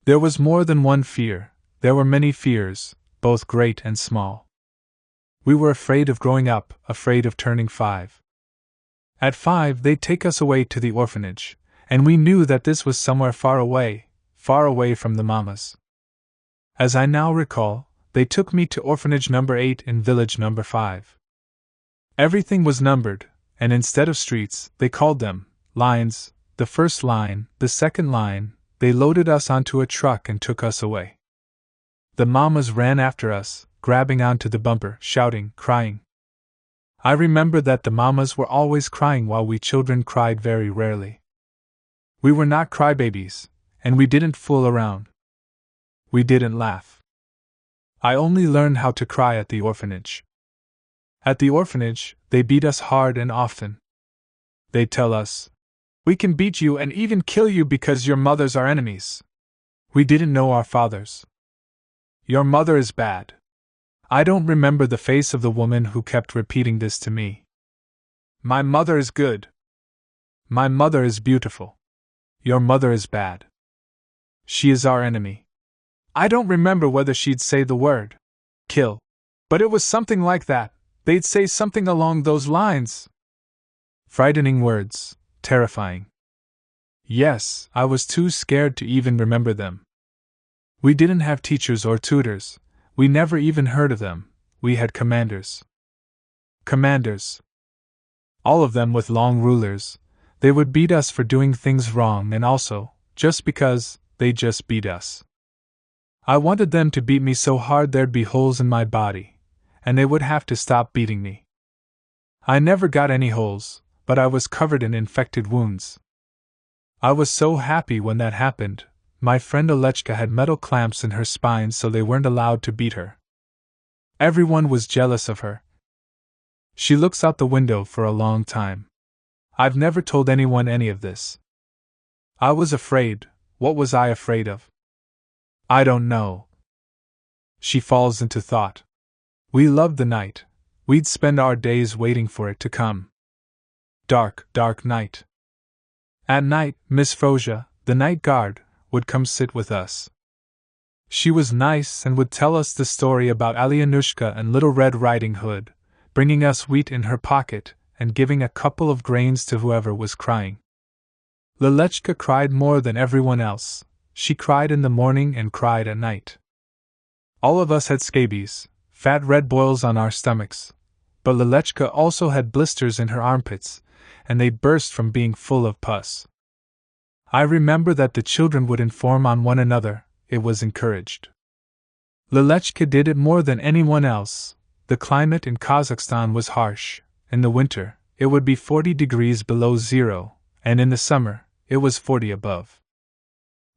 There was more than one fear, there were many fears, both great and small. We were afraid of growing up, afraid of turning 5. At 5 they'd take us away to the orphanage, and we knew that this was somewhere far away from the mamas. As I now recall, they took me to orphanage number 8 in village number 5. Everything was numbered, and instead of streets, they called them lines, the first line, the second line. They loaded us onto a truck and took us away. The mamas ran after us, grabbing onto the bumper, shouting, crying. I remember that the mamas were always crying while we children cried very rarely. We were not crybabies, and we didn't fool around. We didn't laugh. I only learned how to cry at the orphanage. At the orphanage, they beat us hard and often. They'd tell us, "We can beat you and even kill you because your mothers are enemies." We didn't know our fathers. "Your mother is bad." I don't remember the face of the woman who kept repeating this to me. "My mother is good." "My mother is beautiful." "Your mother is bad." "She is our enemy." I don't remember whether she'd say the word kill, but it was something like that. They'd say something along those lines. Frightening words, terrifying. Yes, I was too scared to even remember them. We didn't have teachers or tutors. We never even heard of them. We had commanders. Commanders. All of them with long rulers. They would beat us for doing things wrong, and also, just because, they just beat us. I wanted them to beat me so hard there'd be holes in my body, and they would have to stop beating me. I never got any holes, but I was covered in infected wounds. I was so happy when that happened. My friend Alechka had metal clamps in her spine, so they weren't allowed to beat her. Everyone was jealous of her. She looks out the window for a long time. I've never told anyone any of this. I was afraid. What was I afraid of? I don't know. She falls into thought. We loved the night. We'd spend our days waiting for it to come. Dark, dark night. At night, Miss Frozia, the night guard, would come sit with us. She was nice and would tell us the story about Alyanushka and Little Red Riding Hood, bringing us wheat in her pocket and giving a couple of grains to whoever was crying. Lelechka cried more than everyone else. She cried in the morning and cried at night. All of us had scabies, fat red boils on our stomachs, but Lelechka also had blisters in her armpits, and they burst from being full of pus. I remember that the children would inform on one another. It was encouraged. Lelechka did it more than anyone else. The climate in Kazakhstan was harsh. In the winter, it would be 40 degrees below zero, and in the summer, it was 40 above.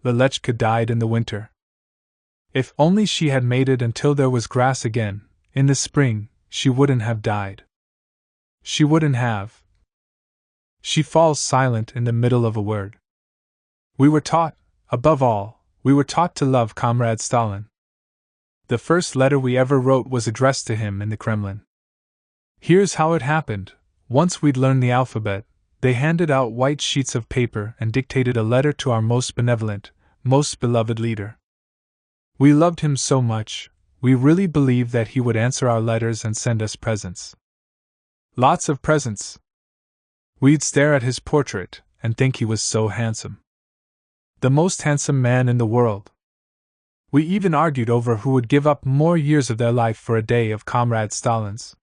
Lelechka died in the winter. If only she had made it until there was grass again, in the spring, she wouldn't have died. She wouldn't have. She falls silent in the middle of a word. We were taught, above all, we were taught to love Comrade Stalin. The first letter we ever wrote was addressed to him in the Kremlin. Here's how it happened. Once we'd learned the alphabet, they handed out white sheets of paper and dictated a letter to our most benevolent, most beloved leader. We loved him so much, we really believed that he would answer our letters and send us presents. Lots of presents. We'd stare at his portrait and think he was so handsome. The most handsome man in the world. We even argued over who would give up more years of their life for a day of Comrade Stalin's.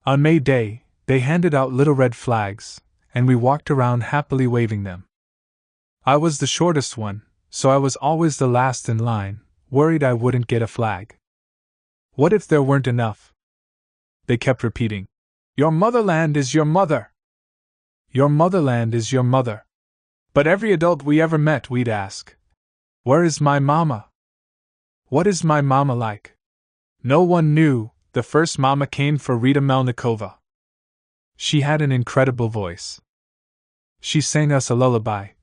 On May Day, they handed out little red flags, and we walked around happily waving them. I was the shortest one, so I was always the last in line, worried I wouldn't get a flag. What if there weren't enough? They kept repeating, "Your motherland is your mother. Your motherland is your mother." But every adult we ever met, we'd ask, "Where is my mama? What is my mama like?" No one knew. The first mama came for Rita Melnikova. She had an incredible voice. She sang us a lullaby.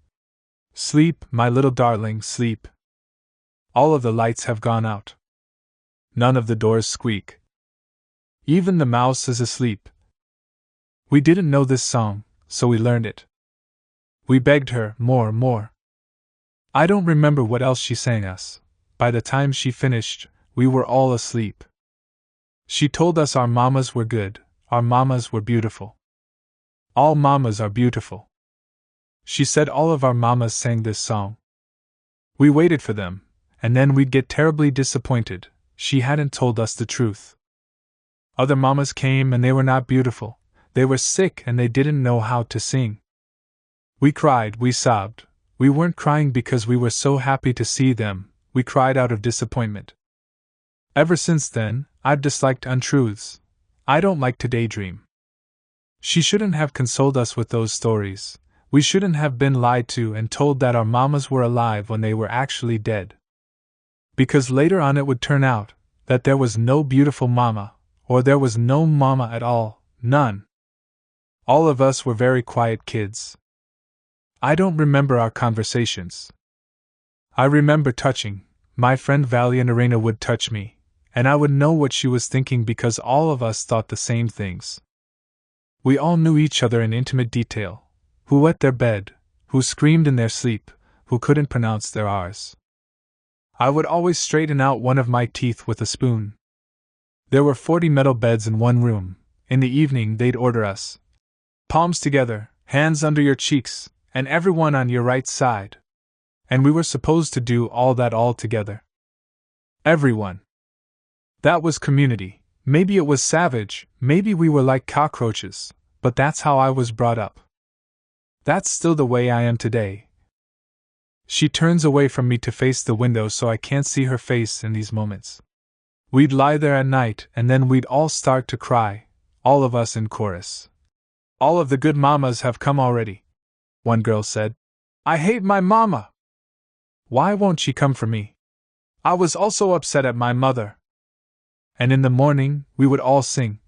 "Sleep, my little darling, sleep. All of the lights have gone out. None of the doors squeak. Even the mouse is asleep." We didn't know this song, so we learned it. We begged her more. I don't remember what else she sang us. By the time she finished, we were all asleep. She told us our mamas were good, our mamas were beautiful. All mamas are beautiful. She said all of our mamas sang this song. We waited for them, and then we'd get terribly disappointed. She hadn't told us the truth. Other mamas came and they were not beautiful. They were sick and they didn't know how to sing. We cried, we sobbed. We weren't crying because we were so happy to see them, we cried out of disappointment. Ever since then, I've disliked untruths. I don't like to daydream. She shouldn't have consoled us with those stories. We shouldn't have been lied to and told that our mamas were alive when they were actually dead. Because later on it would turn out that there was no beautiful mama, or there was no mama at all, none. All of us were very quiet kids. I don't remember our conversations. I remember touching. My friend Valianarina would touch me, and I would know what she was thinking because all of us thought the same things. We all knew each other in intimate detail. Who wet their bed, who screamed in their sleep, who couldn't pronounce their R's. I would always straighten out one of my teeth with a spoon. There were 40 metal beds in one room. In the evening they'd order us. Palms together, hands under your cheeks, and everyone on your right side. And we were supposed to do all that all together. Everyone. That was community. Maybe it was savage, maybe we were like cockroaches, but that's how I was brought up. That's still the way I am today. She turns away from me to face the window so I can't see her face in these moments. We'd lie there at night and then we'd all start to cry, all of us in chorus. All of the good mamas have come already, one girl said. I hate my mama. Why won't she come for me? I was also upset at my mother. And in the morning, we would all sing.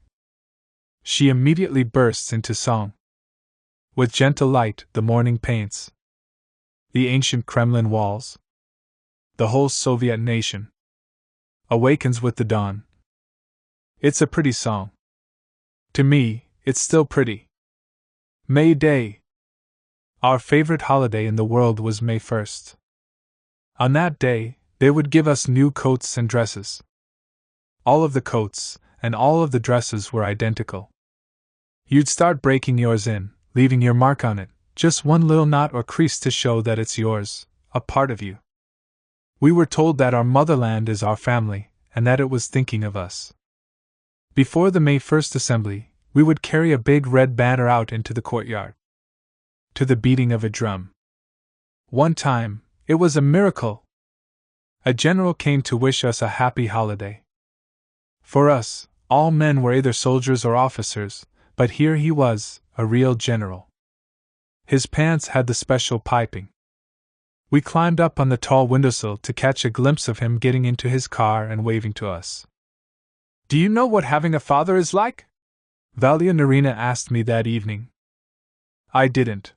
She immediately bursts into song. With gentle light, the morning paints the ancient Kremlin walls. The whole Soviet nation awakens with the dawn. It's a pretty song. To me, it's still pretty. May Day. Our favorite holiday in the world was May 1st. On that day, they would give us new coats and dresses. All of the coats and all of the dresses were identical. You'd start breaking yours in, leaving your mark on it, just one little knot or crease to show that it's yours, a part of you. We were told that our motherland is our family, and that it was thinking of us. Before the May 1st assembly, we would carry a big red banner out into the courtyard, to the beating of a drum. One time, it was a miracle. A general came to wish us a happy holiday. For us, all men were either soldiers or officers, but here he was, a real general. His pants had the special piping. We climbed up on the tall windowsill to catch a glimpse of him getting into his car and waving to us. Do you know what having a father is like? Valianarina asked me that evening. I didn't.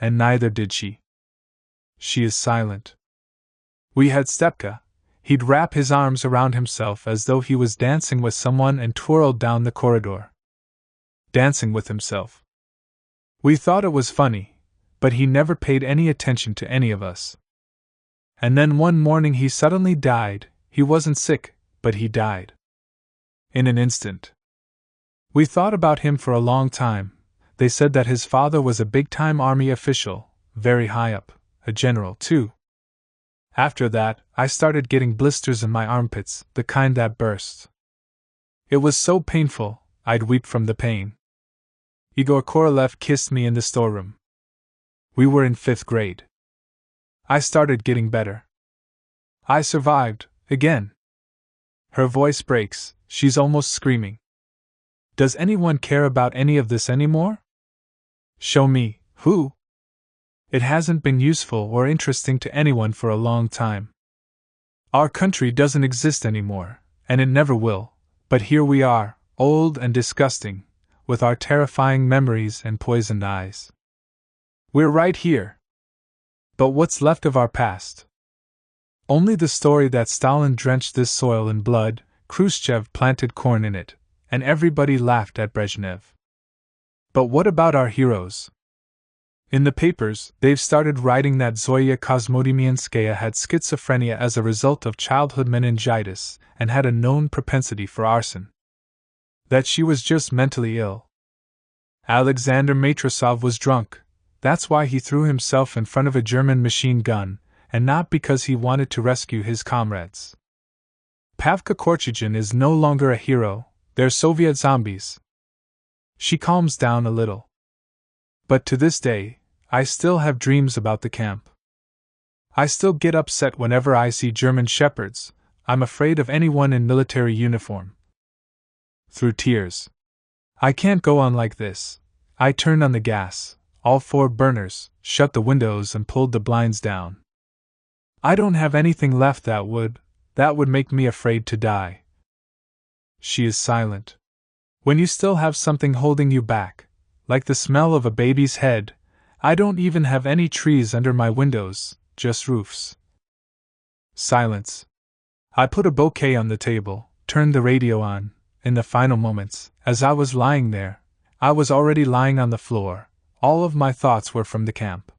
And neither did she. She is silent. We had Stepka. He'd wrap his arms around himself as though he was dancing with someone and twirled down the corridor. Dancing with himself. We thought it was funny, but he never paid any attention to any of us. And then one morning he suddenly died. He wasn't sick, but he died. In an instant. We thought about him for a long time. They said that his father was a big-time army official, very high up, a general too. After that, I started getting blisters in my armpits, the kind that burst. It was so painful, I'd weep from the pain. Igor Korolev kissed me in the storeroom. We were in 5th grade. I started getting better. I survived, again. Her voice breaks, she's almost screaming. Does anyone care about any of this anymore? Show me, who? It hasn't been useful or interesting to anyone for a long time. Our country doesn't exist anymore, and it never will, but here we are, old and disgusting, with our terrifying memories and poisoned eyes. We're right here. But what's left of our past? Only the story that Stalin drenched this soil in blood, Khrushchev planted corn in it, and everybody laughed at Brezhnev. But what about our heroes? In the papers, they've started writing that Zoya Kosmodymianskaya had schizophrenia as a result of childhood meningitis and had a known propensity for arson. That she was just mentally ill. Alexander Matrosov was drunk. That's why he threw himself in front of a German machine gun, and not because he wanted to rescue his comrades. Pavka Korchagin is no longer a hero, they're Soviet zombies. She calms down a little. But to this day, I still have dreams about the camp. I still get upset whenever I see German shepherds. I'm afraid of anyone in military uniform. Through tears. I can't go on like this. I turned on the gas, all 4 burners, shut the windows and pulled the blinds down. I don't have anything left that would make me afraid to die. She is silent. When you still have something holding you back, like the smell of a baby's head, I don't even have any trees under my windows, just roofs. Silence. I put a bouquet on the table, turned the radio on. In the final moments, as I was lying there, I was already lying on the floor. All of my thoughts were from the camp.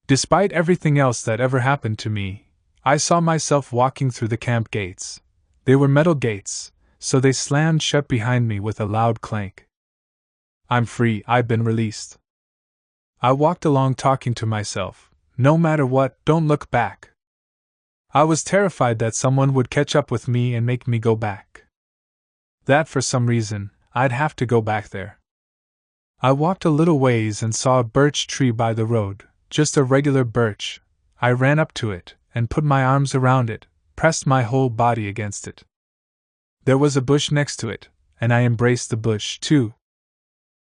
Despite everything else that ever happened to me, I saw myself walking through the camp gates. They were metal gates, so they slammed shut behind me with a loud clank. I'm free, I've been released. I walked along talking to myself, no matter what, don't look back. I was terrified that someone would catch up with me and make me go back. That for some reason, I'd have to go back there. I walked a little ways and saw a birch tree by the road, just a regular birch. I ran up to it and put my arms around it, pressed my whole body against it. There was a bush next to it, and I embraced the bush too.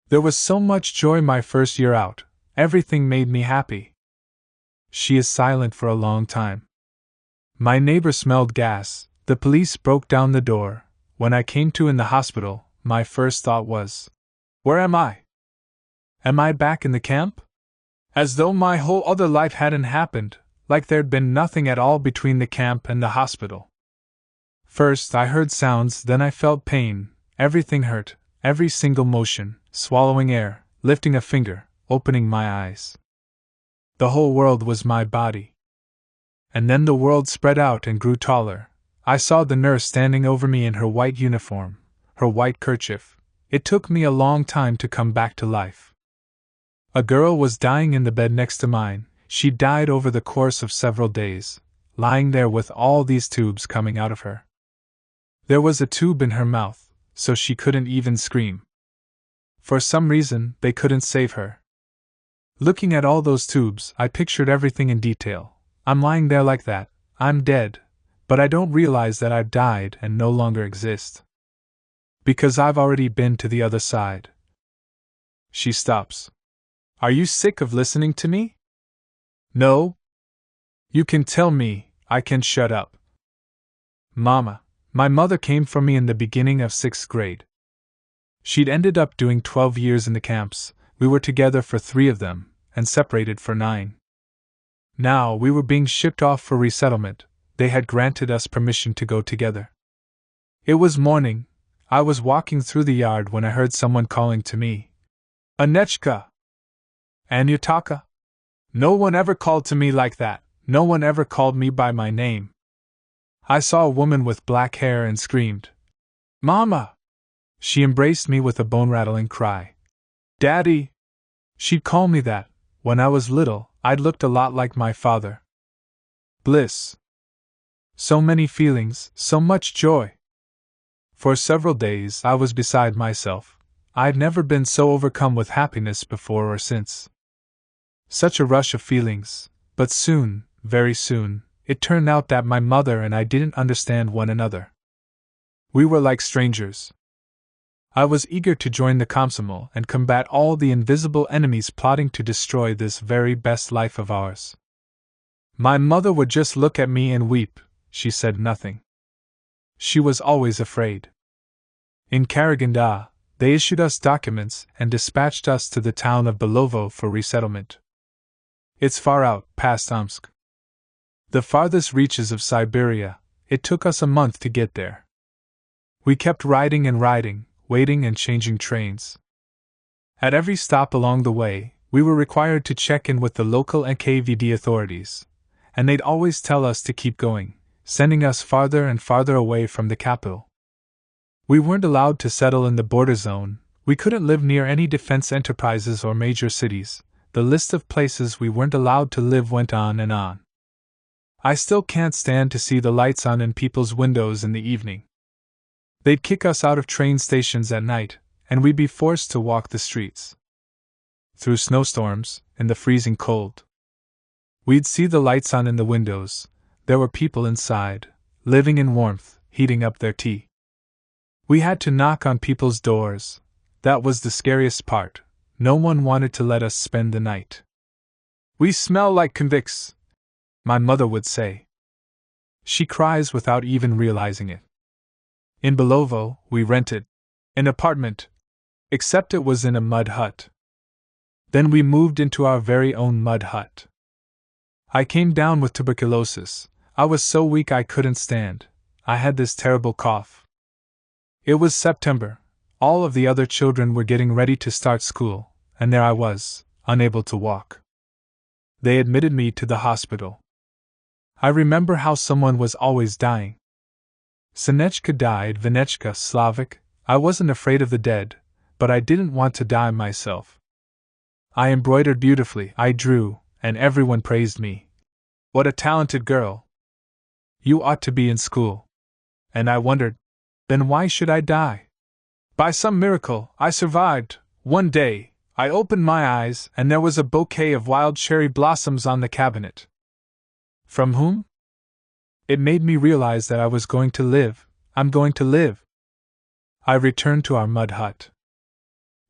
There was so much joy my first year out, everything made me happy. She is silent for a long time. My neighbor smelled gas, the police broke down the door. When I came to in the hospital, my first thought was, where am I? Am I back in the camp? As though my whole other life hadn't happened, like there'd been nothing at all between the camp and the hospital. First I heard sounds, then I felt pain, everything hurt, every single motion, swallowing air, lifting a finger, opening my eyes. The whole world was my body. And then the world spread out and grew taller. I saw the nurse standing over me in her white uniform, her white kerchief. It took me a long time to come back to life. A girl was dying in the bed next to mine. She died over the course of several days, lying there with all these tubes coming out of her. There was a tube in her mouth, so she couldn't even scream. For some reason, they couldn't save her. Looking at all those tubes, I pictured everything in detail. I'm lying there like that, I'm dead. But I don't realize that I've died and no longer exist. Because I've already been to the other side. She stops. Are you sick of listening to me? No. You can tell me, I can shut up. Mama, my mother came for me in the beginning of 6th grade. She'd ended up doing 12 years in the camps. We were together for 3 of them, and separated for 9. Now we were being shipped off for resettlement. They had granted us permission to go together. It was morning. I was walking through the yard when I heard someone calling to me. Anechka! Anyutaka? No one ever called to me like that. No one ever called me by my name. I saw a woman with black hair and screamed. Mama! She embraced me with a bone-rattling cry. Daddy! She'd call me that. When I was little, I'd looked a lot like my father. Bliss. So many feelings, so much joy. For several days I was beside myself. I'd never been so overcome with happiness before or since. Such a rush of feelings, but soon, very soon, it turned out that my mother and I didn't understand one another. We were like strangers. I was eager to join the Komsomol and combat all the invisible enemies plotting to destroy this very best life of ours. My mother would just look at me and weep. She said nothing. She was always afraid. In Karaganda, they issued us documents and dispatched us to the town of Belovo for resettlement. It's far out, past Omsk. The farthest reaches of Siberia. It took us a month to get there. We kept riding and riding, waiting and changing trains. At every stop along the way, we were required to check in with the local NKVD authorities, and they'd always tell us to keep going, sending us farther and farther away from the capital. We weren't allowed to settle in the border zone, we couldn't live near any defense enterprises or major cities. The list of places we weren't allowed to live went on and on. I still can't stand to see the lights on in people's windows in the evening. They'd kick us out of train stations at night, and we'd be forced to walk the streets. Through snowstorms, in the freezing cold. We'd see the lights on in the windows, there were people inside, living in warmth, heating up their tea. We had to knock on people's doors. That was the scariest part. No one wanted to let us spend the night. "We smell like convicts," my mother would say. She cries without even realizing it. In Belovo, we rented an apartment, except it was in a mud hut. Then we moved into our very own mud hut. I came down with tuberculosis. I was so weak I couldn't stand. I had this terrible cough. It was September. All of the other children were getting ready to start school, and there I was, unable to walk. They admitted me to the hospital. I remember how someone was always dying. Sinechka died, Vinechka, Slavic. I wasn't afraid of the dead, but I didn't want to die myself. I embroidered beautifully, I drew, and everyone praised me. What a talented girl! You ought to be in school. And I wondered, then why should I die? By some miracle, I survived. One day, I opened my eyes and there was a bouquet of wild cherry blossoms on the cabinet. From whom? It made me realize that I was going to live. I'm going to live. I returned to our mud hut.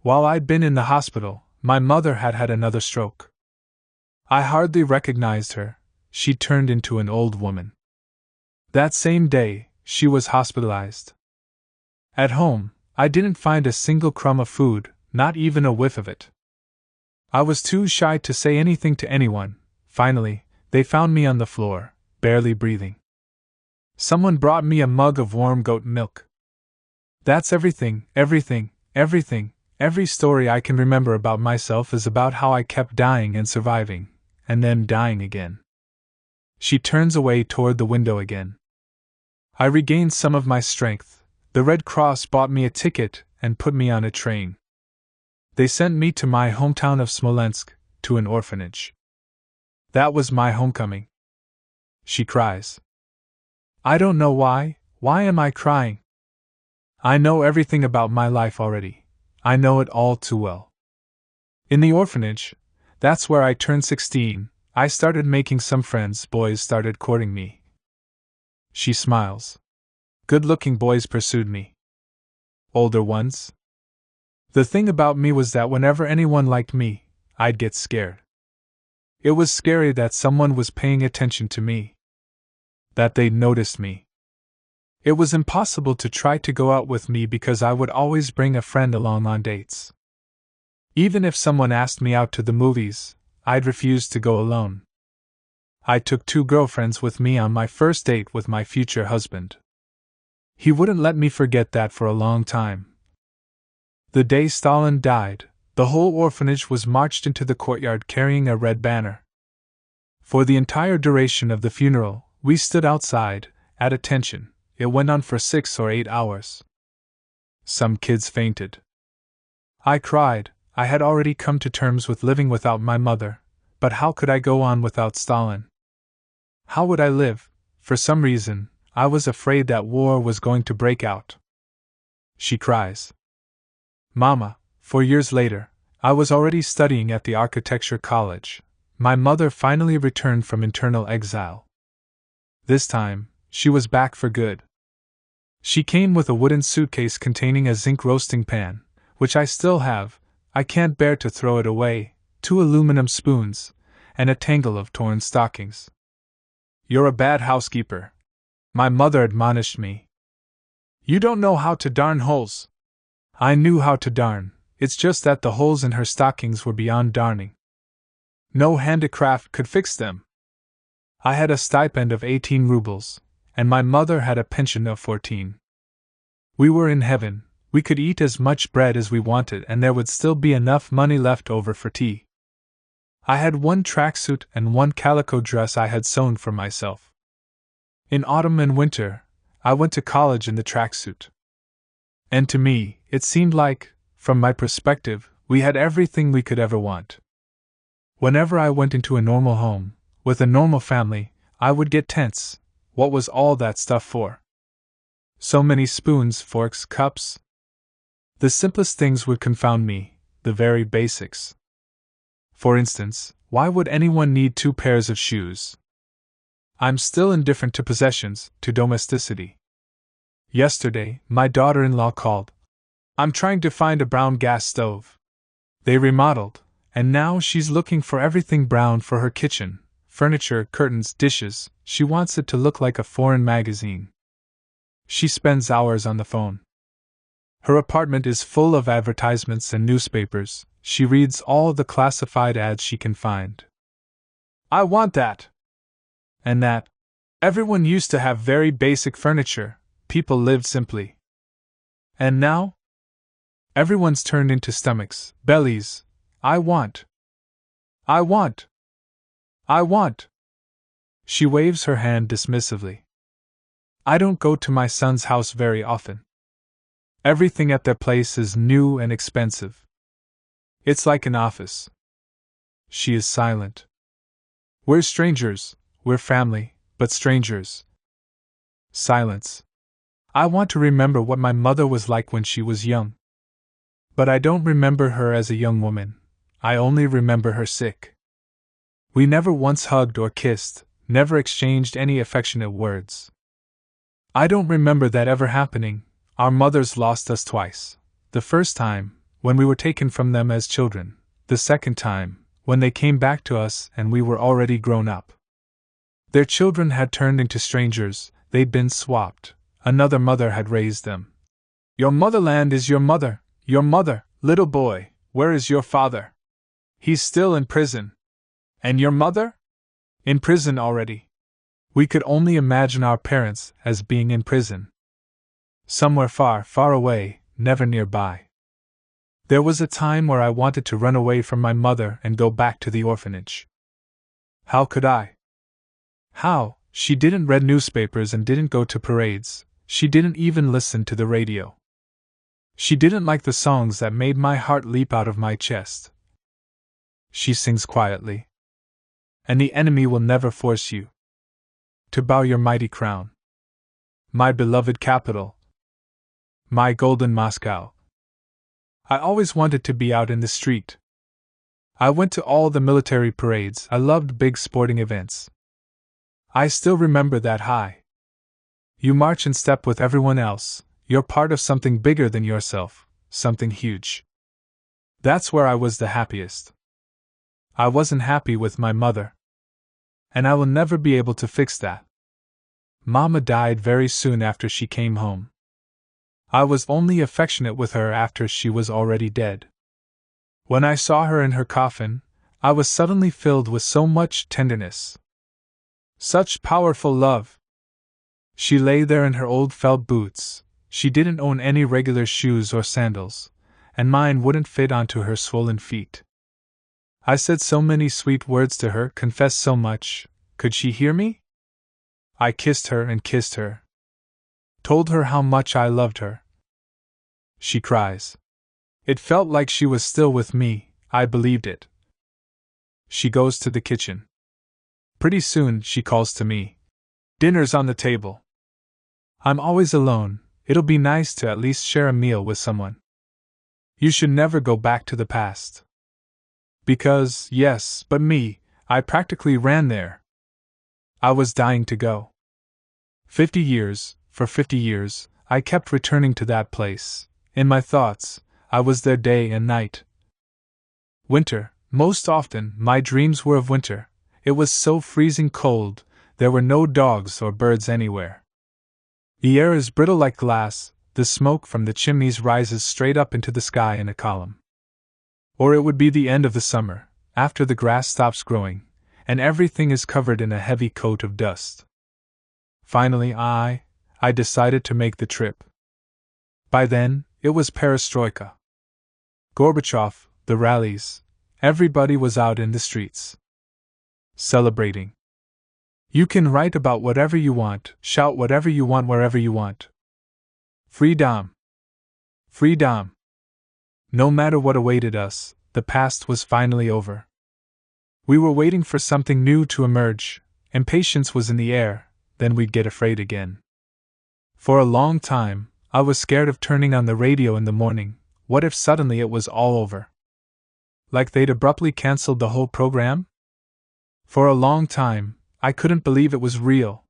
While I'd been in the hospital, my mother had had another stroke. I hardly recognized her. She turned into an old woman. That same day, she was hospitalized. At home, I didn't find a single crumb of food, not even a whiff of it. I was too shy to say anything to anyone. Finally, they found me on the floor, barely breathing. Someone brought me a mug of warm goat milk. That's everything. Every story I can remember about myself is about how I kept dying and surviving, and then dying again. She turns away toward the window again. I regained some of my strength. The Red Cross bought me a ticket and put me on a train. They sent me to my hometown of Smolensk, to an orphanage. That was my homecoming. She cries. I don't know why. Why am I crying? I know everything about my life already. I know it all too well. In the orphanage, that's where I turned 16, I started making some friends, boys started courting me. She smiles. Good-looking boys pursued me. Older ones? The thing about me was that whenever anyone liked me, I'd get scared. It was scary that someone was paying attention to me. That they'd noticed me. It was impossible to try to go out with me because I would always bring a friend along on dates. Even if someone asked me out to the movies, I'd refuse to go alone. I took 2 girlfriends with me on my first date with my future husband. He wouldn't let me forget that for a long time. The day Stalin died, the whole orphanage was marched into the courtyard carrying a red banner. For the entire duration of the funeral, we stood outside, at attention. It went on for 6 or 8 hours. Some kids fainted. I cried. I had already come to terms with living without my mother, but how could I go on without Stalin? How would I live? For some reason, I was afraid that war was going to break out. She cries. Mama, 4 years later, I was already studying at the architecture college. My mother finally returned from internal exile. This time, she was back for good. She came with a wooden suitcase containing a zinc roasting pan, which I still have. I can't bear to throw it away, 2 aluminum spoons, and a tangle of torn stockings. You're a bad housekeeper, my mother admonished me. You don't know how to darn holes. I knew how to darn, it's just that the holes in her stockings were beyond darning. No handicraft could fix them. I had a stipend of 18 rubles, and my mother had a pension of 14. We were in heaven, we could eat as much bread as we wanted and there would still be enough money left over for tea. I had one tracksuit and one calico dress I had sewn for myself. In autumn and winter, I went to college in the tracksuit. And to me, it seemed like, from my perspective, we had everything we could ever want. Whenever I went into a normal home, with a normal family, I would get tense. What was all that stuff for? So many spoons, forks, cups. The simplest things would confound me, the very basics. For instance, why would anyone need 2 pairs of shoes? I'm still indifferent to possessions, to domesticity. Yesterday, my daughter-in-law called. I'm trying to find a brown gas stove. They remodeled, and now she's looking for everything brown for her kitchen, furniture, curtains, dishes. She wants it to look like a foreign magazine. She spends hours on the phone. Her apartment is full of advertisements and newspapers. She reads all the classified ads she can find. I want that. And that. Everyone used to have very basic furniture. People lived simply. And now? Everyone's turned into stomachs, bellies. I want. I want. I want. She waves her hand dismissively. I don't go to my son's house very often. Everything at their place is new and expensive. It's like an office. She is silent. We're strangers, we're family, but strangers. Silence. I want to remember what my mother was like when she was young. But I don't remember her as a young woman. I only remember her sick. We never once hugged or kissed, never exchanged any affectionate words. I don't remember that ever happening. Our mothers lost us twice. The first time, when we were taken from them as children. The second time, when they came back to us and we were already grown up. Their children had turned into strangers, they'd been swapped. Another mother had raised them. Your motherland is your mother, little boy, where is your father? He's still in prison. And your mother? In prison already. We could only imagine our parents as being in prison. Somewhere far, far away, never nearby. There was a time where I wanted to run away from my mother and go back to the orphanage. How could I? How? She didn't read newspapers and didn't go to parades. She didn't even listen to the radio. She didn't like the songs that made my heart leap out of my chest. She sings quietly. And the enemy will never force you to bow your mighty crown. My beloved capital. My golden Moscow. I always wanted to be out in the street. I went to all the military parades. I loved big sporting events. I still remember that high. You march in step with everyone else. You're part of something bigger than yourself, something huge. That's where I was the happiest. I wasn't happy with my mother. And I will never be able to fix that. Mama died very soon after she came home. I was only affectionate with her after she was already dead. When I saw her in her coffin, I was suddenly filled with so much tenderness. Such powerful love. She lay there in her old felt boots. She didn't own any regular shoes or sandals, and mine wouldn't fit onto her swollen feet. I said so many sweet words to her, confessed so much. Could she hear me? I kissed her and kissed her. Told her how much I loved her. She cries. It felt like she was still with me, I believed it. She goes to the kitchen. Pretty soon she calls to me. Dinner's on the table. I'm always alone, it'll be nice to at least share a meal with someone. You should never go back to the past. Because, yes, but me, I practically ran there. I was dying to go. 50 years, for 50 years, I kept returning to that place. In my thoughts, I was there day and night. Winter, most often, my dreams were of winter. It was so freezing cold, there were no dogs or birds anywhere. The air is brittle like glass, the smoke from the chimneys rises straight up into the sky in a column. Or it would be the end of the summer, after the grass stops growing, and everything is covered in a heavy coat of dust. Finally I decided to make the trip. By then, it was perestroika. Gorbachev, the rallies, Everybody was out in the streets, celebrating. You can write about whatever you want, shout whatever you want wherever you want. Freedom! Freedom! No matter what awaited us, the past was finally over. We were waiting for something new to emerge. Impatience was in the air, then we'd get afraid again. For a long time, I was scared of turning on the radio in the morning. What if suddenly it was all over? Like they'd abruptly canceled the whole program? For a long time, I couldn't believe it was real.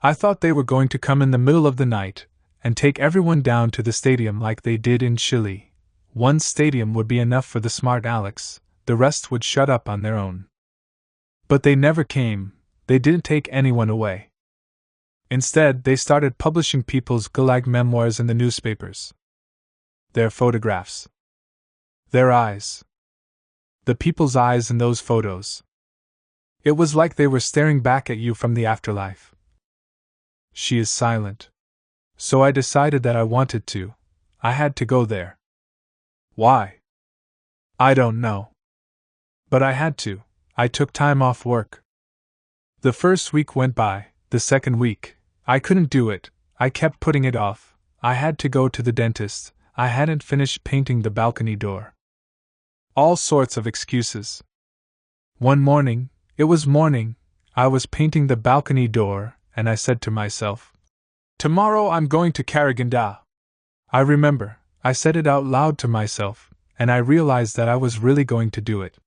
I thought they were going to come in the middle of the night and take everyone down to the stadium like they did in Chile. One stadium would be enough for the smart Alex, the rest would shut up on their own. But they never came, they didn't take anyone away. Instead, they started publishing people's Gulag memoirs in the newspapers. Their photographs. Their eyes. The people's eyes in those photos. It was like they were staring back at you from the afterlife. She is silent. So I decided that I wanted to. I had to go there. Why? I don't know. But I had to. I took time off work. The first week went by, the second week. I couldn't do it. I kept putting it off. I had to go to the dentist. I hadn't finished painting the balcony door. All sorts of excuses. One morning, it was morning, I was painting the balcony door, and I said to myself, "Tomorrow I'm going to Karaganda." I remember, I said it out loud to myself, and I realized that I was really going to do it.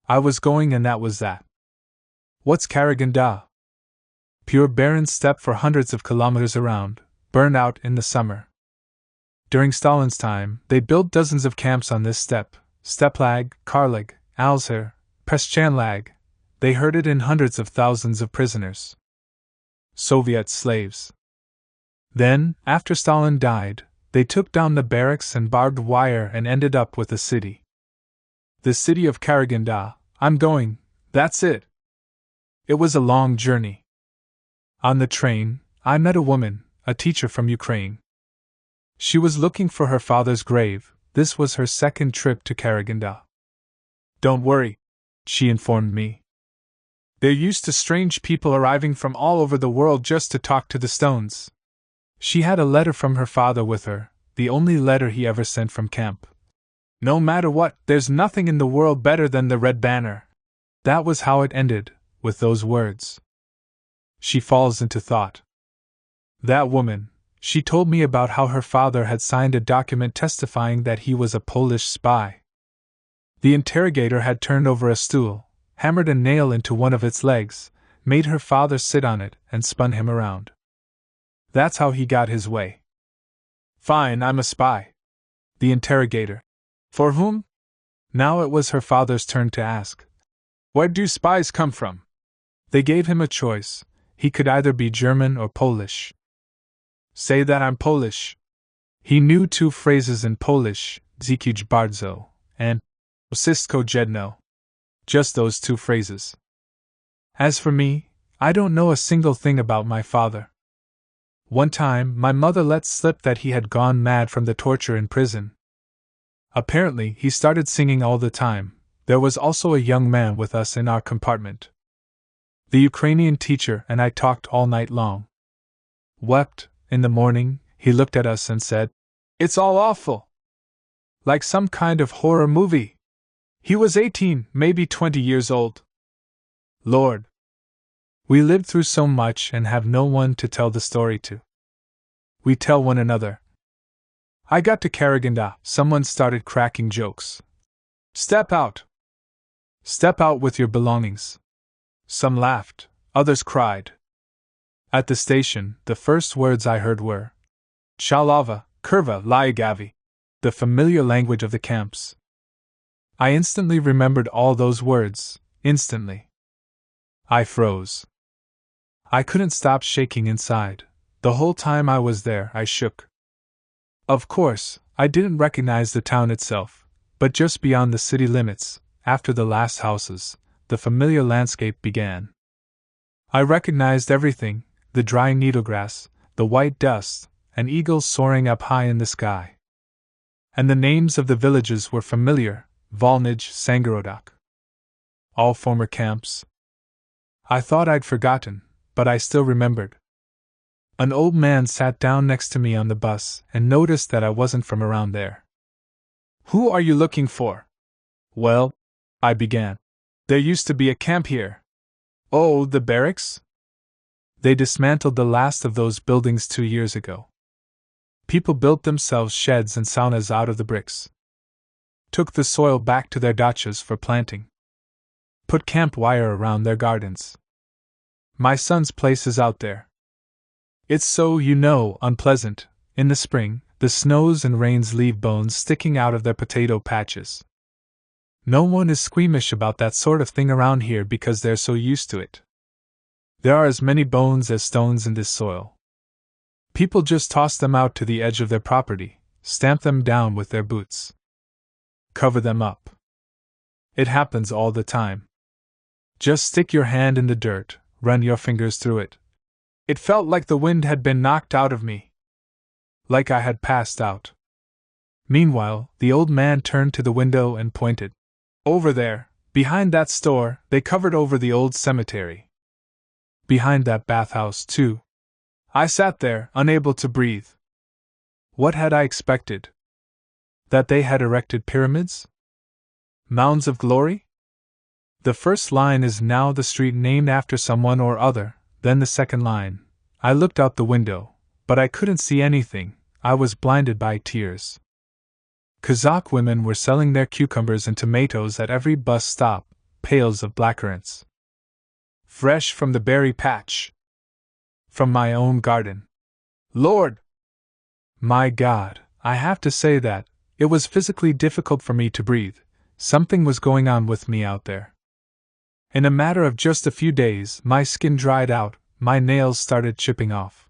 I was going, and that was that. What's Karaganda? Pure barren steppe for hundreds of kilometers around, burned out in the summer. During Stalin's time, they built dozens of camps on this steppe: Steplag, Karlag, Alzhir, Peschanlag. They herded in hundreds of thousands of prisoners. Soviet slaves. Then, after Stalin died, they took down the barracks and barbed wire and ended up with a city. The city of Karaganda. I'm going, that's it. It was a long journey. On the train, I met a woman, a teacher from Ukraine. She was looking for her father's grave. This was her second trip to Karaganda. "Don't worry," she informed me. "They're used to strange people arriving from all over the world just to talk to the stones." She had a letter from her father with her, the only letter he ever sent from camp. "No matter what, there's nothing in the world better than the Red Banner." That was how it ended, with those words. She falls into thought. That woman, she told me about how her father had signed a document testifying that he was a Polish spy. The interrogator had turned over a stool, hammered a nail into one of its legs, made her father sit on it, and spun him around. That's how he got his way. "Fine, I'm a spy." The interrogator. "For whom?" Now it was her father's turn to ask. "Where do spies come from?" They gave him a choice. He could either be German or Polish. "Say that I'm Polish." He knew two phrases in Polish, "Dziękuję bardzo" and "Wszystko jedno." Just those two phrases. As for me, I don't know a single thing about my father. One time, my mother let slip that he had gone mad from the torture in prison. Apparently, he started singing all the time. There was also a young man with us in our compartment. The Ukrainian teacher and I talked all night long. Wept. In the morning, he looked at us and said, "It's all awful. Like some kind of horror movie." He was 18, maybe 20 years old. Lord! We lived through so much and have no one to tell the story to. We tell one another. I got to Karaganda, someone started cracking jokes. "Step out! Step out with your belongings." Some laughed, others cried. At the station, the first words I heard were Chalava, Kurva, Lyagavi, the familiar language of the camps. I instantly remembered all those words, instantly. I froze. I couldn't stop shaking inside. The whole time I was there, I shook. Of course, I didn't recognize the town itself, but just beyond the city limits, after the last houses, the familiar landscape began. I recognized everything: the drying needlegrass, the white dust, and eagles soaring up high in the sky. And the names of the villages were familiar: Volnij, Sangorodok. All former camps. I thought I'd forgotten, but I still remembered. An old man sat down next to me on the bus and noticed that I wasn't from around there. "Who are you looking for?" "Well," I began, "there used to be a camp here." "Oh, the barracks?" "They dismantled the last of those buildings 2 years ago. People built themselves sheds and saunas out of the bricks. Took the soil back to their dachas for planting. Put camp wire around their gardens. My son's place is out there. It's so, unpleasant. In the spring, the snows and rains leave bones sticking out of their potato patches. No one is squeamish about that sort of thing around here because they're so used to it. There are as many bones as stones in this soil. People just toss them out to the edge of their property, stamp them down with their boots. Cover them up. It happens all the time. Just stick your hand in the dirt, run your fingers through it. It felt like the wind had been knocked out of me. Like I had passed out. Meanwhile, the old man turned to the window and pointed. "Over there, behind that store, they covered over the old cemetery. Behind that bathhouse, too." I sat there, unable to breathe. What had I expected? That they had erected pyramids? Mounds of glory? The first line is now the street named after someone or other, then the second line. I looked out the window, but I couldn't see anything. I was blinded by tears. Kazakh women were selling their cucumbers and tomatoes at every bus stop, pails of blackcurrants. Fresh from the berry patch. From my own garden. Lord! My God, I have to say that it was physically difficult for me to breathe. Something was going on with me out there. In a matter of just a few days, my skin dried out, my nails started chipping off.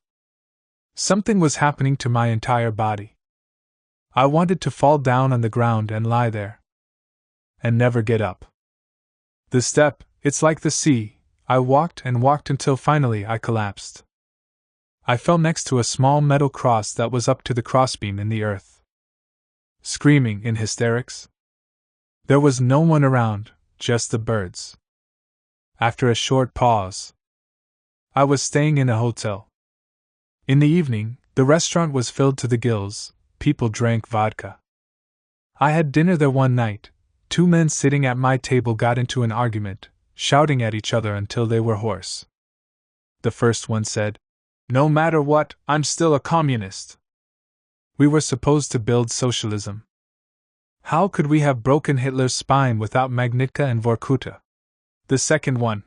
Something was happening to my entire body. I wanted to fall down on the ground and lie there. And never get up. The steppe, it's like the sea. I walked and walked until finally I collapsed. I fell next to a small metal cross that was up to the crossbeam in the earth. Screaming in hysterics. There was no one around, just the birds. After a short pause, I was staying in a hotel. In the evening, the restaurant was filled to the gills, people drank vodka. I had dinner there one night. 2 men sitting at my table got into an argument, shouting at each other until they were hoarse. The first one said, "No matter what, I'm still a communist." We were supposed to build socialism. How could we have broken Hitler's spine without Magnitka and Vorkuta? The second one.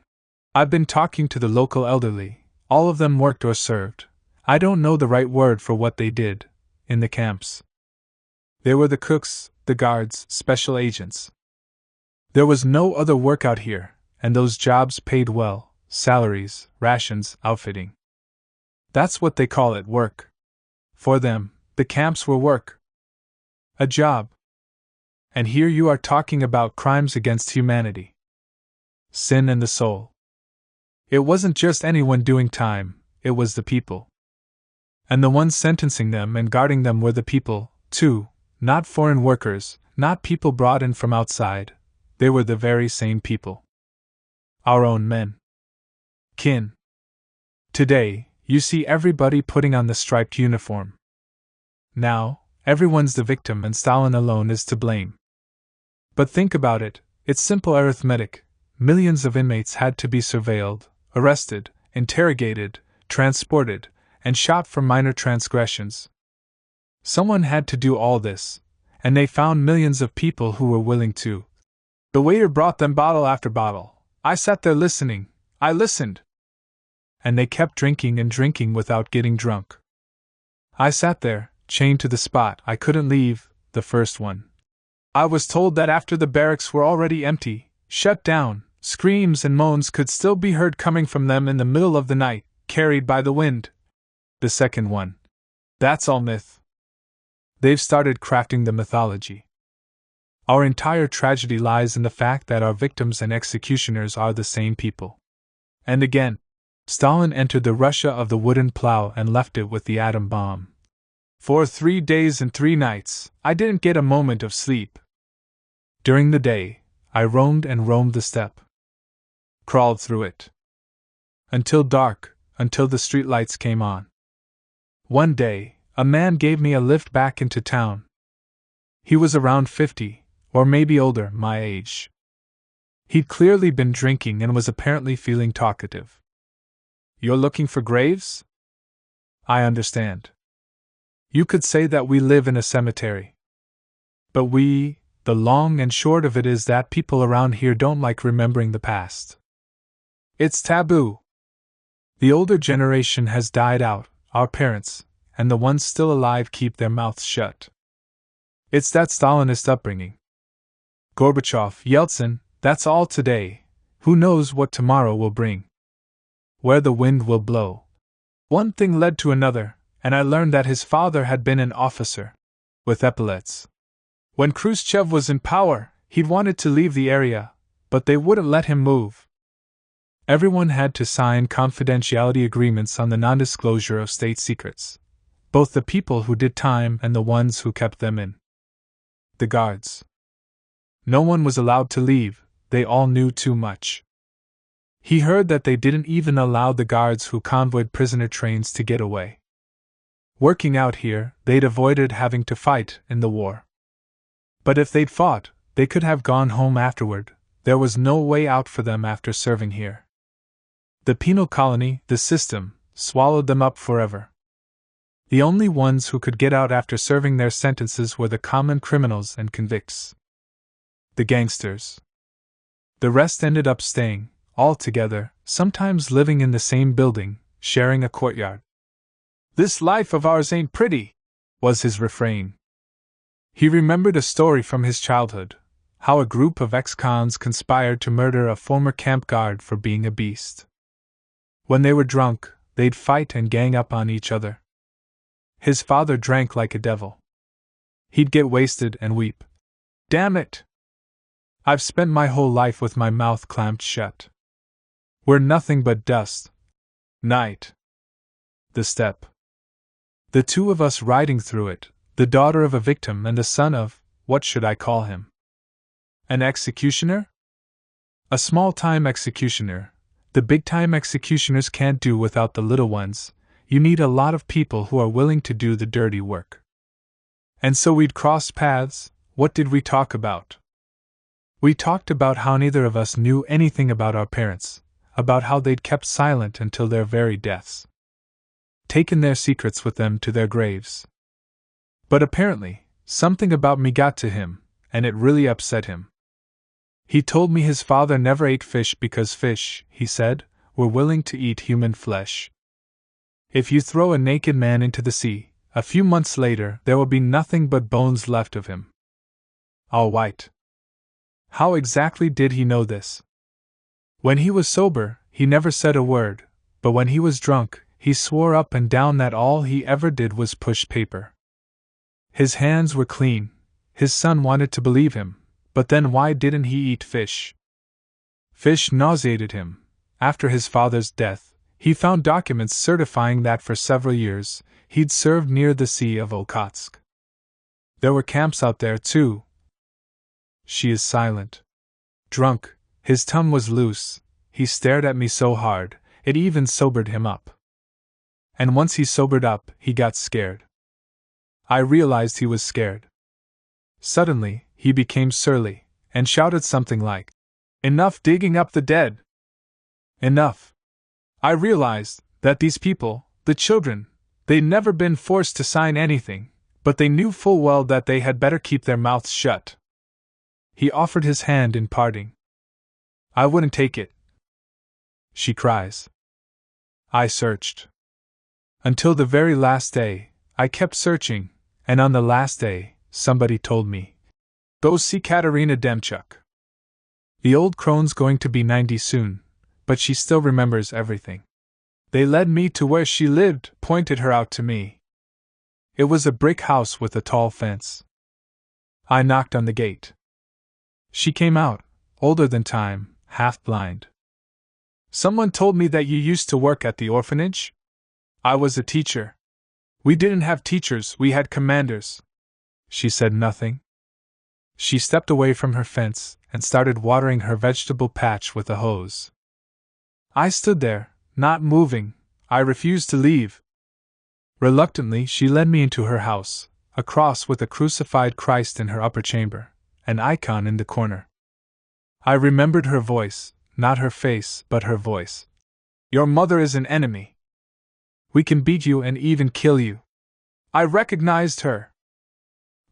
I've been talking to the local elderly. All of them worked or served. I don't know the right word for what they did, in the camps. They were the cooks, the guards, special agents. There was no other work out here, and those jobs paid well, salaries, rations, outfitting. That's what they call it, work. For them, the camps were work. A job. And here you are talking about crimes against humanity. Sin and the soul. It wasn't just anyone doing time, it was the people. And the ones sentencing them and guarding them were the people, too, not foreign workers, not people brought in from outside. They were the very same people. Our own men. Kin. Today, you see everybody putting on the striped uniform. Now, everyone's the victim and Stalin alone is to blame. But think about it, it's simple arithmetic. Millions of inmates had to be surveilled, arrested, interrogated, transported, and shot for minor transgressions. Someone had to do all this, and they found millions of people who were willing to. The waiter brought them bottle after bottle. I sat there listening. I listened. And they kept drinking and drinking without getting drunk. I sat there, chained to the spot. I couldn't leave, the first one. I was told that after the barracks were already empty, shut down, screams and moans could still be heard coming from them in the middle of the night, carried by the wind. The second one. That's all myth. They've started crafting the mythology. Our entire tragedy lies in the fact that our victims and executioners are the same people. And again, Stalin entered the Russia of the wooden plow and left it with the atom bomb. For 3 days and 3 nights, I didn't get a moment of sleep. During the day, I roamed and roamed the steppe. Crawled through it. Until dark, until the streetlights came on. One day, a man gave me a lift back into town. He was around 50, or maybe older, my age. He'd clearly been drinking and was apparently feeling talkative. "You're looking for graves?" "I understand. You could say that we live in a cemetery. But the long and short of it is that people around here don't like remembering the past. It's taboo. The older generation has died out, our parents, and the ones still alive keep their mouths shut. It's that Stalinist upbringing. Gorbachev, Yeltsin, that's all today. Who knows what tomorrow will bring? Where the wind will blow." One thing led to another, and I learned that his father had been an officer with epaulets. When Khrushchev was in power, he'd wanted to leave the area, but they wouldn't let him move. Everyone had to sign confidentiality agreements on the non-disclosure of state secrets, both the people who did time and the ones who kept them in. The guards. No one was allowed to leave, they all knew too much. He heard that they didn't even allow the guards who convoyed prisoner trains to get away. Working out here, they'd avoided having to fight in the war. But if they'd fought, they could have gone home afterward. There was no way out for them after serving here. The penal colony, the system, swallowed them up forever. The only ones who could get out after serving their sentences were the common criminals and convicts. The gangsters. The rest ended up staying, all together, sometimes living in the same building, sharing a courtyard. "This life of ours ain't pretty," was his refrain. He remembered a story from his childhood, how a group of ex-cons conspired to murder a former camp guard for being a beast. When they were drunk, they'd fight and gang up on each other. His father drank like a devil. He'd get wasted and weep. "Damn it! I've spent my whole life with my mouth clamped shut. We're nothing but dust. Night. The steppe. The two of us riding through it, the daughter of a victim and the son of, what should I call him? An executioner? A small-time executioner. The big-time executioners can't do without the little ones. You need a lot of people who are willing to do the dirty work. And so we'd cross paths. What did we talk about? We talked about how neither of us knew anything about our parents, about how they'd kept silent until their very deaths. Taken their secrets with them to their graves. But apparently, something about me got to him, and it really upset him. He told me his father never ate fish because fish, he said, were willing to eat human flesh. If you throw a naked man into the sea, a few months later there will be nothing but bones left of him. All white. How exactly did he know this? When he was sober, he never said a word, but when he was drunk, he swore up and down that all he ever did was push paper. His hands were clean. His son wanted to believe him, but then why didn't he eat fish? Fish nauseated him. After his father's death, he found documents certifying that for several years, he'd served near the Sea of Okhotsk. There were camps out there, too. She is silent. Drunk, his tongue was loose, he stared at me so hard, it even sobered him up. And once he sobered up, he got scared. I realized he was scared. Suddenly, he became surly, and shouted something like, "Enough digging up the dead! Enough!" I realized that these people, the children, they'd never been forced to sign anything, but they knew full well that they had better keep their mouths shut. He offered his hand in parting. "I wouldn't take it," she cries. I searched. Until the very last day, I kept searching, and on the last day, somebody told me, "Go see Katerina Demchuk." The old crone's going to be 90 soon, but she still remembers everything. They led me to where she lived, pointed her out to me. It was a brick house with a tall fence. I knocked on the gate. She came out, older than time, half blind. "Someone told me that you used to work at the orphanage?" "I was a teacher." "We didn't have teachers, we had commanders." She said nothing. She stepped away from her fence and started watering her vegetable patch with a hose. I stood there, not moving. I refused to leave. Reluctantly, she led me into her house, a cross with a crucified Christ in her upper chamber, an icon in the corner. I remembered her voice, not her face, but her voice. "Your mother is an enemy. We can beat you and even kill you." I recognized her.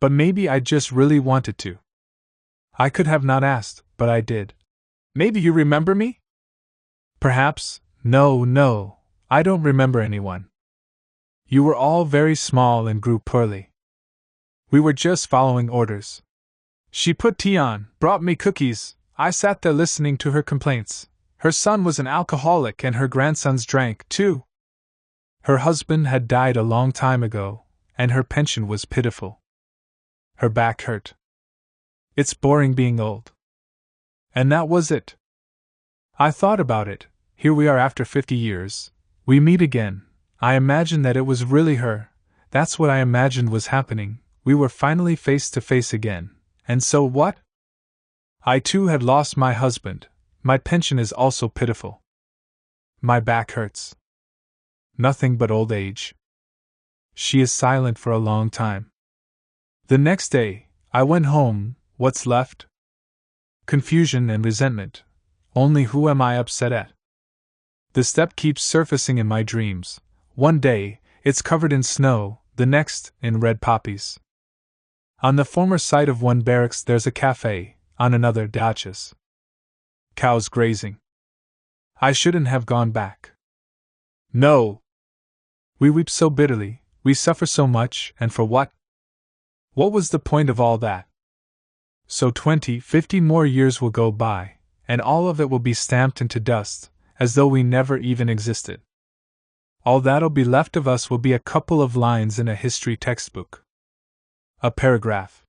But maybe I just really wanted to. I could have not asked, but I did. "Maybe you remember me?" "Perhaps. No, I don't remember anyone. You were all very small and grew poorly. We were just following orders." She put tea on, brought me cookies. I sat there listening to her complaints. Her son was an alcoholic and her grandsons drank, too. Her husband had died a long time ago, and her pension was pitiful. Her back hurt. It's boring being old. And that was it. I thought about it. Here we are after 50 years. We meet again. I imagined that it was really her. That's what I imagined was happening. We were finally face to face again. And so what? I too had lost my husband. My pension is also pitiful. My back hurts. Nothing but old age. She is silent for a long time. The next day, I went home. What's left? Confusion and resentment. Only who am I upset at? The steppe keeps surfacing in my dreams. One day, it's covered in snow, the next, in red poppies. On the former site of one barracks there's a cafe, on another dachas. Cows grazing. I shouldn't have gone back. No. We weep so bitterly, we suffer so much, and for what? What was the point of all that? So 20, 50 more years will go by, and all of it will be stamped into dust, as though we never even existed. All that'll be left of us will be a couple of lines in a history textbook. A paragraph.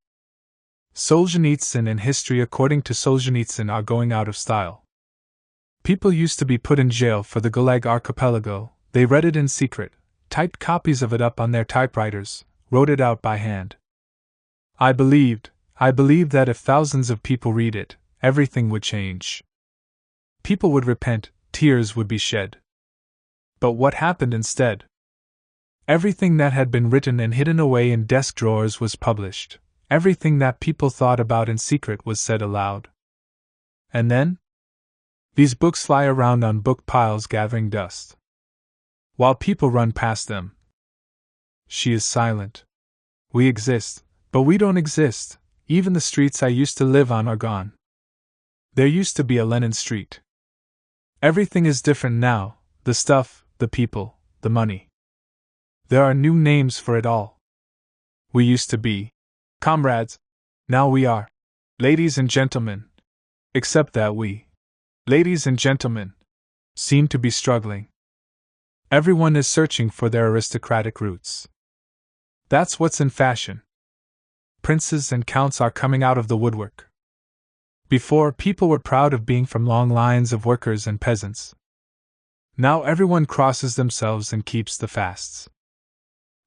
Solzhenitsyn and history according to Solzhenitsyn are going out of style. People used to be put in jail for the Gulag Archipelago. They read it in secret, typed copies of it up on their typewriters, wrote it out by hand. I believed that if thousands of people read it, everything would change. People would repent, tears would be shed. But what happened instead? Everything that had been written and hidden away in desk drawers was published. Everything that people thought about in secret was said aloud. And then? These books lie around on book piles gathering dust, while people run past them. She is silent. We exist, but we don't exist. Even the streets I used to live on are gone. There used to be a Lenin Street. Everything is different now, the stuff, the people, the money. There are new names for it all. We used to be comrades. Now we are ladies and gentlemen. Except that we, ladies and gentlemen, seem to be struggling. Everyone is searching for their aristocratic roots. That's what's in fashion. Princes and counts are coming out of the woodwork. Before, people were proud of being from long lines of workers and peasants. Now everyone crosses themselves and keeps the fasts.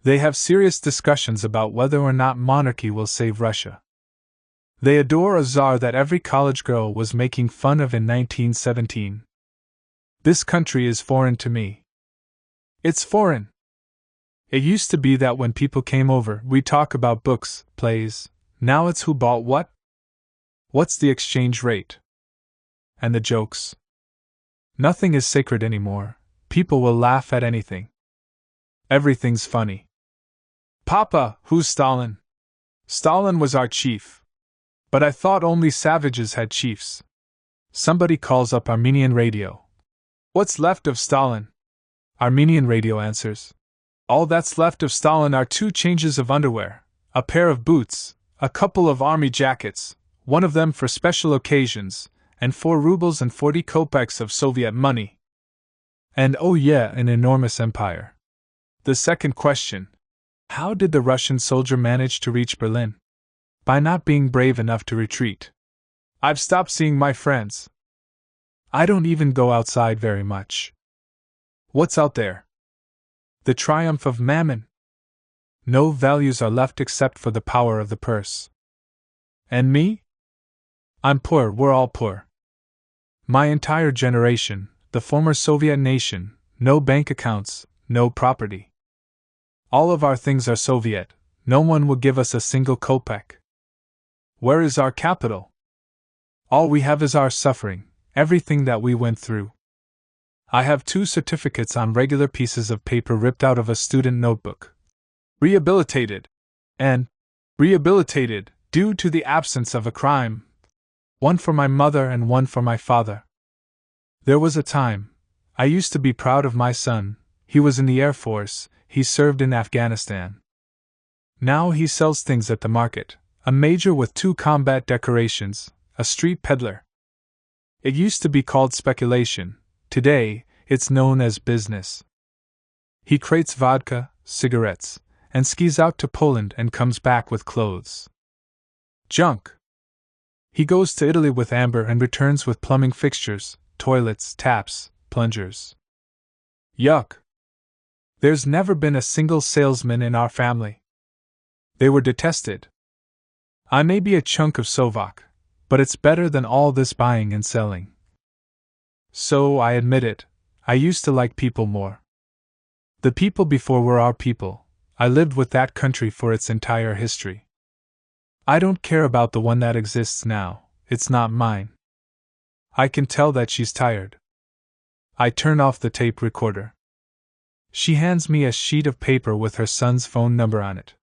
They have serious discussions about whether or not monarchy will save Russia. They adore a czar that every college girl was making fun of in 1917. This country is foreign to me. It's foreign. It used to be that when people came over, we talk about books, plays. Now it's who bought what? What's the exchange rate? And the jokes. Nothing is sacred anymore. People will laugh at anything. Everything's funny. Papa, who's Stalin? Stalin was our chief. But I thought only savages had chiefs. Somebody calls up Armenian radio. What's left of Stalin? Armenian radio answers. All that's left of Stalin are 2 changes of underwear, a pair of boots, a couple of army jackets, one of them for special occasions, and 4 rubles and 40 kopecks of Soviet money. And oh yeah, an enormous empire. The second question: how did the Russian soldier manage to reach Berlin? By not being brave enough to retreat. I've stopped seeing my friends. I don't even go outside very much. What's out there? The triumph of mammon. No values are left except for the power of the purse. And me? I'm poor, we're all poor. My entire generation, the former Soviet nation, no bank accounts, no property. All of our things are Soviet, no one will give us a single kopeck. Where is our capital? All we have is our suffering, everything that we went through. I have 2 certificates on regular pieces of paper ripped out of a student notebook. Rehabilitated. And rehabilitated, due to the absence of a crime. One for my mother and one for my father. There was a time. I used to be proud of my son. He was in the Air Force, he served in Afghanistan. Now he sells things at the market, a major with 2 combat decorations, a street peddler. It used to be called speculation, today, it's known as business. He crates vodka, cigarettes, and skis out to Poland and comes back with clothes. Junk. He goes to Italy with amber and returns with plumbing fixtures, toilets, taps, plungers. Yuck. There's never been a single salesman in our family. They were detested. I may be a chunk of Sovak, but it's better than all this buying and selling. So, I admit it, I used to like people more. The people before were our people. I lived with that country for its entire history. I don't care about the one that exists now, it's not mine. I can tell that she's tired. I turn off the tape recorder. She hands me a sheet of paper with her son's phone number on it.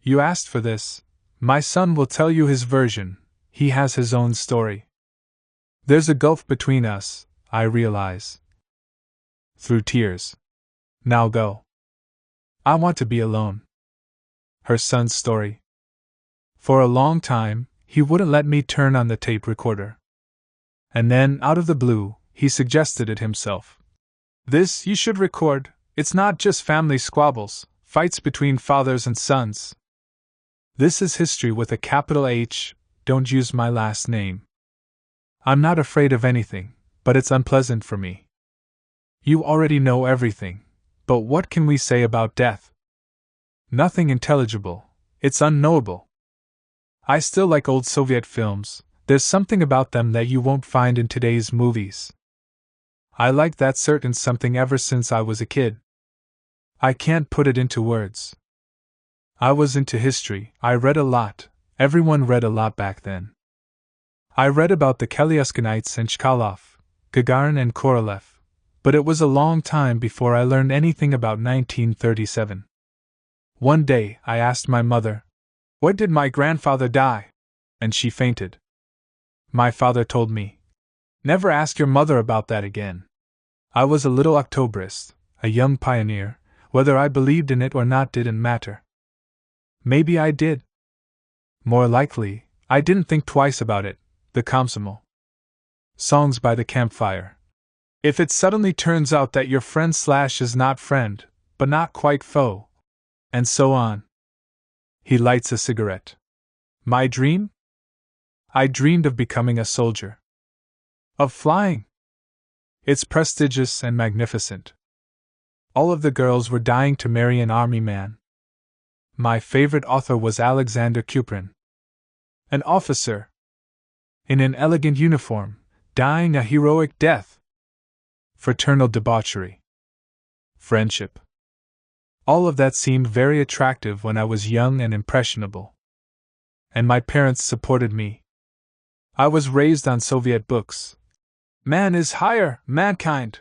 You asked for this. My son will tell you his version, he has his own story. There's a gulf between us, I realize. Through tears. Now go. I want to be alone. Her son's story. For a long time, he wouldn't let me turn on the tape recorder. And then, out of the blue, he suggested it himself. This you should record, it's not just family squabbles, fights between fathers and sons. This is history with a capital H, don't use my last name. I'm not afraid of anything, but it's unpleasant for me. You already know everything, but what can we say about death? Nothing intelligible, it's unknowable. I still like old Soviet films, there's something about them that you won't find in today's movies. I like that certain something ever since I was a kid. I can't put it into words. I was into history, I read a lot, everyone read a lot back then. I read about the Kaliuskinites and Chkalov, Gagarin and Korolev, but it was a long time before I learned anything about 1937. One day, I asked my mother, "When did my grandfather die?" And she fainted. My father told me, "Never ask your mother about that again." I was a little Octoberist, a young pioneer, whether I believed in it or not didn't matter. Maybe I did. More likely, I didn't think twice about it, the Komsomol. Songs by the campfire. If it suddenly turns out that your friend / is not friend, but not quite foe. And so on. He lights a cigarette. My dream? I dreamed of becoming a soldier. Of flying. It's prestigious and magnificent. All of the girls were dying to marry an army man. My favorite author was Alexander Kuprin. An officer. In an elegant uniform, dying a heroic death. Fraternal debauchery. Friendship. All of that seemed very attractive when I was young and impressionable. And my parents supported me. I was raised on Soviet books. Man is higher, mankind.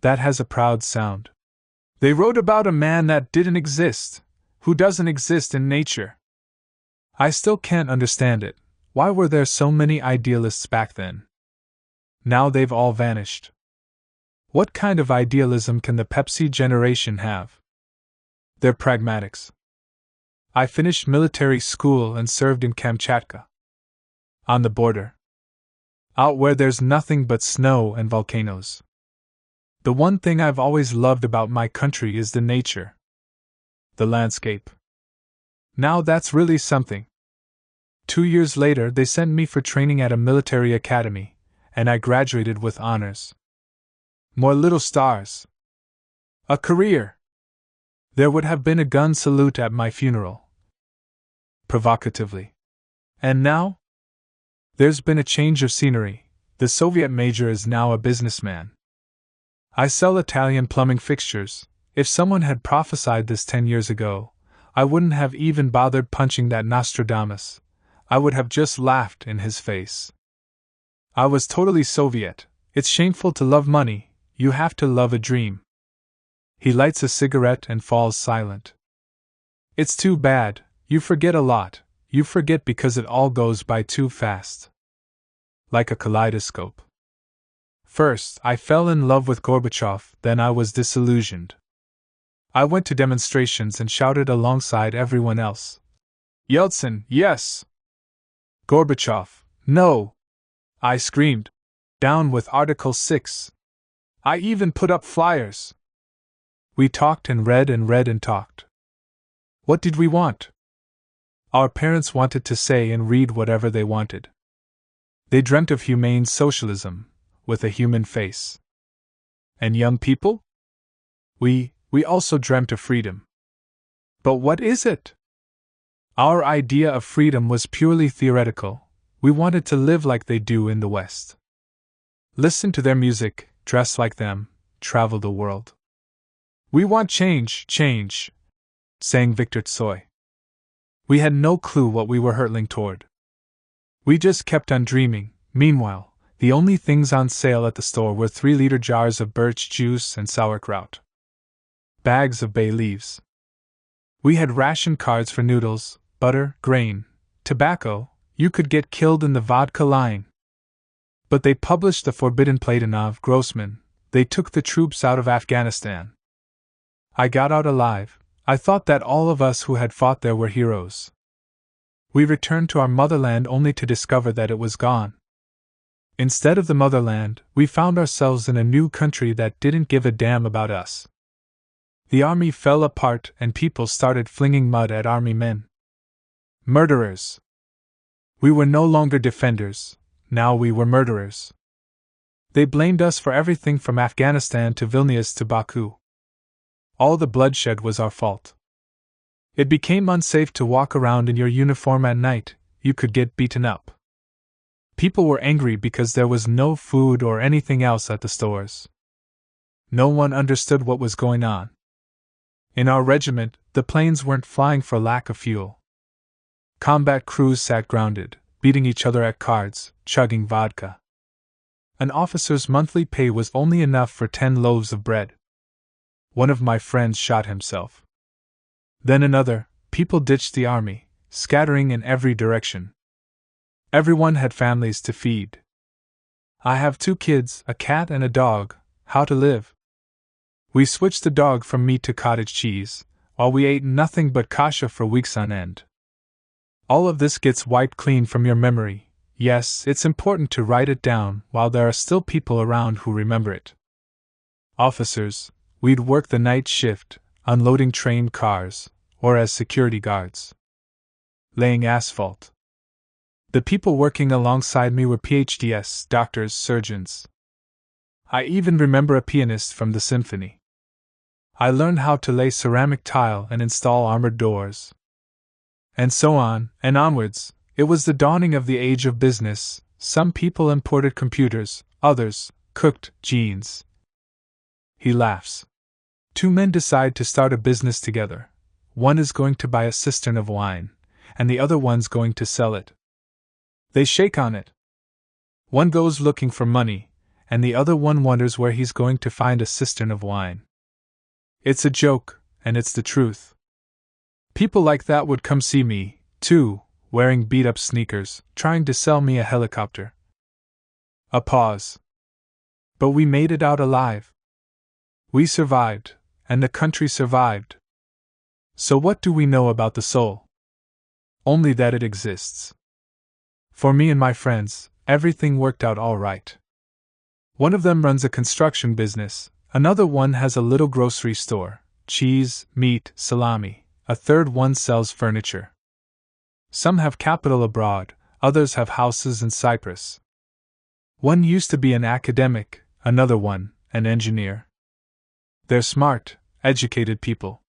That has a proud sound. They wrote about a man that didn't exist, who doesn't exist in nature. I still can't understand it. Why were there so many idealists back then? Now they've all vanished. What kind of idealism can the Pepsi generation have? They're pragmatics. I finished military school and served in Kamchatka. On the border. Out where there's nothing but snow and volcanoes. The one thing I've always loved about my country is the nature. The landscape. Now that's really something. 2 years later, they sent me for training at a military academy, and I graduated with honors. More little stars. A career. There would have been a gun salute at my funeral. Provocatively. And now? There's been a change of scenery. The Soviet major is now a businessman. I sell Italian plumbing fixtures. If someone had prophesied this 10 years ago, I wouldn't have even bothered punching that Nostradamus. I would have just laughed in his face. I was totally Soviet. It's shameful to love money, you have to love a dream. He lights a cigarette and falls silent. It's too bad, you forget a lot, you forget because it all goes by too fast. Like a kaleidoscope. First, I fell in love with Gorbachev, then I was disillusioned. I went to demonstrations and shouted alongside everyone else. Yeltsin, yes! Gorbachev, no! I screamed. Down with Article 6. I even put up flyers. We talked and read and talked. What did we want? Our parents wanted to say and read whatever they wanted. They dreamt of humane socialism, with a human face. And young people? We also dreamt of freedom. But what is it? Our idea of freedom was purely theoretical. We wanted to live like they do in the West. Listen to their music, dress like them, travel the world. We want change, sang Victor Tsoi. We had no clue what we were hurtling toward. We just kept on dreaming. Meanwhile, the only things on sale at the store were 3-liter jars of birch juice and sauerkraut. Bags of bay leaves. We had ration cards for noodles, butter, grain, tobacco. You could get killed in the vodka line. But they published the forbidden Platonov Grossman. They took the troops out of Afghanistan. I got out alive. I thought that all of us who had fought there were heroes. We returned to our motherland only to discover that it was gone. Instead of the motherland, we found ourselves in a new country that didn't give a damn about us. The army fell apart and people started flinging mud at army men. Murderers. We were no longer defenders, now we were murderers. They blamed us for everything from Afghanistan to Vilnius to Baku. All the bloodshed was our fault. It became unsafe to walk around in your uniform at night, you could get beaten up. People were angry because there was no food or anything else at the stores. No one understood what was going on. In our regiment, the planes weren't flying for lack of fuel. Combat crews sat grounded, beating each other at cards, chugging vodka. An officer's monthly pay was only enough for 10 loaves of bread. One of my friends shot himself. Then another. People ditched the army, scattering in every direction. Everyone had families to feed. I have 2 kids, a cat and a dog. How to live? We switched the dog from meat to cottage cheese, while we ate nothing but kasha for weeks on end. All of this gets wiped clean from your memory. Yes, it's important to write it down while there are still people around who remember it. Officers, we'd work the night shift, unloading trained cars, or as security guards. Laying asphalt. The people working alongside me were PhDs, doctors, surgeons. I even remember a pianist from the symphony. I learned how to lay ceramic tile and install armored doors. And so on, and onwards. It was the dawning of the age of business. Some people imported computers, others cooked jeans. He laughs. 2 men decide to start a business together. One is going to buy a cistern of wine, and the other one's going to sell it. They shake on it. One goes looking for money, and the other one wonders where he's going to find a cistern of wine. It's a joke, and it's the truth. People like that would come see me, too, wearing beat-up sneakers, trying to sell me a helicopter. A pause. But we made it out alive. We survived, and the country survived. So what do we know about the soul? Only that it exists. For me and my friends, everything worked out all right. One of them runs a construction business, another one has a little grocery store, cheese, meat, salami. A third one sells furniture. Some have capital abroad, others have houses in Cyprus. One used to be an academic, another one, an engineer. They're smart, educated people.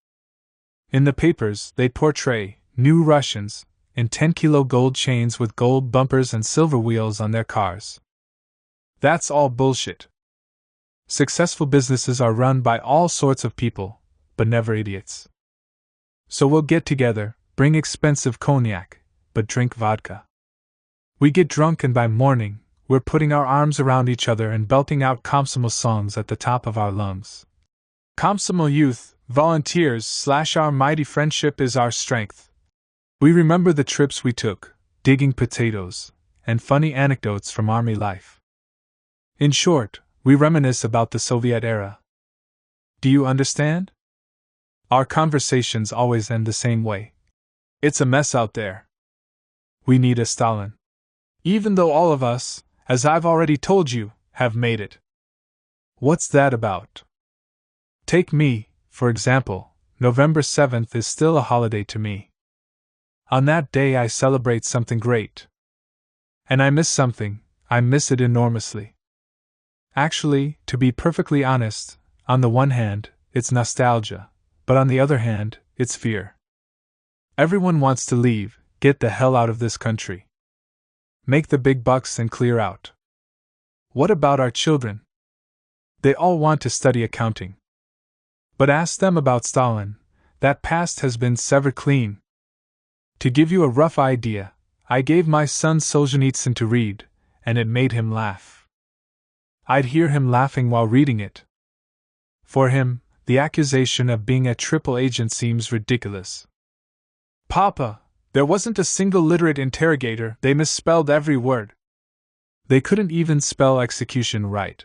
In the papers, they portray new Russians in 10-kilo gold chains with gold bumpers and silver wheels on their cars. That's all bullshit. Successful businesses are run by all sorts of people, but never idiots. So we'll get together, bring expensive cognac, but drink vodka. We get drunk and by morning, we're putting our arms around each other and belting out Komsomol songs at the top of our lungs. Komsomol youth, volunteers / our mighty friendship is our strength. We remember the trips we took, digging potatoes, and funny anecdotes from army life. In short, we reminisce about the Soviet era. Do you understand? Our conversations always end the same way. It's a mess out there. We need a Stalin. Even though all of us, as I've already told you, have made it. What's that about? Take me, for example. November 7th is still a holiday to me. On that day I celebrate something great. And I miss something, I miss it enormously. Actually, to be perfectly honest, on the one hand, it's nostalgia, but on the other hand, it's fear. Everyone wants to leave, get the hell out of this country. Make the big bucks and clear out. What about our children? They all want to study accounting. But ask them about Stalin, that past has been severed clean. To give you a rough idea, I gave my son Solzhenitsyn to read, and it made him laugh. I'd hear him laughing while reading it. For him, the accusation of being a triple agent seems ridiculous. Papa, there wasn't a single literate interrogator, they misspelled every word. They couldn't even spell execution right.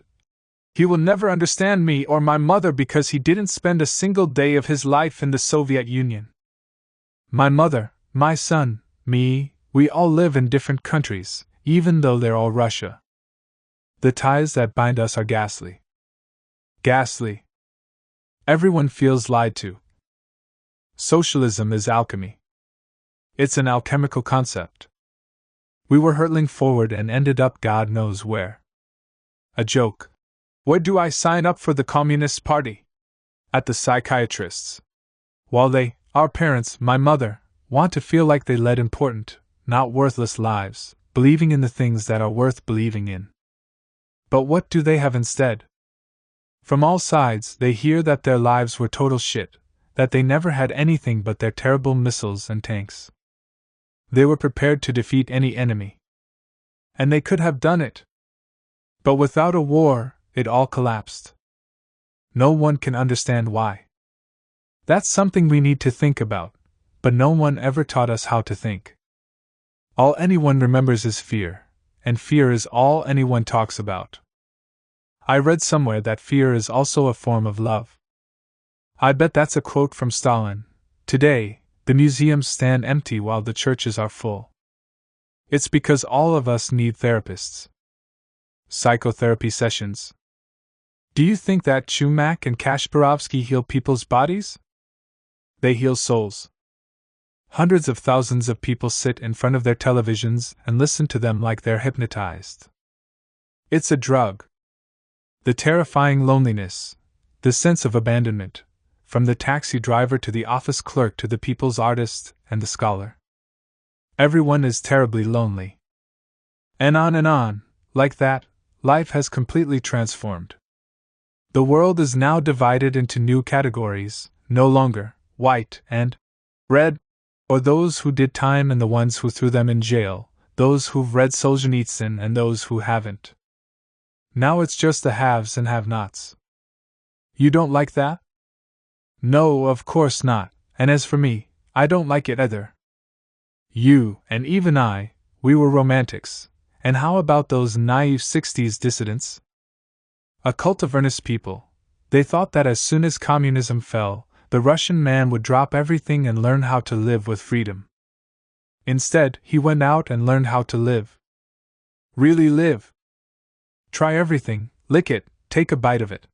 He will never understand me or my mother because he didn't spend a single day of his life in the Soviet Union. My mother, my son, me, we all live in different countries, even though they're all Russia. The ties that bind us are ghastly. Ghastly. Everyone feels lied to. Socialism is alchemy. It's an alchemical concept. We were hurtling forward and ended up God knows where. A joke. Where do I sign up for the Communist Party? At the psychiatrist's. While they, our parents, my mother, want to feel like they led important, not worthless lives, believing in the things that are worth believing in. But what do they have instead? From all sides, they hear that their lives were total shit, that they never had anything but their terrible missiles and tanks. They were prepared to defeat any enemy. And they could have done it. But without a war, it all collapsed. No one can understand why. That's something we need to think about, but no one ever taught us how to think. All anyone remembers is fear, and fear is all anyone talks about. I read somewhere that fear is also a form of love. I bet that's a quote from Stalin. Today, the museums stand empty while the churches are full. It's because all of us need therapists. Psychotherapy sessions. Do you think that Chumak and Kasparovsky heal people's bodies? They heal souls. Hundreds of thousands of people sit in front of their televisions and listen to them like they're hypnotized. It's a drug. The terrifying loneliness, the sense of abandonment, from the taxi driver to the office clerk to the people's artist and the scholar. Everyone is terribly lonely. And on, like that, life has completely transformed. The world is now divided into new categories, no longer white and red, or those who did time and the ones who threw them in jail, those who've read Solzhenitsyn and those who haven't. Now it's just the haves and have-nots. You don't like that? No, of course not, and as for me, I don't like it either. You, and even I, we were romantics, and how about those naive 60s dissidents? A cult of earnest people. They thought that as soon as communism fell, the Russian man would drop everything and learn how to live with freedom. Instead, he went out and learned how to live. Really live. Try everything, lick it, take a bite of it.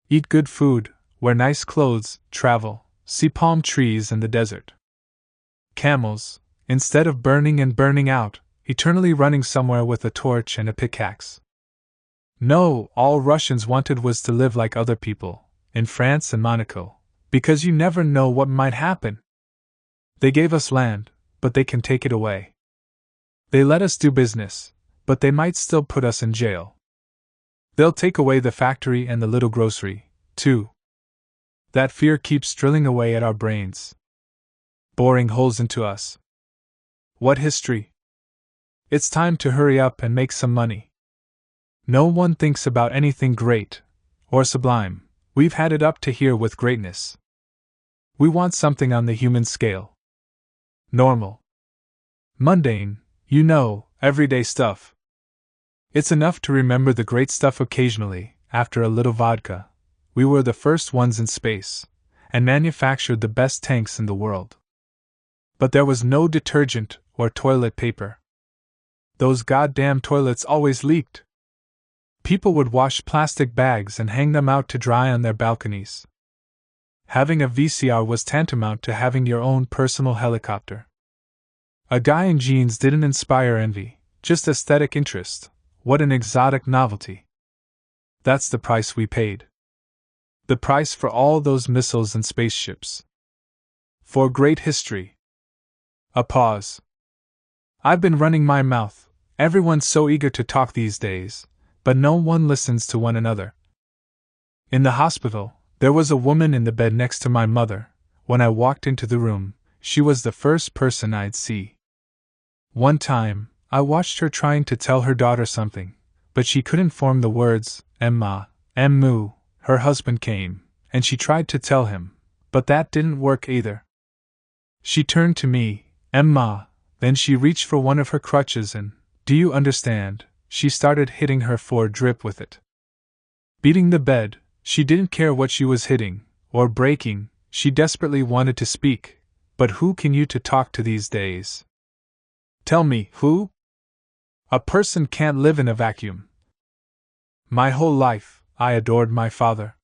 Eat good food, wear nice clothes, travel, see palm trees in the desert. Camels, instead of burning and burning out, eternally running somewhere with a torch and a pickaxe. No, all Russians wanted was to live like other people, in France and Monaco, because you never know what might happen. They gave us land, but they can take it away. They let us do business, but they might still put us in jail. They'll take away the factory and the little grocery, too. That fear keeps drilling away at our brains, boring holes into us. What history? It's time to hurry up and make some money. No one thinks about anything great or sublime. We've had it up to here with greatness. We want something on the human scale. Normal. Mundane, everyday stuff. It's enough to remember the great stuff occasionally. After a little vodka, we were the first ones in space, and manufactured the best tanks in the world. But there was no detergent or toilet paper. Those goddamn toilets always leaked. People would wash plastic bags and hang them out to dry on their balconies. Having a VCR was tantamount to having your own personal helicopter. A guy in jeans didn't inspire envy, just aesthetic interest. What an exotic novelty. That's the price we paid. The price for all those missiles and spaceships. For great history. A pause. I've been running my mouth. Everyone's so eager to talk these days, but no one listens to one another. In the hospital, there was a woman in the bed next to my mother. When I walked into the room, she was the first person I'd see. One time, I watched her trying to tell her daughter something, but she couldn't form the words, Emma, Emmu. Her husband came, and she tried to tell him, but that didn't work either. She turned to me, Emma, then she reached for one of her crutches and, do you understand, she started hitting her drip with it. Beating the bed, she didn't care what she was hitting, or breaking, she desperately wanted to speak, but who can you to talk to these days? Tell me, who? A person can't live in a vacuum. My whole life, I adored my father.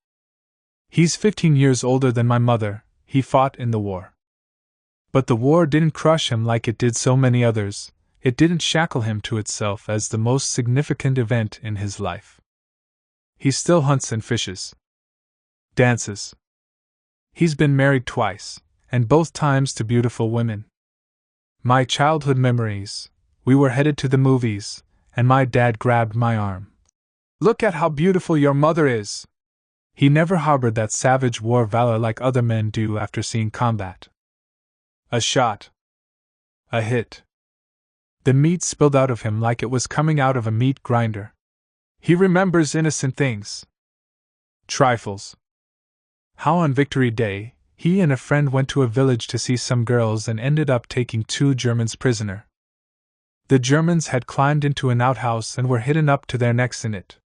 He's 15 years older than my mother. He fought in the war. But the war didn't crush him like it did so many others. It didn't shackle him to itself as the most significant event in his life. He still hunts and fishes. Dances. He's been married twice, and both times to beautiful women. My childhood memories. We were headed to the movies, and my dad grabbed my arm. Look at how beautiful your mother is! He never harbored that savage war valor like other men do after seeing combat. A shot. A hit. The meat spilled out of him like it was coming out of a meat grinder. He remembers innocent things. Trifles. How on Victory Day, he and a friend went to a village to see some girls and ended up taking 2 Germans prisoner. The Germans had climbed into an outhouse and were hidden up to their necks in it.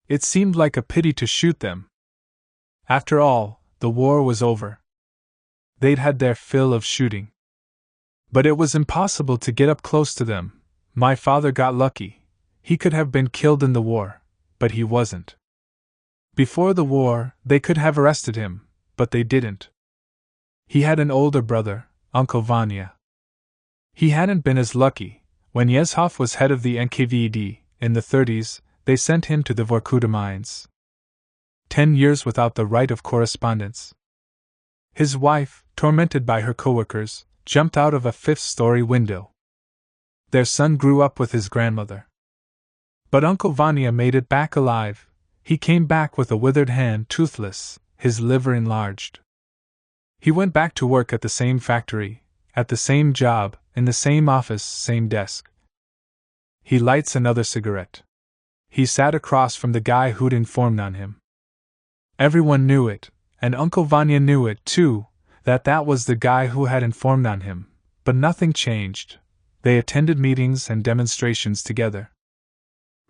It seemed like a pity to shoot them. After all, the war was over. They'd had their fill of shooting. But it was impossible to get up close to them. My father got lucky. He could have been killed in the war, but he wasn't. Before the war, they could have arrested him, but they didn't. He had an older brother, Uncle Vanya. He hadn't been as lucky. When Yezhov was head of the NKVD, in the 30s, they sent him to the Vorkuta mines. 10 years without the right of correspondence. His wife, tormented by her coworkers, jumped out of a 5th-story window. Their son grew up with his grandmother. But Uncle Vanya made it back alive. He came back with a withered hand, toothless, his liver enlarged. He went back to work at the same factory, at the same job, in the same office, same desk. He lights another cigarette. He sat across from the guy who'd informed on him. Everyone knew it, and Uncle Vanya knew it too, that was the guy who had informed on him, but nothing changed. They attended meetings and demonstrations together.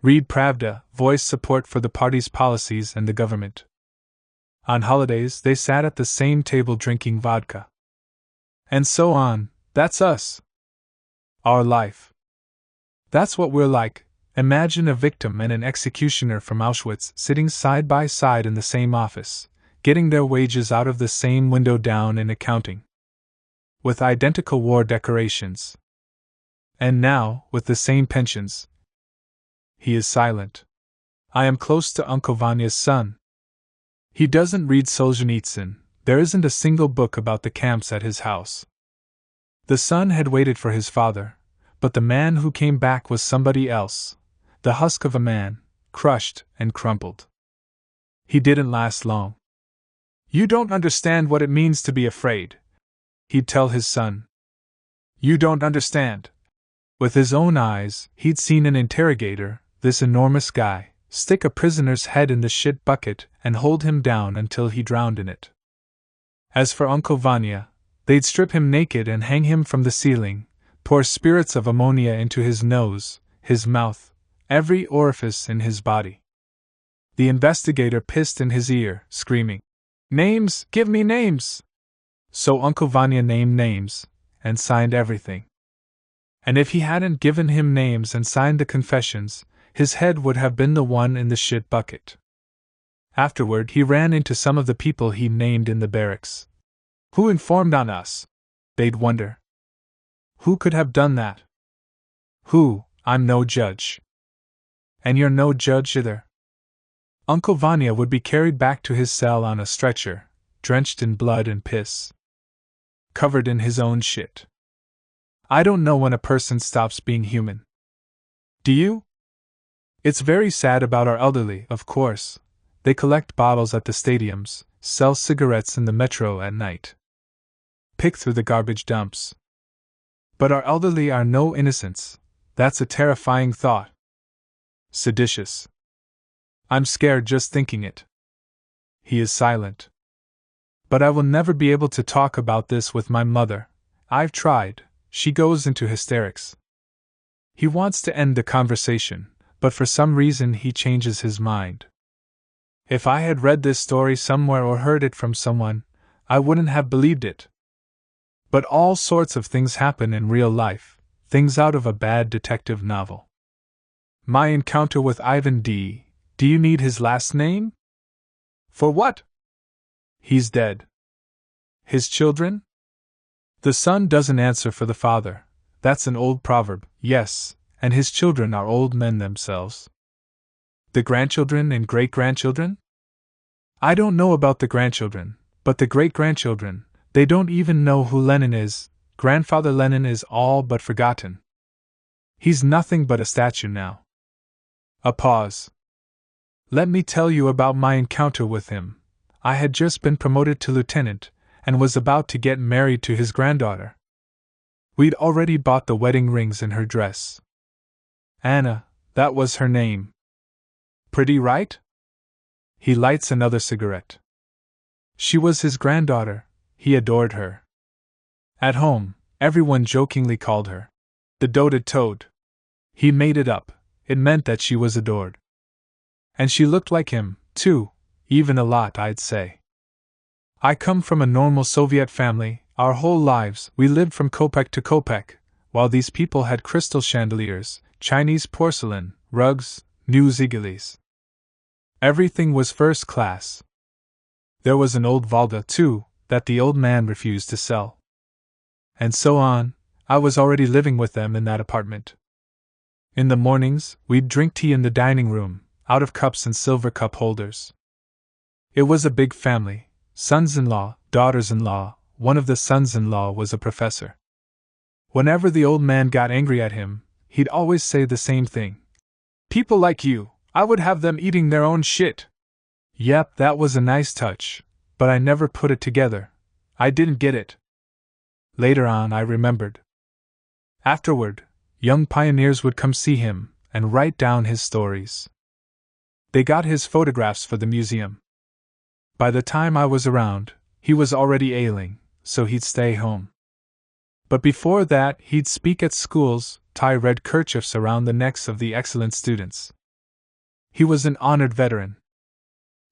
Read Pravda, voiced support for the party's policies and the government. On holidays, they sat at the same table drinking vodka. And so on. That's us. Our life. That's what we're like. Imagine a victim and an executioner from Auschwitz sitting side by side in the same office, getting their wages out of the same window down in accounting. With identical war decorations. And now, with the same pensions. He is silent. I am close to Uncle Vanya's son. He doesn't read Solzhenitsyn. There isn't a single book about the camps at his house. The son had waited for his father, but the man who came back was somebody else, the husk of a man, crushed and crumpled. He didn't last long. "You don't understand what it means to be afraid," he'd tell his son. "You don't understand." With his own eyes, he'd seen an interrogator, this enormous guy, stick a prisoner's head in the shit bucket and hold him down until he drowned in it. As for Uncle Vanya, they'd strip him naked and hang him from the ceiling, pour spirits of ammonia into his nose, his mouth, every orifice in his body. The investigator pissed in his ear, screaming, "Names! Give me names!" So Uncle Vanya named names, and signed everything. And if he hadn't given him names and signed the confessions, his head would have been the one in the shit bucket. Afterward, he ran into some of the people he named in the barracks. "Who informed on us?" they'd wonder. "Who could have done that?" "Who? I'm no judge." "And you're no judge either." Uncle Vanya would be carried back to his cell on a stretcher, drenched in blood and piss, covered in his own shit. I don't know when a person stops being human. Do you? It's very sad about our elderly, of course. They collect bottles at the stadiums, sell cigarettes in the metro at night, pick through the garbage dumps. But our elderly are no innocents. That's a terrifying thought. Seditious. I'm scared just thinking it. He is silent. But I will never be able to talk about this with my mother. I've tried. She goes into hysterics. He wants to end the conversation, but for some reason he changes his mind. If I had read this story somewhere or heard it from someone, I wouldn't have believed it. But all sorts of things happen in real life, things out of a bad detective novel. My encounter with Ivan D. Do you need his last name? For what? He's dead. His children? The son doesn't answer for the father. That's an old proverb, yes, and his children are old men themselves. The grandchildren and great-grandchildren? I don't know about the grandchildren, but the great-grandchildren, they don't even know who Lenin is. Grandfather Lenin is all but forgotten. He's nothing but a statue now. A pause. Let me tell you about my encounter with him. I had just been promoted to lieutenant, and was about to get married to his granddaughter. We'd already bought the wedding rings in her dress. Anna, that was her name. Pretty, right? He lights another cigarette. She was his granddaughter. He adored her. At home, everyone jokingly called her the doted toad. He made it up. It meant that she was adored. And she looked like him, too, even a lot, I'd say. I come from a normal Soviet family. Our whole lives, we lived from kopeck to kopeck, while these people had crystal chandeliers, Chinese porcelain, rugs, new ziggilies. Everything was first class. There was an old Volga, too, that the old man refused to sell. And so on. I was already living with them in that apartment. In the mornings, we'd drink tea in the dining room, out of cups and silver cup holders. It was a big family, sons-in-law, daughters-in-law. One of the sons-in-law was a professor. Whenever the old man got angry at him, he'd always say the same thing. People like you, I would have them eating their own shit. Yep, that was a nice touch, but I never put it together. I didn't get it. Later on, I remembered. Afterward, young pioneers would come see him and write down his stories. They got his photographs for the museum. By the time I was around, he was already ailing, so he'd stay home. But before that, he'd speak at schools, tie red kerchiefs around the necks of the excellent students. He was an honored veteran.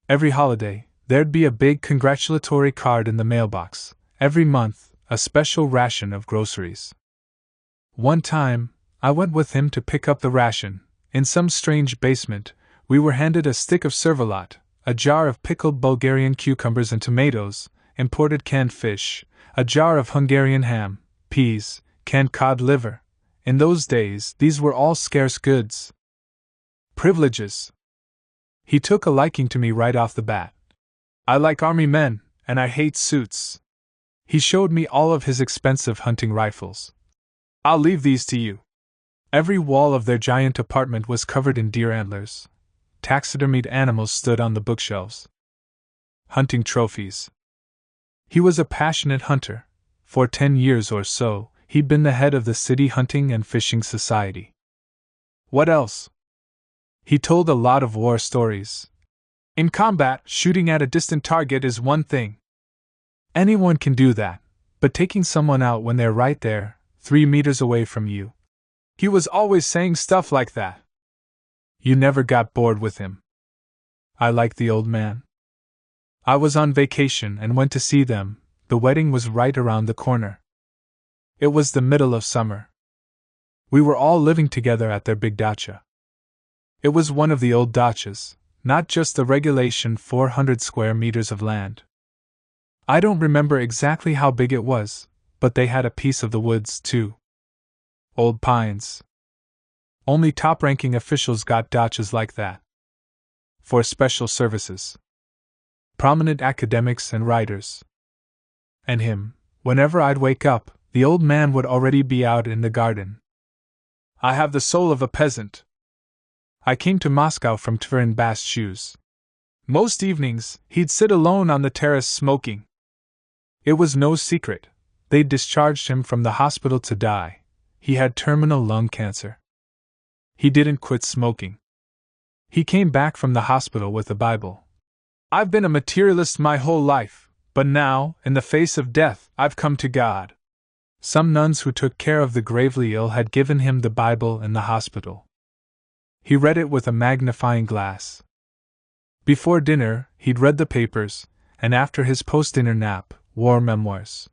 Every holiday, there'd be a big congratulatory card in the mailbox. Every month, a special ration of groceries. One time, I went with him to pick up the ration. In some strange basement, we were handed a stick of servelat, a jar of pickled Bulgarian cucumbers and tomatoes, imported canned fish, a jar of Hungarian ham, peas, canned cod liver. In those days, these were all scarce goods. Privileges. He took a liking to me right off the bat. I like army men, and I hate suits. He showed me all of his expensive hunting rifles. I'll leave these to you. Every wall of their giant apartment was covered in deer antlers. Taxidermied animals stood on the bookshelves. Hunting trophies. He was a passionate hunter. For 10 years or so, he'd been the head of the city hunting and fishing society. What else? He told a lot of war stories. In combat, shooting at a distant target is one thing. Anyone can do that, but taking someone out when they're right there, 3 meters away from you. He was always saying stuff like that. You never got bored with him. I liked the old man. I was on vacation and went to see them. The wedding was right around the corner. It was the middle of summer. We were all living together at their big dacha. It was one of the old dachas, not just the regulation 400 square meters of land. I don't remember exactly how big it was, but they had a piece of the woods, too. Old pines. Only top-ranking officials got dachas like that. For special services. Prominent academics and writers. And him, whenever I'd wake up, the old man would already be out in the garden. I have the soul of a peasant. I came to Moscow from Tver in bast shoes. Most evenings, he'd sit alone on the terrace smoking. It was no secret. They'd discharged him from the hospital to die. He had terminal lung cancer. He didn't quit smoking. He came back from the hospital with a Bible. I've been a materialist my whole life, but now, in the face of death, I've come to God. Some nuns who took care of the gravely ill had given him the Bible in the hospital. He read it with a magnifying glass. Before dinner, he'd read the papers, and after his post-dinner nap, war memoirs.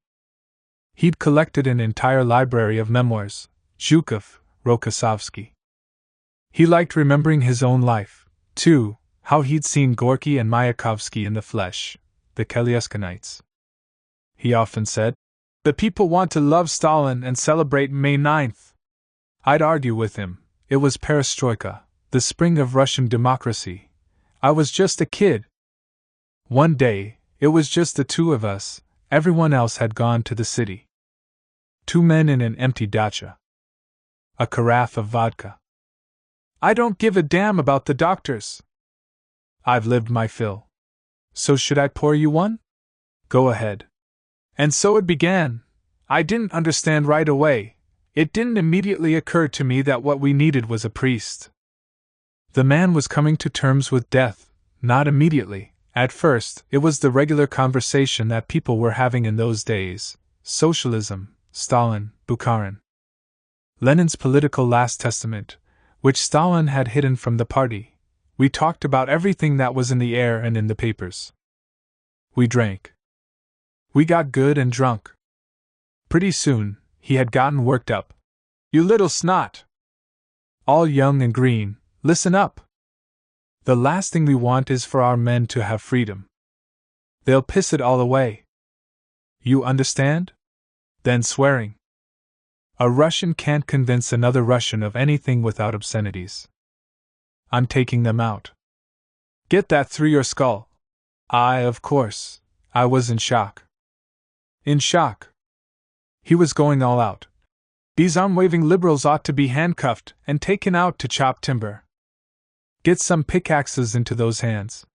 He'd collected an entire library of memoirs, Zhukov, Rokossovsky. He liked remembering his own life, too, how he'd seen Gorky and Mayakovsky in the flesh, the Kelyuskinites. He often said, "The people want to love Stalin and celebrate May 9th. I'd argue with him. It was perestroika, the spring of Russian democracy. I was just a kid. One day, it was just the two of us, everyone else had gone to the city. 2 men in an empty dacha. A carafe of vodka. I don't give a damn about the doctors. I've lived my fill. So should I pour you one? Go ahead." And so it began. I didn't understand right away. It didn't immediately occur to me that what we needed was a priest. The man was coming to terms with death, not immediately. At first, it was the regular conversation that people were having in those days: socialism, Stalin, Bukharin. Lenin's political last testament, which Stalin had hidden from the party. We talked about everything that was in the air and in the papers. We drank. We got good and drunk. Pretty soon, he had gotten worked up. "You little snot! All young and green, listen up! The last thing we want is for our men to have freedom. They'll piss it all away. You understand?" Then swearing. A Russian can't convince another Russian of anything without obscenities. I'm taking them out. Get that through your skull. Of course, I was in shock. In shock. He was going all out. These arm-waving liberals ought to be handcuffed and taken out to chop timber. Get some pickaxes into those hands.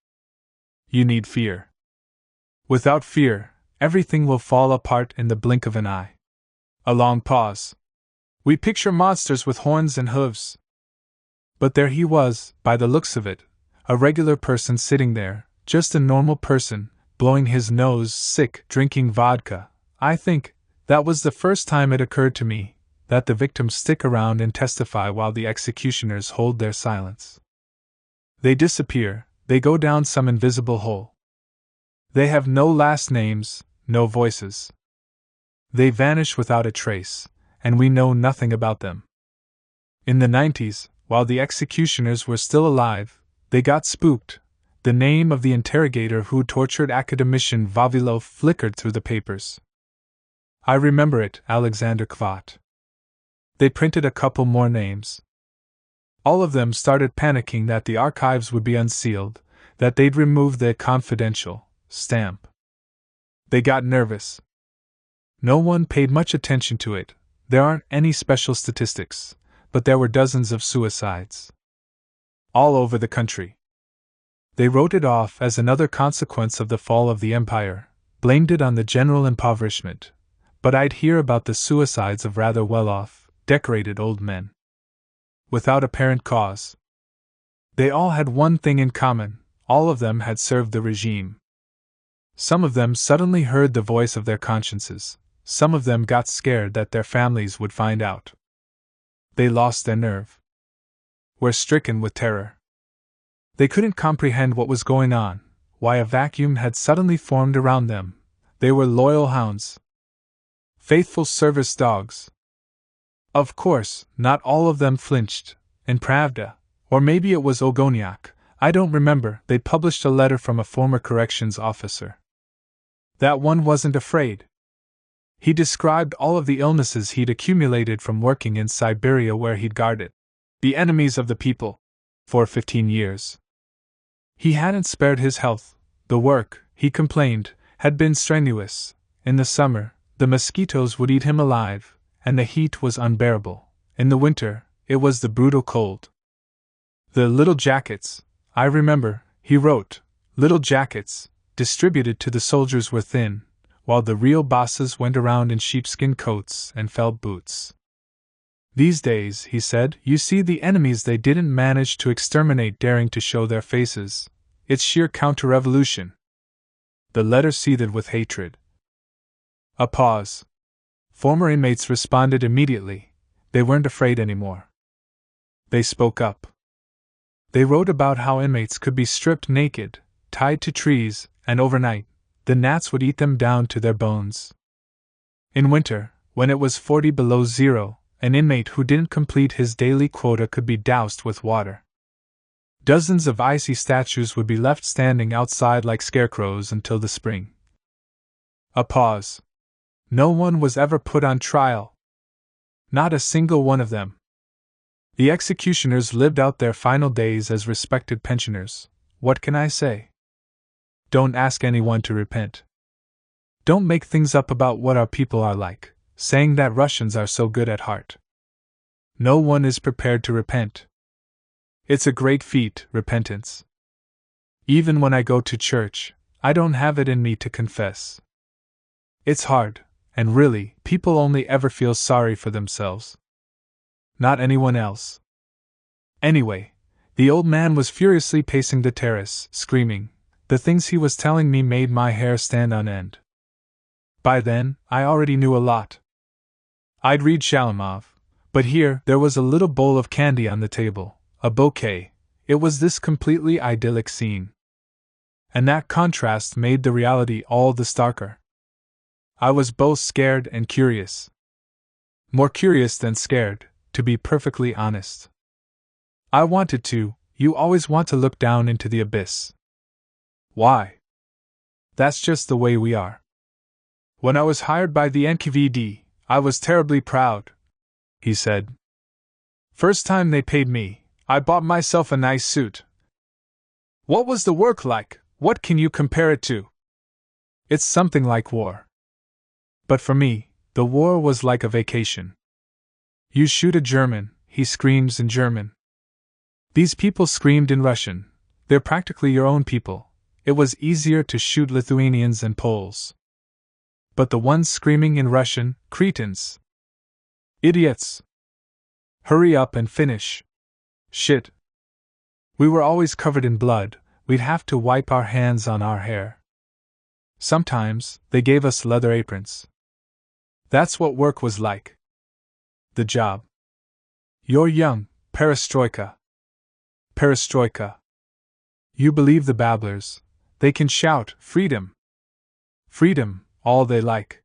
You need fear. Without fear, everything will fall apart in the blink of an eye. A long pause. We picture monsters with horns and hooves. But there he was, by the looks of it, a regular person sitting there, just a normal person, blowing his nose, sick, drinking vodka. I think that was the first time it occurred to me that the victims stick around and testify while the executioners hold their silence. They disappear, they go down some invisible hole. They have no last names, no voices. They vanish without a trace, and we know nothing about them. In the 90s, while the executioners were still alive, they got spooked. The name of the interrogator who tortured academician Vavilov flickered through the papers. I remember it, Alexander Kvat. They printed a couple more names. All of them started panicking that the archives would be unsealed, that they'd remove the confidential stamp. They got nervous. No one paid much attention to it. There aren't any special statistics, but there were dozens of suicides. All over the country. They wrote it off as another consequence of the fall of the empire, blamed it on the general impoverishment, but I'd hear about the suicides of rather well-off, decorated old men. Without apparent cause. They all had one thing in common: all of them had served the regime. Some of them suddenly heard the voice of their consciences, some of them got scared that their families would find out. They lost their nerve. Were stricken with terror. They couldn't comprehend what was going on, why a vacuum had suddenly formed around them. They were loyal hounds. Faithful service dogs. Of course, not all of them flinched. In Pravda, or maybe it was Ogoniak, I don't remember, they published a letter from a former corrections officer. That one wasn't afraid. He described all of the illnesses he'd accumulated from working in Siberia, where he'd guarded the enemies of the people for 15 years. He hadn't spared his health. The work, he complained, had been strenuous. In the summer, the mosquitoes would eat him alive, and the heat was unbearable. In the winter, it was the brutal cold. The little jackets, I remember, he wrote, little jackets, distributed to the soldiers were thin, while the real bosses went around in sheepskin coats and felt boots. These days, he said, you see the enemies they didn't manage to exterminate daring to show their faces. It's sheer counter-revolution. The letter seethed with hatred. A pause. Former inmates responded immediately. They weren't afraid anymore. They spoke up. They wrote about how inmates could be stripped naked, tied to trees, and overnight, the gnats would eat them down to their bones. In winter, when it was 40 below zero, an inmate who didn't complete his daily quota could be doused with water. Dozens of icy statues would be left standing outside like scarecrows until the spring. A pause. No one was ever put on trial. Not a single one of them. The executioners lived out their final days as respected pensioners. What can I say? Don't ask anyone to repent. Don't make things up about what our people are like, saying that Russians are so good at heart. No one is prepared to repent. It's a great feat, repentance. Even when I go to church, I don't have it in me to confess. It's hard, and really, people only ever feel sorry for themselves. Not anyone else. Anyway, the old man was furiously pacing the terrace, screaming. The things he was telling me made my hair stand on end. By then, I already knew a lot. I'd read Shalamov, but here there was a little bowl of candy on the table, a bouquet. It was this completely idyllic scene. And that contrast made the reality all the starker. I was both scared and curious. More curious than scared, to be perfectly honest. I wanted to. You always want to look down into the abyss. Why? That's just the way we are. When I was hired by the NKVD, I was terribly proud, he said. First time they paid me, I bought myself a nice suit. What was the work like? What can you compare it to? It's something like war. But for me, the war was like a vacation. You shoot a German, he screams in German. These people screamed in Russian. They're practically your own people. It was easier to shoot Lithuanians and Poles. But the ones screaming in Russian, cretins. Idiots. Hurry up and finish. Shit. We were always covered in blood, we'd have to wipe our hands on our hair. Sometimes, they gave us leather aprons. That's what work was like. The job. You're young, perestroika. Perestroika. You believe the babblers. They can shout, freedom. Freedom, all they like.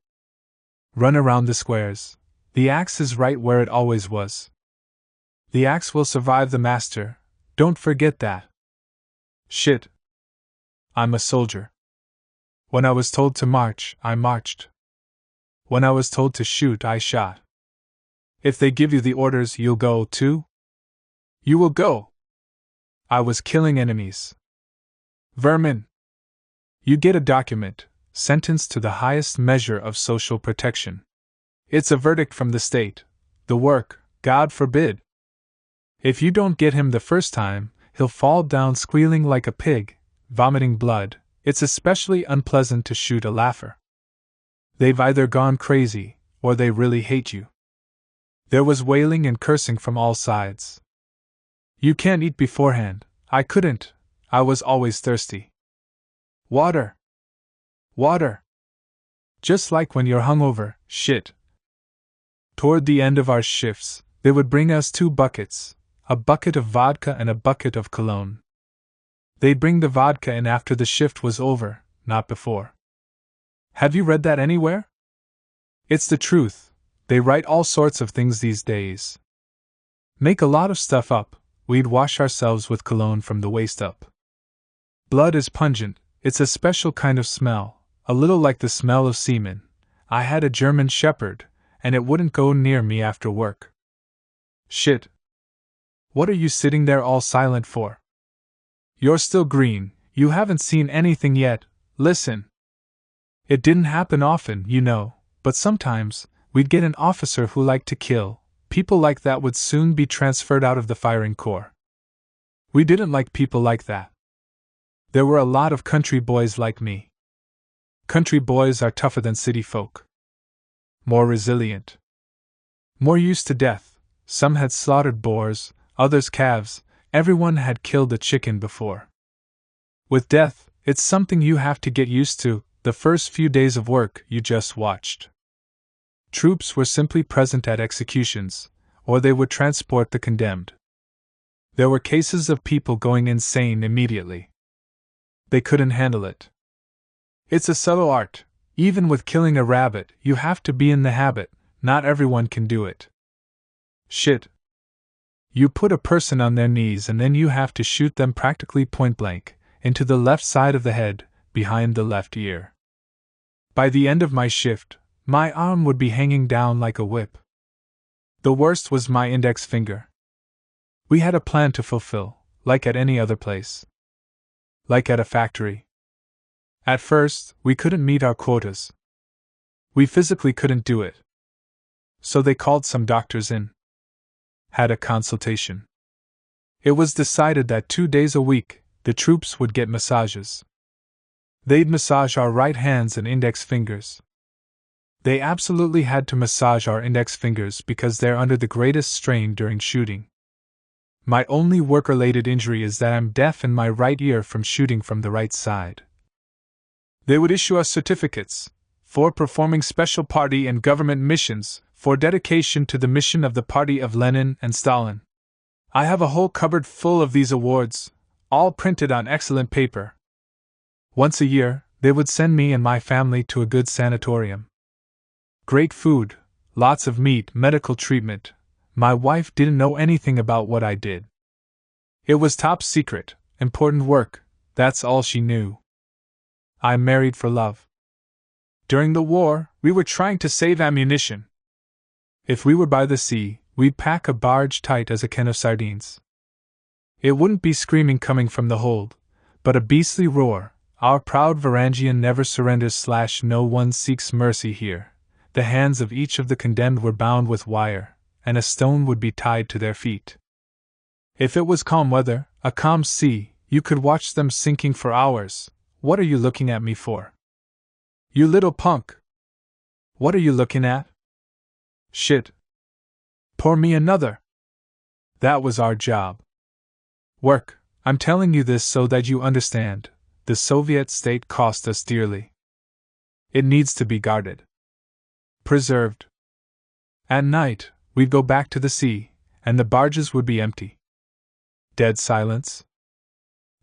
Run around the squares. The axe is right where it always was. The axe will survive the master, don't forget that. Shit. I'm a soldier. When I was told to march, I marched. When I was told to shoot, I shot. If they give you the orders, you'll go too? You will go. I was killing enemies. Vermin. You get a document, sentenced to the highest measure of social protection. It's a verdict from the state. The work, God forbid. If you don't get him the first time, he'll fall down squealing like a pig, vomiting blood. It's especially unpleasant to shoot a laugher. They've either gone crazy, or they really hate you. There was wailing and cursing from all sides. You can't eat beforehand. I couldn't. I was always thirsty. Water! Water! Just like when you're hungover, shit. Toward the end of our shifts, they would bring us 2 buckets, a bucket of vodka and a bucket of cologne. They'd bring the vodka in after the shift was over, not before. Have you read that anywhere? It's the truth. They write all sorts of things these days. Make a lot of stuff up. We'd wash ourselves with cologne from the waist up. Blood is pungent. It's a special kind of smell, a little like the smell of semen. I had a German shepherd, and it wouldn't go near me after work. Shit. What are you sitting there all silent for? You're still green. You haven't seen anything yet. Listen. It didn't happen often, you know, but sometimes we'd get an officer who liked to kill. People like that would soon be transferred out of the firing corps. We didn't like people like that. There were a lot of country boys like me. Country boys are tougher than city folk. More resilient. More used to death. Some had slaughtered boars, others calves. Everyone had killed a chicken before. With death, it's something you have to get used to. The first few days of work you just watched. Troops were simply present at executions, or they would transport the condemned. There were cases of people going insane immediately. They couldn't handle it. It's a subtle art. Even with killing a rabbit, you have to be in the habit. Not everyone can do it. Shit. You put a person on their knees and then you have to shoot them practically point blank, into the left side of the head, behind the left ear. By the end of my shift, my arm would be hanging down like a whip. The worst was my index finger. We had a plan to fulfill, like at any other place. Like at a factory. At first, we couldn't meet our quotas. We physically couldn't do it. So they called some doctors in. Had a consultation. It was decided that 2 days a week, the troops would get massages. They'd massage our right hands and index fingers. They absolutely had to massage our index fingers because they're under the greatest strain during shooting. My only work-related injury is that I'm deaf in my right ear from shooting from the right side. They would issue us certificates for performing special party and government missions, for dedication to the mission of the party of Lenin and Stalin. I have a whole cupboard full of these awards, all printed on excellent paper. Once a year, they would send me and my family to a good sanatorium. Great food, lots of meat, medical treatment. My wife didn't know anything about what I did. It was top secret, important work, that's all she knew. I married for love. During the war, we were trying to save ammunition. If we were by the sea, we'd pack a barge tight as a can of sardines. It wouldn't be screaming coming from the hold, but a beastly roar. Our proud Varangian never surrenders / no one seeks mercy here. The hands of each of the condemned were bound with wire, and a stone would be tied to their feet. If it was calm weather, a calm sea, you could watch them sinking for hours. What are you looking at me for? You little punk! What are you looking at? Shit! Pour me another! That was our job. Work. I'm telling you this so that you understand. The Soviet state cost us dearly. It needs to be guarded. Preserved. At night, we'd go back to the sea, and the barges would be empty. Dead silence.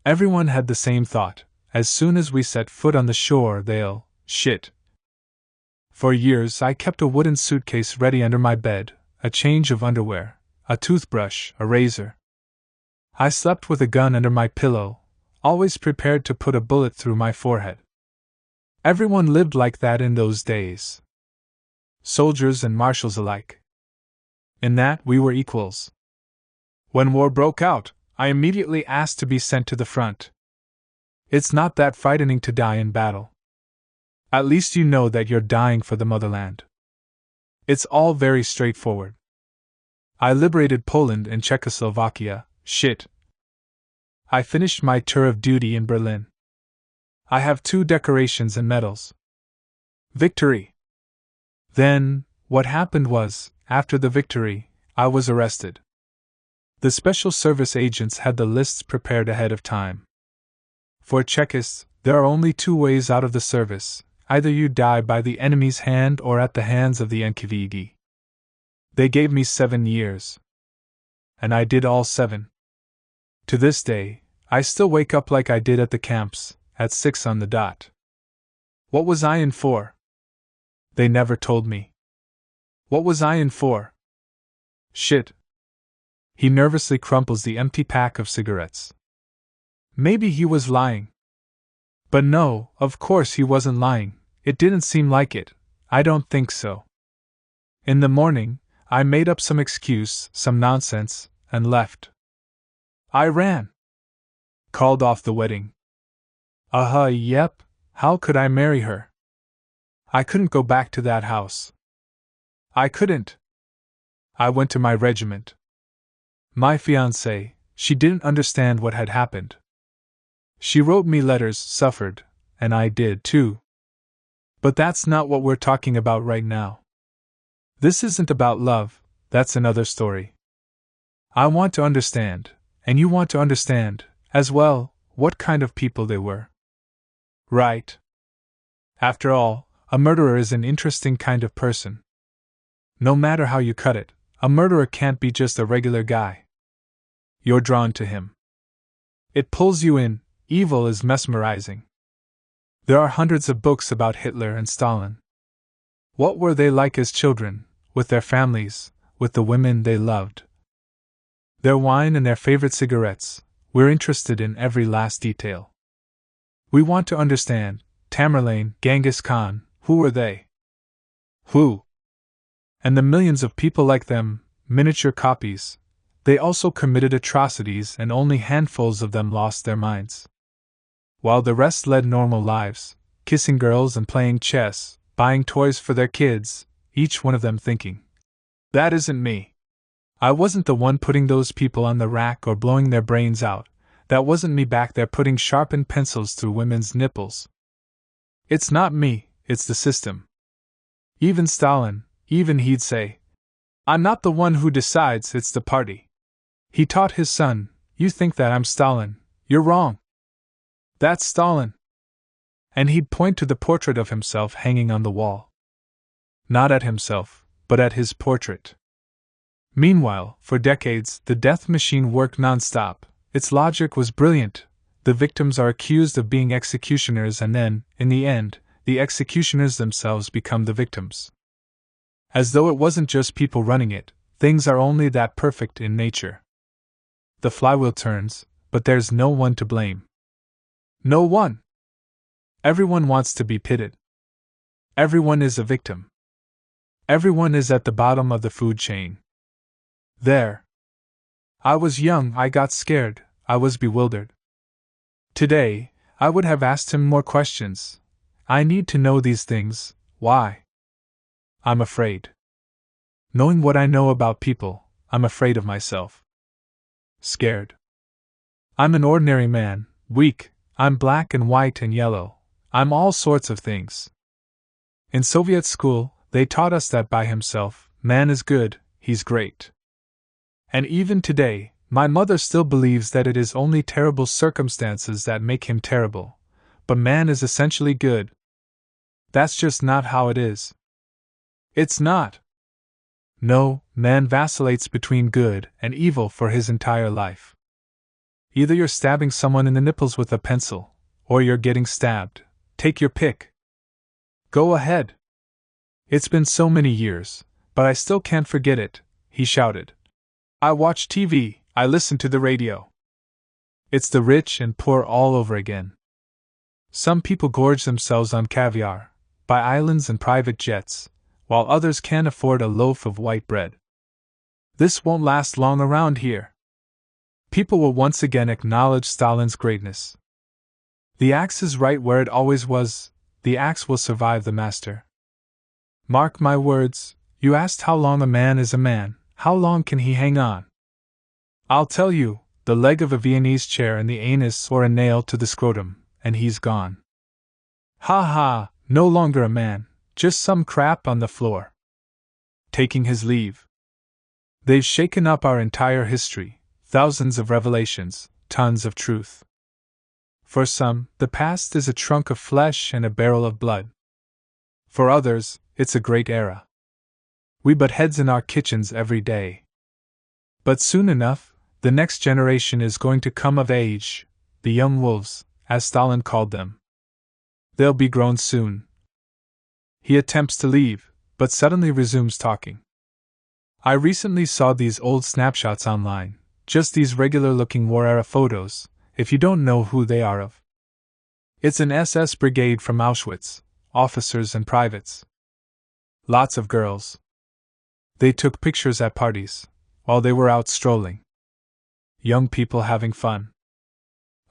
Everyone had the same thought. As soon as we set foot on the shore, they'll shit. For years I kept a wooden suitcase ready under my bed, a change of underwear, a toothbrush, a razor. I slept with a gun under my pillow, always prepared to put a bullet through my forehead. Everyone lived like that in those days. Soldiers and marshals alike. In that we were equals. When war broke out, I immediately asked to be sent to the front. It's not that frightening to die in battle. At least you know that you're dying for the motherland. It's all very straightforward. I liberated Poland and Czechoslovakia, shit. I finished my tour of duty in Berlin. I have 2 decorations and medals. Victory! Then, what happened was, after the victory, I was arrested. The special service agents had the lists prepared ahead of time. For Czechists, there are only 2 ways out of the service: either you die by the enemy's hand or at the hands of the NKVD. They gave me 7 years. And I did all 7. To this day, I still wake up like I did at the camps, at 6 on the dot. What was I in for? They never told me. What was I in for? Shit. He nervously crumples the empty pack of cigarettes. Maybe he was lying. But no, of course he wasn't lying. It didn't seem like it. I don't think so. In the morning, I made up some excuse, some nonsense, and left. I ran. Called off the wedding. Yep, how could I marry her? I couldn't go back to that house. I couldn't. I went to my regiment. My fiancée, she didn't understand what had happened. She wrote me letters, suffered, and I did too. But that's not what we're talking about right now. This isn't about love, that's another story. I want to understand, and you want to understand, as well, what kind of people they were. Right. After all, a murderer is an interesting kind of person. No matter how you cut it, a murderer can't be just a regular guy. You're drawn to him. It pulls you in. Evil is mesmerizing. There are hundreds of books about Hitler and Stalin. What were they like as children, with their families, with the women they loved? Their wine and their favorite cigarettes, we're interested in every last detail. We want to understand, Tamerlane, Genghis Khan, who were they? Who? And the millions of people like them, miniature copies. They also committed atrocities and only handfuls of them lost their minds. While the rest led normal lives, kissing girls and playing chess, buying toys for their kids, each one of them thinking, that isn't me. I wasn't the one putting those people on the rack or blowing their brains out. That wasn't me back there putting sharpened pencils through women's nipples. It's not me, it's the system. Even Stalin, even he'd say, I'm not the one who decides, it's the party. He taught his son, you think that I'm Stalin, you're wrong. That's Stalin. And he'd point to the portrait of himself hanging on the wall. Not at himself, but at his portrait. Meanwhile, for decades, the death machine worked non-stop. Its logic was brilliant. The victims are accused of being executioners and then, in the end, the executioners themselves become the victims. As though it wasn't just people running it, things are only that perfect in nature. The flywheel turns, but there's no one to blame. No one! Everyone wants to be pitted. Everyone is a victim. Everyone is at the bottom of the food chain. There. I was young, I got scared, I was bewildered. Today, I would have asked him more questions. I need to know these things, why? I'm afraid. Knowing what I know about people, I'm afraid of myself. Scared. I'm an ordinary man, weak, I'm black and white and yellow, I'm all sorts of things. In Soviet school, they taught us that by himself, man is good, he's great. And even today, my mother still believes that it is only terrible circumstances that make him terrible, but man is essentially good. That's just not how it is. It's not. No, man vacillates between good and evil for his entire life. Either you're stabbing someone in the nipples with a pencil, or you're getting stabbed. Take your pick. Go ahead. It's been so many years, but I still can't forget it, he shouted. I watch TV, I listen to the radio. It's the rich and poor all over again. Some people gorge themselves on caviar, buy islands and private jets, while others can't afford a loaf of white bread. This won't last long around here. People will once again acknowledge Stalin's greatness. The axe is right where it always was, the axe will survive the master. Mark my words, you asked how long a man is a man, how long can he hang on? I'll tell you, the leg of a Viennese chair in the anus or a nail to the scrotum, and he's gone. Ha ha, no longer a man, just some crap on the floor. Taking his leave. They've shaken up our entire history, thousands of revelations, tons of truth. For some, the past is a trunk of flesh and a barrel of blood. For others, it's a great era. We butt heads in our kitchens every day. But soon enough, the next generation is going to come of age, the young wolves, as Stalin called them. They'll be grown soon. He attempts to leave, but suddenly resumes talking. I recently saw these old snapshots online, just these regular-looking war-era photos, if you don't know who they are of. It's an SS brigade from Auschwitz, officers and privates. Lots of girls. They took pictures at parties, while they were out strolling. Young people having fun.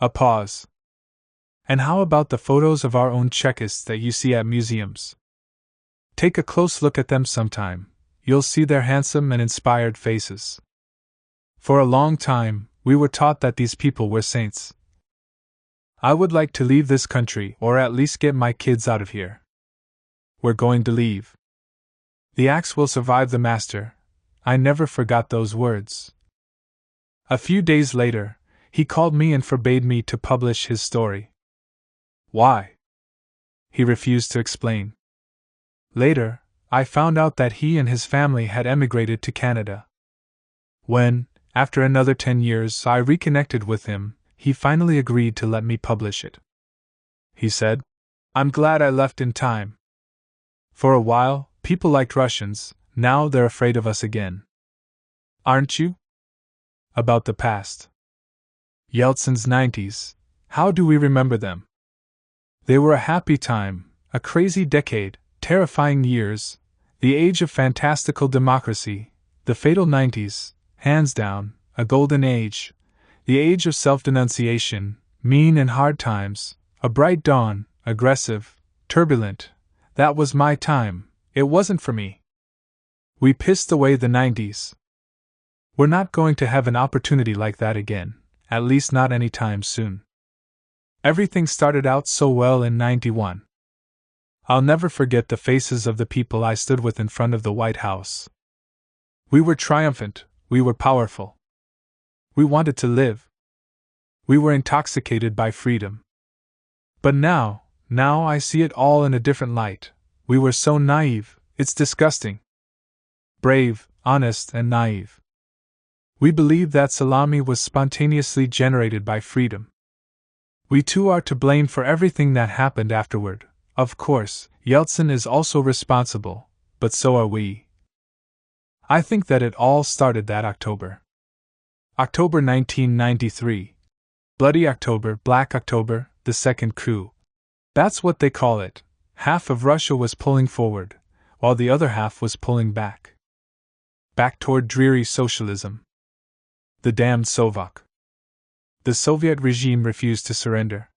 A pause. And how about the photos of our own Chekists that you see at museums? Take a close look at them sometime, you'll see their handsome and inspired faces. For a long time, we were taught that these people were saints. I would like to leave this country, or at least get my kids out of here. We're going to leave. The axe will survive the master. I never forgot those words. A few days later, he called me and forbade me to publish his story. Why? He refused to explain. Later, I found out that he and his family had emigrated to Canada. When, after another 10 years, I reconnected with him, he finally agreed to let me publish it. He said, "I'm glad I left in time. For a while, people liked Russians, now they're afraid of us again. Aren't you?" About the past. Yeltsin's 90s, how do we remember them? They were a happy time, a crazy decade, terrifying years, the age of fantastical democracy, the fatal 90s, hands down, a golden age, the age of self-denunciation, mean and hard times, a bright dawn, aggressive, turbulent. That was my time, it wasn't for me. We pissed away the 90s. We're not going to have an opportunity like that again, at least not anytime soon. Everything started out so well in 91. I'll never forget the faces of the people I stood with in front of the White House. We were triumphant, we were powerful. We wanted to live. We were intoxicated by freedom. But now I see it all in a different light. We were so naive, it's disgusting. Brave, honest, and naive. We believed that salami was spontaneously generated by freedom. We too are to blame for everything that happened afterward. Of course, Yeltsin is also responsible, but so are we. I think that it all started that October. October 1993. Bloody October, Black October, the second coup. That's what they call it. Half of Russia was pulling forward, while the other half was pulling back. Back toward dreary socialism. The damned Sovok. The Soviet regime refused to surrender.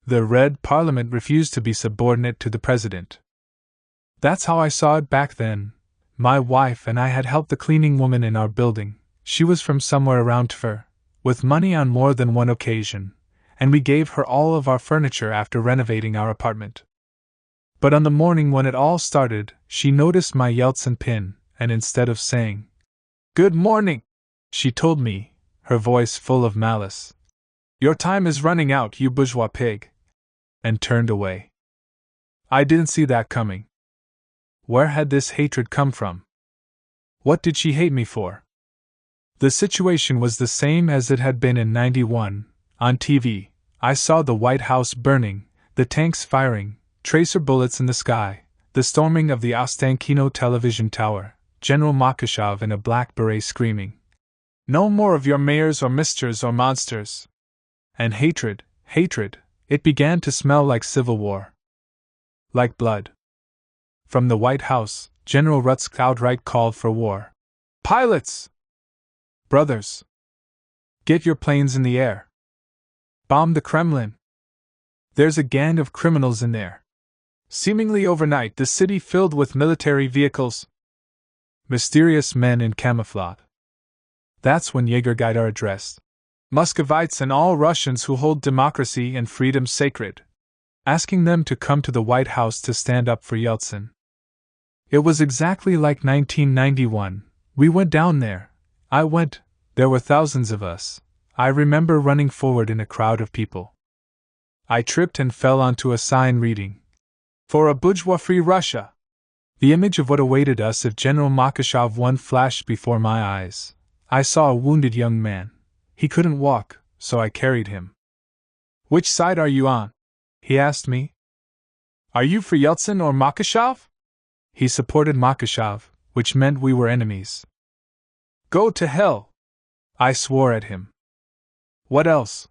The Red Parliament refused to be subordinate to the president. That's how I saw it back then. My wife and I had helped the cleaning woman in our building. She was from somewhere around Tver, with money on more than one occasion, and we gave her all of our furniture after renovating our apartment. But on the morning when it all started, she noticed my Yeltsin pin, and instead of saying, "Good morning," she told me, her voice full of malice, "Your time is running out, you bourgeois pig," and turned away. I didn't see that coming. Where had this hatred come from? What did she hate me for? The situation was the same as it had been in 91. On TV, I saw the White House burning, the tanks firing, tracer bullets in the sky, the storming of the Ostankino television tower, General Makashov in a black beret screaming, "No more of your mayors or misters or monsters!" And hatred, it began to smell like civil war. Like blood. From the White House, General Rutsk outright called for war. "Pilots! Brothers! Get your planes in the air! Bomb the Kremlin! There's a gang of criminals in there. Seemingly overnight, the city filled with military vehicles. Mysterious men in camouflage. That's when Jägergeiter addressed Muscovites and all Russians who hold democracy and freedom sacred, asking them to come to the White House to stand up for Yeltsin. It was exactly like 1991. We went down there. I went. There were thousands of us. I remember running forward in a crowd of people. I tripped and fell onto a sign reading, "For a bourgeois-free Russia." The image of what awaited us if General Makashov won flashed before my eyes. I saw a wounded young man. He couldn't walk, so I carried him. "Which side are you on?" he asked me. "Are you for Yeltsin or Makashov?" He supported Makashov, which meant we were enemies. "Go to hell!" I swore at him. "What else?"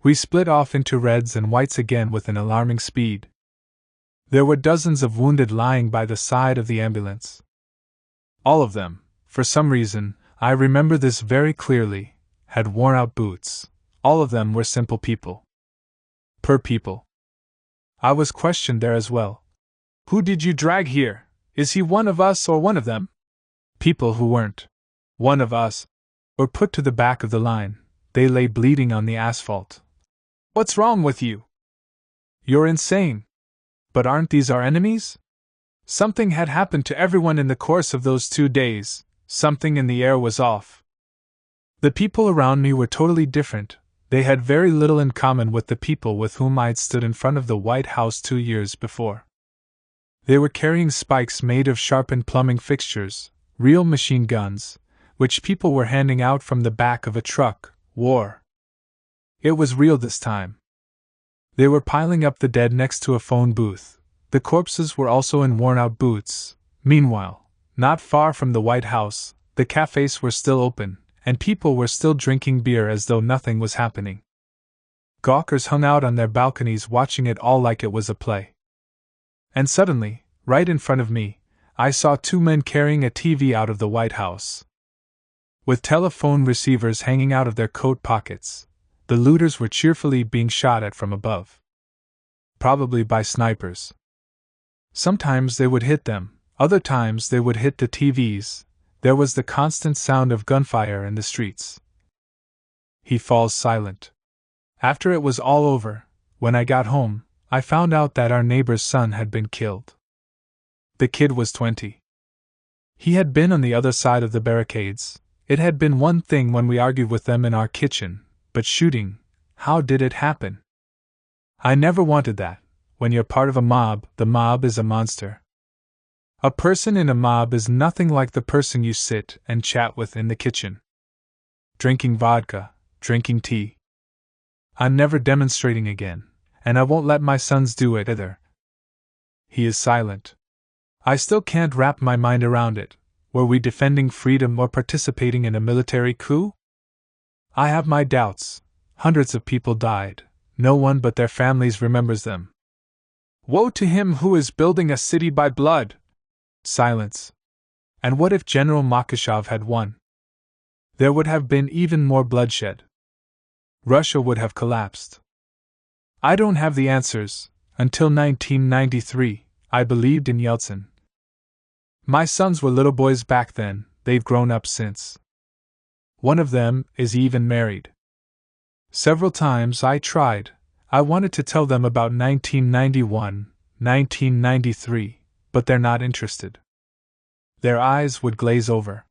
We split off into reds and whites again with an alarming speed. There were dozens of wounded lying by the side of the ambulance. All of them, for some reason, I remember this very clearly, had worn out boots. All of them were simple people. Poor people. I was questioned there as well. "Who did you drag here? Is he one of us or one of them?" People who weren't one of us were put to the back of the line. They lay bleeding on the asphalt. "What's wrong with you?" "You're insane." "But aren't these our enemies?" Something had happened to everyone in the course of those 2 days. Something in the air was off. The people around me were totally different. They had very little in common with the people with whom I'd stood in front of the White House 2 years before. They were carrying spikes made of sharpened plumbing fixtures, real machine guns, which people were handing out from the back of a truck. War. It was real this time. They were piling up the dead next to a phone booth. The corpses were also in worn-out boots. Meanwhile, not far from the White House, the cafes were still open, and people were still drinking beer as though nothing was happening. Gawkers hung out on their balconies watching it all like it was a play. And suddenly, right in front of me, I saw 2 men carrying a TV out of the White House. With telephone receivers hanging out of their coat pockets, the looters were cheerfully being shot at from above. Probably by snipers. Sometimes they would hit them, other times they would hit the TVs. There was the constant sound of gunfire in the streets. He falls silent. After it was all over, when I got home, I found out that our neighbor's son had been killed. The kid was 20. He had been on the other side of the barricades. It had been one thing when we argued with them in our kitchen, but shooting, how did it happen? I never wanted that. When you're part of a mob, the mob is a monster. A person in a mob is nothing like the person you sit and chat with in the kitchen. Drinking vodka, drinking tea. I'm never demonstrating again, and I won't let my sons do it either. He is silent. I still can't wrap my mind around it. Were we defending freedom or participating in a military coup? I have my doubts. Hundreds of people died. No one but their families remembers them. Woe to him who is building a city by blood! Silence. And what if General Makashov had won? There would have been even more bloodshed. Russia would have collapsed. I don't have the answers. Until 1993, I believed in Yeltsin. My sons were little boys back then, they've grown up since. One of them is even married. Several times I tried. I wanted to tell them about 1991, 1993, but they're not interested. Their eyes would glaze over.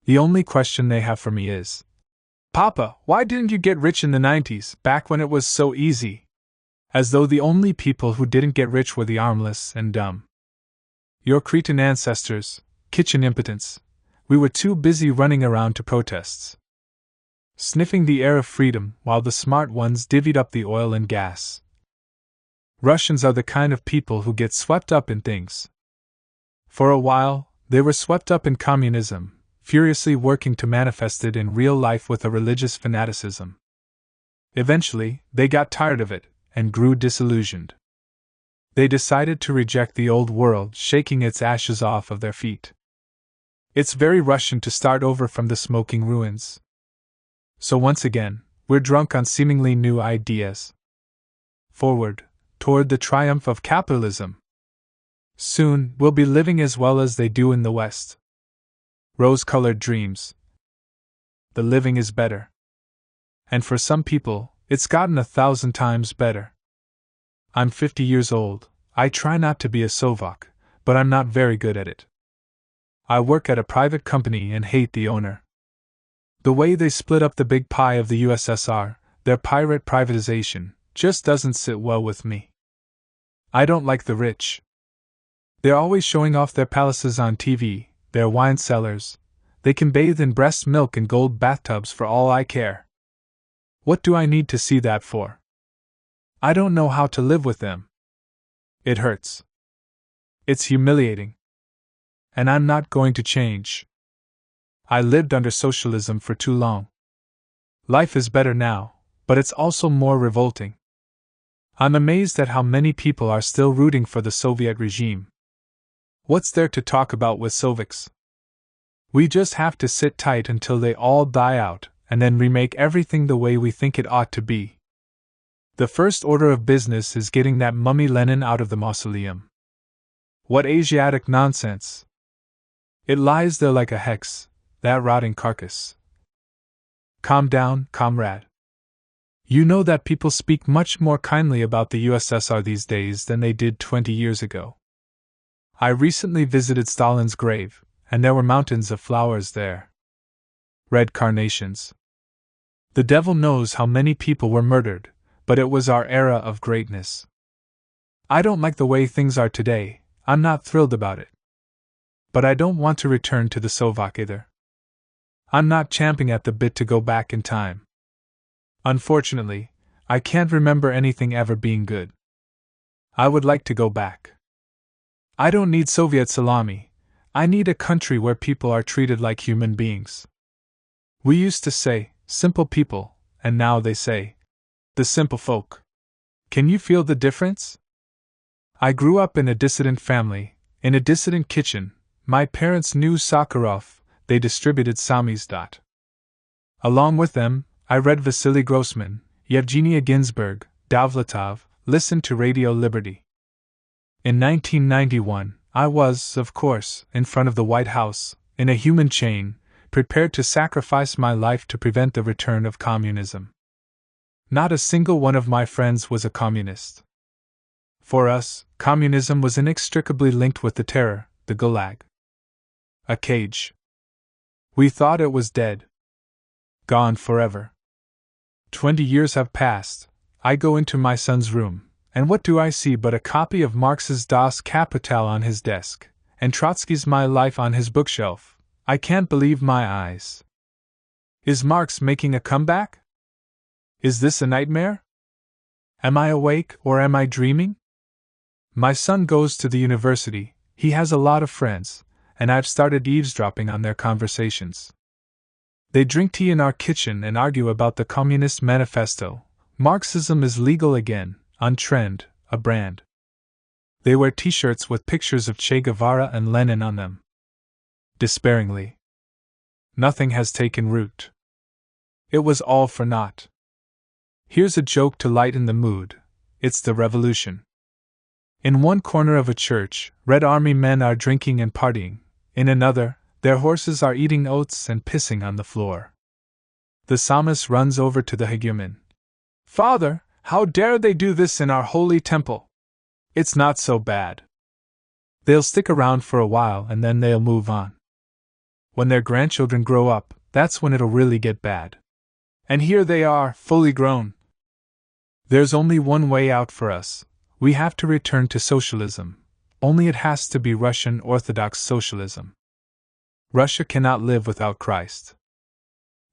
The only question they have for me is, "Papa, why didn't you get rich in the 90s, back when it was so easy?" As though the only people who didn't get rich were the armless and dumb. Your Cretan ancestors, kitchen impotents, we were too busy running around to protests. Sniffing the air of freedom while the smart ones divvied up the oil and gas. Russians are the kind of people who get swept up in things. For a while, they were swept up in communism, furiously working to manifest it in real life with a religious fanaticism. Eventually, they got tired of it and grew disillusioned. They decided to reject the old world, shaking its ashes off of their feet. It's very Russian to start over from the smoking ruins. So once again, we're drunk on seemingly new ideas. Forward, toward the triumph of capitalism. Soon, we'll be living as well as they do in the West. Rose-colored dreams. The living is better. And for some people, it's gotten 1,000 times better. I'm 50 years old. I try not to be a Slovak, but I'm not very good at it. I work at a private company and hate the owner. The way they split up the big pie of the USSR, their pirate privatization, just doesn't sit well with me. I don't like the rich. They're always showing off their palaces on TV, their wine cellars. They can bathe in breast milk and gold bathtubs for all I care. What do I need to see that for? I don't know how to live with them. It hurts. It's humiliating. And I'm not going to change. I lived under socialism for too long. Life is better now, but it's also more revolting. I'm amazed at how many people are still rooting for the Soviet regime. What's there to talk about with Soviets? We just have to sit tight until they all die out, and then remake everything the way we think it ought to be. The first order of business is getting that mummy Lenin out of the mausoleum. What Asiatic nonsense! It lies there like a hex, that rotting carcass. Calm down, comrade. You know that people speak much more kindly about the USSR these days than they did 20 years ago. I recently visited Stalin's grave, and there were mountains of flowers there. Red carnations. The devil knows how many people were murdered, but it was our era of greatness. I don't like the way things are today. I'm not thrilled about it. But I don't want to return to the Soviet either. I'm not champing at the bit to go back in time. Unfortunately, I can't remember anything ever being good. I would like to go back. I don't need Soviet salami. I need a country where people are treated like human beings. We used to say, simple people, and now they say, the simple folk. Can you feel the difference? I grew up in a dissident family, in a dissident kitchen. My parents knew Sakharov, they distributed samizdat. Along with them, I read Vasily Grossman, Yevgenia Ginsburg, Dovlatov, listened to Radio Liberty. In 1991, I was, of course, in front of the White House, in a human chain, prepared to sacrifice my life to prevent the return of communism. Not a single one of my friends was a communist. For us, communism was inextricably linked with the terror, the gulag. A cage. We thought it was dead. Gone forever. 20 years have passed. I go into my son's room, and what do I see but a copy of Marx's Das Kapital on his desk, and Trotsky's My Life on his bookshelf. I can't believe my eyes. Is Marx making a comeback? Is this a nightmare? Am I awake or am I dreaming? My son goes to the university, he has a lot of friends, and I've started eavesdropping on their conversations. They drink tea in our kitchen and argue about the Communist Manifesto. Marxism is legal again, on trend, a brand. They wear t-shirts with pictures of Che Guevara and Lenin on them. Despairingly. Nothing has taken root. It was all for naught. Here's a joke to lighten the mood. It's the revolution. In one corner of a church, Red Army men are drinking and partying. In another, their horses are eating oats and pissing on the floor. The psalmist runs over to the hegumen. Father, how dare they do this in our holy temple? It's not so bad. They'll stick around for a while and then they'll move on. When their grandchildren grow up, that's when it'll really get bad. And here they are, fully grown. There's only one way out for us. We have to return to socialism. Only it has to be Russian Orthodox socialism. Russia cannot live without Christ.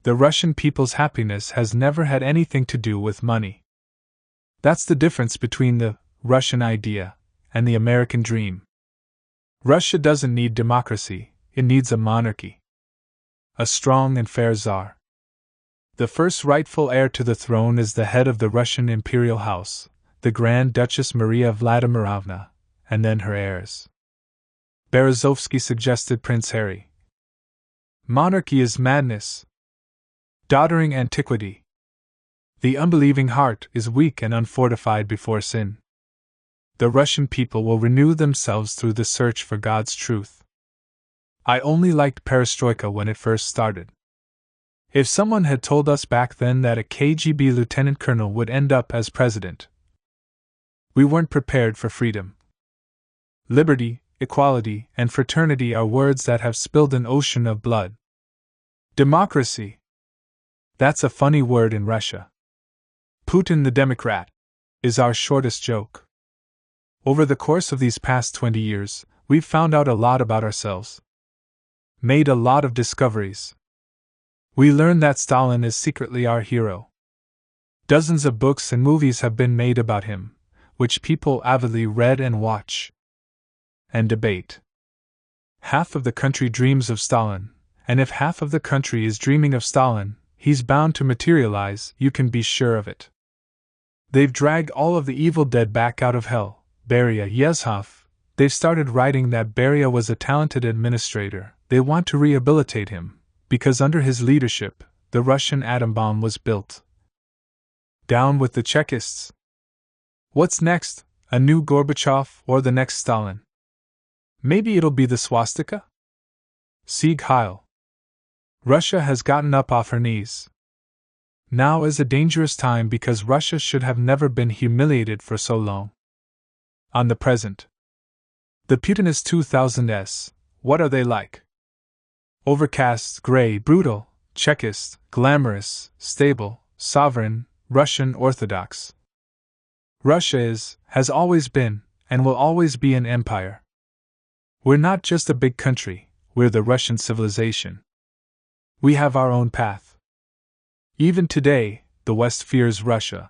The Russian people's happiness has never had anything to do with money. That's the difference between the Russian idea and the American dream. Russia doesn't need democracy, it needs a monarchy. A strong and fair Tsar. The first rightful heir to the throne is the head of the Russian imperial house, the Grand Duchess Maria Vladimirovna, and then her heirs. Berezovsky suggested Prince Harry. Monarchy is madness. Doddering antiquity. The unbelieving heart is weak and unfortified before sin. the Russian people will renew themselves through the search for God's truth. I only liked perestroika when it first started. If someone had told us back then that a KGB lieutenant colonel would end up as president, we weren't prepared for freedom. Liberty, equality, and fraternity are words that have spilled an ocean of blood. Democracy. That's a funny word in Russia. Putin the Democrat is our shortest joke. Over the course of these past 20 years, we've found out a lot about ourselves. Made a lot of discoveries. We learned that Stalin is secretly our hero. Dozens of books and movies have been made about him, which people avidly read and watch. And debate. Half of the country dreams of Stalin, and if half of the country is dreaming of Stalin, he's bound to materialize, you can be sure of it. They've dragged all of the evil dead back out of hell. Beria Yezhov. They've started writing that Beria was a talented administrator. They want to rehabilitate him, because under his leadership, the Russian atom bomb was built. Down with the Chekists. What's next? A new Gorbachev or the next Stalin? Maybe it'll be the swastika? Sieg Heil. Russia has gotten up off her knees. Now is a dangerous time because Russia should have never been humiliated for so long. On the present. The Putinist 2000s, what are they like? Overcast, gray, brutal, Chekist, glamorous, stable, sovereign, Russian Orthodox. Russia is, has always been, and will always be an empire. We're not just a big country, we're the Russian civilization. We have our own path. Even today, the West fears Russia.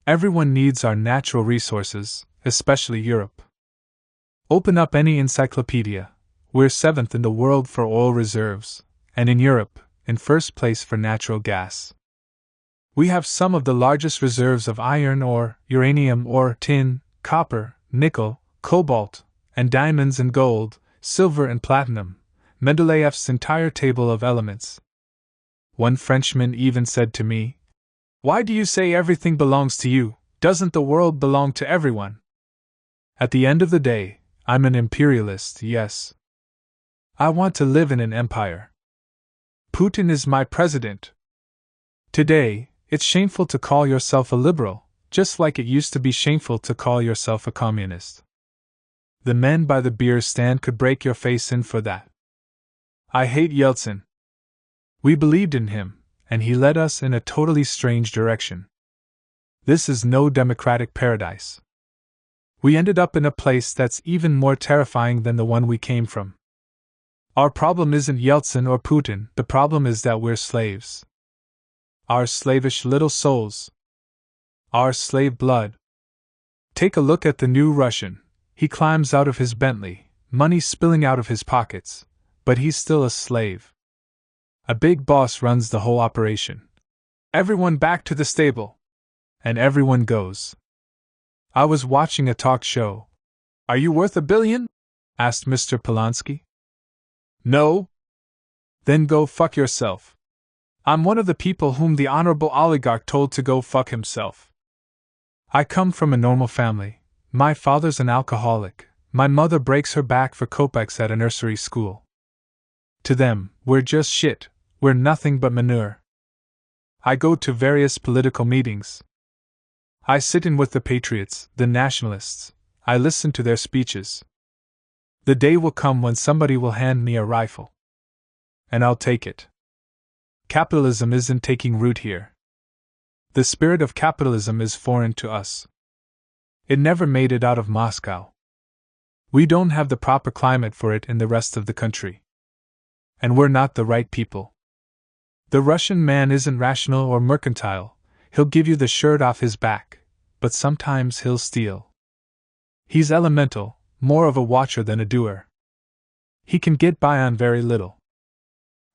Everyone needs our natural resources, especially Europe. Open up any encyclopedia. We're 7th in the world for oil reserves, and in Europe, in first place for natural gas. We have some of the largest reserves of iron ore, uranium ore, tin, copper, nickel, cobalt, and diamonds and gold, silver and platinum, Mendeleev's entire table of elements. One Frenchman even said to me, "Why do you say everything belongs to you? Doesn't the world belong to everyone?" At the end of the day, I'm an imperialist, yes. I want to live in an empire. Putin is my president. Today, it's shameful to call yourself a liberal, just like it used to be shameful to call yourself a communist. The men by the beer stand could break your face in for that. I hate Yeltsin. We believed in him, and he led us in a totally strange direction. This is no democratic paradise. We ended up in a place that's even more terrifying than the one we came from. Our problem isn't Yeltsin or Putin, the problem is that we're slaves. Our slavish little souls. Our slave blood. Take a look at the new Russian. He climbs out of his Bentley, money spilling out of his pockets, but he's still a slave. A big boss runs the whole operation. Everyone back to the stable. And everyone goes. I was watching a talk show. "Are you worth $1 billion?" asked Mr. Polanski. "No." "Then go fuck yourself. I'm one of the people whom the honorable oligarch told to go fuck himself. I come from a normal family. My father's an alcoholic. My mother breaks her back for kopecks at a nursery school. To them, we're just shit, we're nothing but manure. I go to various political meetings. I sit in with the patriots, the nationalists. I listen to their speeches. The day will come when somebody will hand me a rifle. And I'll take it. Capitalism isn't taking root here. The spirit of capitalism is foreign to us. It never made it out of Moscow. We don't have the proper climate for it in the rest of the country. And we're not the right people. The Russian man isn't rational or mercantile. He'll give you the shirt off his back, but sometimes he'll steal. He's elemental, more of a watcher than a doer. He can get by on very little.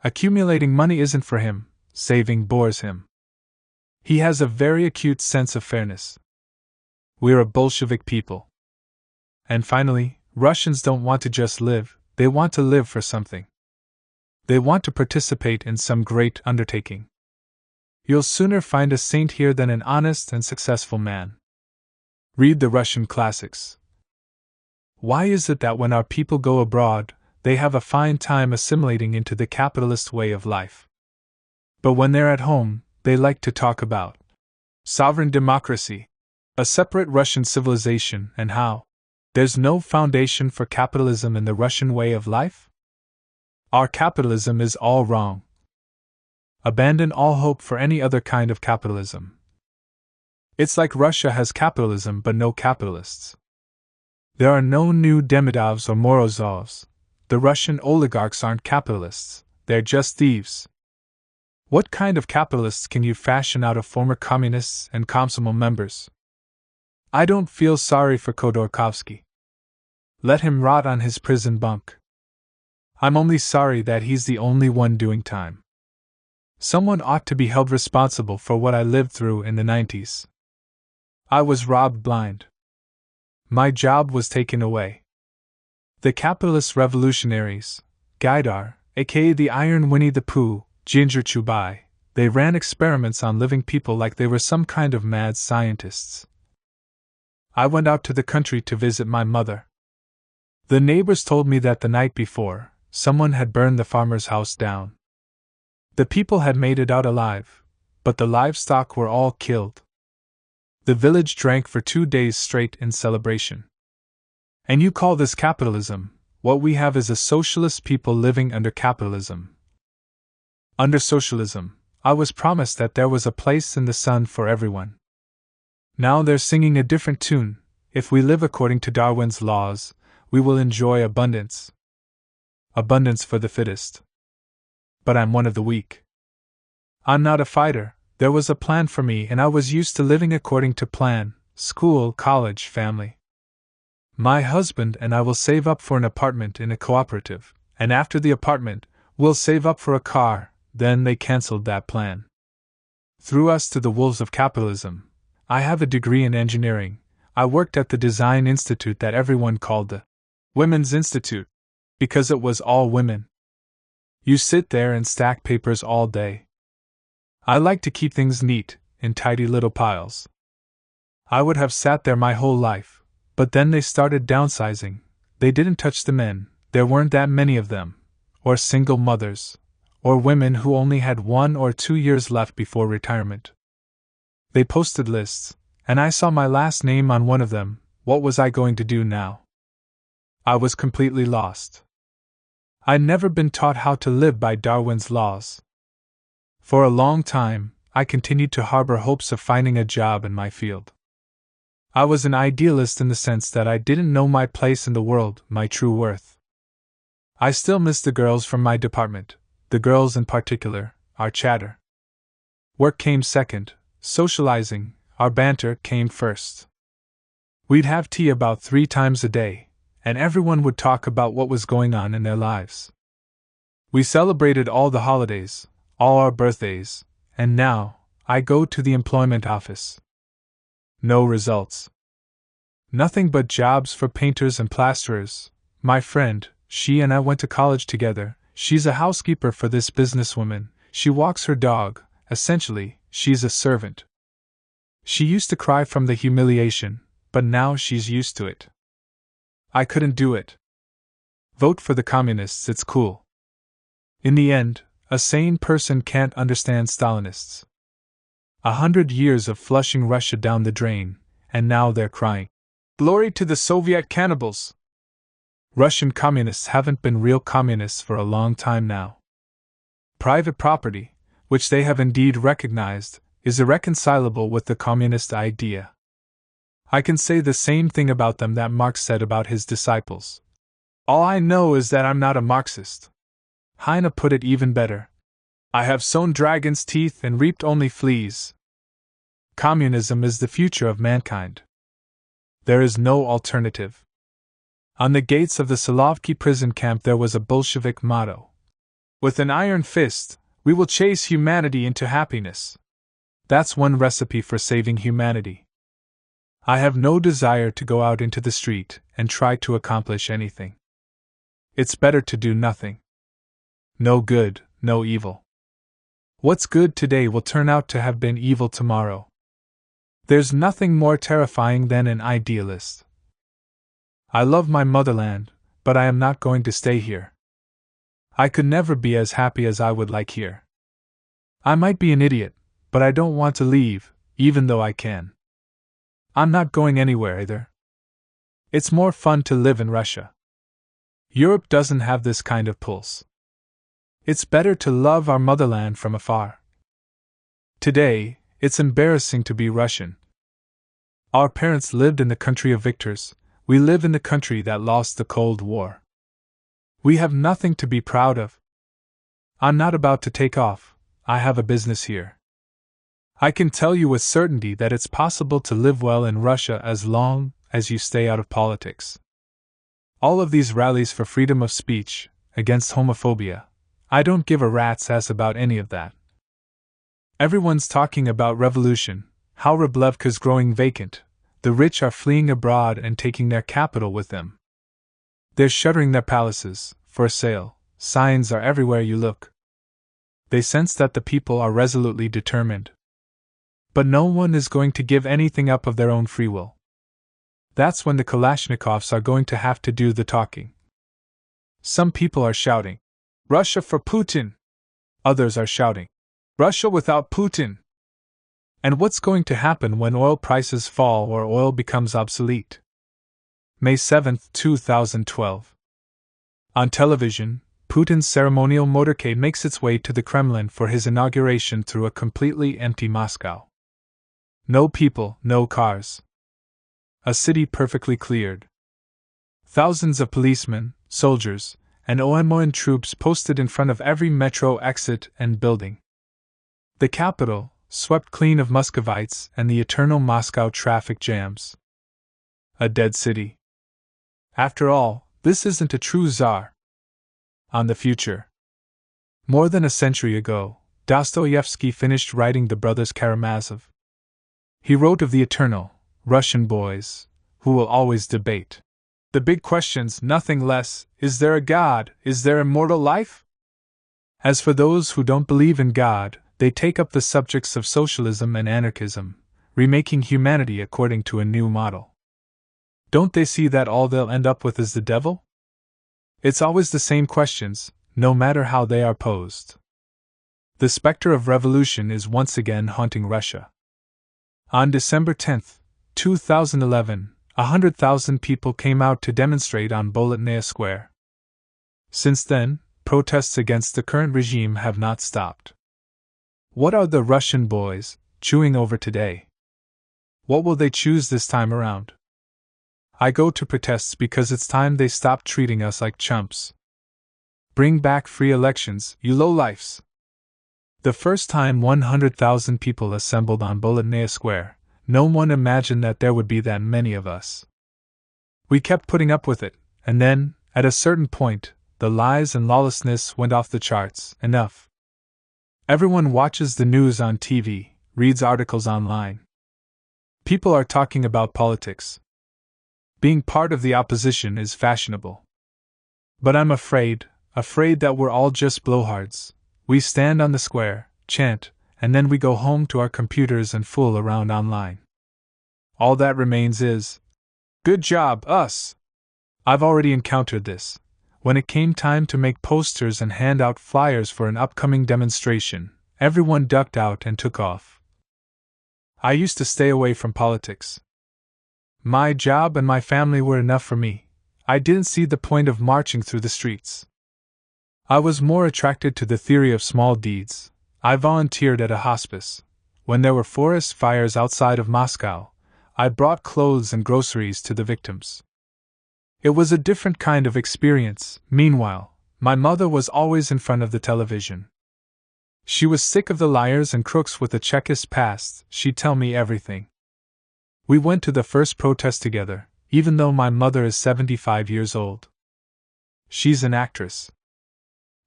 Accumulating money isn't for him, saving bores him. He has a very acute sense of fairness. We're a Bolshevik people. And finally, Russians don't want to just live, they want to live for something. They want to participate in some great undertaking. You'll sooner find a saint here than an honest and successful man. Read the Russian classics. Why is it that when our people go abroad, they have a fine time assimilating into the capitalist way of life? But when they're at home, they like to talk about sovereign democracy, a separate Russian civilization, and how there's no foundation for capitalism in the Russian way of life? Our capitalism is all wrong. Abandon all hope for any other kind of capitalism. It's like Russia has capitalism but no capitalists. There are no new Demidovs or Morozovs. The Russian oligarchs aren't capitalists, they're just thieves. What kind of capitalists can you fashion out of former communists and Komsomol members? I don't feel sorry for Khodorkovsky. Let him rot on his prison bunk. I'm only sorry that he's the only one doing time. Someone ought to be held responsible for what I lived through in the 90s. I was robbed blind. My job was taken away. The capitalist revolutionaries, Gaidar, aka the Iron Winnie the Pooh, Ginger Chubai, they ran experiments on living people like they were some kind of mad scientists. I went out to the country to visit my mother. The neighbors told me that the night before, someone had burned the farmer's house down. The people had made it out alive, but the livestock were all killed. The village drank for 2 days straight in celebration. And you call this capitalism? What we have is a socialist people living under capitalism. Under socialism, I was promised that there was a place in the sun for everyone. Now they're singing a different tune. If we live according to Darwin's laws, we will enjoy abundance. Abundance for the fittest. But I'm one of the weak. I'm not a fighter. There was a plan for me and I was used to living according to plan, school, college, family. My husband and I will save up for an apartment in a cooperative, and after the apartment, we'll save up for a car. Then they cancelled that plan. Threw us to the wolves of capitalism. I have a degree in engineering. I worked at the design institute that everyone called the Women's Institute, because it was all women. You sit there and stack papers all day. I like to keep things neat, in tidy little piles. I would have sat there my whole life, but then they started downsizing. They didn't touch the men, there weren't that many of them, or single mothers, or women who only had 1 or 2 years left before retirement. They posted lists, and I saw my last name on one of them. What was I going to do now? I was completely lost. I'd never been taught how to live by Darwin's laws. For a long time, I continued to harbor hopes of finding a job in my field. I was an idealist in the sense that I didn't know my place in the world, my true worth. I still miss the girls from my department, the girls in particular, our chatter. Work came second, socializing, our banter came first. We'd have tea about 3 times a day, and everyone would talk about what was going on in their lives. We celebrated all the holidays, all our birthdays, and now, I go to the employment office. No results. Nothing but jobs for painters and plasterers. My friend, she and I went to college together. She's a housekeeper for this businesswoman. She walks her dog. Essentially, she's a servant. She used to cry from the humiliation, but now she's used to it. I couldn't do it. Vote for the communists, it's cool. In the end, a sane person can't understand Stalinists. 100 years of flushing Russia down the drain, and now they're crying, "Glory to the Soviet cannibals!" Russian communists haven't been real communists for a long time now. Private property, which they have indeed recognized, is irreconcilable with the communist idea. I can say the same thing about them that Marx said about his disciples. All I know is that I'm not a Marxist. Heine put it even better. I have sown dragon's teeth and reaped only fleas. Communism is the future of mankind. There is no alternative. On the gates of the Solovki prison camp there was a Bolshevik motto. With an iron fist, we will chase humanity into happiness. That's one recipe for saving humanity. I have no desire to go out into the street and try to accomplish anything. It's better to do nothing. No good, no evil. What's good today will turn out to have been evil tomorrow. There's nothing more terrifying than an idealist. I love my motherland, but I am not going to stay here. I could never be as happy as I would like here. I might be an idiot, but I don't want to leave, even though I can. I'm not going anywhere either. It's more fun to live in Russia. Europe doesn't have this kind of pulse. It's better to love our motherland from afar. Today, it's embarrassing to be Russian. Our parents lived in the country of victors. We live in the country that lost the Cold War. We have nothing to be proud of. I'm not about to take off. I have a business here. I can tell you with certainty that it's possible to live well in Russia as long as you stay out of politics. All of these rallies for freedom of speech, against homophobia, I don't give a rat's ass about any of that. Everyone's talking about revolution, how Rublevka's growing vacant, the rich are fleeing abroad and taking their capital with them. They're shuttering their palaces, for sale, signs are everywhere you look. They sense that the people are resolutely determined. But no one is going to give anything up of their own free will. That's when the Kalashnikovs are going to have to do the talking. Some people are shouting, "Russia for Putin!" Others are shouting, "Russia without Putin!" And what's going to happen when oil prices fall or oil becomes obsolete? May 7, 2012. On television, Putin's ceremonial motorcade makes its way to the Kremlin for his inauguration through a completely empty Moscow. No people, no cars. A city perfectly cleared. Thousands of policemen, soldiers, and OMON troops posted in front of every metro exit and building. The capital, swept clean of Muscovites and the eternal Moscow traffic jams. A dead city. After all, this isn't a true czar. On the future. More than a century ago, Dostoevsky finished writing The Brothers Karamazov. He wrote of the eternal, Russian boys, who will always debate the big questions, nothing less: is there a God? Is there immortal life? As for those who don't believe in God, they take up the subjects of socialism and anarchism, remaking humanity according to a new model. Don't they see that all they'll end up with is the devil? It's always the same questions, no matter how they are posed. The specter of revolution is once again haunting Russia. On December 10, 2011, 100,000 people came out to demonstrate on Bolotnaya Square. Since then, protests against the current regime have not stopped. What are the Russian boys chewing over today? What will they choose this time around? I go to protests because it's time they stop treating us like chumps. Bring back free elections, you lowlifes! The first time 100,000 people assembled on Bolotnaya Square, no one imagined that there would be that many of us. We kept putting up with it, and then, at a certain point, the lies and lawlessness went off the charts. Enough. Everyone watches the news on TV, reads articles online. People are talking about politics. Being part of the opposition is fashionable. But I'm afraid that we're all just blowhards. We stand on the square, chant, and then we go home to our computers and fool around online. All that remains is, "Good job, us!" I've already encountered this. When it came time to make posters and hand out flyers for an upcoming demonstration, everyone ducked out and took off. I used to stay away from politics. My job and my family were enough for me. I didn't see the point of marching through the streets. I was more attracted to the theory of small deeds. I volunteered at a hospice. When there were forest fires outside of Moscow, I brought clothes and groceries to the victims. It was a different kind of experience. Meanwhile, my mother was always in front of the television. She was sick of the liars and crooks with the Chekist past. She'd tell me everything. We went to the first protest together, even though my mother is 75 years old. She's an actress.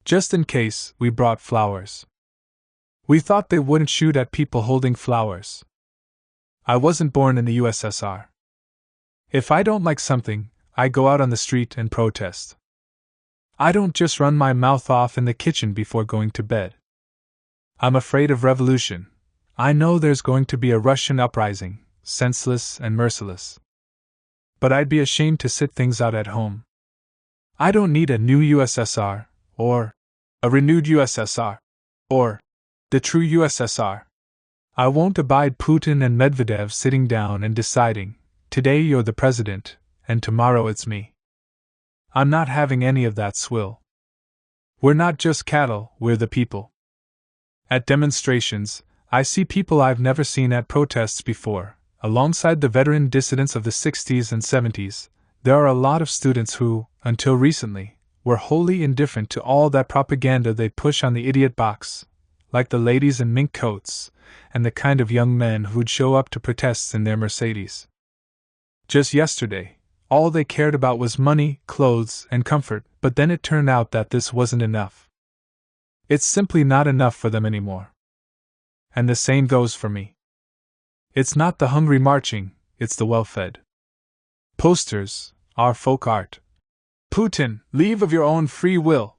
Just in case, we brought flowers. We thought they wouldn't shoot at people holding flowers. I wasn't born in the USSR. If I don't like something, I go out on the street and protest. I don't just run my mouth off in the kitchen before going to bed. I'm afraid of revolution. I know there's going to be a Russian uprising, senseless and merciless. But I'd be ashamed to sit things out at home. I don't need a new USSR, or a renewed USSR, or the true USSR. I won't abide Putin and Medvedev sitting down and deciding, today you're the president, and tomorrow it's me. I'm not having any of that swill. We're not just cattle, we're the people. At demonstrations, I see people I've never seen at protests before. Alongside the veteran dissidents of the 60s and 70s, there are a lot of students who, until recently, were wholly indifferent to all that propaganda they push on the idiot box, like the ladies in mink coats, and the kind of young men who'd show up to protests in their Mercedes. Just yesterday, all they cared about was money, clothes, and comfort, but then it turned out that this wasn't enough. It's simply not enough for them anymore. And the same goes for me. It's not the hungry marching, it's the well-fed. Posters, our folk art. Putin, leave of your own free will.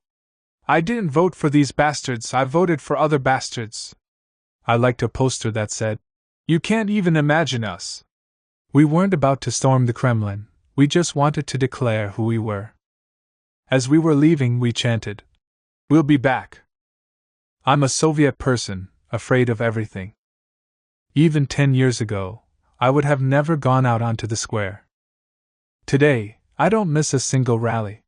I didn't vote for these bastards, I voted for other bastards. I liked a poster that said, you can't even imagine us. We weren't about to storm the Kremlin, we just wanted to declare who we were. As we were leaving, we chanted, we'll be back. I'm a Soviet person, afraid of everything. Even 10 years ago, I would have never gone out onto the square. Today, I don't miss a single rally.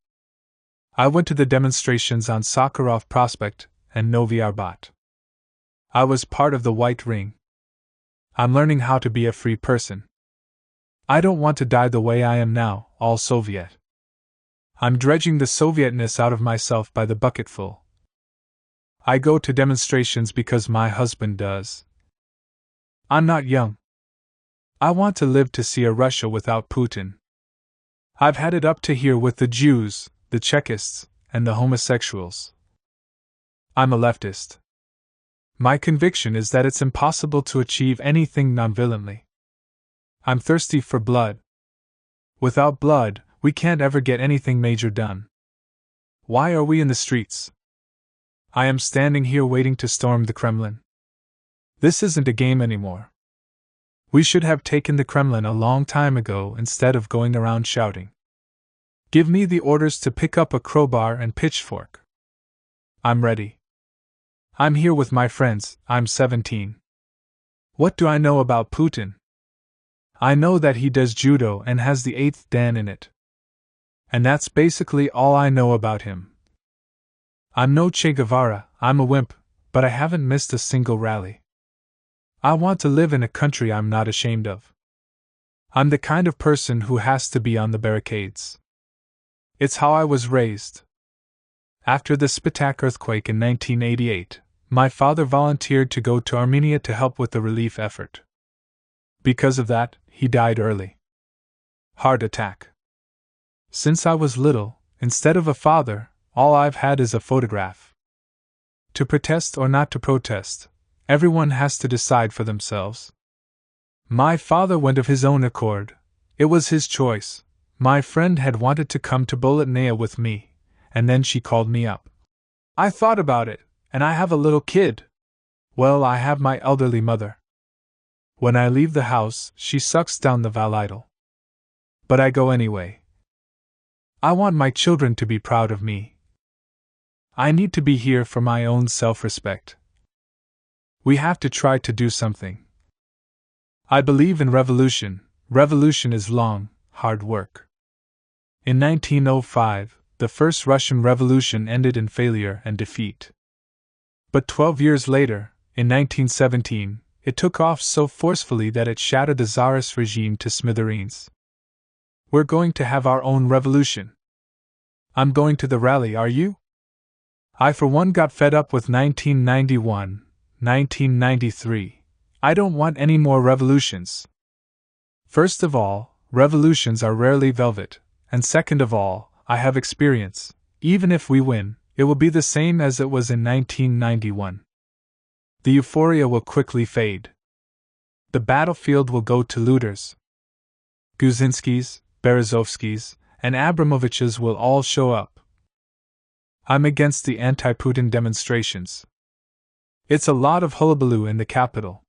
I went to the demonstrations on Sakharov Prospect and Novy Arbat. I was part of the White Ring. I'm learning how to be a free person. I don't want to die the way I am now, all Soviet. I'm dredging the Sovietness out of myself by the bucketful. I go to demonstrations because my husband does. I'm not young. I want to live to see a Russia without Putin. I've had it up to here with the Jews, the Chekists, and the homosexuals. I'm a leftist. My conviction is that it's impossible to achieve anything nonviolently. I'm thirsty for blood. Without blood, we can't ever get anything major done. Why are we in the streets? I am standing here waiting to storm the Kremlin. This isn't a game anymore. We should have taken the Kremlin a long time ago instead of going around shouting. Give me the orders to pick up a crowbar and pitchfork. I'm ready. I'm here with my friends, I'm 17. What do I know about Putin? I know that he does judo and has the 8th Dan in it. And that's basically all I know about him. I'm no Che Guevara, I'm a wimp, but I haven't missed a single rally. I want to live in a country I'm not ashamed of. I'm the kind of person who has to be on the barricades. It's how I was raised. After the Spitak earthquake in 1988, my father volunteered to go to Armenia to help with the relief effort. Because of that, he died early. Heart attack. Since I was little, instead of a father, all I've had is a photograph. To protest or not to protest, everyone has to decide for themselves. My father went of his own accord. It was his choice. My friend had wanted to come to Bolotnaya with me, and then she called me up. I thought about it, and I have a little kid. Well, I have my elderly mother. When I leave the house, she sucks down the validol. But I go anyway. I want my children to be proud of me. I need to be here for my own self-respect. We have to try to do something. I believe in revolution. Revolution is long, hard work. In 1905, the first Russian Revolution ended in failure and defeat. But 12 years later, in 1917, it took off so forcefully that it shattered the Tsarist regime to smithereens. We're going to have our own revolution. I'm going to the rally, are you? I for one got fed up with 1991, 1993. I don't want any more revolutions. First of all, revolutions are rarely velvet, and second of all, I have experience. Even if we win, it will be the same as it was in 1991. The euphoria will quickly fade. The battlefield will go to looters. Guzinskis, Berezovskis, and Abramoviches will all show up. I'm against the anti-Putin demonstrations. It's a lot of hullabaloo in the capital.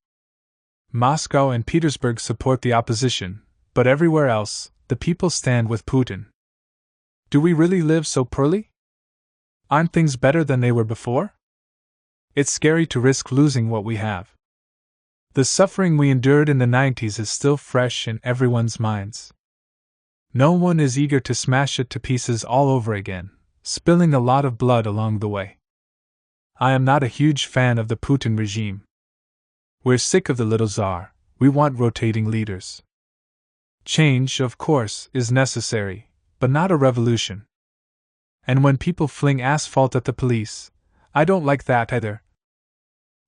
Moscow and Petersburg support the opposition, but everywhere else, the people stand with Putin. Do we really live so poorly? Aren't things better than they were before? It's scary to risk losing what we have. The suffering we endured in the 90s is still fresh in everyone's minds. No one is eager to smash it to pieces all over again, spilling a lot of blood along the way. I am not a huge fan of the Putin regime. We're sick of the little czar, we want rotating leaders. Change, of course, is necessary, but not a revolution. And when people fling asphalt at the police, I don't like that either.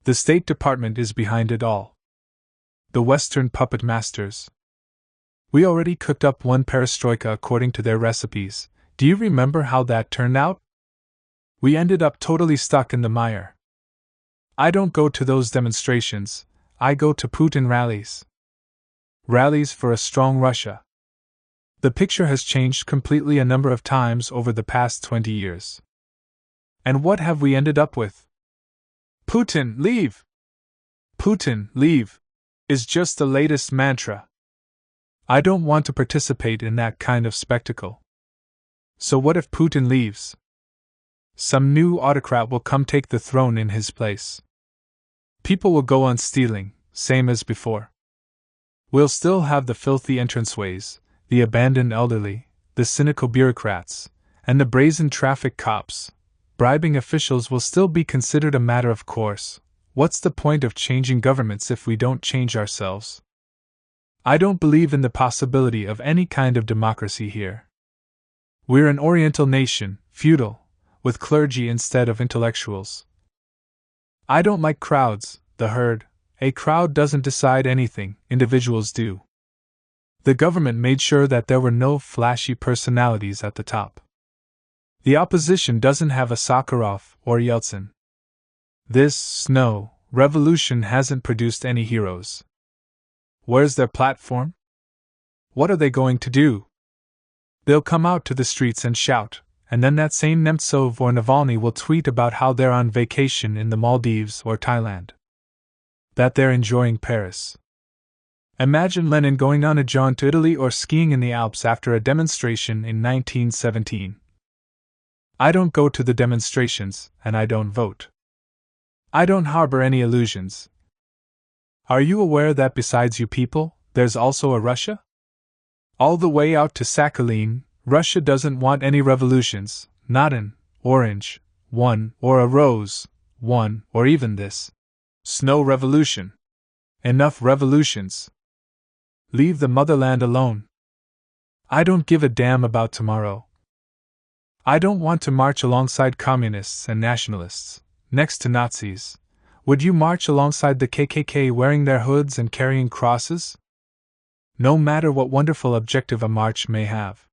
The State Department is behind it all. The Western puppet masters. We already cooked up one perestroika according to their recipes. Do you remember how that turned out? We ended up totally stuck in the mire. I don't go to those demonstrations, I go to Putin rallies. Rallies for a strong Russia. The picture has changed completely a number of times over the past 20 years. And what have we ended up with? Putin, leave! Putin, leave! Is just the latest mantra. I don't want to participate in that kind of spectacle. So what if Putin leaves? Some new autocrat will come take the throne in his place. People will go on stealing, same as before. We'll still have the filthy entranceways, the abandoned elderly, the cynical bureaucrats, and the brazen traffic cops. Bribing officials will still be considered a matter of course. What's the point of changing governments if we don't change ourselves? I don't believe in the possibility of any kind of democracy here. We're an Oriental nation, feudal, with clergy instead of intellectuals. I don't like crowds, the herd. A crowd doesn't decide anything, individuals do. The government made sure that there were no flashy personalities at the top. The opposition doesn't have a Sakharov or Yeltsin. This revolution hasn't produced any heroes. Where's their platform? What are they going to do? They'll come out to the streets and shout, and then that same Nemtsov or Navalny will tweet about how they're on vacation in the Maldives or Thailand. That they're enjoying Paris. Imagine Lenin going on a jaunt to Italy or skiing in the Alps after a demonstration in 1917. I don't go to the demonstrations, and I don't vote. I don't harbor any illusions. Are you aware that besides you people, there's also a Russia? All the way out to Sakhalin, Russia doesn't want any revolutions, not an orange one or a rose one or even this snow revolution. Enough revolutions. Leave the motherland alone. I don't give a damn about tomorrow. I don't want to march alongside communists and nationalists, next to Nazis. Would you march alongside the KKK wearing their hoods and carrying crosses? No matter what wonderful objective a march may have.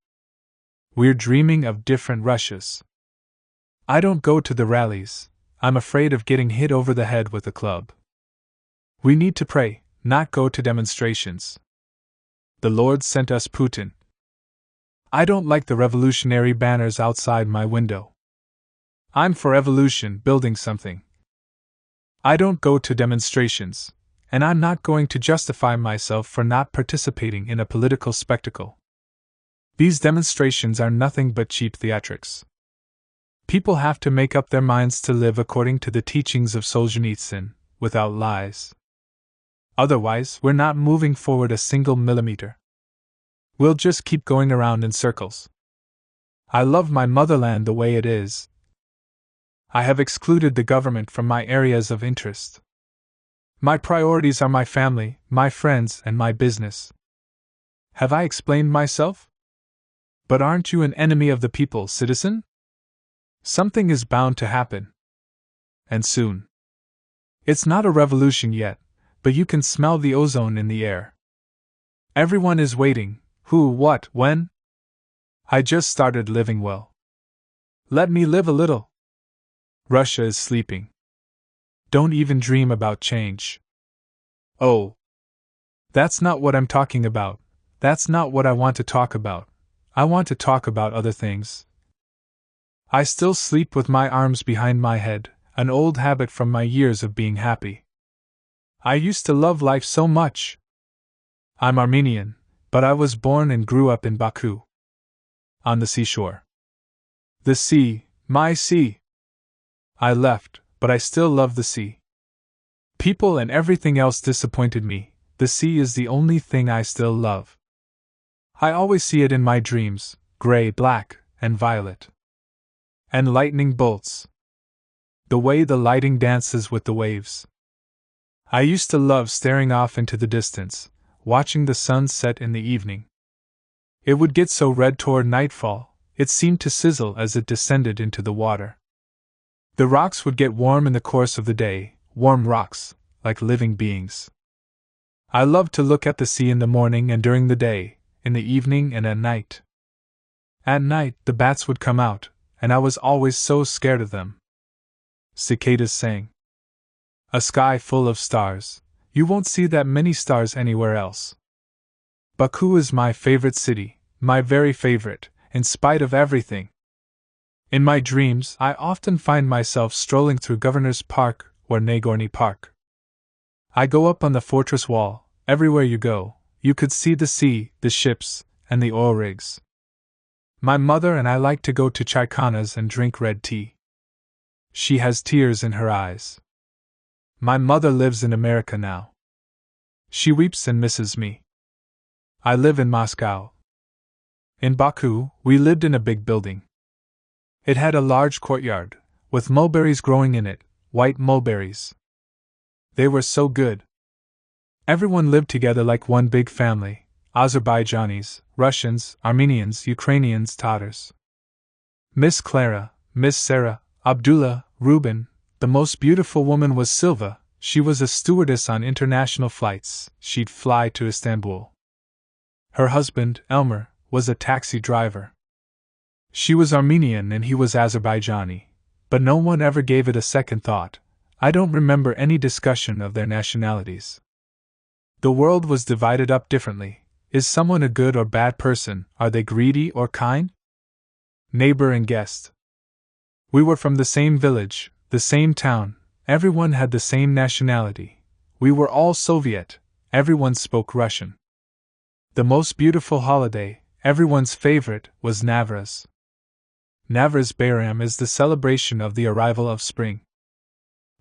We're dreaming of different Russias. I don't go to the rallies. I'm afraid of getting hit over the head with a club. We need to pray, not go to demonstrations. The Lord sent us Putin. I don't like the revolutionary banners outside my window. I'm for evolution, building something. I don't go to demonstrations, and I'm not going to justify myself for not participating in a political spectacle. These demonstrations are nothing but cheap theatrics. People have to make up their minds to live according to the teachings of Solzhenitsyn, without lies. Otherwise, we're not moving forward a single millimeter. We'll just keep going around in circles. I love my motherland the way it is. I have excluded the government from my areas of interest. My priorities are my family, my friends, and my business. Have I explained myself? But aren't you an enemy of the people, citizen? Something is bound to happen. And soon. It's not a revolution yet, but you can smell the ozone in the air. Everyone is waiting. Who, what, when? I just started living well. Let me live a little. Russia is sleeping. Don't even dream about change. Oh. That's not what I'm talking about. That's not what I want to talk about. I want to talk about other things. I still sleep with my arms behind my head, an old habit from my years of being happy. I used to love life so much. I'm Armenian, but I was born and grew up in Baku. On the seashore. The sea, my sea. I left, but I still love the sea. People and everything else disappointed me. The sea is the only thing I still love. I always see it in my dreams, gray, black, and violet. And lightning bolts. The way the lighting dances with the waves. I used to love staring off into the distance, watching the sun set in the evening. It would get so red toward nightfall, it seemed to sizzle as it descended into the water. The rocks would get warm in the course of the day, warm rocks, like living beings. I loved to look at the sea in the morning and during the day, in the evening and at night. At night, the bats would come out, and I was always so scared of them. Cicadas sang. A sky full of stars. You won't see that many stars anywhere else. Baku is my favorite city, my very favorite, in spite of everything. In my dreams, I often find myself strolling through Governor's Park or Nagorny Park. I go up on the fortress wall. Everywhere you go, you could see the sea, the ships, and the oil rigs. My mother and I like to go to Chaikana's and drink red tea. She has tears in her eyes. My mother lives in America now. She weeps and misses me. I live in Moscow. In Baku, we lived in a big building. It had a large courtyard, with mulberries growing in it, white mulberries. They were so good. Everyone lived together like one big family, Azerbaijanis, Russians, Armenians, Ukrainians, Tatars. Miss Clara, Miss Sarah, Abdullah, Reuben. The most beautiful woman was Silva. She was a stewardess on international flights. She'd fly to Istanbul. Her husband, Elmer, was a taxi driver. She was Armenian and he was Azerbaijani, but no one ever gave it a second thought. I don't remember any discussion of their nationalities. The world was divided up differently. Is someone a good or bad person? Are they greedy or kind? Neighbor and guest. We were from the same village, the same town, everyone had the same nationality. We were all Soviet, everyone spoke Russian. The most beautiful holiday, everyone's favorite, was Navraz. Navraz Bayram is the celebration of the arrival of spring.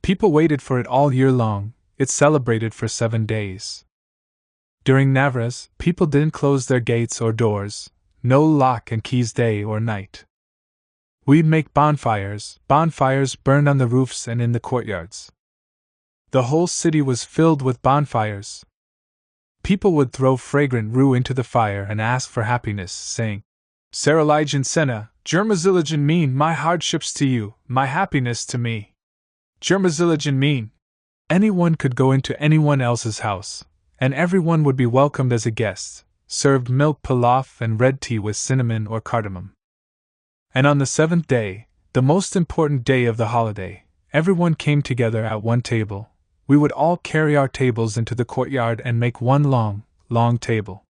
People waited for it all year long. It's celebrated for 7 days. During Navraz, people didn't close their gates or doors, no lock and keys day or night. We'd make bonfires burned on the roofs and in the courtyards. The whole city was filled with bonfires. People would throw fragrant rue into the fire and ask for happiness, saying, Saralijan Sena, Jermazilijan mean my hardships to you, my happiness to me. Jermazilijan mean. Anyone could go into anyone else's house, and everyone would be welcomed as a guest, served milk pilaf and red tea with cinnamon or cardamom. And on the 7th day, the most important day of the holiday, everyone came together at one table. We would all carry our tables into the courtyard and make one long, long table.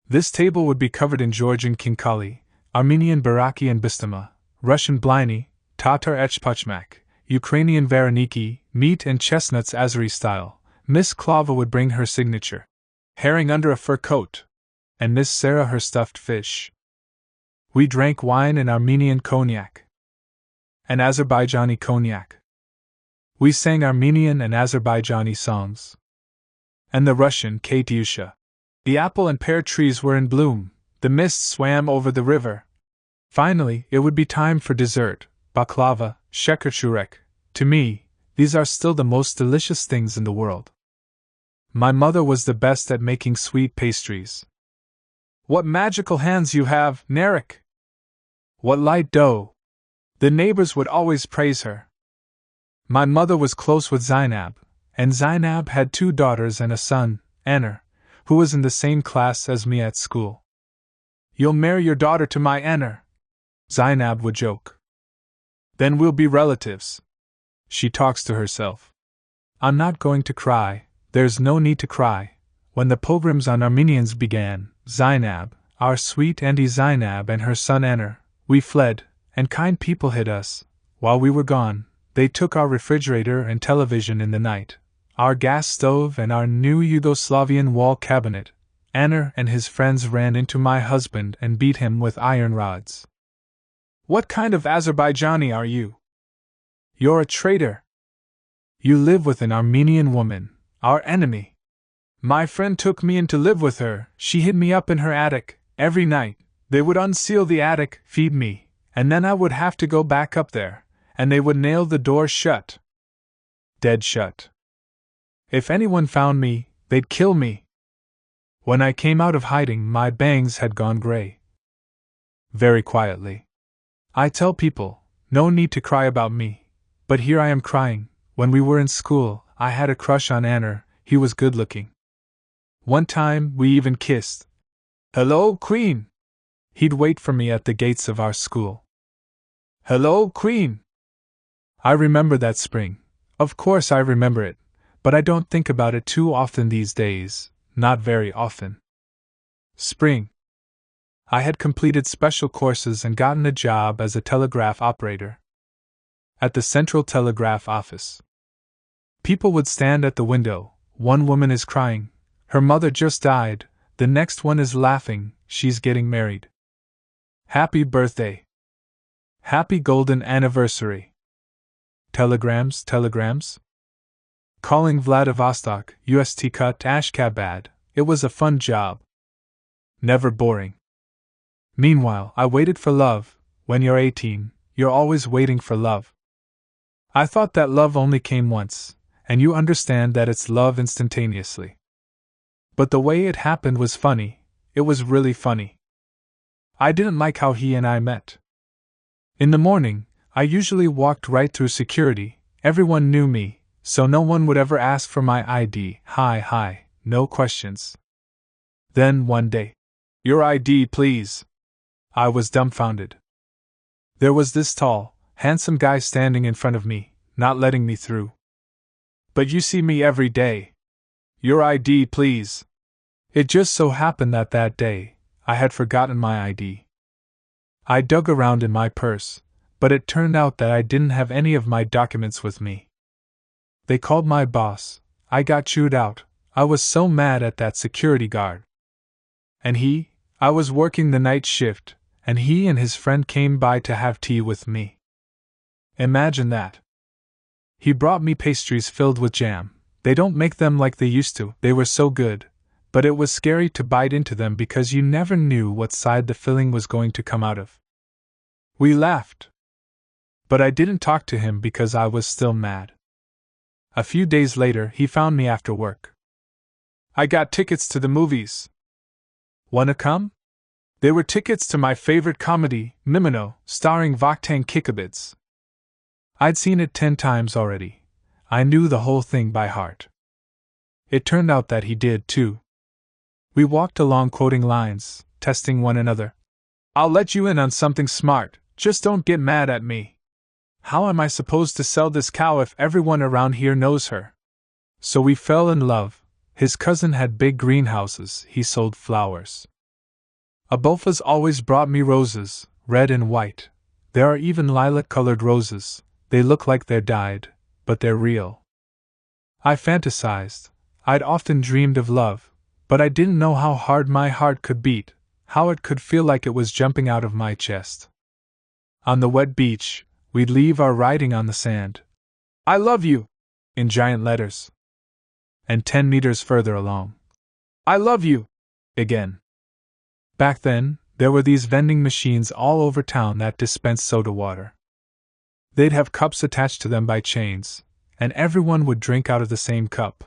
This table would be covered in Georgian kinkali, Armenian baraki and bistama, Russian blini, Tatar echpachmak, Ukrainian vareniki, meat and chestnuts Azeri style. Miss Klava would bring her signature herring under a fur coat, and Miss Sarah her stuffed fish. We drank wine and Armenian cognac, and Azerbaijani cognac. We sang Armenian and Azerbaijani songs, and the Russian Katyusha. The apple and pear trees were in bloom, the mist swam over the river. Finally, it would be time for dessert, baklava, shekerchurek. To me, these are still the most delicious things in the world. My mother was the best at making sweet pastries. What magical hands you have, Narek! What light dough! The neighbors would always praise her. My mother was close with Zainab, and Zainab had 2 daughters and a son, Aner, who was in the same class as me at school. You'll marry your daughter to my Aner, Zainab would joke. Then we'll be relatives. She talks to herself. I'm not going to cry, there's no need to cry. When the pogroms on Armenians began, Zainab, our sweet Auntie Zainab and her son Aner, we fled, and kind people hid us. While we were gone, they took our refrigerator and television in the night. our gas stove, and our new Yugoslavian wall cabinet, Anna and his friends ran into my husband and beat him with iron rods. "What kind of Azerbaijani are you? You're a traitor. You live with an Armenian woman, our enemy. My friend took me in to live with her. She hid me up in her attic. Every night, they would unseal the attic, feed me, and then I would have to go back up there, and they would nail the door shut. Dead shut. If anyone found me, they'd kill me. When I came out of hiding, my bangs had gone gray." Very quietly. "I tell people, no need to cry about me, but here I am crying. When we were in school, I had a crush on Anna. He was good looking. One time, we even kissed. Hello, Queen!" He'd wait for me at the gates of our school. "Hello, Queen!" I remember that spring. Of course I remember it, but I don't think about it too often these days, not very often. Spring. I had completed special courses and gotten a job as a telegraph operator at the Central Telegraph Office. People would stand at the window. One woman is crying. Her mother just died. The next one is laughing. She's getting married. Happy birthday. Happy golden anniversary. Telegrams, telegrams. Calling Vladivostok, Ust Ashkabad. It was a fun job. Never boring. Meanwhile, I waited for love. When you're 18, you're always waiting for love. I thought that love only came once, and you understand that it's love instantaneously. But the way it happened was funny. It was really funny. I didn't like how he and I met. In the morning, I usually walked right through security. Everyone knew me, so no one would ever ask for my ID. Hi, no questions. Then one day, "Your ID, please." I was dumbfounded. There was this tall, handsome guy standing in front of me, not letting me through. "But you see me every day. Your ID, please." It just so happened that that day, I had forgotten my ID. I dug around in my purse, but it turned out that I didn't have any of my documents with me. They called my boss. I got chewed out. I was so mad at that security guard. And I was working the night shift, and he and his friend came by to have tea with me. Imagine that. He brought me pastries filled with jam. They don't make them like they used to. They were so good, but it was scary to bite into them because you never knew what side the filling was going to come out of. We laughed. But I didn't talk to him because I was still mad. A few days later, he found me after work. "I got tickets to the movies. Wanna come?" They were tickets to my favorite comedy, Mimino, starring Vakhtang Kikabidze. I'd seen it 10 times already. I knew the whole thing by heart. It turned out that he did too. We walked along quoting lines, testing one another. "I'll let you in on something smart, just don't get mad at me. How am I supposed to sell this cow if everyone around here knows her?" So we fell in love. His cousin had big greenhouses, he sold flowers. Abulfas always brought me roses, red and white. There are even lilac-colored roses. They look like they're dyed, but they're real. I fantasized. I'd often dreamed of love, but I didn't know how hard my heart could beat, how it could feel like it was jumping out of my chest. On the wet beach, we'd leave our writing on the sand. "I love you," in giant letters. And 10 meters further along, "I love you," again. Back then, there were these vending machines all over town that dispensed soda water. They'd have cups attached to them by chains, and everyone would drink out of the same cup.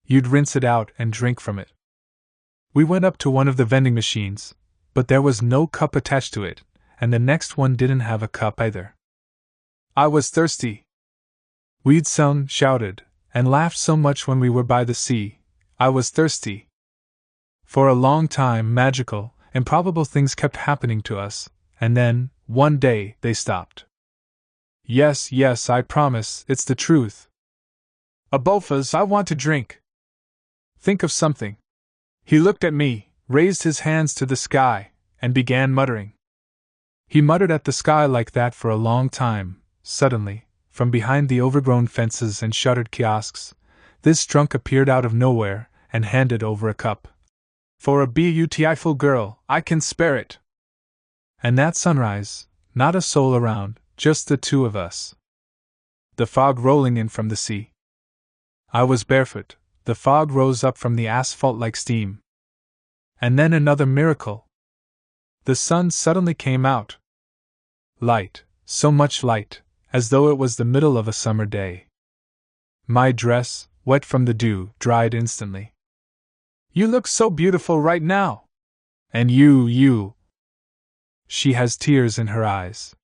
You'd rinse it out and drink from it. We went up to one of the vending machines, but there was no cup attached to it, and the next one didn't have a cup either. I was thirsty. We'd sung, shouted, and laughed so much when we were by the sea. I was thirsty. For a long time, magical, improbable things kept happening to us, and then, one day, they stopped. Yes, I promise, it's the truth. "Abulfas, I want to drink." "Think of something." He looked at me, raised his hands to the sky, and began muttering. He muttered at the sky like that for a long time. Suddenly, from behind the overgrown fences and shuttered kiosks, This drunk appeared out of nowhere and handed over a cup. For a beautiful girl, I can spare it. And that sunrise, not a soul around, just the two of us. The fog rolling in from the sea. I was barefoot, the fog rose up from the asphalt like steam. And then another miracle. The sun suddenly came out. Light, so much light, as though it was the middle of a summer day. My dress, wet from the dew, dried instantly. You look so beautiful right now. And you. She has tears in her eyes.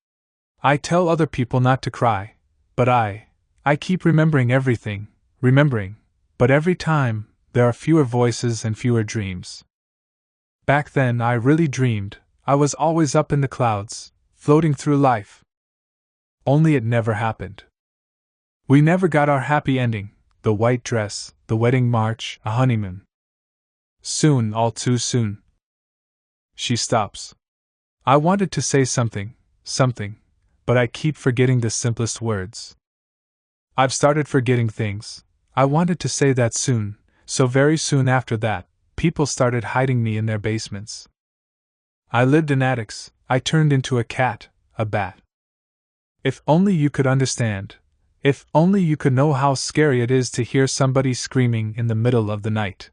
I tell other people not to cry, but I keep remembering everything, but every time, there are fewer voices and fewer dreams. Back then I really dreamed, I was always up in the clouds, floating through life. Only it never happened. We never got our happy ending, the white dress, the wedding march, a honeymoon. Soon, all too soon. She stops. I wanted to say something, but I keep forgetting the simplest words. I've started forgetting things. I wanted to say that soon, so very soon after that, people started hiding me in their basements. I lived in attics, I turned into a cat, a bat. If only you could understand, if only you could know how scary it is to hear somebody screaming in the middle of the night.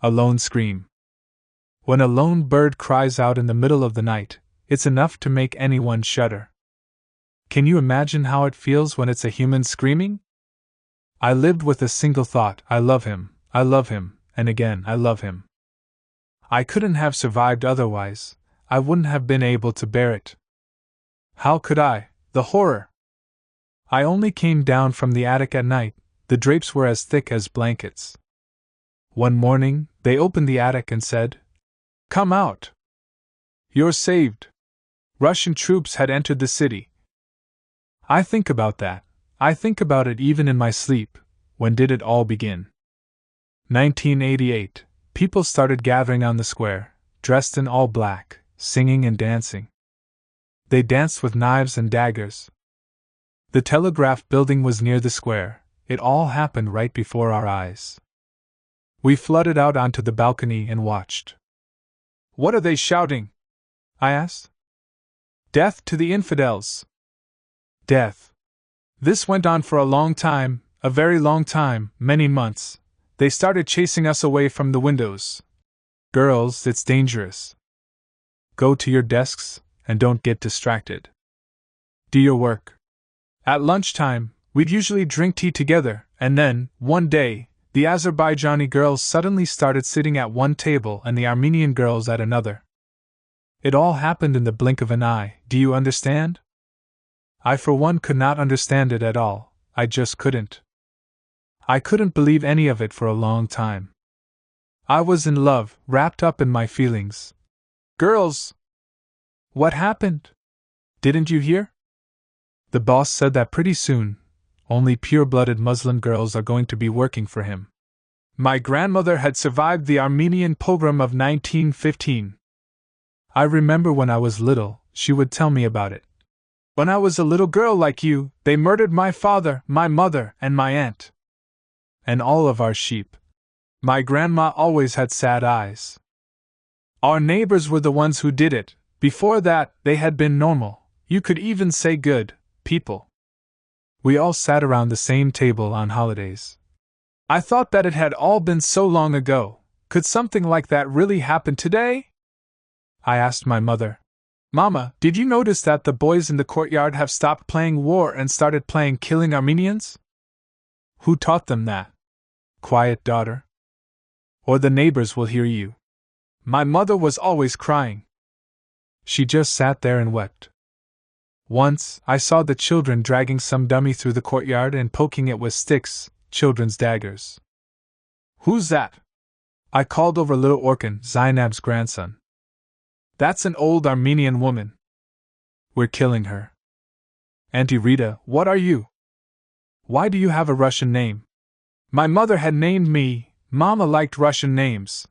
A lone scream. When a lone bird cries out in the middle of the night, it's enough to make anyone shudder. Can you imagine how it feels when it's a human screaming? I lived with a single thought, I love him, and again I love him. I couldn't have survived otherwise, I wouldn't have been able to bear it. How could I? The horror! I only came down from the attic at night, the drapes were as thick as blankets. One morning, they opened the attic and said, "Come out! You're saved!" Russian troops had entered the city. I think about that. I think about it even in my sleep. When did it all begin? 1988. People started gathering on the square, dressed in all black, singing and dancing. They danced with knives and daggers. The telegraph building was near the square. It all happened right before our eyes. We flooded out onto the balcony and watched. What are they shouting? I asked. Death to the infidels! Death. This went on for a long time, a very long time, many months. They started chasing us away from the windows. Girls, it's dangerous. Go to your desks, and don't get distracted. Do your work. At lunchtime, we'd usually drink tea together, and then, one day, the Azerbaijani girls suddenly started sitting at one table and the Armenian girls at another. It all happened in the blink of an eye, do you understand? I for one could not understand it at all, I just couldn't. I couldn't believe any of it for a long time. I was in love, wrapped up in my feelings. Girls! What happened? Didn't you hear? The boss said that pretty soon, only pure-blooded Muslim girls are going to be working for him. My grandmother had survived the Armenian pogrom of 1915. I remember when I was little, she would tell me about it. When I was a little girl like you, they murdered my father, my mother, and my aunt. And all of our sheep. My grandma always had sad eyes. Our neighbors were the ones who did it. Before that, they had been normal, you could even say good, people. We all sat around the same table on holidays. I thought that it had all been so long ago. Could something like that really happen today? I asked my mother. Mama, did you notice that the boys in the courtyard have stopped playing war and started playing killing Armenians? Who taught them that? Quiet, daughter. Or the neighbors will hear you. My mother was always crying. She just sat there and wept. Once, I saw the children dragging some dummy through the courtyard and poking it with sticks, children's daggers. Who's that? I called over little Orkan, Zainab's grandson. That's an old Armenian woman. We're killing her. Auntie Rita, what are you? Why do you have a Russian name? My mother had named me, Mama liked Russian names.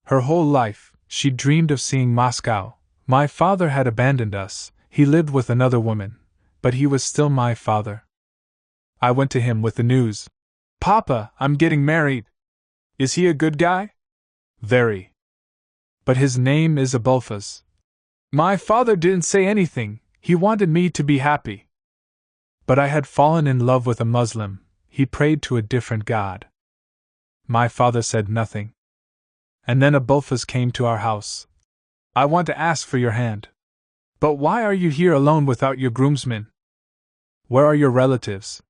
Her whole life, she dreamed of seeing Moscow. My father had abandoned us, he lived with another woman, but he was still my father. I went to him with the news. Papa, I'm getting married. Is he a good guy? Very. But his name is Abulfas. My father didn't say anything, he wanted me to be happy. But I had fallen in love with a Muslim, he prayed to a different god. My father said nothing. And then Abulfas came to our house. I want to ask for your hand. But why are you here alone without your groomsmen? Where are your relatives?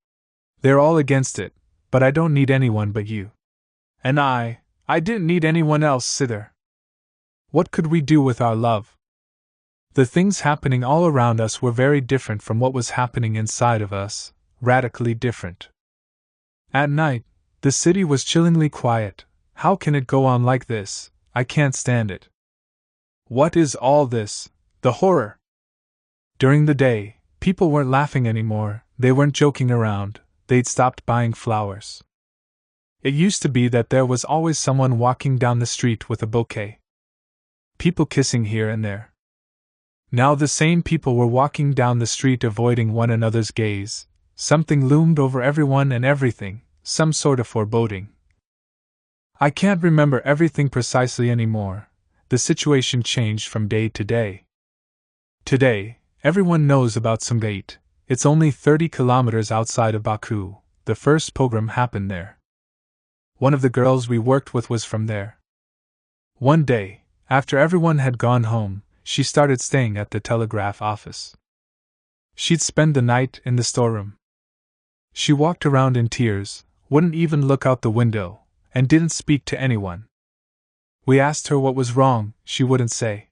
They're all against it, but I don't need anyone but you. And I didn't need anyone else either. What could we do with our love? The things happening all around us were very different from what was happening inside of us, radically different. At night, the city was chillingly quiet. How can it go on like this? I can't stand it. What is all this? The horror. During the day, people weren't laughing anymore, they weren't joking around, they'd stopped buying flowers. It used to be that there was always someone walking down the street with a bouquet. People kissing here and there. Now the same people were walking down the street avoiding one another's gaze. Something loomed over everyone and everything, some sort of foreboding. I can't remember everything precisely anymore. The situation changed from day to day. Today, everyone knows about Sumgait. It's only 30 kilometers outside of Baku. The first pogrom happened there. One of the girls we worked with was from there. One day, after everyone had gone home, she started staying at the telegraph office. She'd spend the night in the storeroom. She walked around in tears, wouldn't even look out the window, and didn't speak to anyone. We asked her what was wrong, she wouldn't say.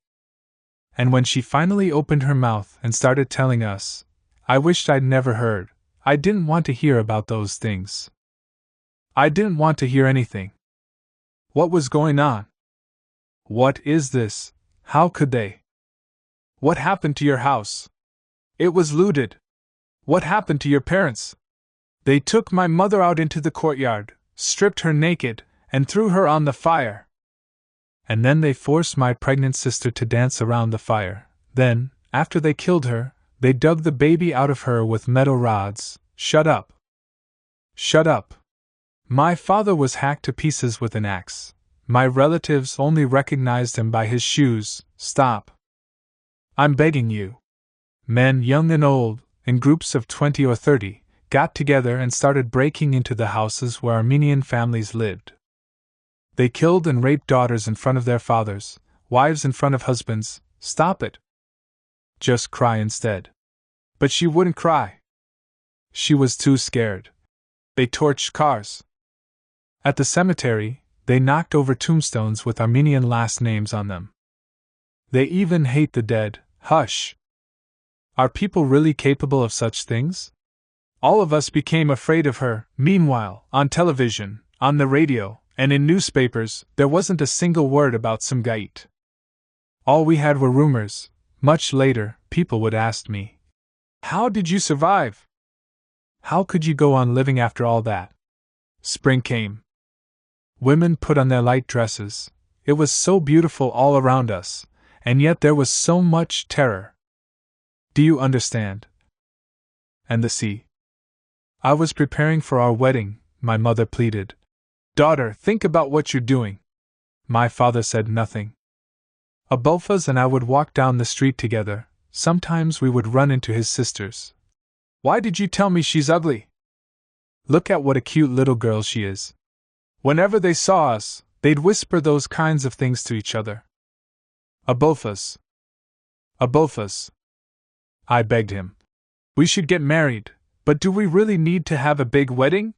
And when she finally opened her mouth and started telling us, I wished I'd never heard. I didn't want to hear about those things. I didn't want to hear anything. What was going on? What is this? How could they? What happened to your house? It was looted. What happened to your parents? They took my mother out into the courtyard, stripped her naked, and threw her on the fire. And then they forced my pregnant sister to dance around the fire. Then, after they killed her, they dug the baby out of her with metal rods. Shut up. Shut up. My father was hacked to pieces with an axe. My relatives only recognized him by his shoes. Stop. I'm begging you. Men, young and old, in groups of 20 or 30, got together and started breaking into the houses where Armenian families lived. They killed and raped daughters in front of their fathers, wives in front of husbands. Stop it. Just cry instead. But she wouldn't cry. She was too scared. They torched cars. At the cemetery, they knocked over tombstones with Armenian last names on them. They even hate the dead. Hush. Are people really capable of such things? All of us became afraid of her. Meanwhile, on television, on the radio, and in newspapers, there wasn't a single word about Sumgait. All we had were rumors. Much later, people would ask me, how did you survive? How could you go on living after all that? Spring came. Women put on their light dresses. It was so beautiful all around us, and yet there was so much terror. Do you understand? And the sea. I was preparing for our wedding, my mother pleaded. Daughter, think about what you're doing. My father said nothing. Abulfas and I would walk down the street together. Sometimes we would run into his sisters. Why did you tell me she's ugly? Look at what a cute little girl she is. Whenever they saw us, they'd whisper those kinds of things to each other. Abulfas. Abulfas. I begged him. We should get married, but do we really need to have a big wedding?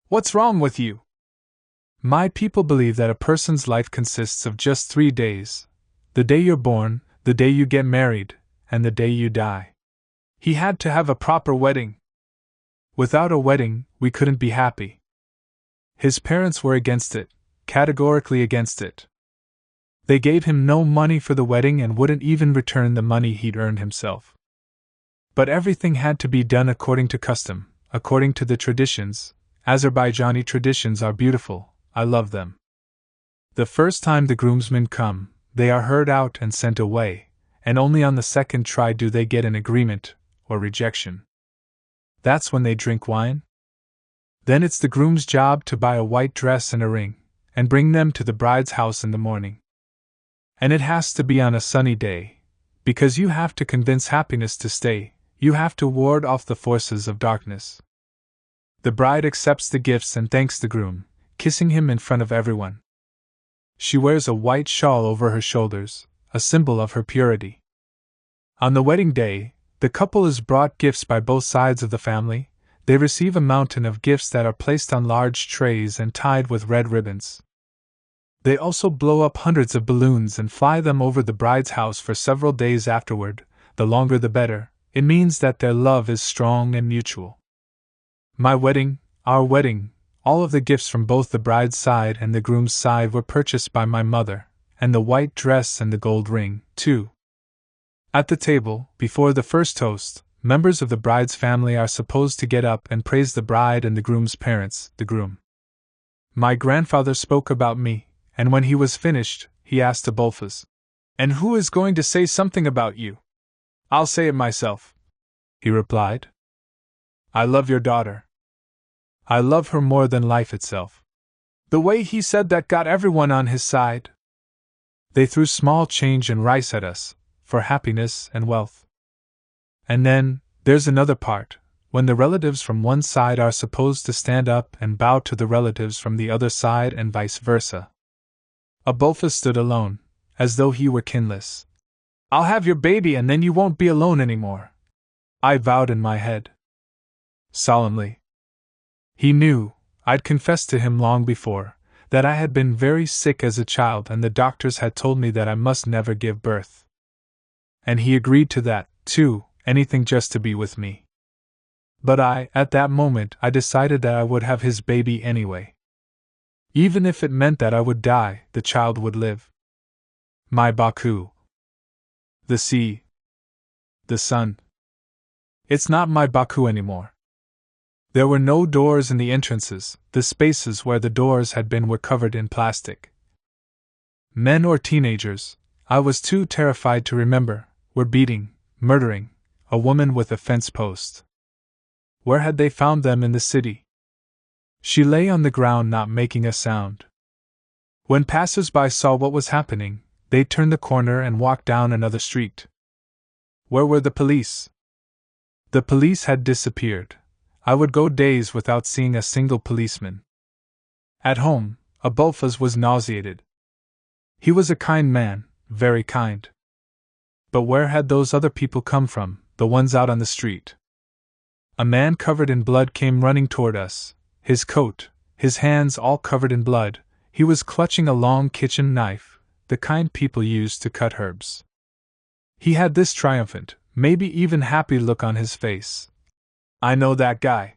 What's wrong with you? My people believe that a person's life consists of just 3 days. The day you're born, the day you get married, and the day you die. He had to have a proper wedding. Without a wedding, we couldn't be happy. His parents were against it, categorically against it. They gave him no money for the wedding and wouldn't even return the money he'd earned himself. But everything had to be done according to custom, according to the traditions. Azerbaijani traditions are beautiful, I love them. The first time the groomsmen come, they are heard out and sent away, and only on the second try do they get an agreement, or rejection. That's when they drink wine? Then it's the groom's job to buy a white dress and a ring, and bring them to the bride's house in the morning. And it has to be on a sunny day, because you have to convince happiness to stay, you have to ward off the forces of darkness. The bride accepts the gifts and thanks the groom, kissing him in front of everyone. She wears a white shawl over her shoulders, a symbol of her purity. On the wedding day, the couple is brought gifts by both sides of the family. They receive a mountain of gifts that are placed on large trays and tied with red ribbons. They also blow up hundreds of balloons and fly them over the bride's house for several days afterward. The longer the better. It means that their love is strong and mutual. My wedding, our wedding, all of the gifts from both the bride's side and the groom's side were purchased by my mother, and the white dress and the gold ring, too. At the table, before the first toast, members of the bride's family are supposed to get up and praise the bride and the groom's parents, the groom. My grandfather spoke about me, and when he was finished, he asked Adolphus, "And who is going to say something about you?" "I'll say it myself," he replied. "I love your daughter. I love her more than life itself." The way he said that got everyone on his side. They threw small change and rice at us, for happiness and wealth. And then, there's another part, when the relatives from one side are supposed to stand up and bow to the relatives from the other side and vice versa. Adolphus stood alone, as though he were kinless. "I'll have your baby and then you won't be alone anymore," I vowed in my head. Solemnly. He knew, I'd confessed to him long before, that I had been very sick as a child and the doctors had told me that I must never give birth. And he agreed to that, too, anything just to be with me. But at that moment, I decided that I would have his baby anyway. Even if it meant that I would die, the child would live. My Baku. The sea. The sun. It's not my Baku anymore. There were no doors in the entrances, the spaces where the doors had been were covered in plastic. Men or teenagers, I was too terrified to remember, were beating, murdering, a woman with a fence post. Where had they found them in the city? She lay on the ground not making a sound. When passers-by saw what was happening, they turned the corner and walked down another street. Where were the police? The police had disappeared. I would go days without seeing a single policeman. At home, Adolphus was nauseated. He was a kind man, very kind. But where had those other people come from, the ones out on the street? A man covered in blood came running toward us, his coat, his hands all covered in blood. He was clutching a long kitchen knife, the kind people use to cut herbs. He had this triumphant, maybe even happy look on his face. "I know that guy,"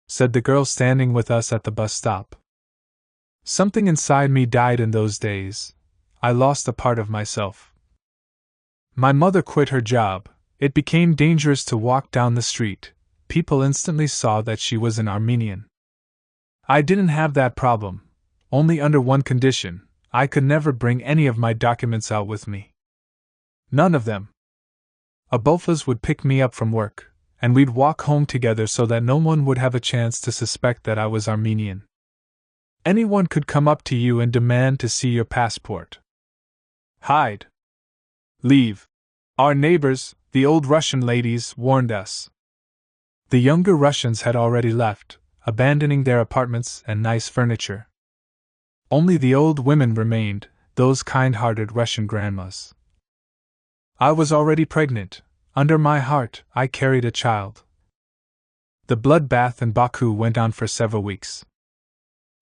said the girl standing with us at the bus stop. Something inside me died in those days. I lost a part of myself. My mother quit her job. It became dangerous to walk down the street. People instantly saw that she was an Armenian. I didn't have that problem, only under one condition: I could never bring any of my documents out with me. None of them. Adolphus would pick me up from work, and we'd walk home together so that no one would have a chance to suspect that I was Armenian. Anyone could come up to you and demand to see your passport. Hide. Leave. Our neighbors, the old Russian ladies, warned us. The younger Russians had already left, abandoning their apartments and nice furniture. Only the old women remained, those kind-hearted Russian grandmas. I was already pregnant. Under my heart, I carried a child. The bloodbath in Baku went on for several weeks.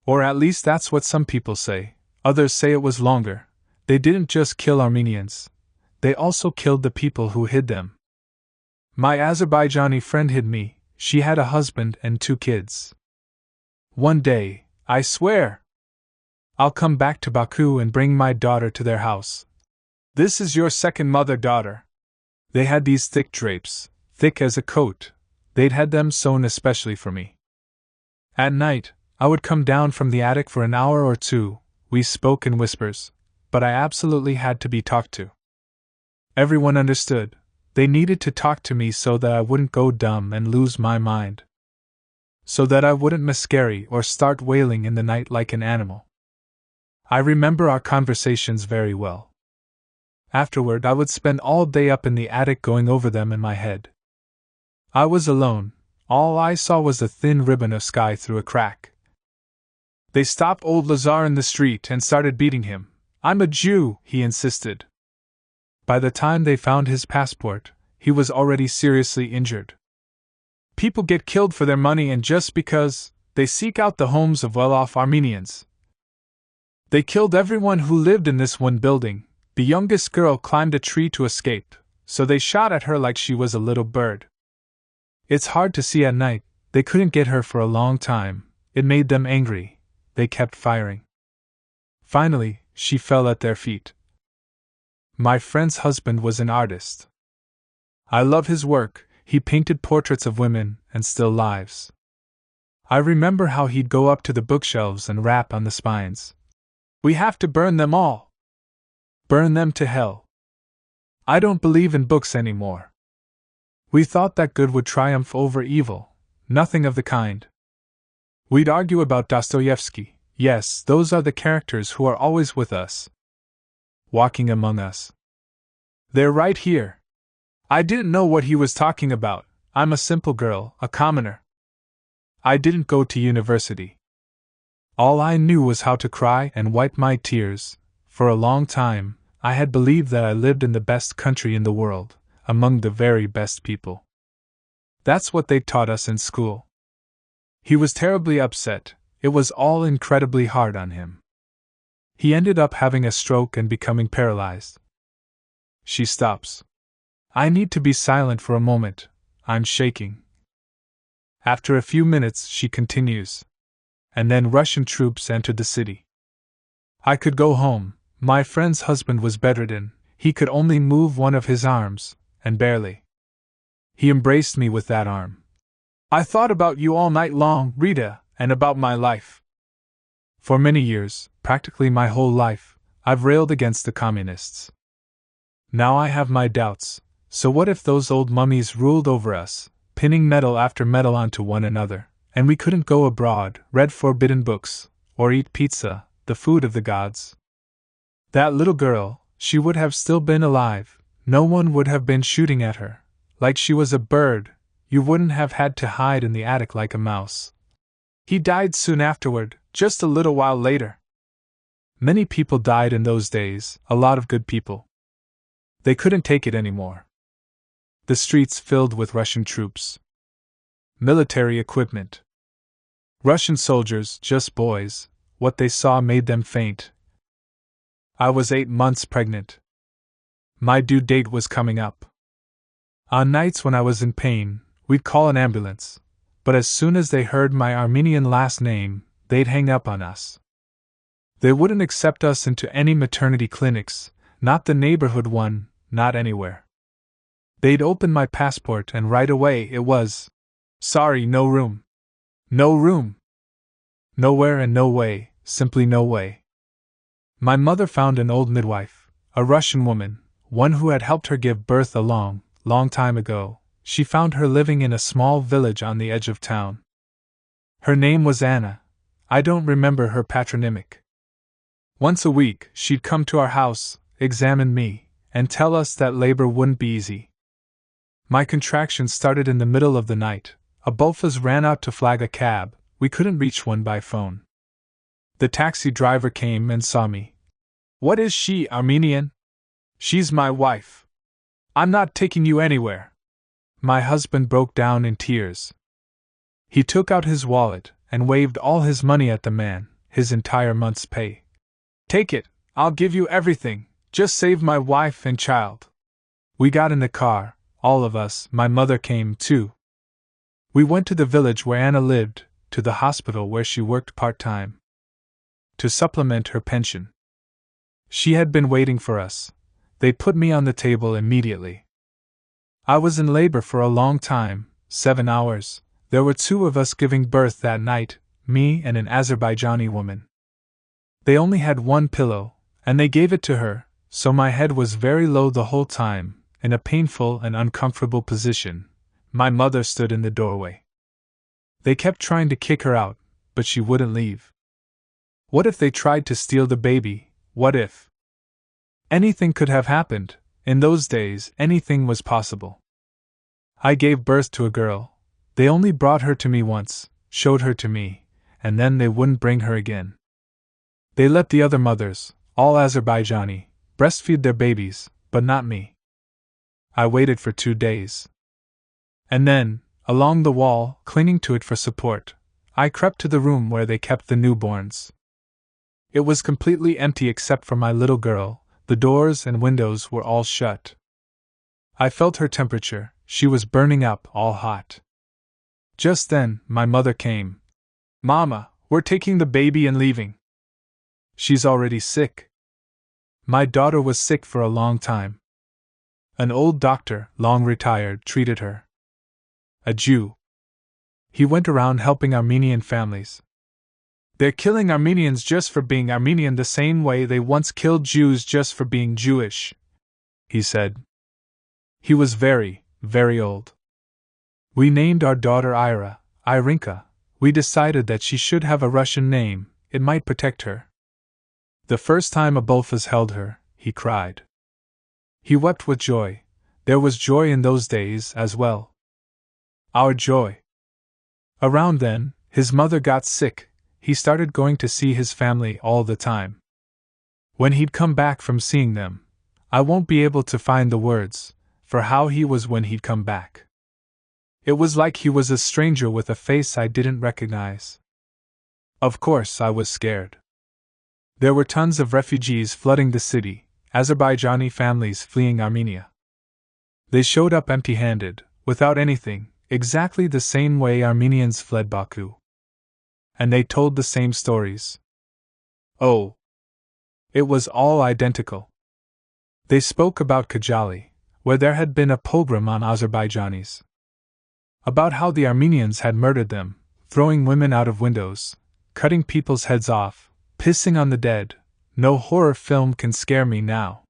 Or at least that's what some people say. Others say it was longer. They didn't just kill Armenians. They also killed the people who hid them. My Azerbaijani friend hid me. She had a husband and 2 kids. One day, I swear, I'll come back to Baku and bring my daughter to their house. This is your second mother, daughter. They had these thick drapes, thick as a coat. They'd had them sewn especially for me. At night, I would come down from the attic for an hour or 2. We spoke in whispers, but I absolutely had to be talked to. Everyone understood. They needed to talk to me so that I wouldn't go dumb and lose my mind. so that I wouldn't miscarry or start wailing in the night like an animal. I remember our conversations very well. Afterward, I would spend all day up in the attic going over them in my head. I was alone. All I saw was a thin ribbon of sky through a crack. They stopped old Lazar in the street and started beating him. "I'm a Jew," he insisted. By the time they found his passport, he was already seriously injured. People get killed for their money and just because they seek out the homes of well-off Armenians. They killed everyone who lived in this one building. The youngest girl climbed a tree to escape, so they shot at her like she was a little bird. It's hard to see at night. They couldn't get her for a long time. It made them angry. They kept firing. Finally, she fell at their feet. My friend's husband was an artist. I love his work. He painted portraits of women and still lives. I remember how he'd go up to the bookshelves and rap on the spines. "We have to burn them all. Burn them to hell. I don't believe in books anymore." We thought that good would triumph over evil. Nothing of the kind. We'd argue about Dostoevsky. Yes, those are the characters who are always with us, walking among us. They're right here. I didn't know what he was talking about. I'm a simple girl, a commoner. I didn't go to university. All I knew was how to cry and wipe my tears. For a long time, I had believed that I lived in the best country in the world, among the very best people. That's what they taught us in school. He was terribly upset. It was all incredibly hard on him. He ended up having a stroke and becoming paralyzed. She stops. I need to be silent for a moment. I'm shaking. After a few minutes, she continues. And then Russian troops entered the city. I could go home. My friend's husband was bedridden. He could only move one of his arms, and barely. He embraced me with that arm. "I thought about you all night long, Rita, and about my life. For many years, practically my whole life, I've railed against the communists. Now I have my doubts. So what if those old mummies ruled over us, pinning metal after metal onto one another, and we couldn't go abroad, read forbidden books, or eat pizza, the food of the gods? That little girl, she would have still been alive. No one would have been shooting at her. Like she was a bird, you wouldn't have had to hide in the attic like a mouse." He died soon afterward, just a little while later. Many people died in those days, a lot of good people. They couldn't take it anymore. The streets filled with Russian troops. Military equipment. Russian soldiers, just boys. What they saw made them faint. I was 8 months pregnant. My due date was coming up. On nights when I was in pain, we'd call an ambulance, but as soon as they heard my Armenian last name, they'd hang up on us. They wouldn't accept us into any maternity clinics, not the neighborhood one, not anywhere. They'd open my passport and right away it was, "Sorry, no room. No room. Nowhere and no way, simply no way." My mother found an old midwife, a Russian woman, one who had helped her give birth a long, long time ago. She found her living in a small village on the edge of town. Her name was Anna. I don't remember her patronymic. Once a week, she'd come to our house, examine me, and tell us that labor wouldn't be easy. My contractions started in the middle of the night. Abulfas ran out to flag a cab. We couldn't reach one by phone. The taxi driver came and saw me. "What is she, Armenian?" "She's my wife. I'm not taking you anywhere." My husband broke down in tears. He took out his wallet and waved all his money at the man, his entire month's pay. "Take it, I'll give you everything, just save my wife and child." We got in the car, all of us. My mother came too. We went to the village where Anna lived, to the hospital where she worked part-time, to supplement her pension. She had been waiting for us. They put me on the table immediately. I was in labor for a long time, 7 hours. There were 2 of us giving birth that night, me and an Azerbaijani woman. They only had 1 pillow, and they gave it to her, so my head was very low the whole time, in a painful and uncomfortable position. My mother stood in the doorway. They kept trying to kick her out, but she wouldn't leave. What if they tried to steal the baby? What if? Anything could have happened. In those days, anything was possible. I gave birth to a girl. They only brought her to me once, showed her to me, and then they wouldn't bring her again. They let the other mothers, all Azerbaijani, breastfeed their babies, but not me. I waited for 2 days. And then, along the wall, clinging to it for support, I crept to the room where they kept the newborns. It was completely empty except for my little girl. The doors and windows were all shut. I felt her temperature. She was burning up, all hot. Just then, my mother came. "Mama, we're taking the baby and leaving. She's already sick." My daughter was sick for a long time. An old doctor, long retired, treated her. A Jew. He went around helping Armenian families. "They're killing Armenians just for being Armenian the same way they once killed Jews just for being Jewish," he said. He was very, very old. We named our daughter Irinka. We decided that she should have a Russian name, it might protect her. The first time Abulfaz held her, he cried. He wept with joy. There was joy in those days as well. Our joy. Around then, his mother got sick. He started going to see his family all the time. When he'd come back from seeing them, I won't be able to find the words for how he was when he'd come back. It was like he was a stranger with a face I didn't recognize. Of course, I was scared. There were tons of refugees flooding the city, Azerbaijani families fleeing Armenia. They showed up empty-handed, without anything, exactly the same way Armenians fled Baku. And they told the same stories. Oh! It was all identical. They spoke about Kajali, where there had been a pogrom on Azerbaijanis. About how the Armenians had murdered them, throwing women out of windows, cutting people's heads off, pissing on the dead. No horror film can scare me now.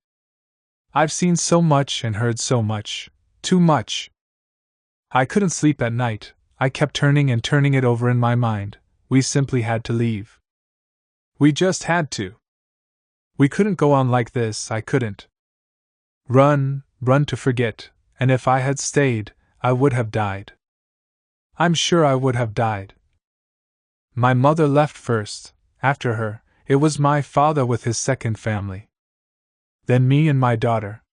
I've seen so much and heard so much, too much. I couldn't sleep at night. I kept turning and turning it over in my mind. We simply had to leave. We just had to. We couldn't go on like this. I couldn't. Run to forget, and if I had stayed, I would have died. I'm sure I would have died. My mother left first. After her, it was my father with his second family. Then me and my daughter.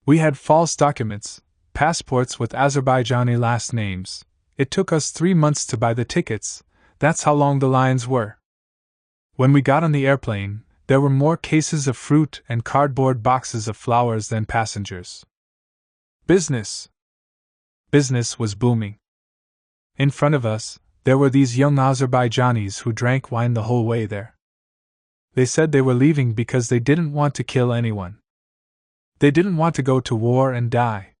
We had false documents, passports with Azerbaijani last names. It took us 3 months to buy the tickets. That's how long the lines were. When we got on the airplane, there were more cases of fruit and cardboard boxes of flowers than passengers. Business was booming. In front of us, there were these young Azerbaijanis who drank wine the whole way there. They said they were leaving because they didn't want to kill anyone. They didn't want to go to war and die.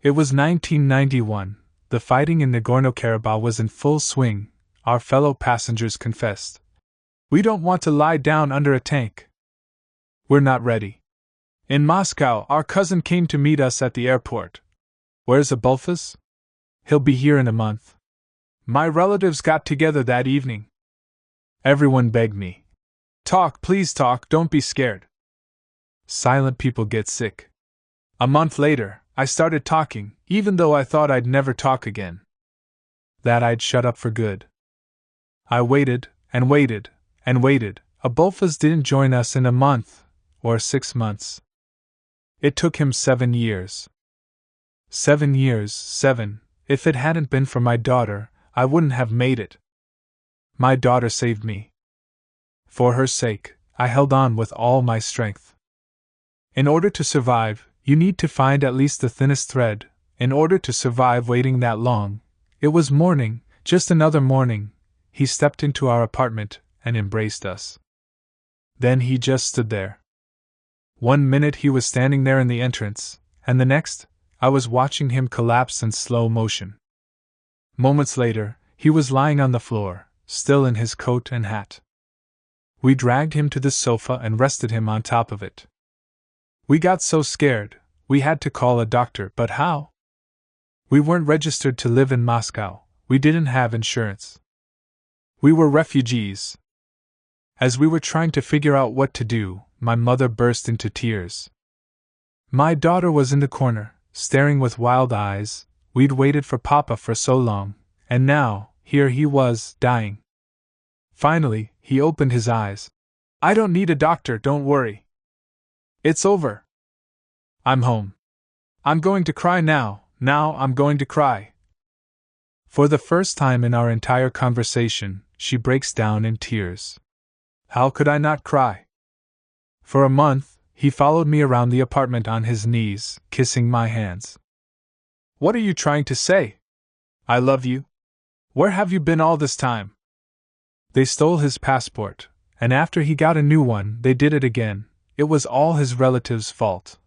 It was 1991. The fighting in Nagorno-Karabakh was in full swing. Our fellow passengers confessed. We don't want to lie down under a tank. We're not ready. In Moscow, our cousin came to meet us at the airport. Where's Abulfaz? He'll be here in a month. My relatives got together that evening. Everyone begged me. Talk, please talk, don't be scared. Silent people get sick. A month later, I started talking, even though I thought I'd never talk again. That I'd shut up for good. I waited, and waited, and waited. Abulfaz didn't join us in a month, or 6 months. It took him 7 years. 7 years, 7. If it hadn't been for my daughter, I wouldn't have made it. My daughter saved me. For her sake, I held on with all my strength. In order to survive, you need to find at least the thinnest thread. In order to survive waiting that long, it was morning, just another morning. He stepped into our apartment and embraced us. Then he just stood there. 1 minute he was standing there in the entrance, and the next, I was watching him collapse in slow motion. Moments later, he was lying on the floor, still in his coat and hat. We dragged him to the sofa and rested him on top of it. We got so scared, we had to call a doctor, but how? We weren't registered to live in Moscow. We didn't have insurance. We were refugees. As we were trying to figure out what to do, my mother burst into tears. My daughter was in the corner, staring with wild eyes. We'd waited for Papa for so long, and now, here he was, dying. Finally, he opened his eyes. I don't need a doctor, don't worry. It's over. I'm home. I'm going to cry now I'm going to cry. For the first time in our entire conversation, she breaks down in tears. How could I not cry? For a month, he followed me around the apartment on his knees, kissing my hands. What are you trying to say? I love you? Where have you been all this time? They stole his passport, and after he got a new one, they did it again. It was all his relatives' fault.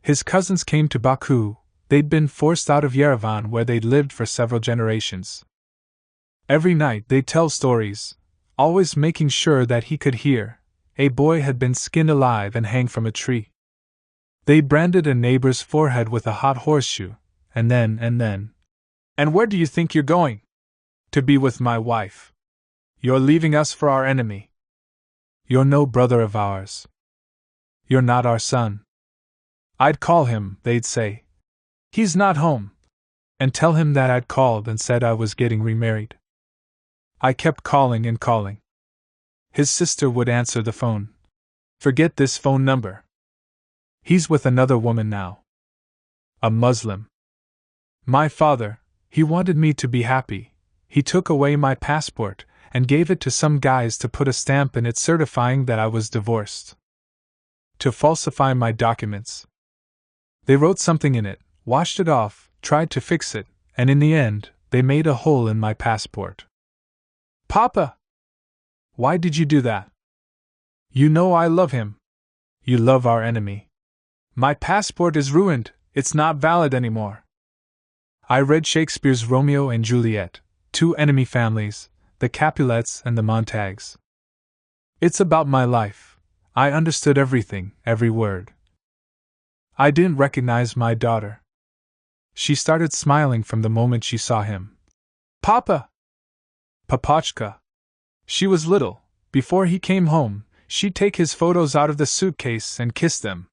His cousins came to Baku. They'd been forced out of Yerevan where they'd lived for several generations. Every night they'd tell stories, always making sure that he could hear. A boy had been skinned alive and hanged from a tree. They branded a neighbor's forehead with a hot horseshoe, and then. And where do you think you're going? To be with my wife. You're leaving us for our enemy. You're no brother of ours. You're not our son. I'd call him, they'd say. He's not home. And tell him that I'd called and said I was getting remarried. I kept calling and calling. His sister would answer the phone. Forget this phone number. He's with another woman now. A Muslim. My father, he wanted me to be happy. He took away my passport and gave it to some guys to put a stamp in it certifying that I was divorced. To falsify my documents. They wrote something in it, washed it off, tried to fix it, and in the end, they made a hole in my passport. Papa! Why did you do that? You know I love him. You love our enemy. My passport is ruined, it's not valid anymore. I read Shakespeare's Romeo and Juliet, two enemy families, the Capulets and the Montagues. It's about my life. I understood everything, every word. I didn't recognize my daughter. She started smiling from the moment she saw him. Papa! Papochka. She was little. Before he came home, she'd take his photos out of the suitcase and kiss them.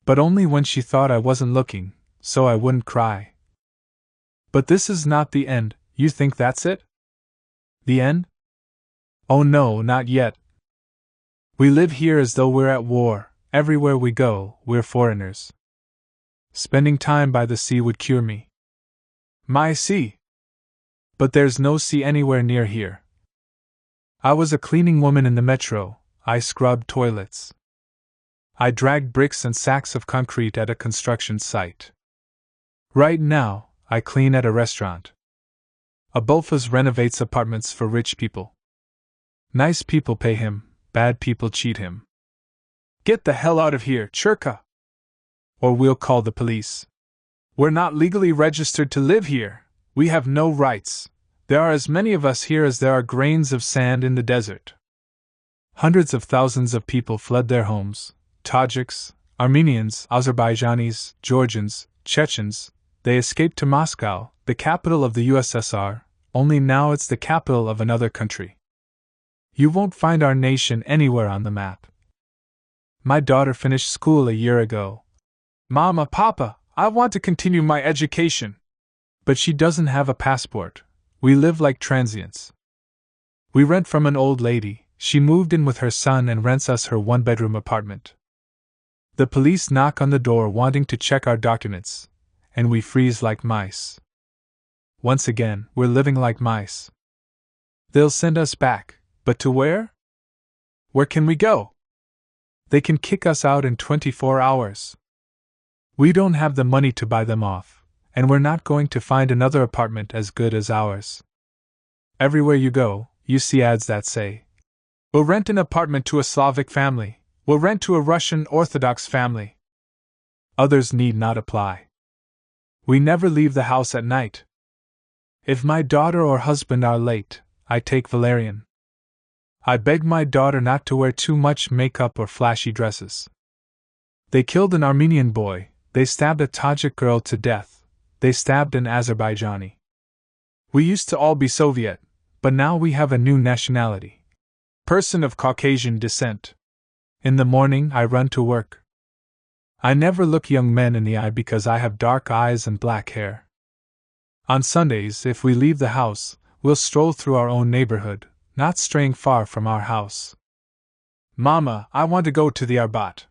But only when she thought I wasn't looking, so I wouldn't cry. But this is not the end, you think that's it? The end? Oh no, not yet. We live here as though we're at war. Everywhere we go, we're foreigners. Spending time by the sea would cure me. My sea! But there's no sea anywhere near here. I was a cleaning woman in the metro. I scrubbed toilets. I dragged bricks and sacks of concrete at a construction site. Right now, I clean at a restaurant. Abulfas renovates apartments for rich people. Nice people pay him, bad people cheat him. Get the hell out of here, Churka! Or we'll call the police. We're not legally registered to live here. We have no rights. There are as many of us here as there are grains of sand in the desert. Hundreds of thousands of people fled their homes. Tajiks, Armenians, Azerbaijanis, Georgians, Chechens. They escaped to Moscow, the capital of the USSR, only now it's the capital of another country. You won't find our nation anywhere on the map. My daughter finished school a year ago. Mama, Papa, I want to continue my education. But she doesn't have a passport. We live like transients. We rent from an old lady. She moved in with her son and rents us her one-bedroom apartment. The police knock on the door wanting to check our documents, and we freeze like mice. Once again, we're living like mice. They'll send us back, but to where? Where can we go? They can kick us out in 24 hours. We don't have the money to buy them off, and we're not going to find another apartment as good as ours. Everywhere you go, you see ads that say, we'll rent an apartment to a Slavic family, we'll rent to a Russian Orthodox family. Others need not apply. We never leave the house at night. If my daughter or husband are late, I take valerian. I beg my daughter not to wear too much makeup or flashy dresses. They killed an Armenian boy, they stabbed a Tajik girl to death, they stabbed an Azerbaijani. We used to all be Soviet, but now we have a new nationality. Person of Caucasian descent. In the morning I run to work. I never look young men in the eye because I have dark eyes and black hair. On Sundays, if we leave the house, we'll stroll through our own neighborhood, not straying far from our house. Mama, I want to go to the Arbat.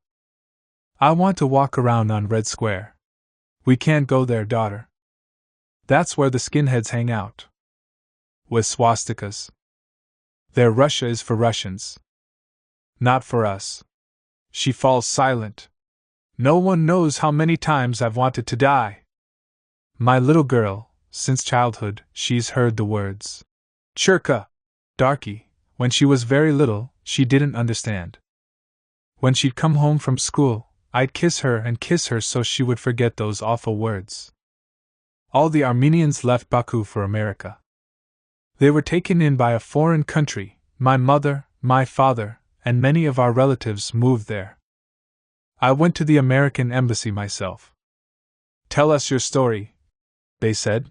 I want to walk around on Red Square. We can't go there, daughter. That's where the skinheads hang out. With swastikas. Their Russia is for Russians. Not for us. She falls silent. No one knows how many times I've wanted to die. My little girl, since childhood, she's heard the words. Churka! Darky. When she was very little, she didn't understand. When she'd come home from school, I'd kiss her so she would forget those awful words. All the Armenians left Baku for America. They were taken in by a foreign country. My mother, my father, and many of our relatives moved there. I went to the American embassy myself. Tell us your story, they said.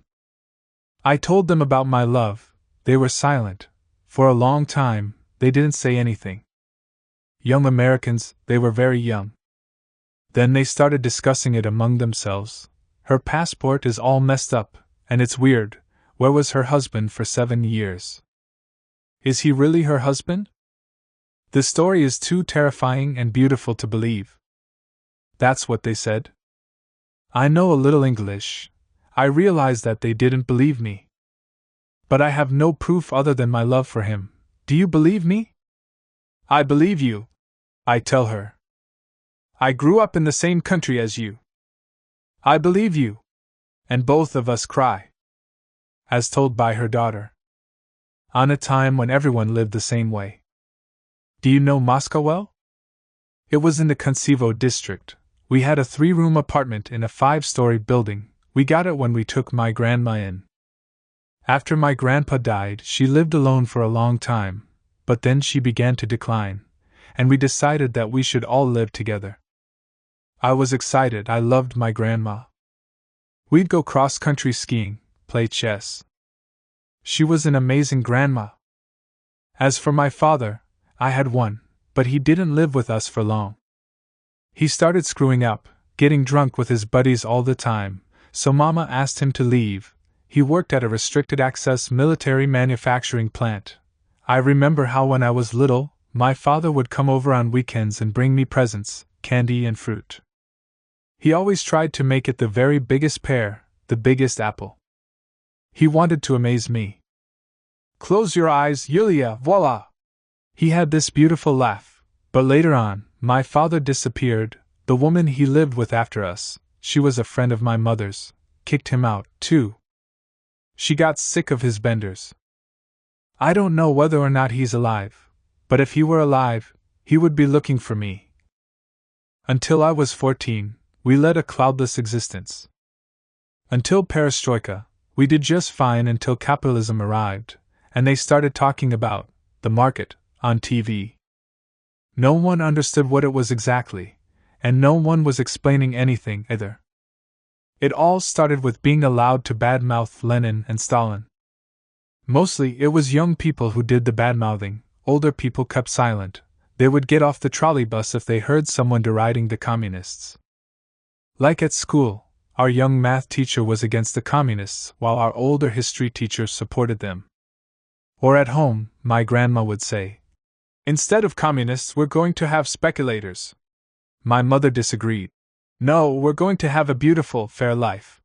I told them about my love. They were silent. For a long time, they didn't say anything. Young Americans, they were very young. Then they started discussing it among themselves. Her passport is all messed up, and it's weird. Where was her husband for 7 years? Is he really her husband? The story is too terrifying and beautiful to believe. That's what they said. I know a little English. I realized that they didn't believe me. But I have no proof other than my love for him. Do you believe me? I believe you, I tell her. I grew up in the same country as you. I believe you. And both of us cry. As told by her daughter. On a time when everyone lived the same way. Do you know Moscow well? It was in the Konsevo district. We had a 3-room apartment in a 5-story building. We got it when we took my grandma in. After my grandpa died, she lived alone for a long time, but then she began to decline, and we decided that we should all live together. I was excited. I loved my grandma. We'd go cross-country skiing, play chess. She was an amazing grandma. As for my father, I had one, but he didn't live with us for long. He started screwing up, getting drunk with his buddies all the time, so Mama asked him to leave. He worked at a restricted access military manufacturing plant. I remember how when I was little, my father would come over on weekends and bring me presents, candy and fruit. He always tried to make it the very biggest pear, the biggest apple. He wanted to amaze me. Close your eyes, Yulia, voila! He had this beautiful laugh, but later on, my father disappeared. The woman he lived with after us, she was a friend of my mother's, kicked him out, too. She got sick of his benders. I don't know whether or not he's alive, but if he were alive, he would be looking for me. Until I was 14, we led a cloudless existence. Until perestroika, we did just fine until capitalism arrived, and they started talking about the market on TV. No one understood what it was exactly, and no one was explaining anything either. It all started with being allowed to badmouth Lenin and Stalin. Mostly it was young people who did the badmouthing. Older people kept silent. They would get off the trolleybus if they heard someone deriding the communists. Like at school, our young math teacher was against the communists while our older history teacher supported them. Or at home, my grandma would say, "Instead of communists, we're going to have speculators." My mother disagreed. "No, we're going to have a beautiful, fair life."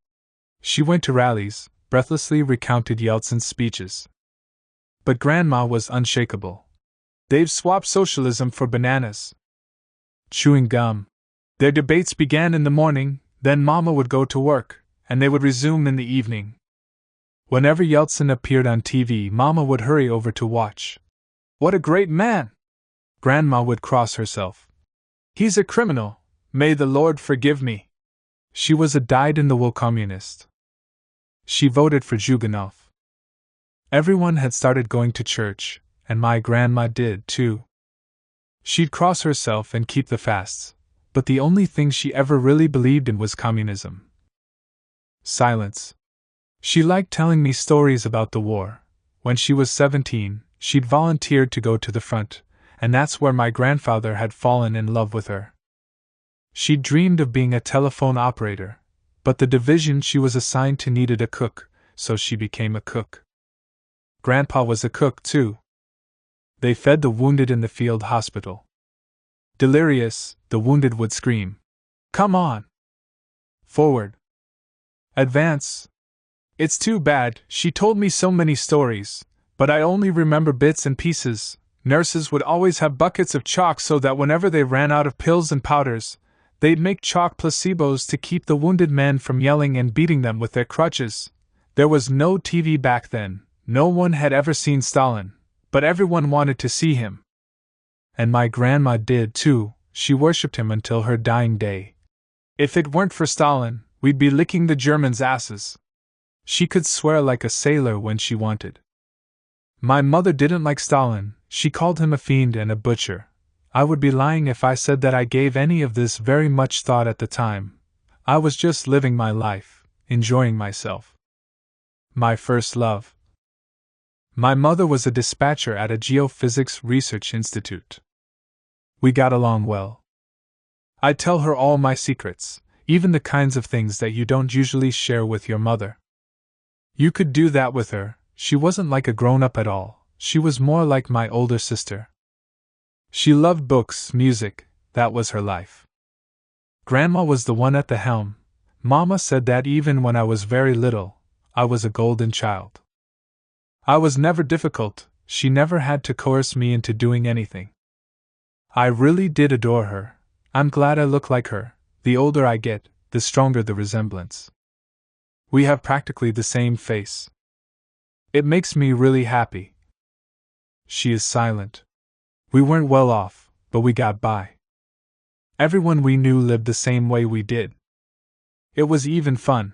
She went to rallies, breathlessly recounted Yeltsin's speeches. But Grandma was unshakable. "They've swapped socialism for bananas." Chewing gum. Their debates began in the morning, then Mama would go to work, and they would resume in the evening. Whenever Yeltsin appeared on TV, Mama would hurry over to watch. "What a great man!" Grandma would cross herself. "He's a criminal. May the Lord forgive me." She was a dyed-in-the-wool communist. She voted for Zhuganov. Everyone had started going to church, and my grandma did too. She'd cross herself and keep the fasts, but the only thing she ever really believed in was communism. Silence. She liked telling me stories about the war. When she was 17, she'd volunteered to go to the front, and that's where my grandfather had fallen in love with her. She dreamed of being a telephone operator, but the division she was assigned to needed a cook, so she became a cook. Grandpa was a cook, too. They fed the wounded in the field hospital. Delirious, the wounded would scream, "Come on! Forward! Advance!" It's too bad, she told me so many stories, but I only remember bits and pieces. Nurses would always have buckets of chalk so that whenever they ran out of pills and powders, they'd make chalk placebos to keep the wounded men from yelling and beating them with their crutches. There was no TV back then, no one had ever seen Stalin, but everyone wanted to see him. And my grandma did too, she worshipped him until her dying day. If it weren't for Stalin, we'd be licking the Germans' asses. She could swear like a sailor when she wanted. My mother didn't like Stalin, she called him a fiend and a butcher. I would be lying if I said that I gave any of this very much thought at the time. I was just living my life, enjoying myself. My first love. My mother was a dispatcher at a geophysics research institute. We got along well. I'd tell her all my secrets, even the kinds of things that you don't usually share with your mother. You could do that with her. She wasn't like a grown-up at all, she was more like my older sister. She loved books, music, that was her life. Grandma was the one at the helm. Mama said that even when I was very little, I was a golden child. I was never difficult, she never had to coerce me into doing anything. I really did adore her. I'm glad I look like her. The older I get, the stronger the resemblance. We have practically the same face. It makes me really happy. She is silent. We weren't well off, but we got by. Everyone we knew lived the same way we did. It was even fun.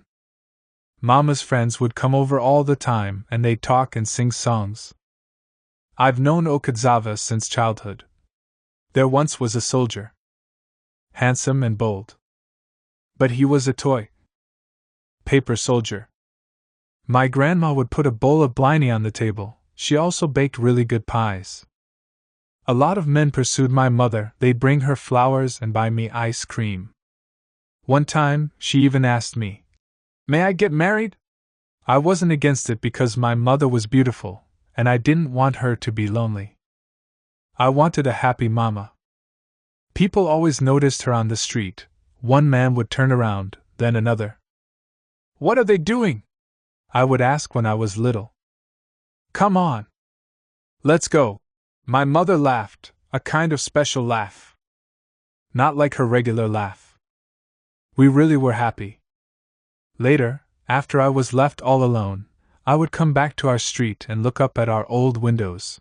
Mama's friends would come over all the time and they'd talk and sing songs. I've known Okazawa since childhood. There once was a soldier. Handsome and bold. But he was a toy. Paper soldier. My grandma would put a bowl of bliney on the table. She also baked really good pies. A lot of men pursued my mother. They'd bring her flowers and buy me ice cream. One time, she even asked me, "May I get married?" I wasn't against it because my mother was beautiful, and I didn't want her to be lonely. I wanted a happy mama. People always noticed her on the street. One man would turn around, then another. "What are they doing?" I would ask when I was little. "Come on. Let's go." My mother laughed, a kind of special laugh. Not like her regular laugh. We really were happy. Later, after I was left all alone, I would come back to our street and look up at our old windows.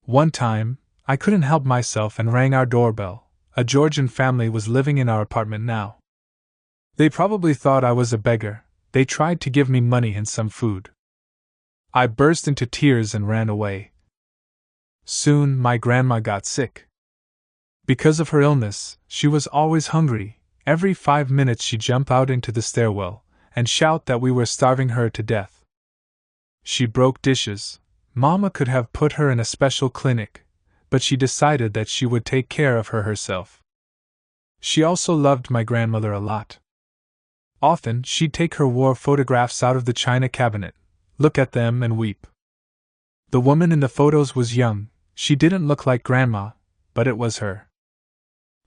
One time, I couldn't help myself and rang our doorbell. A Georgian family was living in our apartment now. They probably thought I was a beggar. They tried to give me money and some food. I burst into tears and ran away. Soon, my grandma got sick. Because of her illness, she was always hungry. Every 5 minutes she'd jump out into the stairwell and shout that we were starving her to death. She broke dishes. Mama could have put her in a special clinic, but she decided that she would take care of her herself. She also loved my grandmother a lot. Often, she'd take her war photographs out of the china cabinet, look at them and weep. The woman in the photos was young. She didn't look like Grandma, but it was her.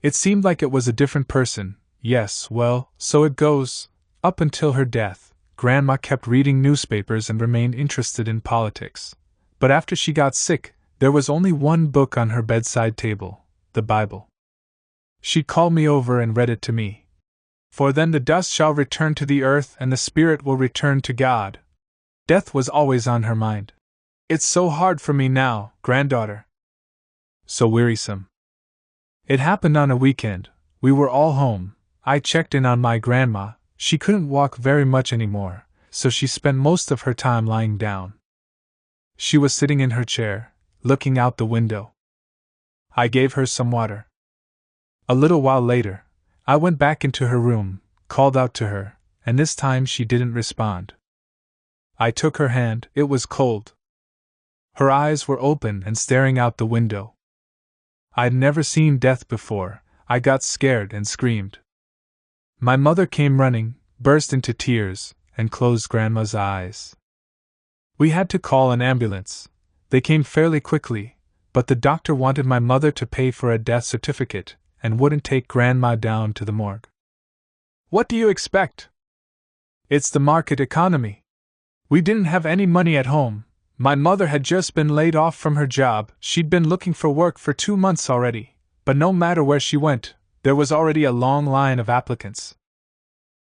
It seemed like it was a different person. Yes, well, so it goes. Up until her death, Grandma kept reading newspapers and remained interested in politics. But after she got sick, there was only one book on her bedside table, the Bible. She'd call me over and read it to me. "For then the dust shall return to the earth and the spirit will return to God." Death was always on her mind. It's so hard for me now, granddaughter. So wearisome. It happened on a weekend. We were all home. I checked in on my grandma. She couldn't walk very much anymore, so she spent most of her time lying down. She was sitting in her chair, looking out the window. I gave her some water. A little while later, I went back into her room, called out to her, and this time she didn't respond. I took her hand, it was cold. Her eyes were open and staring out the window. I'd never seen death before. I got scared and screamed. My mother came running, burst into tears, and closed Grandma's eyes. We had to call an ambulance. They came fairly quickly, but the doctor wanted my mother to pay for a death certificate and wouldn't take Grandma down to the morgue. What do you expect? It's the market economy. We didn't have any money at home. My mother had just been laid off from her job. She'd been looking for work for 2 months already, but no matter where she went, there was already a long line of applicants.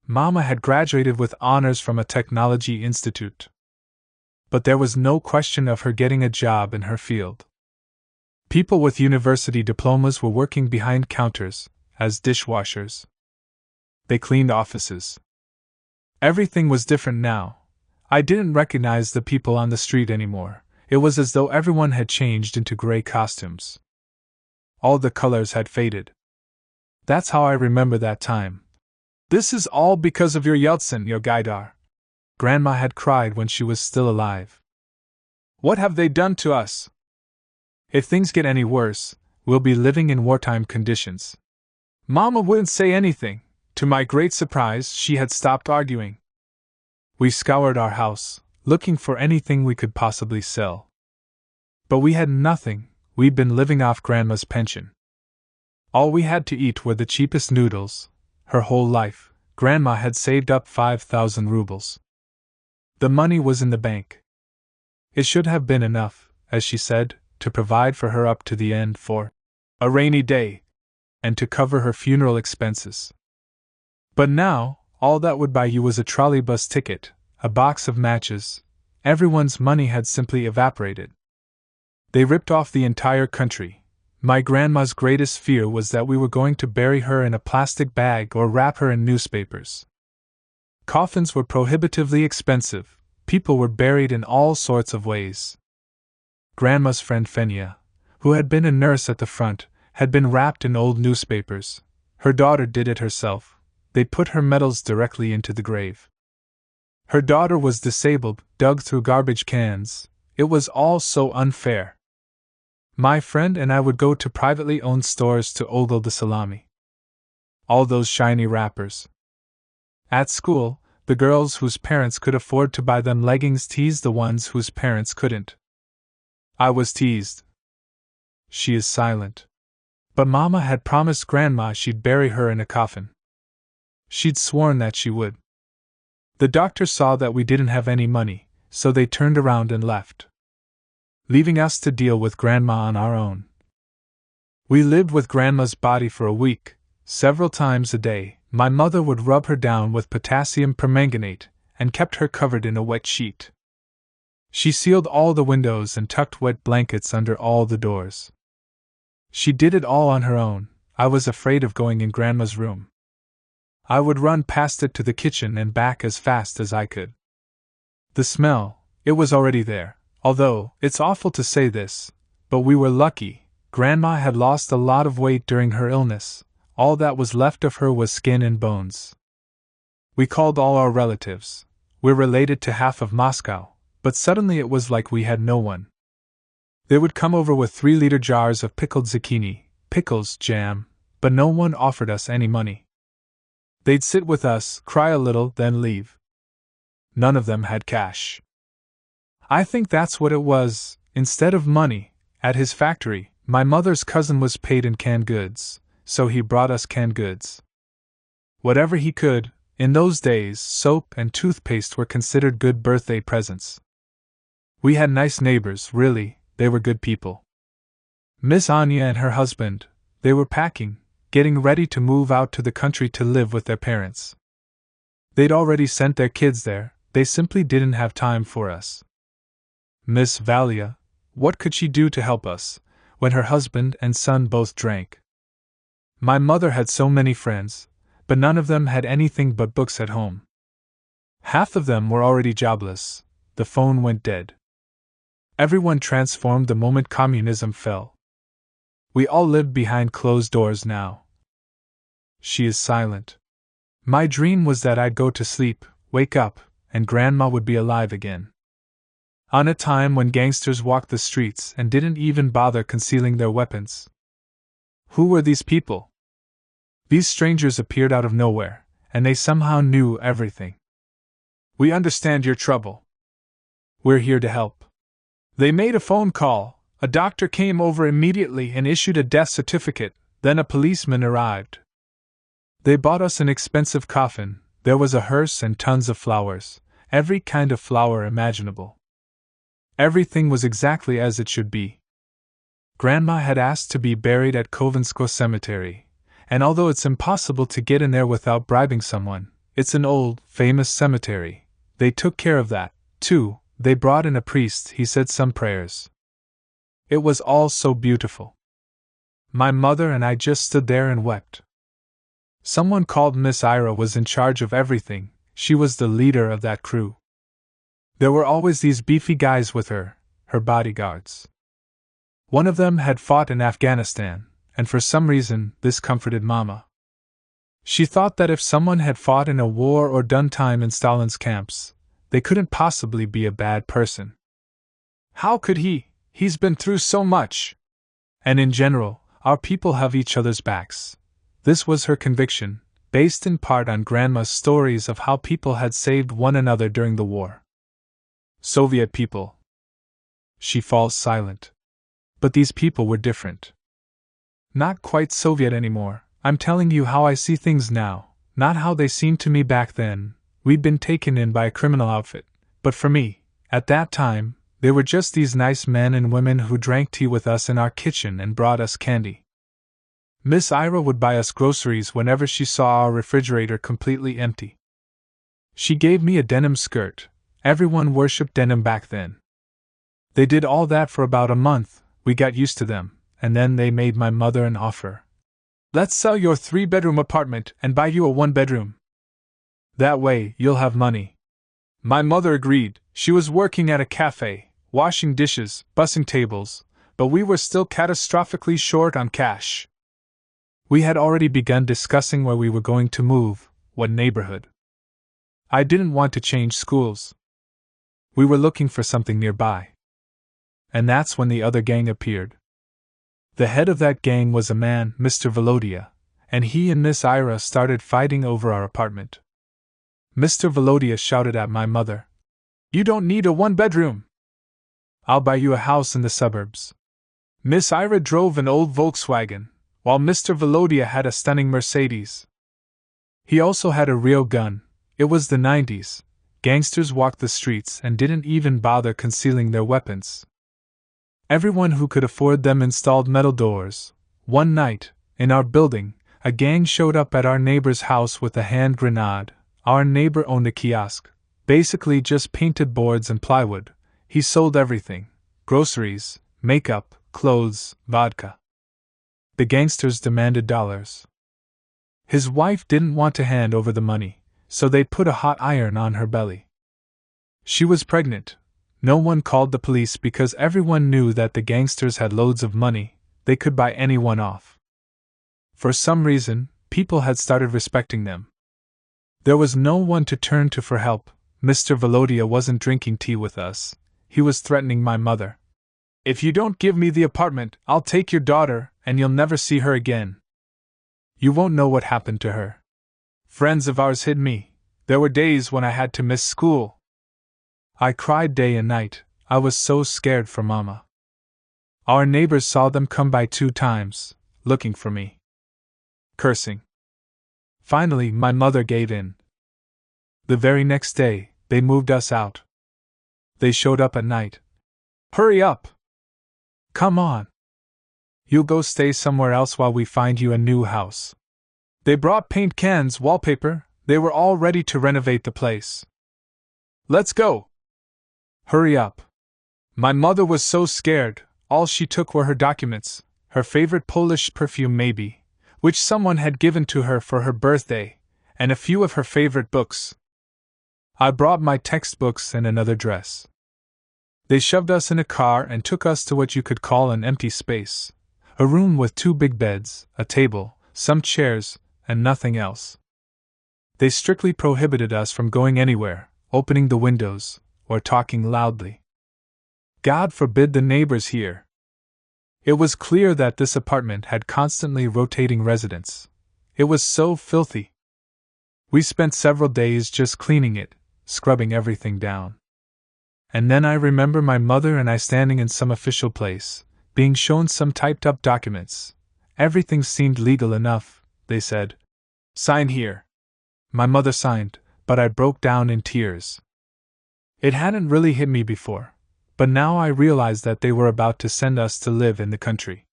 Mama had graduated with honors from a technology institute, but there was no question of her getting a job in her field. People with university diplomas were working behind counters, as dishwashers. They cleaned offices. Everything was different now. I didn't recognize the people on the street anymore. It was as though everyone had changed into gray costumes. All the colors had faded. That's how I remember that time. This is all because of your Yeltsin, your Gaidar. Grandma had cried when she was still alive. What have they done to us? If things get any worse, we'll be living in wartime conditions. Mama wouldn't say anything. To my great surprise, she had stopped arguing. We scoured our house, looking for anything we could possibly sell. But we had nothing. We'd been living off Grandma's pension. All we had to eat were the cheapest noodles. Her whole life, Grandma had saved up 5,000 rubles. The money was in the bank. It should have been enough, as she said, to provide for her up to the end for a rainy day, and to cover her funeral expenses. But now, all that would buy you was a trolleybus ticket, a box of matches. Everyone's money had simply evaporated. They ripped off the entire country. My grandma's greatest fear was that we were going to bury her in a plastic bag or wrap her in newspapers. Coffins were prohibitively expensive. People were buried in all sorts of ways. Grandma's friend Fenya, who had been a nurse at the front, had been wrapped in old newspapers. Her daughter did it herself. They put her medals directly into the grave. Her daughter was disabled, dug through garbage cans. It was all so unfair. My friend and I would go to privately owned stores to ogle the salami. All those shiny wrappers. At school, the girls whose parents could afford to buy them leggings teased the ones whose parents couldn't. I was teased. She is silent. But Mama had promised Grandma she'd bury her in a coffin. She'd sworn that she would. The doctor saw that we didn't have any money, so they turned around and left, leaving us to deal with Grandma on our own. We lived with Grandma's body for a week. Several times a day, my mother would rub her down with potassium permanganate and kept her covered in a wet sheet. She sealed all the windows and tucked wet blankets under all the doors. She did it all on her own. I was afraid of going in Grandma's room. I would run past it to the kitchen and back as fast as I could. The smell, it was already there, although, it's awful to say this, but we were lucky. Grandma had lost a lot of weight during her illness. All that was left of her was skin and bones. We called all our relatives. We're related to half of Moscow, but suddenly it was like we had no one. They would come over with 3-liter jars of pickled zucchini, pickles, jam, but no one offered us any money. They'd sit with us, cry a little, then leave. None of them had cash. I think that's what it was. Instead of money, at his factory, my mother's cousin was paid in canned goods, so he brought us canned goods. Whatever he could. In those days, soap and toothpaste were considered good birthday presents. We had nice neighbors, really, they were good people. Miss Anya and her husband, they were packing, getting ready to move out to the country to live with their parents. They'd already sent their kids there, they simply didn't have time for us. Miss Valia, what could she do to help us, when her husband and son both drank? My mother had so many friends, but none of them had anything but books at home. Half of them were already jobless. The phone went dead. Everyone transformed the moment communism fell. We all lived behind closed doors now. She is silent. My dream was that I'd go to sleep, wake up, and Grandma would be alive again. On a time when gangsters walked the streets and didn't even bother concealing their weapons. Who were these people? These strangers appeared out of nowhere, and they somehow knew everything. We understand your trouble. We're here to help. They made a phone call, a doctor came over immediately and issued a death certificate, then a policeman arrived. They bought us an expensive coffin, there was a hearse and tons of flowers, every kind of flower imaginable. Everything was exactly as it should be. Grandma had asked to be buried at Kovensko Cemetery, and although it's impossible to get in there without bribing someone, it's an old, famous cemetery. They took care of that, too. They brought in a priest, he said some prayers. It was all so beautiful. My mother and I just stood there and wept. Someone called Miss Ira was in charge of everything, she was the leader of that crew. There were always these beefy guys with her, her bodyguards. One of them had fought in Afghanistan, and for some reason this comforted Mama. She thought that if someone had fought in a war or done time in Stalin's camps, they couldn't possibly be a bad person. How could he? He's been through so much. And in general, our people have each other's backs. This was her conviction, based in part on Grandma's stories of how people had saved one another during the war. Soviet people. She falls silent. But these people were different. Not quite Soviet anymore. I'm telling you how I see things now, not how they seemed to me back then. We'd been taken in by a criminal outfit, but for me, at that time, they were just these nice men and women who drank tea with us in our kitchen and brought us candy. Miss Ira would buy us groceries whenever she saw our refrigerator completely empty. She gave me a denim skirt. Everyone worshipped denim back then. They did all that for about a month, we got used to them, and then they made my mother an offer. Let's sell your 3-bedroom apartment and buy you a 1-bedroom. That way, you'll have money. My mother agreed. She was working at a cafe, washing dishes, bussing tables, but we were still catastrophically short on cash. We had already begun discussing where we were going to move, what neighborhood. I didn't want to change schools. We were looking for something nearby. And that's when the other gang appeared. The head of that gang was a man, Mr. Volodya, and he and Miss Ira started fighting over our apartment. Mr. Volodya shouted at my mother, "You don't need a 1-bedroom. I'll buy you a house in the suburbs." Miss Ira drove an old Volkswagen, while Mr. Volodya had a stunning Mercedes. He also had a real gun. It was the 90s. Gangsters walked the streets and didn't even bother concealing their weapons. Everyone who could afford them installed metal doors. One night, in our building, a gang showed up at our neighbor's house with a hand grenade. Our neighbor owned a kiosk, basically just painted boards and plywood. He sold everything: groceries, makeup, clothes, vodka. The gangsters demanded dollars. His wife didn't want to hand over the money, so they'd put a hot iron on her belly. She was pregnant. No one called the police because everyone knew that the gangsters had loads of money, they could buy anyone off. For some reason, people had started respecting them. There was no one to turn to for help. Mr. Volodya wasn't drinking tea with us. He was threatening my mother. "If you don't give me the apartment, I'll take your daughter, and you'll never see her again. You won't know what happened to her." Friends of ours hid me. There were days when I had to miss school. I cried day and night. I was so scared for Mama. Our neighbors saw them come by 2 times, looking for me. Cursing. Finally, my mother gave in. The very next day, they moved us out. They showed up at night. "Hurry up! Come on! You'll go stay somewhere else while we find you a new house." They brought paint cans, wallpaper, they were all ready to renovate the place. "Let's go! Hurry up!" My mother was so scared, all she took were her documents, her favorite Polish perfume maybe, which someone had given to her for her birthday, and a few of her favorite books. I brought my textbooks and another dress. They shoved us in a car and took us to what you could call an empty space, a room with 2 big beds, a table, some chairs, and nothing else. They strictly prohibited us from going anywhere, opening the windows, or talking loudly. God forbid the neighbors hear. It was clear that this apartment had constantly rotating residents. It was so filthy. We spent several days just cleaning it, scrubbing everything down. And then I remember my mother and I standing in some official place, being shown some typed-up documents. Everything seemed legal enough, they said. Sign here. My mother signed, but I broke down in tears. It hadn't really hit me before, but now I realized that they were about to send us to live in the country.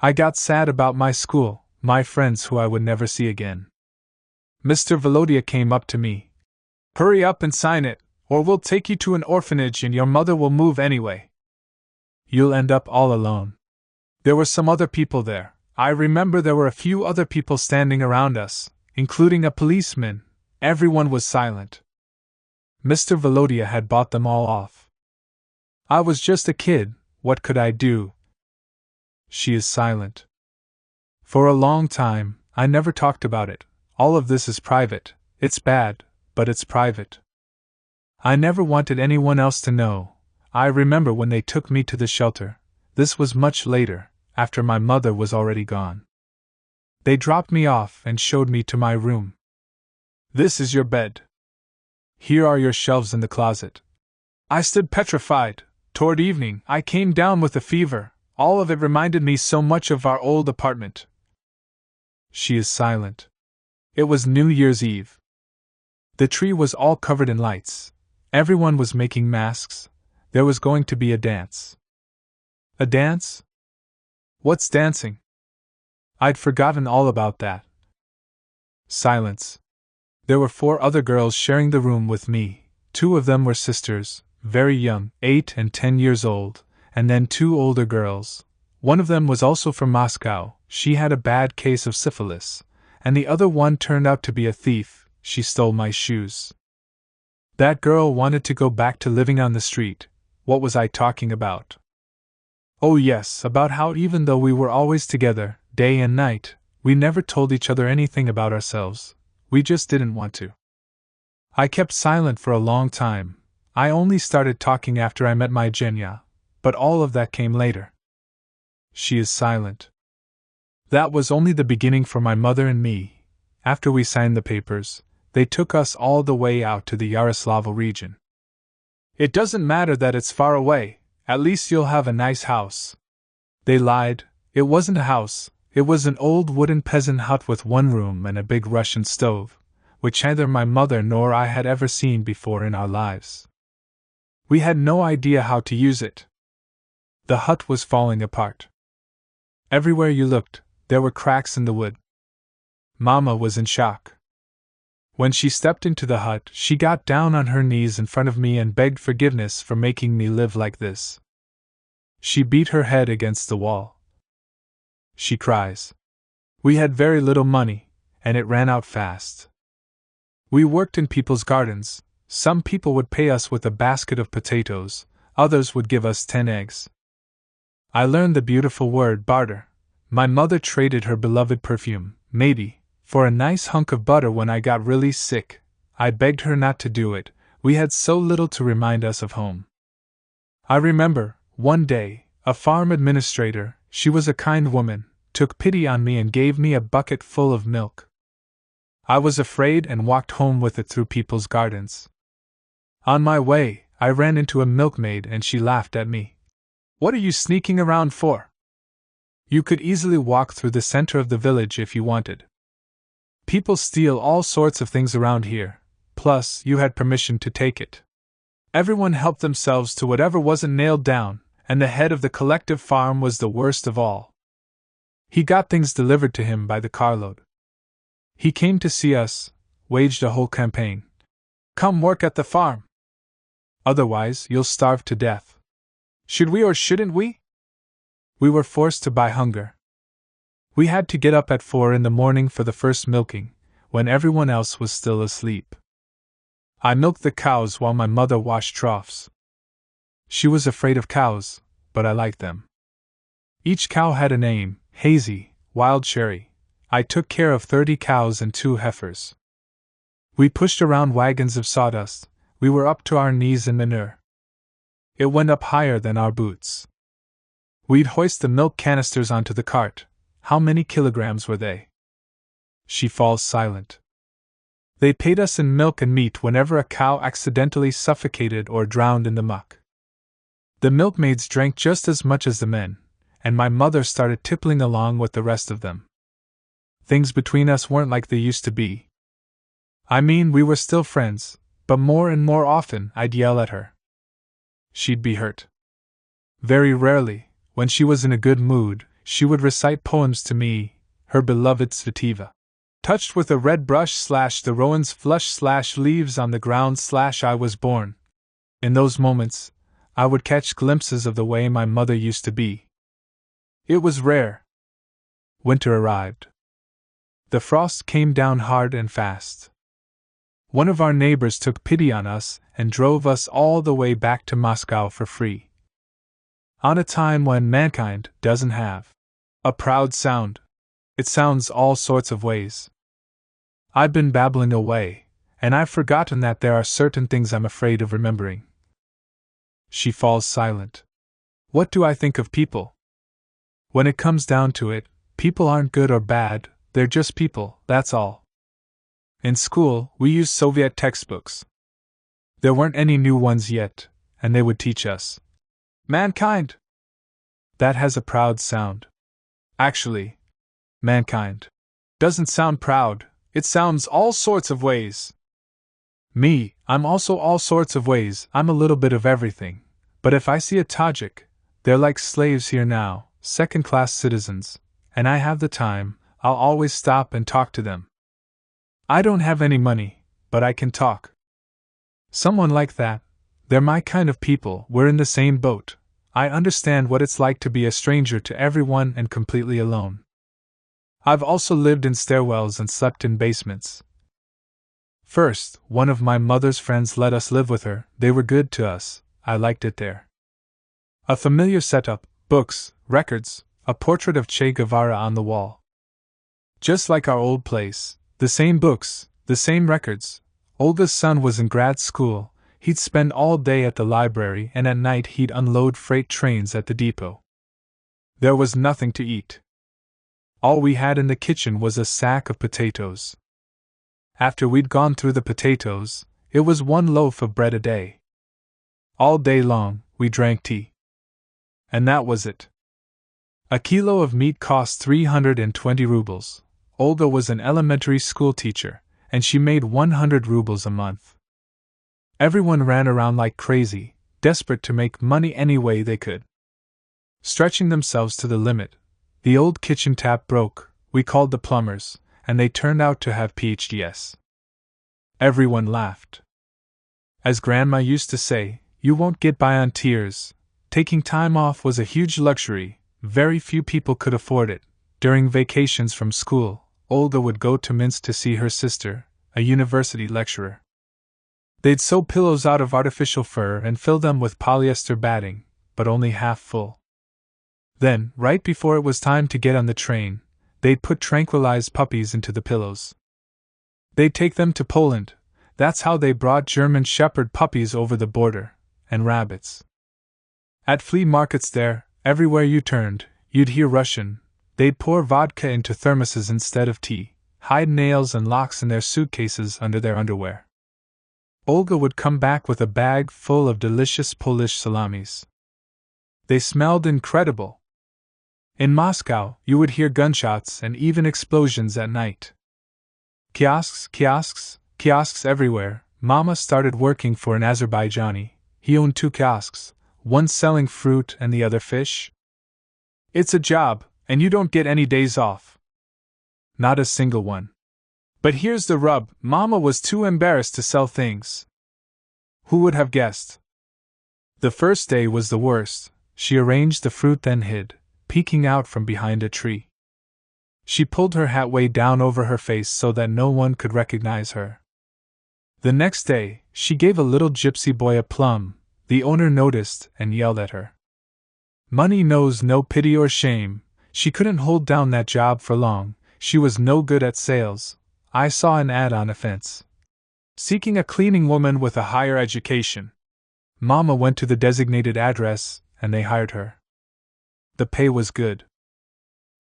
I got sad about my school, my friends who I would never see again. Mr. Volodya came up to me. Hurry up and sign it, or we'll take you to an orphanage and your mother will move anyway. You'll end up all alone. There were some other people there. I remember there were a few other people standing around us, including a policeman. Everyone was silent. Mr. Volodya had bought them all off. I was just a kid, what could I do? She is silent. For a long time, I never talked about it. All of this is private. It's bad, but it's private. I never wanted anyone else to know. I remember when they took me to the shelter. This was much later, after my mother was already gone. They dropped me off and showed me to my room. This is your bed. Here are your shelves in the closet. I stood petrified. Toward evening, I came down with a fever. All of it reminded me so much of our old apartment. She is silent. It was New Year's Eve. The tree was all covered in lights. Everyone was making masks. There was going to be a dance. A dance? What's dancing? I'd forgotten all about that. Silence. There were 4 other girls sharing the room with me. 2 of them were sisters, very young, 8 and 10 years old, and then 2 older girls. One of them was also from Moscow. She had a bad case of syphilis, and the other one turned out to be a thief. She stole my shoes. That girl wanted to go back to living on the street. What was I talking about? Oh yes, about how even though we were always together, day and night, we never told each other anything about ourselves. We just didn't want to. I kept silent for a long time. I only started talking after I met my Genya, but all of that came later. She is silent. That was only the beginning for my mother and me. After we signed the papers, they took us all the way out to the Yaroslavl region. It doesn't matter that it's far away, at least you'll have a nice house. They lied. It wasn't a house, it was an old wooden peasant hut with 1 room and a big Russian stove, which neither my mother nor I had ever seen before in our lives. We had no idea how to use it. The hut was falling apart. Everywhere you looked, there were cracks in the wood. Mama was in shock. When she stepped into the hut, she got down on her knees in front of me and begged forgiveness for making me live like this. She beat her head against the wall. She cries. We had very little money, and it ran out fast. We worked in people's gardens. Some people would pay us with a basket of potatoes, others would give us 10 eggs. I learned the beautiful word barter. My mother traded her beloved perfume, maybe, for a nice hunk of butter when I got really sick. I begged her not to do it. We had so little to remind us of home. I remember, one day, a farm administrator, she was a kind woman, took pity on me and gave me a bucket full of milk. I was afraid and walked home with it through people's gardens. On my way, I ran into a milkmaid and she laughed at me. What are you sneaking around for? You could easily walk through the center of the village if you wanted. People steal all sorts of things around here, plus you had permission to take it. Everyone helped themselves to whatever wasn't nailed down, and the head of the collective farm was the worst of all. He got things delivered to him by the carload. He came to see us, waged a whole campaign. Come work at the farm. Otherwise, you'll starve to death. Should we or shouldn't we? We were forced to buy hunger. We had to get up at 4 in the morning for the first milking, when everyone else was still asleep. I milked the cows while my mother washed troughs. She was afraid of cows, but I liked them. Each cow had a name: Hazy, Wild Cherry. I took care of 30 cows and 2 heifers. We pushed around wagons of sawdust, we were up to our knees in manure. It went up higher than our boots. We'd hoist the milk canisters onto the cart. How many kilograms were they? She falls silent. They paid us in milk and meat whenever a cow accidentally suffocated or drowned in the muck. The milkmaids drank just as much as the men, and my mother started tippling along with the rest of them. Things between us weren't like they used to be. I mean, we were still friends, but more and more often I'd yell at her. She'd be hurt. Very rarely, when she was in a good mood, she would recite poems to me, her beloved Svetlana. Touched with a red brush / the rowan's flush / leaves on the ground / I was born. In those moments, I would catch glimpses of the way my mother used to be. It was rare. Winter arrived. The frost came down hard and fast. One of our neighbors took pity on us and drove us all the way back to Moscow for free. On a time when mankind doesn't have a proud sound. It sounds all sorts of ways. I've been babbling away, and I've forgotten that there are certain things I'm afraid of remembering. She falls silent. What do I think of people? When it comes down to it, people aren't good or bad, they're just people, that's all. In school, we used Soviet textbooks. There weren't any new ones yet, and they would teach us. Mankind! That has a proud sound. Actually, mankind doesn't sound proud, it sounds all sorts of ways. Me, I'm also all sorts of ways, I'm a little bit of everything. But if I see a Tajik, they're like slaves here now, second-class citizens, and I have the time, I'll always stop and talk to them. I don't have any money, but I can talk. Someone like that, they're my kind of people, we're in the same boat. I understand what it's like to be a stranger to everyone and completely alone. I've also lived in stairwells and slept in basements. First, one of my mother's friends let us live with her, they were good to us, I liked it there. A familiar setup, books, records, a portrait of Che Guevara on the wall. Just like our old place, the same books, the same records. Olga's son was in grad school, he'd spend all day at the library and at night he'd unload freight trains at the depot. There was nothing to eat. All we had in the kitchen was a sack of potatoes. After we'd gone through the potatoes, it was one loaf of bread a day. All day long, we drank tea. And that was it. A kilo of meat cost 320 rubles. Olga was an elementary school teacher, and she made 100 rubles a month. Everyone ran around like crazy, desperate to make money any way they could. Stretching themselves to the limit, the old kitchen tap broke, we called the plumbers, and they turned out to have PhDs. Everyone laughed. As Grandma used to say, you won't get by on tears. Taking time off was a huge luxury, very few people could afford it. During vacations from school, Olga would go to Minsk to see her sister, a university lecturer. They'd sew pillows out of artificial fur and fill them with polyester batting, but only half full. Then, right before it was time to get on the train, they'd put tranquilized puppies into the pillows. They'd take them to Poland, that's how they brought German Shepherd puppies over the border, and rabbits. At flea markets there, everywhere you turned, you'd hear Russian. They'd pour vodka into thermoses instead of tea, hide nails and locks in their suitcases under their underwear. Olga would come back with a bag full of delicious Polish salamis. They smelled incredible. In Moscow, you would hear gunshots and even explosions at night. Kiosks, kiosks, kiosks everywhere. Mama started working for an Azerbaijani. He owned 2 kiosks, one selling fruit and the other fish. It's a job, and you don't get any days off. Not a single one. But here's the rub, Mama was too embarrassed to sell things. Who would have guessed? The first day was the worst. She arranged the fruit then hid, peeking out from behind a tree. She pulled her hat way down over her face so that no one could recognize her. The next day, she gave a little gypsy boy a plum. The owner noticed and yelled at her. Money knows no pity or shame. She couldn't hold down that job for long. She was no good at sales. I saw an ad on a fence. seeking a cleaning woman with a higher education. Mama went to the designated address, and they hired her. The pay was good.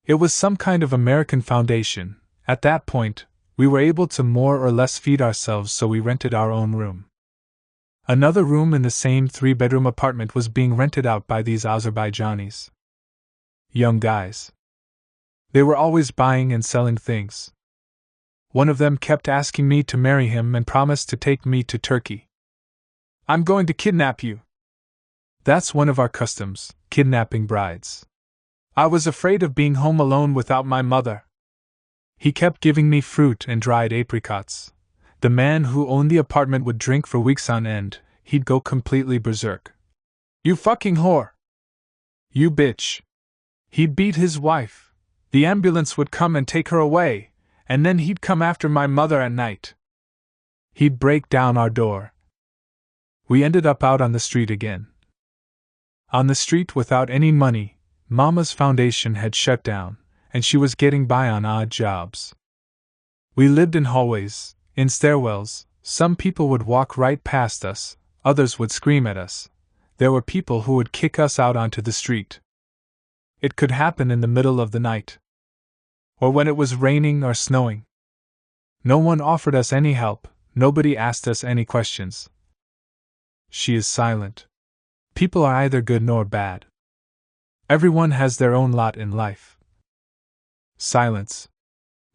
It was some kind of American foundation. At that point, we were able to more or less feed ourselves, so we rented our own room. Another room in the same 3-bedroom apartment was being rented out by these Azerbaijanis. Young guys. They were always buying and selling things. One of them kept asking me to marry him and promised to take me to Turkey. "I'm going to kidnap you." That's one of our customs, kidnapping brides. I was afraid of being home alone without my mother. He kept giving me fruit and dried apricots. The man who owned the apartment would drink for weeks on end. He'd go completely berserk. "You fucking whore! You bitch!" He'd beat his wife. The ambulance would come and take her away, and then he'd come after my mother at night. He'd break down our door. We ended up out on the street again. On the street without any money. Mama's foundation had shut down, and she was getting by on odd jobs. We lived in hallways, in stairwells. Some people would walk right past us, others would scream at us. There were people who would kick us out onto the street. It could happen in the middle of the night, or when it was raining or snowing. No one offered us any help, nobody asked us any questions. She is silent. People are either good nor bad. Everyone has their own lot in life. Silence.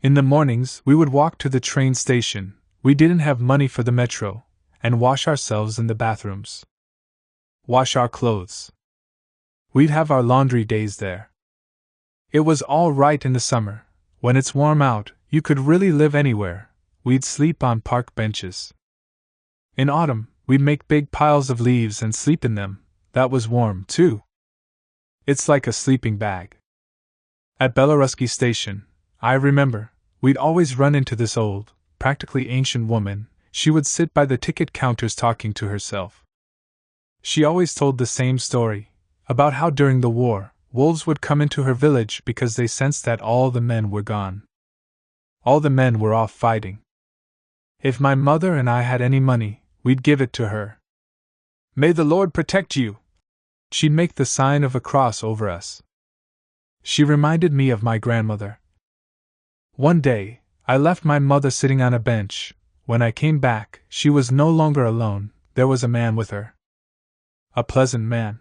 In the mornings, we would walk to the train station. We didn't have money for the metro, and wash ourselves in the bathrooms. Wash our clothes. We'd have our laundry days there. It was all right in the summer. When it's warm out, you could really live anywhere. We'd sleep on park benches. In autumn, we'd make big piles of leaves and sleep in them. That was warm, too. It's like a sleeping bag. At Belarusky Station, I remember, we'd always run into this old, practically ancient woman. She would sit by the ticket counters talking to herself. She always told the same story, about how during the war, wolves would come into her village because they sensed that all the men were gone. All the men were off fighting. If my mother and I had any money, we'd give it to her. "May the Lord protect you!" She'd make the sign of a cross over us. She reminded me of my grandmother. One day, I left my mother sitting on a bench. When I came back, she was no longer alone, there was a man with her. A pleasant man.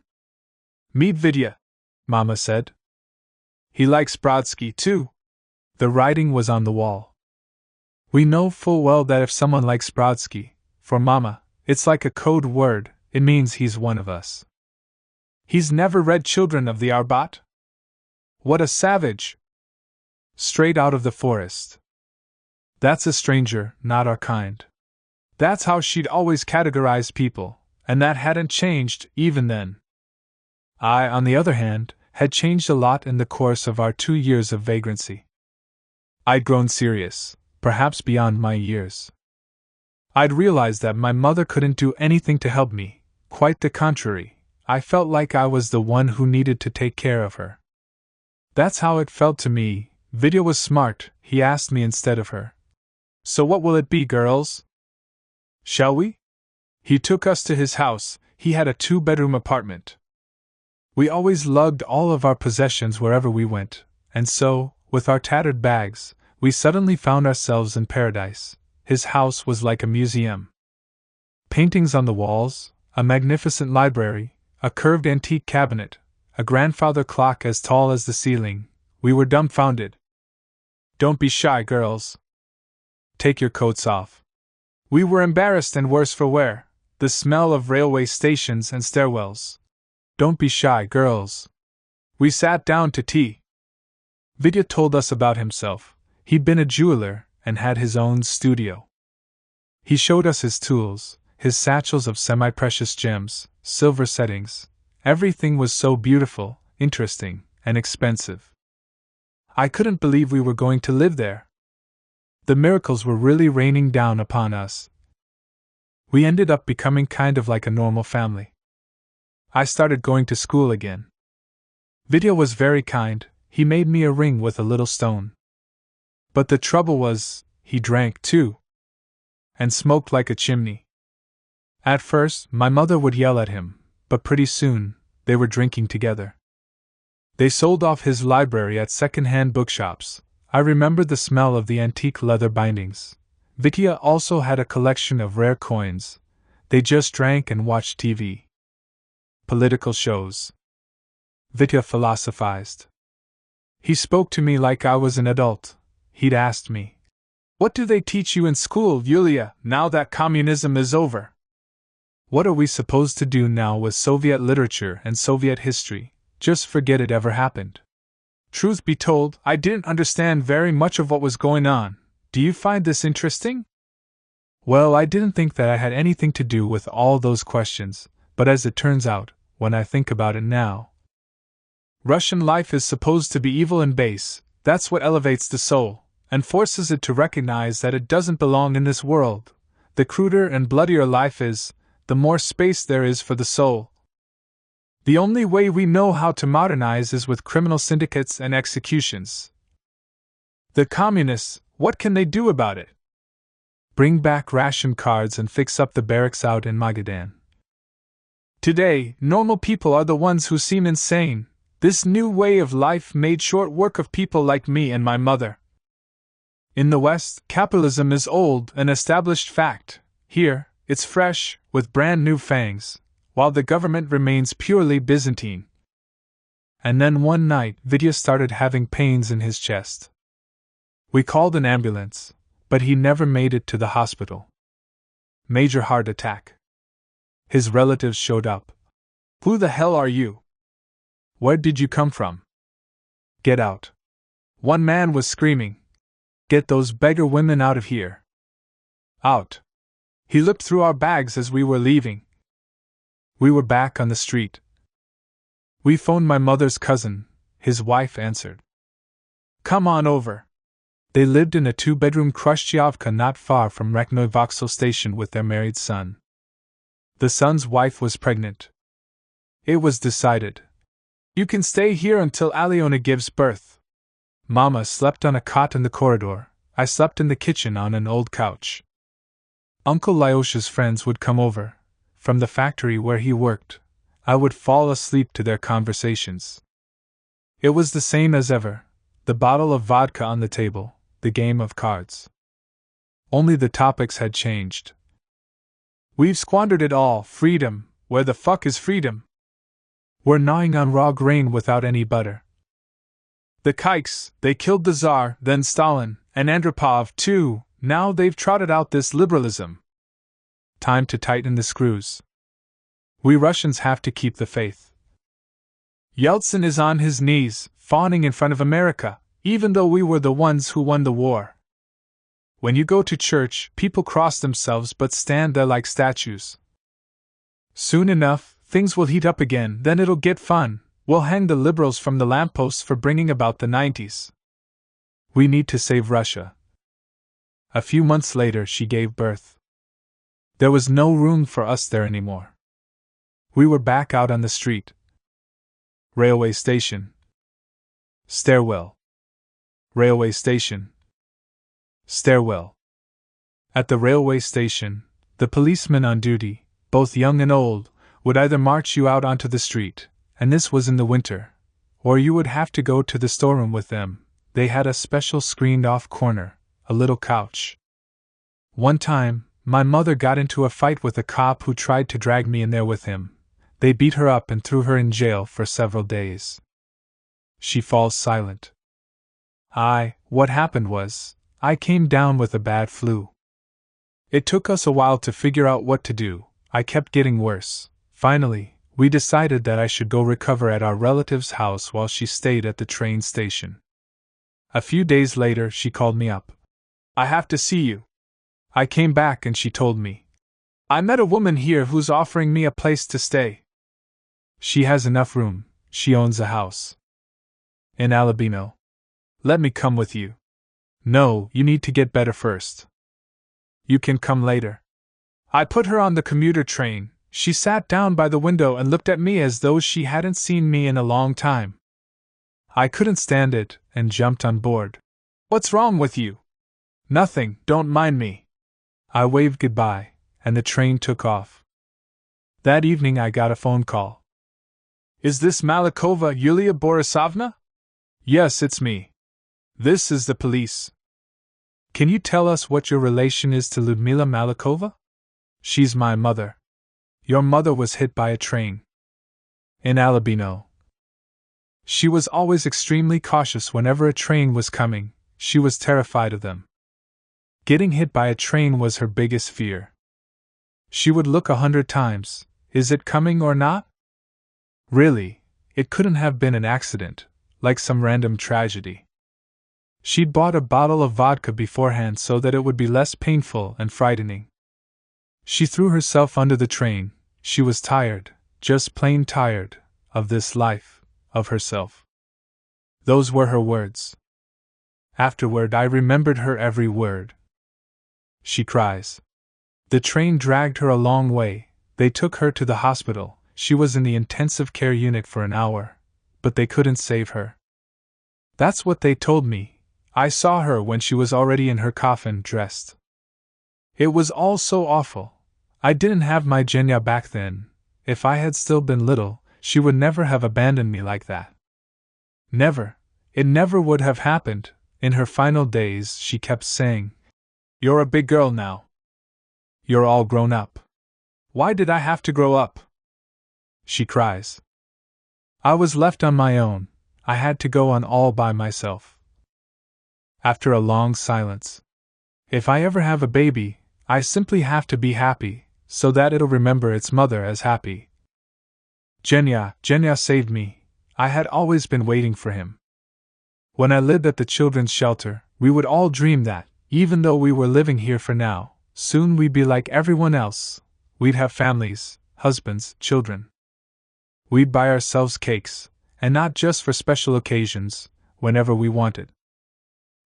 "Meet Vidya," Mama said. "He likes Brodsky, too." The writing was on the wall. We know full well that if someone likes Brodsky, for Mama, it's like a code word, it means he's one of us. "He's never read Children of the Arbat?" What a savage! Straight out of the forest. That's a stranger, not our kind. That's how she'd always categorize people, and that hadn't changed, even then. I, on the other hand, had changed a lot in the course of our 2 years of vagrancy. I'd grown serious, perhaps beyond my years. I'd realized that my mother couldn't do anything to help me, quite the contrary. I felt like I was the one who needed to take care of her. That's how it felt to me. Vidya was smart, he asked me instead of her. "So what will it be, girls? Shall we?" He took us to his house. He had a 2-bedroom apartment. We always lugged all of our possessions wherever we went, and so, with our tattered bags, we suddenly found ourselves in paradise. His house was like a museum. Paintings on the walls, a magnificent library, a curved antique cabinet, a grandfather clock as tall as the ceiling. We were dumbfounded. "Don't be shy, girls. Take your coats off." We were embarrassed and worse for wear. The smell of railway stations and stairwells. "Don't be shy, girls." We sat down to tea. Vidya told us about himself. He'd been a jeweler and had his own studio. He showed us his tools, his satchels of semi-precious gems, silver settings. Everything was so beautiful, interesting, and expensive. I couldn't believe we were going to live there. The miracles were really raining down upon us. We ended up becoming kind of like a normal family. I started going to school again. Vidya was very kind. He made me a ring with a little stone. But the trouble was, he drank too. and smoked like a chimney. At first, my mother would yell at him, but pretty soon, they were drinking together. They sold off his library at second-hand bookshops. I remembered the smell of the antique leather bindings. Vitya also had a collection of rare coins. They just drank and watched TV. Political shows. Vitya philosophized. He spoke to me like I was an adult. He'd asked me, "What do they teach you in school, Yulia, now that communism is over? What are we supposed to do now with Soviet literature and Soviet history? Just forget it ever happened." Truth be told, I didn't understand very much of what was going on. Do you find this interesting? Well, I didn't think that I had anything to do with all those questions, but as it turns out, when I think about it now, Russian life is supposed to be evil and base. That's what elevates the soul, and forces it to recognize that it doesn't belong in this world. The cruder and bloodier life is, the more space there is for the soul. The only way we know how to modernize is with criminal syndicates and executions. The communists, what can they do about it? Bring back ration cards and fix up the barracks out in Magadan. Today, normal people are the ones who seem insane. This new way of life made short work of people like me and my mother. In the West, capitalism is old, an established fact. Here, it's fresh, with brand new fangs, while the government remains purely Byzantine. And then one night, Vitya started having pains in his chest. We called an ambulance, but he never made it to the hospital. Major heart attack. His relatives showed up. "Who the hell are you? Where did you come from? Get out." One man was screaming, "Get those beggar women out of here." Out. He looked through our bags as we were leaving. We were back on the street. We phoned my mother's cousin. His wife answered. "Come on over." They lived in a 2-bedroom Khrushchevka not far from Rekhnoy Vokzal station with their married son. The son's wife was pregnant. It was decided. "You can stay here until Alyona gives birth." Mama slept on a cot in the corridor. I slept in the kitchen on an old couch. Uncle Lyosha's friends would come over. From the factory where he worked, I would fall asleep to their conversations. It was the same as ever, the bottle of vodka on the table, the game of cards. Only the topics had changed. "We've squandered it all, freedom, where the fuck is freedom? We're gnawing on raw grain without any butter. The kikes, they killed the Tsar, then Stalin, and Andropov too, now they've trotted out this liberalism. Time to tighten the screws. We Russians have to keep the faith. Yeltsin is on his knees, fawning in front of America, even though we were the ones who won the war. When you go to church, people cross themselves but stand there like statues. Soon enough, things will heat up again, then it'll get fun. We'll hang the liberals from the lampposts for bringing about the 90s. We need to save Russia." A few months later, she gave birth. There was no room for us there anymore. We were back out on the street. Railway station. Stairwell. Railway station. Stairwell. At the railway station, the policemen on duty, both young and old, would either march you out onto the street, and this was in the winter, or you would have to go to the storeroom with them. They had a special screened-off corner, a little couch. One time, my mother got into a fight with a cop who tried to drag me in there with him. They beat her up and threw her in jail for several days. She falls silent. What happened was, I came down with a bad flu. It took us a while to figure out what to do. I kept getting worse. Finally, we decided that I should go recover at our relative's house while she stayed at the train station. A few days later, she called me up. "I have to see you." I came back and she told me, "I met a woman here who's offering me a place to stay. She has enough room, she owns a house in Alabino. Let me come with you." "No, you need to get better first. You can come later." I put her on the commuter train. She sat down by the window and looked at me as though she hadn't seen me in a long time. I couldn't stand it and jumped on board. "What's wrong with you?" "Nothing, don't mind me." I waved goodbye, and the train took off. That evening I got a phone call. Is this Malikova Yulia Borisovna? Yes, it's me. This is the police. Can you tell us what your relation is to Ludmila Malikova? She's my mother. Your mother was hit by a train. In Alabino. She was always extremely cautious whenever a train was coming, she was terrified of them. Getting hit by a train was her biggest fear. She would look 100 times, is it coming or not? Really, it couldn't have been an accident, like some random tragedy. She'd bought a bottle of vodka beforehand so that it would be less painful and frightening. She threw herself under the train. She was tired, just plain tired, of this life, of herself. Those were her words. Afterward, I remembered her every word. She cries. The train dragged her a long way. They took her to the hospital. She was in the intensive care unit for an hour, but they couldn't save her. That's what they told me. I saw her when she was already in her coffin, dressed. It was all so awful. I didn't have my Genya back then. If I had still been little, she would never have abandoned me like that. Never. It never would have happened. In her final days, she kept saying, "You're a big girl now. You're all grown up. Why did I have to grow up?" She cries. I was left on my own. I had to go on all by myself. After a long silence. If I ever have a baby, I simply have to be happy, so that it'll remember its mother as happy. Genya saved me. I had always been waiting for him. When I lived at the children's shelter, we would all dream that, even though we were living here for now, soon we'd be like everyone else. We'd have families, husbands, children. We'd buy ourselves cakes, and not just for special occasions, whenever we wanted.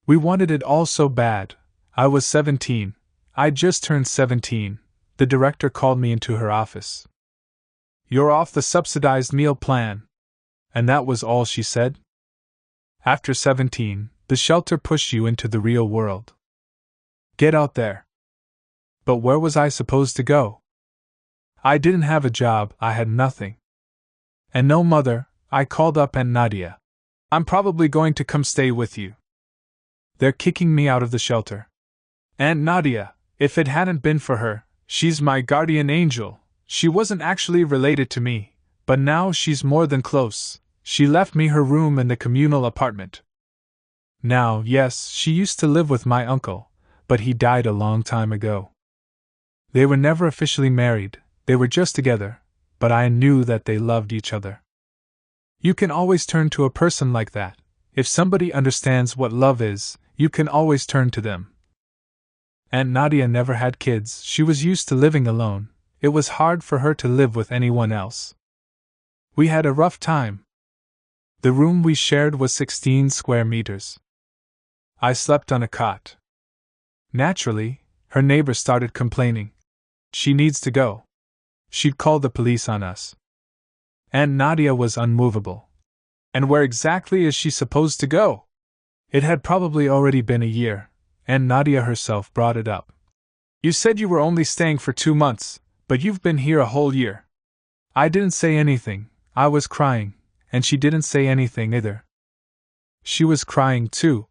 We wanted it all so bad. I was 17. I'd just turned 17. The director called me into her office. "You're off the subsidized meal plan." And that was all she said. After 17, the shelter pushed you into the real world. Get out there. But where was I supposed to go? I didn't have a job, I had nothing. And no mother. I called up Aunt Nadia. "I'm probably going to come stay with you. They're kicking me out of the shelter." Aunt Nadia, if it hadn't been for her, she's my guardian angel. She wasn't actually related to me, but now she's more than close. She left me her room in the communal apartment. Now, yes, she used to live with my uncle, but he died a long time ago. They were never officially married, they were just together, but I knew that they loved each other. You can always turn to a person like that. If somebody understands what love is, you can always turn to them. Aunt Nadia never had kids, she was used to living alone. It was hard for her to live with anyone else. We had a rough time. The room we shared was 16 square meters. I slept on a cot. Naturally, her neighbor started complaining. She needs to go. She'd call the police on us. Aunt Nadia was unmovable. And where exactly is she supposed to go? It had probably already been a year. Aunt Nadia herself brought it up. "You said you were only staying for 2 months, but you've been here a whole year." I didn't say anything. I was crying, and she didn't say anything either. She was crying too.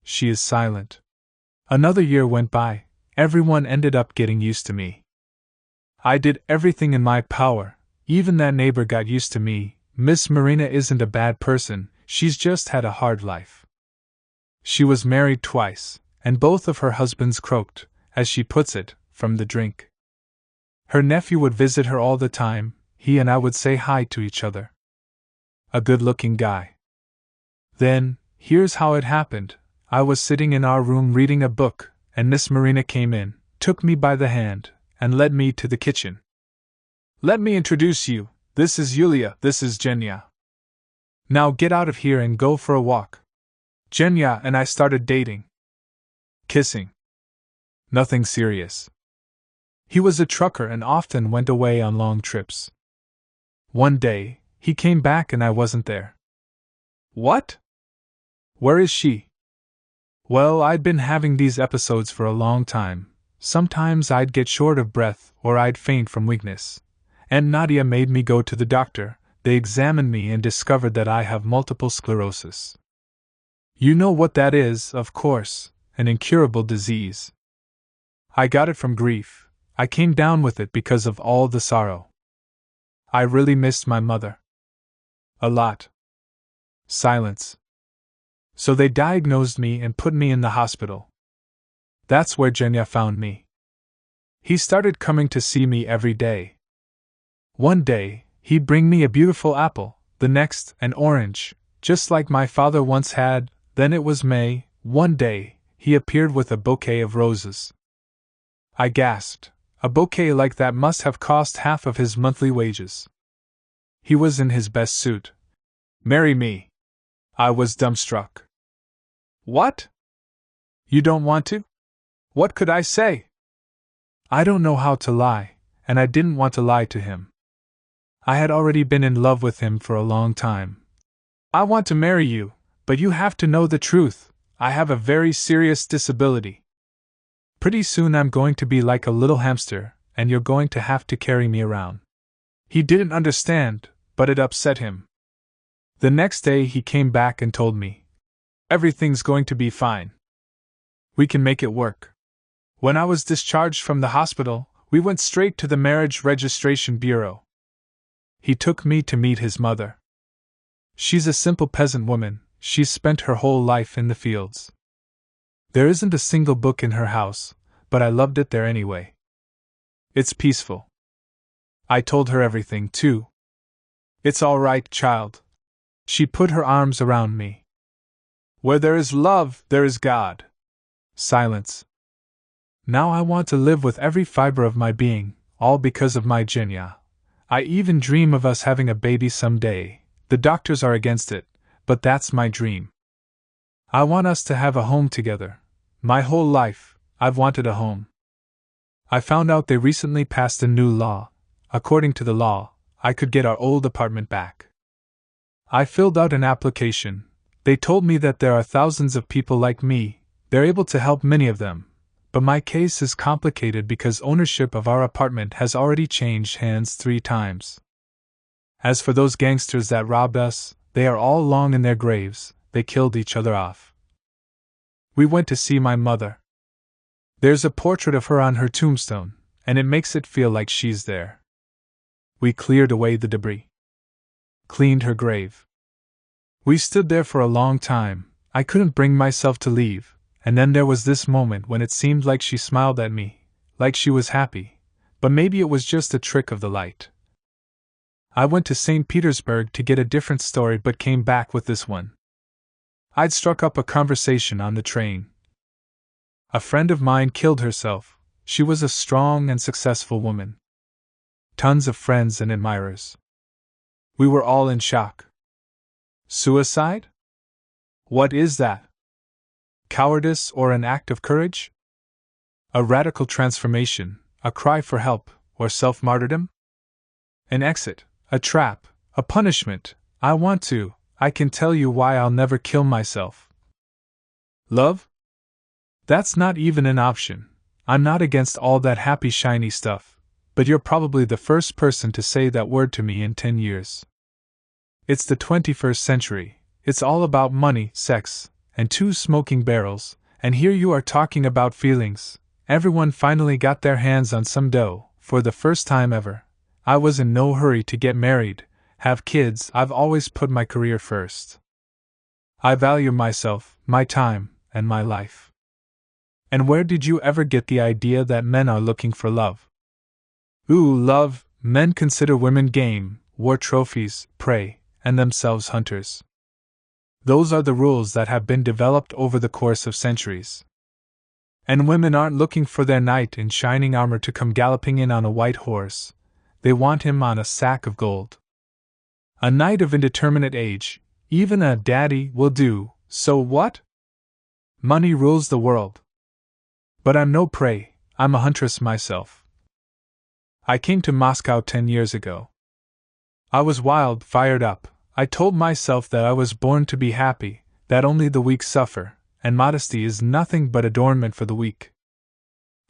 She is silent. Another year went by. Everyone ended up getting used to me. I did everything in my power. Even that neighbor got used to me. Miss Marina isn't a bad person, she's just had a hard life. She was married twice, and both of her husbands croaked, as she puts it, from the drink. Her nephew would visit her all the time, he and I would say hi to each other. A good-looking guy. Then, here's how it happened. I was sitting in our room reading a book, and Miss Marina came in, took me by the hand, and led me to the kitchen. "Let me introduce you. This is Yulia, this is Genya. Now get out of here and go for a walk." Genya and I started dating. Kissing. Nothing serious. He was a trucker and often went away on long trips. One day, he came back and I wasn't there. "What? Where is she?" Well, I'd been having these episodes for a long time, sometimes I'd get short of breath or I'd faint from weakness. Aunt Nadia made me go to the doctor. They examined me and discovered that I have multiple sclerosis. You know what that is, of course, an incurable disease. I got it from grief. I came down with it because of all the sorrow. I really missed my mother. A lot. Silence. So they diagnosed me and put me in the hospital. That's where Genya found me. He started coming to see me every day. One day, he'd bring me a beautiful apple, the next, an orange, just like my father once had. Then it was May. One day, he appeared with a bouquet of roses. I gasped. A bouquet like that must have cost half of his monthly wages. He was in his best suit. Marry me. I was dumbstruck. What? You don't want to? What could I say? I don't know how to lie, and I didn't want to lie to him. I had already been in love with him for a long time. I want to marry you, but you have to know the truth. I have a very serious disability. Pretty soon I'm going to be like a little hamster, and you're going to have to carry me around. He didn't understand, but it upset him. The next day he came back and told me, everything's going to be fine. We can make it work. When I was discharged from the hospital, we went straight to the Marriage Registration Bureau. He took me to meet his mother. She's a simple peasant woman. She's spent her whole life in the fields. There isn't a single book in her house, but I loved it there anyway. It's peaceful. I told her everything, too. It's all right, child. She put her arms around me. Where there is love, there is God. Silence. Now I want to live with every fiber of my being, all because of my Genya. I even dream of us having a baby someday. The doctors are against it, but that's my dream. I want us to have a home together. My whole life, I've wanted a home. I found out they recently passed a new law. According to the law, I could get our old apartment back. I filled out an application. They told me that there are thousands of people like me. They're able to help many of them. But my case is complicated because ownership of our apartment has already changed hands 3 times. As for those gangsters that robbed us, they are all long in their graves. They killed each other off. We went to see my mother. There's a portrait of her on her tombstone, and it makes it feel like she's there. We cleared away the debris. Cleaned her grave. We stood there for a long time. I couldn't bring myself to leave. And then there was this moment when it seemed like she smiled at me, like she was happy, but maybe it was just a trick of the light. I went to St. Petersburg to get a different story but came back with this one. I'd struck up a conversation on the train. A friend of mine killed herself. She was a strong and successful woman. Tons of friends and admirers. We were all in shock. Suicide? What is that? Cowardice or an act of courage? A radical transformation, a cry for help, or self-martyrdom? An exit, a trap, a punishment. I can tell you why I'll never kill myself. Love? That's not even an option. I'm not against all that happy shiny stuff, but you're probably the first person to say that word to me in 10 years. It's the 21st century. It's all about money, sex, and 2 smoking barrels, and here you are talking about feelings. Everyone finally got their hands on some dough, for the first time ever. I was in no hurry to get married, have kids. I've always put my career first. I value myself, my time, and my life. And where did you ever get the idea that men are looking for love? Ooh, love. Men consider women game, war trophies, prey, and themselves hunters. Those are the rules that have been developed over the course of centuries. And women aren't looking for their knight in shining armor to come galloping in on a white horse. They want him on a sack of gold. A knight of indeterminate age, even a daddy, will do. So what? Money rules the world. But I'm no prey, I'm a huntress myself. I came to Moscow 10 years ago. I was wild, fired up. I told myself that I was born to be happy, that only the weak suffer, and modesty is nothing but adornment for the weak.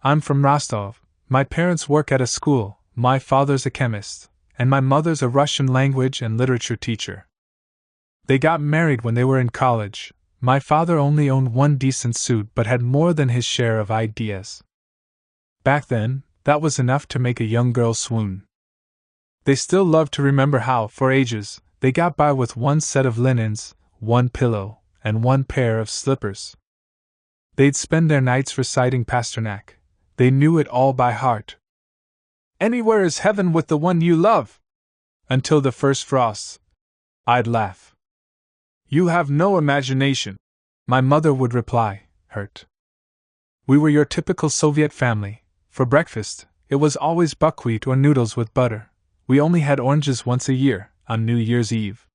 I'm from Rostov. My parents work at a school, my father's a chemist, and my mother's a Russian language and literature teacher. They got married when they were in college. My father only owned one decent suit but had more than his share of ideas. Back then, that was enough to make a young girl swoon. They still love to remember how, for ages, they got by with one set of linens, one pillow, and one pair of slippers. They'd spend their nights reciting Pasternak. They knew it all by heart. "Anywhere is heaven with the one you love," until the first frosts. I'd laugh. "You have no imagination," my mother would reply, hurt. We were your typical Soviet family. For breakfast, it was always buckwheat or noodles with butter. We only had oranges once a year, on New Year's Eve.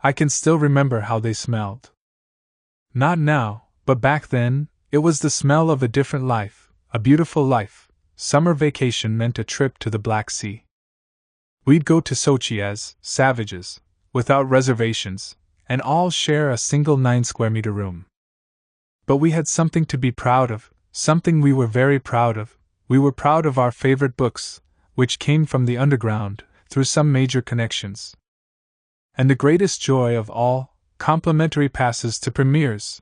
I can still remember how they smelled. Not now, but back then, it was the smell of a different life, a beautiful life. Summer vacation meant a trip to the Black Sea. We'd go to Sochi as savages, without reservations, and all share a single 9-square-meter room. But we had something to be proud of, something we were very proud of. We were proud of our favorite books, which came from the underground, through some major connections. And the greatest joy of all, complimentary passes to premieres.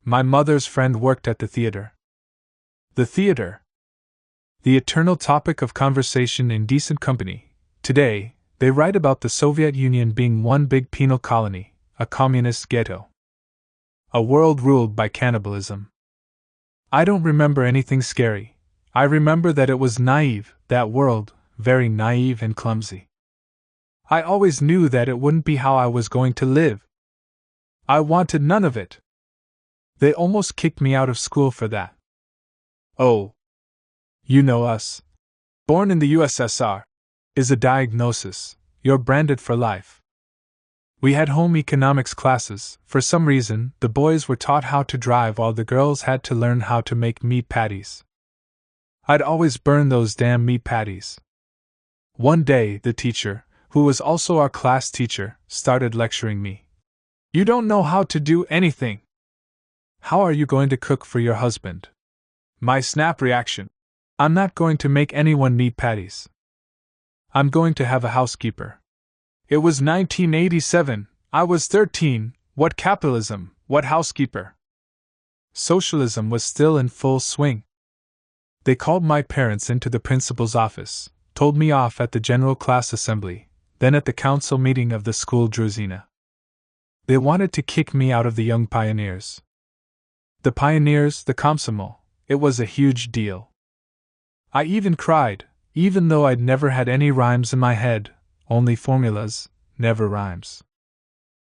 My mother's friend worked at the theater. The theater. The eternal topic of conversation in decent company. Today, they write about the Soviet Union being one big penal colony, a communist ghetto. A world ruled by cannibalism. I don't remember anything scary. I remember that it was naive, that world, very naive and clumsy. I always knew that it wouldn't be how I was going to live. I wanted none of it. They almost kicked me out of school for that. Oh. You know us. Born in the USSR is a diagnosis. You're branded for life. We had home economics classes. For some reason, the boys were taught how to drive while the girls had to learn how to make meat patties. I'd always burn those damn meat patties. One day, the teacher, who was also our class teacher, started lecturing me. "You don't know how to do anything. How are you going to cook for your husband?" My snap reaction: "I'm not going to make anyone meat patties. I'm going to have a housekeeper." It was 1987, I was 13, what capitalism, what housekeeper? Socialism was still in full swing. They called my parents into the principal's office, told me off at the general class assembly, then at the council meeting of the school druzina. They wanted to kick me out of the Young Pioneers. The Pioneers, the Komsomol, it was a huge deal. I even cried, even though I'd never had any rhymes in my head, only formulas, never rhymes.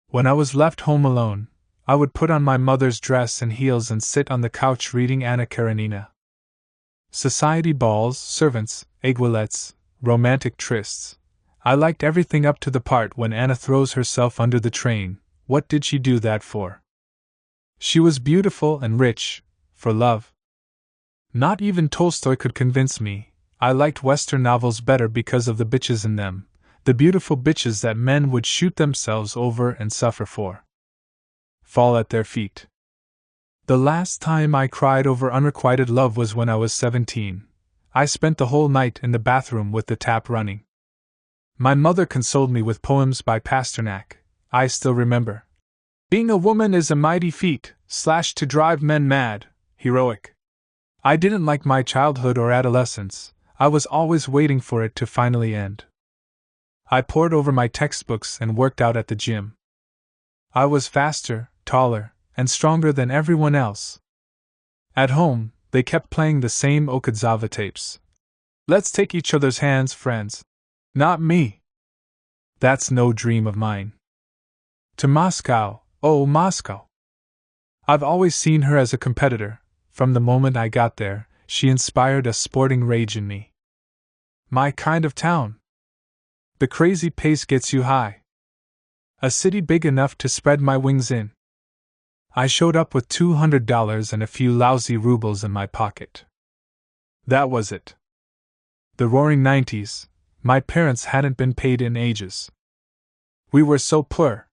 When I was left home alone, I would put on my mother's dress and heels and sit on the couch reading Anna Karenina. Society balls, servants, aiguillettes, romantic trysts. I liked everything up to the part when Anna throws herself under the train. What did she do that for? She was beautiful and rich, for love. Not even Tolstoy could convince me. I liked Western novels better because of the bitches in them, the beautiful bitches that men would shoot themselves over and suffer for. Fall at their feet. The last time I cried over unrequited love was when I was 17. I spent the whole night in the bathroom with the tap running. My mother consoled me with poems by Pasternak. I still remember. "Being a woman is a mighty feat, slashed to drive men mad, heroic." I didn't like my childhood or adolescence. I was always waiting for it to finally end. I pored over my textbooks and worked out at the gym. I was faster, taller, and stronger than everyone else. At home, they kept playing the same Okudzawa tapes. "Let's take each other's hands, friends." Not me. That's no dream of mine. To Moscow, oh Moscow. I've always seen her as a competitor. From the moment I got there, she inspired a sporting rage in me. My kind of town. The crazy pace gets you high. A city big enough to spread my wings in. I showed up with $200 and a few lousy rubles in my pocket. That was it. The roaring 90s, my parents hadn't been paid in ages. We were so poor.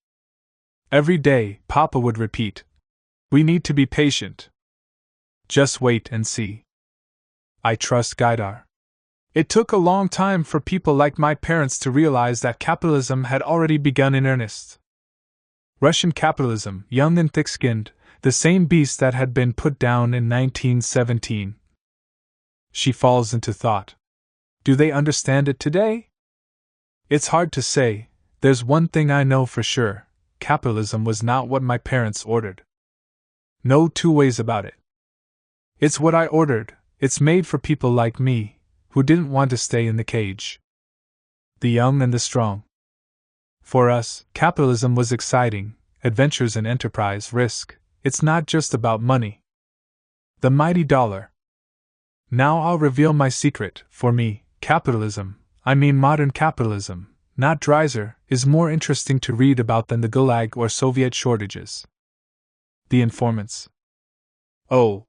Every day, Papa would repeat, "We need to be patient. Just wait and see." I trust Gaidar. It took a long time for people like my parents to realize that capitalism had already begun in earnest. Russian capitalism, young and thick-skinned, the same beast that had been put down in 1917. She falls into thought. Do they understand it today? It's hard to say. There's one thing I know for sure. Capitalism was not what my parents ordered. No two ways about it. It's what I ordered. It's made for people like me, who didn't want to stay in the cage. The young and the strong. For us, capitalism was exciting, adventures and enterprise, risk. It's not just about money. The mighty dollar. Now I'll reveal my secret. For me, capitalism, I mean modern capitalism, not Dreiser, is more interesting to read about than the Gulag or Soviet shortages. The informants. Oh.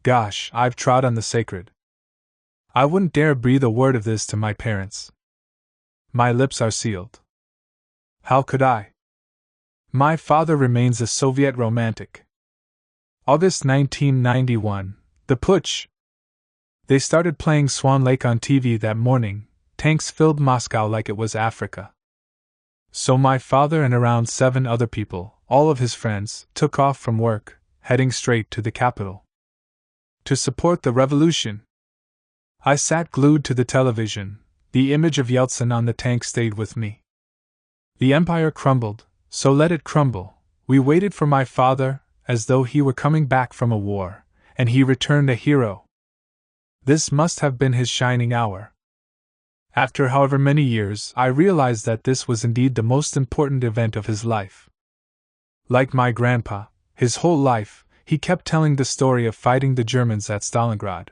Gosh, I've trod on the sacred. I wouldn't dare breathe a word of this to my parents. My lips are sealed. How could I? My father remains a Soviet romantic. August 1991, the putsch. They started playing Swan Lake on TV that morning. Tanks filled Moscow like it was Africa. So my father and around 7 other people, all of his friends, took off from work, heading straight to the capital. To support the revolution. I sat glued to the television. The image of Yeltsin on the tank stayed with me. The empire crumbled, so let it crumble. We waited for my father, as though he were coming back from a war, and he returned a hero. This must have been his shining hour. After however many years, I realized that this was indeed the most important event of his life. Like my grandpa, his whole life, he kept telling the story of fighting the Germans at Stalingrad.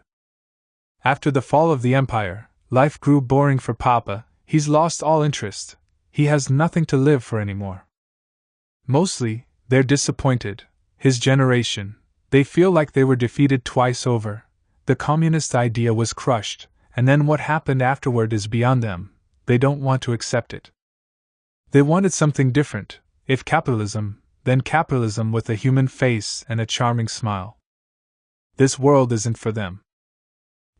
After the fall of the empire, life grew boring for Papa. He's lost all interest. He has nothing to live for anymore. Mostly, they're disappointed. His generation, they feel like they were defeated twice over. The communist idea was crushed, and then what happened afterward is beyond them. They don't want to accept it. They wanted something different. If capitalism, then capitalism with a human face and a charming smile. This world isn't for them.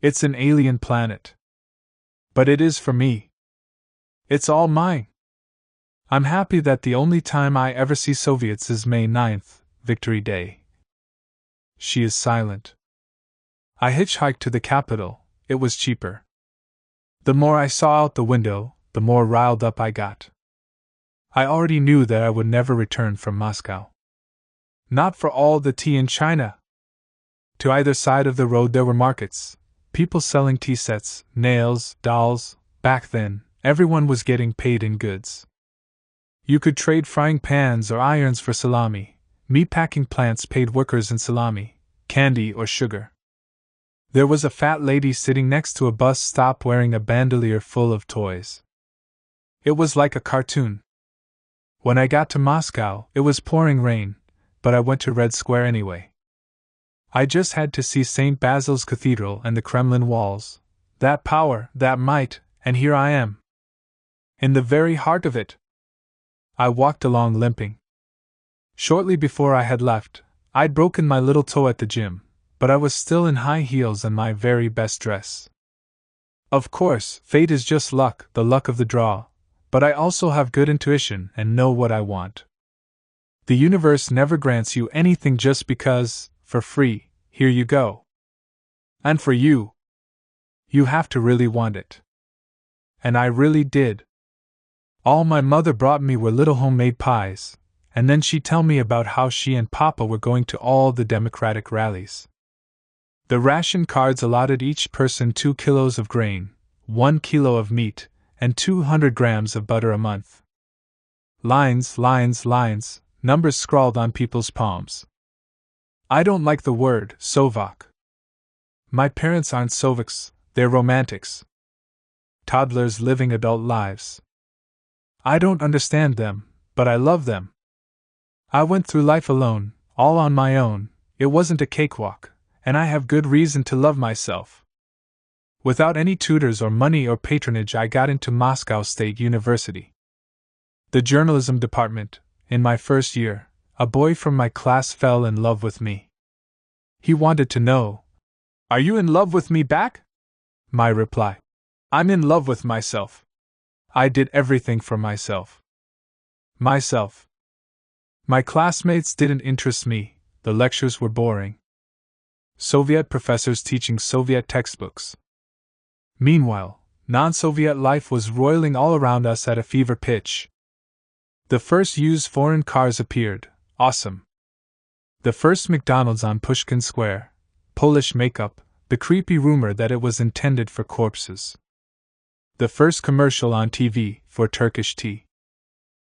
It's an alien planet. But it is for me. It's all mine. I'm happy that the only time I ever see Soviets is May 9th, Victory Day. She is silent. I hitchhiked to the capital. It was cheaper. The more I saw out the window, the more riled up I got. I already knew that I would never return from Moscow. Not for all the tea in China. To either side of the road there were markets, people selling tea sets, nails, dolls. Back then, everyone was getting paid in goods. You could trade frying pans or irons for salami. Meatpacking plants paid workers in salami, candy, or sugar. There was a fat lady sitting next to a bus stop wearing a bandolier full of toys. It was like a cartoon. When I got to Moscow, it was pouring rain, but I went to Red Square anyway. I just had to see St. Basil's Cathedral and the Kremlin walls. That power, that might, and here I am. In the very heart of it. I walked along limping. Shortly before I had left, I'd broken my little toe at the gym, but I was still in high heels and my very best dress. Of course, fate is just luck, the luck of the draw, but I also have good intuition and know what I want. The universe never grants you anything just because, for free, here you go. And for you, you have to really want it. And I really did. All my mother brought me were little homemade pies, and then she'd tell me about how she and Papa were going to all the Democratic rallies. The ration cards allotted each person 2 kilos of grain, 1 kilo of meat, and 200 grams of butter a month. Lines, lines, lines, numbers scrawled on people's palms. I don't like the word Sovak. My parents aren't Soviets, they're romantics. Toddlers living adult lives. I don't understand them, but I love them. I went through life alone, all on my own. It wasn't a cakewalk, and I have good reason to love myself. Without any tutors or money or patronage, I got into Moscow State University. The journalism department. In my first year, a boy from my class fell in love with me. He wanted to know, Are you in love with me back? My reply. I'm in love with myself. I did everything for myself. Myself. My classmates didn't interest me, the lectures were boring. Soviet professors teaching Soviet textbooks. Meanwhile, non-Soviet life was roiling all around us at a fever pitch. The first used foreign cars appeared, awesome. The first McDonald's on Pushkin Square, Polish makeup, the creepy rumor that it was intended for corpses. The first commercial on TV for Turkish tea.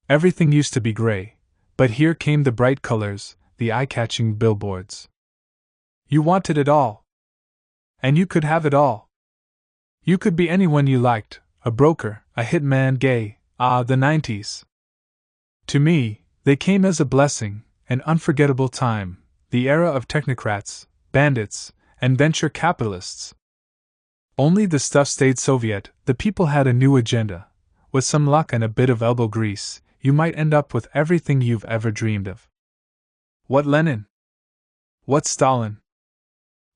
Everything used to be gray, but here came the bright colors, the eye-catching billboards. You wanted it all. And you could have it all. You could be anyone you liked, a broker, a hitman, gay, the 90s. To me, they came as a blessing, an unforgettable time, the era of technocrats, bandits, and venture capitalists. Only the stuff stayed Soviet, the people had a new agenda. With some luck and a bit of elbow grease, you might end up with everything you've ever dreamed of. What Lenin? What Stalin?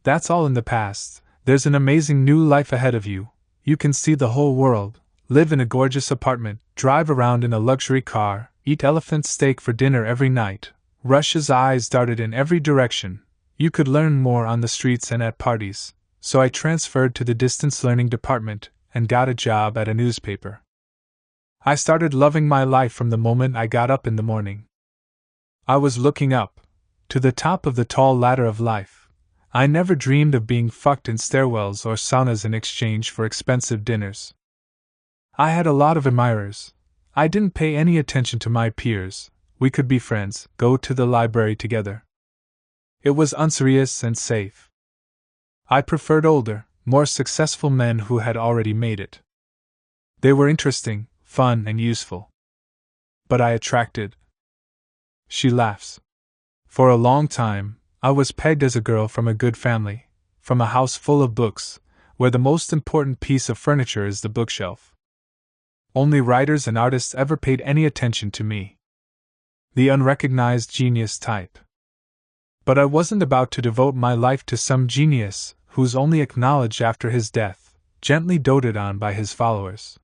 That's all in the past. There's an amazing new life ahead of you. You can see the whole world, live in a gorgeous apartment, drive around in a luxury car, eat elephant steak for dinner every night. Russia's eyes darted in every direction. You could learn more on the streets and at parties, so I transferred to the distance learning department and got a job at a newspaper. I started loving my life from the moment I got up in the morning. I was looking up, to the top of the tall ladder of life. I never dreamed of being fucked in stairwells or saunas in exchange for expensive dinners. I had a lot of admirers. I didn't pay any attention to my peers. We could be friends, go to the library together. It was unserious and safe. I preferred older, more successful men who had already made it. They were interesting, fun, and useful. But I attracted. She laughs. For a long time, I was pegged as a girl from a good family, from a house full of books, where the most important piece of furniture is the bookshelf. Only writers and artists ever paid any attention to me. The unrecognized genius type. But I wasn't about to devote my life to some genius who's only acknowledged after his death, gently doted on by his followers.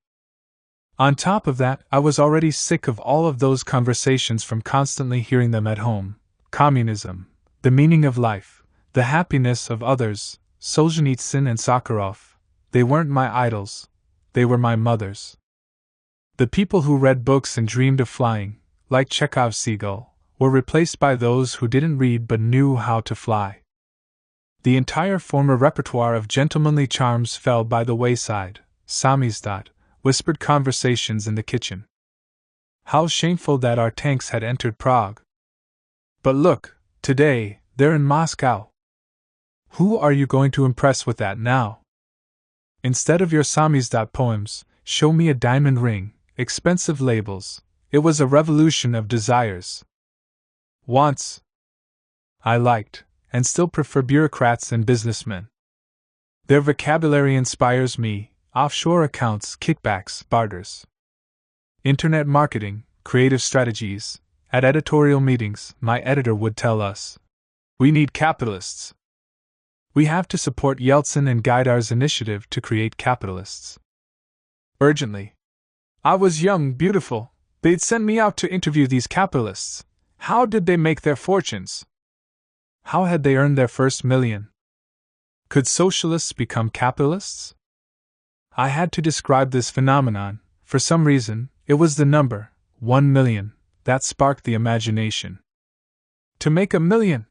On top of that, I was already sick of all of those conversations from constantly hearing them at home. Communism, the meaning of life, the happiness of others, Solzhenitsyn and Sakharov. They weren't my idols, they were my mothers. The people who read books and dreamed of flying, like Chekhov's seagull, were replaced by those who didn't read but knew how to fly. The entire former repertoire of gentlemanly charms fell by the wayside. Samizdat, whispered conversations in the kitchen. How shameful that our tanks had entered Prague. But look, today, they're in Moscow. Who are you going to impress with that now? Instead of your Samizdat poems, show me a diamond ring, expensive labels. It was a revolution of desires. Wants. I liked, and still prefer bureaucrats and businessmen. Their vocabulary inspires me, offshore accounts, kickbacks, barters. Internet marketing, creative strategies. At editorial meetings, my editor would tell us, we need capitalists. We have to support Yeltsin and Gaidar's initiative to create capitalists. Urgently. I was young, beautiful. They'd send me out to interview these capitalists. How did they make their fortunes? How had they earned their first million? Could socialists become capitalists? I had to describe this phenomenon. For some reason, it was the number, 1 million, that sparked the imagination. To make a million!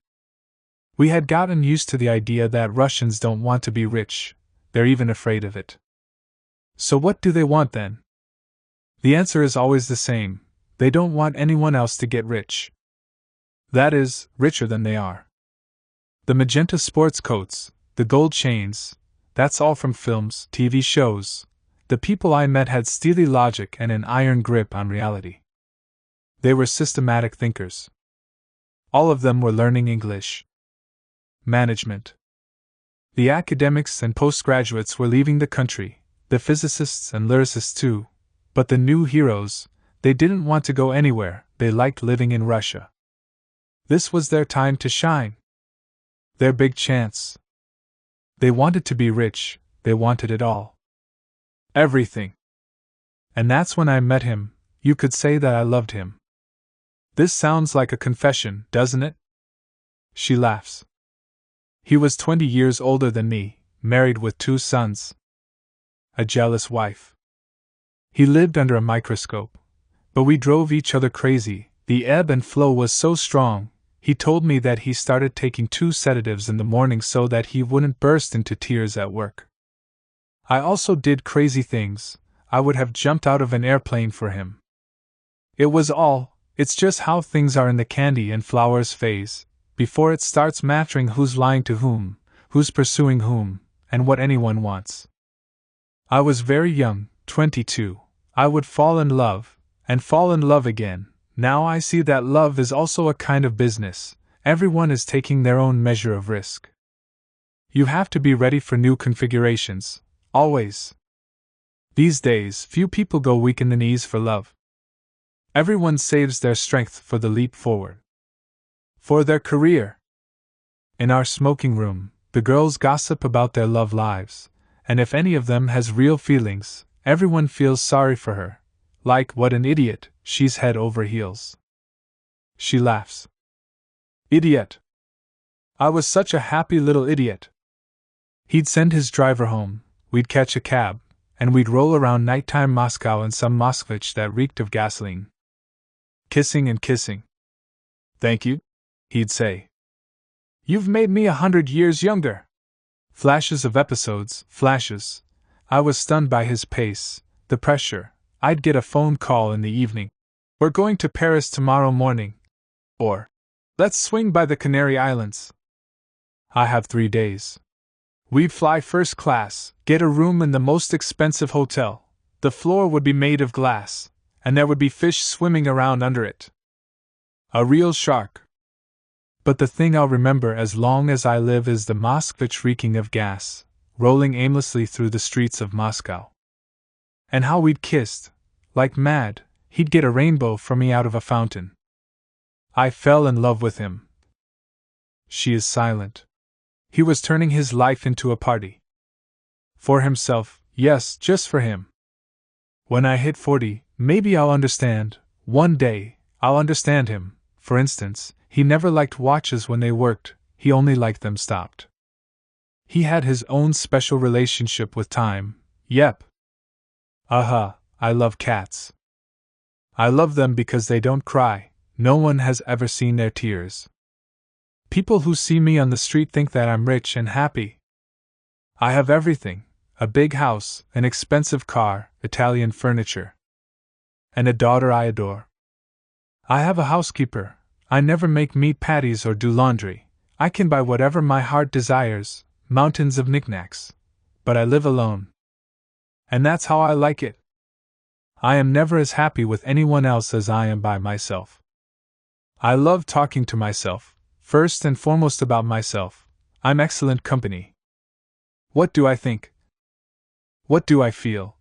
We had gotten used to the idea that Russians don't want to be rich. They're even afraid of it. So what do they want then? The answer is always the same. They don't want anyone else to get rich. That is, richer than they are. The magenta sports coats, the gold chains, that's all from films, TV shows. The people I met had steely logic and an iron grip on reality. They were systematic thinkers. All of them were learning English. Management. The academics and postgraduates were leaving the country, the physicists and lyricists too. But the new heroes, they didn't want to go anywhere, they liked living in Russia. This was their time to shine. Their big chance. They wanted to be rich, they wanted it all. Everything. And that's when I met him. You could say that I loved him. This sounds like a confession, doesn't it? She laughs. He was 20 years older than me, married with 2 sons. A jealous wife. He lived under a microscope. But we drove each other crazy. The ebb and flow was so strong. He told me that he started taking 2 sedatives in the morning so that he wouldn't burst into tears at work. I also did crazy things. I would have jumped out of an airplane for him. It's just how things are in the candy and flowers phase, before it starts mattering who's lying to whom, who's pursuing whom, and what anyone wants. I was very young, 22. I would fall in love, and fall in love again. Now I see that love is also a kind of business. Everyone is taking their own measure of risk. You have to be ready for new configurations, always. These days, few people go weak in the knees for love. Everyone saves their strength for the leap forward. For their career. In our smoking room, the girls gossip about their love lives, and if any of them has real feelings, everyone feels sorry for her. Like, what an idiot, she's head over heels. She laughs. Idiot. I was such a happy little idiot. He'd send his driver home, we'd catch a cab, and we'd roll around nighttime Moscow in some Moskvich that reeked of gasoline. Kissing and kissing. Thank you, he'd say. You've made me 100 years younger. Flashes of episodes, flashes. I was stunned by his pace, the pressure. I'd get a phone call in the evening. We're going to Paris tomorrow morning. Or, let's swing by the Canary Islands. I have 3 days. We'd fly first class, get a room in the most expensive hotel. The floor would be made of glass, and there would be fish swimming around under it. A real shark. But the thing I'll remember as long as I live is the Moskvich reeking of gas, rolling aimlessly through the streets of Moscow. And how we'd kissed. Like mad, he'd get a rainbow for me out of a fountain. I fell in love with him. She is silent. He was turning his life into a party. For himself, yes, just for him. When I hit 40, maybe I'll understand. One day, I'll understand him. For instance, he never liked watches when they worked, he only liked them stopped. He had his own special relationship with time, yep. I love cats. I love them because they don't cry. No one has ever seen their tears. People who see me on the street think that I'm rich and happy. I have everything: a big house, an expensive car, Italian furniture. And a daughter I adore. I have a housekeeper. I never make meat patties or do laundry. I can buy whatever my heart desires, mountains of knickknacks. But I live alone. And that's how I like it. I am never as happy with anyone else as I am by myself. I love talking to myself, first and foremost about myself. I'm excellent company. What do I think? What do I feel?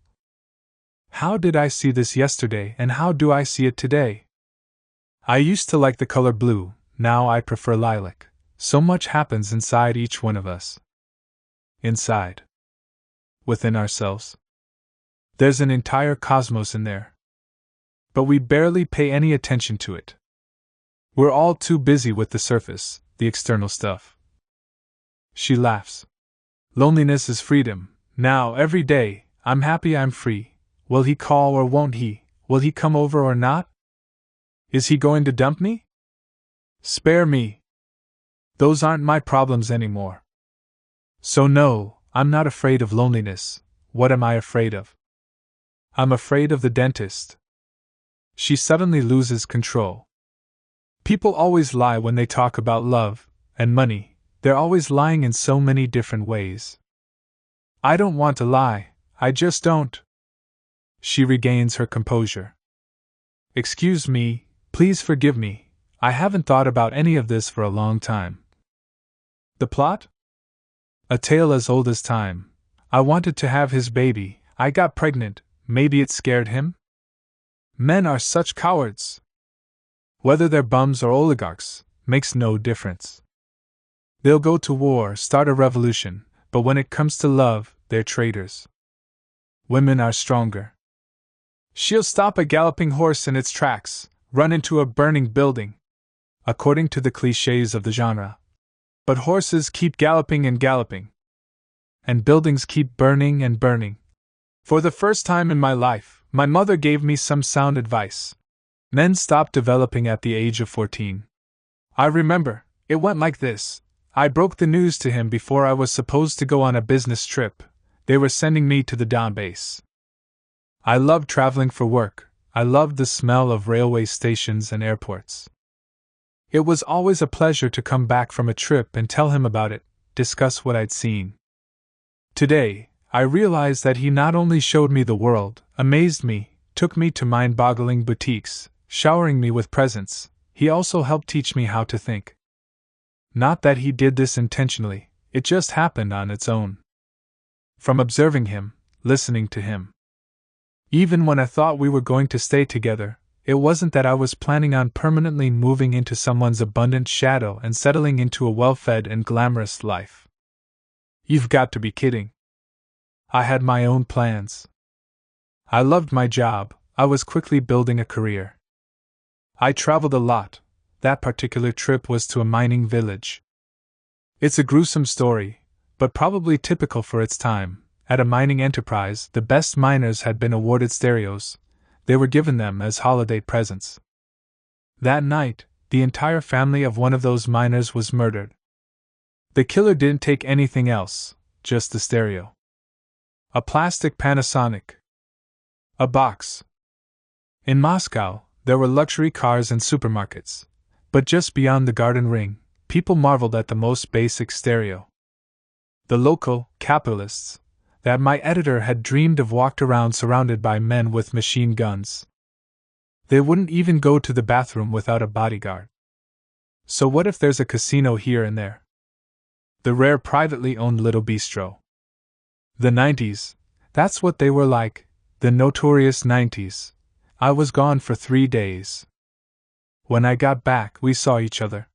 How did I see this yesterday and how do I see it today? I used to like the color blue, now I prefer lilac. So much happens inside each one of us. Inside. Within ourselves. There's an entire cosmos in there. But we barely pay any attention to it. We're all too busy with the surface, the external stuff. She laughs. Loneliness is freedom. Now, every day, I'm happy I'm free. Will he call or won't he? Will he come over or not? Is he going to dump me? Spare me. Those aren't my problems anymore. So no, I'm not afraid of loneliness. What am I afraid of? I'm afraid of the dentist. She suddenly loses control. People always lie when they talk about love and money. They're always lying in so many different ways. I don't want to lie, I just don't. She regains her composure. Excuse me, please forgive me. I haven't thought about any of this for a long time. The plot? A tale as old as time. I wanted to have his baby. I got pregnant. Maybe it scared him? Men are such cowards. Whether they're bums or oligarchs, makes no difference. They'll go to war, start a revolution, but when it comes to love, they're traitors. Women are stronger. She'll stop a galloping horse in its tracks, run into a burning building, according to the clichés of the genre. But horses keep galloping and galloping. And buildings keep burning and burning. For the first time in my life, my mother gave me some sound advice. Men stop developing at the age of 14. I remember, it went like this. I broke the news to him before I was supposed to go on a business trip. They were sending me to the Don base. I loved traveling for work. I loved the smell of railway stations and airports. It was always a pleasure to come back from a trip and tell him about it, discuss what I'd seen. Today, I realized that he not only showed me the world, amazed me, took me to mind-boggling boutiques, showering me with presents, he also helped teach me how to think. Not that he did this intentionally, it just happened on its own. From observing him, listening to him. Even when I thought we were going to stay together, it wasn't that I was planning on permanently moving into someone's abundant shadow and settling into a well-fed and glamorous life. You've got to be kidding. I had my own plans. I loved my job, I was quickly building a career. I traveled a lot. That particular trip was to a mining village. It's a gruesome story, but probably typical for its time. At a mining enterprise, the best miners had been awarded stereos. They were given them as holiday presents. That night, the entire family of one of those miners was murdered. The killer didn't take anything else, just the stereo. A plastic Panasonic. A box. In Moscow, there were luxury cars and supermarkets. But just beyond the garden ring, people marveled at the most basic stereo. The local capitalists that my editor had dreamed of walked around surrounded by men with machine guns. They wouldn't even go to the bathroom without a bodyguard. So what if there's a casino here and there? The rare privately owned little bistro. The 90s, that's what they were like, the notorious 90s. I was gone for 3 days. When I got back, we saw each other.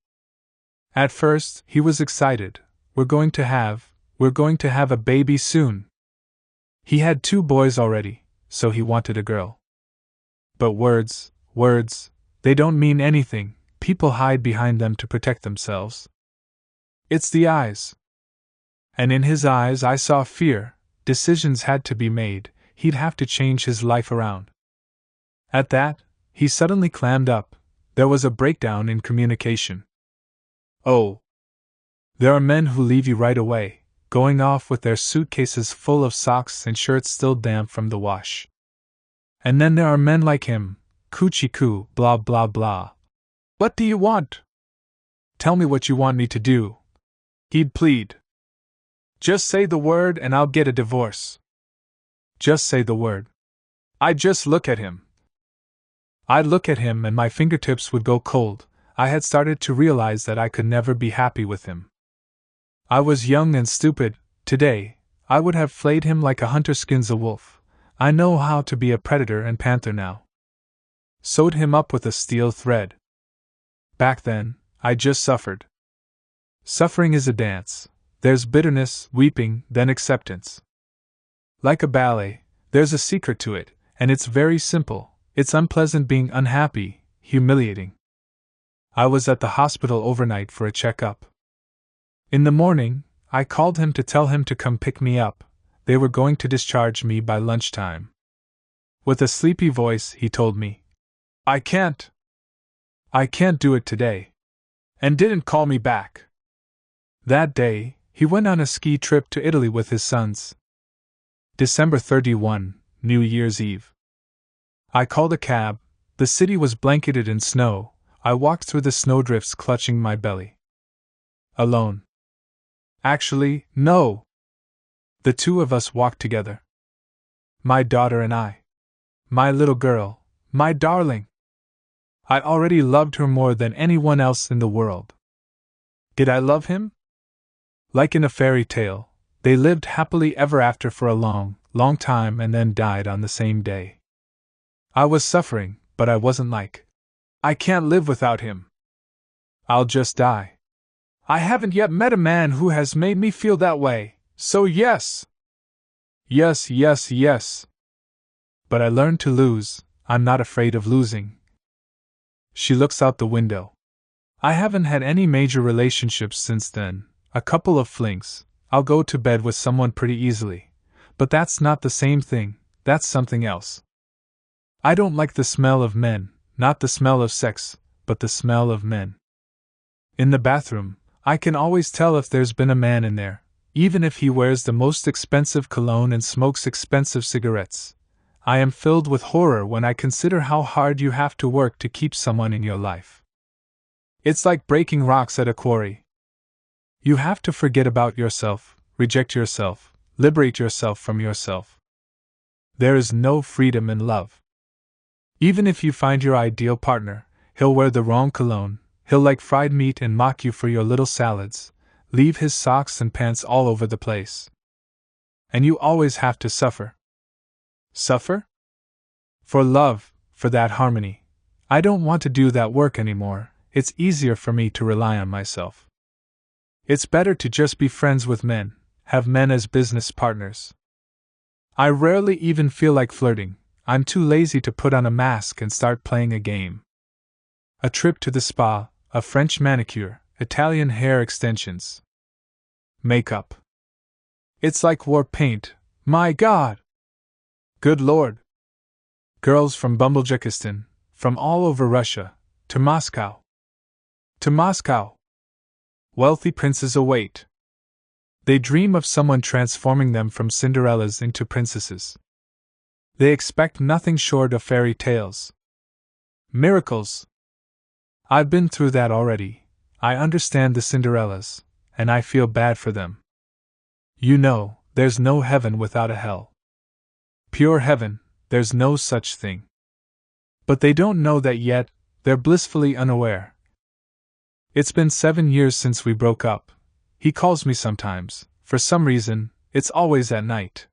At first, he was excited. We're going to have a baby soon. He had 2 boys already, so he wanted a girl. But words, they don't mean anything, people hide behind them to protect themselves. It's the eyes. And in his eyes I saw fear, decisions had to be made, he'd have to change his life around. At that, he suddenly clammed up. There was a breakdown in communication. Oh. There are men who leave you right away, going off with their suitcases full of socks and shirts still damp from the wash. And then there are men like him, coochie-coo, blah blah blah. What do you want? Tell me what you want me to do. He'd plead. Just say the word and I'll get a divorce. Just say the word. I'd just look at him. I'd look at him and my fingertips would go cold. I had started to realize that I could never be happy with him. I was young and stupid. Today, I would have flayed him like a hunter skins a wolf. I know how to be a predator and panther now. Sewed him up with a steel thread. Back then, I just suffered. Suffering is a dance. There's bitterness, weeping, then acceptance. Like a ballet, there's a secret to it, and it's very simple. It's unpleasant being unhappy, humiliating. I was at the hospital overnight for a checkup. In the morning, I called him to tell him to come pick me up. They were going to discharge me by lunchtime. With a sleepy voice, he told me, I can't do it today. And didn't call me back. That day, he went on a ski trip to Italy with his sons. December 31, New Year's Eve. I called a cab. The city was blanketed in snow. I walked through the snowdrifts clutching my belly. Alone. Actually, no. The 2 of us walked together. My daughter and I. My little girl, my darling. I already loved her more than anyone else in the world. Did I love him? Like in a fairy tale, they lived happily ever after for a long, long time and then died on the same day. I was suffering, but I wasn't like, I can't live without him. I'll just die. I haven't yet met a man who has made me feel that way, So yes. Yes, yes, yes. But I learned to lose. I'm not afraid of losing. She looks out the window. I haven't had any major relationships since then, a couple of flings. I'll go to bed with someone pretty easily. But that's not the same thing, that's something else. I don't like the smell of men, not the smell of sex, but the smell of men. In the bathroom, I can always tell if there's been a man in there, even if he wears the most expensive cologne and smokes expensive cigarettes. I am filled with horror when I consider how hard you have to work to keep someone in your life. It's like breaking rocks at a quarry. You have to forget about yourself, reject yourself, liberate yourself from yourself. There is no freedom in love. Even if you find your ideal partner, he'll wear the wrong cologne, he'll like fried meat and mock you for your little salads, leave his socks and pants all over the place. And you always have to suffer. Suffer? For love, for that harmony. I don't want to do that work anymore, it's easier for me to rely on myself. It's better to just be friends with men, have men as business partners. I rarely even feel like flirting, I'm too lazy to put on a mask and start playing a game. A trip to the spa, a French manicure, Italian hair extensions. Makeup. It's like war paint, my God! Good Lord! Girls from Bumblejekistan, from all over Russia, to Moscow. To Moscow! Wealthy princes await. They dream of someone transforming them from Cinderellas into princesses. They expect nothing short of fairy tales. Miracles! I've been through that already. I understand the Cinderellas, and I feel bad for them. You know, there's no heaven without a hell. Pure heaven, there's no such thing. But they don't know that yet, they're blissfully unaware. It's been 7 years since we broke up. He calls me sometimes, for some reason, it's always at night.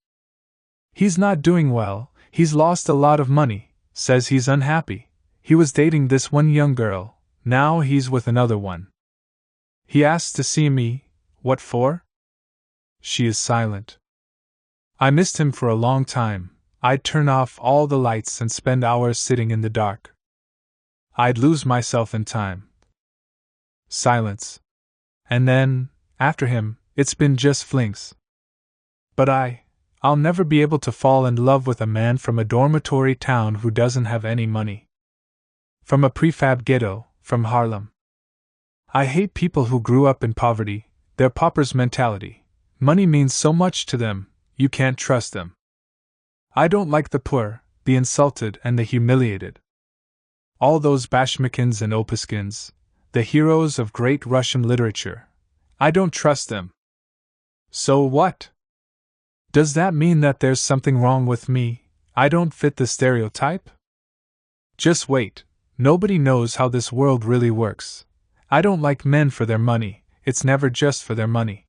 He's not doing well, he's lost a lot of money, says he's unhappy. He was dating this one young girl, now he's with another one. He asks to see me, what for? She is silent. I missed him for a long time. I'd turn off all the lights and spend hours sitting in the dark. I'd lose myself in time. Silence. And then, after him, it's been just flings. But I'll never be able to fall in love with a man from a dormitory town who doesn't have any money. From a prefab ghetto, from Harlem. I hate people who grew up in poverty, their pauper's mentality. Money means so much to them, you can't trust them. I don't like the poor, the insulted and the humiliated. All those Bashmikins and Opuskins, the heroes of great Russian literature. I don't trust them. So what? Does that mean that there's something wrong with me? I don't fit the stereotype? Just wait, nobody knows how this world really works. I don't like men for their money, it's never just for their money.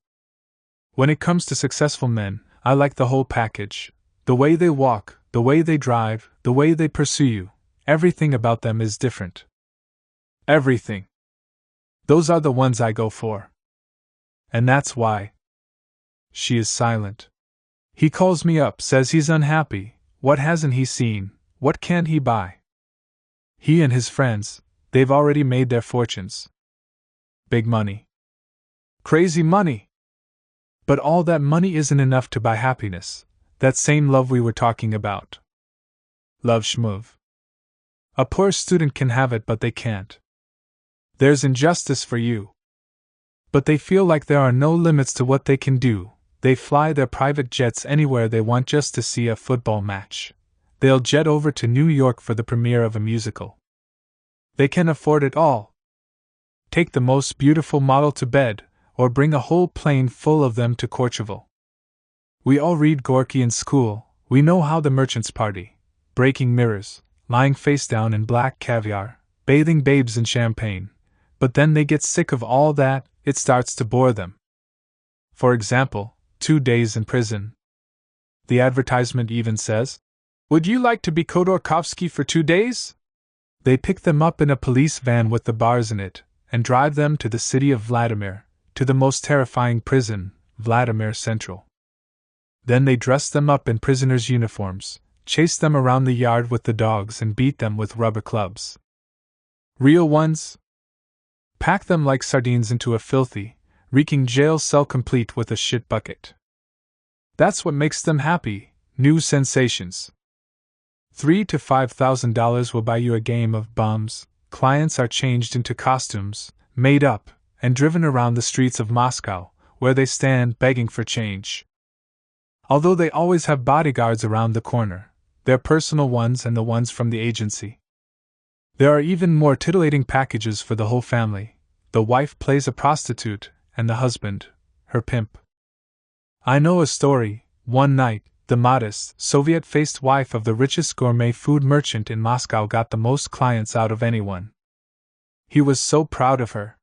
When it comes to successful men, I like the whole package. The way they walk, the way they drive, the way they pursue you, everything about them is different. Everything. Those are the ones I go for. And that's why. She is silent. He calls me up, says he's unhappy. What hasn't he seen? What can't he buy? He and his friends, they've already made their fortunes. Big money. Crazy money. But all that money isn't enough to buy happiness, that same love we were talking about. Love schmoov. A poor student can have it, but they can't. There's injustice for you. But they feel like there are no limits to what they can do. They fly their private jets anywhere they want just to see a football match. They'll jet over to New York for the premiere of a musical. They can afford it all. Take the most beautiful model to bed, or bring a whole plane full of them to Courchevel. We all read Gorky in school, we know how the merchants party, breaking mirrors, lying face down in black caviar, bathing babes in champagne. But then they get sick of all that, it starts to bore them. For example, 2 days in prison. The advertisement even says, "Would you like to be Khodorkovsky for 2 days?" They pick them up in a police van with the bars in it, and drive them to the city of Vladimir, to the most terrifying prison, Vladimir Central. Then they dress them up in prisoners' uniforms, chase them around the yard with the dogs, and beat them with rubber clubs. Real ones? Pack them like sardines into a filthy, reeking jail cell complete with a shit bucket. That's what makes them happy, new sensations. $3,000 to $5,000 will buy you a game of bums. Clients are changed into costumes, made up, and driven around the streets of Moscow, where they stand begging for change. Although they always have bodyguards around the corner, their personal ones and the ones from the agency. There are even more titillating packages for the whole family. The wife plays a prostitute, and the husband, her pimp. I know a story. One night, the modest, Soviet-faced wife of the richest gourmet food merchant in Moscow got the most clients out of anyone. He was so proud of her.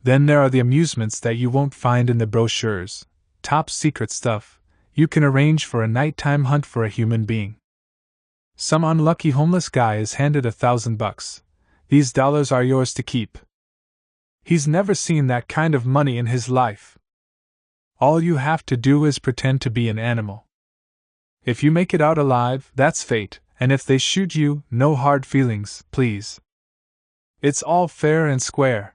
Then there are the amusements that you won't find in the brochures, top secret stuff. You can arrange for a nighttime hunt for a human being. Some unlucky homeless guy is handed $1,000. These dollars are yours to keep. He's never seen that kind of money in his life. All you have to do is pretend to be an animal. If you make it out alive, that's fate, and if they shoot you, no hard feelings, please. It's all fair and square.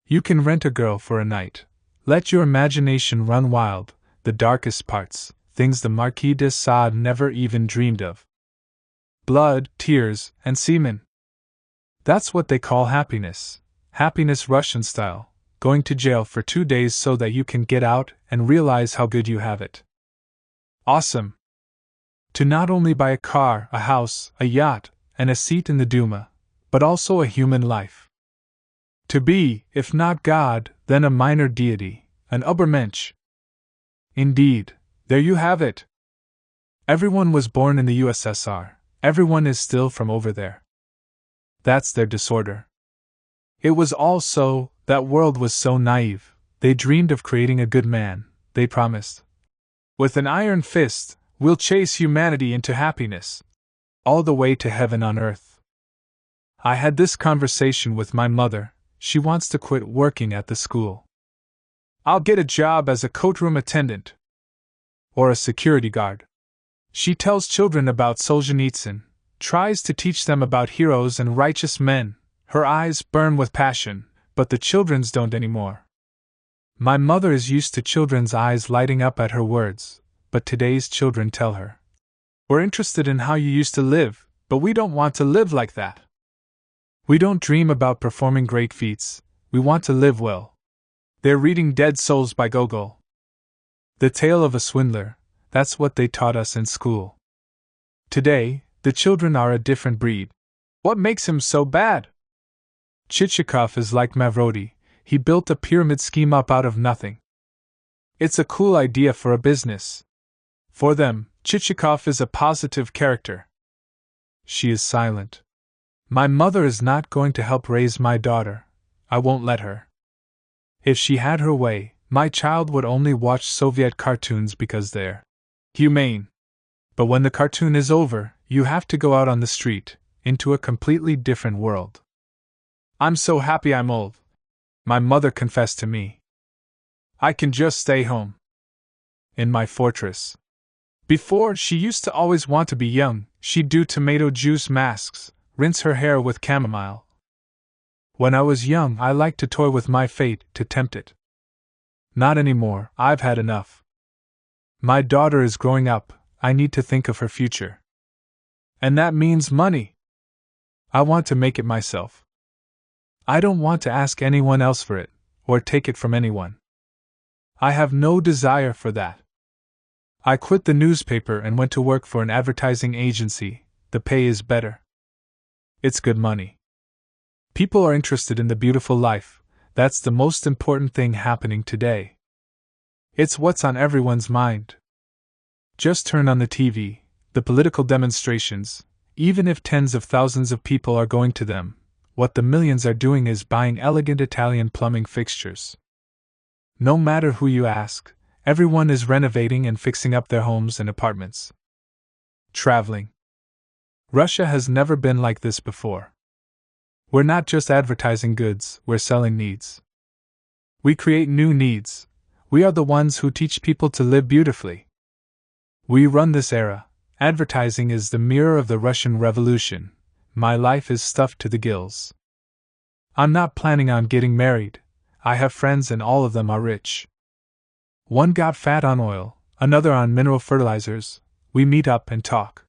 You can rent a girl for a night. Let your imagination run wild, the darkest parts, things the Marquis de Sade never even dreamed of. Blood, tears, and semen. That's what they call happiness. Happiness Russian style, going to jail for 2 days so that you can get out and realize how good you have it. Awesome! To not only buy a car, a house, a yacht, and a seat in the Duma, but also a human life. To be, if not God, then a minor deity, an Übermensch. Indeed, there you have it. Everyone was born in the USSR, everyone is still from over there. That's their disorder. It was all so, that world was so naive, they dreamed of creating a good man, they promised. With an iron fist, we'll chase humanity into happiness. All the way to heaven on earth. I had this conversation with my mother. She wants to quit working at the school. I'll get a job as a coatroom attendant. Or a security guard. She tells children about Solzhenitsyn, tries to teach them about heroes and righteous men. Her eyes burn with passion, but the children's don't anymore. My mother is used to children's eyes lighting up at her words, but today's children tell her, "We're interested in how you used to live, but we don't want to live like that. We don't dream about performing great feats, we want to live well." They're reading Dead Souls by Gogol. The Tale of a Swindler, that's what they taught us in school. Today, the children are a different breed. What makes him so bad? Chichikov is like Mavrodi, he built a pyramid scheme up out of nothing. It's a cool idea for a business. For them, Chichikov is a positive character. She is silent. My mother is not going to help raise my daughter. I won't let her. If she had her way, my child would only watch Soviet cartoons because they're humane. But when the cartoon is over, you have to go out on the street, into a completely different world. I'm so happy I'm old. My mother confessed to me. I can just stay home. In my fortress. Before, she used to always want to be young. She'd do tomato juice masks, rinse her hair with chamomile. When I was young, I liked to toy with my fate, to tempt it. Not anymore, I've had enough. My daughter is growing up, I need to think of her future. And that means money. I want to make it myself. I don't want to ask anyone else for it, or take it from anyone. I have no desire for that. I quit the newspaper and went to work for an advertising agency. The pay is better. It's good money. People are interested in the beautiful life. That's the most important thing happening today. It's what's on everyone's mind. Just turn on the TV, the political demonstrations, even if tens of thousands of people are going to them, what the millions are doing is buying elegant Italian plumbing fixtures. No matter who you ask, everyone is renovating and fixing up their homes and apartments. Traveling. Russia has never been like this before. We're not just advertising goods, we're selling needs. We create new needs. We are the ones who teach people to live beautifully. We run this era. Advertising is the mirror of the Russian Revolution. My life is stuffed to the gills. I'm not planning on getting married. I have friends and all of them are rich. One got fat on oil, another on mineral fertilizers. We meet up and talk.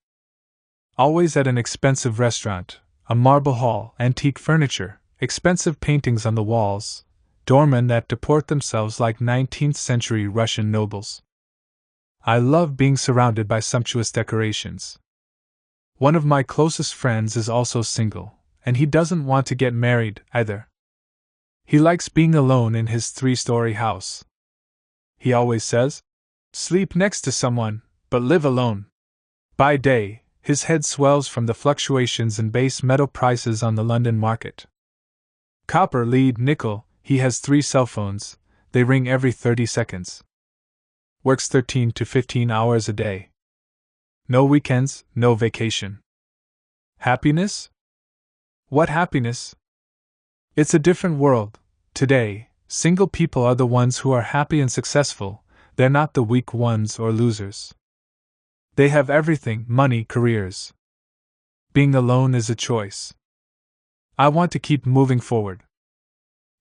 Always at an expensive restaurant, a marble hall, antique furniture, expensive paintings on the walls, doormen that deport themselves like 19th century Russian nobles. I love being surrounded by sumptuous decorations. One of my closest friends is also single, and he doesn't want to get married either. He likes being alone in his 3-story house. He always says, "Sleep next to someone, but live alone." By day, his head swells from the fluctuations in base metal prices on the London market. Copper, lead, nickel, he has 3 cell phones, they ring every 30 seconds. Works 13 to 15 hours a day. No weekends, no vacation. Happiness? What happiness? It's a different world. Today, single people are the ones who are happy and successful, they're not the weak ones or losers. They have everything: money, careers. Being alone is a choice. I want to keep moving forward.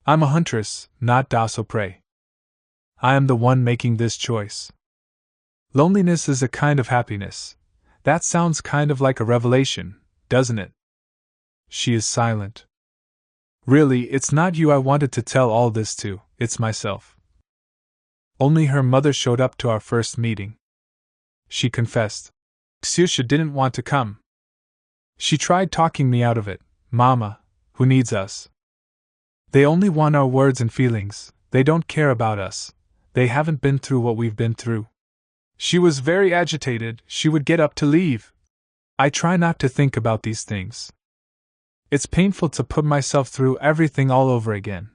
I'm a huntress, not docile prey. I am the one making this choice. Loneliness is a kind of happiness. That sounds kind of like a revelation, doesn't it? She is silent. Really, it's not you I wanted to tell all this to, it's myself. Only her mother showed up to our first meeting. She confessed. Ksyusha didn't want to come. She tried talking me out of it. Mama, who needs us? They only want our words and feelings, they don't care about us. They haven't been through what we've been through. She was very agitated, she would get up to leave. I try not to think about these things. It's painful to put myself through everything all over again.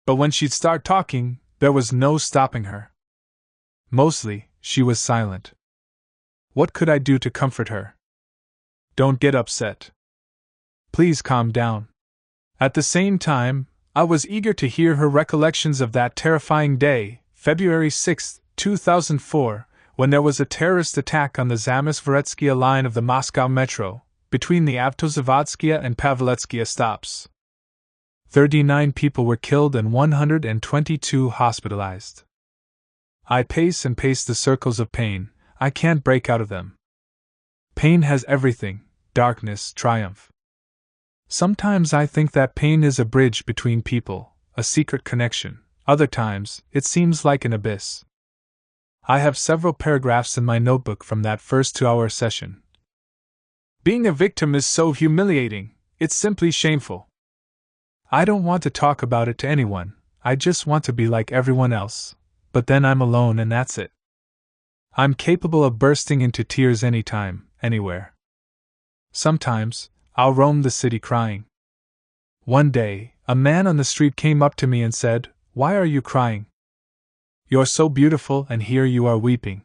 But when she'd start talking, there was no stopping her. Mostly, she was silent. What could I do to comfort her? Don't get upset. Please calm down. At the same time, I was eager to hear her recollections of that terrifying day, February 6, 2004, when there was a terrorist attack on the Zamyslov-Voretskia line of the Moscow Metro, between the Avtozavodskaya and Pavletskia stops. 39 people were killed and 122 hospitalized. I pace and pace the circles of pain, I can't break out of them. Pain has everything: darkness, triumph. Sometimes I think that pain is a bridge between people, a secret connection. Other times, it seems like an abyss. I have several paragraphs in my notebook from that first 2-hour session. Being a victim is so humiliating, it's simply shameful. I don't want to talk about it to anyone, I just want to be like everyone else, but then I'm alone and that's it. I'm capable of bursting into tears anytime, anywhere. Sometimes, I'll roam the city crying. One day, a man on the street came up to me and said, "Why are you crying? You're so beautiful and here you are weeping."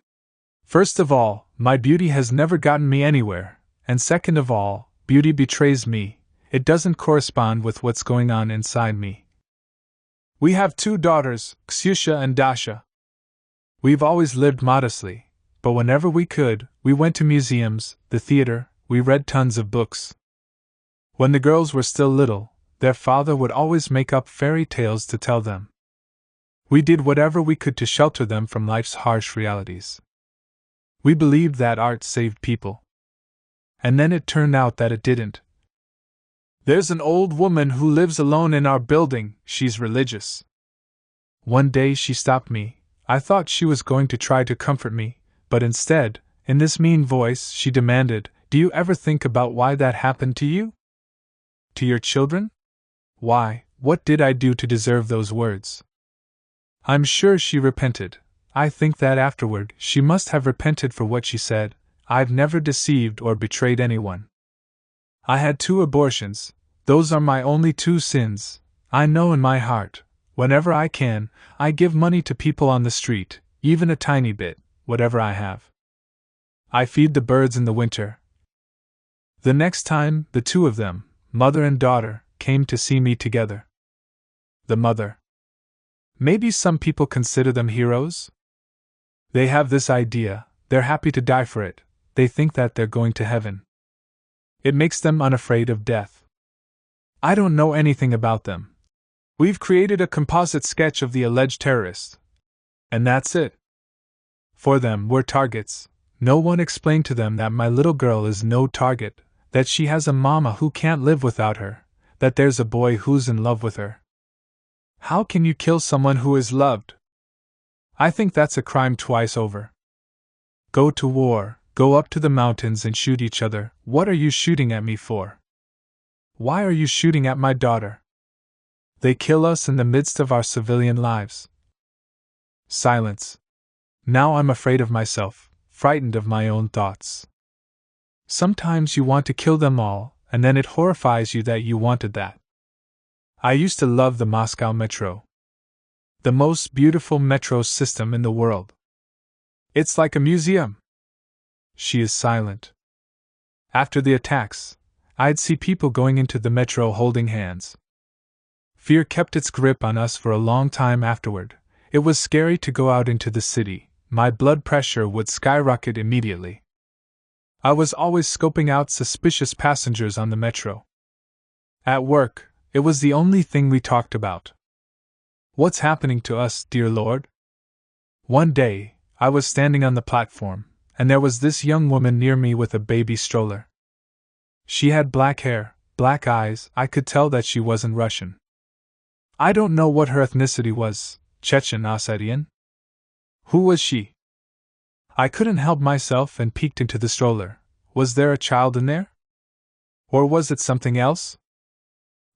First of all, my beauty has never gotten me anywhere, and second of all, beauty betrays me, it doesn't correspond with what's going on inside me. We have 2 daughters, Ksyusha and Dasha. We've always lived modestly, but whenever we could, we went to museums, the theater, we read tons of books. When the girls were still little, their father would always make up fairy tales to tell them. We did whatever we could to shelter them from life's harsh realities. We believed that art saved people. And then it turned out that it didn't. There's an old woman who lives alone in our building, she's religious. One day she stopped me. I thought she was going to try to comfort me, but instead, in this mean voice, she demanded, "Do you ever think about why that happened to you? To your children? Why, what did I do to deserve those words?" I'm sure she repented. I think that afterward she must have repented for what she said. I've never deceived or betrayed anyone. I had 2 abortions, those are my only 2 sins. I know in my heart, whenever I can, I give money to people on the street, even a tiny bit, whatever I have. I feed the birds in the winter. The next time, the 2 of them, mother and daughter, came to see me together. The mother. Maybe some people consider them heroes? They have this idea, They're happy to die for it, they think that they're going to heaven. It makes them unafraid of death. I don't know anything about them. We've created a composite sketch of the alleged terrorist. And that's it. For them, we're targets. No one explained to them that my little girl is no target, that she has a mama who can't live without her, that there's a boy who's in love with her. How can you kill someone who is loved? I think that's a crime twice over. Go to war, go up to the mountains and shoot each other. What are you shooting at me for? Why are you shooting at my daughter? They kill us in the midst of our civilian lives. Silence. Now I'm afraid of myself, frightened of my own thoughts. Sometimes you want to kill them all, and then it horrifies you that you wanted that. I used to love the Moscow metro. The most beautiful metro system in the world. It's like a museum. She is silent. After the attacks, I'd see people going into the metro holding hands. Fear kept its grip on us for a long time afterward. It was scary to go out into the city. My blood pressure would skyrocket immediately. I was always scoping out suspicious passengers on the metro. At work, it was the only thing we talked about. What's happening to us, dear Lord? One day, I was standing on the platform, and there was this young woman near me with a baby stroller. She had black hair, black eyes. I could tell that she wasn't Russian. I don't know what her ethnicity was, Chechen, Ossetian. Who was she? I couldn't help myself and peeked into the stroller. Was there a child in there? Or was it something else?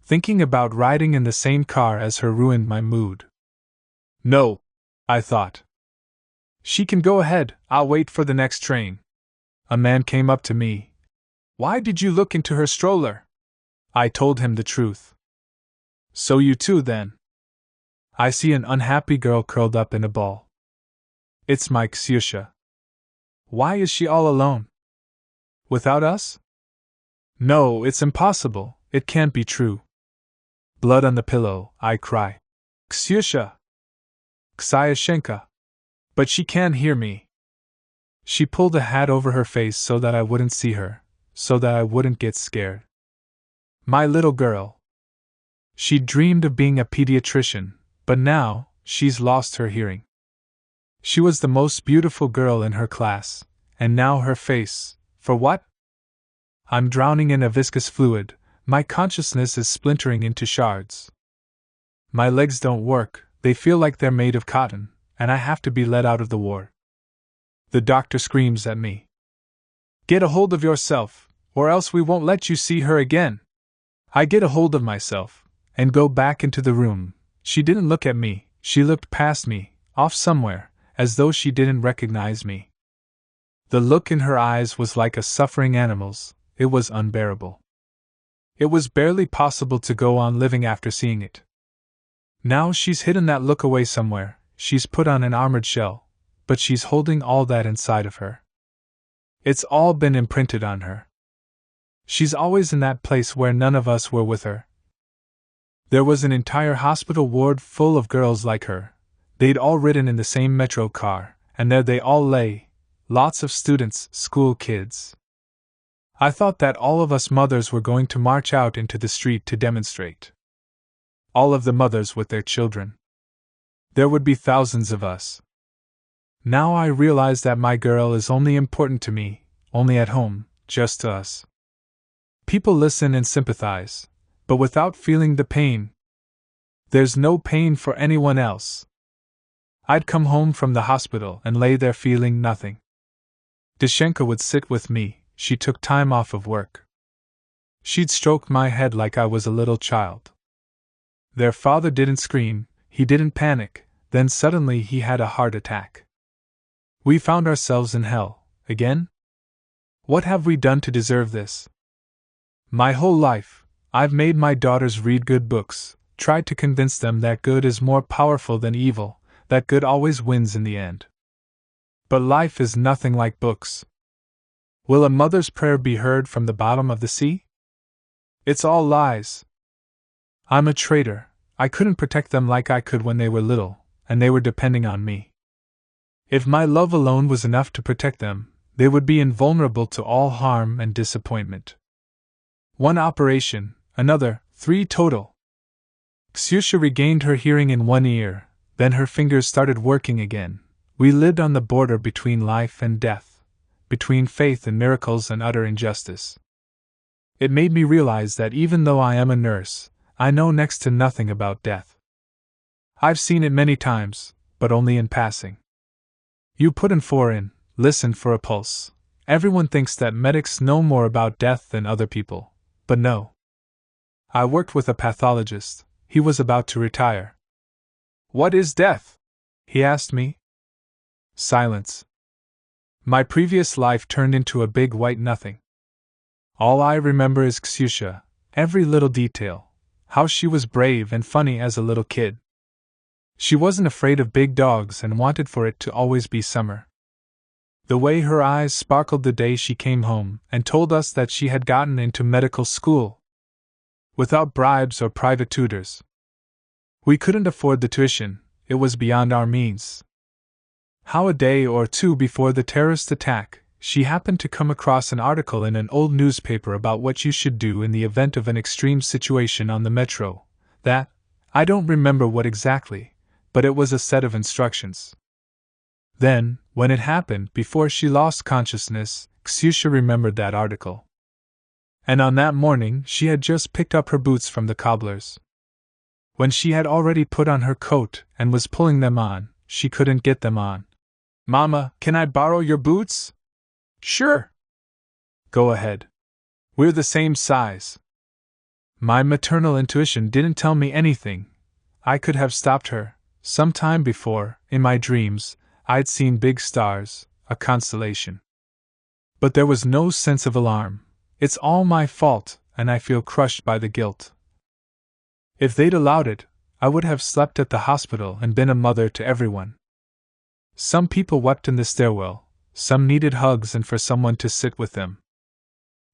Thinking about riding in the same car as her ruined my mood. No, I thought. She can go ahead, I'll wait for the next train. A man came up to me. Why did you look into her stroller? I told him the truth. So you too, then. I see an unhappy girl curled up in a ball. It's my Ksyusha. Why is she all alone? Without us? No, it's impossible, it can't be true. Blood on the pillow, I cry. Ksyusha! Ksyushenka! But she can't hear me. She pulled a hat over her face so that I wouldn't see her, so that I wouldn't get scared. My little girl. She dreamed of being a pediatrician, but now, she's lost her hearing. She was the most beautiful girl in her class, and now her face, for what? I'm drowning in a viscous fluid, my consciousness is splintering into shards. My legs don't work, they feel like they're made of cotton, and I have to be let out of the ward. The doctor screams at me. Get a hold of yourself, or else we won't let you see her again. I get a hold of myself, and go back into the room. She didn't look at me, she looked past me, off somewhere, as though she didn't recognize me. The look in her eyes was like a suffering animal's, it was unbearable. It was barely possible to go on living after seeing it. Now she's hidden that look away somewhere, she's put on an armored shell, but she's holding all that inside of her. It's all been imprinted on her. She's always in that place where none of us were with her. There was an entire hospital ward full of girls like her. They'd all ridden in the same metro car, and there they all lay, lots of students, school kids. I thought that all of us mothers were going to march out into the street to demonstrate. All of the mothers with their children. There would be thousands of us. Now I realize that my girl is only important to me, only at home, just to us. People listen and sympathize, but without feeling the pain. There's no pain for anyone else. I'd come home from the hospital and lay there feeling nothing. Dashenka would sit with me, she took time off of work. She'd stroke my head like I was a little child. Their father didn't scream, he didn't panic, then suddenly he had a heart attack. We found ourselves in hell, again? What have we done to deserve this? My whole life, I've made my daughters read good books, tried to convince them that good is more powerful than evil, that good always wins in the end. But life is nothing like books. Will a mother's prayer be heard from the bottom of the sea? It's all lies. I'm a traitor, I couldn't protect them like I could when they were little, and they were depending on me. If my love alone was enough to protect them, they would be invulnerable to all harm and disappointment. One operation, another, 3 total. Ksyusha regained her hearing in one ear, then her fingers started working again. We lived on the border between life and death, between faith in miracles and utter injustice. It made me realize that even though I am a nurse, I know next to nothing about death. I've seen it many times, but only in passing. You put in 4 in, listen for a pulse. Everyone thinks that medics know more about death than other people, but no. I worked with a pathologist. He was about to retire. "What is death?" he asked me. Silence. My previous life turned into a big white nothing. All I remember is Ksyusha, every little detail, how she was brave and funny as a little kid. She wasn't afraid of big dogs and wanted for it to always be summer. The way her eyes sparkled the day she came home and told us that she had gotten into medical school. Without bribes or private tutors. We couldn't afford the tuition, it was beyond our means. How a day or two before the terrorist attack, she happened to come across an article in an old newspaper about what you should do in the event of an extreme situation on the metro. That, I don't remember what exactly, but it was a set of instructions. Then, when it happened, before she lost consciousness, Ksyusha remembered that article. And on that morning she had just picked up her boots from the cobbler's. When she had already put on her coat and was pulling them on, she couldn't get them on. "Mama, can I borrow your boots?" "Sure." "Go ahead. We're the same size." My maternal intuition didn't tell me anything. I could have stopped her. Some time before, in my dreams, I'd seen big stars, a constellation. But there was no sense of alarm. It's all my fault, and I feel crushed by the guilt. If they'd allowed it, I would have slept at the hospital and been a mother to everyone. Some people wept in the stairwell, some needed hugs and for someone to sit with them.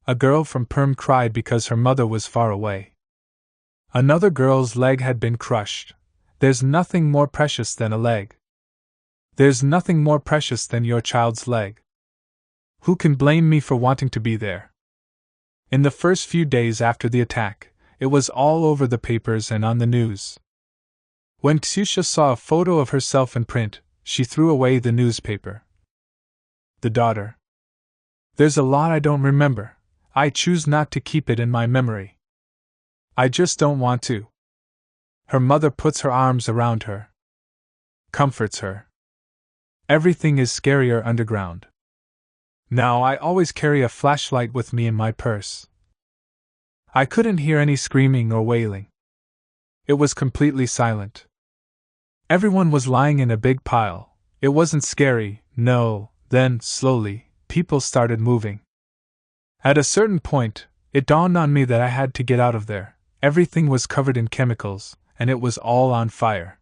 A girl from Perm cried because her mother was far away. Another girl's leg had been crushed. There's nothing more precious than a leg. There's nothing more precious than your child's leg. Who can blame me for wanting to be there? In the first few days after the attack, it was all over the papers and on the news. When Ksyusha saw a photo of herself in print, she threw away the newspaper. The daughter. There's a lot I don't remember. I choose not to keep it in my memory. I just don't want to. Her mother puts her arms around her. Comforts her. Everything is scarier underground. Now I always carry a flashlight with me in my purse. I couldn't hear any screaming or wailing. It was completely silent. Everyone was lying in a big pile. It wasn't scary, no. Then, slowly, people started moving. At a certain point, it dawned on me that I had to get out of there. Everything was covered in chemicals, and it was all on fire.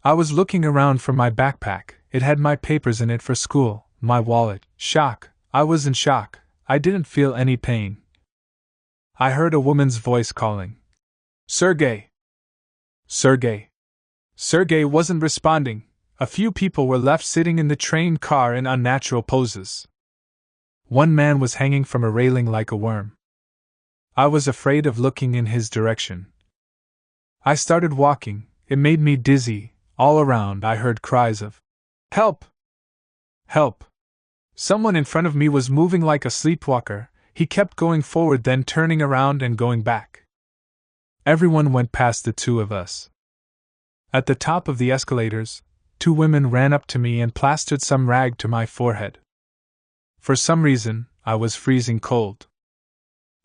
I was looking around for my backpack. It had my papers in it for school, my wallet. Shock. I was in shock. I didn't feel any pain. I heard a woman's voice calling. "Sergey!" Sergey! Sergey wasn't responding. A few people were left sitting in the train car in unnatural poses. One man was hanging from a railing like a worm. I was afraid of looking in his direction. I started walking. It made me dizzy. All around I heard cries of, "Help! Help!" Someone in front of me was moving like a sleepwalker. He kept going forward, then turning around and going back. Everyone went past the two of us. At the top of the escalators, 2 women ran up to me and plastered some rag to my forehead. For some reason, I was freezing cold.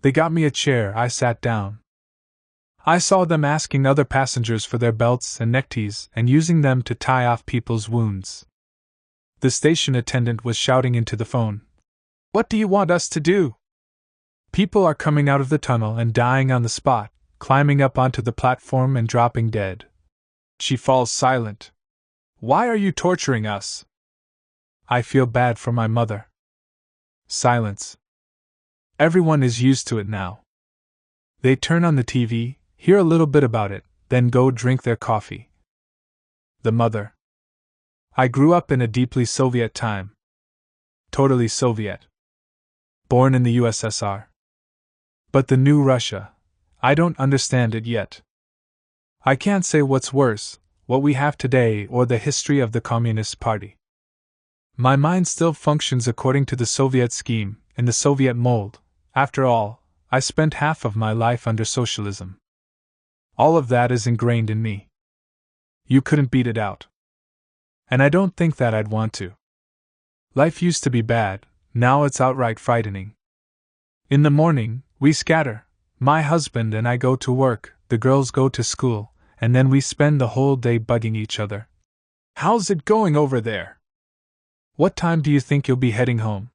They got me a chair. I sat down. I saw them asking other passengers for their belts and neckties and using them to tie off people's wounds. The station attendant was shouting into the phone. "What do you want us to do?" "People are coming out of the tunnel and dying on the spot, climbing up onto the platform and dropping dead." She falls silent. "Why are you torturing us?" "I feel bad for my mother." Silence. Everyone is used to it now. They turn on the TV, hear a little bit about it, then go drink their coffee. The mother. I grew up in a deeply Soviet time. Totally Soviet. Born in the USSR. But the new Russia, I don't understand it yet. I can't say what's worse, what we have today or the history of the Communist Party. My mind still functions according to the Soviet scheme, in the Soviet mold. After all, I spent half of my life under socialism. All of that is ingrained in me. You couldn't beat it out. And I don't think that I'd want to. Life used to be bad, now it's outright frightening. In the morning, we scatter. My husband and I go to work, the girls go to school, and then we spend the whole day bugging each other. How's it going over there? What time do you think you'll be heading home?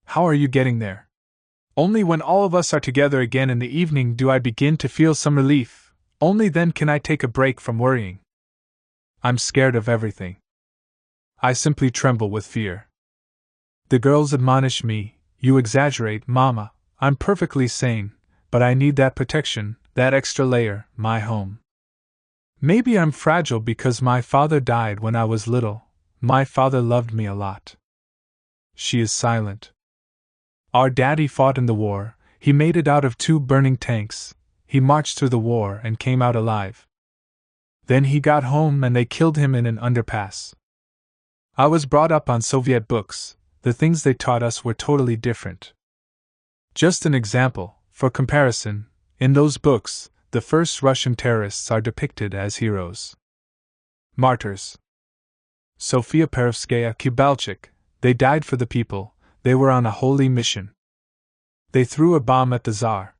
How are you getting there? Only when all of us are together again in the evening do I begin to feel some relief. Only then can I take a break from worrying. I'm scared of everything. I simply tremble with fear. The girls admonish me, "You exaggerate, Mama. I'm perfectly sane, but I need that protection, that extra layer, my home. Maybe I'm fragile because my father died when I was little. My father loved me a lot." She is silent. Our daddy fought in the war, he made it out of 2 burning tanks, he marched through the war and came out alive. Then he got home and they killed him in an underpass. I was brought up on Soviet books, the things they taught us were totally different. Just an example, for comparison, in those books, the first Russian terrorists are depicted as heroes. Martyrs. Sofia Perovskaya, Kibalchik, they died for the people, they were on a holy mission. They threw a bomb at the Tsar.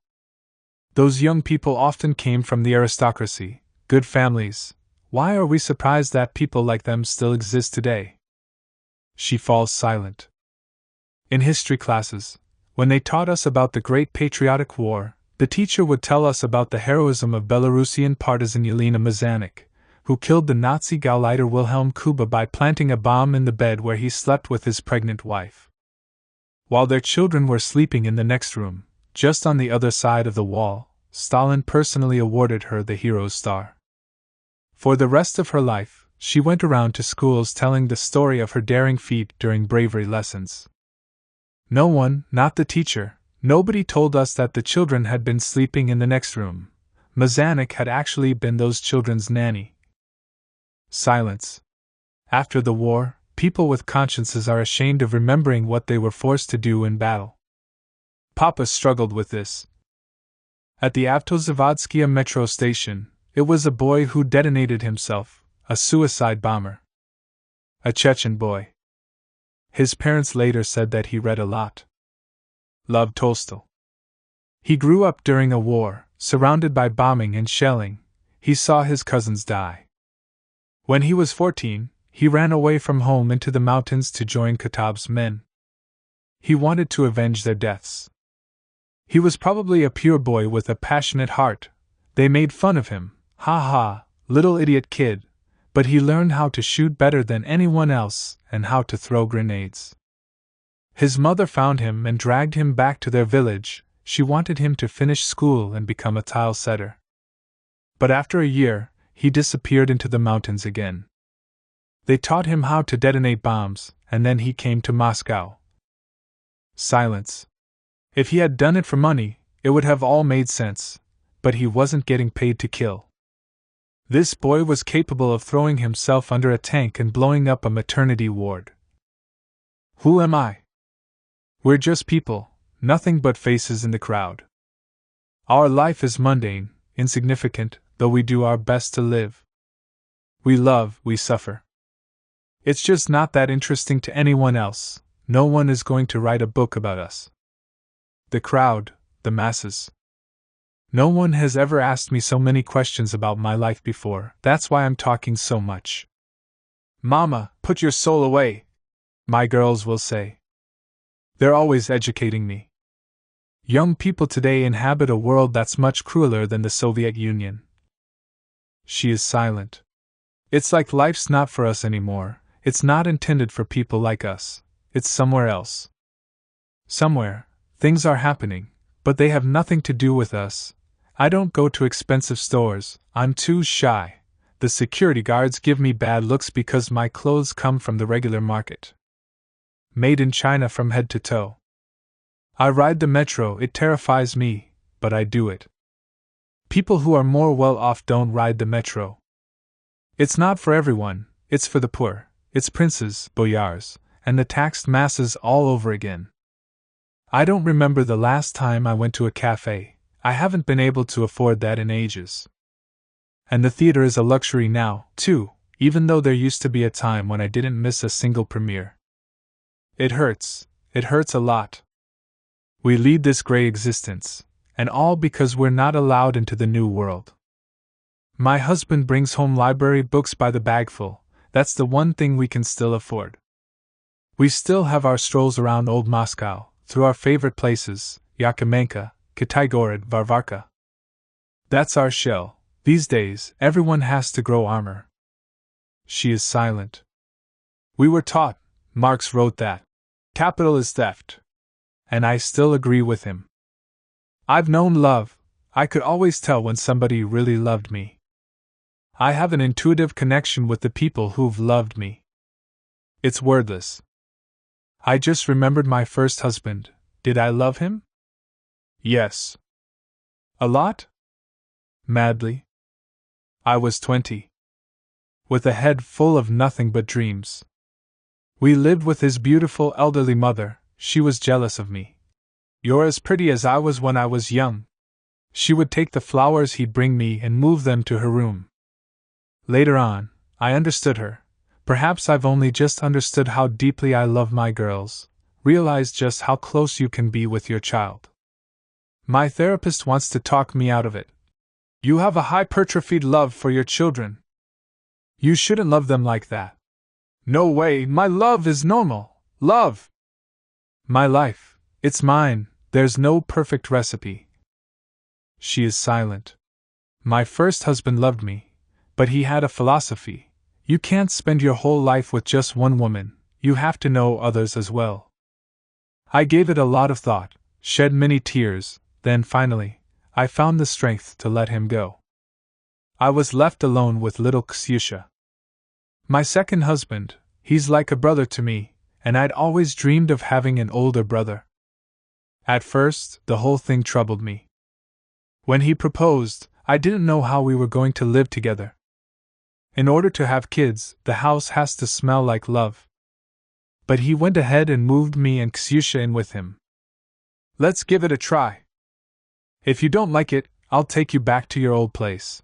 Those young people often came from the aristocracy, good families. Why are we surprised that people like them still exist today? She falls silent. In history classes, when they taught us about the Great Patriotic War, the teacher would tell us about the heroism of Belarusian partisan Yelena Mazanik, who killed the Nazi Gauleiter Wilhelm Kuba by planting a bomb in the bed where he slept with his pregnant wife. While their children were sleeping in the next room, just on the other side of the wall, Stalin personally awarded her the Hero's Star. For the rest of her life, she went around to schools telling the story of her daring feat during bravery lessons. No one, not the teacher, nobody told us that the children had been sleeping in the next room. Mazanik had actually been those children's nanny. Silence. After the war, people with consciences are ashamed of remembering what they were forced to do in battle. Papa struggled with this. At the Avtozavodskaya metro station, it was a boy who detonated himself, a suicide bomber. A Chechen boy. His parents later said that he read a lot. Loved Tolstoy. He grew up during a war, surrounded by bombing and shelling. He saw his cousins die. When he was 14, he ran away from home into the mountains to join Katab's men. He wanted to avenge their deaths. He was probably a pure boy with a passionate heart. They made fun of him, ha ha, little idiot kid, but he learned how to shoot better than anyone else and how to throw grenades. His mother found him and dragged him back to their village. She wanted him to finish school and become a tile setter. But after a year, he disappeared into the mountains again. They taught him how to detonate bombs, and then he came to Moscow. Silence. If he had done it for money, it would have all made sense, but he wasn't getting paid to kill. This boy was capable of throwing himself under a tank and blowing up a maternity ward. Who am I? We're just people, nothing but faces in the crowd. Our life is mundane, insignificant, though we do our best to live. We love, we suffer. It's just not that interesting to anyone else. No one is going to write a book about us. The crowd, the masses. No one has ever asked me so many questions about my life before, that's why I'm talking so much. Mama, put your soul away, my girls will say. They're always educating me. Young people today inhabit a world that's much crueler than the Soviet Union. She is silent. It's like life's not for us anymore, it's not intended for people like us, it's somewhere else. Somewhere, things are happening, but they have nothing to do with us. I don't go to expensive stores, I'm too shy. The security guards give me bad looks because my clothes come from the regular market. Made in China from head to toe. I ride the metro, it terrifies me, but I do it. People who are more well off don't ride the metro. It's not for everyone, it's for the poor, it's princes, boyars, and the taxed masses all over again. I don't remember the last time I went to a cafe. I haven't been able to afford that in ages. And the theater is a luxury now, too, even though there used to be a time when I didn't miss a single premiere. It hurts a lot. We lead this gray existence, and all because we're not allowed into the new world. My husband brings home library books by the bagful, that's the one thing we can still afford. We still have our strolls around old Moscow, through our favorite places, Yakamenka, Kitaygorod, Varvarka. That's our shell. These days, everyone has to grow armor. She is silent. We were taught, Marx wrote that, capital is theft. And I still agree with him. I've known love, I could always tell when somebody really loved me. I have an intuitive connection with the people who've loved me. It's wordless. I just remembered my first husband. Did I love him? Yes. A lot? Madly. I was 20. With a head full of nothing but dreams. We lived with his beautiful elderly mother. She was jealous of me. You're as pretty as I was when I was young. She would take the flowers he'd bring me and move them to her room. Later on, I understood her. Perhaps I've only just understood how deeply I love my girls, realized just how close you can be with your child. My therapist wants to talk me out of it. You have a hypertrophied love for your children. You shouldn't love them like that. No way, my love is normal. Love! My life, it's mine, there's no perfect recipe. She is silent. My first husband loved me, but he had a philosophy. You can't spend your whole life with just one woman, you have to know others as well. I gave it a lot of thought, shed many tears, then finally, I found the strength to let him go. I was left alone with little Ksyusha. My second husband, he's like a brother to me, and I'd always dreamed of having an older brother. At first, the whole thing troubled me. When he proposed, I didn't know how we were going to live together. In order to have kids, the house has to smell like love. But he went ahead and moved me and Ksyusha in with him. Let's give it a try. If you don't like it, I'll take you back to your old place.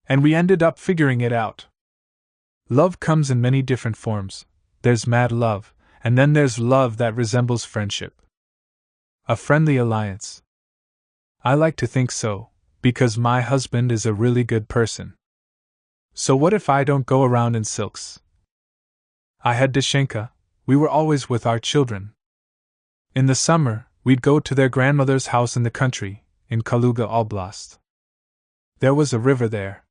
And we ended up figuring it out. Love comes in many different forms. There's mad love, and then there's love that resembles friendship. A friendly alliance. I like to think so, because my husband is a really good person. So what if I don't go around in silks? I had Dashenka, we were always with our children. In the summer, we'd go to their grandmother's house in the country, in Kaluga Oblast. There was a river there.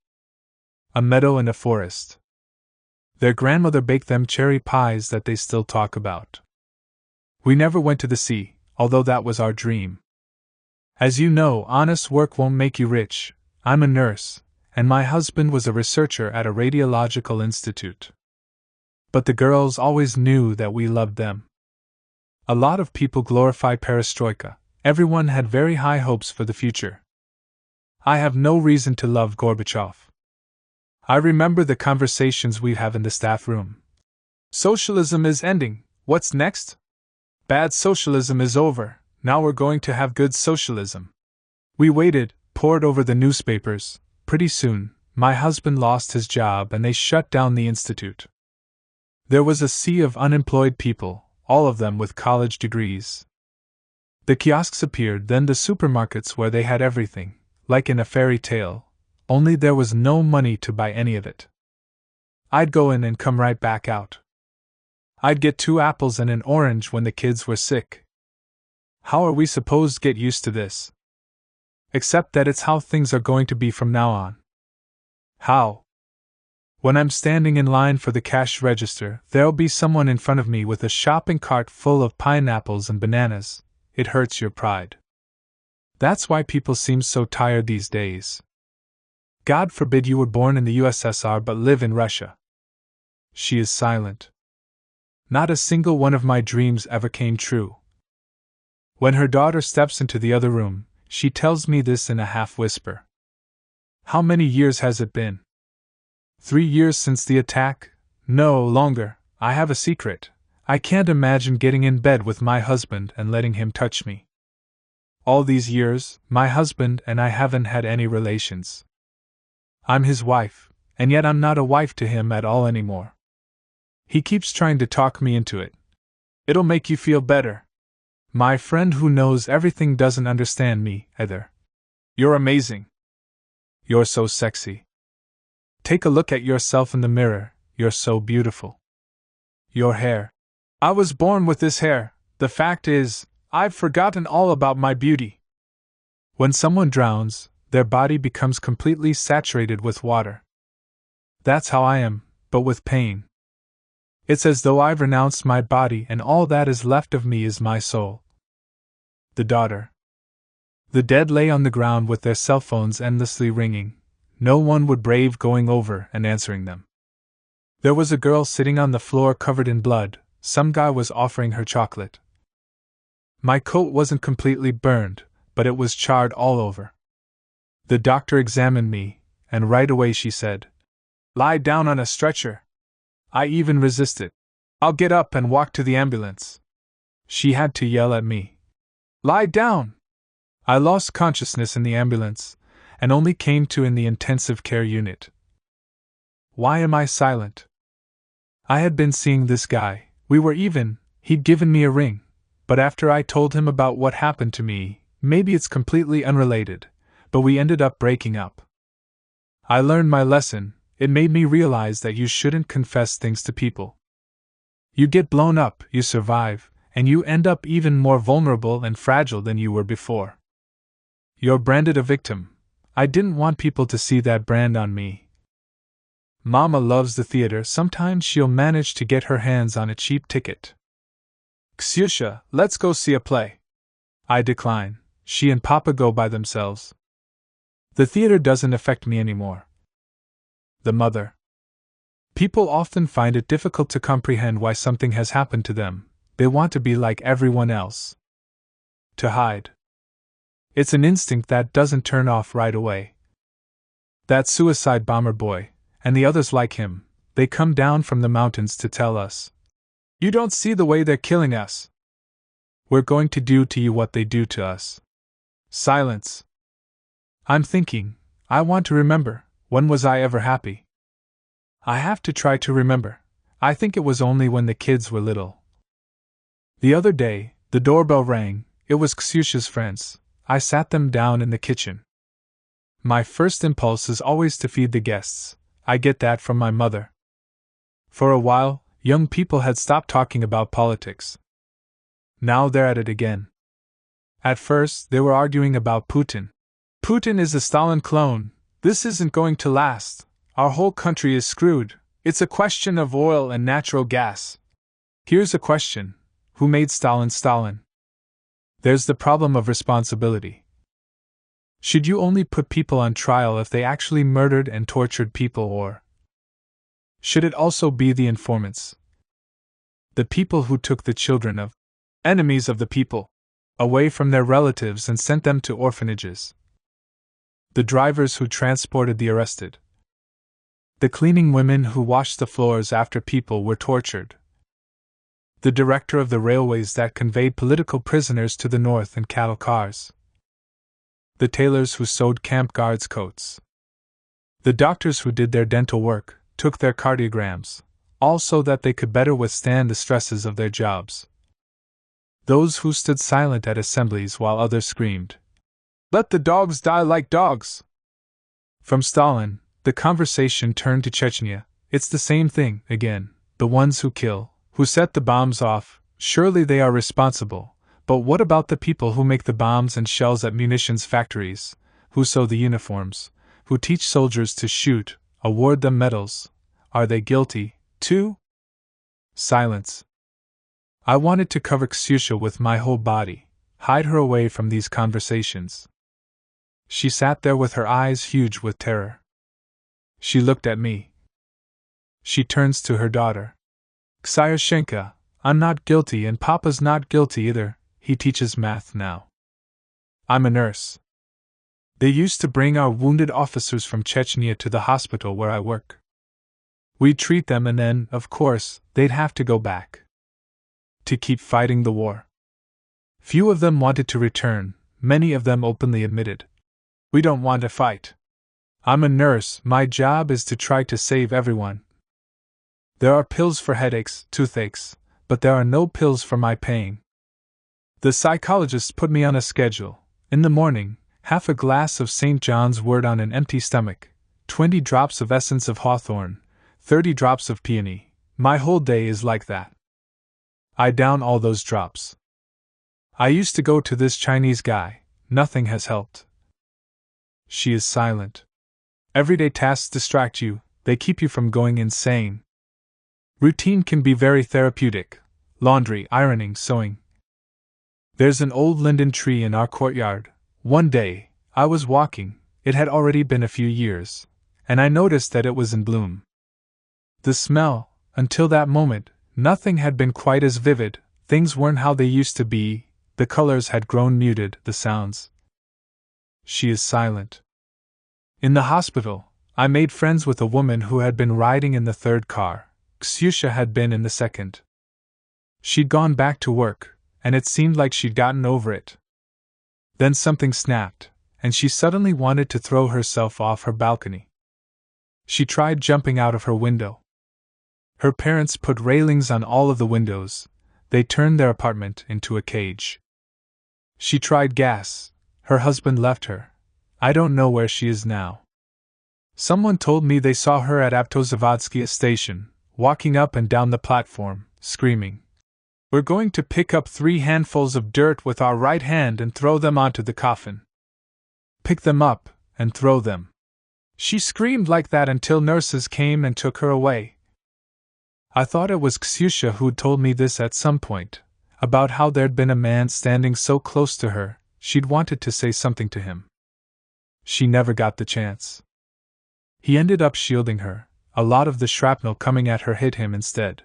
A meadow and a forest. Their grandmother baked them cherry pies that they still talk about. We never went to the sea, although that was our dream. As you know, honest work won't make you rich. I'm a nurse, and my husband was a researcher at a radiological institute. But the girls always knew that we loved them. A lot of people glorify perestroika. Everyone had very high hopes for the future. I have no reason to love Gorbachev. I remember the conversations we'd have in the staff room. Socialism is ending. What's next? Bad socialism is over. Now we're going to have good socialism. We waited, pored over the newspapers. Pretty soon, my husband lost his job and they shut down the institute. There was a sea of unemployed people, all of them with college degrees. The kiosks appeared, then the supermarkets where they had everything, like in a fairy tale, only there was no money to buy any of it. I'd go in and come right back out. I'd get 2 apples and an orange when the kids were sick. How are we supposed to get used to this? Except that it's how things are going to be from now on. How? When I'm standing in line for the cash register, there'll be someone in front of me with a shopping cart full of pineapples and bananas. It hurts your pride. That's why people seem so tired these days. God forbid you were born in the USSR but live in Russia. She is silent. Not a single one of my dreams ever came true. When her daughter steps into the other room, she tells me this in a half-whisper. How many years has it been? 3 years since the attack? No, longer. I have a secret. I can't imagine getting in bed with my husband and letting him touch me. All these years, my husband and I haven't had any relations. I'm his wife, and yet I'm not a wife to him at all anymore. He keeps trying to talk me into it. It'll make you feel better. My friend who knows everything doesn't understand me, either. You're amazing. You're so sexy. Take a look at yourself in the mirror, you're so beautiful. Your hair. I was born with this hair. The fact is, I've forgotten all about my beauty. When someone drowns, their body becomes completely saturated with water. That's how I am, but with pain. It's as though I've renounced my body and all that is left of me is my soul. The daughter. The dead lay on the ground with their cell phones endlessly ringing. No one would brave going over and answering them. There was a girl sitting on the floor covered in blood. Some guy was offering her chocolate. My coat wasn't completely burned, but it was charred all over. The doctor examined me, and right away she said, "Lie down on a stretcher." I even resisted. "I'll get up and walk to the ambulance." She had to yell at me, "Lie down!" I lost consciousness in the ambulance, and only came to in the intensive care unit. Why am I silent? I had been seeing this guy, we were even, he'd given me a ring, but after I told him about what happened to me, maybe it's completely unrelated, but we ended up breaking up. I learned my lesson. It made me realize that you shouldn't confess things to people. You get blown up, you survive, and you end up even more vulnerable and fragile than you were before. You're branded a victim. I didn't want people to see that brand on me. Mama loves the theater. Sometimes she'll manage to get her hands on a cheap ticket. "Ksyusha, let's go see a play." I decline. She and Papa go by themselves. The theater doesn't affect me anymore. The mother. People often find it difficult to comprehend why something has happened to them. They want to be like everyone else. To hide. It's an instinct that doesn't turn off right away. That suicide bomber boy, and the others like him, they come down from the mountains to tell us, "You don't see the way they're killing us. We're going to do to you what they do to us." Silence. I'm thinking, I want to remember. When was I ever happy? I have to try to remember. I think it was only when the kids were little. The other day, the doorbell rang. It was Ksyusha's friends. I sat them down in the kitchen. My first impulse is always to feed the guests. I get that from my mother. For a while, young people had stopped talking about politics. Now they're at it again. At first, they were arguing about Putin. Putin is a Stalin clone. This isn't going to last. Our whole country is screwed. It's a question of oil and natural gas. Here's a question. Who made Stalin Stalin? There's the problem of responsibility. Should you only put people on trial if they actually murdered and tortured people, or should it also be the informants? The people who took the children of enemies of the people away from their relatives and sent them to orphanages. The drivers who transported the arrested. The cleaning women who washed the floors after people were tortured. The director of the railways that conveyed political prisoners to the north in cattle cars. The tailors who sewed camp guards' coats. The doctors who did their dental work, took their cardiograms, all so that they could better withstand the stresses of their jobs. Those who stood silent at assemblies while others screamed, "Let the dogs die like dogs!" From Stalin, the conversation turned to Chechnya. It's the same thing, again. The ones who kill, who set the bombs off, surely they are responsible. But what about the people who make the bombs and shells at munitions factories, who sew the uniforms, who teach soldiers to shoot, award them medals? Are they guilty, too? Silence. I wanted to cover Ksyusha with my whole body, hide her away from these conversations. She sat there with her eyes huge with terror. She looked at me. She turns to her daughter. Ksayashenka, I'm not guilty and Papa's not guilty either, he teaches math now. I'm a nurse. They used to bring our wounded officers from Chechnya to the hospital where I work. We'd treat them and then, of course, they'd have to go back to keep fighting the war. Few of them wanted to return, many of them openly admitted, "We don't want to fight. I'm a nurse, my job is to try to save everyone. There are pills for headaches, toothaches, but there are no pills for my pain. The psychologists put me on a schedule. In the morning, half a glass of St. John's wort on an empty stomach, 20 drops of essence of hawthorn, 30 drops of peony. My whole day is like that. I down all those drops. I used to go to this Chinese guy, nothing has helped." She is silent. Everyday tasks distract you, they keep you from going insane. Routine can be very therapeutic. Laundry, ironing, sewing. There's an old linden tree in our courtyard. One day, I was walking, it had already been a few years, and I noticed that it was in bloom. The smell, until that moment, nothing had been quite as vivid, things weren't how they used to be, the colors had grown muted, the sounds. She is silent. In the hospital, I made friends with a woman who had been riding in the third car. Ksyusha had been in the second. She'd gone back to work, and it seemed like she'd gotten over it. Then something snapped, and she suddenly wanted to throw herself off her balcony. She tried jumping out of her window. Her parents put railings on all of the windows, they turned their apartment into a cage. She tried gas, her husband left her. I don't know where she is now. Someone told me they saw her at Avtozavodskaya station, walking up and down the platform, screaming, "We're going to pick up 3 handfuls of dirt with our right hand and throw them onto the coffin. Pick them up, and throw them." She screamed like that until nurses came and took her away. I thought it was Ksyusha who'd told me this at some point, about how there'd been a man standing so close to her, she'd wanted to say something to him. She never got the chance. He ended up shielding her, a lot of the shrapnel coming at her hit him instead.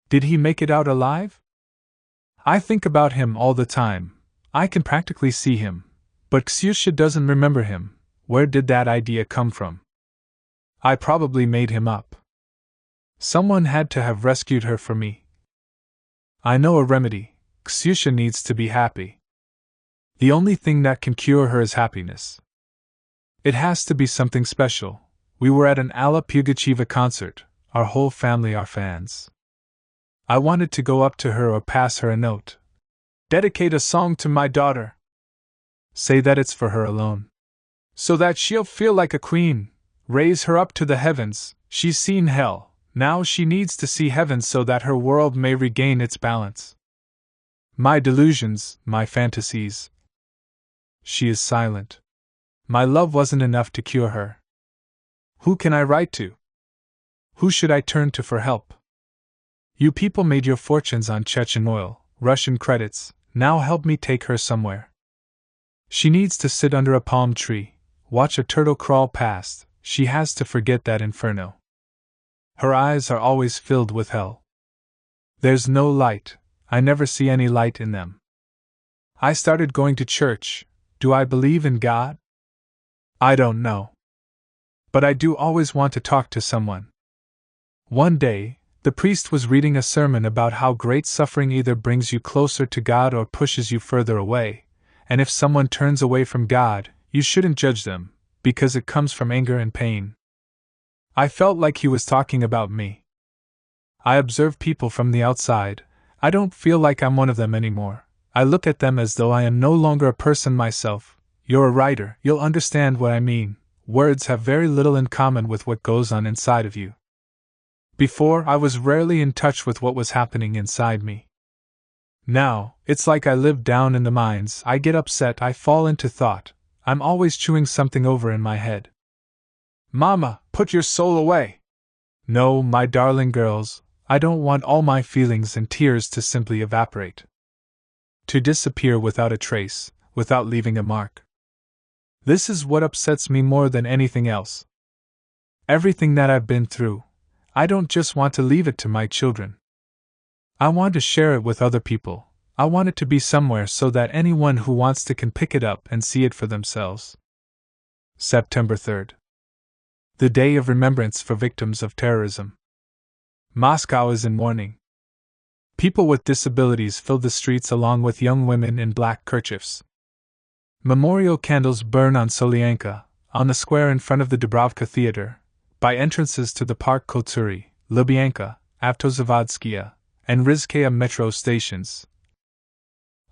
Did he make it out alive? I think about him all the time, I can practically see him, but Ksyusha doesn't remember him. Where did that idea come from? I probably made him up. Someone had to have rescued her for me. I know a remedy. Ksyusha needs to be happy. The only thing that can cure her is happiness. It has to be something special. We were at an Alla Pugacheва concert, our whole family are fans. I wanted to go up to her or pass her a note. Dedicate a song to my daughter. Say that it's for her alone. So that she'll feel like a queen. Raise her up to the heavens. She's seen hell. Now she needs to see heaven so that her world may regain its balance. My delusions, my fantasies. She is silent. My love wasn't enough to cure her. Who can I write to? Who should I turn to for help? You people made your fortunes on Chechen oil, Russian credits, now help me take her somewhere. She needs to sit under a palm tree, watch a turtle crawl past, she has to forget that inferno. Her eyes are always filled with hell. There's no light, I never see any light in them. I started going to church. Do I believe in God? I don't know. But I do always want to talk to someone. One day, the priest was reading a sermon about how great suffering either brings you closer to God or pushes you further away, and if someone turns away from God, you shouldn't judge them, because it comes from anger and pain. I felt like he was talking about me. I observe people from the outside. I don't feel like I'm one of them anymore. I look at them as though I am no longer a person myself. You're a writer, you'll understand what I mean. Words have very little in common with what goes on inside of you. Before, I was rarely in touch with what was happening inside me. Now, it's like I live down in the mines. I get upset, I fall into thought. I'm always chewing something over in my head. Mama, put your soul away! No, my darling girls, I don't want all my feelings and tears to simply evaporate. To disappear without a trace, without leaving a mark. This is what upsets me more than anything else. Everything that I've been through, I don't just want to leave it to my children. I want to share it with other people. I want it to be somewhere so that anyone who wants to can pick it up and see it for themselves. September 3rd. The Day of Remembrance for Victims of Terrorism. Moscow is in mourning. People with disabilities fill the streets along with young women in black kerchiefs. Memorial candles burn on Solyanka, on the square in front of the Dubrovka Theater, by entrances to the Park Kultury, Lubyanka, Avtozavodskia, and Rizkaya metro stations.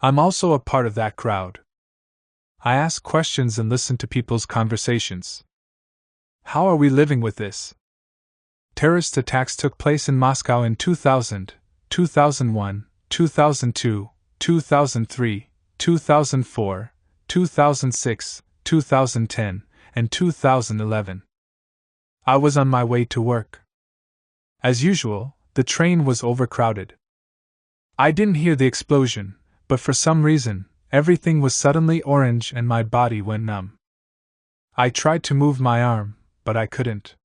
I'm also a part of that crowd. I ask questions and listen to people's conversations. How are we living with this? Terrorist attacks took place in Moscow in 2000, 2001, 2002, 2003, 2004, 2006, 2010, and 2011. I was on my way to work. As usual, the train was overcrowded. I didn't hear the explosion, but for some reason, everything was suddenly orange and my body went numb. I tried to move my arm, but I couldn't.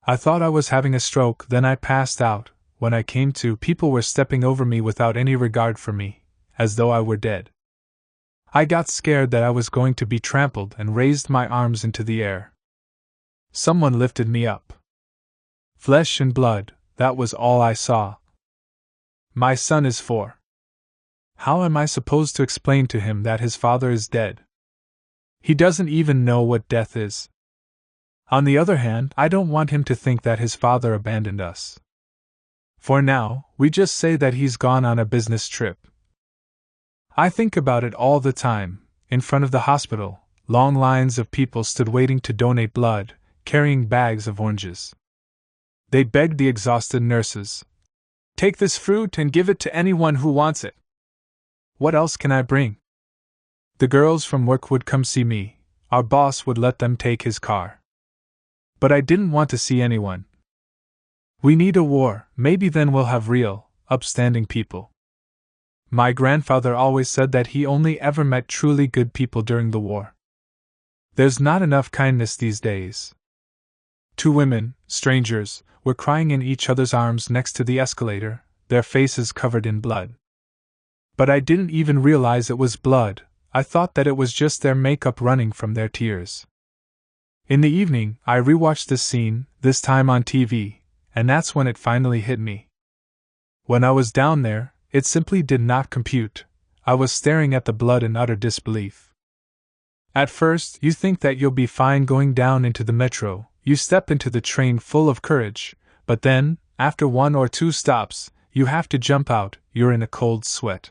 I thought I was having a stroke, then I passed out. When I came to, people were stepping over me without any regard for me, as though I were dead. I got scared that I was going to be trampled and raised my arms into the air. Someone lifted me up. Flesh and blood, that was all I saw. My son is 4. How am I supposed to explain to him that his father is dead? He doesn't even know what death is. On the other hand, I don't want him to think that his father abandoned us. For now, we just say that he's gone on a business trip. I think about it all the time. In front of the hospital, long lines of people stood waiting to donate blood, carrying bags of oranges. They begged the exhausted nurses, "Take this fruit and give it to anyone who wants it." What else can I bring? The girls from work would come see me. Our boss would let them take his car. But I didn't want to see anyone. We need a war, maybe then we'll have real, upstanding people. My grandfather always said that he only ever met truly good people during the war. There's not enough kindness these days. 2 women, strangers, were crying in each other's arms next to the escalator, their faces covered in blood. But I didn't even realize it was blood. I thought that it was just their makeup running from their tears. In the evening, I rewatched this scene, this time on TV, and that's when it finally hit me. When I was down there, it simply did not compute. I was staring at the blood in utter disbelief. At first, you think that you'll be fine going down into the metro, you step into the train full of courage, but then, after 1 or 2 stops, you have to jump out, you're in a cold sweat.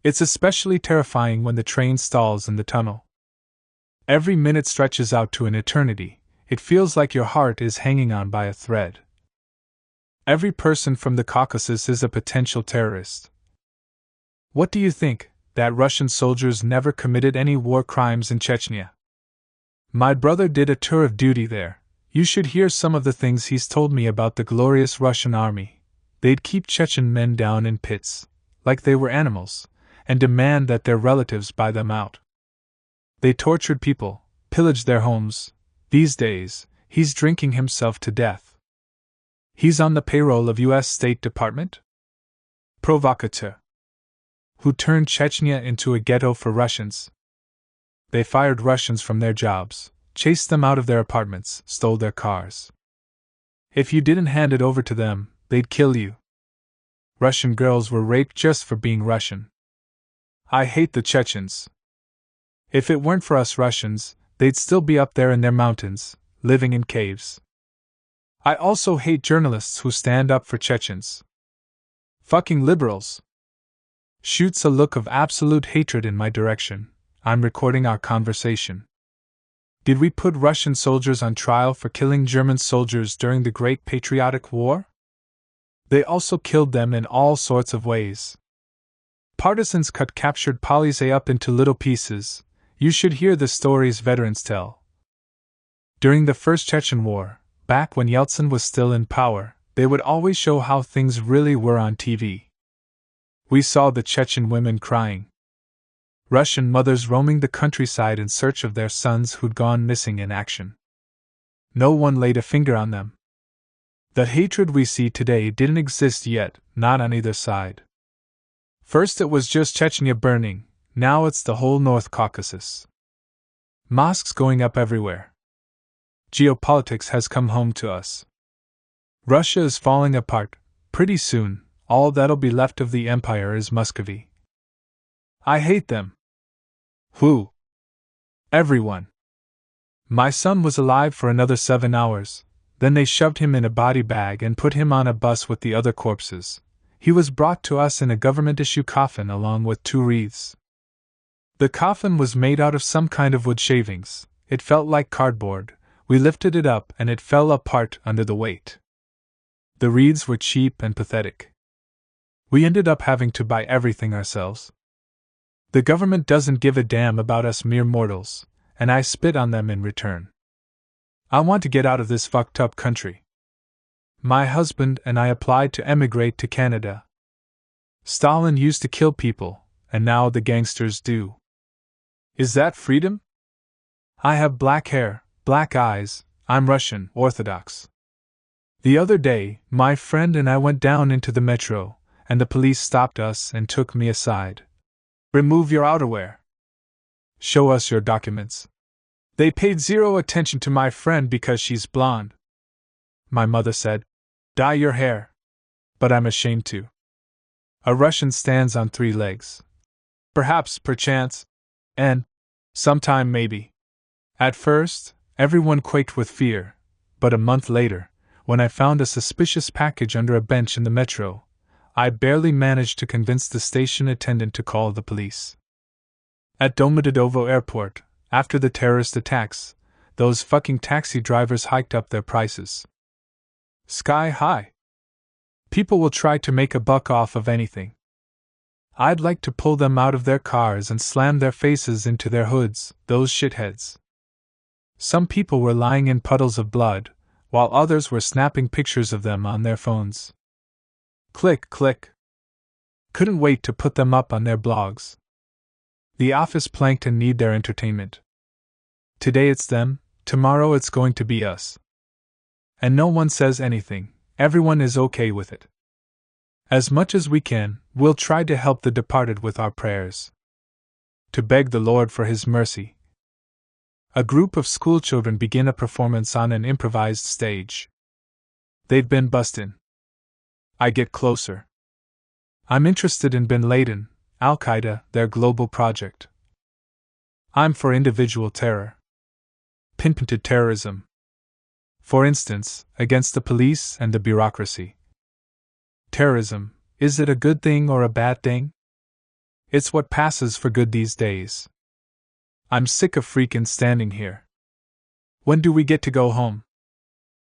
It's especially terrifying when the train stalls in the tunnel. Every minute stretches out to an eternity. It feels like your heart is hanging on by a thread. Every person from the Caucasus is a potential terrorist. What do you think, that Russian soldiers never committed any war crimes in Chechnya? My brother did a tour of duty there. You should hear some of the things he's told me about the glorious Russian army. They'd keep Chechen men down in pits, like they were animals, and demand that their relatives buy them out. They tortured people, pillaged their homes. These days, he's drinking himself to death. He's on the payroll of U.S. State Department? Provocateur. Who turned Chechnya into a ghetto for Russians. They fired Russians from their jobs, chased them out of their apartments, stole their cars. If you didn't hand it over to them, they'd kill you. Russian girls were raped just for being Russian. I hate the Chechens. If it weren't for us Russians, they'd still be up there in their mountains, living in caves. I also hate journalists who stand up for Chechens. Fucking liberals. Shoots a look of absolute hatred in my direction. I'm recording our conversation. Did we put Russian soldiers on trial for killing German soldiers during the Great Patriotic War? They also killed them in all sorts of ways. Partisans cut captured Polizei up into little pieces. You should hear the stories veterans tell. During the First Chechen War, back when Yeltsin was still in power, they would always show how things really were on TV. We saw the Chechen women crying. Russian mothers roaming the countryside in search of their sons who'd gone missing in action. No one laid a finger on them. The hatred we see today didn't exist yet, not on either side. First it was just Chechnya burning, now it's the whole North Caucasus. Mosques going up everywhere. Geopolitics has come home to us. Russia is falling apart. Pretty soon, all that'll be left of the empire is Muscovy. I hate them. Who? Everyone. My son was alive for another 7 hours, then they shoved him in a body bag and put him on a bus with the other corpses. He was brought to us in a government-issue coffin along with 2 wreaths. The coffin was made out of some kind of wood shavings. It felt like cardboard. We lifted it up and it fell apart under the weight. The wreaths were cheap and pathetic. We ended up having to buy everything ourselves. The government doesn't give a damn about us mere mortals, and I spit on them in return. I want to get out of this fucked up country. My husband and I applied to emigrate to Canada. Stalin used to kill people, and now the gangsters do. Is that freedom? I have black hair, black eyes, I'm Russian Orthodox. The other day, my friend and I went down into the metro, and the police stopped us and took me aside. Remove your outerwear. Show us your documents. They paid zero attention to my friend because she's blonde. My mother said, dye your hair. But I'm ashamed to. A Russian stands on 3 legs. Perhaps, perchance, and sometime maybe. At first, everyone quaked with fear, but a month later, when I found a suspicious package under a bench in the metro, I barely managed to convince the station attendant to call the police. At Domodedovo Airport, after the terrorist attacks, those fucking taxi drivers hiked up their prices. Sky high. People will try to make a buck off of anything. I'd like to pull them out of their cars and slam their faces into their hoods, those shitheads. Some people were lying in puddles of blood, while others were snapping pictures of them on their phones. Click, click. Couldn't wait to put them up on their blogs. The office plankton need their entertainment. Today it's them, tomorrow it's going to be us. And no one says anything, everyone is okay with it. As much as we can, we'll try to help the departed with our prayers. To beg the Lord for His mercy. A group of schoolchildren begin a performance on an improvised stage. They've been bustin'. I get closer. I'm interested in Bin Laden, Al-Qaeda, their global project. I'm for individual terror. Pinpointed terrorism. For instance, against the police and the bureaucracy. Terrorism, is it a good thing or a bad thing? It's what passes for good these days. I'm sick of freakin' standing here. When do we get to go home?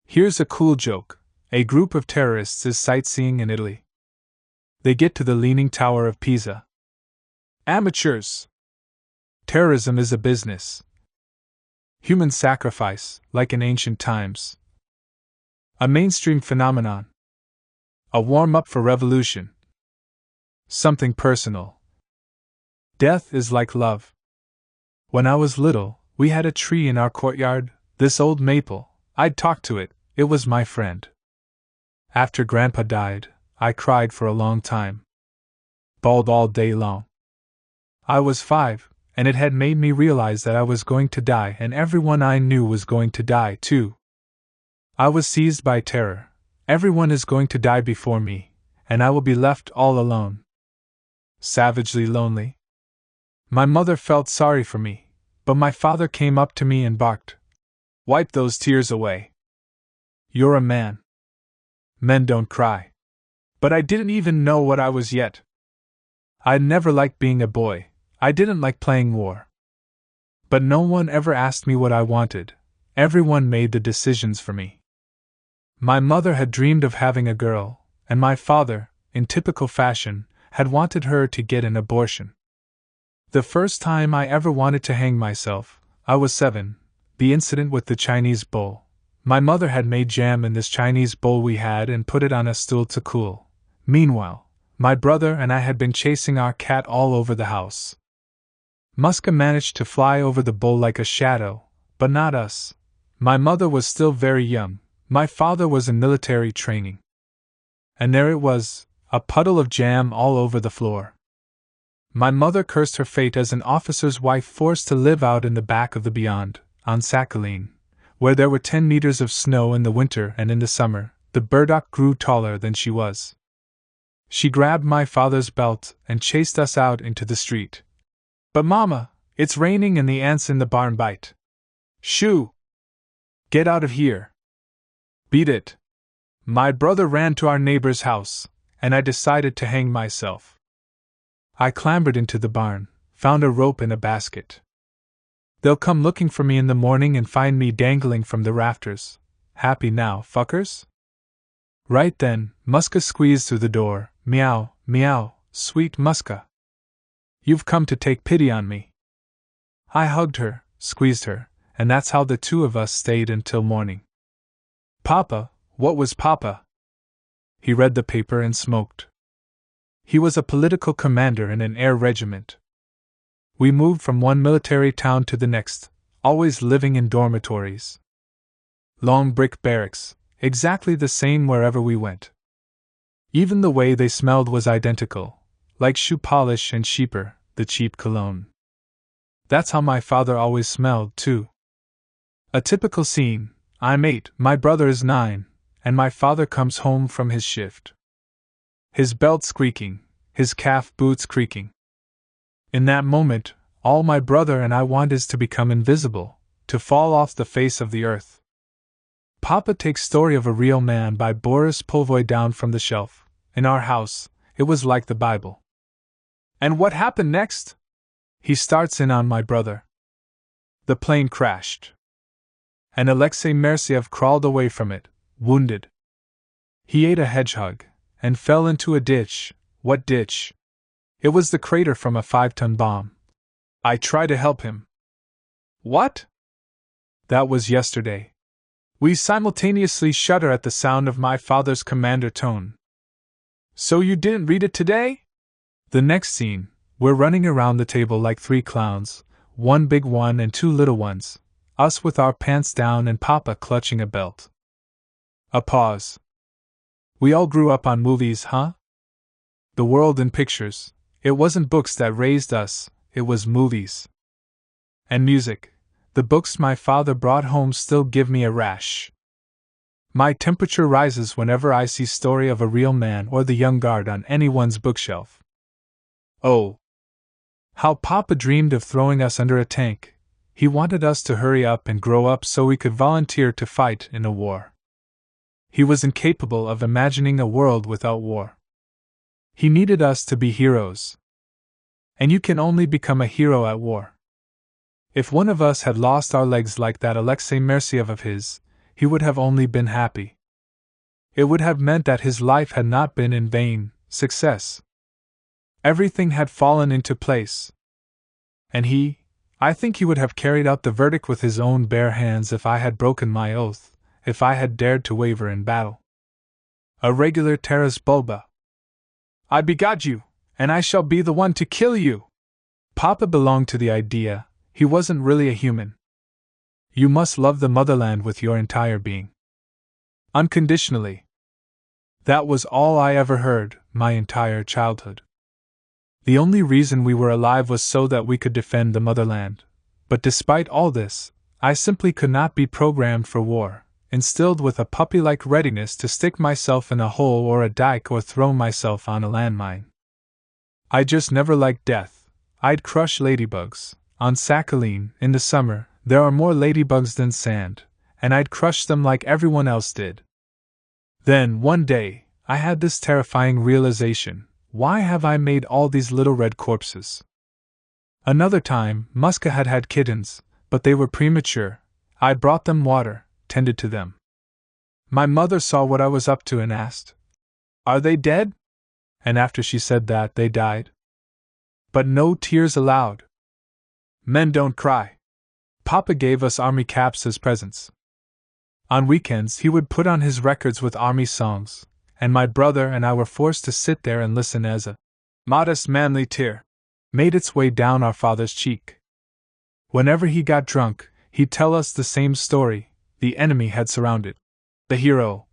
Here's a cool joke. A group of terrorists is sightseeing in Italy. They get to the Leaning Tower of Pisa. Amateurs! Terrorism is a business. Human sacrifice, like in ancient times. A mainstream phenomenon. A warm-up for revolution. Something personal. Death is like love. When I was little, we had a tree in our courtyard, this old maple. I'd talk to it, it was my friend. After Grandpa died, I cried for a long time. Bawled all day long. I was 5, and it had made me realize that I was going to die and everyone I knew was going to die too. I was seized by terror. Everyone is going to die before me, and I will be left all alone. Savagely lonely. My mother felt sorry for me, but my father came up to me and barked. Wipe those tears away. You're a man. Men don't cry. But I didn't even know what I was yet. I'd never liked being a boy, I didn't like playing war. But no one ever asked me what I wanted, everyone made the decisions for me. My mother had dreamed of having a girl, and my father, in typical fashion, had wanted her to get an abortion. The first time I ever wanted to hang myself, I was 7, the incident with the Chinese bowl. My mother had made jam in this Chinese bowl we had and put it on a stool to cool. Meanwhile, my brother and I had been chasing our cat all over the house. Muska managed to fly over the bowl like a shadow, but not us. My mother was still very young, my father was in military training. And there it was, a puddle of jam all over the floor. My mother cursed her fate as an officer's wife forced to live out in the back of the beyond, on Sakhalin, where there were 10 meters of snow in the winter, and in the summer, the burdock grew taller than she was. She grabbed my father's belt and chased us out into the street. But Mama, it's raining and the ants in the barn bite. Shoo! Get out of here! Beat it! My brother ran to our neighbor's house, and I decided to hang myself. I clambered into the barn, found a rope in a basket. They'll come looking for me in the morning and find me dangling from the rafters. Happy now, fuckers? Right then, Muska squeezed through the door. Meow, meow, sweet Muska. You've come to take pity on me. I hugged her, squeezed her, and that's how the two of us stayed until morning. Papa, what was Papa? He read the paper and smoked. He was a political commander in an air regiment. We moved from one military town to the next, always living in dormitories. Long brick barracks, exactly the same wherever we went. Even the way they smelled was identical, like shoe polish and Sheeper, the cheap cologne. That's how my father always smelled, too. A typical scene: I'm 8, my brother is 9, and my father comes home from his shift. His belt squeaking, his calf boots creaking. In that moment, all my brother and I want is to become invisible, to fall off the face of the earth. Papa takes Story of a Real Man by Boris Polvoy down from the shelf. In our house, it was like the Bible. And what happened next? He starts in on my brother. The plane crashed. And Alexei Merciev crawled away from it, wounded. He ate a hedgehog, and fell into a ditch. What ditch? It was the crater from a 5-ton bomb. I try to help him. What? That was yesterday. We simultaneously shudder at the sound of my father's commander tone. So you didn't read it today? The next scene, we're running around the table like 3 clowns, one big one and 2 little ones, us with our pants down and Papa clutching a belt. A pause. We all grew up on movies, huh? The world in pictures. It wasn't books that raised us, it was movies. And music. The books my father brought home still give me a rash. My temperature rises whenever I see Story of a Real Man or The Young Guard on anyone's bookshelf. Oh! How Papa dreamed of throwing us under a tank. He wanted us to hurry up and grow up so we could volunteer to fight in a war. He was incapable of imagining a world without war. He needed us to be heroes. And you can only become a hero at war. If one of us had lost our legs like that Alexei Merciev of his, he would have only been happy. It would have meant that his life had not been in vain, success. Everything had fallen into place. And I think he would have carried out the verdict with his own bare hands if I had broken my oath, if I had dared to waver in battle. A regular terras bulba. I begot you, and I shall be the one to kill you. Papa belonged to the idea, he wasn't really a human. You must love the motherland with your entire being. Unconditionally. That was all I ever heard, my entire childhood. The only reason we were alive was so that we could defend the motherland. But despite all this, I simply could not be programmed for war, instilled with a puppy-like readiness to stick myself in a hole or a dike or throw myself on a landmine. I just never liked death. I'd crush ladybugs. On Sakhalin, in the summer, there are more ladybugs than sand, and I'd crush them like everyone else did. Then, one day, I had this terrifying realization: why have I made all these little red corpses? Another time, Muska had had kittens, but they were premature. I brought them water, tended to them. My mother saw what I was up to and asked, "Are they dead?" And after she said that, they died. But no tears allowed. Men don't cry. Papa gave us army caps as presents. On weekends he would put on his records with army songs, and my brother and I were forced to sit there and listen as a modest manly tear made its way down our father's cheek. Whenever he got drunk, he'd tell us the same story: the enemy had surrounded the hero.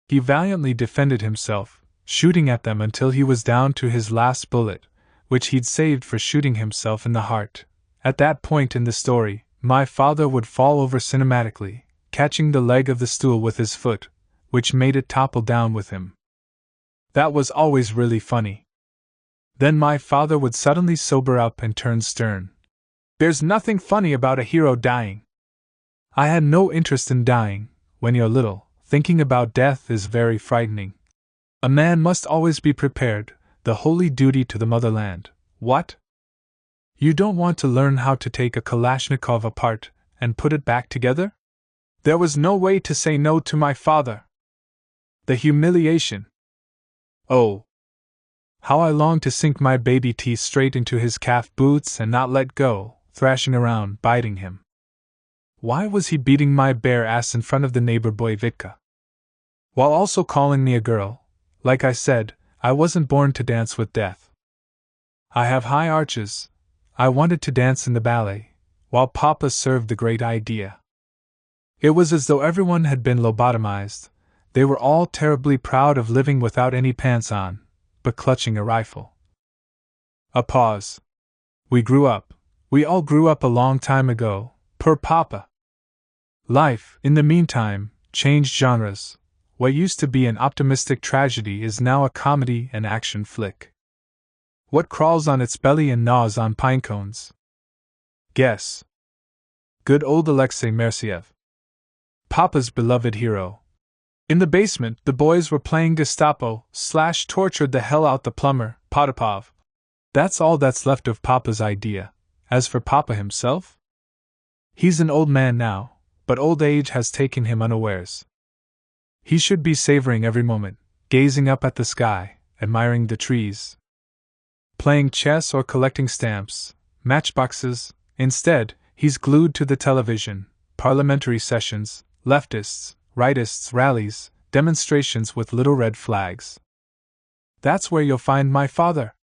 He valiantly defended himself, shooting at them until he was down to his last bullet, which he'd saved for shooting himself in the heart. At that point in the story, my father would fall over cinematically, catching the leg of the stool with his foot, which made it topple down with him. That was always really funny. Then my father would suddenly sober up and turn stern. There's nothing funny about a hero dying. I had no interest in dying. When you're little, thinking about death is very frightening. A man must always be prepared, the holy duty to the motherland. What? You don't want to learn how to take a Kalashnikov apart and put it back together? There was no way to say no to my father. The humiliation. Oh, how I longed to sink my baby teeth straight into his calf boots and not let go, thrashing around, biting him. Why was he beating my bare ass in front of the neighbor boy Vitka? While also calling me a girl. Like I said, I wasn't born to dance with death. I have high arches. I wanted to dance in the ballet, while Papa served the great idea. It was as though everyone had been lobotomized. They were all terribly proud of living without any pants on, but clutching a rifle. A pause. We grew up. We all grew up a long time ago, per Papa. Life, in the meantime, changed genres. What used to be an optimistic tragedy is now a comedy and action flick. What crawls on its belly and gnaws on pine cones? Guess. Good old Alexei Merciev. Papa's beloved hero. In the basement, the boys were playing Gestapo, tortured the hell out the plumber, Potapov. That's all that's left of Papa's idea. As for Papa himself? He's an old man now, but old age has taken him unawares. He should be savoring every moment, gazing up at the sky, admiring the trees, playing chess or collecting stamps, matchboxes. Instead, he's glued to the television, parliamentary sessions, leftists, rightists, rallies, demonstrations with little red flags. That's where you'll find my father.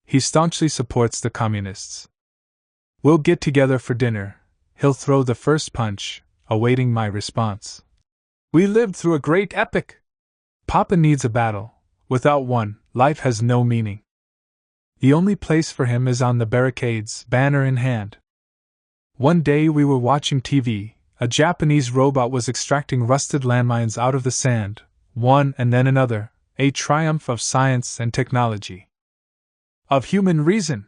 He staunchly supports the communists. We'll get together for dinner. He'll throw the first punch, awaiting my response. We lived through a great epic. Papa needs a battle. Without one, life has no meaning. The only place for him is on the barricades, banner in hand. One day we were watching TV. A Japanese robot was extracting rusted landmines out of the sand, one and then another, a triumph of science and technology. Of human reason.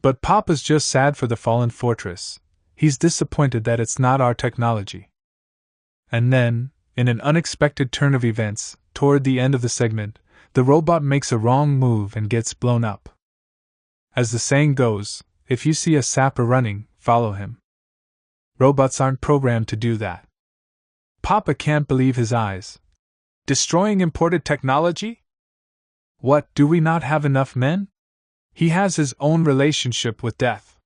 But Papa's just sad for the fallen fortress. He's disappointed that it's not our technology. And then, in an unexpected turn of events, toward the end of the segment, the robot makes a wrong move and gets blown up. As the saying goes, if you see a sapper running, follow him. Robots aren't programmed to do that. Papa can't believe his eyes. Destroying imported technology? What, do we not have enough men? He has his own relationship with death.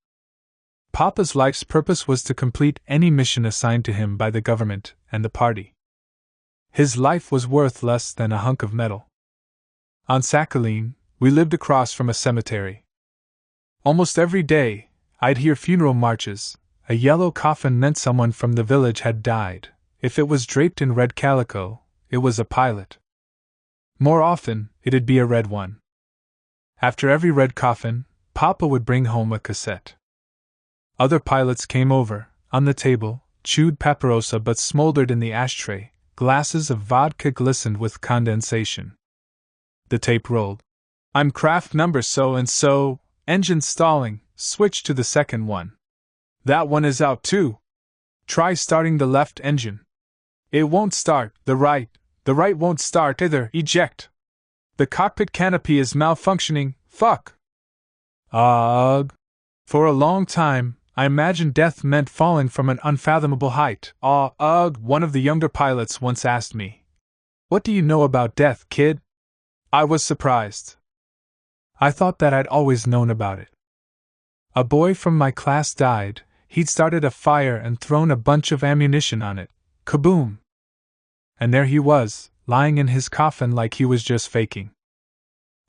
Papa's life's purpose was to complete any mission assigned to him by the government and the party. His life was worth less than a hunk of metal. On Sakhalin, we lived across from a cemetery. Almost every day, I'd hear funeral marches. A yellow coffin meant someone from the village had died. If it was draped in red calico, it was a pilot. More often, it'd be a red one. After every red coffin, Papa would bring home a cassette. Other pilots came over, on the table, chewed paparosa but smoldered in the ashtray, glasses of vodka glistened with condensation. The tape rolled. I'm craft number so-and-so, engine stalling, switch to the second one. That one is out too. Try starting the left engine. It won't start, the right won't start either, eject. The cockpit canopy is malfunctioning, fuck. Ugh. For a long time, I imagined death meant falling from an unfathomable height. One of the younger pilots once asked me. What do you know about death, kid? I was surprised. I thought that I'd always known about it. A boy from my class died. He'd started a fire and thrown a bunch of ammunition on it. Kaboom! And there he was, lying in his coffin like he was just faking.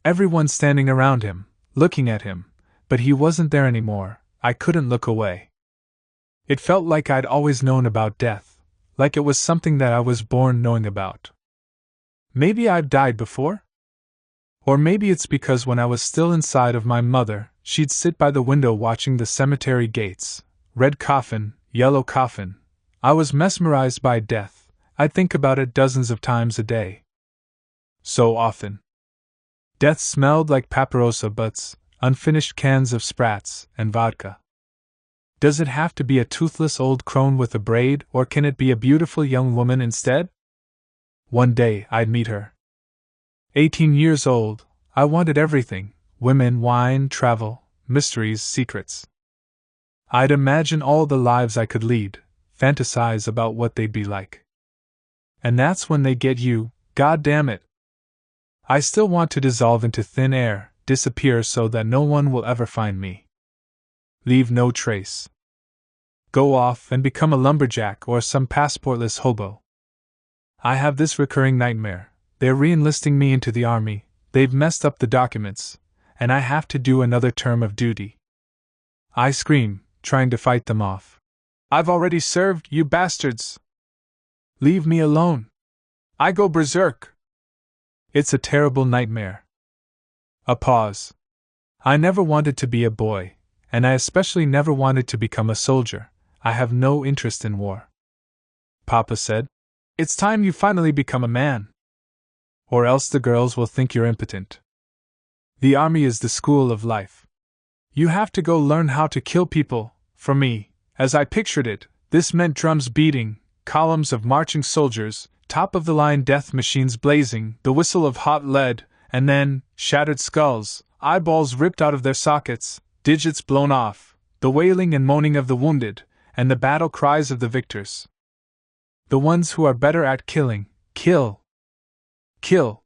Everyone standing around him, looking at him, but he wasn't there anymore. I couldn't look away. It felt like I'd always known about death. like it was something that I was born knowing about. Maybe I've died before? Or maybe it's because when I was still inside of my mother, she'd sit by the window watching the cemetery gates, red coffin, yellow coffin. I was mesmerized by death. I'd think about it dozens of times a day. So often. Death smelled like paparosa butts, unfinished cans of Sprats, and vodka. Does it have to be a toothless old crone with a braid, or can it be a beautiful young woman instead? One day I'd meet her. 18 years old, I wanted everything: women, wine, travel, mysteries, secrets. I'd imagine all the lives I could lead, fantasize about what they'd be like. And that's when they get you, God damn it. I still want to dissolve into thin air, disappear so that no one will ever find me. Leave no trace. Go off and become a lumberjack or some passportless hobo. I have this recurring nightmare. They're re-enlisting me into the army, they've messed up the documents, and I have to do another term of duty. I scream, trying to fight them off. I've already served, you bastards! Leave me alone! I go berserk! It's a terrible nightmare. A pause. I never wanted to be a boy, and I especially never wanted to become a soldier. I have no interest in war. Papa said, "It's time you finally become a man. Or else the girls will think you're impotent. The army is the school of life. You have to go learn how to kill people." For me, as I pictured it, this meant drums beating, columns of marching soldiers, top-of-the-line death machines blazing, the whistle of hot lead, and then, shattered skulls, eyeballs ripped out of their sockets, digits blown off, the wailing and moaning of the wounded, and the battle cries of the victors. The ones who are better at killing, kill. Kill.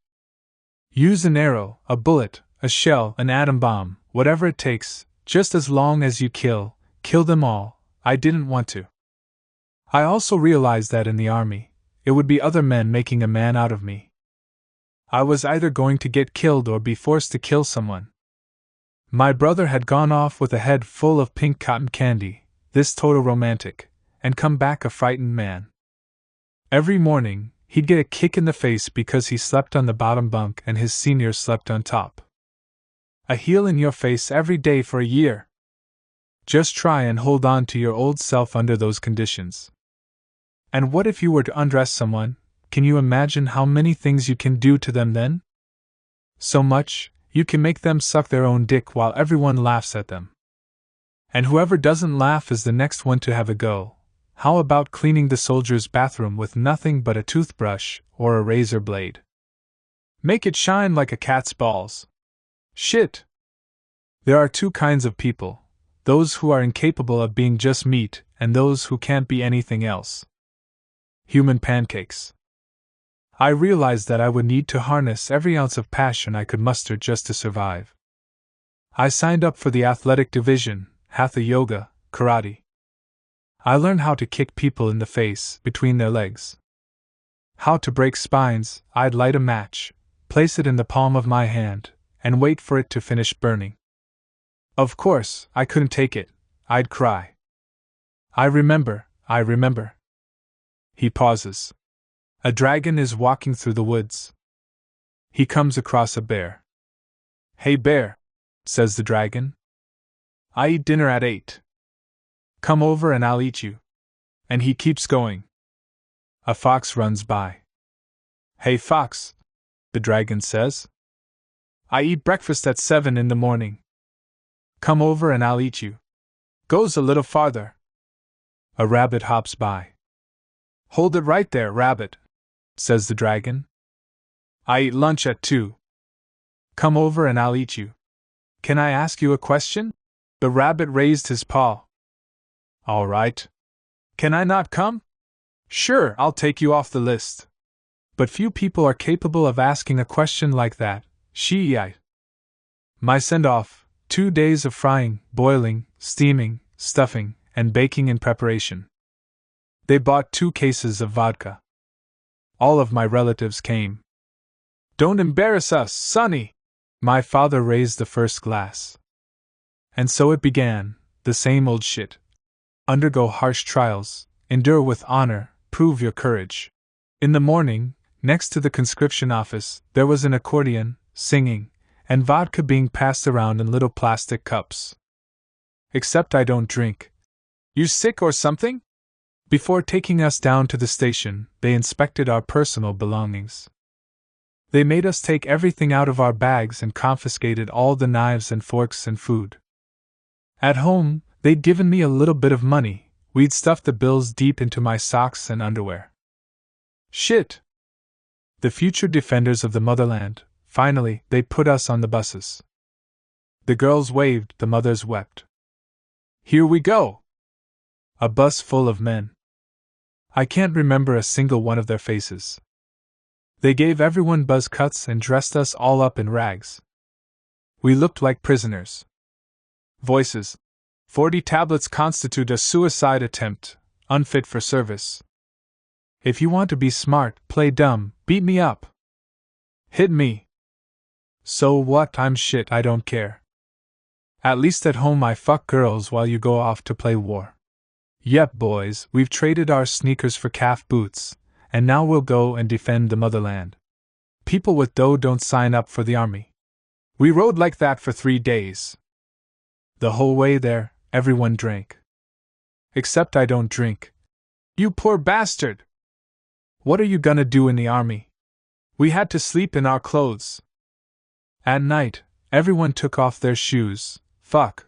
Use an arrow, a bullet, a shell, an atom bomb, whatever it takes, just as long as you kill them all. I didn't want to. I also realized that in the army, it would be other men making a man out of me. I was either going to get killed or be forced to kill someone. My brother had gone off with a head full of pink cotton candy, this total romantic, and come back a frightened man. Every morning, he'd get a kick in the face because he slept on the bottom bunk and his seniors slept on top. A heel in your face every day for a year. Just try and hold on to your old self under those conditions. And what if you were to undress someone? Can you imagine how many things you can do to them then? So much, you can make them suck their own dick while everyone laughs at them. And whoever doesn't laugh is the next one to have a go. How about cleaning the soldier's bathroom with nothing but a toothbrush or a razor blade? Make it shine like a cat's balls. Shit! There are two kinds of people: those who are incapable of being just meat, and those who can't be anything else. Human pancakes. I realized that I would need to harness every ounce of passion I could muster just to survive. I signed up for the athletic division, hatha yoga, karate. I learned how to kick people in the face, between their legs. How to break spines. I'd light a match, place it in the palm of my hand, and wait for it to finish burning. Of course, I couldn't take it. I'd cry. I remember. He pauses. A dragon is walking through the woods. He comes across a bear. "Hey bear," says the dragon. "I eat dinner at 8. Come over and I'll eat you." And he keeps going. A fox runs by. "Hey fox," the dragon says. "I eat breakfast at 7 in the morning. Come over and I'll eat you." Goes a little farther. A rabbit hops by. "Hold it right there, rabbit," says the dragon. "I eat lunch at 2. Come over and I'll eat you." "Can I ask you a question?" The rabbit raised his paw. "All right. Can I not come?" "Sure, I'll take you off the list." But few people are capable of asking a question like that. My send-off: 2 days of frying, boiling, steaming, stuffing, and baking in preparation. They bought 2 cases of vodka. All of my relatives came. "Don't embarrass us, Sonny!" My father raised the first glass. And so it began, the same old shit. Undergo harsh trials, endure with honor, prove your courage. In the morning, next to the conscription office, there was an accordion, singing, and vodka being passed around in little plastic cups. Except I don't drink. You sick or something? Before taking us down to the station, they inspected our personal belongings. They made us take everything out of our bags and confiscated all the knives and forks and food. At home, they'd given me a little bit of money. We'd stuffed the bills deep into my socks and underwear. Shit! The future defenders of the motherland, finally, they put us on the buses. The girls waved, the mothers wept. Here we go! A bus full of men. I can't remember a single one of their faces. They gave everyone buzz cuts and dressed us all up in rags. We looked like prisoners. Voices. 40 tablets constitute a suicide attempt, unfit for service. If you want to be smart, play dumb, beat me up. Hit me. So what, I'm shit, I don't care. At least at home I fuck girls while you go off to play war. Yep, boys, we've traded our sneakers for calf boots, and now we'll go and defend the motherland. People with dough don't sign up for the army. We rode like that for 3 days. The whole way there, everyone drank. Except I don't drink. You poor bastard! What are you gonna do in the army? We had to sleep in our clothes. At night, everyone took off their shoes. Fuck.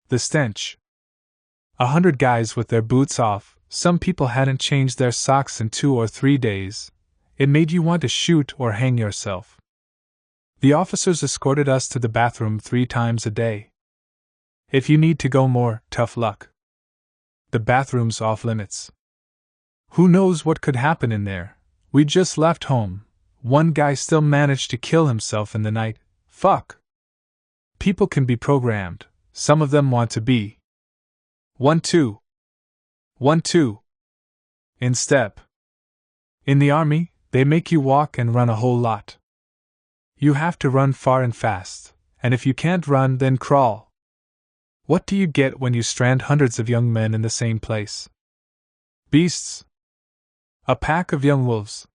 The stench. 100 guys with their boots off. Some people hadn't changed their socks in 2 or 3 days. It made you want to shoot or hang yourself. The officers escorted us to the bathroom 3 times a day. If you need to go more, tough luck. The bathroom's off limits. Who knows what could happen in there? We just left home. One guy still managed to kill himself in the night. Fuck. People can be programmed. Some of them want to be. 1-2. 1-2. In step. In the army, they make you walk and run a whole lot. You have to run far and fast, and if you can't run, then crawl. What do you get when you strand hundreds of young men in the same place? Beasts. A pack of young wolves.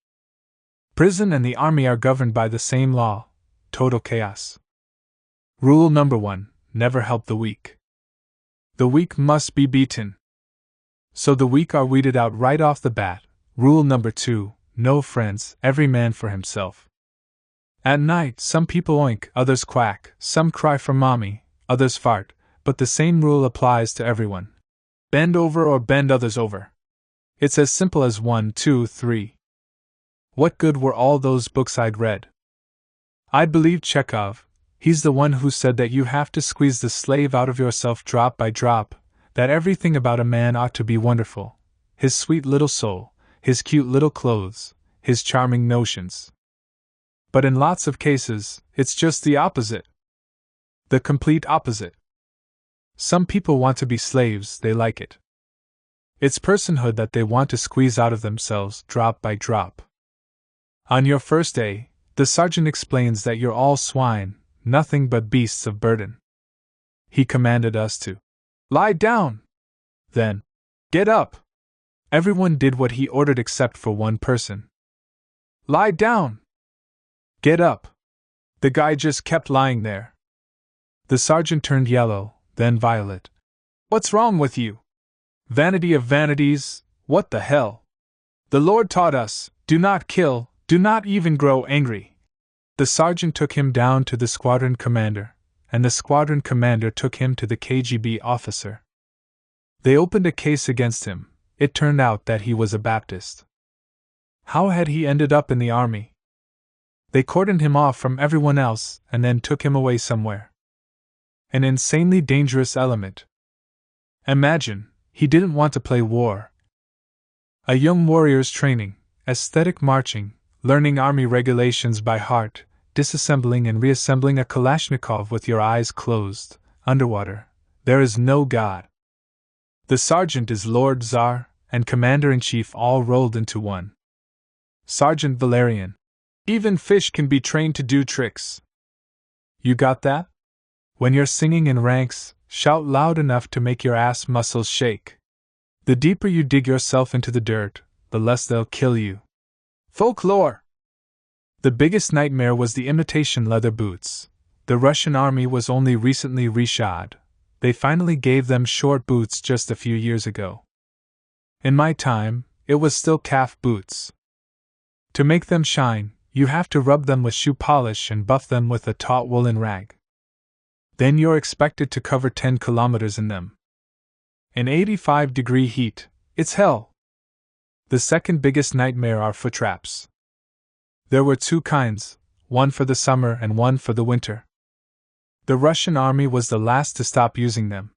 Prison and the army are governed by the same law. Total chaos. Rule number 1: never help the weak. The weak must be beaten. So the weak are weeded out right off the bat. Rule number 2: no friends, every man for himself. At night, some people oink, others quack, some cry for mommy, others fart, but the same rule applies to everyone. Bend over or bend others over. It's as simple as 1, 2, 3. What good were all those books I'd read? I believed Chekhov. He's the one who said that you have to squeeze the slave out of yourself drop by drop, that everything about a man ought to be wonderful. His sweet little soul, his cute little clothes, his charming notions. But in lots of cases, it's just the opposite. The complete opposite. Some people want to be slaves, they like it. It's personhood that they want to squeeze out of themselves drop by drop. On your first day, the sergeant explains that you're all swine, nothing but beasts of burden. He commanded us to lie down. Then, get up. Everyone did what he ordered except for one person. Lie down. Get up. The guy just kept lying there. The sergeant turned yellow, then violet. What's wrong with you? Vanity of vanities, what the hell? The Lord taught us, do not kill, do not even grow angry. The sergeant took him down to the squadron commander, and the squadron commander took him to the KGB officer. They opened a case against him. It turned out that he was a Baptist. How had he ended up in the army? They cordoned him off from everyone else and then took him away somewhere. An insanely dangerous element. Imagine, he didn't want to play war. A young warrior's training, aesthetic marching, learning army regulations by heart, disassembling and reassembling a Kalashnikov with your eyes closed, underwater. There is no God. The sergeant is Lord Tsar, and commander-in-chief all rolled into one. Sergeant Valerian. Even fish can be trained to do tricks. You got that? When you're singing in ranks, shout loud enough to make your ass muscles shake. The deeper you dig yourself into the dirt, the less they'll kill you. Folklore! The biggest nightmare was the imitation leather boots. The Russian army was only recently reshod. They finally gave them short boots just a few years ago. In my time, it was still calf boots. To make them shine, you have to rub them with shoe polish and buff them with a taut woolen rag. Then you're expected to cover 10 kilometers in them. In 85-degree heat, it's hell. The second biggest nightmare are foot traps. There were two kinds, one for the summer and one for the winter. The Russian army was the last to stop using them.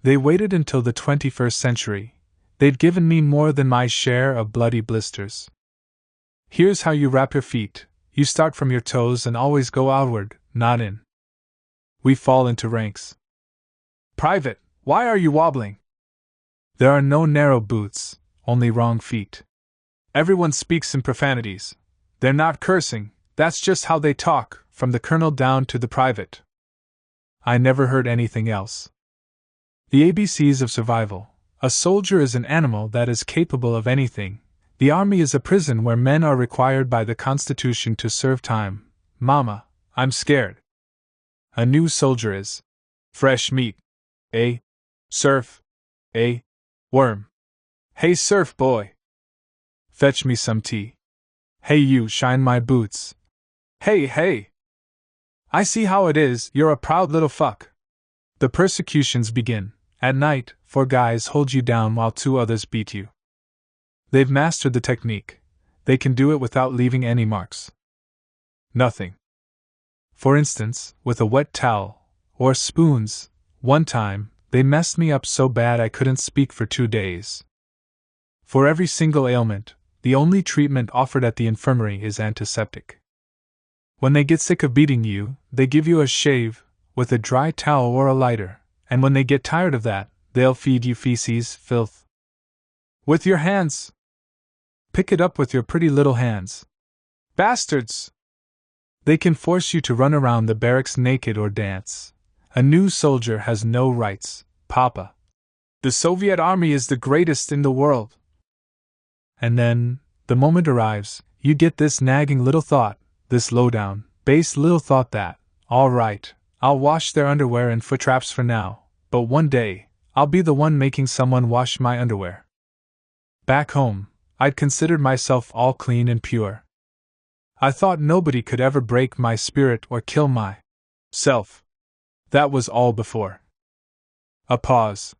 They waited until the 21st century. They'd given me more than my share of bloody blisters. Here's how you wrap your feet. You start from your toes and always go outward, not in. We fall into ranks. Private, why are you wobbling? There are no narrow boots, only wrong feet. Everyone speaks in profanities. They're not cursing, that's just how they talk, from the colonel down to the private. I never heard anything else. The ABCs of survival. A soldier is an animal that is capable of anything. The army is a prison where men are required by the Constitution to serve time. Mama, I'm scared. A new soldier is fresh meat. A surf. A worm. Hey surf boy. Fetch me some tea. Hey you, shine my boots. Hey. I see how it is, you're a proud little fuck. The persecutions begin. At night, 4 guys hold you down while 2 others beat you. They've mastered the technique. They can do it without leaving any marks. Nothing. For instance, with a wet towel, or spoons, one time, they messed me up so bad I couldn't speak for 2 days. For every single ailment, the only treatment offered at the infirmary is antiseptic. When they get sick of beating you, they give you a shave, with a dry towel or a lighter. And when they get tired of that, they'll feed you feces, filth. With your hands! Pick it up with your pretty little hands. Bastards! They can force you to run around the barracks naked or dance. A new soldier has no rights, Papa. The Soviet army is the greatest in the world. And then, the moment arrives, you get this nagging little thought, this low-down, base little thought that, all right, I'll wash their underwear and foot traps for now, but one day, I'll be the one making someone wash my underwear. Back home, I'd considered myself all clean and pure. I thought nobody could ever break my spirit or kill my self. That was all before. A pause.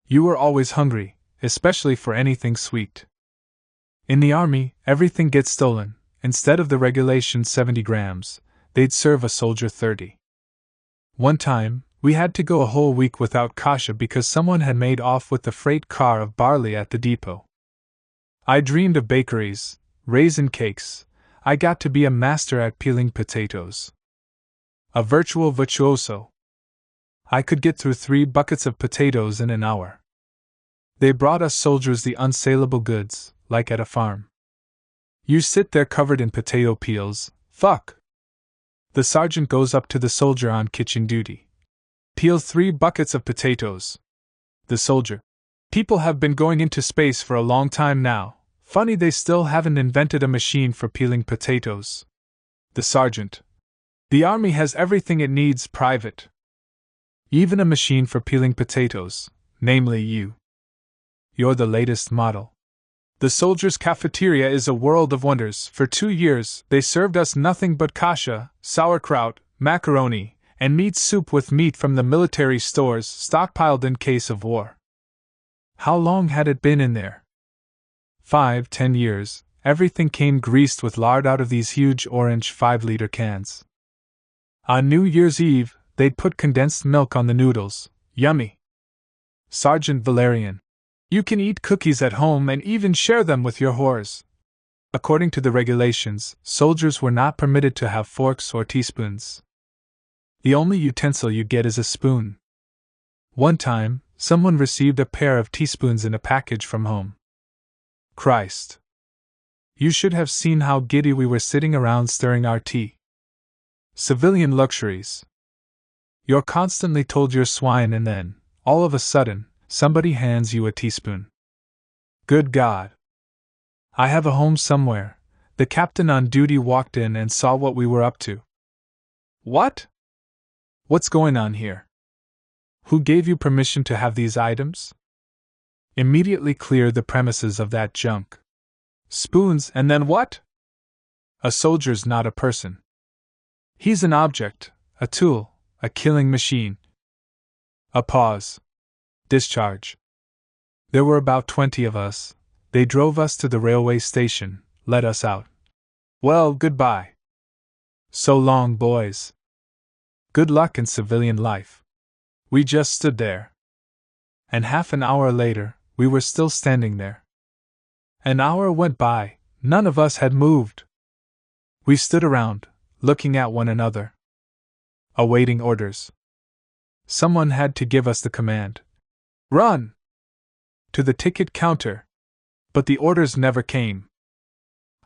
You were always hungry, especially for anything sweet. In the army, everything gets stolen. Instead of the regulation 70 grams, they'd serve a soldier 30. One time, we had to go a whole week without kasha because someone had made off with the freight car of barley at the depot. I dreamed of bakeries, raisin cakes. I got to be a master at peeling potatoes. A virtual virtuoso. I could get through 3 buckets of potatoes in an hour. They brought us soldiers the unsaleable goods, like at a farm. You sit there covered in potato peels, fuck! The sergeant goes up to the soldier on kitchen duty. Peel 3 buckets of potatoes. The soldier. People have been going into space for a long time now. Funny they still haven't invented a machine for peeling potatoes. The sergeant. The army has everything it needs, Private. Even a machine for peeling potatoes, namely you. You're the latest model. The soldiers' cafeteria is a world of wonders. For 2 years, they served us nothing but kasha, sauerkraut, macaroni, and meat soup with meat from the military stores stockpiled in case of war. How long had it been in there? 5-10 years. Everything came greased with lard out of these huge orange 5-liter cans. On New Year's Eve, they'd put condensed milk on the noodles. Yummy. Sergeant Valerian. You can eat cookies at home and even share them with your whores. According to the regulations, soldiers were not permitted to have forks or teaspoons. The only utensil you get is a spoon. One time, someone received a pair of teaspoons in a package from home. Christ. You should have seen how giddy we were sitting around stirring our tea. Civilian luxuries. You're constantly told you're swine and then, all of a sudden, somebody hands you a teaspoon. Good God. I have a home somewhere. The captain on duty walked in and saw what we were up to. What? What's going on here? Who gave you permission to have these items? Immediately clear the premises of that junk. Spoons, and then what? A soldier's not a person. He's an object, a tool, a killing machine. A pause. Discharge. There were about 20 of us. They drove us to the railway station, let us out. Well, goodbye. So long, boys. Good luck in civilian life. We just stood there. And half an hour later, we were still standing there. An hour went by, none of us had moved. We stood around, looking at one another, awaiting orders. Someone had to give us the command. Run! To the ticket counter. But the orders never came.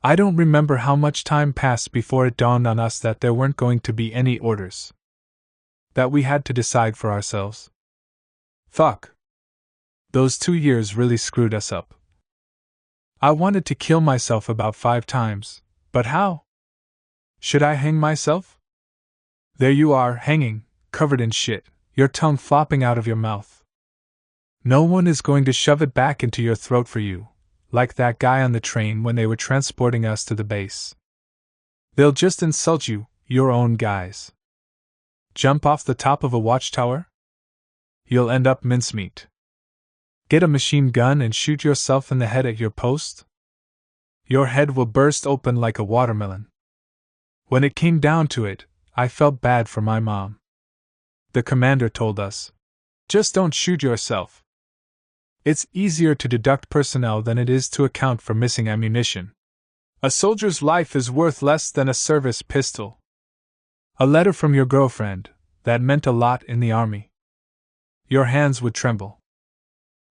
I don't remember how much time passed before it dawned on us that there weren't going to be any orders. That we had to decide for ourselves. Fuck. Those 2 years really screwed us up. I wanted to kill myself about 5 times, but how? Should I hang myself? There you are, hanging, covered in shit, your tongue flopping out of your mouth. No one is going to shove it back into your throat for you, like that guy on the train when they were transporting us to the base. They'll just insult you, your own guys. Jump off the top of a watchtower? You'll end up mincemeat. Get a machine gun and shoot yourself in the head at your post? Your head will burst open like a watermelon. When it came down to it, I felt bad for my mom. The commander told us, just don't shoot yourself. It's easier to deduct personnel than it is to account for missing ammunition. A soldier's life is worth less than a service pistol. A letter from your girlfriend, that meant a lot in the army. Your hands would tremble.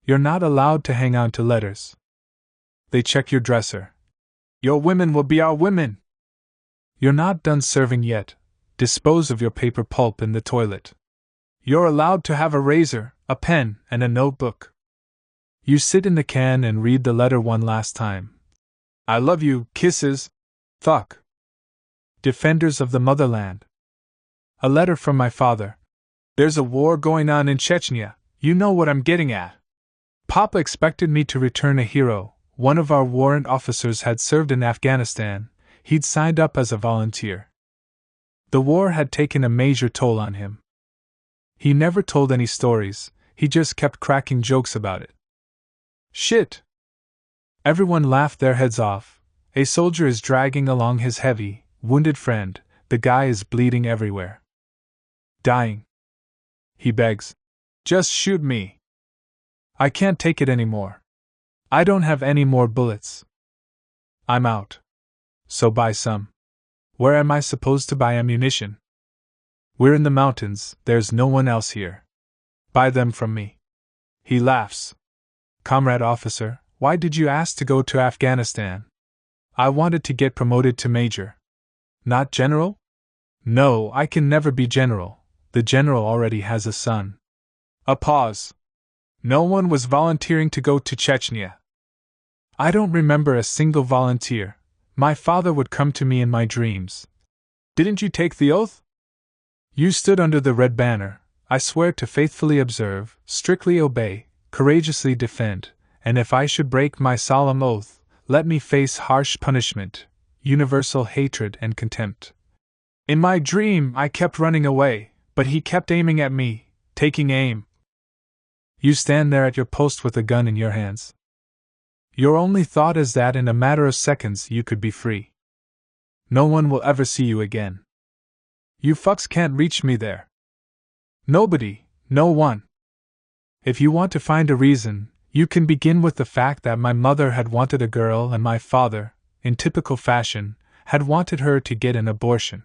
You're not allowed to hang on to letters. They check your dresser. Your women will be our women. You're not done serving yet. Dispose of your paper pulp in the toilet. You're allowed to have a razor, a pen, and a notebook. You sit in the can and read the letter one last time. I love you, kisses. Fuck. Defenders of the motherland. A letter from my father. There's a war going on in Chechnya, you know what I'm getting at. Papa expected me to return a hero. One of our warrant officers had served in Afghanistan. He'd signed up as a volunteer. The war had taken a major toll on him. He never told any stories, he just kept cracking jokes about it. Shit! Everyone laughed their heads off. A soldier is dragging along his heavy, wounded friend. The guy is bleeding everywhere. Dying. He begs. Just shoot me. I can't take it anymore. I don't have any more bullets. I'm out. So buy some. Where am I supposed to buy ammunition? We're in the mountains, there's no one else here. Buy them from me. He laughs. Comrade officer, why did you ask to go to Afghanistan? I wanted to get promoted to major. Not general? No, I can never be general. The general already has a son. A pause. No one was volunteering to go to Chechnya. I don't remember a single volunteer. My father would come to me in my dreams. Didn't you take the oath? You stood under the red banner. I swear to faithfully observe, strictly obey, courageously defend, and if I should break my solemn oath, let me face harsh punishment, universal hatred and contempt. In my dream, I kept running away, but he kept aiming at me, taking aim. You stand there at your post with a gun in your hands. Your only thought is that in a matter of seconds you could be free. No one will ever see you again. You fucks can't reach me there. Nobody, no one. If you want to find a reason, you can begin with the fact that my mother had wanted a girl and my father, in typical fashion, had wanted her to get an abortion.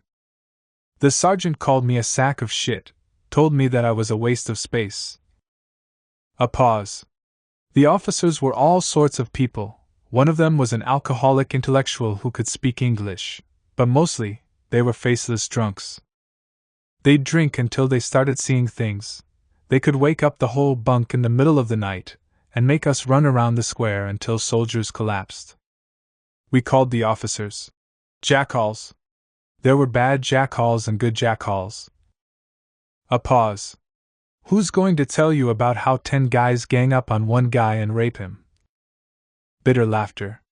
The sergeant called me a sack of shit, told me that I was a waste of space. A pause. The officers were all sorts of people. One of them was an alcoholic intellectual who could speak English, but mostly, they were faceless drunks. They'd drink until they started seeing things. They could wake up the whole bunk in the middle of the night, and make us run around the square until soldiers collapsed. We called the officers jackalls. There were bad jackalls and good jackalls. A pause. Who's going to tell you about how 10 guys gang up on one guy and rape him? Bitter laughter.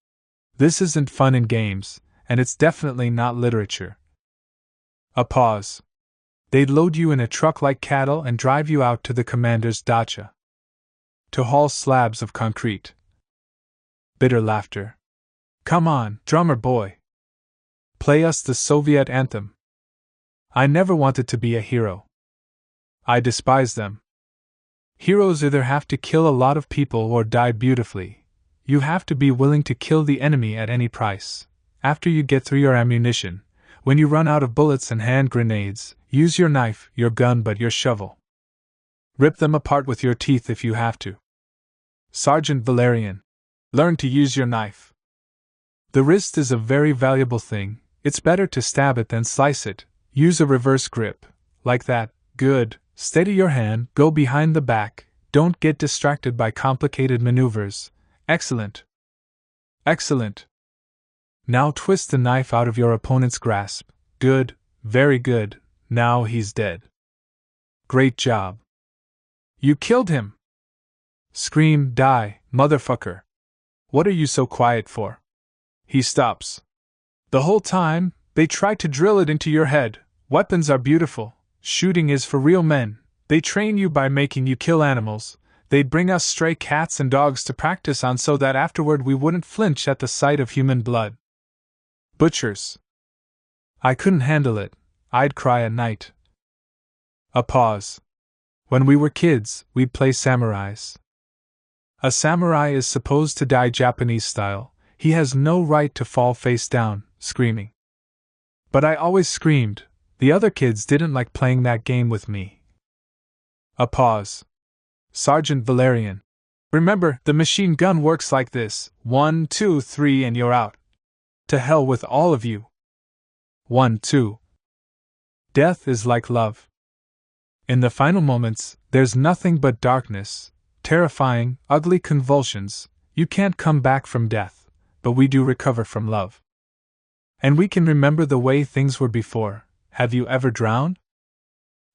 This isn't fun and games, and it's definitely not literature. A pause. They'd load you in a truck like cattle and drive you out to the commander's dacha to haul slabs of concrete. Bitter laughter. Come on, drummer boy. Play us the Soviet anthem. I never wanted to be a hero. I despise them. Heroes either have to kill a lot of people or die beautifully. You have to be willing to kill the enemy at any price. After you get through your ammunition, when you run out of bullets and hand grenades, use your knife, your gun, but your shovel. Rip them apart with your teeth if you have to. Sergeant Valerian, learn to use your knife. The wrist is a very valuable thing. It's better to stab it than slice it. Use a reverse grip. Like that. Good. Steady your hand, go behind the back, don't get distracted by complicated maneuvers. Excellent. Excellent. Now twist the knife out of your opponent's grasp. Good, very good, now he's dead. Great job. You killed him! Scream, die, motherfucker. What are you so quiet for? He stops. The whole time, they try to drill it into your head. Weapons are beautiful. Shooting is for real men. They train you by making you kill animals. They'd bring us stray cats and dogs to practice on so that afterward we wouldn't flinch at the sight of human blood. Butchers. I couldn't handle it. I'd cry at night. A pause. When we were kids, we'd play samurais. A samurai is supposed to die Japanese style. He has no right to fall face down, screaming. But I always screamed. The other kids didn't like playing that game with me. A pause. Sergeant Valerian. Remember, the machine gun works like this. 1, 2, 3 and you're out. To hell with all of you. 1, 2. Death is like love. In the final moments, there's nothing but darkness, terrifying, ugly convulsions. You can't come back from death, but we do recover from love. And we can remember the way things were before. Have you ever drowned?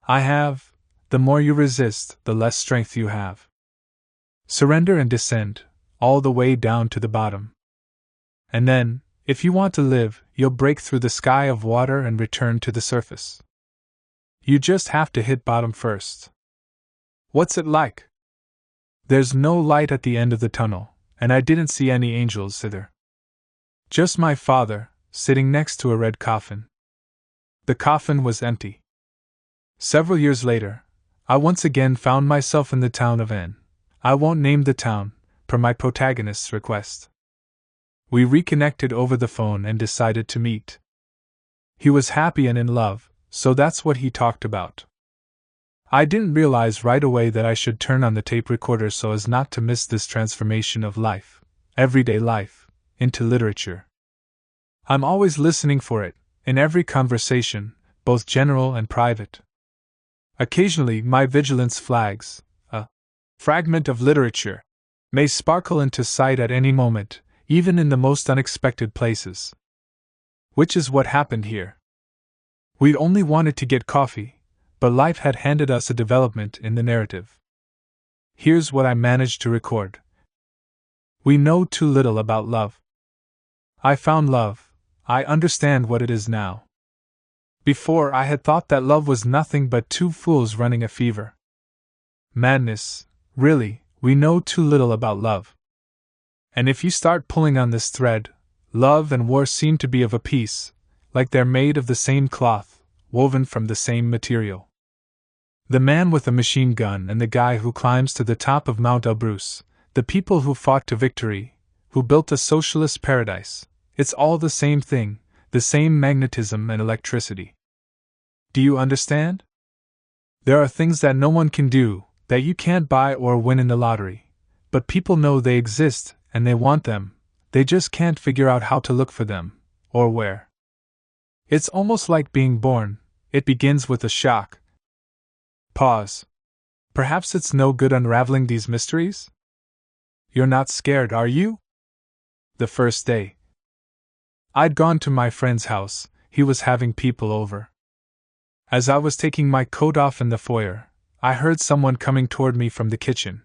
I have. The more you resist, the less strength you have. Surrender and descend, all the way down to the bottom. And then, if you want to live, you'll break through the sky of water and return to the surface. You just have to hit bottom first. What's it like? There's no light at the end of the tunnel, and I didn't see any angels either. Just my father, sitting next to a red coffin. The coffin was empty. Several years later, I once again found myself in the town of N. I won't name the town, per my protagonist's request. We reconnected over the phone and decided to meet. He was happy and in love, so that's what he talked about. I didn't realize right away that I should turn on the tape recorder so as not to miss this transformation of life, everyday life, into literature. I'm always listening for it, in every conversation, both general and private. Occasionally, my vigilance flags. A fragment of literature may sparkle into sight at any moment, even in the most unexpected places. Which is what happened here. We'd only wanted to get coffee, but life had handed us a development in the narrative. Here's what I managed to record. We know too little about love. I found love. I understand what it is now. Before, I had thought that love was nothing but two fools running a fever. Madness, really, we know too little about love. And if you start pulling on this thread, love and war seem to be of a piece, like they're made of the same cloth, woven from the same material. The man with a machine gun and the guy who climbs to the top of Mount Elbrus, the people who fought to victory, who built a socialist paradise, it's all the same thing, the same magnetism and electricity. Do you understand? There are things that no one can do, that you can't buy or win in the lottery, but people know they exist and they want them, they just can't figure out how to look for them, or where. It's almost like being born, it begins with a shock. Pause. Perhaps it's no good unraveling these mysteries? You're not scared, are you? The first day. I'd gone to my friend's house, he was having people over. As I was taking my coat off in the foyer, I heard someone coming toward me from the kitchen.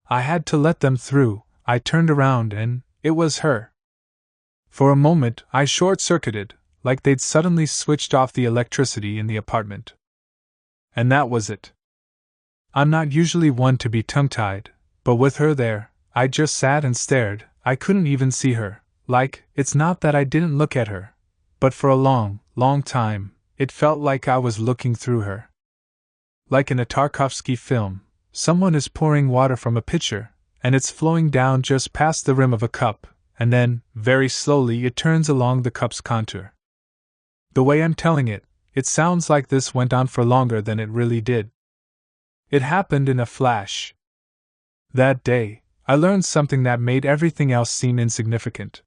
I had to let them through. I turned around and it was her. For a moment, I short-circuited, like they'd suddenly switched off the electricity in the apartment. And that was it. I'm not usually one to be tongue-tied, but with her there, I just sat and stared. I couldn't even see her. It's not that I didn't look at her, but for a long, long time, it felt like I was looking through her. Like in a Tarkovsky film, someone is pouring water from a pitcher, and it's flowing down just past the rim of a cup, and then, very slowly, it turns along the cup's contour. The way I'm telling it, it sounds like this went on for longer than it really did. It happened in a flash. That day, I learned something that made everything else seem insignificant.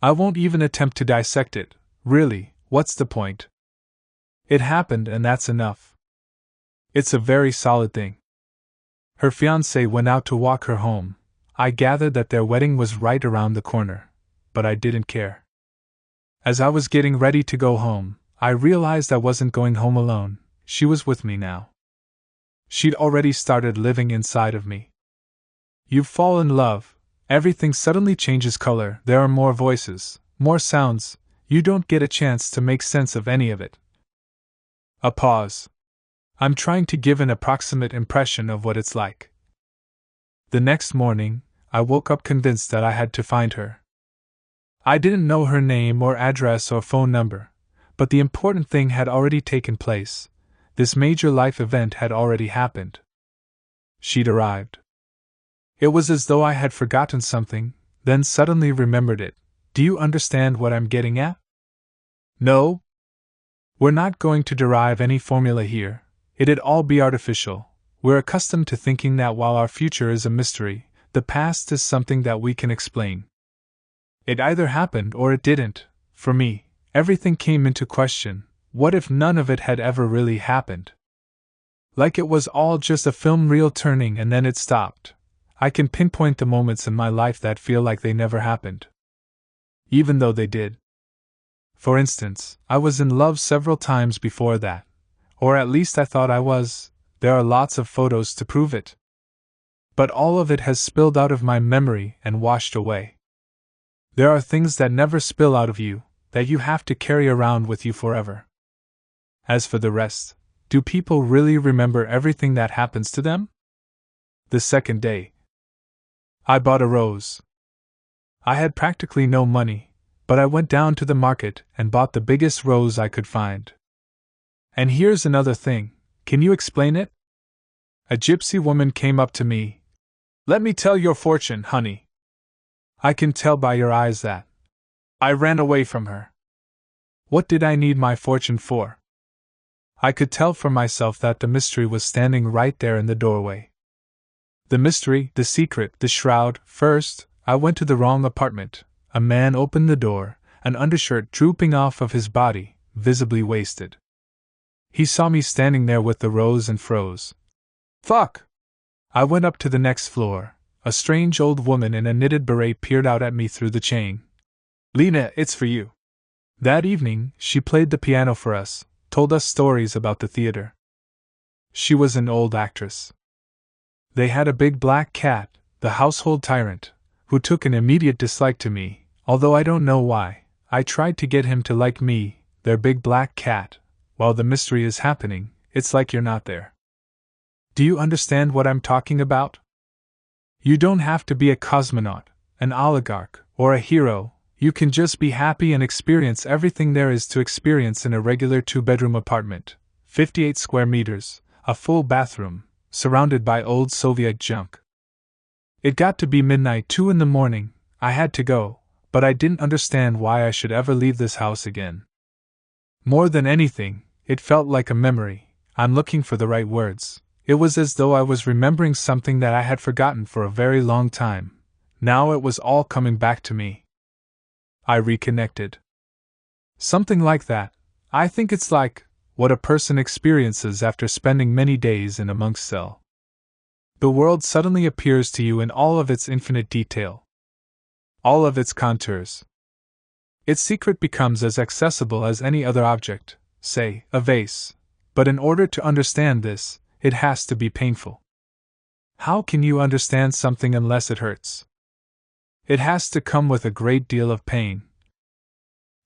I won't even attempt to dissect it. Really, what's the point? It happened and that's enough. It's a very solid thing. Her fiancé went out to walk her home. I gathered that their wedding was right around the corner, but I didn't care. As I was getting ready to go home, I realized I wasn't going home alone. She was with me now. She'd already started living inside of me. You fall in love, everything suddenly changes color, there are more voices, more sounds, you don't get a chance to make sense of any of it. A pause. I'm trying to give an approximate impression of what it's like. The next morning, I woke up convinced that I had to find her. I didn't know her name or address or phone number, but the important thing had already taken place. This major life event had already happened. She'd arrived. It was as though I had forgotten something, then suddenly remembered it. Do you understand what I'm getting at? No? We're not going to derive any formula here. It'd all be artificial. We're accustomed to thinking that while our future is a mystery, the past is something that we can explain. It either happened or it didn't. For me, everything came into question. What if none of it had ever really happened? Like it was all just a film reel turning and then it stopped. I can pinpoint the moments in my life that feel like they never happened, even though they did. For instance, I was in love several times before that. Or at least I thought I was. There are lots of photos to prove it. But all of it has spilled out of my memory and washed away. There are things that never spill out of you, that you have to carry around with you forever. As for the rest, do people really remember everything that happens to them? The second day, I bought a rose. I had practically no money, but I went down to the market and bought the biggest rose I could find. And here's another thing, can you explain it? A gypsy woman came up to me. Let me tell your fortune, honey. I can tell by your eyes that. I ran away from her. What did I need my fortune for? I could tell for myself that the mystery was standing right there in the doorway. The mystery, the secret, the shroud. First, I went to the wrong apartment. A man opened the door, an undershirt drooping off of his body, visibly wasted. He saw me standing there with the rose and froze. Fuck! I went up to the next floor. A strange old woman in a knitted beret peered out at me through the chain. Lena, it's for you. That evening, she played the piano for us, told us stories about the theater. She was an old actress. They had a big black cat, the household tyrant, who took an immediate dislike to me, although I don't know why. I tried to get him to like me, their big black cat. While the mystery is happening, it's like you're not there. Do you understand what I'm talking about? You don't have to be a cosmonaut, an oligarch, or a hero. You can just be happy and experience everything there is to experience in a regular 2-bedroom apartment, 58 square meters, a full bathroom, surrounded by old Soviet junk. It got to be midnight, 2 in the morning. I had to go, but I didn't understand why I should ever leave this house again. More than anything, it felt like a memory. I'm looking for the right words. It was as though I was remembering something that I had forgotten for a very long time. Now it was all coming back to me. I reconnected. Something like that. I think it's like what a person experiences after spending many days in a monk's cell. The world suddenly appears to you in all of its infinite detail, all of its contours. Its secret becomes as accessible as any other object, say, a vase, but in order to understand this, it has to be painful. How can you understand something unless it hurts? It has to come with a great deal of pain.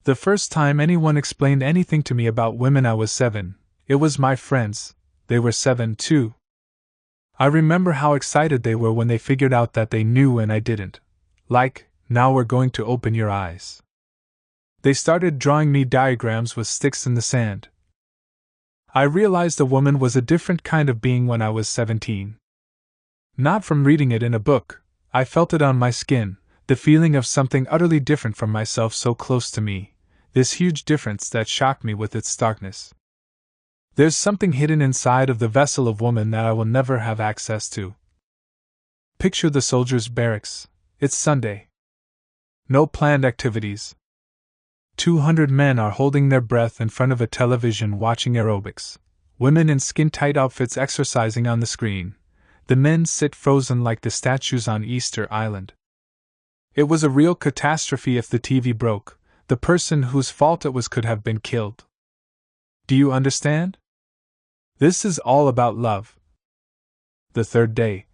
The first time anyone explained anything to me about women I was 7, it was my friends, they were 7 too. I remember how excited they were when they figured out that they knew and I didn't. Like, now we're going to open your eyes. They started drawing me diagrams with sticks in the sand. I realized a woman was a different kind of being when I was 17. Not from reading it in a book, I felt it on my skin, the feeling of something utterly different from myself so close to me, this huge difference that shocked me with its starkness. There's something hidden inside of the vessel of woman that I will never have access to. Picture the soldiers' barracks. It's Sunday. No planned activities. 200 men are holding their breath in front of a television watching aerobics. Women in skin-tight outfits exercising on the screen. The men sit frozen like the statues on Easter Island. It was a real catastrophe if the TV broke. The person whose fault it was could have been killed. Do you understand? This is all about love. The third day.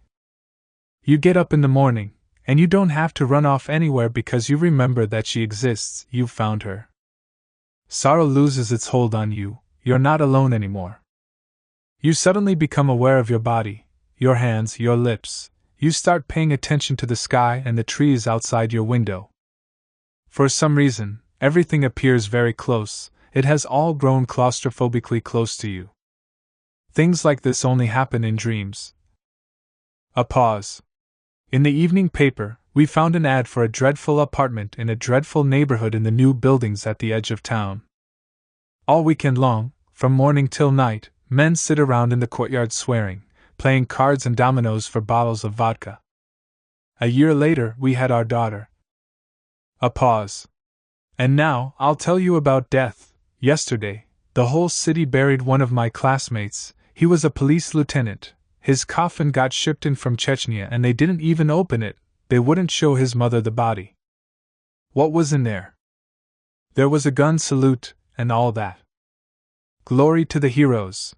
You get up in the morning, and you don't have to run off anywhere because you remember that she exists, you've found her. Sorrow loses its hold on you, you're not alone anymore. You suddenly become aware of your body, your hands, your lips. You start paying attention to the sky and the trees outside your window. For some reason, everything appears very close, it has all grown claustrophobically close to you. Things like this only happen in dreams. A pause. In the evening paper, we found an ad for a dreadful apartment in a dreadful neighborhood in the new buildings at the edge of town. All weekend long, from morning till night, men sit around in the courtyard swearing, playing cards and dominoes for bottles of vodka. A year later, we had our daughter. A pause. And now, I'll tell you about death. Yesterday, the whole city buried one of my classmates. He was a police lieutenant. His coffin got shipped in from Chechnya and they didn't even open it. They wouldn't show his mother the body. What was in there? There was a gun salute, and all that. Glory to the heroes.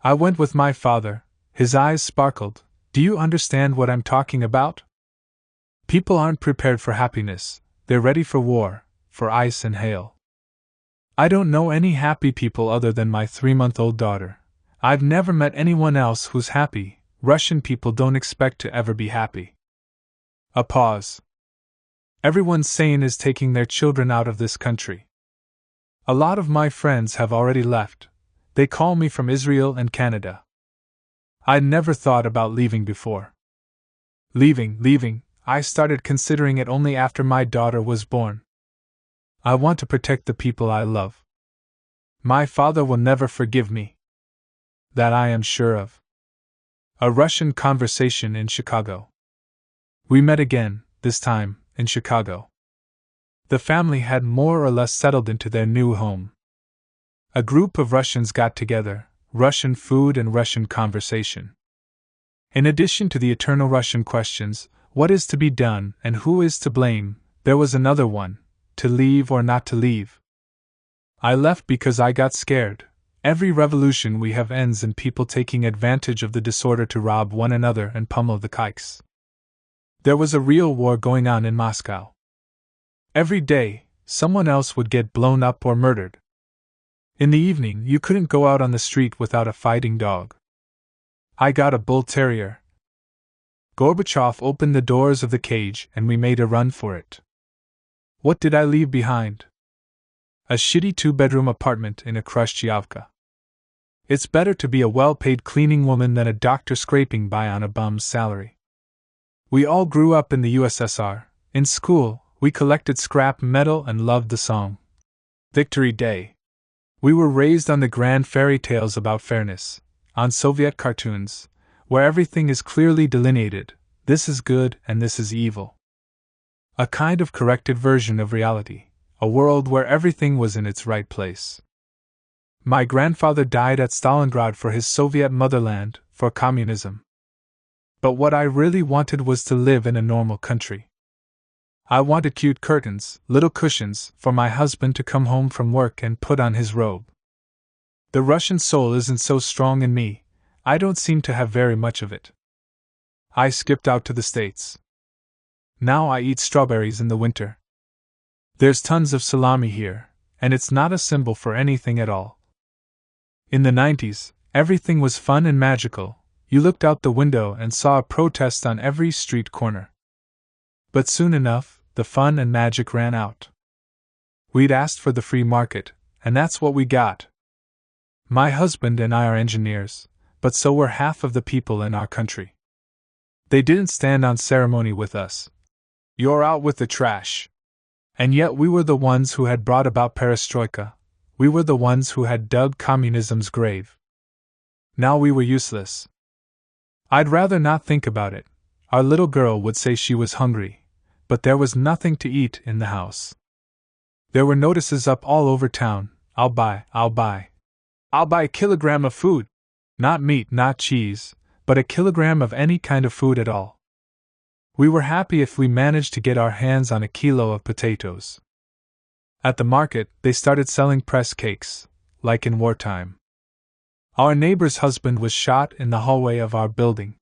I went with my father. His eyes sparkled. Do you understand what I'm talking about? People aren't prepared for happiness. They're ready for war, for ice and hail. I don't know any happy people other than my 3-month-old daughter. I've never met anyone else who's happy. Russian people don't expect to ever be happy. A pause. Everyone sane is taking their children out of this country. A lot of my friends have already left. They call me from Israel and Canada. I'd never thought about leaving before. Leaving, I started considering it only after my daughter was born. I want to protect the people I love. My father will never forgive me. That I am sure of. A Russian conversation in Chicago. We met again, this time, in Chicago. The family had more or less settled into their new home. A group of Russians got together, Russian food and Russian conversation. In addition to the eternal Russian questions, what is to be done and who is to blame, there was another one, to leave or not to leave. I left because I got scared. Every revolution we have ends in people taking advantage of the disorder to rob one another and pummel the kikes. There was a real war going on in Moscow. Every day, someone else would get blown up or murdered. In the evening, you couldn't go out on the street without a fighting dog. I got a bull terrier. Gorbachev opened the doors of the cage and we made a run for it. What did I leave behind? A shitty 2-bedroom apartment in a Khrushchevka. It's better to be a well-paid cleaning woman than a doctor scraping by on a bum's salary. We all grew up in the USSR. In school, we collected scrap metal and loved the song Victory Day. We were raised on the grand fairy tales about fairness, on Soviet cartoons, where everything is clearly delineated, this is good and this is evil. A kind of corrected version of reality, a world where everything was in its right place. My grandfather died at Stalingrad for his Soviet motherland, for communism. But what I really wanted was to live in a normal country. I wanted cute curtains, little cushions, for my husband to come home from work and put on his robe. The Russian soul isn't so strong in me, I don't seem to have very much of it. I skipped out to the States. Now I eat strawberries in the winter. There's tons of salami here, and it's not a symbol for anything at all. In the 90s, everything was fun and magical. You looked out the window and saw a protest on every street corner. But soon enough, the fun and magic ran out. We'd asked for the free market, and that's what we got. My husband and I are engineers, but so were half of the people in our country. They didn't stand on ceremony with us. You're out with the trash. And yet we were the ones who had brought about perestroika. We were the ones who had dug communism's grave. Now we were useless. I'd rather not think about it. Our little girl would say she was hungry, but there was nothing to eat in the house. There were notices up all over town. I'll buy a kilogram of food. Not meat, not cheese, but a kilogram of any kind of food at all. We were happy if we managed to get our hands on a kilo of potatoes. At the market, they started selling press cakes, like in wartime. Our neighbor's husband was shot in the hallway of our building.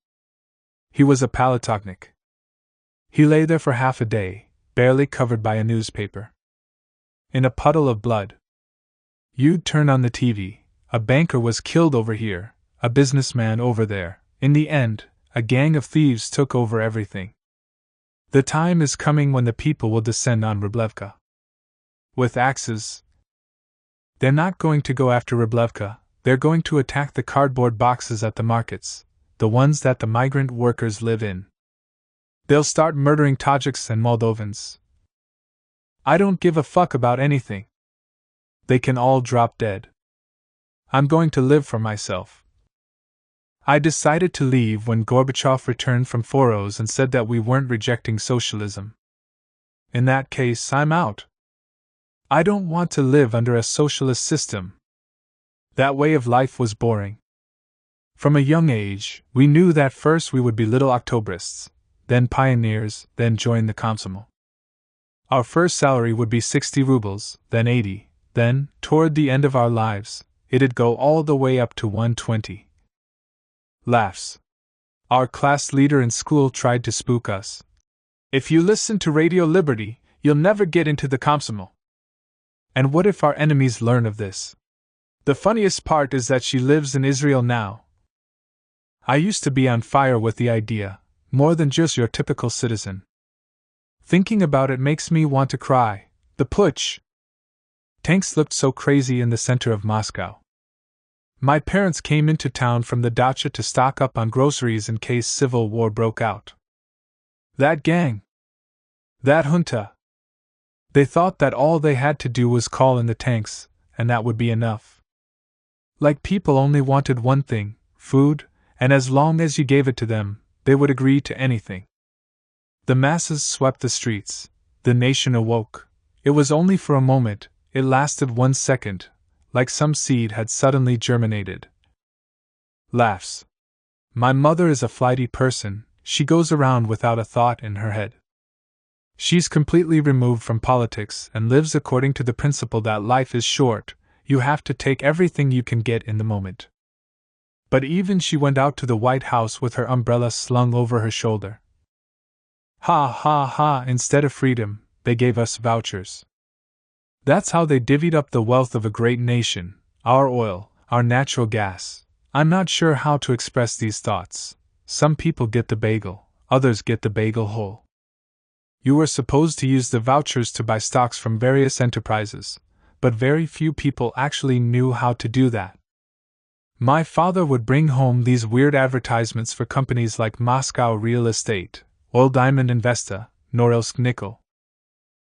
He was a palatoknik. He lay there for half a day, barely covered by a newspaper. In a puddle of blood. You'd turn on the TV, a banker was killed over here, a businessman over there. In the end, a gang of thieves took over everything. The time is coming when the people will descend on Wróblewka. With axes. They're not going to go after Wróblewka, they're going to attack the cardboard boxes at the markets, the ones that the migrant workers live in. They'll start murdering Tajiks and Moldovans. I don't give a fuck about anything. They can all drop dead. I'm going to live for myself. I decided to leave when Gorbachev returned from Foros and said that we weren't rejecting socialism. In that case, I'm out. I don't want to live under a socialist system. That way of life was boring. From a young age, we knew that first we would be little Octobrists, then pioneers, then join the Komsomol. Our first salary would be 60 rubles, then 80, then, toward the end of our lives, it'd go all the way up to 120. Laughs. Our class leader in school tried to spook us. If you listen to Radio Liberty, you'll never get into the Komsomol. And what if our enemies learn of this? The funniest part is that she lives in Israel now. I used to be on fire with the idea, more than just your typical citizen. Thinking about it makes me want to cry. The putsch. Tanks looked so crazy in the center of Moscow. My parents came into town from the dacha to stock up on groceries in case civil war broke out. That gang. That junta. They thought that all they had to do was call in the tanks, and that would be enough. Like people only wanted one thing, food, and as long as you gave it to them, they would agree to anything. The masses swept the streets. The nation awoke. It was only for a moment, it lasted 1 second, like some seed had suddenly germinated. Laughs. My mother is a flighty person, she goes around without a thought in her head. She's completely removed from politics and lives according to the principle that life is short, you have to take everything you can get in the moment. But even she went out to the White House with her umbrella slung over her shoulder. Ha ha ha, instead of freedom, they gave us vouchers. That's how they divvied up the wealth of a great nation, our oil, our natural gas. I'm not sure how to express these thoughts. Some people get the bagel, others get the bagel whole. You were supposed to use the vouchers to buy stocks from various enterprises, but very few people actually knew how to do that. My father would bring home these weird advertisements for companies like Moscow Real Estate, Oil Diamond Investa, Norilsk Nickel.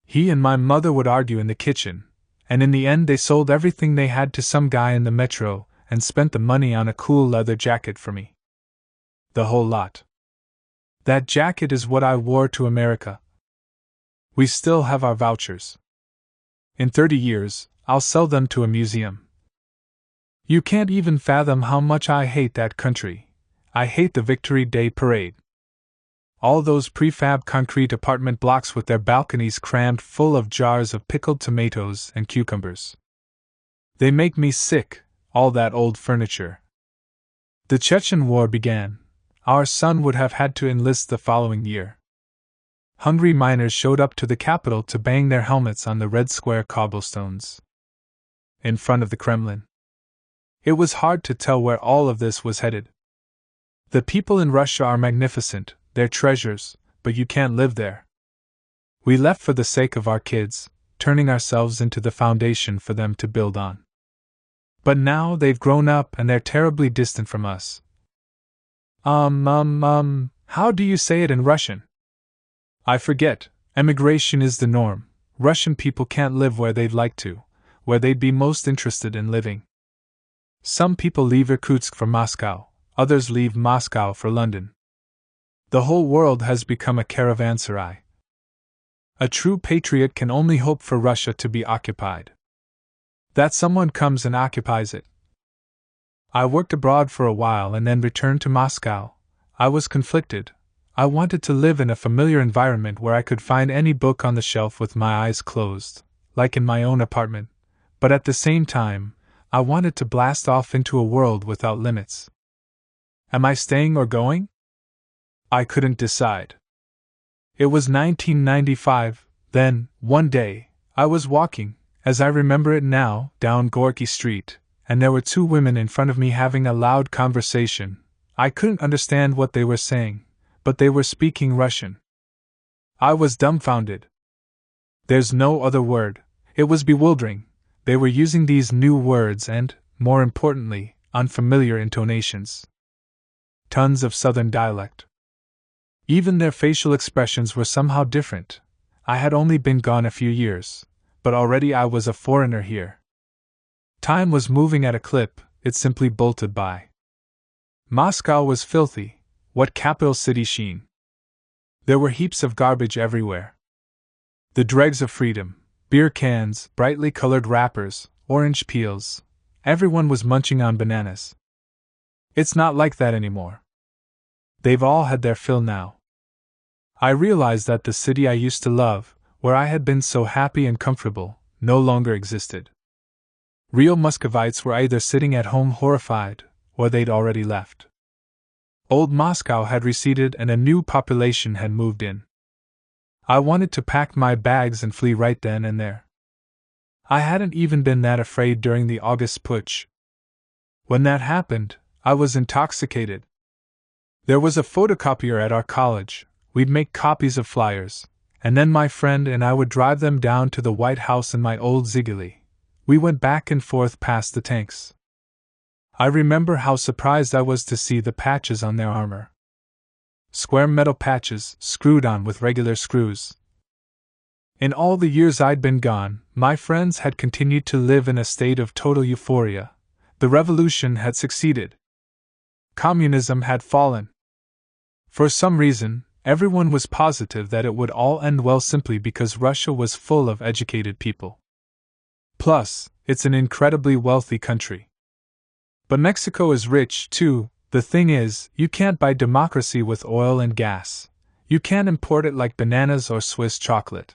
He and my mother would argue in the kitchen, and in the end they sold everything they had to some guy in the metro and spent the money on a cool leather jacket for me. The whole lot. That jacket is what I wore to America. We still have our vouchers. In 30 years, I'll sell them to a museum. You can't even fathom how much I hate that country. I hate the Victory Day parade. All those prefab concrete apartment blocks with their balconies crammed full of jars of pickled tomatoes and cucumbers. They make me sick, all that old furniture. The Chechen War began. Our son would have had to enlist the following year. Hungry miners showed up to the capital to bang their helmets on the red square cobblestones in front of the Kremlin. It was hard to tell where all of this was headed. The people in Russia are magnificent, they're treasures, but you can't live there. We left for the sake of our kids, turning ourselves into the foundation for them to build on. But now they've grown up and they're terribly distant from us. How do you say it in Russian? I forget. Emigration is the norm. Russian people can't live where they'd like to, where they'd be most interested in living. Some people leave Irkutsk for Moscow, others leave Moscow for London. The whole world has become a caravanserai. A true patriot can only hope for Russia to be occupied. That someone comes and occupies it. I worked abroad for a while and then returned to Moscow. I was conflicted. I wanted to live in a familiar environment where I could find any book on the shelf with my eyes closed, like in my own apartment, but at the same time, I wanted to blast off into a world without limits. Am I staying or going? I couldn't decide. It was 1995, then, one day, I was walking, as I remember it now, down Gorky Street, and there were two women in front of me having a loud conversation. I couldn't understand what they were saying, but they were speaking Russian. I was dumbfounded. There's no other word. It was bewildering. They were using these new words and, more importantly, unfamiliar intonations. Tons of southern dialect. Even their facial expressions were somehow different. I had only been gone a few years, but already I was a foreigner here. Time was moving at a clip, it simply bolted by. Moscow was filthy, what capital city sheen. There were heaps of garbage everywhere. The dregs of freedom, beer cans, brightly colored wrappers, orange peels. Everyone was munching on bananas. It's not like that anymore. They've all had their fill now. I realized that the city I used to love, where I had been so happy and comfortable, no longer existed. Real Muscovites were either sitting at home horrified, or they'd already left. Old Moscow had receded and a new population had moved in. I wanted to pack my bags and flee right then and there. I hadn't even been that afraid during the August putsch. When that happened, I was intoxicated. There was a photocopier at our college. We'd make copies of flyers, and then my friend and I would drive them down to the White House in my old Ziguli. We went back and forth past the tanks. I remember how surprised I was to see the patches on their armor. Square metal patches, screwed on with regular screws. In all the years I'd been gone, my friends had continued to live in a state of total euphoria. The revolution had succeeded. Communism had fallen. For some reason, everyone was positive that it would all end well simply because Russia was full of educated people. Plus, it's an incredibly wealthy country. But Mexico is rich, too. The thing is, you can't buy democracy with oil and gas. You can't import it like bananas or Swiss chocolate.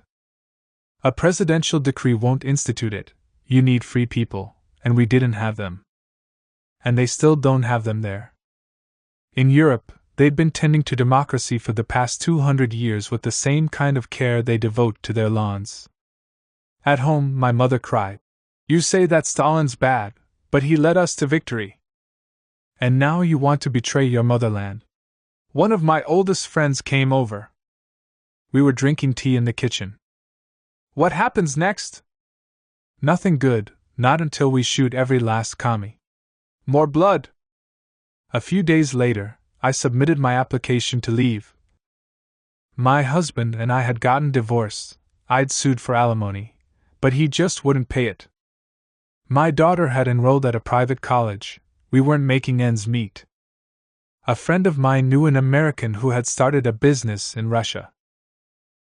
A presidential decree won't institute it. You need free people, and we didn't have them. And they still don't have them there. In Europe, they'd been tending to democracy for the past 200 years with the same kind of care they devote to their lawns. At home, my mother cried, "You say that Stalin's bad, but he led us to victory. And now you want to betray your motherland." One of my oldest friends came over. We were drinking tea in the kitchen. "What happens next?" "Nothing good, not until we shoot every last commie." "More blood." A few days later, I submitted my application to leave. My husband and I had gotten divorced. I'd sued for alimony, but he just wouldn't pay it. My daughter had enrolled at a private college. We weren't making ends meet. A friend of mine knew an American who had started a business in Russia.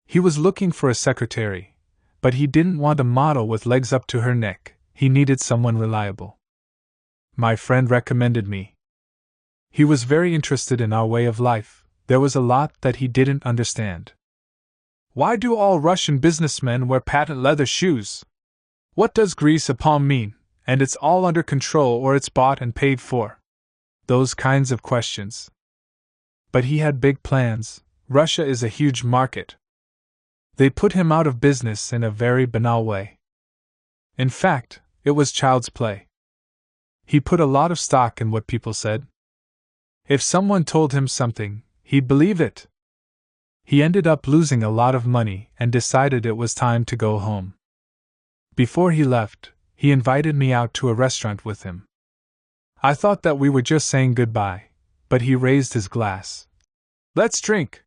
He was looking for a secretary, but he didn't want a model with legs up to her neck. He needed someone reliable. My friend recommended me. He was very interested in our way of life, There was a lot that he didn't understand. Why do all Russian businessmen wear patent leather shoes? What does grease a palm mean, and it's all under control or it's bought and paid for? Those kinds of questions. But he had big plans. Russia is a huge market. They put him out of business in a very banal way. In fact, it was child's play. He put a lot of stock in what people said. If someone told him something, he'd believe it. He ended up losing a lot of money and decided it was time to go home. Before he left, he invited me out to a restaurant with him. I thought that we were just saying goodbye, but he raised his glass. Let's drink.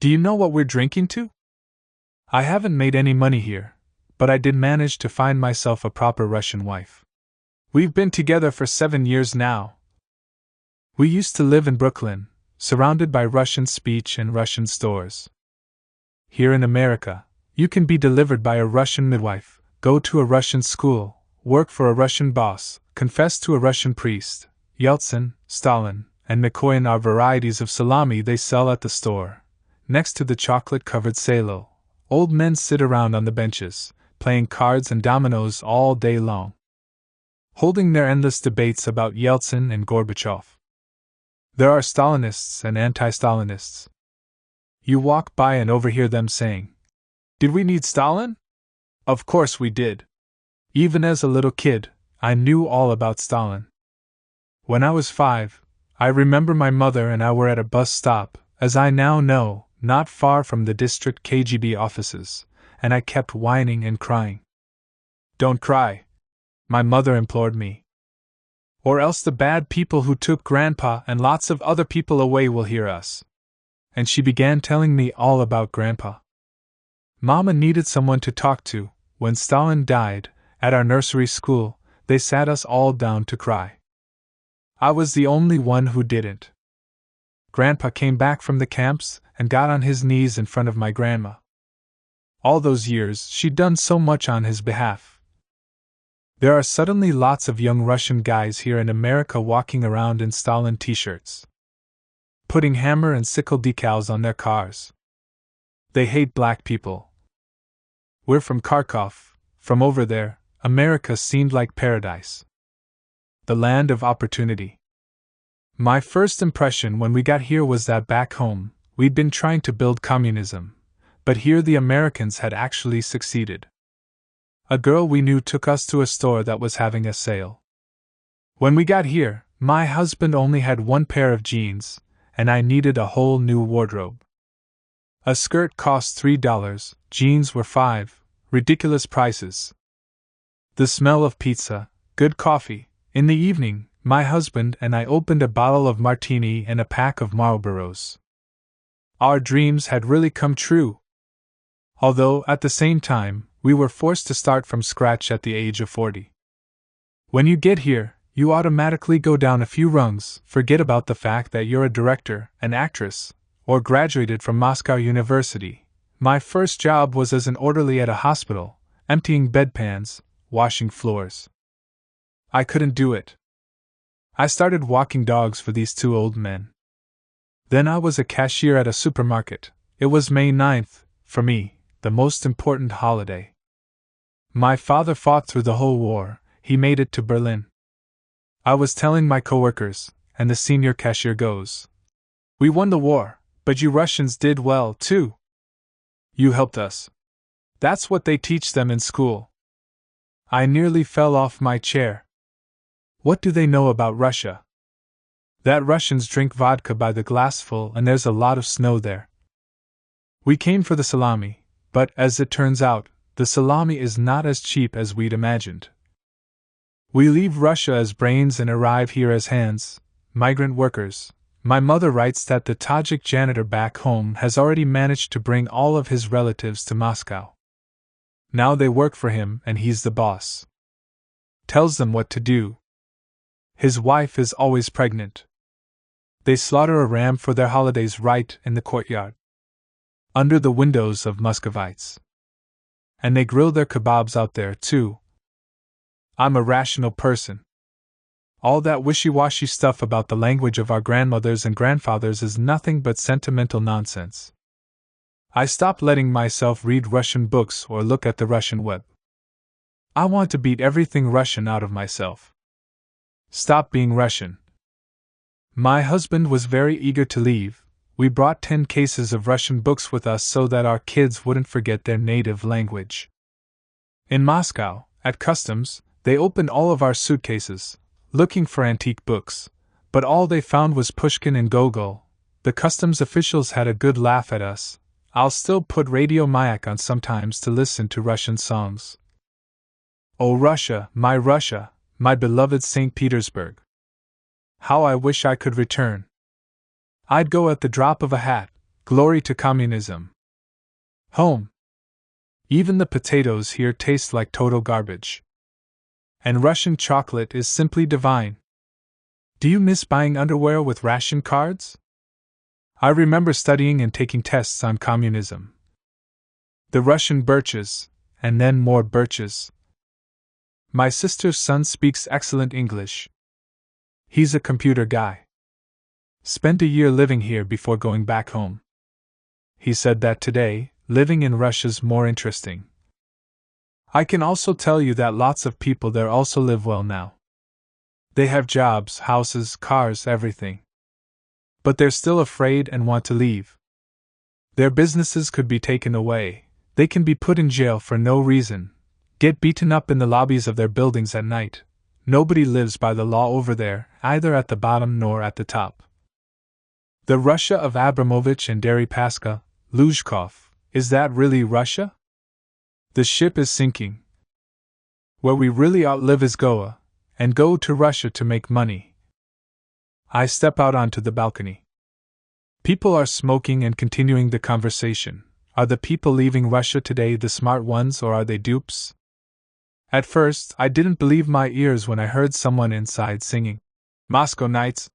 Do you know what we're drinking to? I haven't made any money here, but I did manage to find myself a proper Russian wife. We've been together for 7 years now. We used to live in Brooklyn, surrounded by Russian speech and Russian stores. Here in America, you can be delivered by a Russian midwife, go to a Russian school, work for a Russian boss, confess to a Russian priest. Yeltsin, Stalin, and Mikoyan are varieties of salami they sell at the store. Next to the chocolate-covered salo, old men sit around on the benches, playing cards and dominoes all day long, holding their endless debates about Yeltsin and Gorbachev. There are Stalinists and anti-Stalinists. You walk by and overhear them saying, "Did we need Stalin? Of course we did." Even as a little kid, I knew all about Stalin. When I was 5, I remember my mother and I were at a bus stop, as I now know, not far from the district KGB offices, and I kept whining and crying. "Don't cry," my mother implored me. "Or else the bad people who took Grandpa and lots of other people away will hear us." And she began telling me all about Grandpa. Mama needed someone to talk to. When Stalin died, at our nursery school, they sat us all down to cry. I was the only one who didn't. Grandpa came back from the camps and got on his knees in front of my grandma. All those years, she'd done so much on his behalf. There are suddenly lots of young Russian guys here in America walking around in Stalin t-shirts, putting hammer and sickle decals on their cars. They hate black people. We're from Kharkov. From over there, America seemed like paradise, the land of opportunity. My first impression when we got here was that back home, we'd been trying to build communism, but here the Americans had actually succeeded. A girl we knew took us to a store that was having a sale. When we got here, my husband only had one pair of jeans, and I needed a whole new wardrobe. A skirt cost $3, jeans were $5, ridiculous prices. The smell of pizza, good coffee. In the evening, my husband and I opened a bottle of martini and a pack of Marlboros. Our dreams had really come true. Although, at the same time, we were forced to start from scratch at the age of 40. When you get here, you automatically go down a few rungs, forget about the fact that you're a director, an actress, or graduated from Moscow University. My first job was as an orderly at a hospital, emptying bedpans, washing floors. I couldn't do it. I started walking dogs for these 2 old men. Then I was a cashier at a supermarket. It was May 9th, for me, the most important holiday. My father fought through the whole war. He made it to Berlin. I was telling my coworkers, and the senior cashier goes, "We won the war, but you Russians did well, too. You helped us. That's what they teach them in school." I nearly fell off my chair. What do they know about Russia? That Russians drink vodka by the glassful and there's a lot of snow there. We came for the salami, but as it turns out, the salami is not as cheap as we'd imagined. We leave Russia as brains and arrive here as hands, migrant workers. My mother writes that the Tajik janitor back home has already managed to bring all of his relatives to Moscow. Now they work for him and he's the boss. Tells them what to do. His wife is always pregnant. They slaughter a ram for their holidays right in the courtyard, under the windows of Muscovites. And they grill their kebabs out there, too. I'm a rational person. All that wishy-washy stuff about the language of our grandmothers and grandfathers is nothing but sentimental nonsense. I stopped letting myself read Russian books or look at the Russian web. I want to beat everything Russian out of myself. Stop being Russian. My husband was very eager to leave. We brought 10 cases of Russian books with us so that our kids wouldn't forget their native language. In Moscow, at customs, they opened all of our suitcases, looking for antique books, but all they found was Pushkin and Gogol. The customs officials had a good laugh at us. I'll still put Radio Mayak on sometimes to listen to Russian songs. Oh Russia, my beloved St. Petersburg. How I wish I could return. I'd go at the drop of a hat. Glory to communism. Home. Even the potatoes here taste like total garbage. And Russian chocolate is simply divine. Do you miss buying underwear with ration cards? I remember studying and taking tests on communism. The Russian birches, and then more birches. My sister's son speaks excellent English. He's a computer guy. Spent a year living here before going back home. He said that today, living in Russia's more interesting. I can also tell you that lots of people there also live well now. They have jobs, houses, cars, everything. But they're still afraid and want to leave. Their businesses could be taken away, they can be put in jail for no reason, get beaten up in the lobbies of their buildings at night. Nobody lives by the law over there, either at the bottom nor at the top. The Russia of Abramovich and Deripaska, Luzhkov, is that really Russia? The ship is sinking. Where we really ought live is Goa, and go to Russia to make money. I step out onto the balcony. People are smoking and continuing the conversation. Are the people leaving Russia today the smart ones or are they dupes? At first, I didn't believe my ears when I heard someone inside singing Moscow Nights,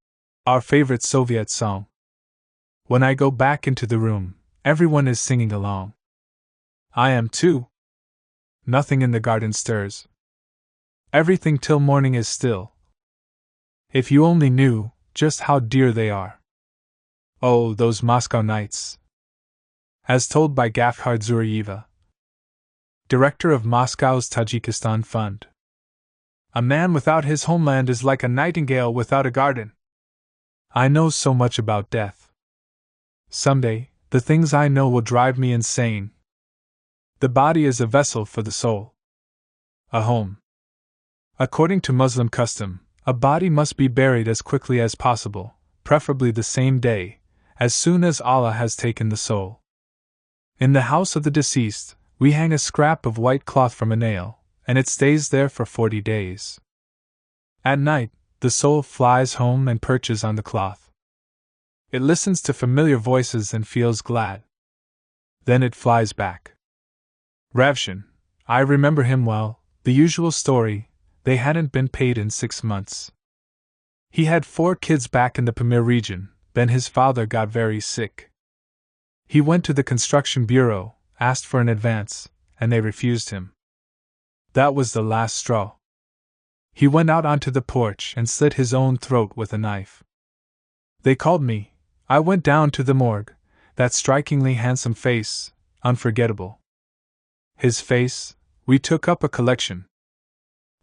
our favorite Soviet song. When I go back into the room, everyone is singing along. I am too. Nothing in the garden stirs. Everything till morning is still. If you only knew just how dear they are. Oh, those Moscow nights. As told by Gafkhar Zuriyeva, director of Moscow's Tajikistan Fund. A man without his homeland is like a nightingale without a garden. I know so much about death. Someday, the things I know will drive me insane. The body is a vessel for the soul. A home. According to Muslim custom, a body must be buried as quickly as possible, preferably the same day, as soon as Allah has taken the soul. In the house of the deceased, we hang a scrap of white cloth from a nail, and it stays there for 40 days. At night, the soul flies home and perches on the cloth. It listens to familiar voices and feels glad. Then it flies back. Ravshan, I remember him well, the usual story, they hadn't been paid in 6 months. He had 4 kids back in the Pamir region, then his father got very sick. He went to the construction bureau, asked for an advance, and they refused him. That was the last straw. He went out onto the porch and slit his own throat with a knife. They called me. I went down to the morgue, that strikingly handsome face, unforgettable. His face, we took up a collection.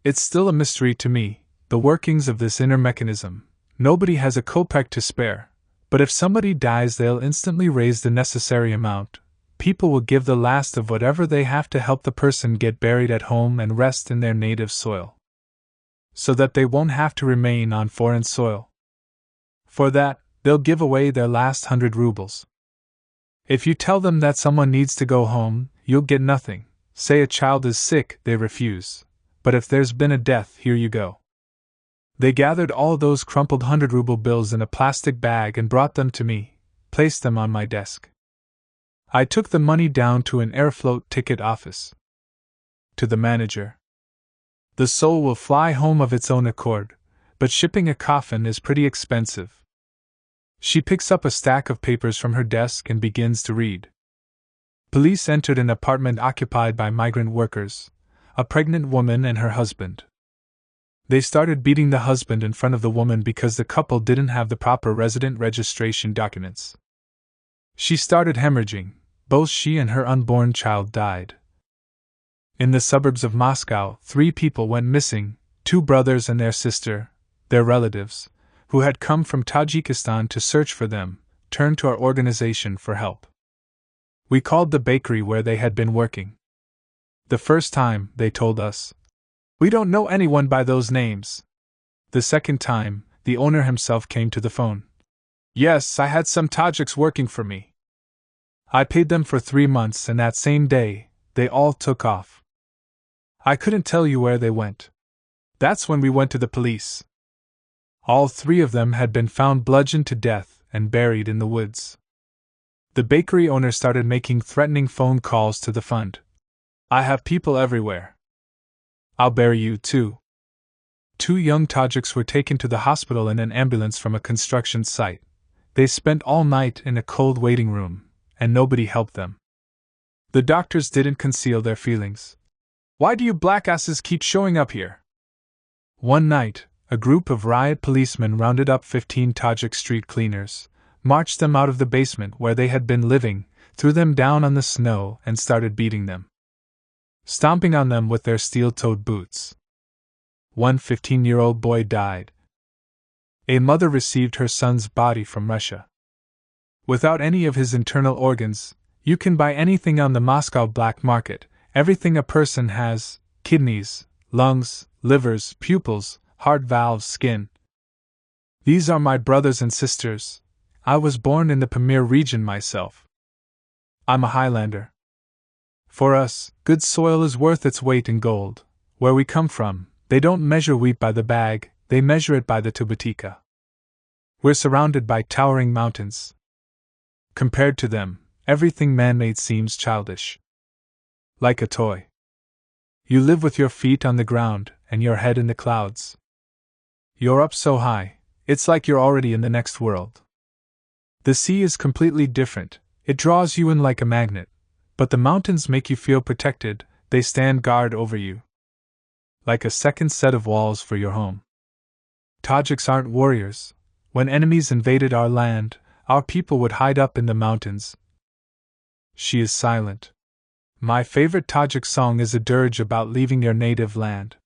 It's still a mystery to me, the workings of this inner mechanism. Nobody has a kopeck to spare, but if somebody dies they'll instantly raise the necessary amount. People will give the last of whatever they have to help the person get buried at home and rest in their native soil, so that they won't have to remain on foreign soil. For that, they'll give away their last 100 rubles. If you tell them that someone needs to go home, you'll get nothing. Say a child is sick, they refuse. But if there's been a death, here you go. They gathered all those crumpled 100-ruble bills in a plastic bag and brought them to me, placed them on my desk. I took the money down to an Aeroflot ticket office. To the manager. The soul will fly home of its own accord, but shipping a coffin is pretty expensive. She picks up a stack of papers from her desk and begins to read. Police entered an apartment occupied by migrant workers, a pregnant woman and her husband. They started beating the husband in front of the woman because the couple didn't have the proper resident registration documents. She started hemorrhaging. Both she and her unborn child died. In the suburbs of Moscow, 3 people went missing, 2 brothers and their sister, their relatives, who had come from Tajikistan to search for them, turned to our organization for help. We called the bakery where they had been working. The first time, they told us, "We don't know anyone by those names." The second time, the owner himself came to the phone. "Yes, I had some Tajiks working for me. I paid them for 3 months, and that same day, they all took off. I couldn't tell you where they went." That's when we went to the police. All 3 of them had been found bludgeoned to death and buried in the woods. The bakery owner started making threatening phone calls to the fund. "I have people everywhere. I'll bury you too." 2 young Tajiks were taken to the hospital in an ambulance from a construction site. They spent all night in a cold waiting room, and nobody helped them. The doctors didn't conceal their feelings. "Why do you blackasses keep showing up here?" One night, a group of riot policemen rounded up 15 Tajik street cleaners, marched them out of the basement where they had been living, threw them down on the snow, and started beating them, stomping on them with their steel-toed boots. One 15-year-old boy died. A mother received her son's body from Russia. Without any of his internal organs, you can buy anything on the Moscow black market, everything a person has: kidneys, lungs, livers, pupils, heart valves, skin. These are my brothers and sisters. I was born in the Pamir region myself. I'm a Highlander. For us, good soil is worth its weight in gold. Where we come from, they don't measure wheat by the bag, they measure it by the tubatika. We're surrounded by towering mountains. Compared to them, everything man-made seems childish. Like a toy. You live with your feet on the ground and your head in the clouds. You're up so high, it's like you're already in the next world. The sea is completely different, it draws you in like a magnet, but the mountains make you feel protected, they stand guard over you. Like a second set of walls for your home. Tajiks aren't warriors. When enemies invaded our land, our people would hide up in the mountains. She is silent. My favorite Tajik song is a dirge about leaving your native land.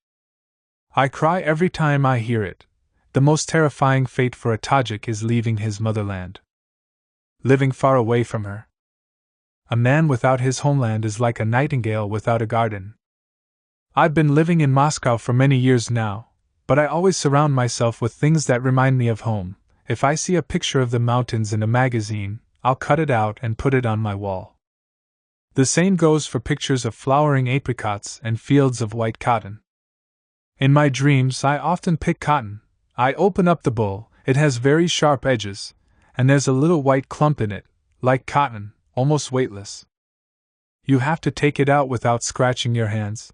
I cry every time I hear it. The most terrifying fate for a Tajik is leaving his motherland. Living far away from her. A man without his homeland is like a nightingale without a garden. I've been living in Moscow for many years now, but I always surround myself with things that remind me of home. If I see a picture of the mountains in a magazine, I'll cut it out and put it on my wall. The same goes for pictures of flowering apricots and fields of white cotton. In my dreams, I often pick cotton. I open up the bowl, it has very sharp edges, and there's a little white clump in it, like cotton, almost weightless. You have to take it out without scratching your hands.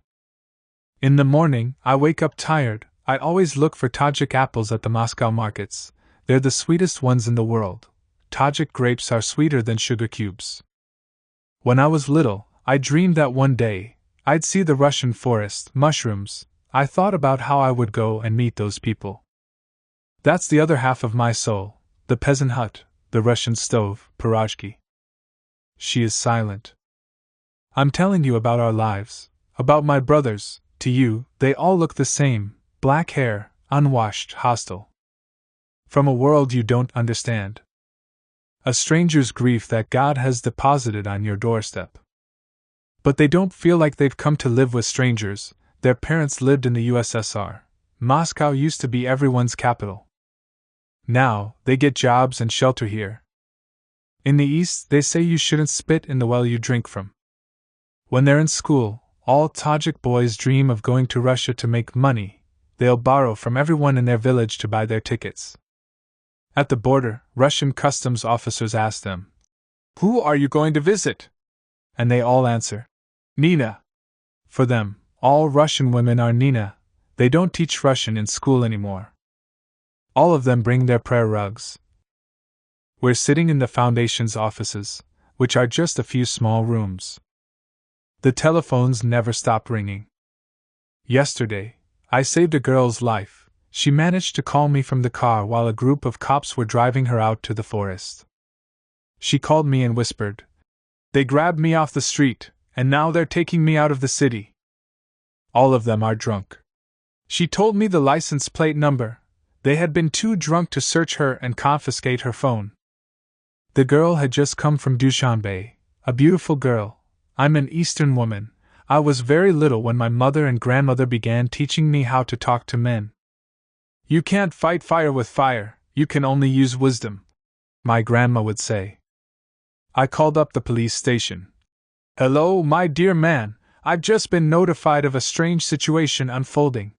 In the morning, I wake up tired. I always look for Tajik apples at the Moscow markets. They're the sweetest ones in the world. Tajik grapes are sweeter than sugar cubes. When I was little, I dreamed that one day, I'd see the Russian forest, mushrooms. I thought about how I would go and meet those people. That's the other half of my soul, the peasant hut, the Russian stove, pirojki. She is silent. I'm telling you about our lives, about my brothers. To you, they all look the same, black hair, unwashed, hostile. From a world you don't understand. A stranger's grief that God has deposited on your doorstep. But they don't feel like they've come to live with strangers. Their parents lived in the USSR. Moscow used to be everyone's capital. Now, they get jobs and shelter here. In the East, they say you shouldn't spit in the well you drink from. When they're in school, all Tajik boys dream of going to Russia to make money. They'll borrow from everyone in their village to buy their tickets. At the border, Russian customs officers ask them, "Who are you going to visit?" And they all answer, "Nina." For them, all Russian women are Nina. They don't teach Russian in school anymore. All of them bring their prayer rugs. We're sitting in the Foundation's offices, which are just a few small rooms. The telephones never stop ringing. Yesterday, I saved a girl's life. She managed to call me from the car while a group of cops were driving her out to the forest. She called me and whispered, "They grabbed me off the street, and now they're taking me out of the city. All of them are drunk." She told me the license plate number. They had been too drunk to search her and confiscate her phone. The girl had just come from Dushanbe, a beautiful girl. I'm an Eastern woman. I was very little when my mother and grandmother began teaching me how to talk to men. "You can't fight fire with fire, you can only use wisdom," my grandma would say. I called up the police station. "Hello, my dear man, I've just been notified of a strange situation unfolding.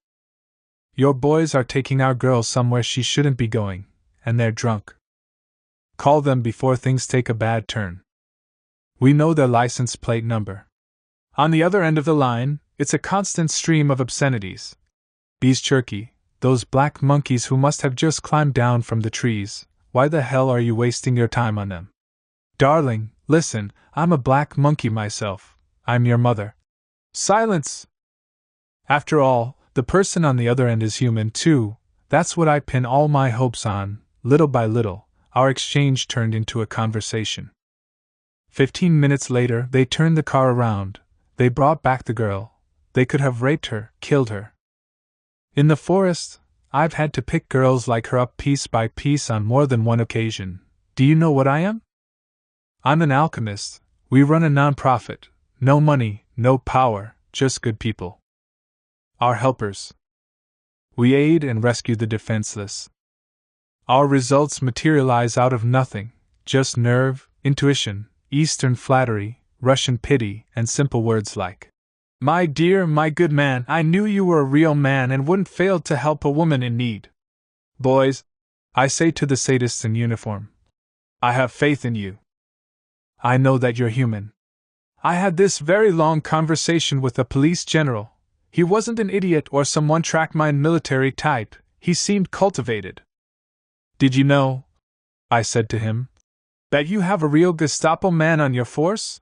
Your boys are taking our girl somewhere she shouldn't be going, and they're drunk. Call them before things take a bad turn. We know their license plate number." On the other end of the line, it's a constant stream of obscenities. "Bees chirky, those black monkeys who must have just climbed down from the trees, why the hell are you wasting your time on them? Darling, listen, I'm a black monkey myself, I'm your mother." Silence! After all, the person on the other end is human too. That's what I pin all my hopes on. Little by little, our exchange turned into a conversation. 15 minutes later, they turned the car around. They brought back the girl. They could have raped her, killed her. In the forest, I've had to pick girls like her up piece by piece on more than one occasion. Do you know what I am? I'm an alchemist. We run a non-profit. No money, no power, just good people. Our helpers. We aid and rescue the defenseless. Our results materialize out of nothing, just nerve, intuition, Eastern flattery, Russian pity, and simple words like, "My dear, my good man, I knew you were a real man and wouldn't fail to help a woman in need. Boys," I say to the sadists in uniform, "I have faith in you. I know that you're human." I had this very long conversation with a police general. He wasn't an idiot or some one-track mind military type, he seemed cultivated. "Did you know," I said to him, "that you have a real Gestapo man on your force?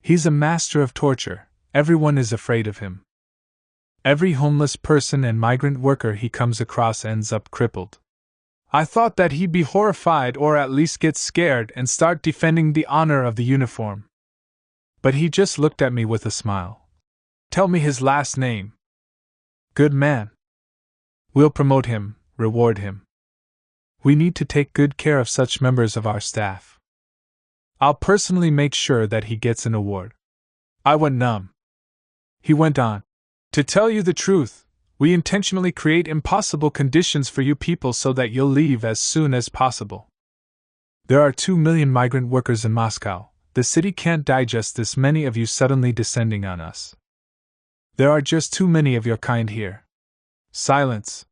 He's a master of torture. Everyone is afraid of him. Every homeless person and migrant worker he comes across ends up crippled. I thought that he'd be horrified or at least get scared and start defending the honor of the uniform. But he just looked at me with a smile. Tell me his last name." "Good man. We'll promote him, reward him. We need to take good care of such members of our staff. I'll personally make sure that he gets an award." I went numb. He went on, "To tell you the truth, we intentionally create impossible conditions for you people so that you'll leave as soon as possible. There are 2 million migrant workers in Moscow. The city can't digest this many of you suddenly descending on us. There are just too many of your kind here." Silence.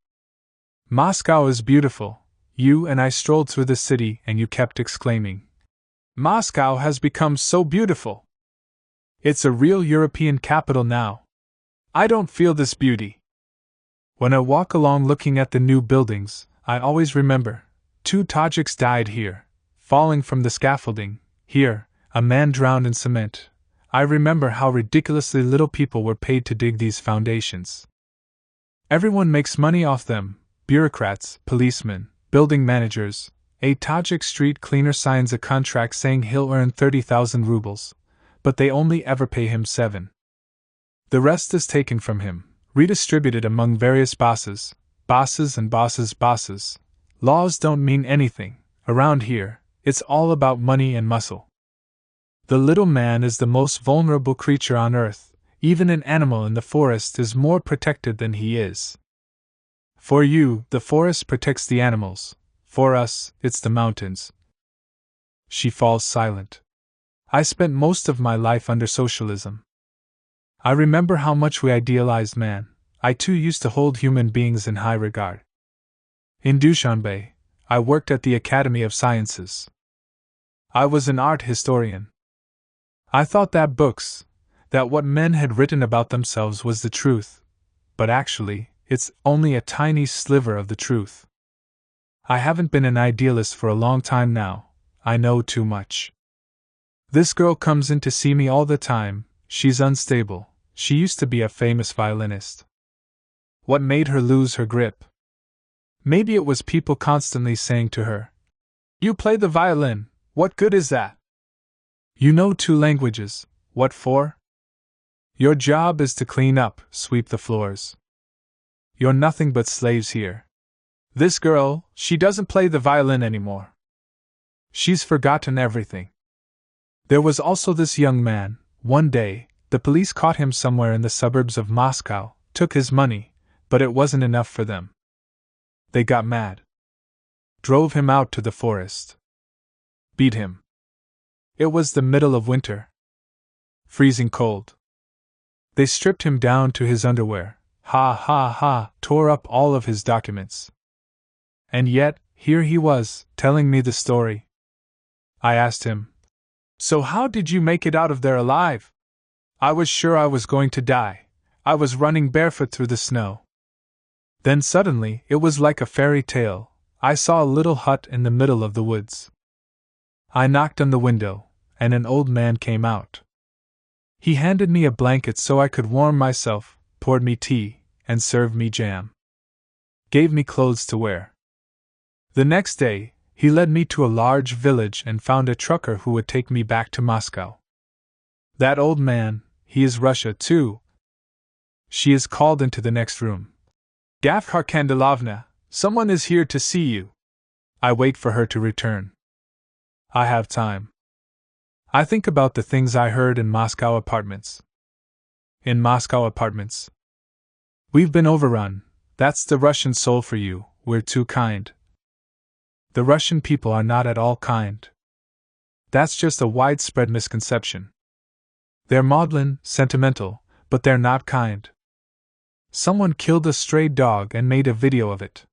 "Moscow is beautiful." You and I strolled through the city and you kept exclaiming, "Moscow has become so beautiful. It's a real European capital now. I don't feel this beauty." When I walk along looking at the new buildings, I always remember, 2 Tajiks died here, falling from the scaffolding. Here, a man drowned in cement. I remember how ridiculously little people were paid to dig these foundations. Everyone makes money off them, bureaucrats, policemen, building managers. A Tajik street cleaner signs a contract saying he'll earn 30,000 rubles, but they only ever pay him 7. The rest is taken from him, redistributed among various bosses, and bosses. Laws don't mean anything. Around here, it's all about money and muscle. The little man is the most vulnerable creature on earth. Even an animal in the forest is more protected than he is. For you, the forest protects the animals. For us, it's the mountains." She falls silent. I spent most of my life under socialism. I remember how much we idealized man. I too used to hold human beings in high regard. In Dushanbe, I worked at the Academy of Sciences. I was an art historian. I thought that books, that what men had written about themselves was the truth, but actually, it's only a tiny sliver of the truth. I haven't been an idealist for a long time now. I know too much. This girl comes in to see me all the time. She's unstable. She used to be a famous violinist. What made her lose her grip? Maybe it was people constantly saying to her, "You play the violin, what good is that? You know 2 languages, what for? Your job is to clean up, sweep the floors. You're nothing but slaves here. This girl, she doesn't play the violin anymore. She's forgotten everything." There was also this young man. One day, the police caught him somewhere in the suburbs of Moscow, took his money, but it wasn't enough for them. They got mad. Drove him out to the forest. Beat him. It was the middle of winter. Freezing cold. They stripped him down to his underwear, tore up all of his documents. And yet, here he was, telling me the story. I asked him, "So how did you make it out of there alive?" "I was sure I was going to die. I was running barefoot through the snow. Then suddenly, it was like a fairy tale, I saw a little hut in the middle of the woods. I knocked on the window, and an old man came out. He handed me a blanket so I could warm myself, poured me tea, and served me jam. Gave me clothes to wear. The next day, he led me to a large village and found a trucker who would take me back to Moscow. That old man, he is Russia too." She is called into the next room. "Gavkar Kandilovna, someone is here to see you." I wait for her to return. I have time. I think about the things I heard in Moscow apartments. In Moscow apartments. "We've been overrun, that's the Russian soul for you, we're too kind." The Russian people are not at all kind. That's just a widespread misconception. They're maudlin, sentimental, but they're not kind. Someone killed a stray dog and made a video of it.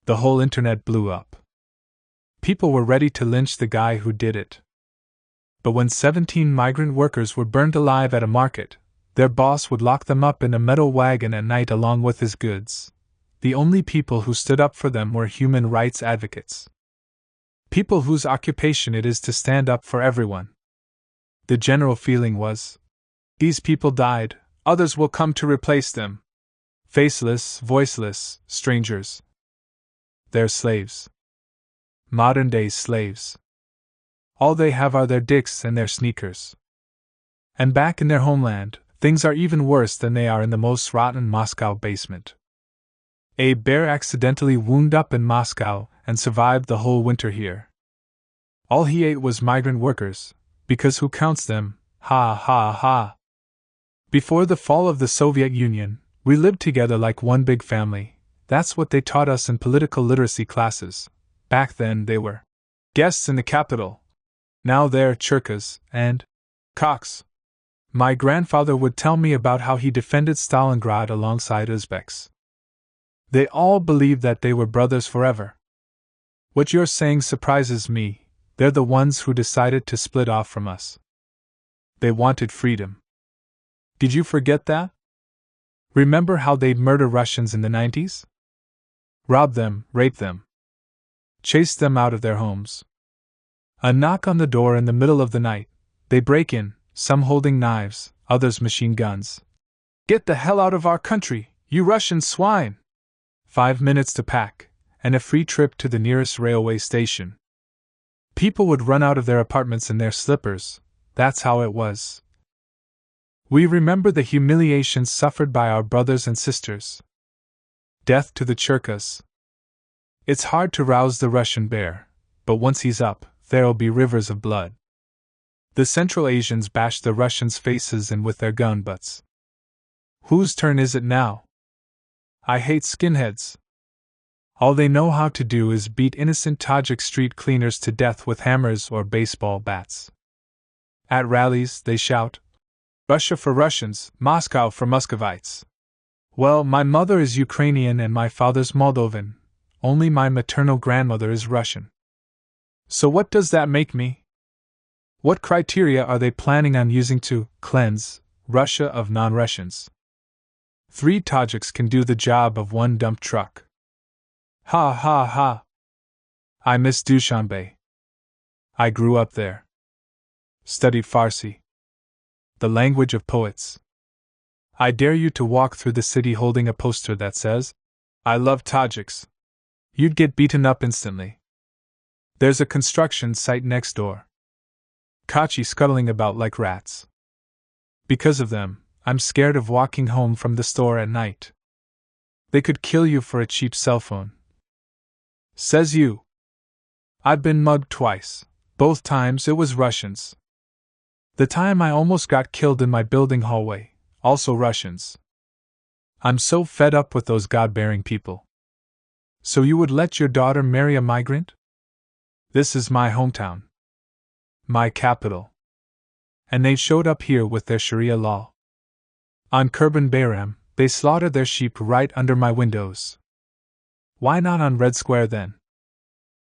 The whole internet blew up. People were ready to lynch the guy who did it. But when 17 migrant workers were burned alive at a market, their boss would lock them up in a metal wagon at night along with his goods. The only people who stood up for them were human rights advocates. People whose occupation it is to stand up for everyone. The general feeling was, these people died, others will come to replace them. Faceless, voiceless, strangers. They're slaves. Modern-day slaves. All they have are their dicks and their sneakers. And back in their homeland, things are even worse than they are in the most rotten Moscow basement. A bear accidentally wound up in Moscow and survived the whole winter here. All he ate was migrant workers, because who counts them, ha ha ha. Before the fall of the Soviet Union, we lived together like one big family. That's what they taught us in political literacy classes. Back then they were guests in the capital. Now they're churkas and cocks. My grandfather would tell me about how he defended Stalingrad alongside Uzbeks. They all believed that they were brothers forever. What you're saying surprises me. They're the ones who decided to split off from us. They wanted freedom. Did you forget that? Remember how they'd murder Russians in the 90s? Rob them, rape them. Chase them out of their homes. A knock on the door in the middle of the night. They break in, some holding knives, others machine guns. Get the hell out of our country, you Russian swine! 5 minutes to pack, and a free trip to the nearest railway station. People would run out of their apartments in their slippers. That's how it was. We remember the humiliations suffered by our brothers and sisters. Death to the Churkas. It's hard to rouse the Russian bear, but once he's up, there'll be rivers of blood. The Central Asians bash the Russians' faces in with their gun butts. Whose turn is it now? I hate skinheads. All they know how to do is beat innocent Tajik street cleaners to death with hammers or baseball bats. At rallies, they shout, Russia for Russians, Moscow for Muscovites. Well, my mother is Ukrainian and my father's Moldovan. Only my maternal grandmother is Russian. So what does that make me? What criteria are they planning on using to cleanse Russia of non-Russians? 3 Tajiks can do the job of 1 dump truck. Ha ha ha. I miss Dushanbe. I grew up there. Studied Farsi. The language of poets. I dare you to walk through the city holding a poster that says, "I love Tajiks." You'd get beaten up instantly. There's a construction site next door. Kachi scuttling about like rats. Because of them, I'm scared of walking home from the store at night. They could kill you for a cheap cell phone. Says you. I've been mugged twice. Both times it was Russians. The time I almost got killed in my building hallway, also Russians. I'm so fed up with those God-bearing people. So you would let your daughter marry a migrant? This is my hometown. My capital. And they showed up here with their Sharia law. On Kurban Bayram, they slaughtered their sheep right under my windows. Why not on Red Square then?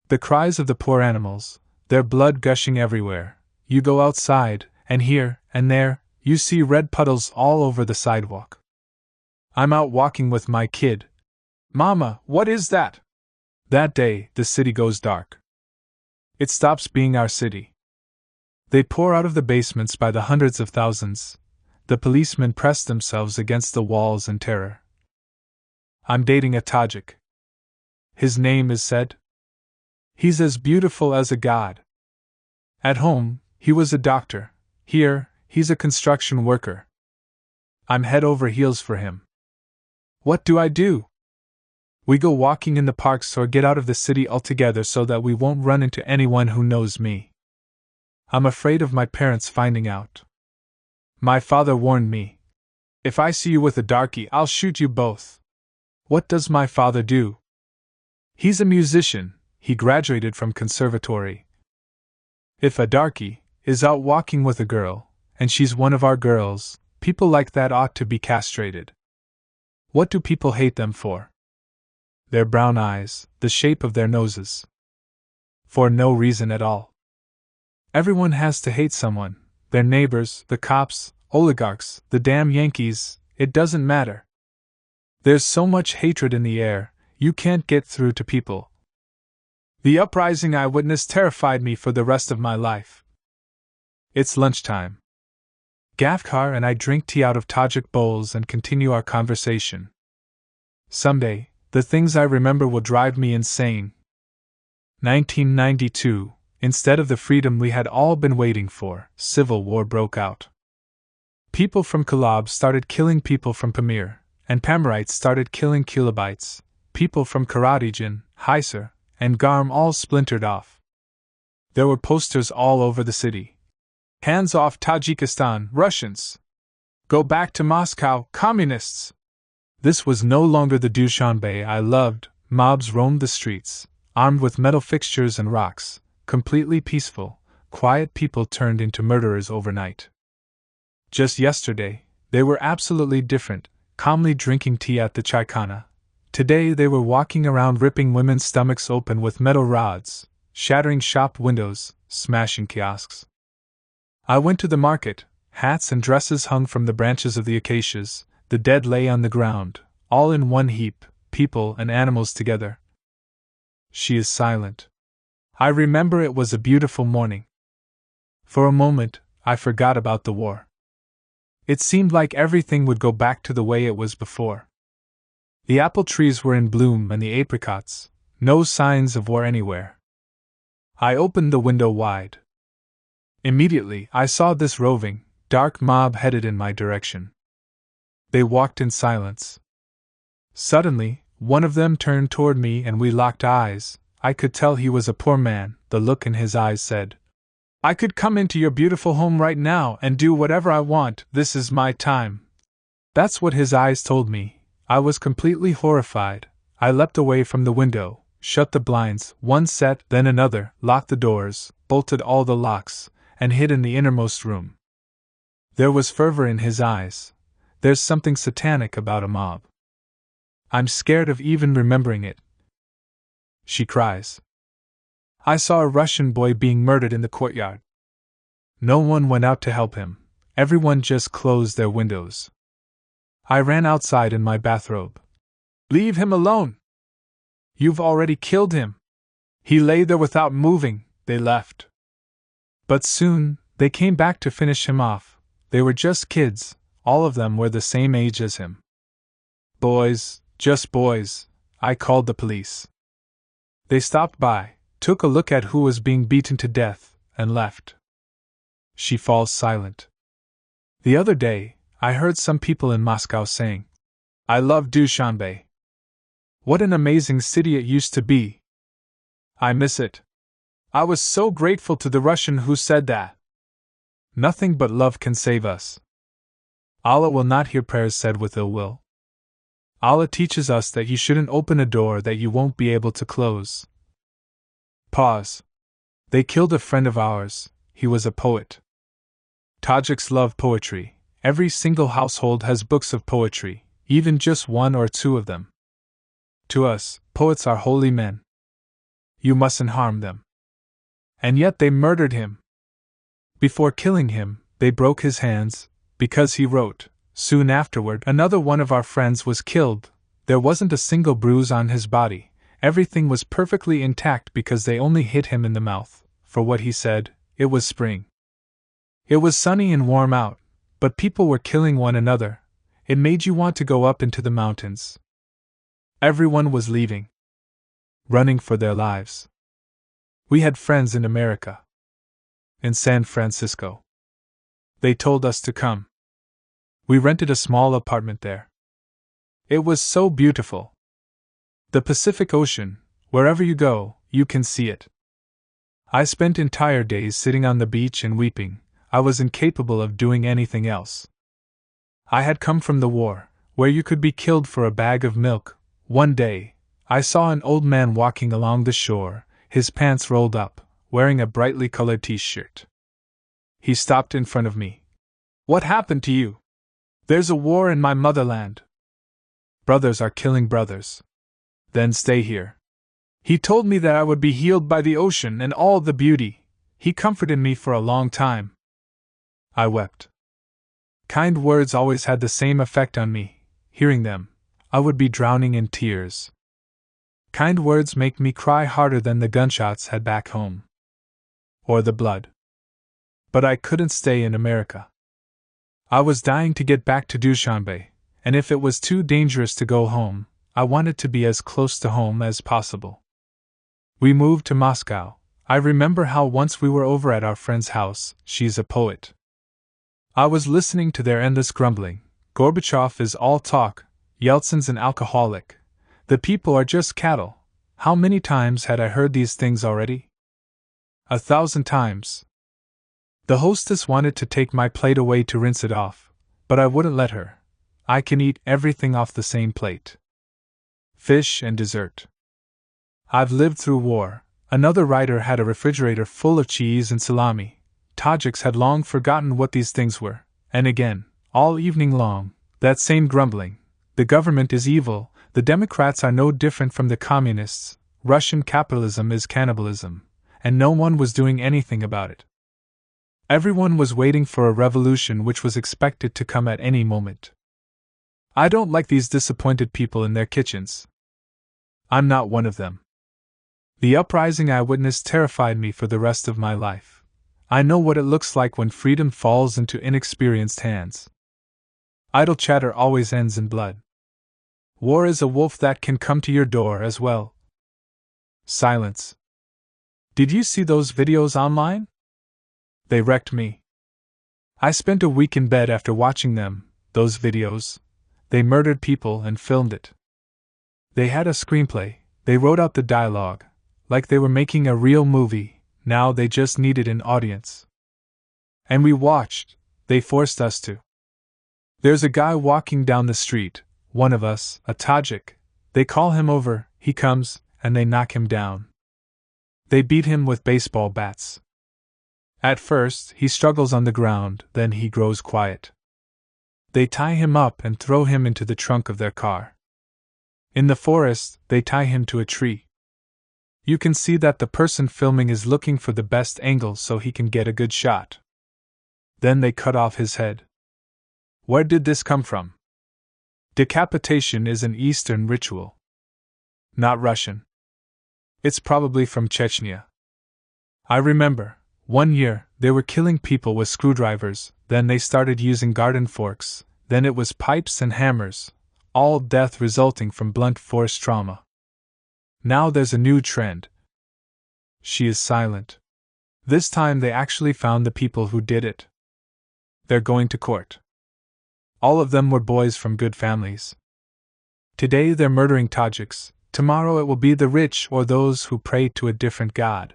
The cries of the poor animals, their blood gushing everywhere. You go outside, and here and there, you see red puddles all over the sidewalk. I'm out walking with my kid. Mama, what is that? That day, the city goes dark. It stops being our city. They pour out of the basements by the hundreds of thousands. The policemen press themselves against the walls in terror. I'm dating a Tajik. His name is said. He's as beautiful as a god. At home, he was a doctor. Here, he's a construction worker. I'm head over heels for him. What do I do? We go walking in the parks or get out of the city altogether so that we won't run into anyone who knows me. I'm afraid of my parents finding out. My father warned me. If I see you with a darky, I'll shoot you both. What does my father do? He's a musician. He graduated from conservatory. If a darky is out walking with a girl, and she's one of our girls, people like that ought to be castrated. What do people hate them for? Their brown eyes, the shape of their noses. For no reason at all. Everyone has to hate someone, their neighbors, the cops, oligarchs, the damn Yankees, it doesn't matter. There's so much hatred in the air, you can't get through to people. The uprising I witnessed terrified me for the rest of my life. It's lunchtime. Gafkar and I drink tea out of Tajik bowls and continue our conversation. Someday, the things I remember will drive me insane. 1992, instead of the freedom we had all been waiting for, civil war broke out. People from Kalab started killing people from Pamir, and Pamirites started killing Kilobites. People from Karadijan, Hyser, and Garm all splintered off. There were posters all over the city. Hands off Tajikistan, Russians! Go back to Moscow, communists! This was no longer the Dushanbe I loved. Mobs roamed the streets, armed with metal fixtures and rocks, completely peaceful, quiet people turned into murderers overnight. Just yesterday, they were absolutely different, calmly drinking tea at the Chaikhana. Today they were walking around ripping women's stomachs open with metal rods, shattering shop windows, smashing kiosks. I went to the market. Hats and dresses hung from the branches of the acacias, the dead lay on the ground, all in one heap, people and animals together. She is silent. I remember it was a beautiful morning. For a moment, I forgot about the war. It seemed like everything would go back to the way it was before. The apple trees were in bloom and the apricots, no signs of war anywhere. I opened the window wide. Immediately, I saw this roving, dark mob headed in my direction. They walked in silence. Suddenly, one of them turned toward me and we locked eyes. I could tell he was a poor man. The look in his eyes said, "I could come into your beautiful home right now and do whatever I want. This is my time." That's what his eyes told me. I was completely horrified. I leapt away from the window, shut the blinds, one set, then another, locked the doors, bolted all the locks, and hid in the innermost room. There was fervor in his eyes. There's something satanic about a mob. I'm scared of even remembering it. She cries. I saw a Russian boy being murdered in the courtyard. No one went out to help him. Everyone just closed their windows. I ran outside in my bathrobe. Leave him alone! You've already killed him! He lay there without moving. They left. But soon, they came back to finish him off. They were just kids, all of them were the same age as him. Boys, just boys, I called the police. They stopped by, took a look at who was being beaten to death, and left. She falls silent. The other day, I heard some people in Moscow saying, "I love Dushanbe. What an amazing city it used to be. I miss it." I was so grateful to the Russian who said that. Nothing but love can save us. Allah will not hear prayers said with ill will. Allah teaches us that you shouldn't open a door that you won't be able to close. Pause. They killed a friend of ours, he was a poet. Tajiks love poetry. Every single household has books of poetry, even just one or two of them. To us, poets are holy men. You mustn't harm them. And yet they murdered him. Before killing him, they broke his hands, because he wrote. Soon afterward, another one of our friends was killed. There wasn't a single bruise on his body. Everything was perfectly intact because they only hit him in the mouth. For what he said, it was spring. It was sunny and warm out, but people were killing one another. It made you want to go up into the mountains. Everyone was leaving. Running for their lives. We had friends in America. In San Francisco. They told us to come. We rented a small apartment there. It was so beautiful. The Pacific Ocean, wherever you go, you can see it. I spent entire days sitting on the beach and weeping. I was incapable of doing anything else. I had come from the war, where you could be killed for a bag of milk. One day, I saw an old man walking along the shore, his pants rolled up, wearing a brightly colored t-shirt. He stopped in front of me. "What happened to you?" "There's a war in my motherland. Brothers are killing brothers." "Then stay here." He told me that I would be healed by the ocean and all the beauty. He comforted me for a long time. I wept. Kind words always had the same effect on me. Hearing them, I would be drowning in tears. Kind words make me cry harder than the gunshots had back home. Or the blood. But I couldn't stay in America. I was dying to get back to Dushanbe, and if it was too dangerous to go home, I wanted to be as close to home as possible. We moved to Moscow. I remember how once we were over at our friend's house. She's a poet. I was listening to their endless grumbling. Gorbachev is all talk, Yeltsin's an alcoholic. The people are just cattle. How many times had I heard these things already? 1,000 times. The hostess wanted to take my plate away to rinse it off, but I wouldn't let her. I can eat everything off the same plate. Fish and dessert. I've lived through war. Another writer had a refrigerator full of cheese and salami. Tajiks had long forgotten what these things were, and again, all evening long, that same grumbling. The government is evil, the Democrats are no different from the communists, Russian capitalism is cannibalism, and no one was doing anything about it. Everyone was waiting for a revolution which was expected to come at any moment. I don't like these disappointed people in their kitchens. I'm not one of them. The uprising I witnessed terrified me for the rest of my life. I know what it looks like when freedom falls into inexperienced hands. Idle chatter always ends in blood. War is a wolf that can come to your door as well. Silence. Did you see those videos online? They wrecked me. I spent a week in bed after watching them, those videos. They murdered people and filmed it. They had a screenplay, they wrote out the dialogue, like they were making a real movie. Now they just needed an audience. And we watched, they forced us to. There's a guy walking down the street, one of us, a Tajik. They call him over, he comes, and they knock him down. They beat him with baseball bats. At first, he struggles on the ground, then he grows quiet. They tie him up and throw him into the trunk of their car. In the forest, they tie him to a tree. You can see that the person filming is looking for the best angle so he can get a good shot. Then they cut off his head. Where did this come from? Decapitation is an Eastern ritual. Not Russian. It's probably from Chechnya. I remember, one year, they were killing people with screwdrivers, then they started using garden forks, then it was pipes and hammers, all death resulting from blunt force trauma. Now there's a new trend. She is silent. This time they actually found the people who did it. They're going to court. All of them were boys from good families. Today they're murdering Tajiks, tomorrow it will be the rich or those who pray to a different god.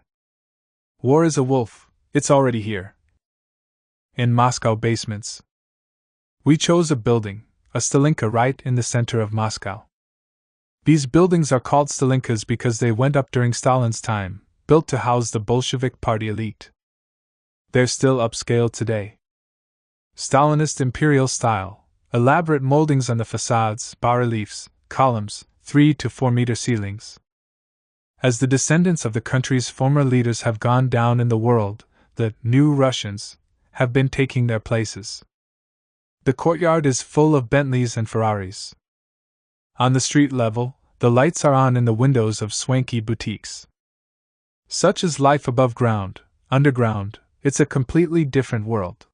War is a wolf, it's already here. In Moscow basements. We chose a building, a Stalinka right in the center of Moscow. These buildings are called Stalinkas because they went up during Stalin's time, built to house the Bolshevik party elite. They're still upscale today. Stalinist imperial style, elaborate moldings on the facades, bas-reliefs, columns, 3 to 4 meter ceilings. As the descendants of the country's former leaders have gone down in the world, the new Russians have been taking their places. The courtyard is full of Bentleys and Ferraris. On the street level, the lights are on in the windows of swanky boutiques. Such is life above ground, underground, it's a completely different world.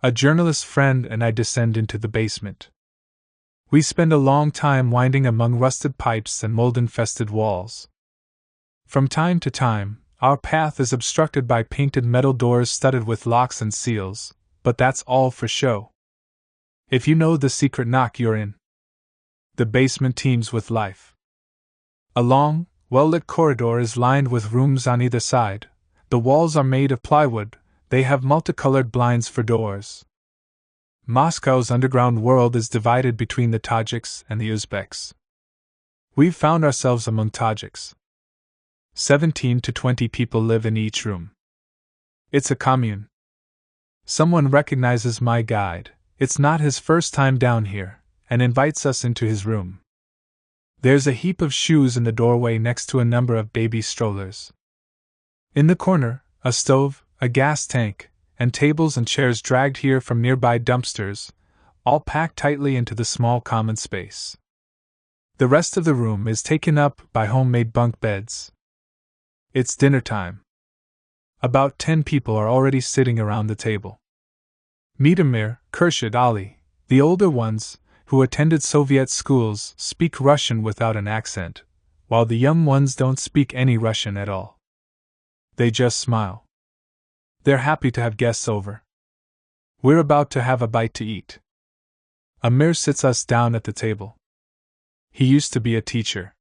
A journalist friend and I descend into the basement. We spend a long time winding among rusted pipes and mold-infested walls. From time to time, our path is obstructed by painted metal doors studded with locks and seals, but that's all for show. If you know the secret knock, you're in. The basement teems with life. A long, well-lit corridor is lined with rooms on either side. The walls are made of plywood, they have multicolored blinds for doors. Moscow's underground world is divided between the Tajiks and the Uzbeks. We've found ourselves among Tajiks. 17 to 20 people live in each room. It's a commune. Someone recognizes my guide, it's not his first time down here, and invites us into his room. There's a heap of shoes in the doorway next to a number of baby strollers. In the corner, a stove, a gas tank, and tables and chairs dragged here from nearby dumpsters, all packed tightly into the small common space. The rest of the room is taken up by homemade bunk beds. It's dinner time. About 10 people are already sitting around the table. Midamir, Khurshid Ali, the older ones, who attended Soviet schools, speak Russian without an accent, while the young ones don't speak any Russian at all. They just smile. They're happy to have guests over. We're about to have a bite to eat. Amir sits us down at the table. He used to be a teacher.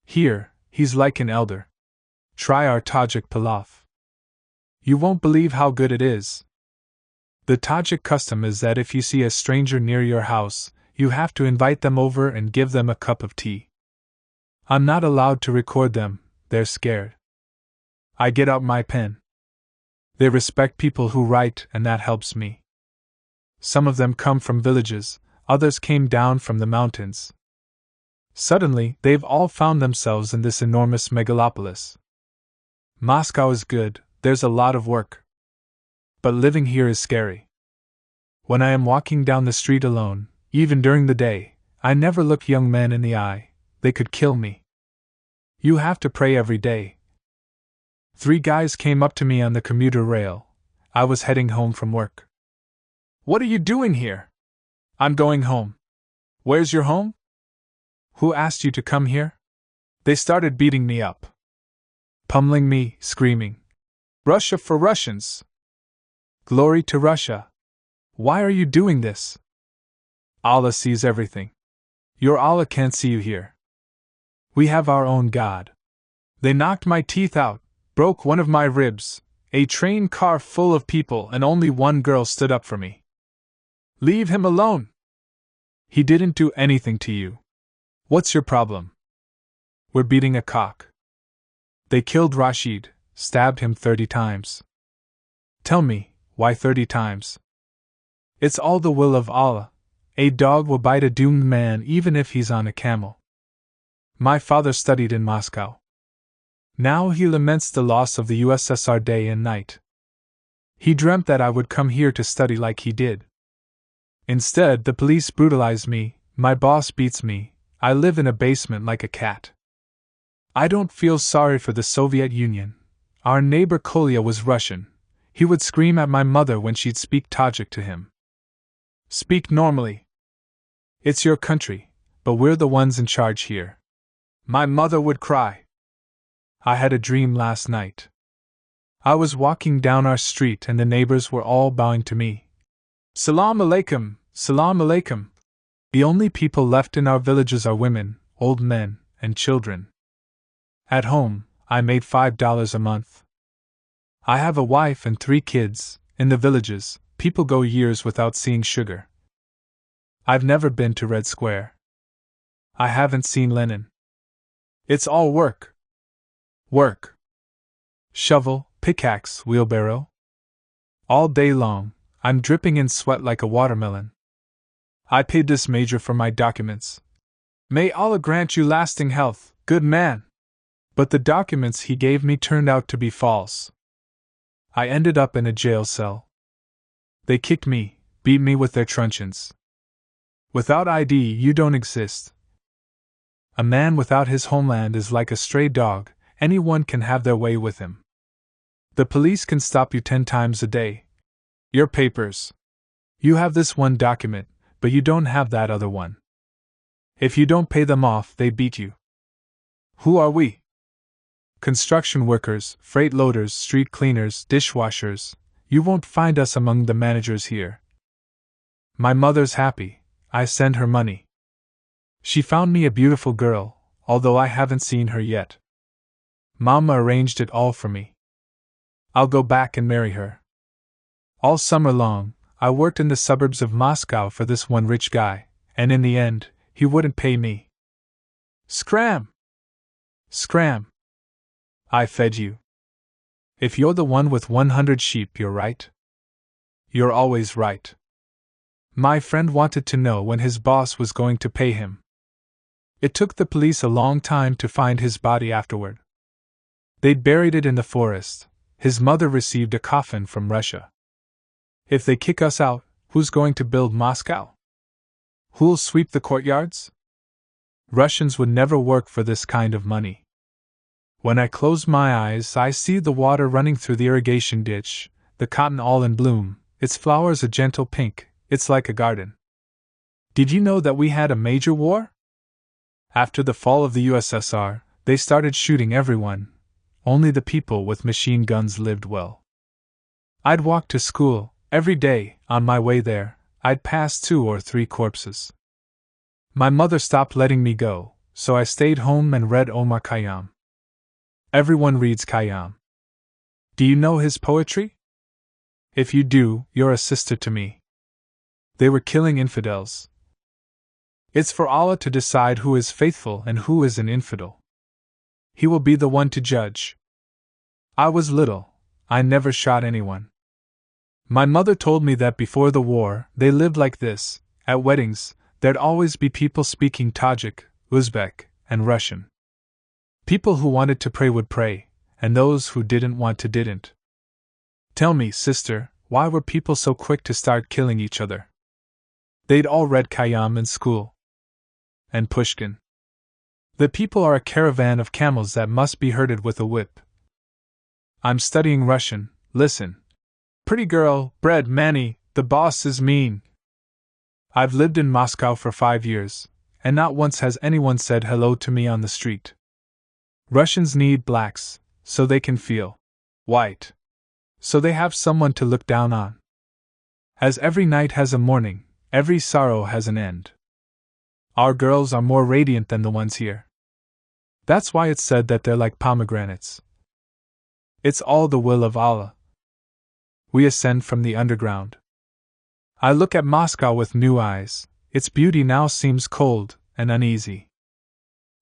Here, he's like an elder. Try our Tajik pilaf. You won't believe how good it is. The Tajik custom is that if you see a stranger near your house, you have to invite them over and give them a cup of tea. I'm not allowed to record them, they're scared. I get out my pen. They respect people who write, and that helps me. Some of them come from villages, others came down from the mountains. Suddenly, they've all found themselves in this enormous megalopolis. Moscow is good, there's a lot of work. But living here is scary. When I am walking down the street alone, even during the day, I never look young men in the eye, they could kill me. You have to pray every day. 3 guys came up to me on the commuter rail. I was heading home from work. What are you doing here? I'm going home. Where's your home? Who asked you to come here? They started beating me up. Pummeling me, screaming. Russia for Russians! Glory to Russia! Why are you doing this? Allah sees everything. Your Allah can't see you here. We have our own God. They knocked my teeth out, broke one of my ribs, a train car full of people, and only one girl stood up for me. Leave him alone! He didn't do anything to you. What's your problem? We're beating a cock. They killed Rashid, stabbed him 30 times. Tell me, why 30 times? It's all the will of Allah. A dog will bite a doomed man even if he's on a camel. My father studied in Moscow. Now he laments the loss of the USSR day and night. He dreamt that I would come here to study like he did. Instead, the police brutalize me, my boss beats me, I live in a basement like a cat. I don't feel sorry for the Soviet Union. Our neighbor Kolya was Russian. He would scream at my mother when she'd speak Tajik to him. Speak normally. It's your country, but we're the ones in charge here. My mother would cry. I had a dream last night. I was walking down our street and the neighbors were all bowing to me. Salam alaikum, salam alaikum. The only people left in our villages are women, old men, and children. At home, I made $5 a month. I have a wife and 3 kids. In the villages, people go years without seeing sugar. I've never been to Red Square. I haven't seen Lenin. It's all work. Work. Shovel, pickaxe, wheelbarrow. All day long, I'm dripping in sweat like a watermelon. I paid this major for my documents. May Allah grant you lasting health, good man. But the documents he gave me turned out to be false. I ended up in a jail cell. They kicked me, beat me with their truncheons. Without ID, you don't exist. A man without his homeland is like a stray dog, anyone can have their way with him. The police can stop you 10 times a day. Your papers. You have this one document, but you don't have that other one. If you don't pay them off, they beat you. Who are we? Construction workers, freight loaders, street cleaners, dishwashers. You won't find us among the managers here. My mother's happy. I send her money. She found me a beautiful girl, although I haven't seen her yet. Mama arranged it all for me. I'll go back and marry her. All summer long, I worked in the suburbs of Moscow for this one rich guy, and in the end, he wouldn't pay me. Scram! Scram! I fed you. If you're the one with 100 sheep, you're right. You're always right. My friend wanted to know when his boss was going to pay him. It took the police a long time to find his body afterward. They'd buried it in the forest. His mother received a coffin from Russia. If they kick us out, who's going to build Moscow? Who'll sweep the courtyards? Russians would never work for this kind of money. When I close my eyes, I see the water running through the irrigation ditch, the cotton all in bloom, its flowers a gentle pink, it's like a garden. Did you know that we had a major war? After the fall of the USSR, they started shooting everyone. Only the people with machine guns lived well. I'd walk to school. Every day, on my way there, I'd pass 2 or 3 corpses. My mother stopped letting me go, so I stayed home and read Omar Khayyam. Everyone reads Khayyam. Do you know his poetry? If you do, you're a sister to me. They were killing infidels. It's for Allah to decide who is faithful and who is an infidel. He will be the one to judge. I was little. I never shot anyone. My mother told me that before the war, they lived like this. At weddings, there'd always be people speaking Tajik, Uzbek, and Russian. People who wanted to pray would pray, and those who didn't want to didn't. Tell me, sister, why were people so quick to start killing each other? They'd all read Khayyam in school. And Pushkin. The people are a caravan of camels that must be herded with a whip. I'm studying Russian, listen. Pretty girl, bread Manny, the boss is mean. I've lived in Moscow for 5 years, and not once has anyone said hello to me on the street. Russians need blacks, so they can feel white. So they have someone to look down on. As every night has a morning, every sorrow has an end. Our girls are more radiant than the ones here. That's why it's said that they're like pomegranates. It's all the will of Allah. We ascend from the underground. I look at Moscow with new eyes. Its beauty now seems cold and uneasy.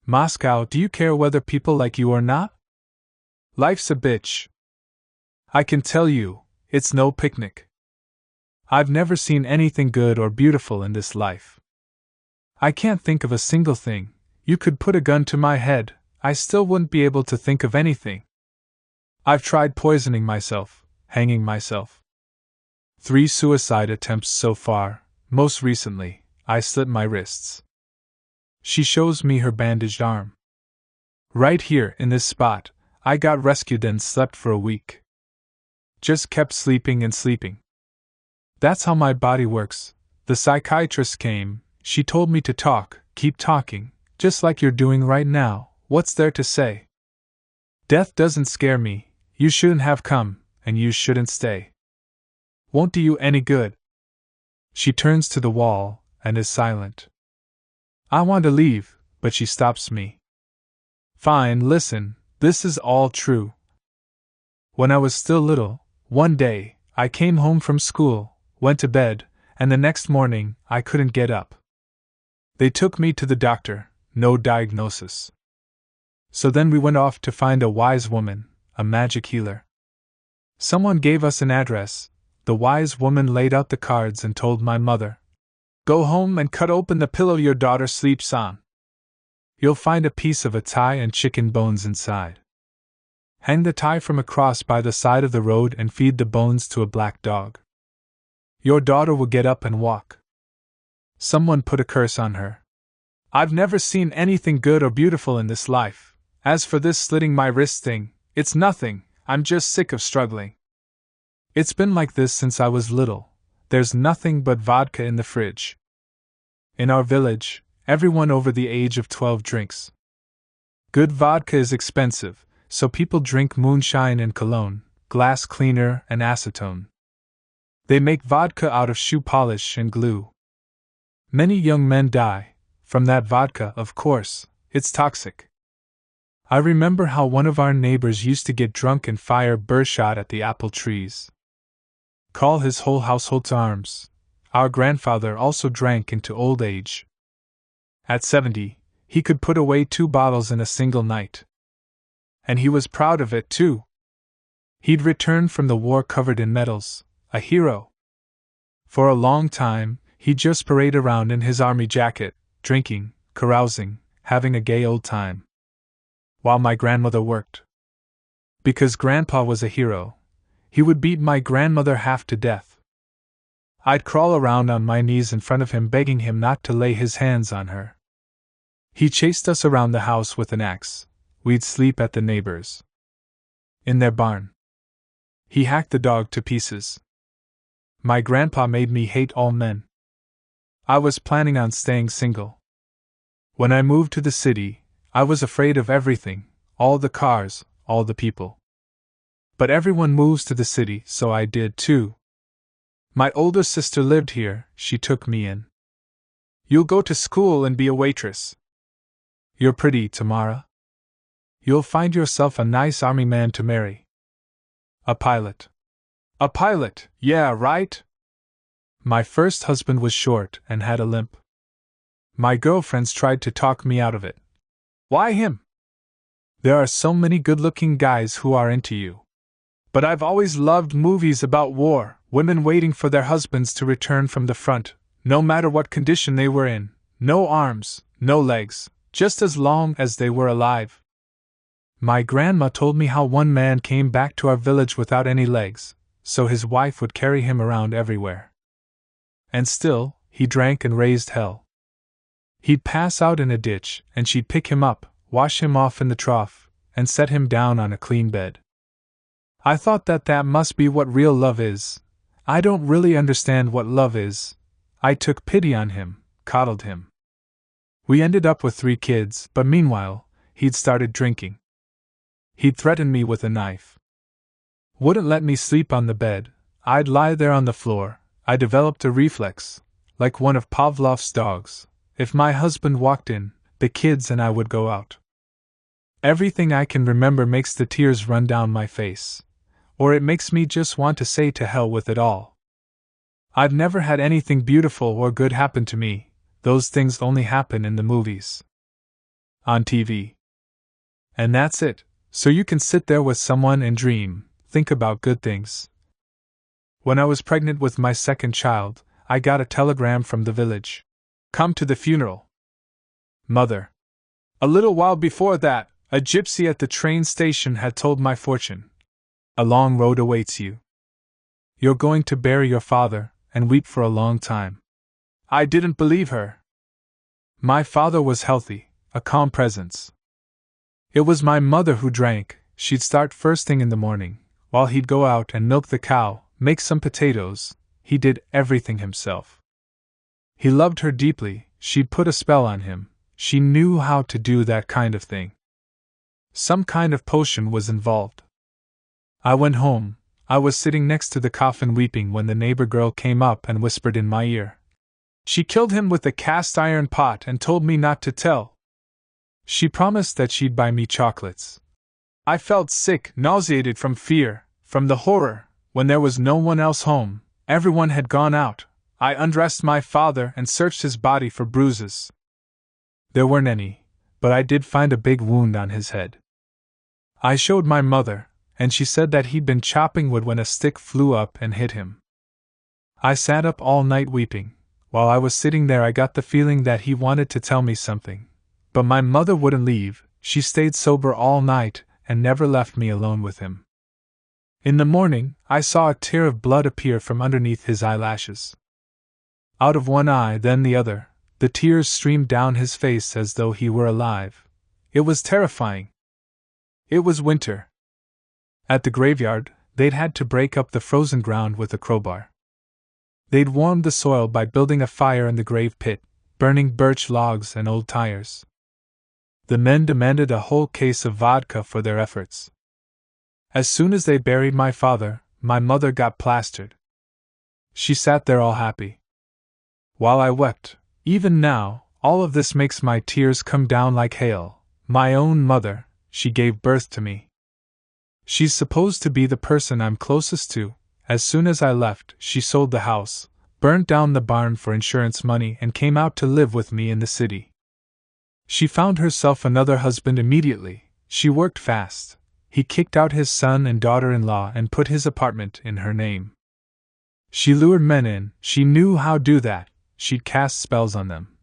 Moscow, do you care whether people like you or not? Life's a bitch. I can tell you, it's no picnic. I've never seen anything good or beautiful in this life. I can't think of a single thing. You could put a gun to my head, I still wouldn't be able to think of anything. I've tried poisoning myself, hanging myself. 3 suicide attempts so far. Most recently, I slit my wrists. She shows me her bandaged arm. Right here, in this spot, I got rescued and slept for a week. Just kept sleeping and sleeping. That's how my body works. The psychiatrist came. She told me to talk, keep talking, just like you're doing right now. What's there to say? Death doesn't scare me. You shouldn't have come, and you shouldn't stay. Won't do you any good. She turns to the wall, and is silent. I want to leave, but she stops me. Fine, listen, this is all true. When I was still little, one day, I came home from school, went to bed, and the next morning, I couldn't get up. They took me to the doctor, no diagnosis. So then we went off to find a wise woman, a magic healer. Someone gave us an address. The wise woman laid out the cards and told my mother, "Go home and cut open the pillow your daughter sleeps on. You'll find a piece of a tie and chicken bones inside. Hang the tie from a cross by the side of the road and feed the bones to a black dog. Your daughter will get up and walk." Someone put a curse on her. I've never seen anything good or beautiful in this life. As for this slitting my wrist thing, it's nothing. I'm just sick of struggling. It's been like this since I was little. There's nothing but vodka in the fridge. In our village, everyone over the age of 12 drinks. Good vodka is expensive, so people drink moonshine and cologne, glass cleaner and acetone. They make vodka out of shoe polish and glue. Many young men die from that vodka, of course. It's toxic. I remember how one of our neighbors used to get drunk and fire birdshot at the apple trees. Call his whole household to arms. Our grandfather also drank into old age. At 70, he could put away 2 bottles in a single night. And he was proud of it, too. He'd returned from the war covered in medals, a hero. For a long time, he'd just parade around in his army jacket, drinking, carousing, having a gay old time. While my grandmother worked. Because Grandpa was a hero, he would beat my grandmother half to death. I'd crawl around on my knees in front of him begging him not to lay his hands on her. He chased us around the house with an axe. We'd sleep at the neighbors. In their barn. He hacked the dog to pieces. My grandpa made me hate all men. I was planning on staying single. When I moved to the city, I was afraid of everything, all the cars, all the people. But everyone moves to the city, so I did too. My older sister lived here, she took me in. You'll go to school and be a waitress. You're pretty, Tamara. You'll find yourself a nice army man to marry. A pilot. A pilot, yeah, right? My first husband was short and had a limp. My girlfriends tried to talk me out of it. Why him? There are so many good-looking guys who are into you. But I've always loved movies about war, women waiting for their husbands to return from the front, no matter what condition they were in, no arms, no legs, just as long as they were alive. My grandma told me how one man came back to our village without any legs, so his wife would carry him around everywhere. And still, he drank and raised hell. He'd pass out in a ditch, and she'd pick him up, wash him off in the trough, and set him down on a clean bed. I thought that must be what real love is. I don't really understand what love is. I took pity on him, coddled him. We ended up with 3 kids, but meanwhile, he'd started drinking. He'd threatened me with a knife. Wouldn't let me sleep on the bed. I'd lie there on the floor. I developed a reflex, like one of Pavlov's dogs. If my husband walked in, the kids and I would go out. Everything I can remember makes the tears run down my face. Or it makes me just want to say to hell with it all. I've never had anything beautiful or good happen to me. Those things only happen in the movies. On TV. And that's it. So you can sit there with someone and dream, think about good things. When I was pregnant with my second child, I got a telegram from the village. Come to the funeral. Mother. A little while before that, a gypsy at the train station had told my fortune. A long road awaits you. You're going to bury your father, and weep for a long time. I didn't believe her. My father was healthy, a calm presence. It was my mother who drank. She'd start first thing in the morning, while he'd go out and milk the cow, make some potatoes. He did everything himself. He loved her deeply, she'd put a spell on him, she knew how to do that kind of thing. Some kind of potion was involved. I went home. I was sitting next to the coffin weeping when the neighbor girl came up and whispered in my ear. She killed him with a cast iron pot and told me not to tell. She promised that she'd buy me chocolates. I felt sick, nauseated from fear, from the horror. When there was no one else home, everyone had gone out, I undressed my father and searched his body for bruises. There weren't any, but I did find a big wound on his head. I showed my mother, and she said that he'd been chopping wood when a stick flew up and hit him. I sat up all night weeping. While I was sitting there, I got the feeling that he wanted to tell me something. But my mother wouldn't leave. She stayed sober all night and never left me alone with him. In the morning, I saw a tear of blood appear from underneath his eyelashes. Out of one eye, then the other, the tears streamed down his face as though he were alive. It was terrifying. It was winter. At the graveyard, they'd had to break up the frozen ground with a crowbar. They'd warmed the soil by building a fire in the grave pit, burning birch logs and old tires. The men demanded a whole case of vodka for their efforts. As soon as they buried my father, my mother got plastered. She sat there all happy. While I wept, even now, all of this makes my tears come down like hail. My own mother, she gave birth to me. She's supposed to be the person I'm closest to. As soon as I left, she sold the house, burnt down the barn for insurance money, and came out to live with me in the city. She found herself another husband immediately. She worked fast. He kicked out his son and daughter-in-law and put his apartment in her name. She lured men in. She knew how to do that. She'd cast spells on them.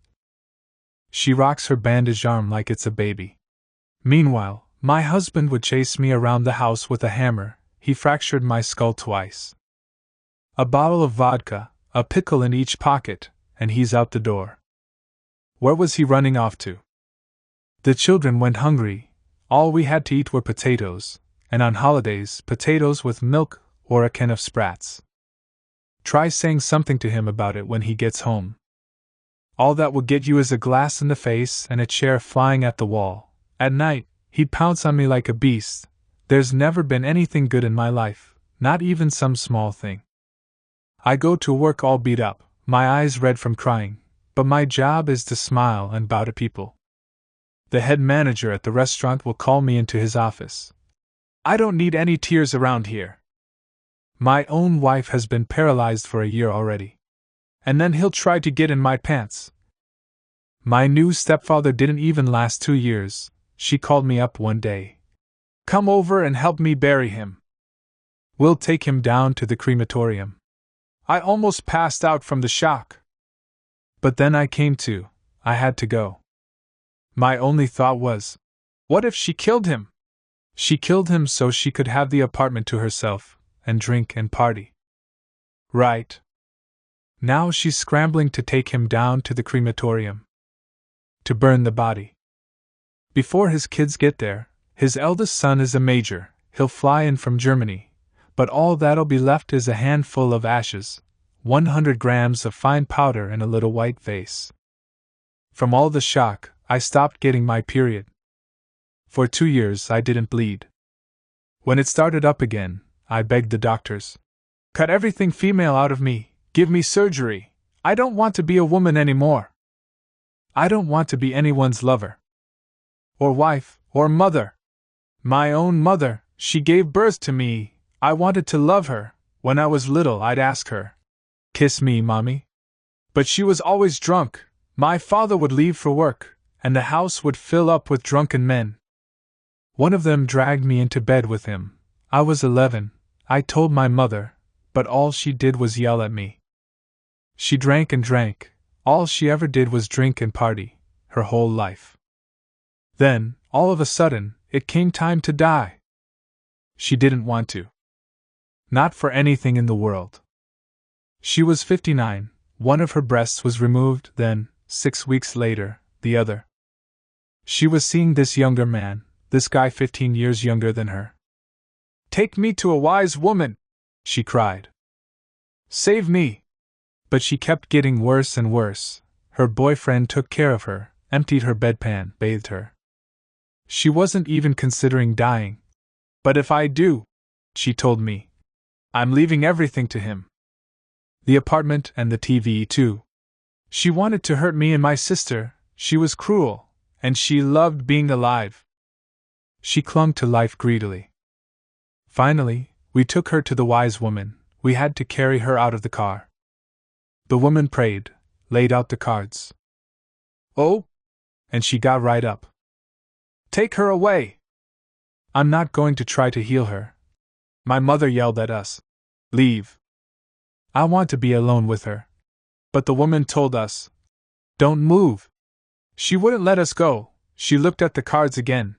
She rocks her bandaged arm like it's a baby. Meanwhile, my husband would chase me around the house with a hammer. He fractured my skull twice. A bottle of vodka, a pickle in each pocket, and he's out the door. Where was he running off to? The children went hungry. All we had to eat were potatoes, and on holidays, potatoes with milk or a can of Sprats. Try saying something to him about it when he gets home. All that will get you is a glass in the face and a chair flying at the wall. At night, he'd pounce on me like a beast. There's never been anything good in my life, not even some small thing. I go to work all beat up, my eyes red from crying, but my job is to smile and bow to people. The head manager at the restaurant will call me into his office. I don't need any tears around here. My own wife has been paralyzed for a year already. And then he'll try to get in my pants. My new stepfather didn't even last 2 years. She called me up one day. Come over and help me bury him. We'll take him down to the crematorium. I almost passed out from the shock. But then I came to. I had to go. My only thought was, what if she killed him? She killed him so she could have the apartment to herself, and drink and party. Right. Now she's scrambling to take him down to the crematorium. To burn the body. Before his kids get there, his eldest son is a major, he'll fly in from Germany, but all that'll be left is a handful of ashes, 100 grams of fine powder and a little white vase. From all the shock, I stopped getting my period. For 2 years I didn't bleed. When it started up again, I begged the doctors. Cut everything female out of me, give me surgery. I don't want to be a woman anymore. I don't want to be anyone's lover. Or wife, or mother. My own mother, she gave birth to me. I wanted to love her. When I was little, I'd ask her, "Kiss me, Mommy." But she was always drunk. My father would leave for work, and the house would fill up with drunken men. One of them dragged me into bed with him. I was 11. I told my mother, but all she did was yell at me. She drank and drank. All she ever did was drink and party, her whole life. Then, all of a sudden, it came time to die. She didn't want to. Not for anything in the world. She was 59, one of her breasts was removed, then, 6 weeks later, the other. She was seeing this younger man, this guy 15 years younger than her. "Take me to a wise woman," she cried. "Save me. But she kept getting worse and worse. Her boyfriend took care of her, emptied her bedpan, bathed her. She wasn't even considering dying. But if I do, she told me, I'm leaving everything to him. The apartment and the TV, too. She wanted to hurt me and my sister. She was cruel, and she loved being alive. She clung to life greedily. Finally, we took her to the wise woman. We had to carry her out of the car. The woman prayed, laid out the cards. Oh! And she got right up. Take her away! I'm not going to try to heal her. My mother yelled at us. Leave. I want to be alone with her. But the woman told us, don't move. She wouldn't let us go. She looked at the cards again.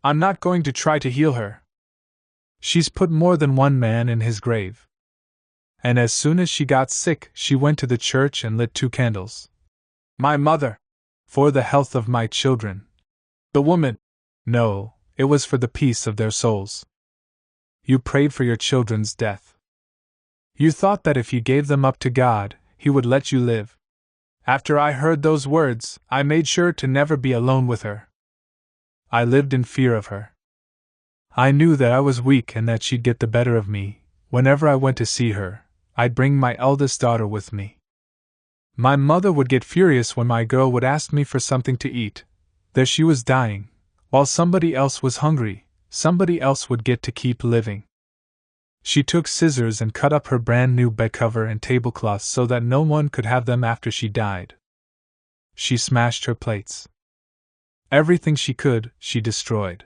I'm not going to try to heal her. She's put more than one man in his grave. And as soon as she got sick, she went to the church and lit 2 candles. My mother! For the health of my children. The woman! No, it was for the peace of their souls. You prayed for your children's death. You thought that if you gave them up to God, He would let you live. After I heard those words, I made sure to never be alone with her. I lived in fear of her. I knew that I was weak and that she'd get the better of me. Whenever I went to see her, I'd bring my eldest daughter with me. My mother would get furious when my girl would ask me for something to eat. There she was dying, while somebody else was hungry. Somebody else would get to keep living. She took scissors and cut up her brand new bedcover and tablecloths so that no one could have them after she died. She smashed her plates. Everything she could, she destroyed.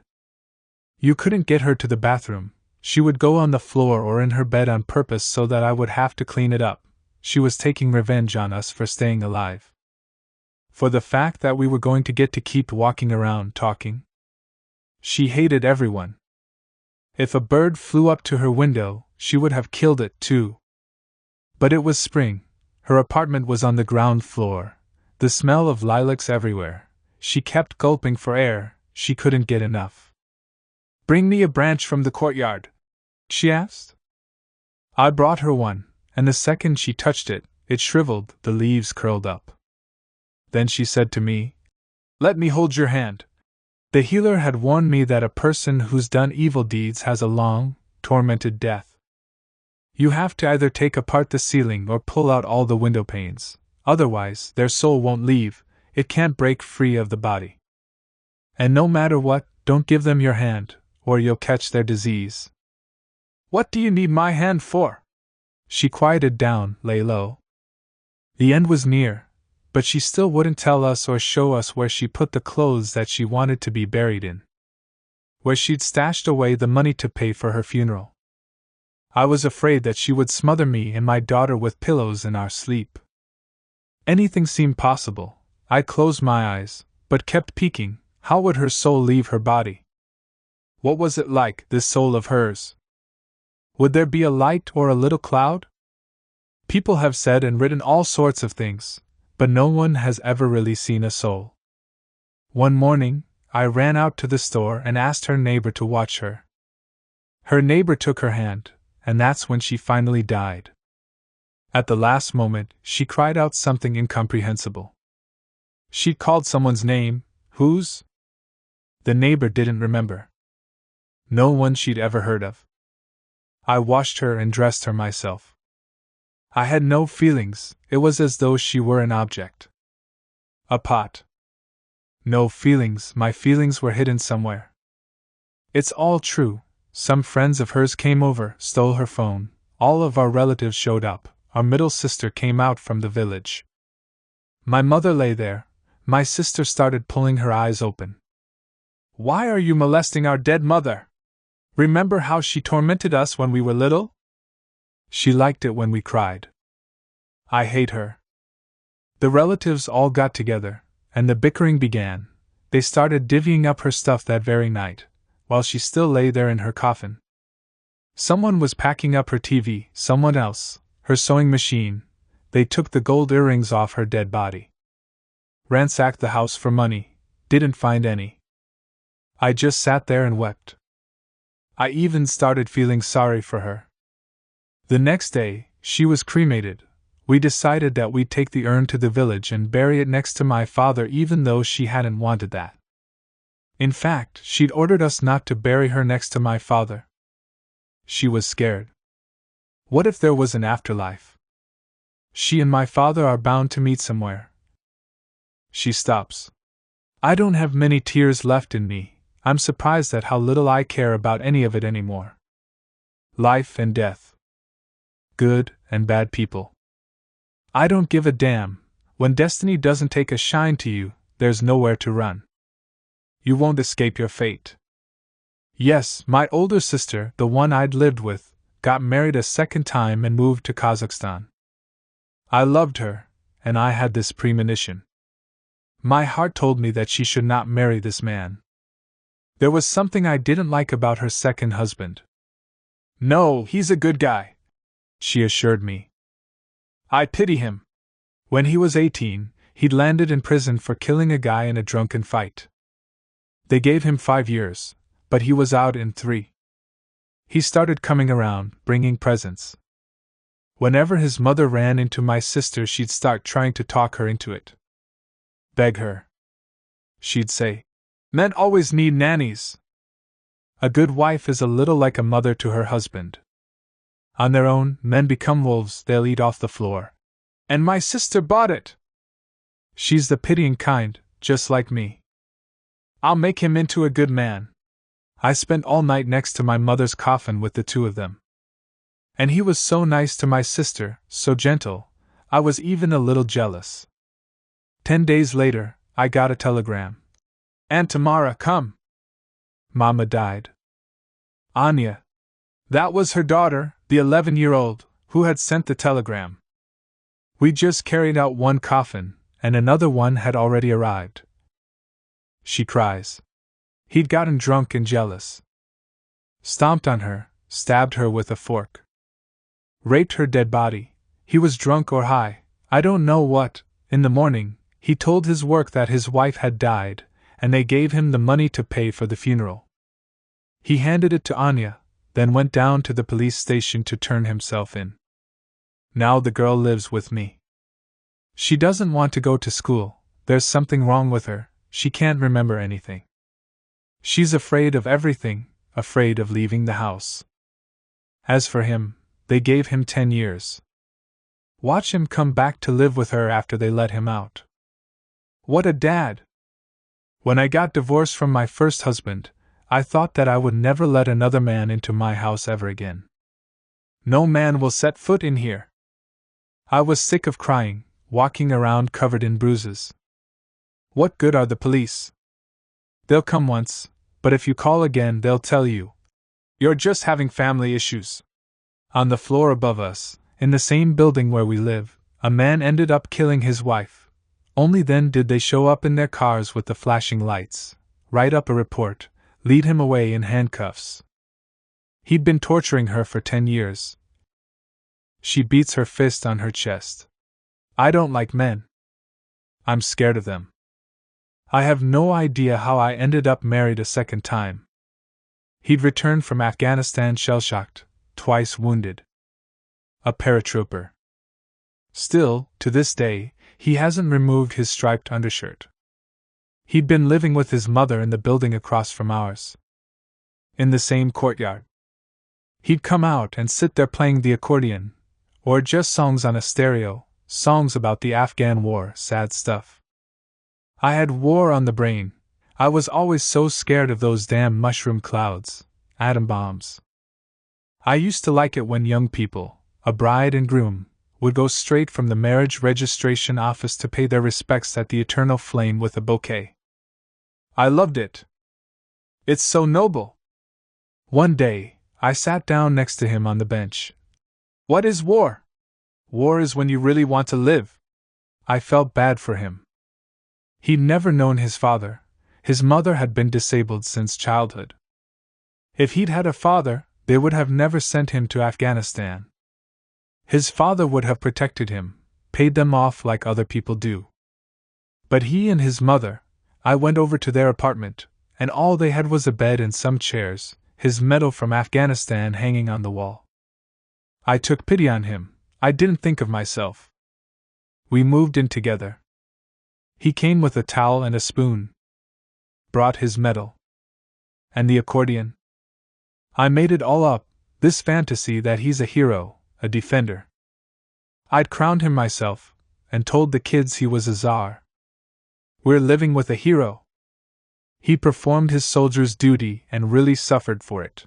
You couldn't get her to the bathroom. She would go on the floor or in her bed on purpose so that I would have to clean it up. She was taking revenge on us for staying alive. For the fact that we were going to get to keep walking around talking. She hated everyone. If a bird flew up to her window, she would have killed it too. But it was spring. Her apartment was on the ground floor. The smell of lilacs everywhere. She kept gulping for air. She couldn't get enough. Bring me a branch from the courtyard, she asked. I brought her one, and the second she touched it, it shriveled, the leaves curled up. Then she said to me, let me hold your hand. The healer had warned me that a person who's done evil deeds has a long, tormented death. You have to either take apart the ceiling or pull out all the window panes, otherwise their soul won't leave, it can't break free of the body. And no matter what, don't give them your hand, or you'll catch their disease. What do you need my hand for? She quieted down, lay low. The end was near, but she still wouldn't tell us or show us where she put the clothes that she wanted to be buried in. Where she'd stashed away the money to pay for her funeral. I was afraid that she would smother me and my daughter with pillows in our sleep. Anything seemed possible. I closed my eyes, but kept peeking. How would her soul leave her body? What was it like, this soul of hers? Would there be a light or a little cloud? People have said and written all sorts of things, but no one has ever really seen a soul. One morning, I ran out to the store and asked her neighbor to watch her. Her neighbor took her hand, and that's when she finally died. At the last moment, she cried out something incomprehensible. She'd called someone's name, whose? The neighbor didn't remember. No one she'd ever heard of. I washed her and dressed her myself. I had no feelings, it was as though she were an object. A pot. No feelings, my feelings were hidden somewhere. It's all true. Some friends of hers came over, stole her phone, all of our relatives showed up, our middle sister came out from the village. My mother lay there, my sister started pulling her eyes open. Why are you molesting our dead mother? Remember how she tormented us when we were little? She liked it when we cried. I hate her. The relatives all got together, and the bickering began. They started divvying up her stuff that very night, while she still lay there in her coffin. Someone was packing up her TV, someone else, her sewing machine. They took the gold earrings off her dead body. Ransacked the house for money, didn't find any. I just sat there and wept. I even started feeling sorry for her. The next day, she was cremated, we decided that we'd take the urn to the village and bury it next to my father, even though she hadn't wanted that. In fact, she'd ordered us not to bury her next to my father. She was scared. What if there was an afterlife? She and my father are bound to meet somewhere. She stops. I don't have many tears left in me. I'm surprised at how little I care about any of it anymore. Life and death. Good and bad people. I don't give a damn. When destiny doesn't take a shine to you, there's nowhere to run. You won't escape your fate. Yes, my older sister, the one I'd lived with, got married a second time and moved to Kazakhstan. I loved her, and I had this premonition. My heart told me that she should not marry this man. There was something I didn't like about her second husband. No, he's a good guy, she assured me. I pity him. When he was 18, he'd landed in prison for killing a guy in a drunken fight. They gave him 5 years, but he was out in 3. He started coming around, bringing presents. Whenever his mother ran into my sister, she'd start trying to talk her into it. Beg her. She'd say, "Men always need nannies." A good wife is a little like a mother to her husband. On their own, men become wolves, they'll eat off the floor. And my sister bought it. She's the pitying kind, just like me. I'll make him into a good man. I spent all night next to my mother's coffin with the two of them. And he was so nice to my sister, so gentle, I was even a little jealous. 10 days later, I got a telegram. "Aunt Tamara, come." Mama died. Anya. That was her daughter, the 11-year-old, who had sent the telegram. We just carried out one coffin, and another one had already arrived. She cries. He'd gotten drunk and jealous. Stomped on her, stabbed her with a fork. Raped her dead body. He was drunk or high, I don't know what. In the morning, he told his work that his wife had died, and they gave him the money to pay for the funeral. He handed it to Anya, then went down to the police station to turn himself in. Now the girl lives with me. She doesn't want to go to school, there's something wrong with her, she can't remember anything. She's afraid of everything, afraid of leaving the house. As for him, they gave him 10 years. Watch him come back to live with her after they let him out. What a dad! When I got divorced from my first husband, I thought that I would never let another man into my house ever again. No man will set foot in here. I was sick of crying, walking around covered in bruises. What good are the police? They'll come once, but if you call again, they'll tell you, "You're just having family issues." On the floor above us, in the same building where we live, a man ended up killing his wife. Only then did they show up in their cars with the flashing lights, write up a report, lead him away in handcuffs. He'd been torturing her for 10 years. She beats her fist on her chest. I don't like men. I'm scared of them. I have no idea how I ended up married a second time. He'd returned from Afghanistan shell-shocked, twice wounded. A paratrooper. Still, to this day, he hasn't removed his striped undershirt. He'd been living with his mother in the building across from ours. In the same courtyard. He'd come out and sit there playing the accordion, or just songs on a stereo, songs about the Afghan war, sad stuff. I had war on the brain. I was always so scared of those damn mushroom clouds, atom bombs. I used to like it when young people, a bride and groom, would go straight from the marriage registration office to pay their respects at the eternal flame with a bouquet. I loved it. It's so noble. One day, I sat down next to him on the bench. What is war? War is when you really want to live. I felt bad for him. He'd never known his father. His mother had been disabled since childhood. If he'd had a father, they would have never sent him to Afghanistan. His father would have protected him, paid them off like other people do. But he and his mother, I went over to their apartment, and all they had was a bed and some chairs, his medal from Afghanistan hanging on the wall. I took pity on him. I didn't think of myself. We moved in together. He came with a towel and a spoon. Brought his medal. And the accordion. I made it all up, this fantasy that he's a hero, a defender. I'd crowned him myself, and told the kids he was a czar. We're living with a hero. He performed his soldier's duty and really suffered for it.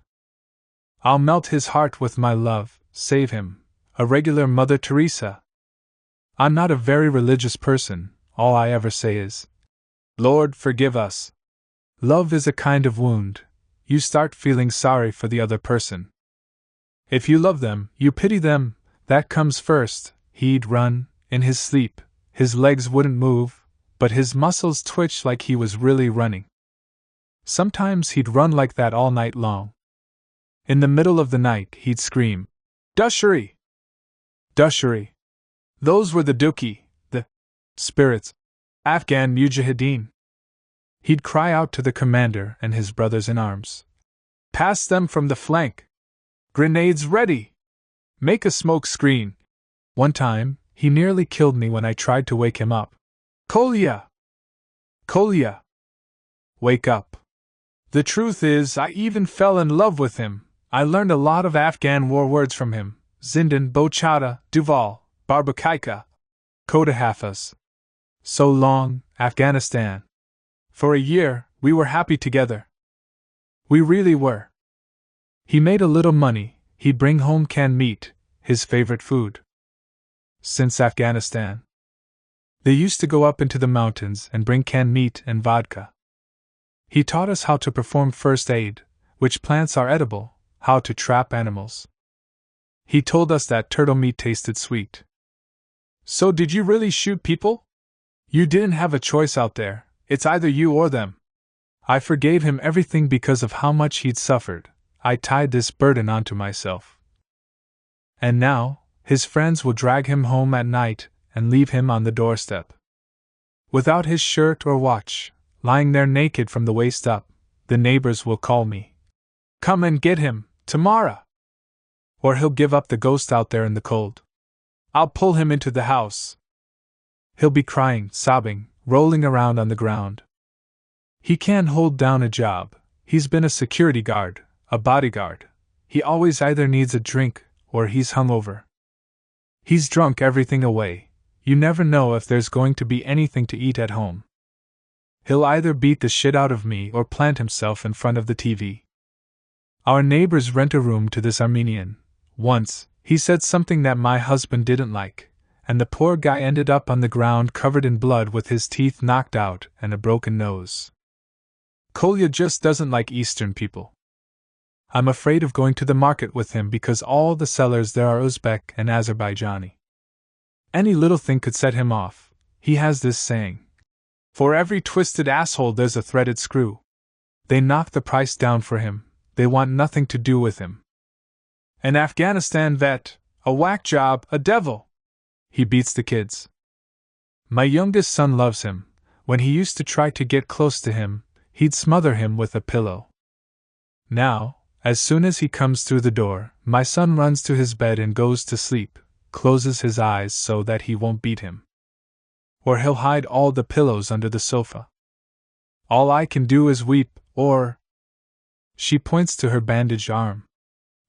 I'll melt his heart with my love, save him, a regular Mother Teresa. I'm not a very religious person, all I ever say is, Lord, forgive us. Love is a kind of wound. You start feeling sorry for the other person. If you love them, you pity them, that comes first. He'd run, in his sleep, his legs wouldn't move, but his muscles twitched like he was really running. Sometimes he'd run like that all night long. In the middle of the night, he'd scream, Dushari! Dushari! Those were the Duki, the spirits, Afghan Mujahideen. He'd cry out to the commander and his brothers in arms. Pass them from the flank! Grenades ready! Make a smoke screen! One time, he nearly killed me when I tried to wake him up. Kolya! Kolya! Wake up! The truth is, I even fell in love with him. I learned a lot of Afghan war words from him. Zindan, Bochata, Duval, Barbakaika, Kota Hafez. So long, Afghanistan. For a year, we were happy together. We really were. He made a little money, he'd bring home canned meat, his favorite food. Since Afghanistan. They used to go up into the mountains and bring canned meat and vodka. He taught us how to perform first aid, which plants are edible, how to trap animals. He told us that turtle meat tasted sweet. So did you really shoot people? You didn't have a choice out there, it's either you or them. I forgave him everything because of how much he'd suffered. I tied this burden onto myself. And now, his friends will drag him home at night and leave him on the doorstep. Without his shirt or watch, lying there naked from the waist up, the neighbors will call me. Come and get him, tomorrow! Or he'll give up the ghost out there in the cold. I'll pull him into the house. He'll be crying, sobbing, rolling around on the ground. He can't hold down a job. He's been a security guard, a bodyguard. He always either needs a drink or he's hungover. He's drunk everything away. You never know if there's going to be anything to eat at home. He'll either beat the shit out of me or plant himself in front of the TV. Our neighbors rent a room to this Armenian. Once, he said something that my husband didn't like, and the poor guy ended up on the ground covered in blood with his teeth knocked out and a broken nose. Kolya just doesn't like Eastern people. I'm afraid of going to the market with him because all the sellers there are Uzbek and Azerbaijani. Any little thing could set him off. He has this saying. For every twisted asshole there's a threaded screw. They knock the price down for him. They want nothing to do with him. An Afghanistan vet, a whack job, a devil. He beats the kids. My youngest son loves him. When he used to try to get close to him, he'd smother him with a pillow. Now, as soon as he comes through the door, my son runs to his bed and goes to sleep, closes his eyes so that he won't beat him. Or he'll hide all the pillows under the sofa. All I can do is weep, or... She points to her bandaged arm.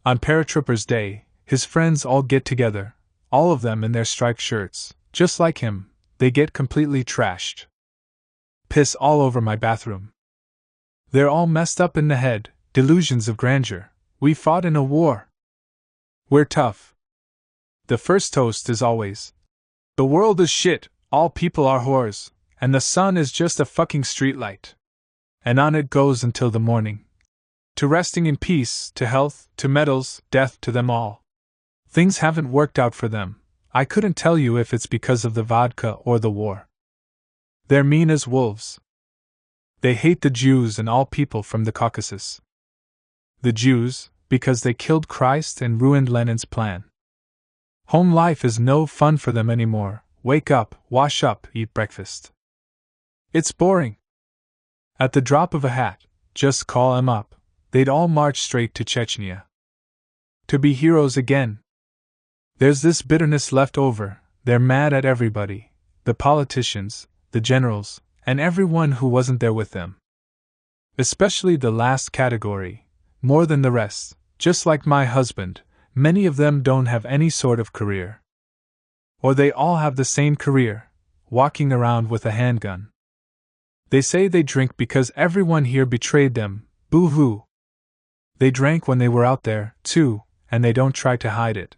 On Paratroopers Day, his friends all get together, all of them in their striped shirts, just like him. They get completely trashed. Piss all over my bathroom. They're all messed up in the head, delusions of grandeur. We fought in a war. We're tough. The first toast is always, the world is shit, all people are whores, and the sun is just a fucking streetlight. And on it goes until the morning. To resting in peace, to health, to medals, death to them all. Things haven't worked out for them. I couldn't tell you if it's because of the vodka or the war. They're mean as wolves. They hate the Jews and all people from the Caucasus. The Jews, because they killed Christ and ruined Lenin's plan. Home life is no fun for them anymore. Wake up, wash up, eat breakfast. It's boring. At the drop of a hat, just call them up. They'd all march straight to Chechnya. To be heroes again. There's this bitterness left over. They're mad at everybody. the politicians, the generals, and everyone who wasn't there with them. Especially the last category, more than the rest, just like my husband, many of them don't have any sort of career. Or they all have the same career, walking around with a handgun. They say they drink because everyone here betrayed them, boo-hoo. They drank when they were out there, too, and they don't try to hide it.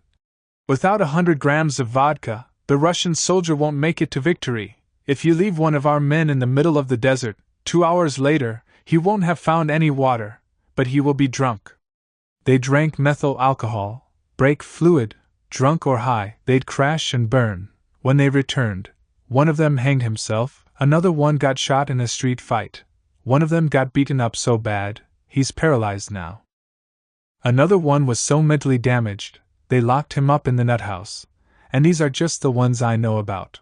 Without 100 grams of vodka, the Russian soldier won't make it to victory. If you leave one of our men in the middle of the desert, 2 hours later, he won't have found any water, but he will be drunk. They drank methyl alcohol, brake fluid, drunk or high, they'd crash and burn. When they returned, one of them hanged himself, another one got shot in a street fight, one of them got beaten up so bad, he's paralyzed now. Another one was so mentally damaged, they locked him up in the nut house, and these are just the ones I know about.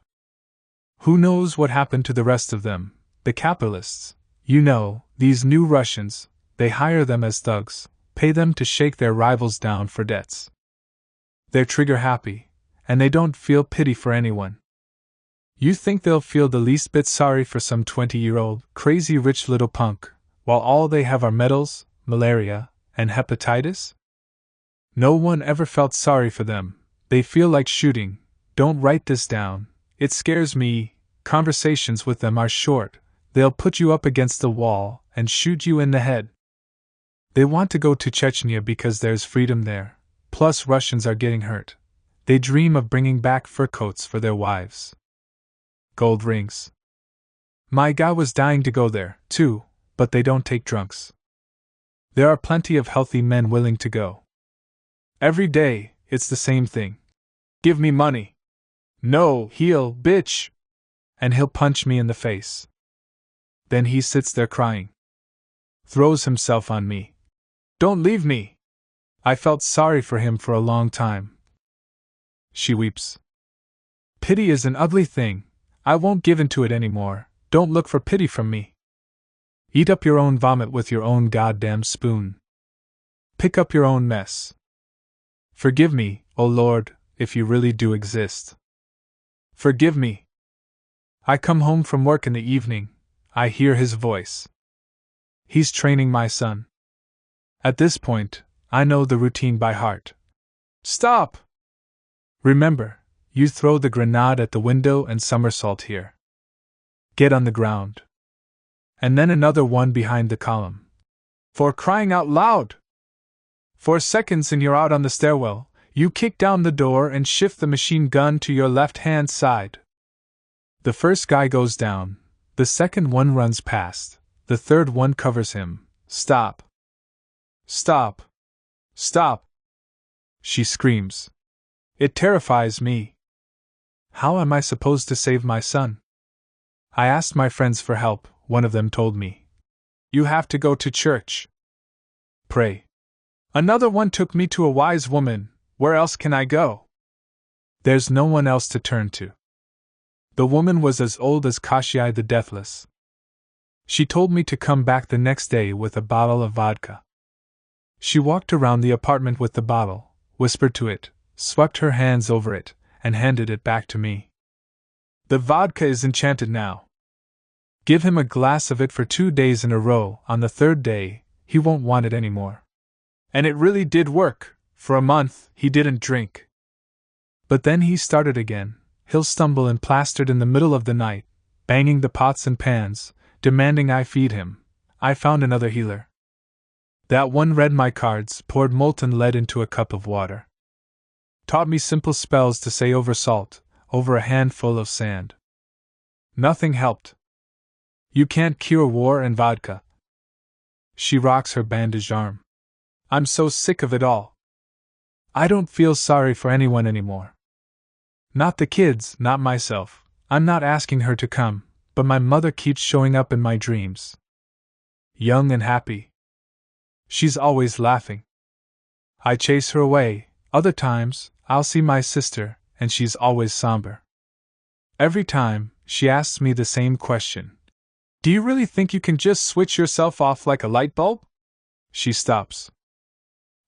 Who knows what happened to the rest of them, the capitalists? You know, these new Russians, they hire them as thugs, pay them to shake their rivals down for debts. They're trigger happy, and they don't feel pity for anyone. You think they'll feel the least bit sorry for some 20-year-old, crazy rich little punk, while all they have are medals, malaria, and hepatitis? No one ever felt sorry for them. They feel like shooting. Don't write this down. It scares me. Conversations with them are short. They'll put you up against the wall and shoot you in the head. They want to go to Chechnya because there's freedom there. Plus Russians are getting hurt. They dream of bringing back fur coats for their wives. Gold rings. My guy was dying to go there, too, but they don't take drunks. There are plenty of healthy men willing to go. Every day, it's the same thing. Give me money. No, he'll, bitch. And he'll punch me in the face. Then he sits there crying. Throws himself on me. Don't leave me. I felt sorry for him for a long time. She weeps. Pity is an ugly thing. I won't give in to it anymore. Don't look for pity from me. Eat up your own vomit with your own goddamn spoon. Pick up your own mess. Forgive me, O Lord, if you really do exist. Forgive me. I come home from work in the evening. I hear his voice. He's training my son. At this point, I know the routine by heart. Stop! Remember, you throw the grenade at the window and somersault here. Get on the ground. And then another one behind the column. For crying out loud! 4 seconds and you're out on the stairwell. You kick down the door and shift the machine gun to your left-hand side. The first guy goes down. The second one runs past. The third one covers him. Stop. Stop. Stop. She screams. It terrifies me. How am I supposed to save my son? I asked my friends for help. One of them told me. You have to go to church. Pray. Another one took me to a wise woman. Where else can I go? There's no one else to turn to. The woman was as old as Kashai the Deathless. She told me to come back the next day with a bottle of vodka. She walked around the apartment with the bottle, whispered to it, swept her hands over it, and handed it back to me. The vodka is enchanted now. Give him a glass of it for 2 days in a row. On the 3rd day, he won't want it anymore. And it really did work. For a month, he didn't drink. But then he started again. He'll stumble and plastered in the middle of the night, banging the pots and pans, demanding I feed him. I found another healer. That one read my cards, poured molten lead into a cup of water. Taught me simple spells to say over salt, over a handful of sand. Nothing helped. You can't cure war and vodka. She rocks her bandaged arm. I'm so sick of it all. I don't feel sorry for anyone anymore. Not the kids, not myself. I'm not asking her to come, but my mother keeps showing up in my dreams. Young and happy. She's always laughing. I chase her away. Other times, I'll see my sister, and she's always somber. Every time, she asks me the same question. Do you really think you can just switch yourself off like a light bulb? She stops.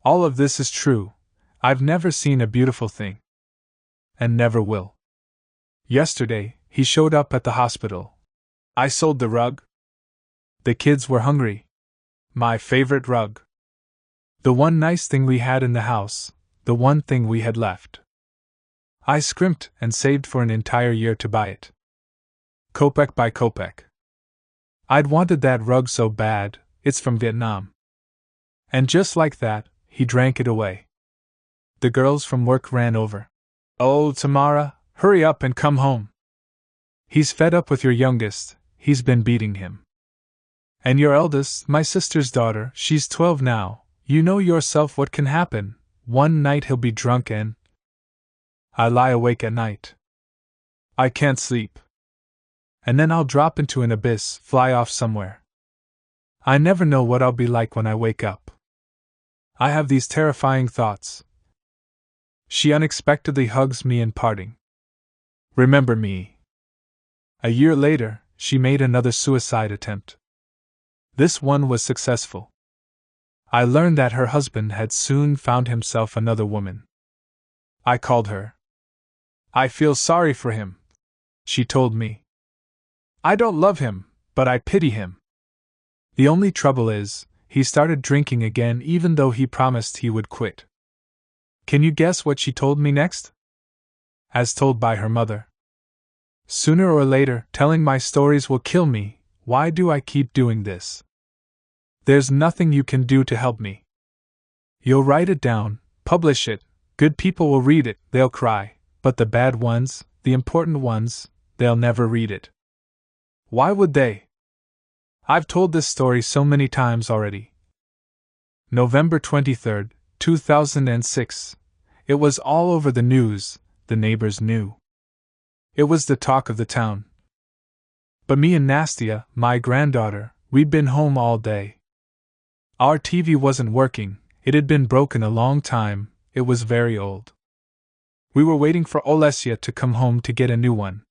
All of this is true. I've never seen a beautiful thing. And never will. Yesterday, he showed up at the hospital. I sold the rug. The kids were hungry. My favorite rug. The one nice thing we had in the house, the one thing we had left. I scrimped and saved for an entire year to buy it. Kopeck by kopeck. I'd wanted that rug so bad, it's from Vietnam. And just like that, he drank it away. The girls from work ran over. Oh, Tamara, hurry up and come home. He's fed up with your youngest, he's been beating him. And your eldest, my sister's daughter, she's 12 now, you know yourself what can happen, one night he'll be drunk and… I lie awake at night. I can't sleep. And then I'll drop into an abyss, fly off somewhere. I never know what I'll be like when I wake up. I have these terrifying thoughts. She unexpectedly hugs me in parting. Remember me. A year later, she made another suicide attempt. This one was successful. I learned that her husband had soon found himself another woman. I called her. I feel sorry for him, she told me. I don't love him, but I pity him. The only trouble is, he started drinking again even though he promised he would quit. Can you guess what she told me next? As told by her mother. Sooner or later, telling my stories will kill me. Why do I keep doing this? There's nothing you can do to help me. You'll write it down, publish it, good people will read it, they'll cry, but the bad ones, the important ones, they'll never read it. Why would they? I've told this story so many times already. November 23, 2006. It was all over the news, the neighbors knew. It was the talk of the town. But me and Nastia, my granddaughter, we'd been home all day. Our TV wasn't working, it had been broken a long time, it was very old. We were waiting for Olesia to come home to get a new one.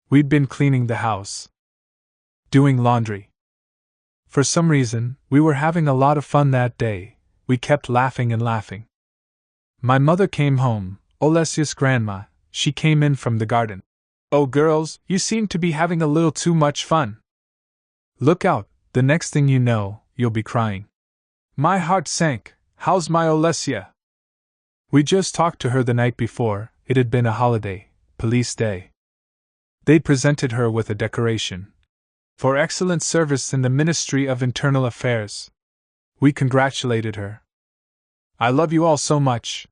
We'd been cleaning the house. Doing laundry. For some reason, we were having a lot of fun that day, we kept laughing and laughing. My mother came home, Olesia's grandma, she came in from the garden. Oh girls, you seem to be having a little too much fun. Look out, the next thing you know, you'll be crying. My heart sank, how's my Olesia? We just talked to her the night before, it had been a holiday, police day. They'd presented her with a decoration. For excellent service in the Ministry of Internal Affairs. We congratulated her. I love you all so much,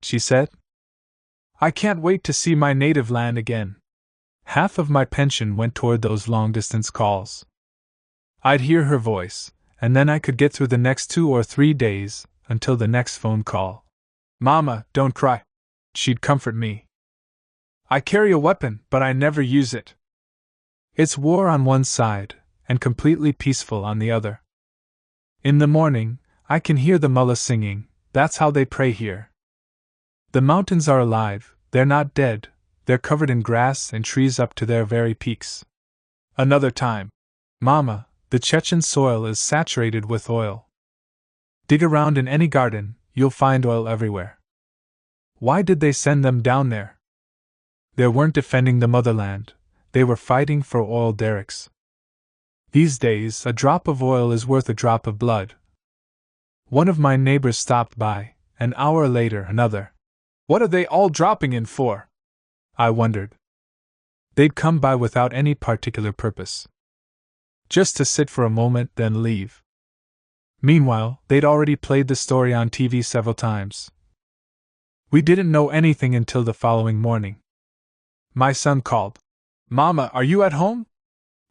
she said. I can't wait to see my native land again. Half of my pension went toward those long-distance calls. I'd hear her voice, and then I could get through the next 2 or 3 days, until the next phone call. Mama, don't cry. She'd comfort me. I carry a weapon, but I never use it. It's war on one side, and completely peaceful on the other. In the morning, I can hear the mullah singing, that's how they pray here. The mountains are alive, they're not dead, they're covered in grass and trees up to their very peaks. Another time. Mama, the Chechen soil is saturated with oil. Dig around in any garden, you'll find oil everywhere. Why did they send them down there? They weren't defending the motherland. They were fighting for oil derricks. These days, a drop of oil is worth a drop of blood. One of my neighbors stopped by, an hour later another. What are they all dropping in for? I wondered. They'd come by without any particular purpose. Just to sit for a moment, then leave. Meanwhile, they'd already played the story on TV several times. We didn't know anything until the following morning. My son called. Mama, are you at home?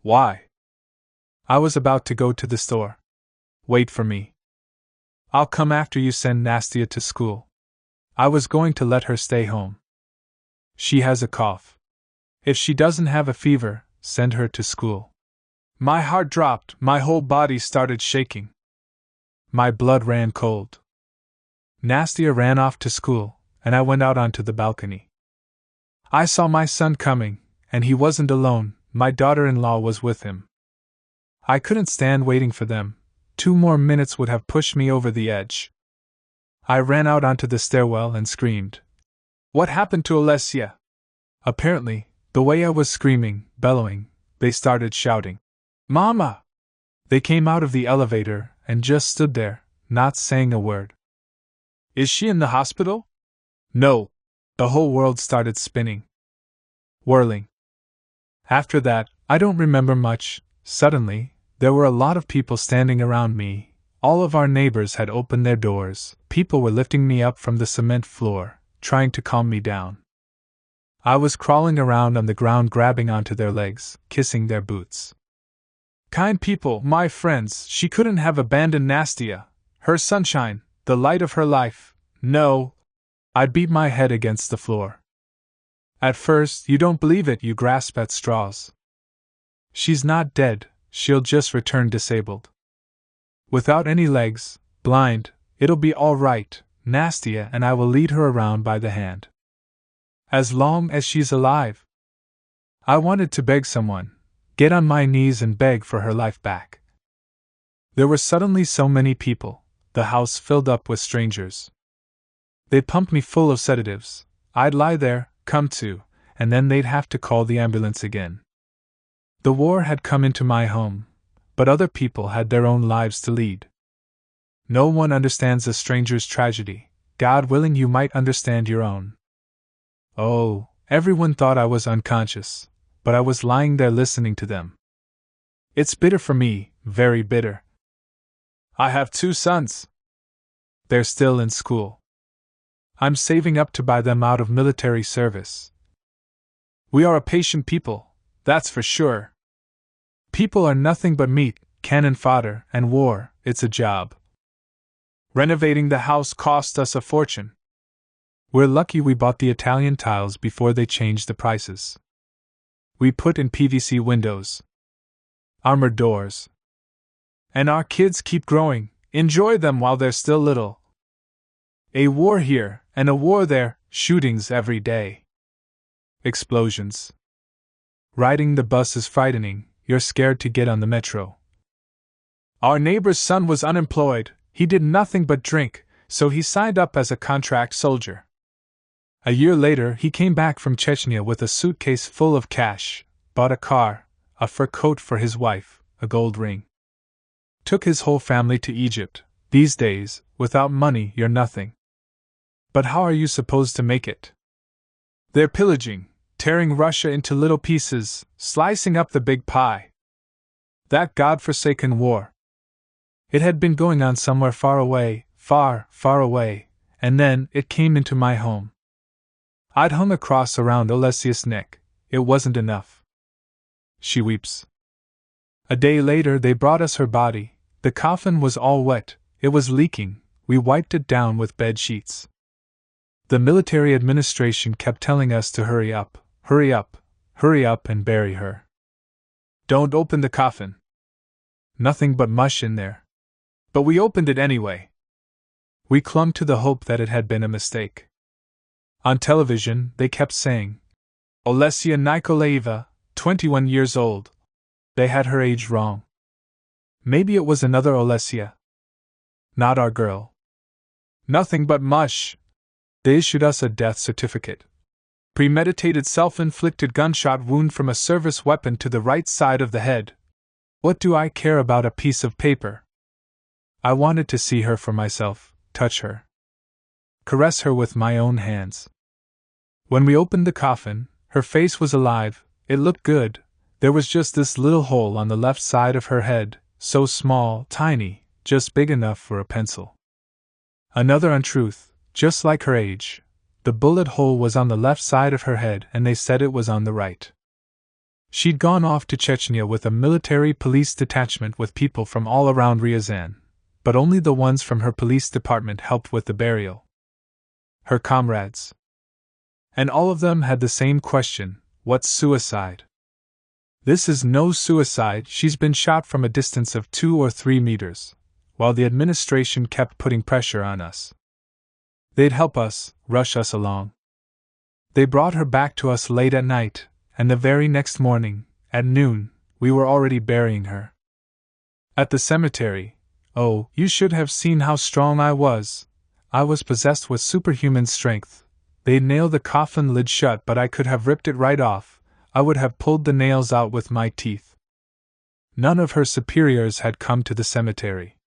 Why? I was about to go to the store. Wait for me. I'll come after you send Nastia to school. I was going to let her stay home. She has a cough. If she doesn't have a fever, send her to school. My heart dropped, my whole body started shaking. My blood ran cold. Nastia ran off to school, and I went out onto the balcony. I saw my son coming, and he wasn't alone, my daughter-in-law was with him. I couldn't stand waiting for them, 2 more minutes would have pushed me over the edge. I ran out onto the stairwell and screamed. What happened to Olesia? Apparently, The way I was screaming, bellowing, they started shouting, "Mama!" They came out of the elevator and just stood there, not saying a word. "Is she in the hospital?" "No." The whole world started spinning, whirling. After that, I don't remember much. Suddenly, there were a lot of people standing around me. All of our neighbors had opened their doors. People were lifting me up from the cement floor, trying to calm me down. I was crawling around on the ground, grabbing onto their legs, kissing their boots. Kind people, my friends, she couldn't have abandoned Nastia, her sunshine, the light of her life. No. I beat my head against the floor. At first, you don't believe it, you grasp at straws. She's not dead, she'll just return disabled. Without any legs, blind, it'll be all right, Nastia and I will lead her around by the hand. As long as she's alive. I wanted to beg someone, get on my knees and beg for her life back. There were suddenly so many people, the house filled up with strangers. They pumped me full of sedatives. I'd lie there, come to, and then they'd have to call the ambulance again. The war had come into my home, but other people had their own lives to lead. No one understands a stranger's tragedy. God willing, you might understand your own. Oh, everyone thought I was unconscious, but I was lying there listening to them. It's bitter for me, very bitter. I have 2 sons. They're still in school. I'm saving up to buy them out of military service. We are a patient people, that's for sure. People are nothing but meat, cannon fodder, and war, it's a job. Renovating the house cost us a fortune. We're lucky we bought the Italian tiles before they changed the prices. We put in PVC windows, armored doors. And our kids keep growing, enjoy them while they're still little. A war here, and a war there, shootings every day. Explosions. Riding the bus is frightening, you're scared to get on the metro. Our neighbor's son was unemployed, he did nothing but drink, so he signed up as a contract soldier. A year later, he came back from Chechnya with a suitcase full of cash, bought a car, a fur coat for his wife, a gold ring. Took his whole family to Egypt. These days, without money, you're nothing. But how are you supposed to make it? They're pillaging, tearing Russia into little pieces, slicing up the big pie. That God-forsaken war. It had been going on somewhere far away, far, far away, and then it came into my home. I'd hung a cross around Olesia's neck. It wasn't enough. She weeps. A day later they brought us her body. The coffin was all wet, it was leaking, we wiped it down with bed sheets. The military administration kept telling us to hurry up, hurry up, hurry up and bury her. Don't open the coffin. Nothing but mush in there. But we opened it anyway. We clung to the hope that it had been a mistake. On television, they kept saying, Olesia Nikolaeva, 21 years old. They had her age wrong. Maybe it was another Olesia. Not our girl. Nothing but mush. They issued us a death certificate. Premeditated self-inflicted gunshot wound from a service weapon to the right side of the head. What do I care about a piece of paper? I wanted to see her for myself, touch her. Caress her with my own hands. When we opened the coffin, her face was alive, it looked good. There was just this little hole on the left side of her head, so small, tiny, just big enough for a pencil. Another untruth, just like her age. The bullet hole was on the left side of her head and they said it was on the right. She'd gone off to Chechnya with a military police detachment with people from all around Ryazan, but only the ones from her police department helped with the burial. Her comrades. And all of them had the same question, what's suicide? This is no suicide, she's been shot from a distance of 2 or 3 meters, while the administration kept putting pressure on us. They'd help us, rush us along. They brought her back to us late at night, and the very next morning, at noon, we were already burying her. At the cemetery, oh, you should have seen how strong I was. I was possessed with superhuman strength. They'd nailed the coffin lid shut, but I could have ripped it right off. I would have pulled the nails out with my teeth. None of her superiors had come to the cemetery.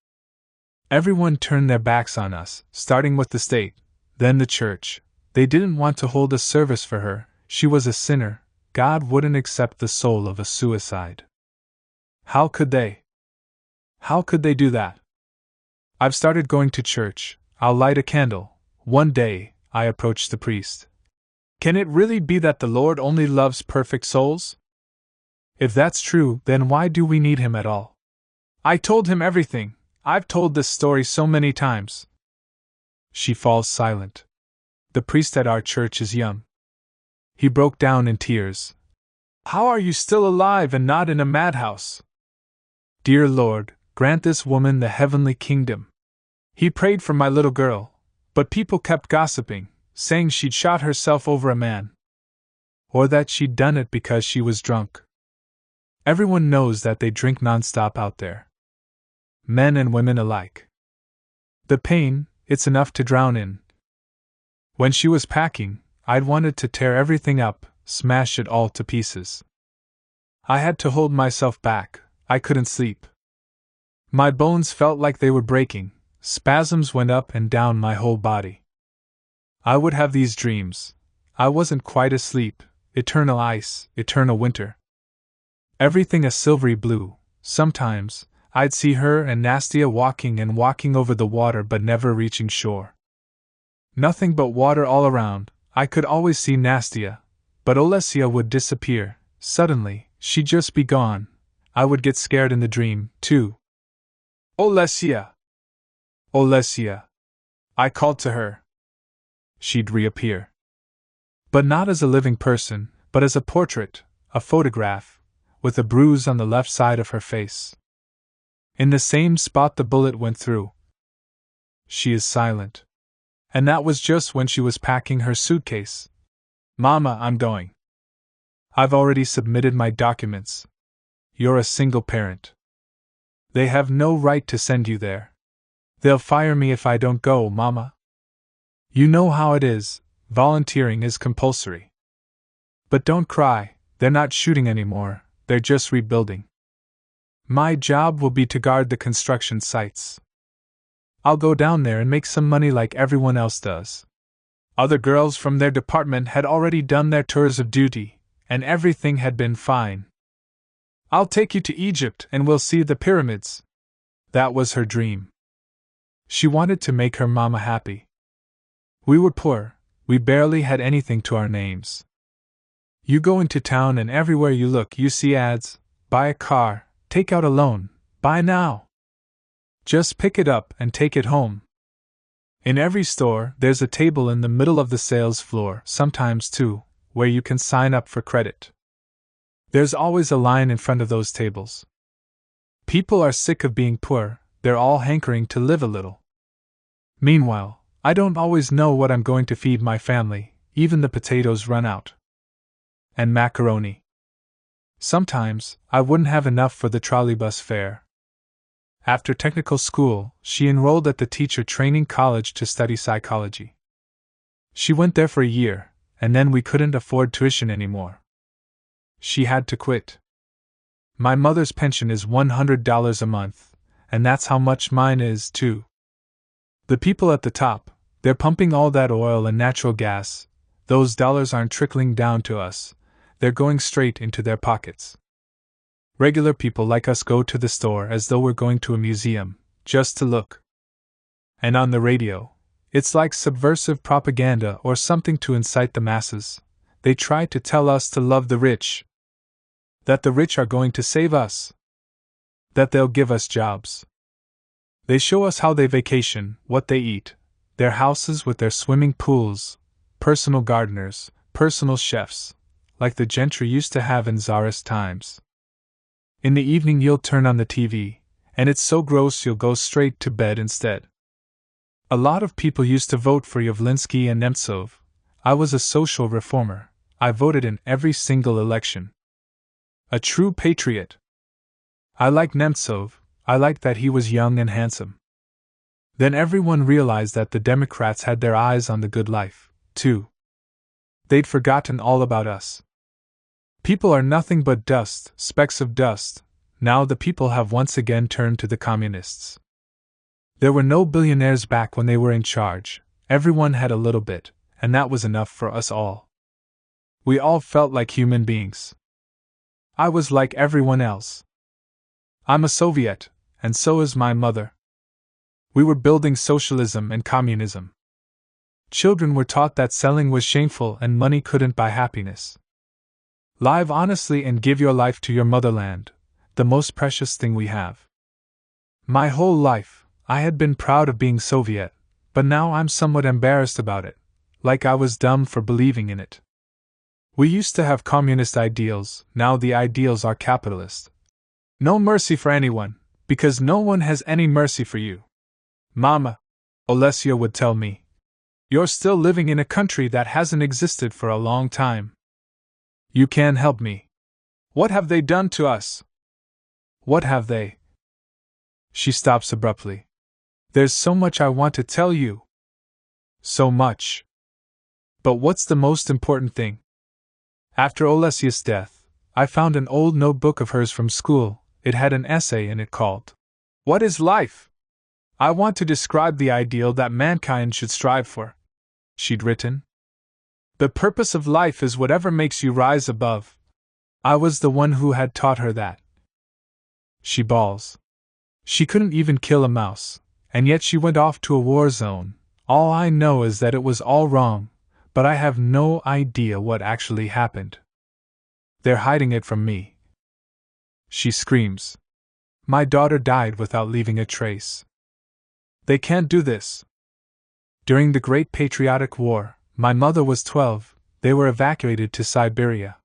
Everyone turned their backs on us, starting with the state, then the church. They didn't want to hold a service for her. She was a sinner. God wouldn't accept the soul of a suicide. How could they? How could they do that? I've started going to church. I'll light a candle. One day, I approached the priest. Can it really be that the Lord only loves perfect souls? If that's true, then why do we need him at all? I told him everything. I've told this story so many times. She falls silent. The priest at our church is young. He broke down in tears. How are you still alive and not in a madhouse? Dear Lord, grant this woman the heavenly kingdom. He prayed for my little girl, but people kept gossiping, saying she'd shot herself over a man. Or that she'd done it because she was drunk. Everyone knows that they drink nonstop out there. Men and women alike. The pain, it's enough to drown in. When she was packing, I'd wanted to tear everything up, smash it all to pieces. I had to hold myself back. I couldn't sleep. My bones felt like they were breaking. Spasms went up and down my whole body. I would have these dreams. I wasn't quite asleep. Eternal ice, eternal winter. Everything a silvery blue. Sometimes, I'd see her and Nastia walking over the water but never reaching shore. Nothing but water all around. I could always see Nastia, but Olesia would disappear. Suddenly, she'd just be gone. I would get scared in the dream, too. Olesia! Olesia! I called to her. She'd reappear. But not as a living person, but as a portrait, a photograph, with a bruise on the left side of her face. In the same spot the bullet went through. She is silent. And that was just when she was packing her suitcase. Mama, I'm going. I've already submitted my documents. You're a single parent. They have no right to send you there. They'll fire me if I don't go, Mama. You know how it is, volunteering is compulsory. But don't cry, they're not shooting anymore, they're just rebuilding. My job will be to guard the construction sites. I'll go down there and make some money like everyone else does. Other girls from their department had already done their tours of duty, and everything had been fine. I'll take you to Egypt and we'll see the pyramids. That was her dream. She wanted to make her mama happy. We were poor, we barely had anything to our names. You go into town and everywhere you look you see ads, buy a car, take out a loan, buy now. Just pick it up and take it home. In every store, there's a table in the middle of the sales floor, sometimes two, where you can sign up for credit. There's always a line in front of those tables. People are sick of being poor, they're all hankering to live a little. Meanwhile, I don't always know what I'm going to feed my family, even the potatoes run out. And macaroni. Sometimes, I wouldn't have enough for the trolleybus fare. After technical school, she enrolled at the teacher training college to study psychology. She went there for a year, and then we couldn't afford tuition anymore. She had to quit. My mother's pension is $100 a month, and that's how much mine is, too. The people at the top, they're pumping all that oil and natural gas. Those dollars aren't trickling down to us, they're going straight into their pockets. Regular people like us go to the store as though we're going to a museum, just to look. And on the radio, it's like subversive propaganda or something to incite the masses. They try to tell us to love the rich. That the rich are going to save us. That they'll give us jobs. They show us how they vacation, what they eat, their houses with their swimming pools, personal gardeners, personal chefs, like the gentry used to have in Tsarist times. In the evening you'll turn on the TV, and it's so gross you'll go straight to bed instead. A lot of people used to vote for Yavlinsky and Nemtsov. I was a social reformer. I voted in every single election. A true patriot. I liked Nemtsov, I liked that he was young and handsome. Then everyone realized that the Democrats had their eyes on the good life, too. They'd forgotten all about us. People are nothing but dust, specks of dust. Now the people have once again turned to the communists. There were no billionaires back when they were in charge. Everyone had a little bit, and that was enough for us all. We all felt like human beings. I was like everyone else. I'm a Soviet, and so is my mother. We were building socialism and communism. Children were taught that selling was shameful and money couldn't buy happiness. Live honestly and give your life to your motherland, the most precious thing we have. My whole life, I had been proud of being Soviet, but now I'm somewhat embarrassed about it, like I was dumb for believing in it. We used to have communist ideals, now the ideals are capitalist. No mercy for anyone, because no one has any mercy for you. Mama, Olesia would tell me, you're still living in a country that hasn't existed for a long time. You can help me. What have they done to us? What have they? She stops abruptly. There's so much I want to tell you. So much. But what's the most important thing? After Olesia's death, I found an old notebook of hers from school. It had an essay in it called, "What is Life?" I want to describe the ideal that mankind should strive for. She'd written, "The purpose of life is whatever makes you rise above." I was the one who had taught her that. She bawls. She couldn't even kill a mouse, and yet she went off to a war zone. All I know is that it was all wrong, but I have no idea what actually happened. They're hiding it from me. She screams. My daughter died without leaving a trace. They can't do this. During the Great Patriotic War, my mother was 12, they were evacuated to Siberia.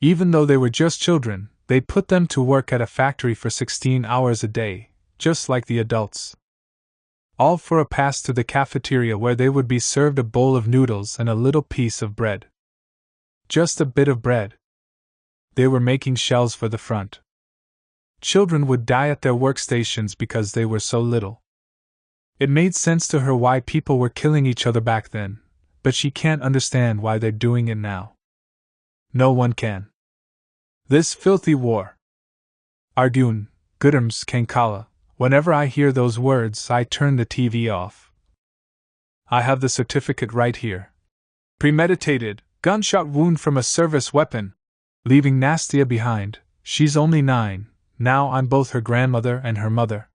Even though they were just children, they put them to work at a factory for 16 hours a day, just like the adults. All for a pass to the cafeteria where they would be served a bowl of noodles and a little piece of bread. Just a bit of bread. They were making shells for the front. Children would die at their workstations because they were so little. It made sense to her why people were killing each other back then, but she can't understand why they're doing it now. No one can. This filthy war. Argun, Gudurms Kankala, whenever I hear those words I turn the TV off. I have the certificate right here. Premeditated, gunshot wound from a service weapon. Leaving Nastia behind, she's only 9, now I'm both her grandmother and her mother.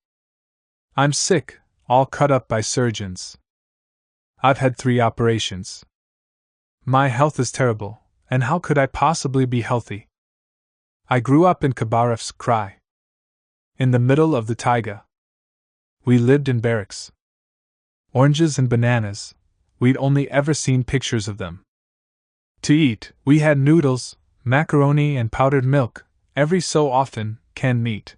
I'm sick, all cut up by surgeons. I've had 3 operations. My health is terrible, and how could I possibly be healthy? I grew up in Khabarovsk Krai, in the middle of the taiga. We lived in barracks. Oranges and bananas, we'd only ever seen pictures of them. To eat, we had noodles, macaroni and powdered milk, every so often, canned meat.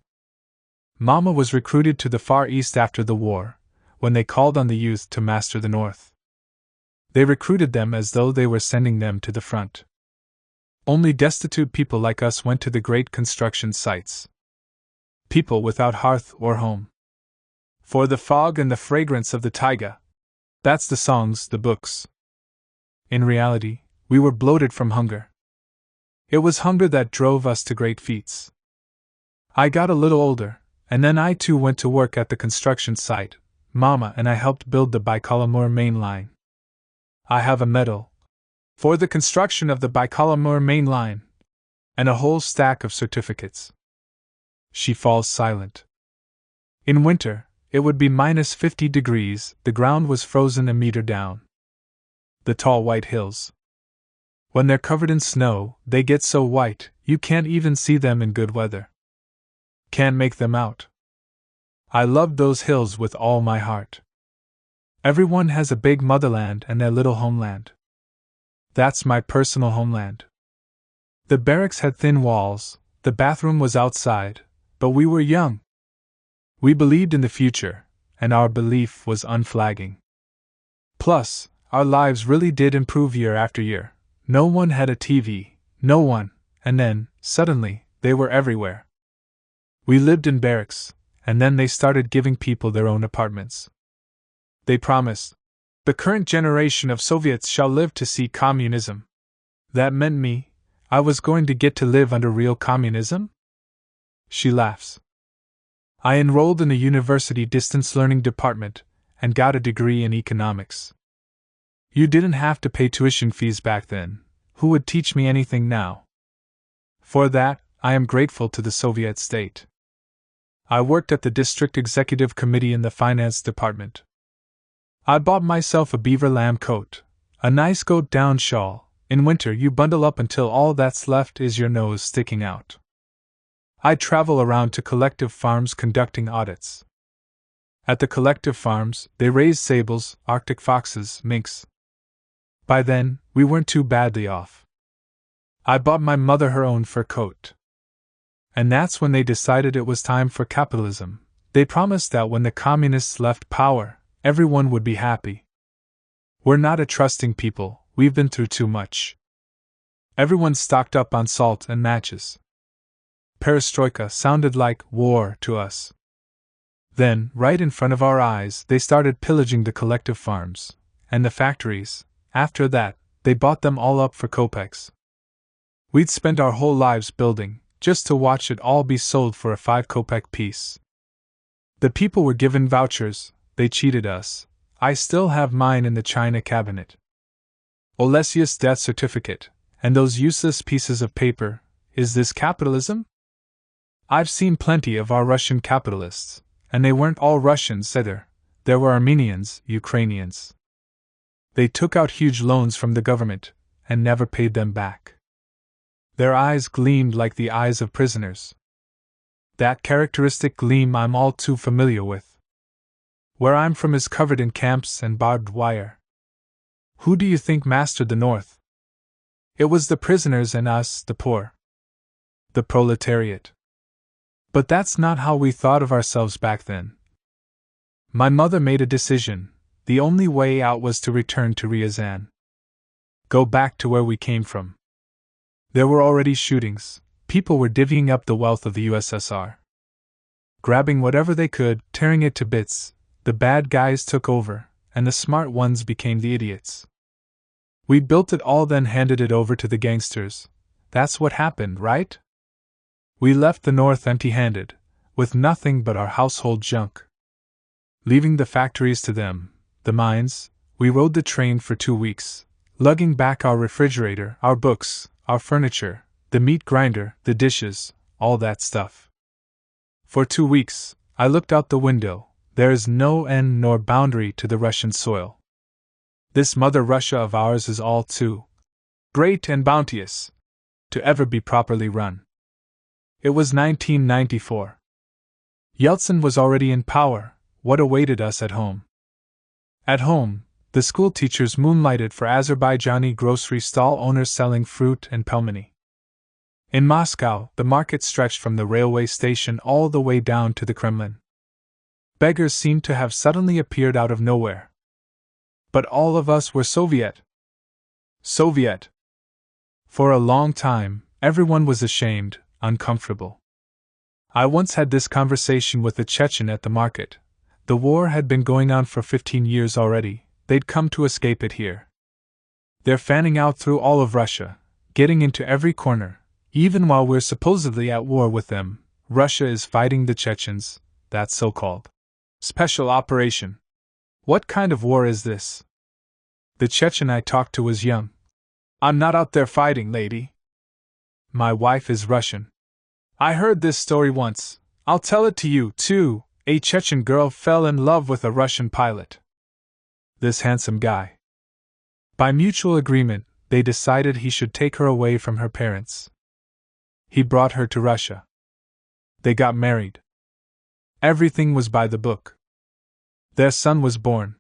Mama was recruited to the Far East after the war, when they called on the youth to master the North. They recruited them as though they were sending them to the front. Only destitute people like us went to the great construction sites. People without hearth or home. For the fog and the fragrance of the taiga. That's the songs, the books. In reality, we were bloated from hunger. It was hunger that drove us to great feats. I got a little older, and then I too went to work at the construction site. Mama and I helped build the Baikal-Amur main line. I have a medal for the construction of the Baikal-Amur main line, and a whole stack of certificates. She falls silent. In winter, it would be -50 degrees, the ground was frozen a meter down. The tall white hills. When they're covered in snow, they get so white, you can't even see them in good weather. Can't make them out. I loved those hills with all my heart. Everyone has a big motherland and their little homeland. That's my personal homeland. The barracks had thin walls, the bathroom was outside, but we were young. We believed in the future, and our belief was unflagging. Plus, our lives really did improve year after year. No one had a TV, no one, and then, suddenly, they were everywhere. We lived in barracks, and then they started giving people their own apartments. They promised, the current generation of Soviets shall live to see communism. That meant me, I was going to get to live under real communism? She laughs. I enrolled in a university distance learning department and got a degree in economics. You didn't have to pay tuition fees back then. Who would teach me anything now? For that, I am grateful to the Soviet state. I worked at the district executive committee in the finance department. I bought myself a beaver lamb coat, a nice goat down shawl. In winter, you bundle up until all that's left is your nose sticking out. I travel around to collective farms conducting audits. At the collective farms, they raise sables, Arctic foxes, minks. By then, we weren't too badly off. I bought my mother her own fur coat. And that's when they decided it was time for capitalism. They promised that when the communists left power, everyone would be happy. We're not a trusting people, we've been through too much. Everyone stocked up on salt and matches. Perestroika sounded like war to us. Then, right in front of our eyes, they started pillaging the collective farms and the factories. After that, they bought them all up for kopecks. We'd spent our whole lives building, just to watch it all be sold for a 5-kopeck piece. The people were given vouchers, they cheated us. I still have mine in the china cabinet. Olesia's death certificate, and those useless pieces of paper. Is this capitalism? I've seen plenty of our Russian capitalists, and they weren't all Russians either. There were Armenians, Ukrainians. They took out huge loans from the government, and never paid them back. Their eyes gleamed like the eyes of prisoners. That characteristic gleam I'm all too familiar with. Where I'm from is covered in camps and barbed wire. Who do you think mastered the North? It was the prisoners and us, the poor. The proletariat. But that's not how we thought of ourselves back then. My mother made a decision. The only way out was to return to Ryazan. Go back to where we came from. There were already shootings. People were divvying up the wealth of the USSR. Grabbing whatever they could, tearing it to bits. The bad guys took over, and the smart ones became the idiots. We built it all, then handed it over to the gangsters. That's what happened, right? We left the North empty-handed, with nothing but our household junk. Leaving the factories to them, the mines, we rode the train for 2 weeks, lugging back our refrigerator, our books, our furniture, the meat grinder, the dishes, all that stuff. For 2 weeks, I looked out the window. There is no end nor boundary to the Russian soil. This Mother Russia of ours is all too great and bounteous to ever be properly run. It was 1994. Yeltsin was already in power. What awaited us at home? At home, the school teachers moonlighted for Azerbaijani grocery stall owners selling fruit and pelmeni. In Moscow, the market stretched from the railway station all the way down to the Kremlin. Beggars seemed to have suddenly appeared out of nowhere. But all of us were Soviet. Soviet. For a long time, everyone was ashamed, uncomfortable. I once had this conversation with a Chechen at the market. The war had been going on for 15 years already. They'd come to escape it here. They're fanning out through all of Russia, getting into every corner. Even while we're supposedly at war with them, Russia is fighting the Chechens, that so-called special operation. What kind of war is this? The Chechen I talked to was young. I'm not out there fighting, lady. My wife is Russian. I heard this story once. I'll tell it to you, too. A Chechen girl fell in love with a Russian pilot. This handsome guy. By mutual agreement, they decided he should take her away from her parents. He brought her to Russia. They got married. Everything was by the book. Their son was born.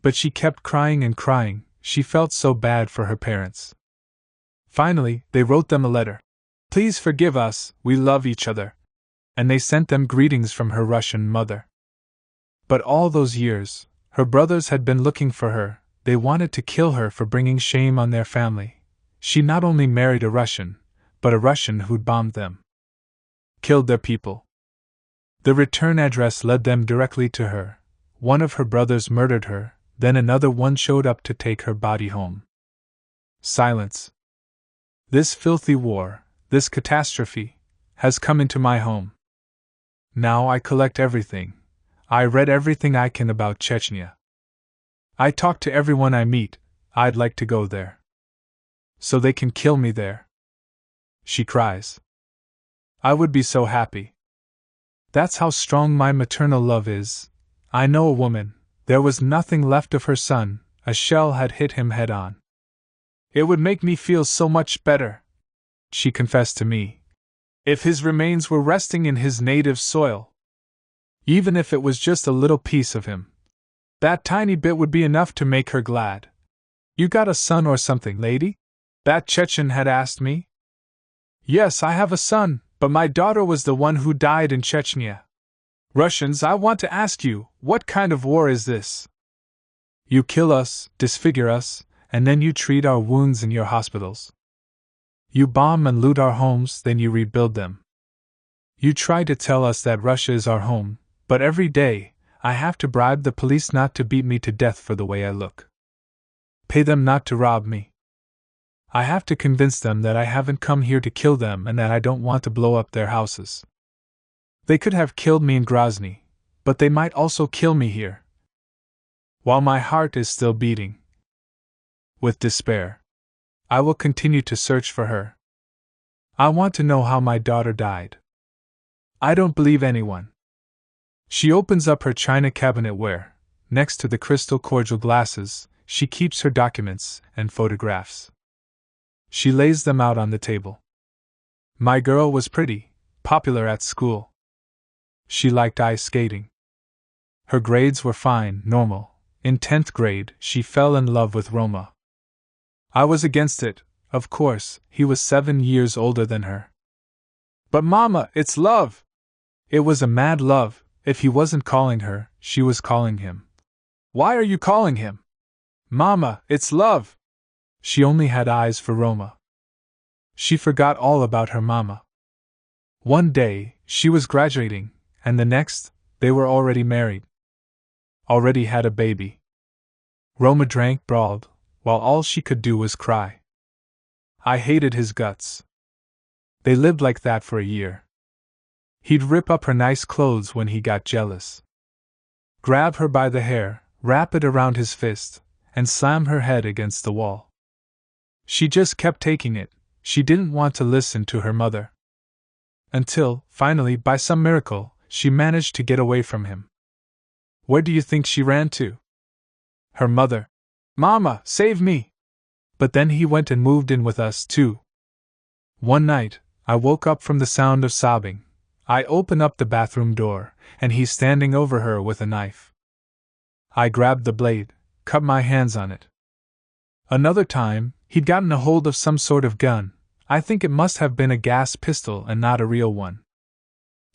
But she kept crying and crying. She felt so bad for her parents. Finally, they wrote them a letter. Please forgive us, we love each other. And they sent them greetings from her Russian mother. But all those years, her brothers had been looking for her. They wanted to kill her for bringing shame on their family. She not only married a Russian, but a Russian who'd bombed them. Killed their people. The return address led them directly to her. One of her brothers murdered her, then another one showed up to take her body home. Silence. This filthy war, this catastrophe, has come into my home. Now I collect everything. I read everything I can about Chechnya. I talk to everyone I meet. I'd like to go there. So they can kill me there. She cries. I would be so happy. That's how strong my maternal love is. I know a woman, there was nothing left of her son, a shell had hit him head on. It would make me feel so much better, she confessed to me, if his remains were resting in his native soil. Even if it was just a little piece of him. That tiny bit would be enough to make her glad. You got a son or something, lady? That Chechen had asked me. Yes, I have a son, but my daughter was the one who died in Chechnya. Russians, I want to ask you, what kind of war is this? You kill us, disfigure us, and then you treat our wounds in your hospitals. You bomb and loot our homes, then you rebuild them. You try to tell us that Russia is our home, but every day, I have to bribe the police not to beat me to death for the way I look. Pay them not to rob me. I have to convince them that I haven't come here to kill them and that I don't want to blow up their houses. They could have killed me in Grozny, but they might also kill me here. While my heart is still beating with despair, I will continue to search for her. I want to know how my daughter died. I don't believe anyone. She opens up her china cabinet where, next to the crystal cordial glasses, she keeps her documents and photographs. She lays them out on the table. My girl was pretty, popular at school. She liked ice skating. Her grades were fine, normal. In 10th grade, she fell in love with Roma. I was against it, of course, he was 7 years older than her. But Mama, it's love! It was a mad love. If he wasn't calling her, she was calling him. Why are you calling him? Mama, it's love! She only had eyes for Roma. She forgot all about her mama. One day, she was graduating, and the next, they were already married. Already had a baby. Roma drank, brawled, while all she could do was cry. I hated his guts. They lived like that for a year. He'd rip up her nice clothes when he got jealous. Grab her by the hair, wrap it around his fist, and slam her head against the wall. She just kept taking it. She didn't want to listen to her mother. Until, finally, by some miracle, she managed to get away from him. Where do you think she ran to? Her mother. Mama, save me! But then he went and moved in with us, too. One night, I woke up from the sound of sobbing. I open up the bathroom door, and he's standing over her with a knife. I grabbed the blade, cut my hands on it. Another time, he'd gotten a hold of some sort of gun. I think it must have been a gas pistol and not a real one.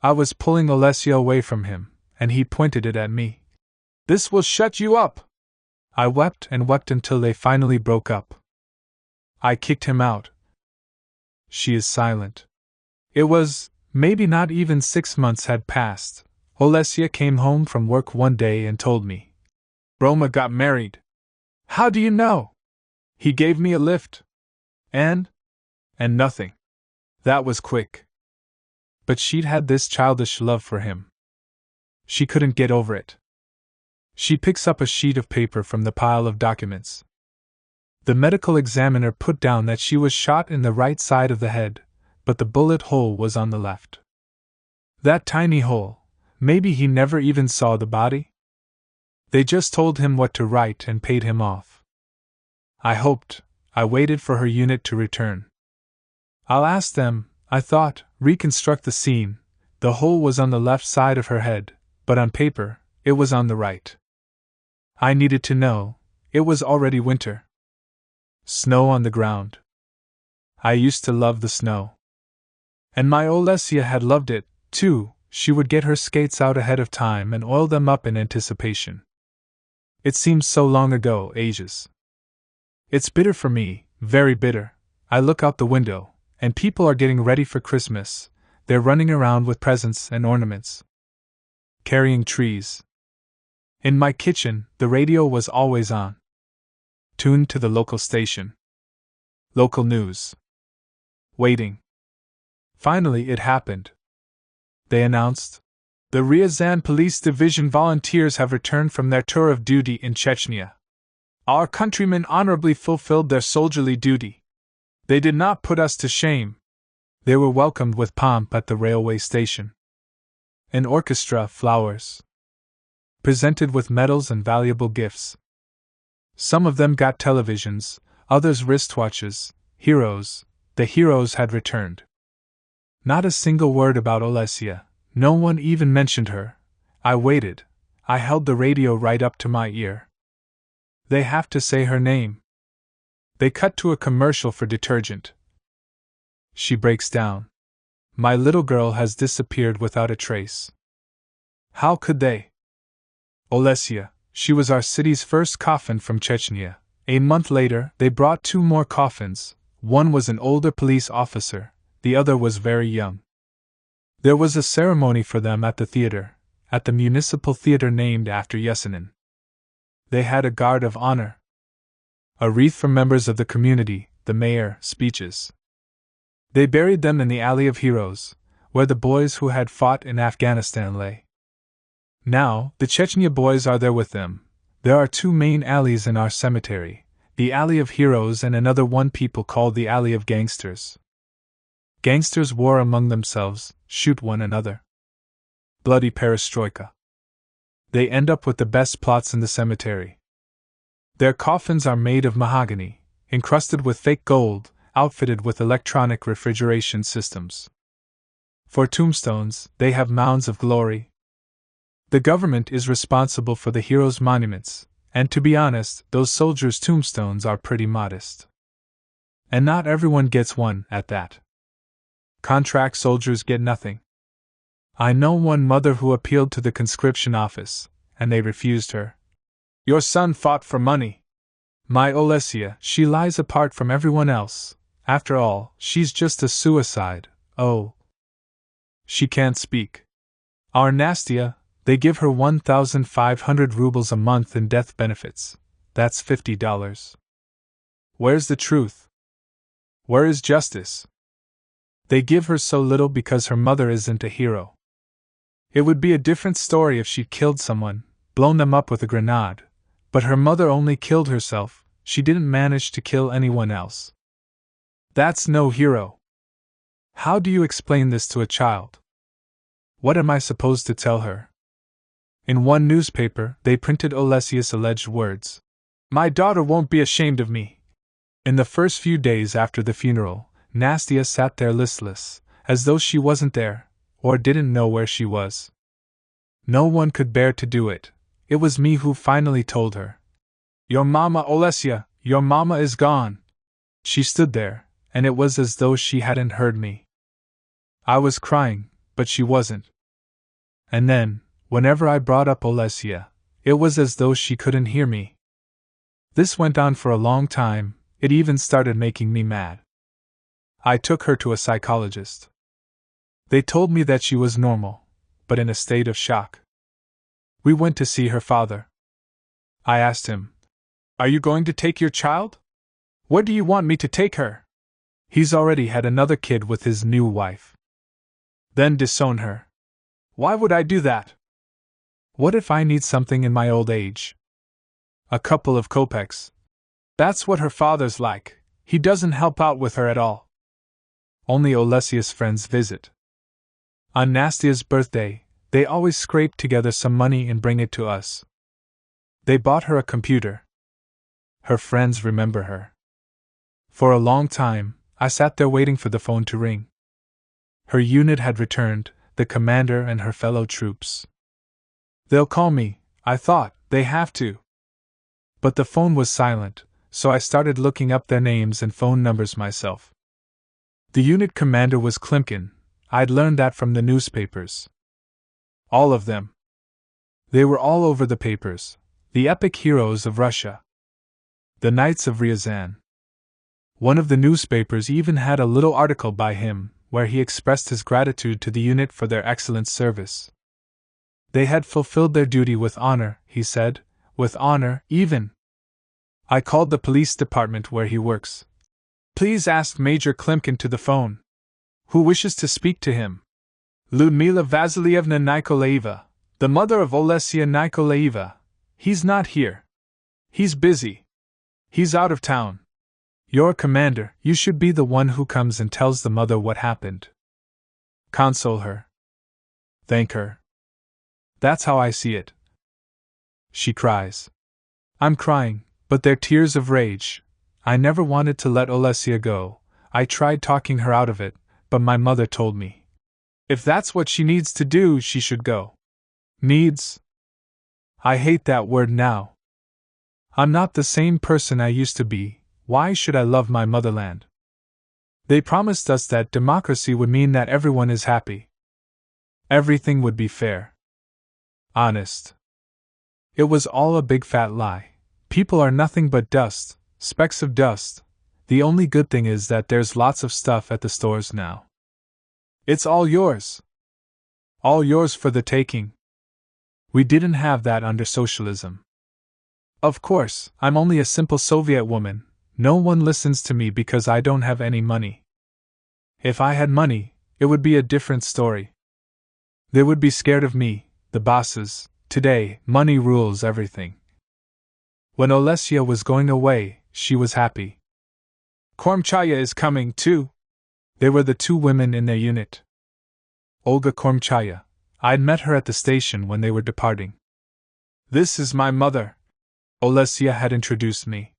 I was pulling Olesya away from him, and he pointed it at me. This will shut you up! I wept and wept until they finally broke up. I kicked him out. She is silent. It was, maybe not even 6 months had passed. Olesya came home from work one day and told me. Roma got married. How do you know? He gave me a lift. And nothing. That was quick. But she'd had this childish love for him. She couldn't get over it. She picks up a sheet of paper from the pile of documents. The medical examiner put down that she was shot in the right side of the head, but the bullet hole was on the left. That tiny hole, maybe he never even saw the body? They just told him what to write and paid him off. I waited for her unit to return. I'll ask them, I thought, reconstruct the scene. The hole was on the left side of her head, but on paper, it was on the right. I needed to know. It was already winter. Snow on the ground. I used to love the snow. And my Olesya had loved it, too. She would get her skates out ahead of time and oil them up in anticipation. It seems so long ago, ages. It's bitter for me, very bitter. I look out the window, and people are getting ready for Christmas. They're running around with presents and ornaments. Carrying trees. In my kitchen, the radio was always on. Tuned to the local station. Local news. waiting. Finally, it happened. They announced, "The Ryazan Police Division volunteers have returned from their tour of duty in Chechnya. Our countrymen honorably fulfilled their soldierly duty. They did not put us to shame." They were welcomed with pomp at the railway station. An orchestra, flowers. Presented with medals and valuable gifts. Some of them got televisions, others wristwatches. Heroes. The heroes had returned. Not a single word about Olesia. No one even mentioned her. I waited. I held the radio right up to my ear. They have to say her name. They cut to a commercial for detergent. She breaks down. My little girl has disappeared without a trace. How could they? Olesia, she was our city's first coffin from Chechnya. A month later, they brought 2 more coffins. One was an older police officer, the other was very young. There was a ceremony for them at the theater, at the municipal theater named after Yesenin. They had a guard of honor. A wreath for members of the community, the mayor, speeches. They buried them in the Alley of Heroes, where the boys who had fought in Afghanistan lay. Now, the Chechnya boys are there with them. There are 2 main alleys in our cemetery, the Alley of Heroes and another one people call the Alley of Gangsters. Gangsters war among themselves, shoot one another. Bloody perestroika. They end up with the best plots in the cemetery. Their coffins are made of mahogany, encrusted with fake gold, outfitted with electronic refrigeration systems. For tombstones, they have mounds of glory. The government is responsible for the heroes' monuments, and to be honest, those soldiers' tombstones are pretty modest. And not everyone gets one, at that. Contract soldiers get nothing. I know one mother who appealed to the conscription office, and they refused her. Your son fought for money. My Olesia, she lies apart from everyone else. After all, she's just a suicide. Oh. She can't speak. Our Nastia, they give her 1,500 rubles a month in death benefits. That's $50. Where's the truth? Where is justice? They give her so little because her mother isn't a hero. It would be a different story if she'd killed someone, blown them up with a grenade, but her mother only killed herself, she didn't manage to kill anyone else. That's no hero. How do you explain this to a child? What am I supposed to tell her? In one newspaper, they printed Olesia's alleged words. My daughter won't be ashamed of me. In the first few days after the funeral, Nastia sat there listless, as though she wasn't there, or didn't know where she was. No one could bear to do it. It was me who finally told her. Your mama, Olesia, your mama is gone. She stood there, and it was as though she hadn't heard me. I was crying, but she wasn't. And then, whenever I brought up Olesia, it was as though she couldn't hear me. This went on for a long time, it even started making me mad. I took her to a psychologist. They told me that she was normal, but in a state of shock. We went to see her father. I asked him, Are you going to take your child? Where do you want me to take her? He's already had another kid with his new wife. Then disown her. Why would I do that? What if I need something in my old age? A couple of kopecks. That's what her father's like. He doesn't help out with her at all. Only Olesia's friends visit. On Nastia's birthday, they always scrape together some money and bring it to us. They bought her a computer. Her friends remember her. For a long time, I sat there waiting for the phone to ring. Her unit had returned, the commander and her fellow troops. They'll call me, I thought, they have to. But the phone was silent, so I started looking up their names and phone numbers myself. The unit commander was Klimkin. I'd learned that from the newspapers. All of them. They were all over the papers, the epic heroes of Russia. The Knights of Ryazan. One of the newspapers even had a little article by him, where he expressed his gratitude to the unit for their excellent service. They had fulfilled their duty with honor, he said, with honor, even. I called the police department where he works. Please ask Major Klimkin to the phone. Who wishes to speak to him? Ludmila Vasilievna Nikolaeva, the mother of Olesia Nikolaeva. He's not here. He's busy. He's out of town. You're commander, you should be the one who comes and tells the mother what happened. Console her. Thank her. That's how I see it. She cries. I'm crying, but they're tears of rage. I never wanted to let Olesia go. I tried talking her out of it, but my mother told me. If that's what she needs to do, she should go. Needs? I hate that word now. I'm not the same person I used to be. Why should I love my motherland? They promised us that democracy would mean that everyone is happy. Everything would be fair. Honest. It was all a big fat lie. People are nothing but dust, specks of dust. The only good thing is that there's lots of stuff at the stores now. It's all yours. All yours for the taking. We didn't have that under socialism. Of course, I'm only a simple Soviet woman. No one listens to me because I don't have any money. If I had money, it would be a different story. They would be scared of me, the bosses. Today, money rules everything. When Olesia was going away, she was happy. Kormchaya is coming, too. They were the two women in their unit. Olga Kormchaya. I'd met her at the station when they were departing. This is my mother. Olesia had introduced me.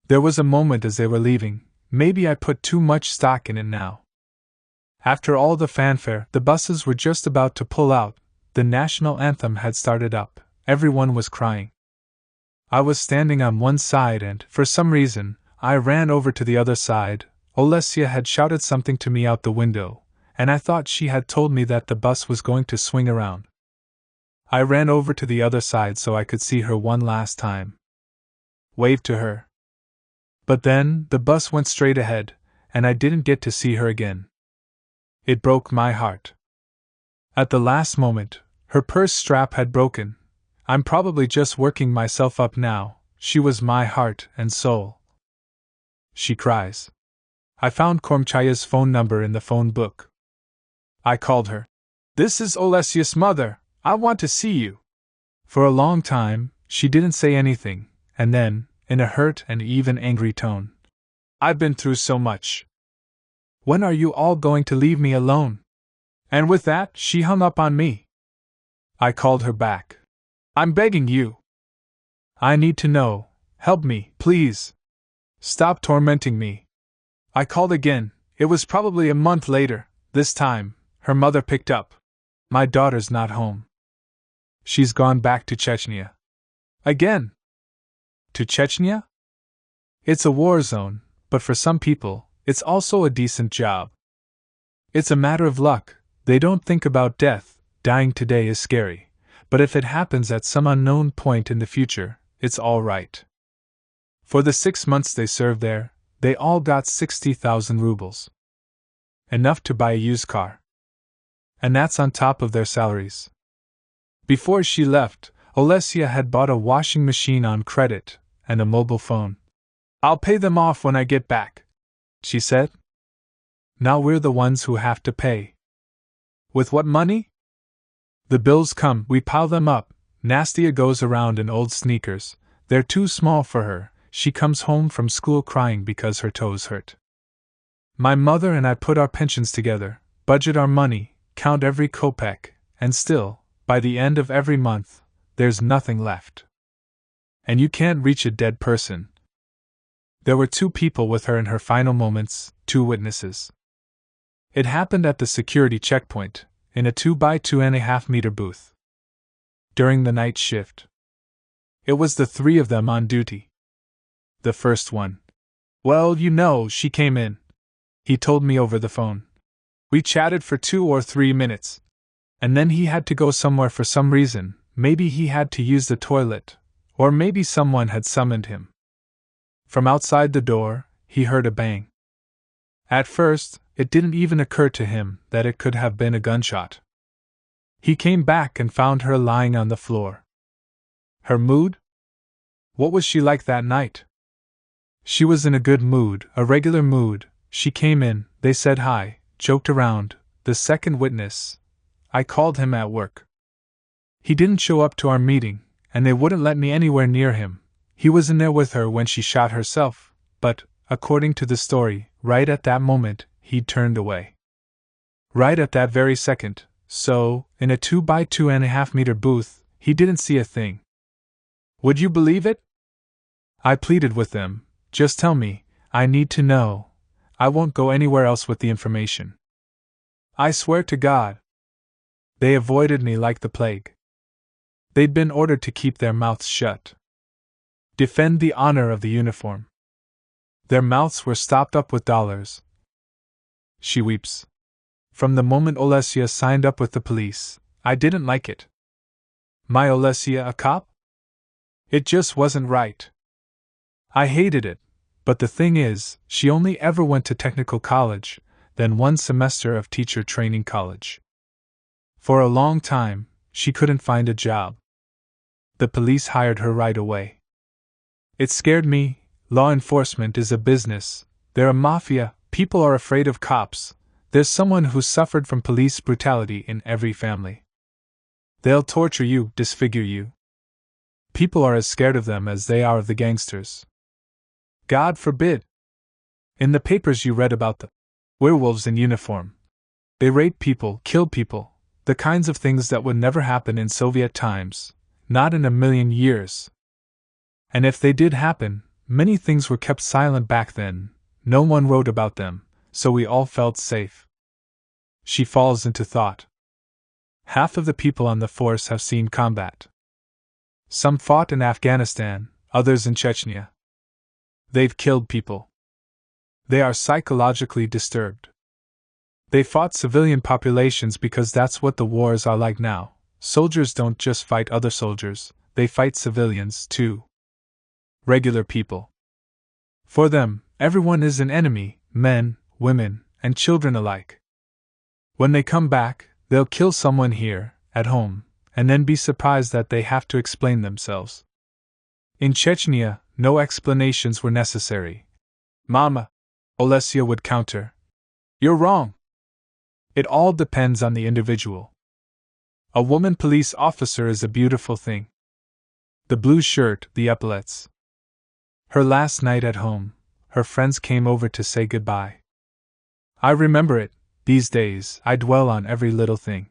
There was a moment as they were leaving. Maybe I put too much stock in it now. After all the fanfare, the buses were just about to pull out. The national anthem had started up. Everyone was crying. I was standing on one side and, for some reason, I ran over to the other side. Olesia had shouted something to me out the window, and I thought she had told me that the bus was going to swing around. I ran over to the other side so I could see her one last time. Waved to her. But then, the bus went straight ahead, and I didn't get to see her again. It broke my heart. At the last moment, her purse strap had broken. I'm probably just working myself up now. She was my heart and soul. She cries. I found Kormchaya's phone number in the phone book. I called her. This is Olesia's mother. I want to see you. For a long time, she didn't say anything, and then, in a hurt and even angry tone, I've been through so much. When are you all going to leave me alone? And with that, she hung up on me. I called her back. I'm begging you. I need to know. Help me, please. Stop tormenting me. I called again. It was probably a month later. This time, her mother picked up. My daughter's not home. She's gone back to Chechnya. Again. To Chechnya? It's a war zone, but for some people, it's also a decent job. It's a matter of luck. They don't think about death. Dying today is scary. But if it happens at some unknown point in the future, it's all right. For the 6 months they served there, they all got 60,000 rubles. Enough to buy a used car. And that's on top of their salaries. Before she left, Olesia had bought a washing machine on credit and a mobile phone. I'll pay them off when I get back, she said. Now we're the ones who have to pay. With what money? The bills come, we pile them up. Nastia goes around in old sneakers. They're too small for her. She comes home from school crying because her toes hurt. My mother and I put our pensions together, budget our money, count every kopeck, and still, by the end of every month, there's nothing left. And you can't reach a dead person. There were 2 people with her in her final moments, 2 witnesses. It happened at the security checkpoint, in a 2x2.5 meter booth. During the night shift. It was the 3 of them on duty. The first one. Well, you know, she came in. He told me over the phone. We chatted for 2 or 3 minutes. And then he had to go somewhere for some reason. Maybe he had to use the toilet. Or maybe someone had summoned him. From outside the door, he heard a bang. At first, it didn't even occur to him that it could have been a gunshot. He came back and found her lying on the floor. Her mood? What was she like that night? She was in a good mood, a regular mood. She came in, they said hi, joked around. The second witness, I called him at work. He didn't show up to our meeting, and they wouldn't let me anywhere near him. He was in there with her when she shot herself, but, according to the story, right at that moment, he'd turned away. Right at that very second, so, in a 2 by 2.5 meter booth, he didn't see a thing. Would you believe it? I pleaded with them, just tell me, I need to know. I won't go anywhere else with the information. I swear to God. They avoided me like the plague. They'd been ordered to keep their mouths shut. Defend the honor of the uniform. Their mouths were stopped up with dollars. She weeps. From the moment Olesia signed up with the police, I didn't like it. My Olesia a cop? It just wasn't right. I hated it, but the thing is, she only ever went to technical college, then 1 semester of teacher training college. For a long time, she couldn't find a job. The police hired her right away. It scared me. Law enforcement is a business. They're a mafia. People are afraid of cops. There's someone who's suffered from police brutality in every family. They'll torture you, disfigure you. People are as scared of them as they are of the gangsters. God forbid. In the papers you read about the werewolves in uniform. They rape people, kill people, the kinds of things that would never happen in Soviet times, not in a million years. And if they did happen, many things were kept silent back then, no one wrote about them, so we all felt safe. She falls into thought. Half of the people on the force have seen combat. Some fought in Afghanistan, others in Chechnya. They've killed people. They are psychologically disturbed. They fought civilian populations because that's what the wars are like now. Soldiers don't just fight other soldiers, they fight civilians too. Regular people. For them, everyone is an enemy, men, women, and children alike. When they come back, they'll kill someone here, at home, and then be surprised that they have to explain themselves. In Chechnya, no explanations were necessary. Mama, Olesia would counter. You're wrong. It all depends on the individual. A woman police officer is a beautiful thing. The blue shirt, the epaulets. Her last night at home, her friends came over to say goodbye. I remember it. These days, I dwell on every little thing.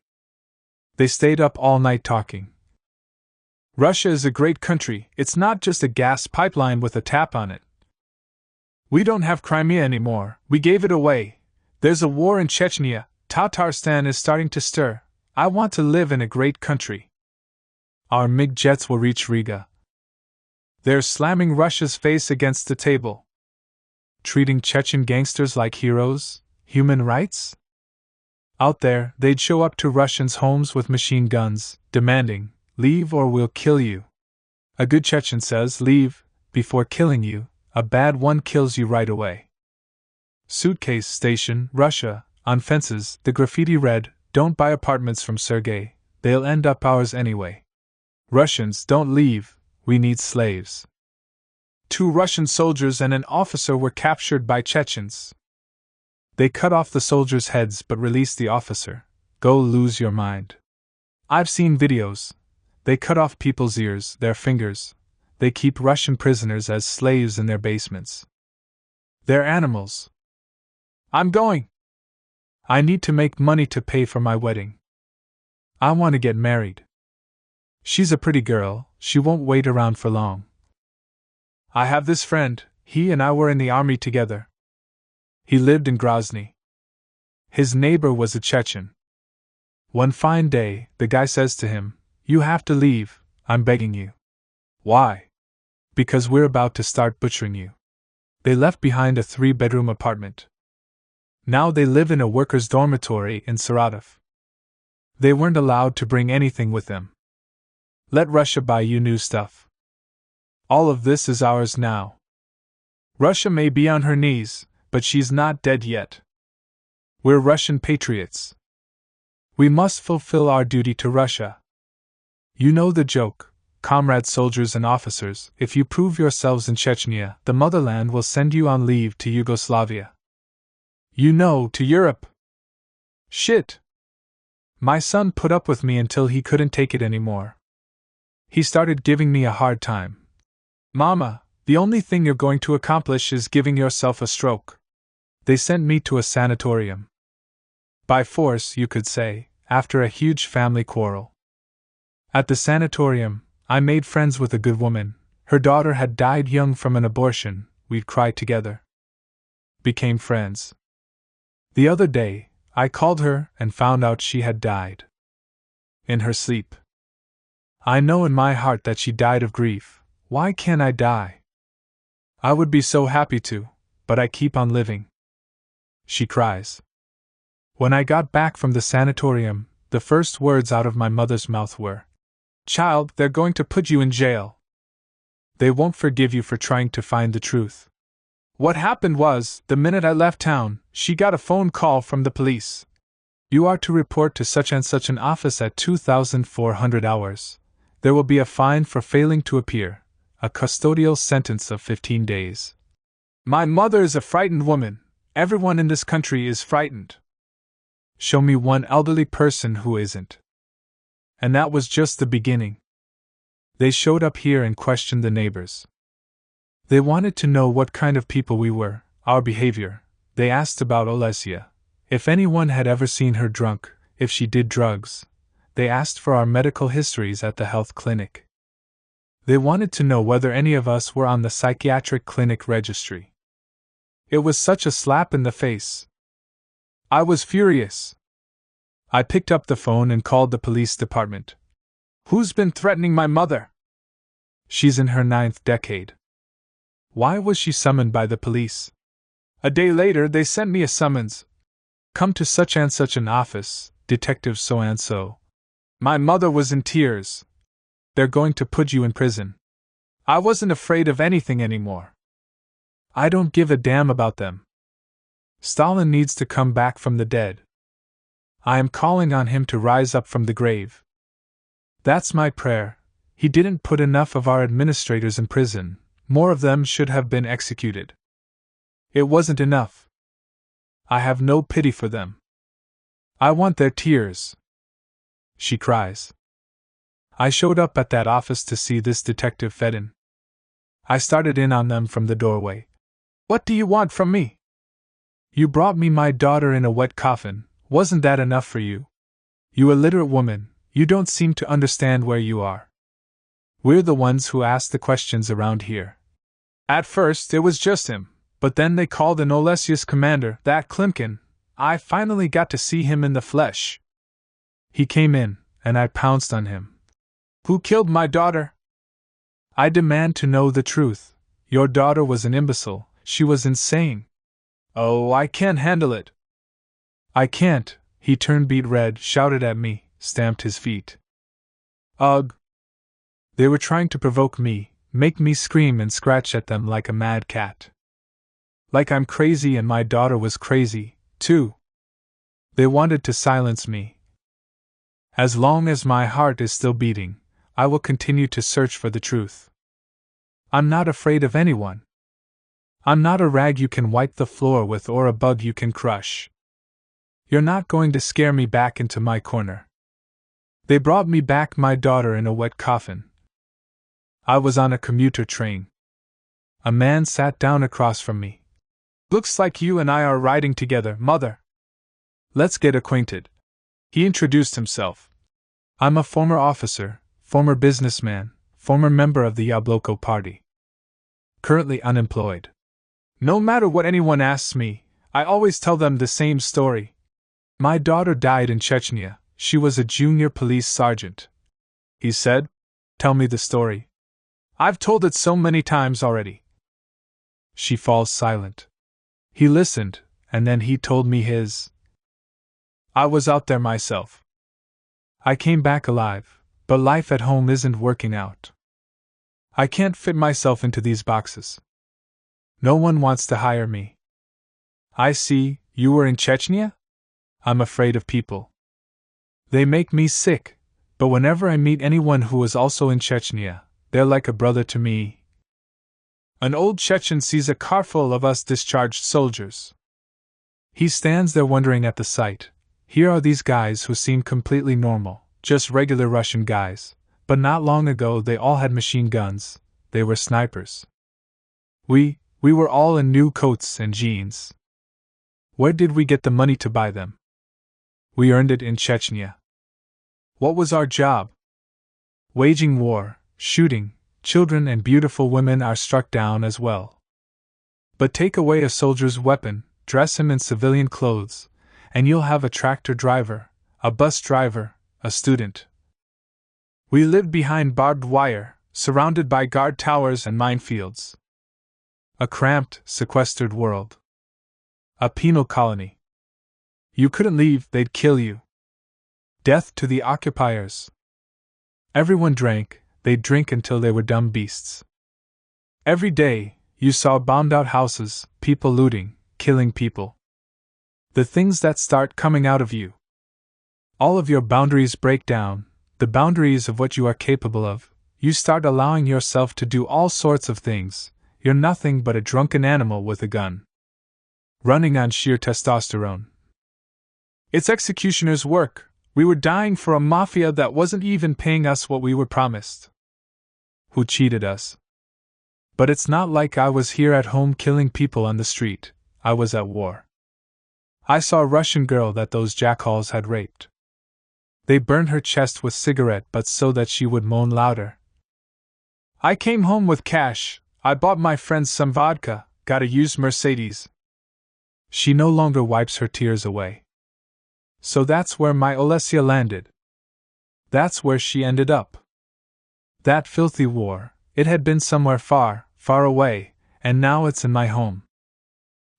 They stayed up all night talking. Russia is a great country, it's not just a gas pipeline with a tap on it. We don't have Crimea anymore, we gave it away. There's a war in Chechnya, Tatarstan is starting to stir. I want to live in a great country. Our MiG jets will reach Riga. They're slamming Russia's face against the table. Treating Chechen gangsters like heroes, human rights? Out there, they'd show up to Russians' homes with machine guns, demanding, leave or we'll kill you. A good Chechen says, leave, before killing you, a bad one kills you right away. Suitcase station, Russia, on fences, the graffiti read, don't buy apartments from Sergei, they'll end up ours anyway. Russians, don't leave, we need slaves. 2 Russian soldiers and an officer were captured by Chechens. They cut off the soldiers' heads but released the officer. Go lose your mind. I've seen videos. They cut off people's ears, their fingers. They keep Russian prisoners as slaves in their basements. They're animals. I'm going. I need to make money to pay for my wedding. I want to get married. She's a pretty girl, she won't wait around for long. I have this friend, he and I were in the army together. He lived in Grozny. His neighbor was a Chechen. One fine day, the guy says to him, you have to leave, I'm begging you. Why? Because we're about to start butchering you. They left behind a 3-bedroom apartment. Now they live in a workers' dormitory in Saratov. They weren't allowed to bring anything with them. Let Russia buy you new stuff. All of this is ours now. Russia may be on her knees, but she's not dead yet. We're Russian patriots. We must fulfill our duty to Russia. You know the joke, Comrade soldiers and officers, if you prove yourselves in Chechnya, the motherland will send you on leave to Yugoslavia. You know, to Europe. Shit. My son put up with me until he couldn't take it anymore. He started giving me a hard time. Mama, the only thing you're going to accomplish is giving yourself a stroke. They sent me to a sanatorium. By force, you could say, after a huge family quarrel. At the sanatorium, I made friends with a good woman. Her daughter had died young from an abortion. We'd cry together. Became friends. The other day, I called her and found out she had died. In her sleep. I know in my heart that she died of grief. Why can't I die? I would be so happy to, but I keep on living. She cries. When I got back from the sanatorium, the first words out of my mother's mouth were, "Child, they're going to put you in jail. They won't forgive you for trying to find the truth." What happened was, the minute I left town, she got a phone call from the police. "You are to report to such and such an office at 2,400 hours. There will be a fine for failing to appear, a custodial sentence of 15 days. My mother is a frightened woman. Everyone in this country is frightened. Show me one elderly person who isn't." And that was just the beginning. They showed up here and questioned the neighbors. They wanted to know what kind of people we were, our behavior. They asked about Olesia, if anyone had ever seen her drunk, if she did drugs. They asked for our medical histories at the health clinic. They wanted to know whether any of us were on the psychiatric clinic registry. It was such a slap in the face. I was furious. I picked up the phone and called the police department. "Who's been threatening my mother?" "She's in her 9th decade." Why was she summoned by the police? A day later they sent me a summons. "Come to such and such an office, Detective so-and-so." My mother was in tears. "They're going to put you in prison." I wasn't afraid of anything anymore. I don't give a damn about them. Stalin needs to come back from the dead. I am calling on him to rise up from the grave. That's my prayer. He didn't put enough of our administrators in prison. More of them should have been executed. It wasn't enough. I have no pity for them. I want their tears. She cries. I showed up at that office to see this Detective Fedin. I started in on them from the doorway. "What do you want from me?" "You brought me my daughter in a wet coffin. Wasn't that enough for you? You illiterate woman, you don't seem to understand where you are. We're the ones who ask the questions around here. At first it was just him, but then they called in Olesia's commander, that Klimkin. I finally got to see him in the flesh. He came in, and I pounced on him. Who killed my daughter? I demand to know the truth. Your daughter was an imbecile, she was insane. Oh, I can't handle it. I can't. He turned beet red, shouted at me, stamped his feet. Ugh. They were trying to provoke me, make me scream and scratch at them like a mad cat. Like I'm crazy and my daughter was crazy, too. They wanted to silence me. As long as my heart is still beating, I will continue to search for the truth. I'm not afraid of anyone. I'm not a rag you can wipe the floor with or a bug you can crush. You're not going to scare me back into my corner. They brought me back my daughter in a wet coffin. I was on a commuter train. A man sat down across from me. Looks like you and I are riding together, mother. Let's get acquainted. He introduced himself. I'm a former officer, former businessman, former member of the Yabloko party. Currently unemployed. No matter what anyone asks me, I always tell them the same story. My daughter died in Chechnya. She was a junior police sergeant. He said, Tell me the story. I've told it so many times already. She falls silent. He listened, and then he told me his. I was out there myself. I came back alive, but life at home isn't working out. I can't fit myself into these boxes. No one wants to hire me. I see, you were in Chechnya? I'm afraid of people. They make me sick, But whenever I meet anyone who was also in Chechnya, they're like a brother to me. An old Chechen sees a car full of us discharged soldiers. He stands there wondering at the sight. Here are these guys who seem completely normal, just regular Russian guys, but not long ago they all had machine guns, they were snipers. We were all in new coats and jeans. Where did we get the money to buy them? We earned it in Chechnya. What was our job? Waging war, shooting. Children and beautiful women are struck down as well. But take away a soldier's weapon, dress him in civilian clothes, and you'll have a tractor driver, a bus driver, a student. We lived behind barbed wire, surrounded by guard towers and minefields. A cramped, sequestered world. A penal colony. You couldn't leave, they'd kill you. Death to the occupiers. Everyone drank. They'd drink until they were dumb beasts. Every day, you saw bombed out houses, people looting, killing people. The things that start coming out of you. All of your boundaries break down, the boundaries of what you are capable of. You start allowing yourself to do all sorts of things. You're nothing but a drunken animal with a gun. Running on sheer testosterone. It's executioner's work. We were dying for a mafia that wasn't even paying us what we were promised. Who cheated us? But it's not like I was here at home killing people on the street. I was at war. I saw a Russian girl that those jackhals had raped. They burned her chest with cigarette butts so that she would moan louder. I came home with cash. I bought my friends some vodka, got a used Mercedes. She no longer wipes her tears away. So that's where my Olesia landed. That's where she ended up. That filthy war, it had been somewhere far, far away, and now it's in my home.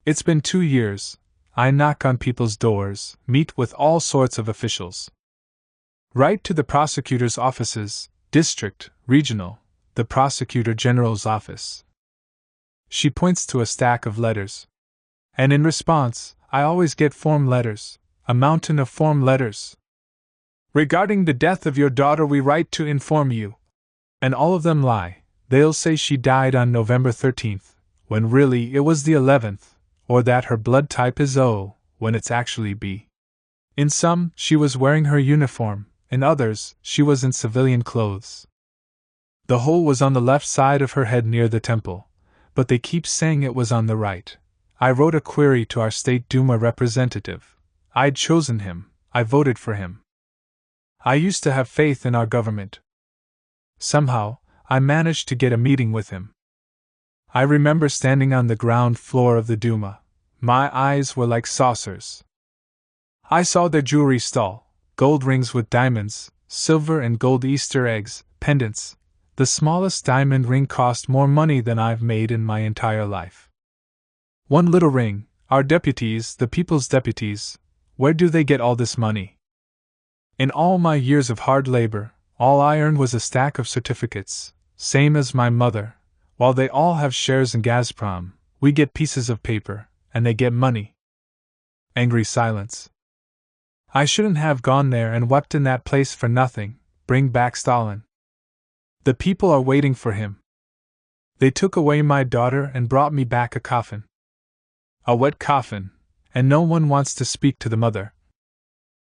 It's been 2 years. I knock on people's doors, meet with all sorts of officials. Write to the prosecutor's offices, district, regional, the prosecutor general's office. She points to a stack of letters. And in response, I always get form letters, a mountain of form letters. Regarding the death of your daughter, we write to inform you. And all of them lie. They'll say she died on November 13th, when really it was the 11th, or that her blood type is O, when it's actually B. In some, she was wearing her uniform, in others, she was in civilian clothes. The hole was on the left side of her head near the temple, but they keep saying it was on the right. I wrote a query to our State Duma representative. I'd chosen him, I voted for him. I used to have faith in our government. Somehow, I managed to get a meeting with him. I remember standing on the ground floor of the Duma. My eyes were like saucers. I saw their jewelry stall, gold rings with diamonds, silver and gold Easter eggs, pendants. The smallest diamond ring cost more money than I've made in my entire life. One little ring, our deputies, the people's deputies, where do they get all this money? In all my years of hard labor, all I earned was a stack of certificates, same as my mother. While they all have shares in Gazprom, we get pieces of paper, and they get money. Angry silence. I shouldn't have gone there and wept in that place for nothing. Bring back Stalin. The people are waiting for him. They took away my daughter and brought me back a coffin. A wet coffin, and no one wants to speak to the mother.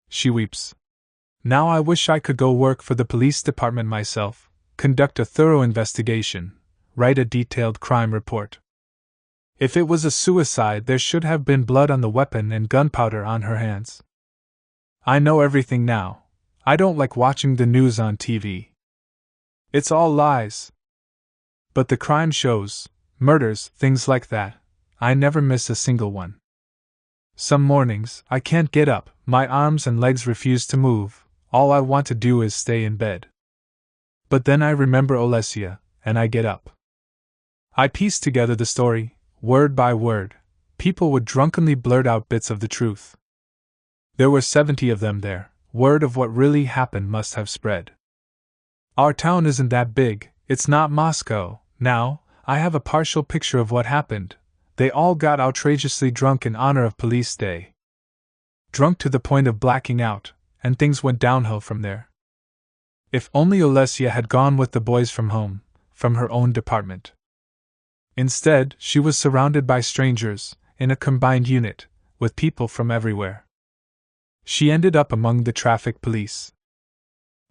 She weeps. Now I wish I could go work for the police department myself, conduct a thorough investigation, write a detailed crime report. If it was a suicide, there should have been blood on the weapon and gunpowder on her hands. I know everything now. I don't like watching the news on TV. It's all lies. But the crime shows, murders, things like that, I never miss a single one. Some mornings, I can't get up, my arms and legs refuse to move, all I want to do is stay in bed. But then I remember Olesia, and I get up. I piece together the story, word by word. People would drunkenly blurt out bits of the truth. There were 70 of them there, word of what really happened must have spread. Our town isn't that big, it's not Moscow. Now, I have a partial picture of what happened. They all got outrageously drunk in honor of Police Day. Drunk to the point of blacking out, and things went downhill from there. If only Olesia had gone with the boys from home, from her own department. Instead, she was surrounded by strangers, in a combined unit, with people from everywhere. She ended up among the traffic police.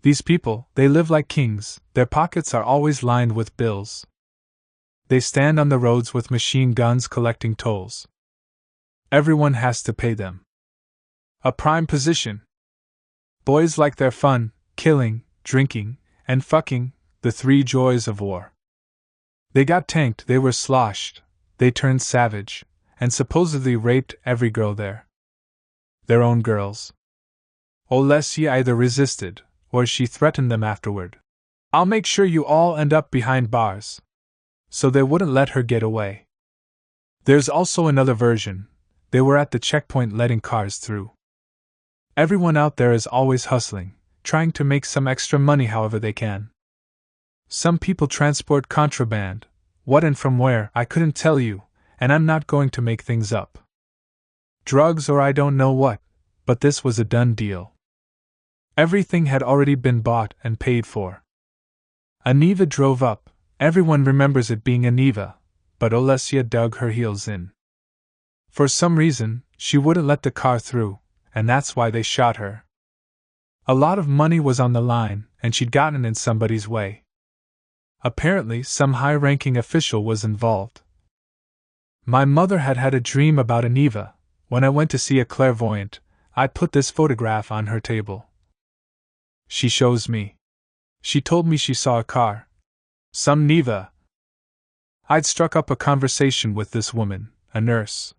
These people, they live like kings, their pockets are always lined with bills. They stand on the roads with machine guns collecting tolls. Everyone has to pay them. A prime position. Boys like their fun, killing, drinking, and fucking, the three joys of war. They got tanked, they were sloshed, they turned savage, and supposedly raped every girl there. Their own girls. Olesia either resisted, or she threatened them afterward. "I'll make sure you all end up behind bars." So they wouldn't let her get away. There's also another version. They were at the checkpoint letting cars through. Everyone out there is always hustling, trying to make some extra money however they can. Some people transport contraband. What and from where, I couldn't tell you, and I'm not going to make things up. Drugs or I don't know what, but this was a done deal. Everything had already been bought and paid for. A Neva drove up. Everyone remembers it being a Neva, but Olesia dug her heels in. For some reason, she wouldn't let the car through, and that's why they shot her. A lot of money was on the line, and she'd gotten in somebody's way. Apparently, some high-ranking official was involved. My mother had had a dream about a Neva. When I went to see a clairvoyant, I put this photograph on her table. She shows me. She told me she saw a car. Some Neva. I'd struck up a conversation with this woman, a nurse.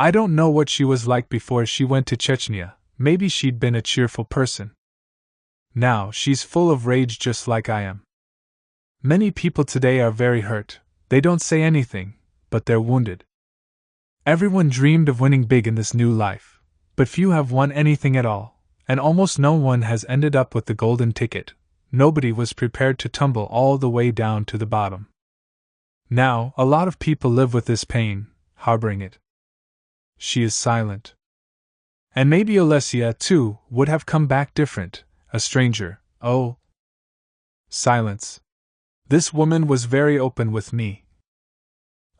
I don't know what she was like before she went to Chechnya. Maybe she'd been a cheerful person. Now she's full of rage just like I am. Many people today are very hurt. They don't say anything, but they're wounded. Everyone dreamed of winning big in this new life, but few have won anything at all, and almost no one has ended up with the golden ticket. Nobody was prepared to tumble all the way down to the bottom. Now, a lot of people live with this pain, harboring it. She is silent. And maybe Olesia, too, would have come back different, a stranger. Oh. Silence. This woman was very open with me.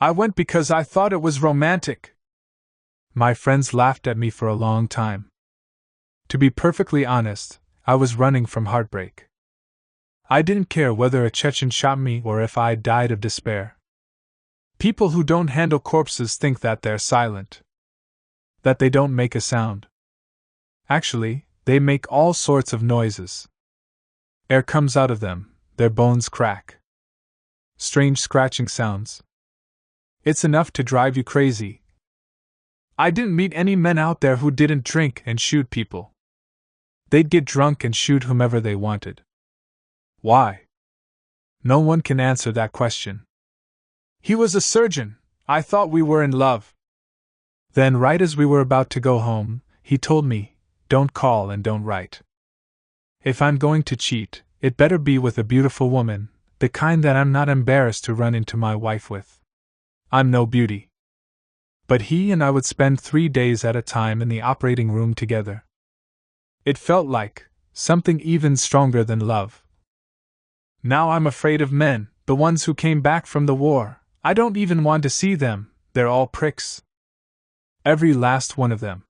I went because I thought it was romantic. My friends laughed at me for a long time. To be perfectly honest, I was running from heartbreak. I didn't care whether a Chechen shot me or if I died of despair. People who don't handle corpses think that they're silent. That they don't make a sound. Actually, they make all sorts of noises. Air comes out of them, their bones crack. Strange scratching sounds. It's enough to drive you crazy. I didn't meet any men out there who didn't drink and shoot people. They'd get drunk and shoot whomever they wanted. Why? No one can answer that question. He was a surgeon. I thought we were in love. Then, right as we were about to go home, he told me, "Don't call and don't write. If I'm going to cheat, it better be with a beautiful woman, the kind that I'm not embarrassed to run into my wife with. I'm no beauty." But he and I would spend 3 days at a time in the operating room together. It felt like something even stronger than love. Now I'm afraid of men, the ones who came back from the war. I don't even want to see them, they're all pricks. Every last one of them.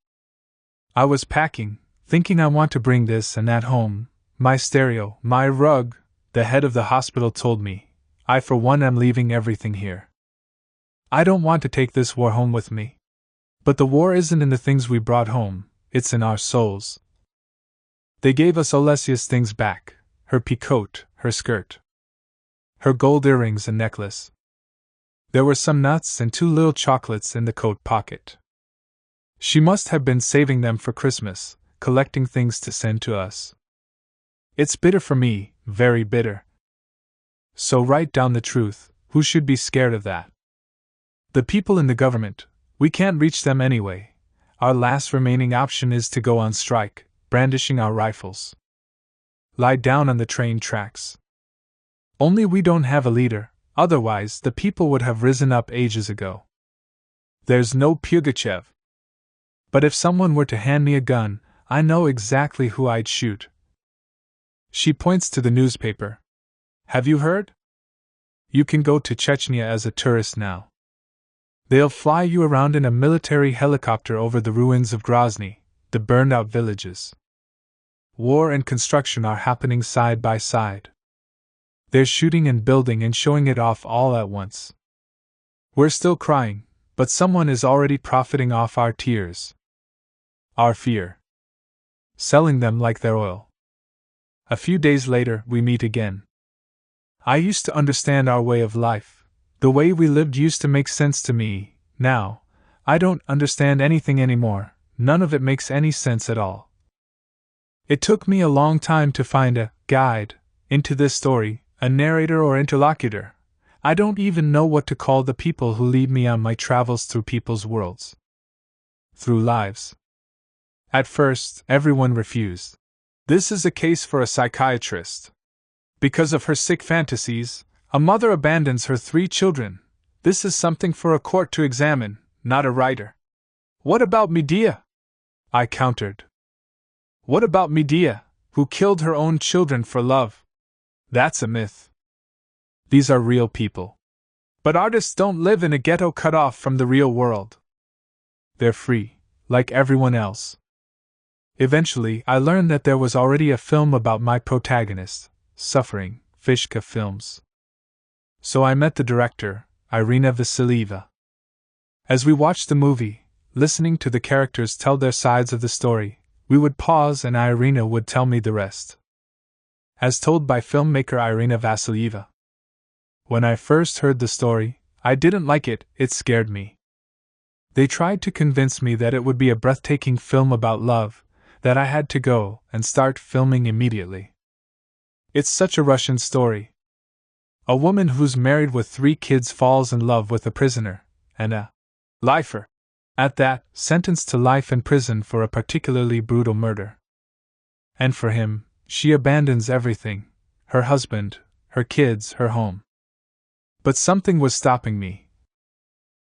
I was packing, thinking I want to bring this and that home, my stereo, my rug. The head of the hospital told me, I for one am leaving everything here. I don't want to take this war home with me. But the war isn't in the things we brought home, it's in our souls. They gave us Olesia's things back, her peacoat, her skirt, her gold earrings and necklace. There were some nuts and 2 little chocolates in the coat pocket. She must have been saving them for Christmas, collecting things to send to us. It's bitter for me, very bitter. So write down the truth, who should be scared of that? The people in the government, we can't reach them anyway. Our last remaining option is to go on strike, brandishing our rifles. Lie down on the train tracks. Only we don't have a leader, otherwise the people would have risen up ages ago. There's no Pugachev. But if someone were to hand me a gun, I know exactly who I'd shoot. She points to the newspaper. Have you heard? You can go to Chechnya as a tourist now. They'll fly you around in a military helicopter over the ruins of Grozny, the burned-out villages. War and construction are happening side by side. They're shooting and building and showing it off all at once. We're still crying, but someone is already profiting off our tears. Our fear. Selling them like their oil. A few days later, we meet again. I used to understand our way of life. The way we lived used to make sense to me. Now, I don't understand anything anymore. None of it makes any sense at all. It took me a long time to find a guide into this story, a narrator or interlocutor. I don't even know what to call the people who lead me on my travels through people's worlds. Through lives. At first, everyone refused. This is a case for a psychiatrist. Because of her sick fantasies, a mother abandons her 3 children. This is something for a court to examine, not a writer. What about Medea? I countered. What about Medea, who killed her own children for love? That's a myth. These are real people. But artists don't live in a ghetto cut off from the real world. They're free, like everyone else. Eventually, I learned that there was already a film about my protagonist, suffering, Fishka Films. So I met the director, Irina Vasilieva. As we watched the movie, listening to the characters tell their sides of the story, we would pause and Irina would tell me the rest. As told by filmmaker Irina Vasilieva. When I first heard the story, I didn't like it, it scared me. They tried to convince me that it would be a breathtaking film about love, that I had to go and start filming immediately. It's such a Russian story. A woman who's married with 3 kids falls in love with a prisoner, and a lifer, at that, sentenced to life in prison for a particularly brutal murder. And for him, she abandons everything, her husband, her kids, her home. But something was stopping me.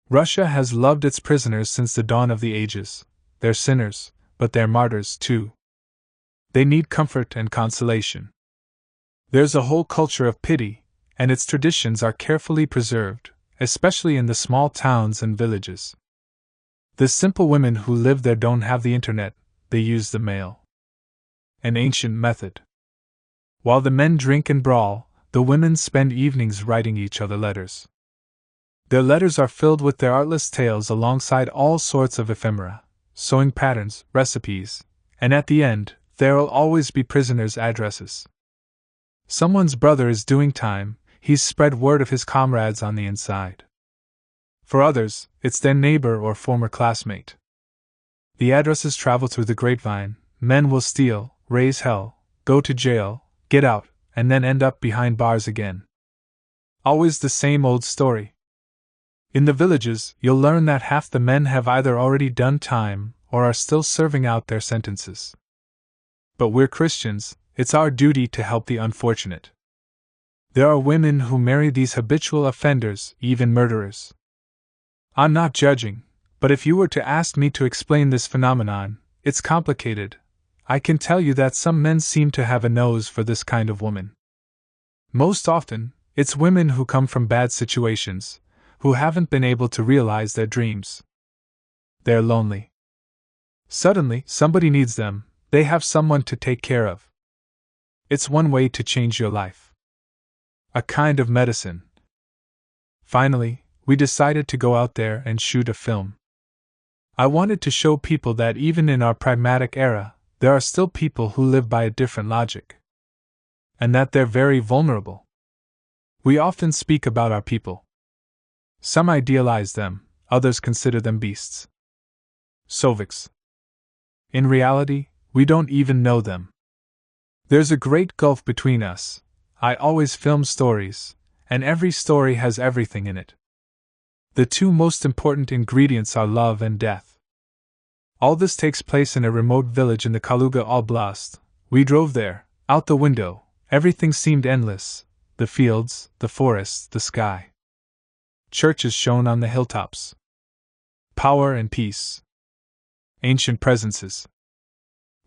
Russia has loved its prisoners since the dawn of the ages. They're sinners, but they're martyrs too. They need comfort and consolation. There's a whole culture of pity, and its traditions are carefully preserved, especially in the small towns and villages. The simple women who live there don't have the internet, they use the mail. An ancient method. While the men drink and brawl, the women spend evenings writing each other letters. Their letters are filled with their artless tales alongside all sorts of ephemera, sewing patterns, recipes, and at the end, there'll always be prisoners' addresses. Someone's brother is doing time, he's spread word of his comrades on the inside. For others, it's their neighbor or former classmate. The addresses travel through the grapevine. Men will steal, raise hell, go to jail, get out, and then end up behind bars again. Always the same old story. In the villages, you'll learn that half the men have either already done time or are still serving out their sentences. But we're Christians, it's our duty to help the unfortunate. There are women who marry these habitual offenders, even murderers. I'm not judging, but if you were to ask me to explain this phenomenon, it's complicated. I can tell you that some men seem to have a nose for this kind of woman. Most often, it's women who come from bad situations, who haven't been able to realize their dreams. They're lonely. Suddenly, somebody needs them, they have someone to take care of. It's one way to change your life. A kind of medicine. Finally, we decided to go out there and shoot a film. I wanted to show people that even in our pragmatic era, there are still people who live by a different logic. And that they're very vulnerable. We often speak about our people. Some idealize them, others consider them beasts. Soviets. In reality, we don't even know them. There's a great gulf between us. I always film stories, and every story has everything in it. The 2 most important ingredients are love and death. All this takes place in a remote village in the Kaluga Oblast. We drove there, out the window, everything seemed endless, the fields, the forests, the sky. Churches shone on the hilltops. Power and peace. Ancient presences.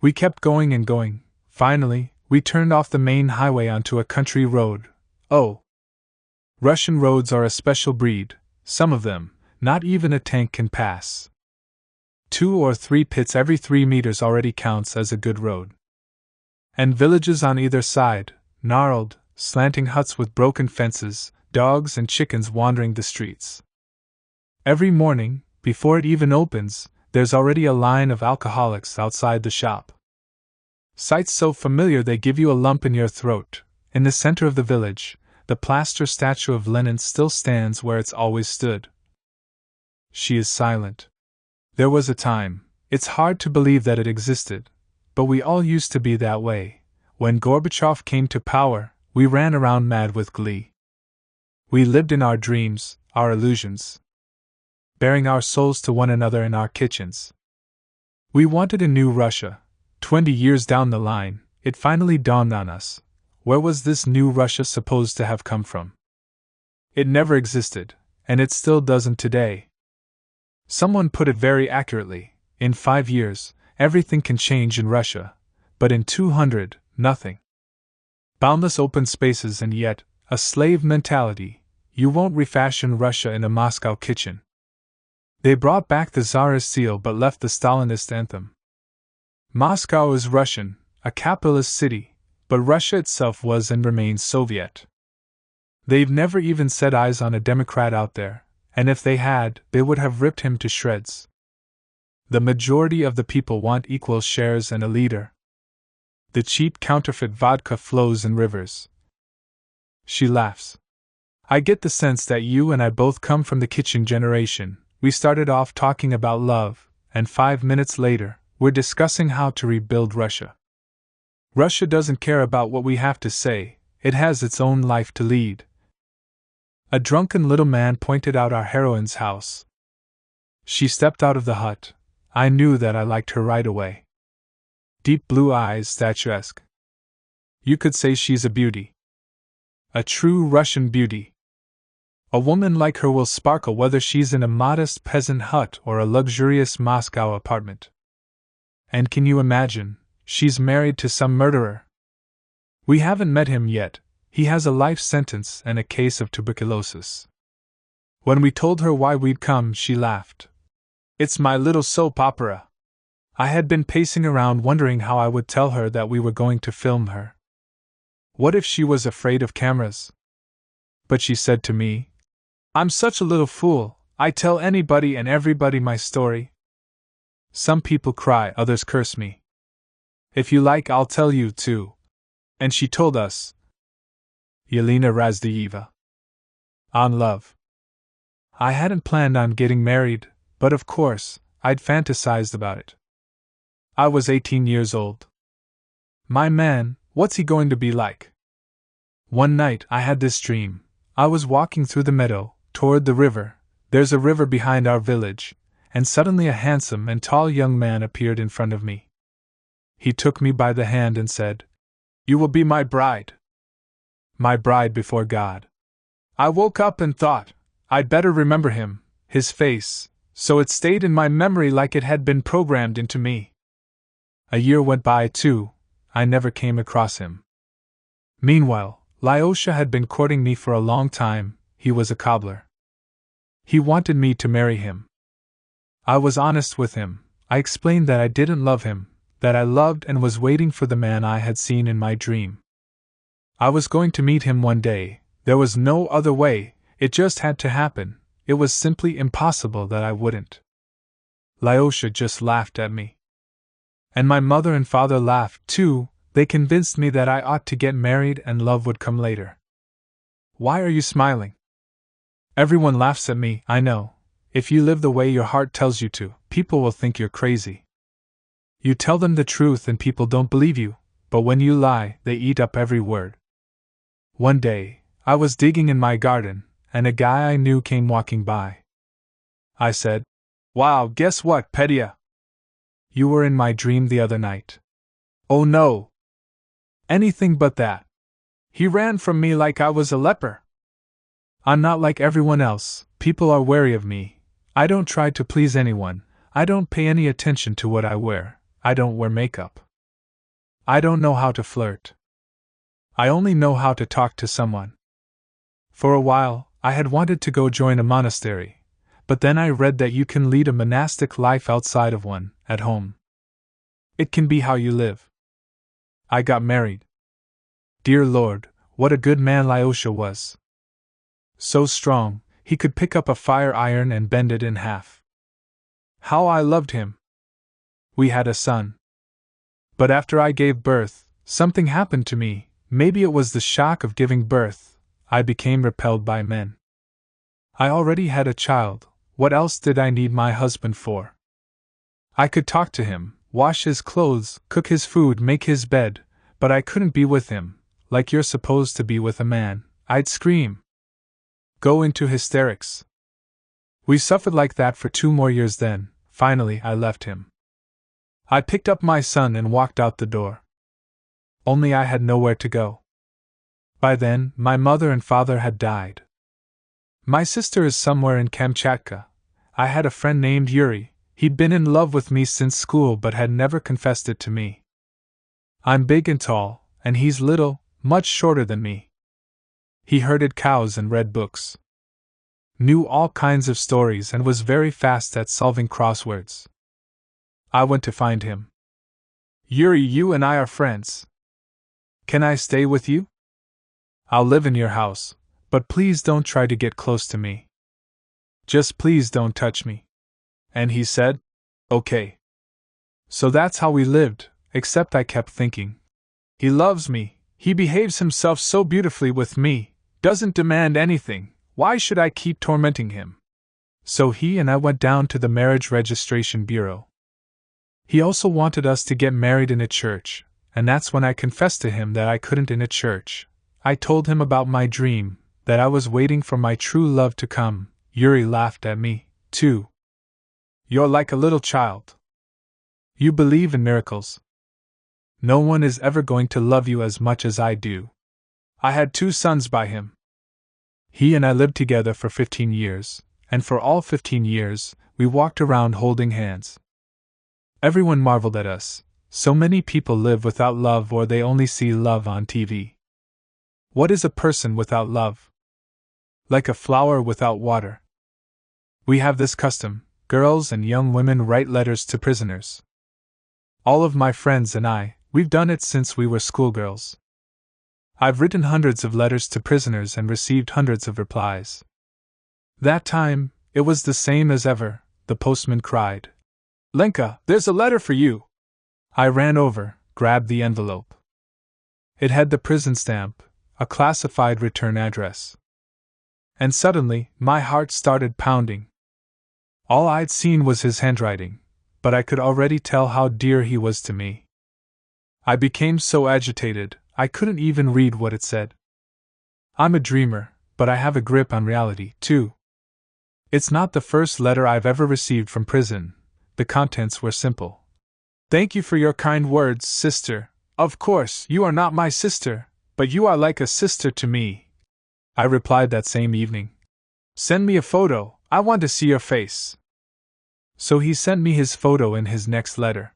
We kept going and going. Finally, We turned off the main highway onto a country road. Oh! Russian roads are a special breed, some of them, not even a tank can pass. 2 or 3 pits every 3 meters already counts as a good road. And villages on either side, gnarled, slanting huts with broken fences, dogs and chickens wandering the streets. Every morning, before it even opens, there's already a line of alcoholics outside the shop. Sights so familiar they give you a lump in your throat. In the center of the village, the plaster statue of Lenin still stands where it's always stood. She is silent. There was a time, it's hard to believe that it existed, but we all used to be that way. When Gorbachev came to power, we ran around mad with glee. We lived in our dreams, our illusions, baring our souls to one another in our kitchens. We wanted a new Russia. 20 years down the line, it finally dawned on us. Where was this new Russia supposed to have come from? It never existed, and it still doesn't today. Someone put it very accurately: in 5 years, everything can change in Russia, but in 200, nothing. Boundless open spaces and yet, a slave mentality. You won't refashion Russia in a Moscow kitchen. They brought back the Tsarist seal but left the Stalinist anthem. Moscow is Russian, a capitalist city, but Russia itself was and remains Soviet. They've never even set eyes on a Democrat out there, and if they had, they would have ripped him to shreds. The majority of the people want equal shares and a leader. The cheap counterfeit vodka flows in rivers. She laughs. I get the sense that you and I both come from the kitchen generation. We started off talking about love, and 5 minutes later, we're discussing how to rebuild Russia. Russia doesn't care about what we have to say, it has its own life to lead. A drunken little man pointed out our heroine's house. She stepped out of the hut. I knew that I liked her right away. Deep blue eyes, statuesque. You could say she's a beauty. A true Russian beauty. A woman like her will sparkle whether she's in a modest peasant hut or a luxurious Moscow apartment. And can you imagine, she's married to some murderer? We haven't met him yet. He has a life sentence and a case of tuberculosis. When we told her why we'd come, she laughed. It's my little soap opera. I had been pacing around wondering how I would tell her that we were going to film her. What if she was afraid of cameras? But she said to me, I'm such a little fool, I tell anybody and everybody my story. Some people cry, others curse me. If you like, I'll tell you too. And she told us. Yelena Razdieva. On love. I hadn't planned on getting married, but of course, I'd fantasized about it. I was 18 years old. My man, what's he going to be like? One night I had this dream. I was walking through the meadow, toward the river. There's a river behind our village, and suddenly a handsome and tall young man appeared in front of me. He took me by the hand and said, You will be my bride. My bride before God. I woke up and thought, I'd better remember him, his face, so it stayed in my memory like it had been programmed into me. A year went by too, I never came across him. Meanwhile, Lyosha had been courting me for a long time. He was a cobbler. He wanted me to marry him. I was honest with him. I explained that I didn't love him, that I loved and was waiting for the man I had seen in my dream. I was going to meet him one day. There was no other way, it just had to happen. It was simply impossible that I wouldn't. Lyosha just laughed at me. And my mother and father laughed too. They convinced me that I ought to get married and love would come later. Why are you smiling? Everyone laughs at me, I know. If you live the way your heart tells you to, people will think you're crazy. You tell them the truth and people don't believe you, but when you lie, they eat up every word. One day, I was digging in my garden, and a guy I knew came walking by. I said, Wow, guess what, Petya? You were in my dream the other night. Oh no! Anything but that. He ran from me like I was a leper. I'm not like everyone else, people are wary of me. I don't try to please anyone, I don't pay any attention to what I wear, I don't wear makeup. I don't know how to flirt. I only know how to talk to someone. For a while, I had wanted to go join a monastery, but then I read that you can lead a monastic life outside of one, at home. It can be how you live. I got married. Dear Lord, what a good man Lyosha was. So strong, he could pick up a fire iron and bend it in half. How I loved him! We had a son. But after I gave birth, something happened to me. Maybe it was the shock of giving birth. I became repelled by men. I already had a child. What else did I need my husband for? I could talk to him, wash his clothes, cook his food, make his bed, but I couldn't be with him, like you're supposed to be with a man. I'd scream. Go into hysterics. We suffered like that for 2 more years then. Finally, I left him. I picked up my son and walked out the door. Only I had nowhere to go. By then, my mother and father had died. My sister is somewhere in Kamchatka. I had a friend named Yuri. He'd been in love with me since school but had never confessed it to me. I'm big and tall, and he's little, much shorter than me. He herded cows and read books. Knew all kinds of stories and was very fast at solving crosswords. I went to find him. Yuri, you and I are friends. Can I stay with you? I'll live in your house, but please don't try to get close to me. Just please don't touch me. And he said, okay. So that's how we lived, except I kept thinking. He loves me, he behaves himself so beautifully with me, doesn't demand anything, why should I keep tormenting him? So he and I went down to the Marriage Registration Bureau. He also wanted us to get married in a church, and that's when I confessed to him that I couldn't in a church. I told him about my dream, that I was waiting for my true love to come. Yuri laughed at me, too. You're like a little child. You believe in miracles. No one is ever going to love you as much as I do. I had 2 sons by him. He and I lived together for 15 years, and for all 15 years, we walked around holding hands. Everyone marveled at us. So many people live without love, or they only see love on TV. What is a person without love? Like a flower without water. We have this custom. Girls and young women write letters to prisoners. All of my friends and I, we've done it since we were schoolgirls. I've written hundreds of letters to prisoners and received hundreds of replies. That time, it was the same as ever. The postman cried, Lenka, there's a letter for you. I ran over, grabbed the envelope. It had the prison stamp, a classified return address. And suddenly, my heart started pounding. All I'd seen was his handwriting, but I could already tell how dear he was to me. I became so agitated, I couldn't even read what it said. I'm a dreamer, but I have a grip on reality, too. It's not the first letter I've ever received from prison. The contents were simple. Thank you for your kind words, sister. Of course, you are not my sister, but you are like a sister to me. I replied that same evening. Send me a photo, I want to see your face. So he sent me his photo in his next letter.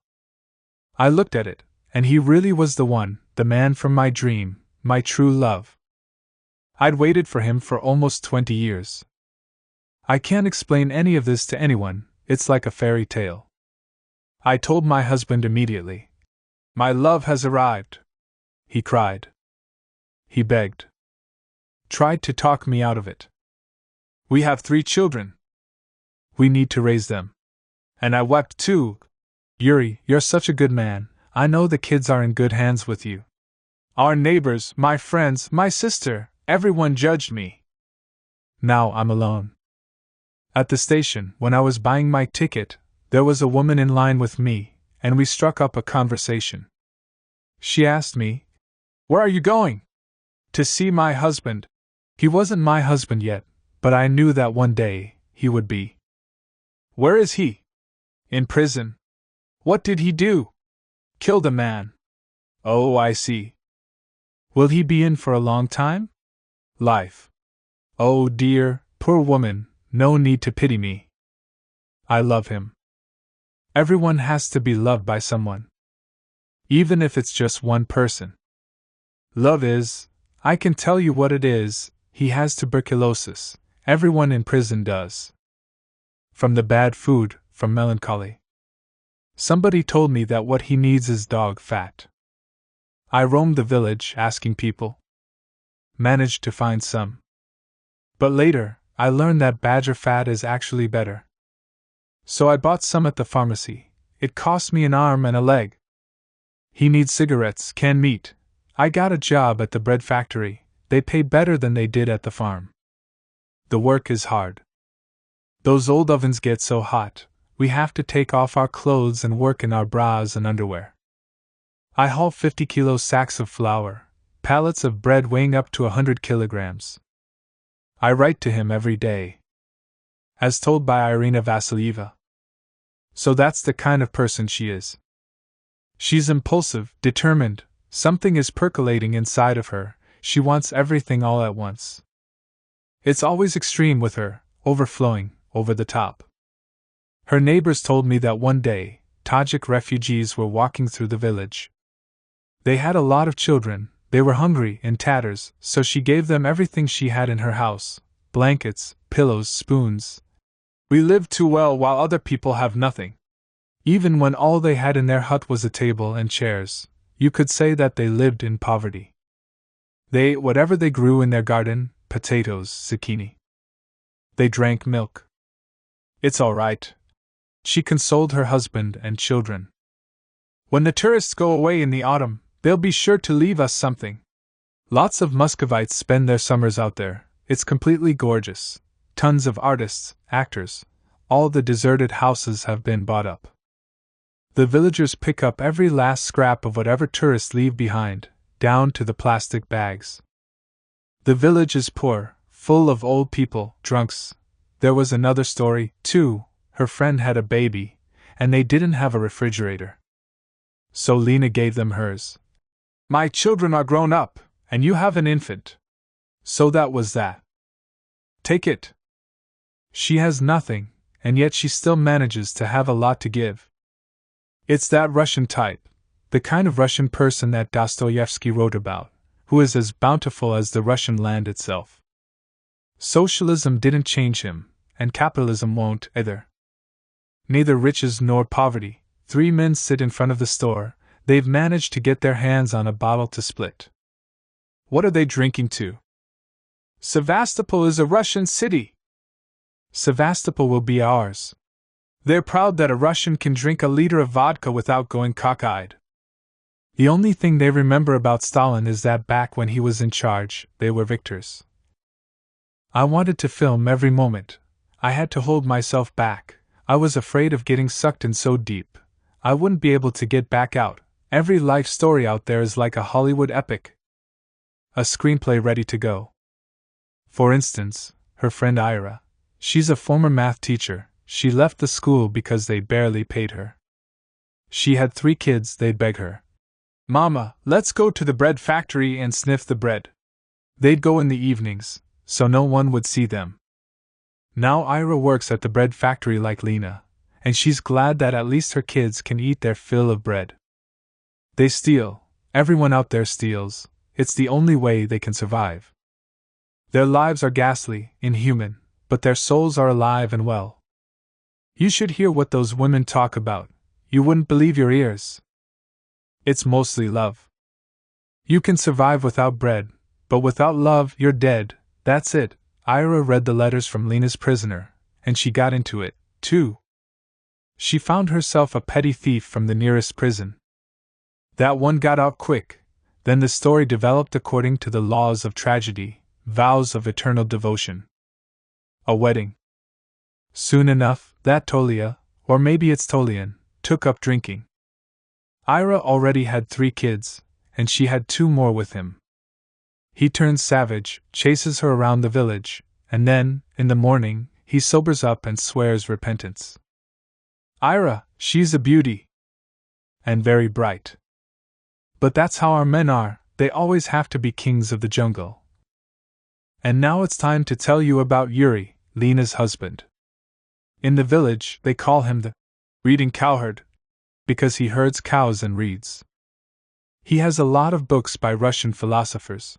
I looked at it, and he really was the one, the man from my dream, my true love. I'd waited for him for almost 20 years. I can't explain any of this to anyone, it's like a fairy tale. I told my husband immediately. My love has arrived. He cried. He begged. Tried to talk me out of it. We have 3 children. We need to raise them. And I wept too. Yuri, you're such a good man. I know the kids are in good hands with you. Our neighbors, my friends, my sister, everyone judged me. Now I'm alone. At the station, when I was buying my ticket, there was a woman in line with me, and we struck up a conversation. She asked me, Where are you going? To see my husband. He wasn't my husband yet, but I knew that one day he would be. Where is he? In prison. What did he do? Killed a man. Oh, I see. Will he be in for a long time? Life. Oh dear, poor woman, no need to pity me. I love him. Everyone has to be loved by someone. Even if it's just one person. Love is, I can tell you what it is, he has tuberculosis. Everyone in prison does. From the bad food, from melancholy. Somebody told me that what he needs is dog fat. I roamed the village, asking people. Managed to find some. But later, I learned that badger fat is actually better. So I bought some at the pharmacy. It cost me an arm and a leg. He needs cigarettes, canned meat. I got a job at the bread factory. They pay better than they did at the farm. The work is hard. Those old ovens get so hot, we have to take off our clothes and work in our bras and underwear. I haul 50-kilo sacks of flour, pallets of bread weighing up to 100 kilograms. I write to him every day. As told by Irina Vassilieva. So that's the kind of person she is. She's impulsive, determined, something is percolating inside of her, she wants everything all at once. It's always extreme with her, overflowing, over the top. Her neighbors told me that one day, Tajik refugees were walking through the village. They had a lot of children, they were hungry, in tatters, so she gave them everything she had in her house, blankets, pillows, spoons. We live too well while other people have nothing. Even when all they had in their hut was a table and chairs, you could say that they lived in poverty. They ate whatever they grew in their garden, potatoes, zucchini. They drank milk. It's all right. She consoled her husband and children. When the tourists go away in the autumn, they'll be sure to leave us something. Lots of Muscovites spend their summers out there. It's completely gorgeous. Tons of artists, actors. All the deserted houses have been bought up. The villagers pick up every last scrap of whatever tourists leave behind, down to the plastic bags. The village is poor, full of old people, drunks. There was another story, too. Her friend had a baby, and they didn't have a refrigerator. So Lena gave them hers. My children are grown up, and you have an infant. So that was that. Take it. She has nothing, and yet she still manages to have a lot to give. It's that Russian type, the kind of Russian person that Dostoevsky wrote about, who is as bountiful as the Russian land itself. Socialism didn't change him, and capitalism won't either. Neither riches nor poverty. 3 men sit in front of the store, they've managed to get their hands on a bottle to split. What are they drinking to? Sevastopol is a Russian city. Sevastopol will be ours. They're proud that a Russian can drink a liter of vodka without going cockeyed. The only thing they remember about Stalin is that back when he was in charge, they were victors. I wanted to film every moment. I had to hold myself back. I was afraid of getting sucked in so deep. I wouldn't be able to get back out. Every life story out there is like a Hollywood epic. A screenplay ready to go. For instance, her friend Ira. She's a former math teacher. She left the school because they barely paid her. She had 3 kids, they'd beg her. Mama, let's go to the bread factory and sniff the bread. They'd go in the evenings, so no one would see them. Now Ira works at the bread factory like Lena, and she's glad that at least her kids can eat their fill of bread. They steal, everyone out there steals, it's the only way they can survive. Their lives are ghastly, inhuman, but their souls are alive and well. You should hear what those women talk about, you wouldn't believe your ears. It's mostly love. You can survive without bread, but without love you're dead, that's it. Ira read the letters from Lena's prisoner, and she got into it, too. She found herself a petty thief from the nearest prison. That one got out quick, then the story developed according to the laws of tragedy, vows of eternal devotion. A wedding. Soon enough, that Tolia, or maybe it's Tolian, took up drinking. Ira already had 3 kids, and she had 2 more with him. He turns savage, chases her around the village, and then, in the morning, he sobers up and swears repentance. Ira, she's a beauty. And very bright. But that's how our men are, they always have to be kings of the jungle. And now it's time to tell you about Yuri, Lena's husband. In the village, they call him the reading cowherd, because he herds cows and reads. He has a lot of books by Russian philosophers.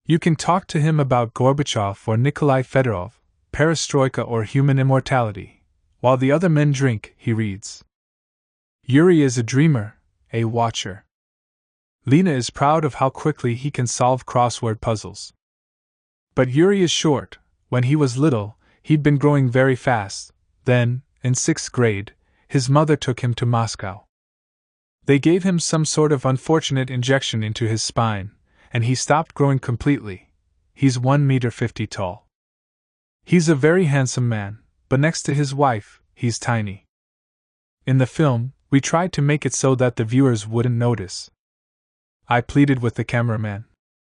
You can talk to him about Gorbachev or Nikolai Fedorov, perestroika or human immortality. While the other men drink, he reads. Yuri is a dreamer, a watcher. Lena is proud of how quickly he can solve crossword puzzles. But Yuri is short. When he was little, he'd been growing very fast. Then, in 6th grade, his mother took him to Moscow. They gave him some sort of unfortunate injection into his spine, and he stopped growing completely. He's 1.50 meters tall. He's a very handsome man, but next to his wife, he's tiny. In the film, we tried to make it so that the viewers wouldn't notice. I pleaded with the cameraman.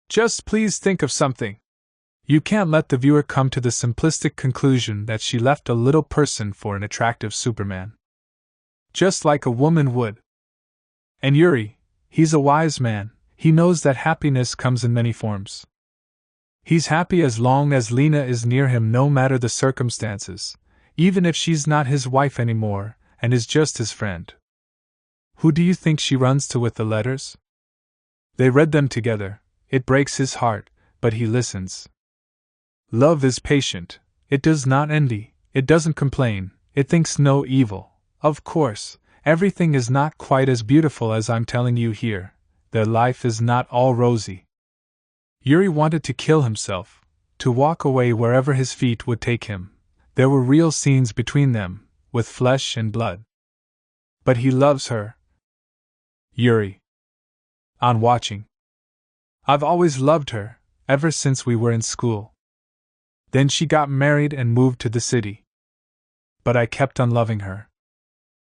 Just please think of something. You can't let the viewer come to the simplistic conclusion that she left a little person for an attractive Superman. Just like a woman would. And Yuri, he's a wise man, he knows that happiness comes in many forms. He's happy as long as Lena is near him no matter the circumstances, even if she's not his wife anymore and is just his friend. Who do you think she runs to with the letters? They read them together. It breaks his heart, but he listens. Love is patient. It does not envy. It doesn't complain. It thinks no evil. Of course, everything is not quite as beautiful as I'm telling you here. Their life is not all rosy. Yuri wanted to kill himself, to walk away wherever his feet would take him. There were real scenes between them, with flesh and blood. But he loves her. Yuri. On watching. I've always loved her, ever since we were in school. Then she got married and moved to the city. But I kept on loving her.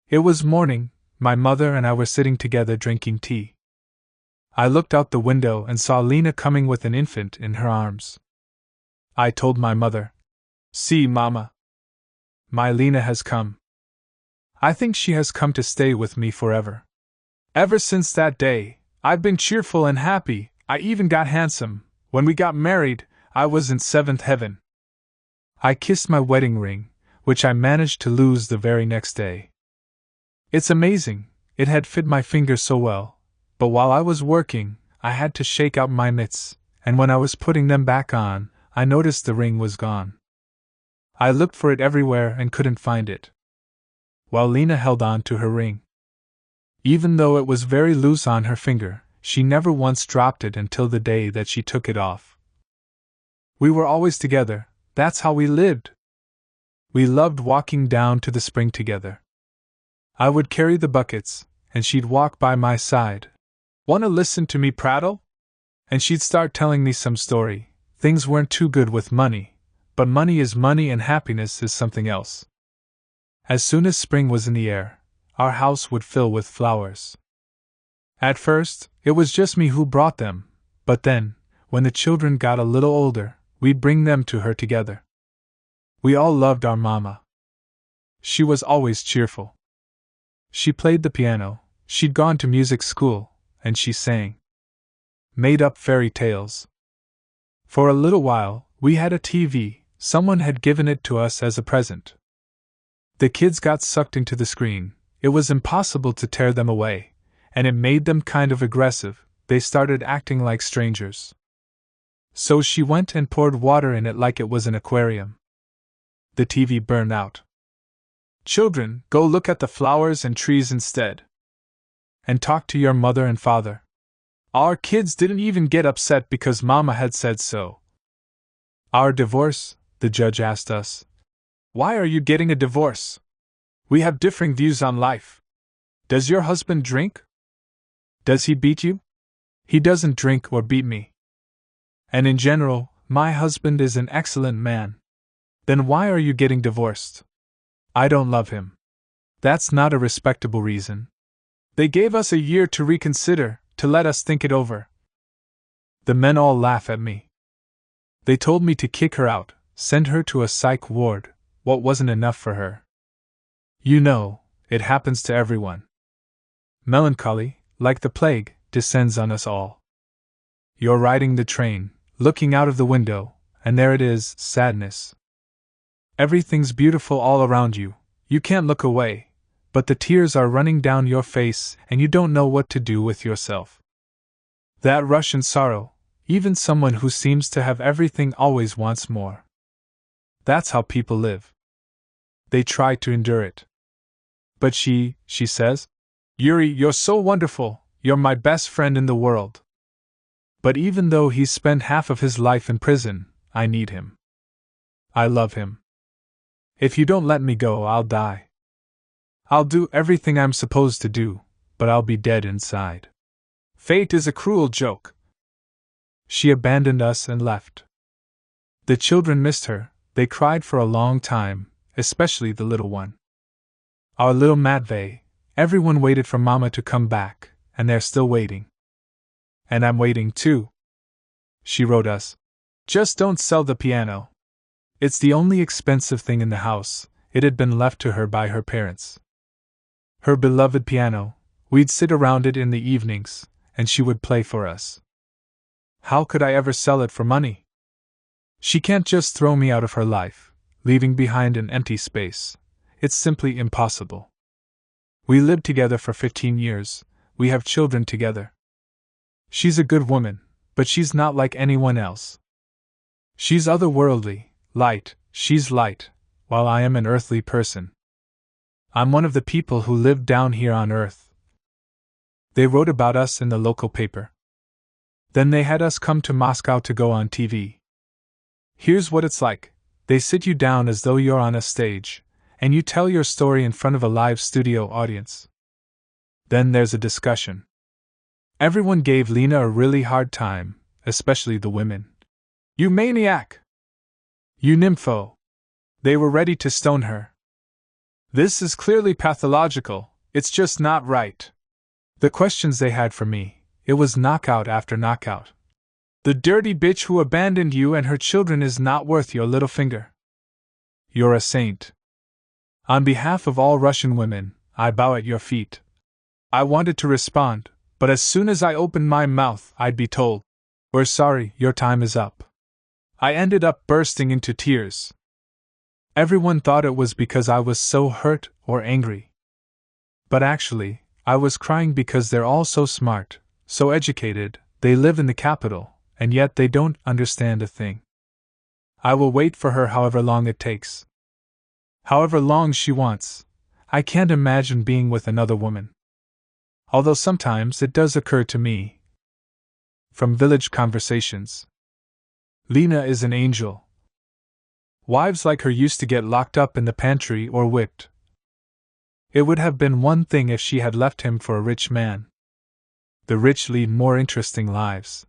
It was morning, my mother and I were sitting together drinking tea. I looked out the window and saw Lena coming with an infant in her arms. I told my mother, "See, Mama. My Lena has come. I think she has come to stay with me forever." Ever since that day, I've been cheerful and happy. I even got handsome. When we got married, I was in 7th heaven. I kissed my wedding ring, which I managed to lose the very next day. It's amazing, it had fit my finger so well, but while I was working, I had to shake out my mitts, and when I was putting them back on, I noticed the ring was gone. I looked for it everywhere and couldn't find it. While Lena held on to her ring. Even though it was very loose on her finger, she never once dropped it until the day that she took it off. We were always together, that's how we lived. We loved walking down to the spring together. I would carry the buckets, and she'd walk by my side. "Wanna listen to me prattle?" And she'd start telling me some story. Things weren't too good with money, but money is money and happiness is something else. As soon as spring was in the air, our house would fill with flowers. At first, it was just me who brought them, but then, when the children got a little older, we'd bring them to her together. We all loved our mama. She was always cheerful. She played the piano, she'd gone to music school, and she sang. Made up fairy tales. For a little while, we had a TV, someone had given it to us as a present. The kids got sucked into the screen. It was impossible to tear them away, and it made them kind of aggressive. They started acting like strangers. So she went and poured water in it like it was an aquarium. The TV burned out. "Children, go look at the flowers and trees instead. And talk to your mother and father." Our kids didn't even get upset because Mama had said so. "Our divorce?" the judge asked us. "Why are you getting a divorce? We have differing views on life. Does your husband drink? Does he beat you?" "He doesn't drink or beat me. And in general, my husband is an excellent man." "Then why are you getting divorced?" "I don't love him." "That's not a respectable reason." They gave us a year to reconsider, to let us think it over. The men all laugh at me. They told me to kick her out, send her to a psych ward. What wasn't enough for her? You know, it happens to everyone. Melancholy, like the plague, descends on us all. You're riding the train, looking out of the window, and there it is, sadness. Everything's beautiful all around you, you can't look away, but the tears are running down your face and you don't know what to do with yourself. That Russian sorrow, even someone who seems to have everything always wants more. That's how people live. They try to endure it. But she says, "Yuri, you're so wonderful, you're my best friend in the world. But even though he's spent half of his life in prison, I need him. I love him. If you don't let me go, I'll die. I'll do everything I'm supposed to do, but I'll be dead inside. Fate is a cruel joke." She abandoned us and left. The children missed her, they cried for a long time, especially the little one. Our little Matvey, everyone waited for Mama to come back, and they're still waiting. And I'm waiting too. She wrote us, "Just don't sell the piano. It's the only expensive thing in the house, it had been left to her by her parents. Her beloved piano, we'd sit around it in the evenings, and she would play for us. How could I ever sell it for money? She can't just throw me out of her life, leaving behind an empty space. It's simply impossible. We lived together for 15 years, we have children together. She's a good woman, but she's not like anyone else. She's otherworldly, light, she's light, while I am an earthly person. I'm one of the people who live down here on earth." They wrote about us in the local paper. Then they had us come to Moscow to go on TV. Here's what it's like. They sit you down as though you're on a stage, and you tell your story in front of a live studio audience. Then there's a discussion. Everyone gave Lena a really hard time, especially the women. "You maniac! You nympho!" They were ready to stone her. "This is clearly pathological, it's just not right." The questions they had for me, it was knockout after knockout. "The dirty bitch who abandoned you and her children is not worth your little finger. You're a saint. On behalf of all Russian women, I bow at your feet." I wanted to respond, but as soon as I opened my mouth, I'd be told, "We're sorry, your time is up." I ended up bursting into tears. Everyone thought it was because I was so hurt or angry. But actually, I was crying because they're all so smart, so educated, they live in the capital, and yet they don't understand a thing. I will wait for her however long it takes. However long she wants. I can't imagine being with another woman. Although sometimes it does occur to me. From village conversations. Lena is an angel. Wives like her used to get locked up in the pantry or whipped. It would have been one thing if she had left him for a rich man. The rich lead more interesting lives.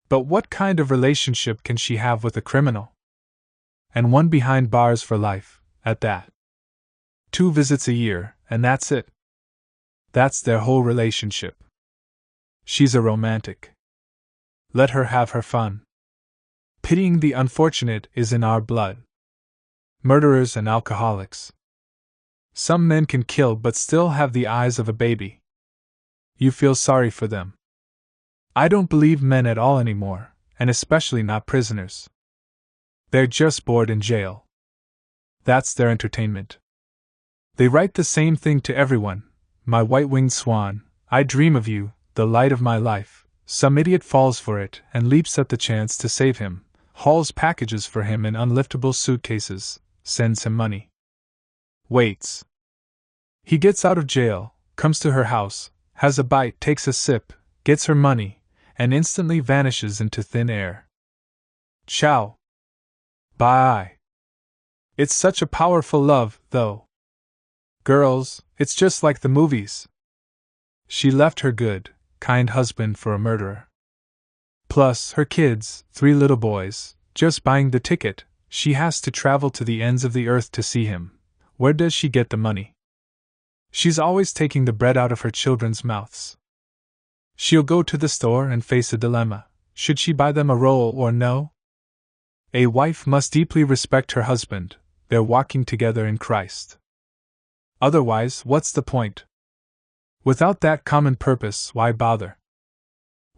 But what kind of relationship can she have with a criminal? And one behind bars for life, at that. 2 visits a year, and that's it. That's their whole relationship. She's a romantic. Let her have her fun. Pitying the unfortunate is in our blood. Murderers and alcoholics. Some men can kill but still have the eyes of a baby. You feel sorry for them. I don't believe men at all anymore, and especially not prisoners. They're just bored in jail. That's their entertainment. They write the same thing to everyone. "My white-winged swan, I dream of you, the light of my life." Some idiot falls for it and leaps at the chance to save him, hauls packages for him in unliftable suitcases, sends him money. Waits. He gets out of jail, comes to her house, has a bite, takes a sip, gets her money, and instantly vanishes into thin air. Ciao. Bye. It's such a powerful love, though. Girls, it's just like the movies. She left her good, kind husband for a murderer. Plus, her kids, 3 little boys, just buying the ticket, she has to travel to the ends of the earth to see him. Where does she get the money? She's always taking the bread out of her children's mouths. She'll go to the store and face a dilemma. Should she buy them a roll or no? A wife must deeply respect her husband. They're walking together in Christ. Otherwise, what's the point? Without that common purpose, why bother?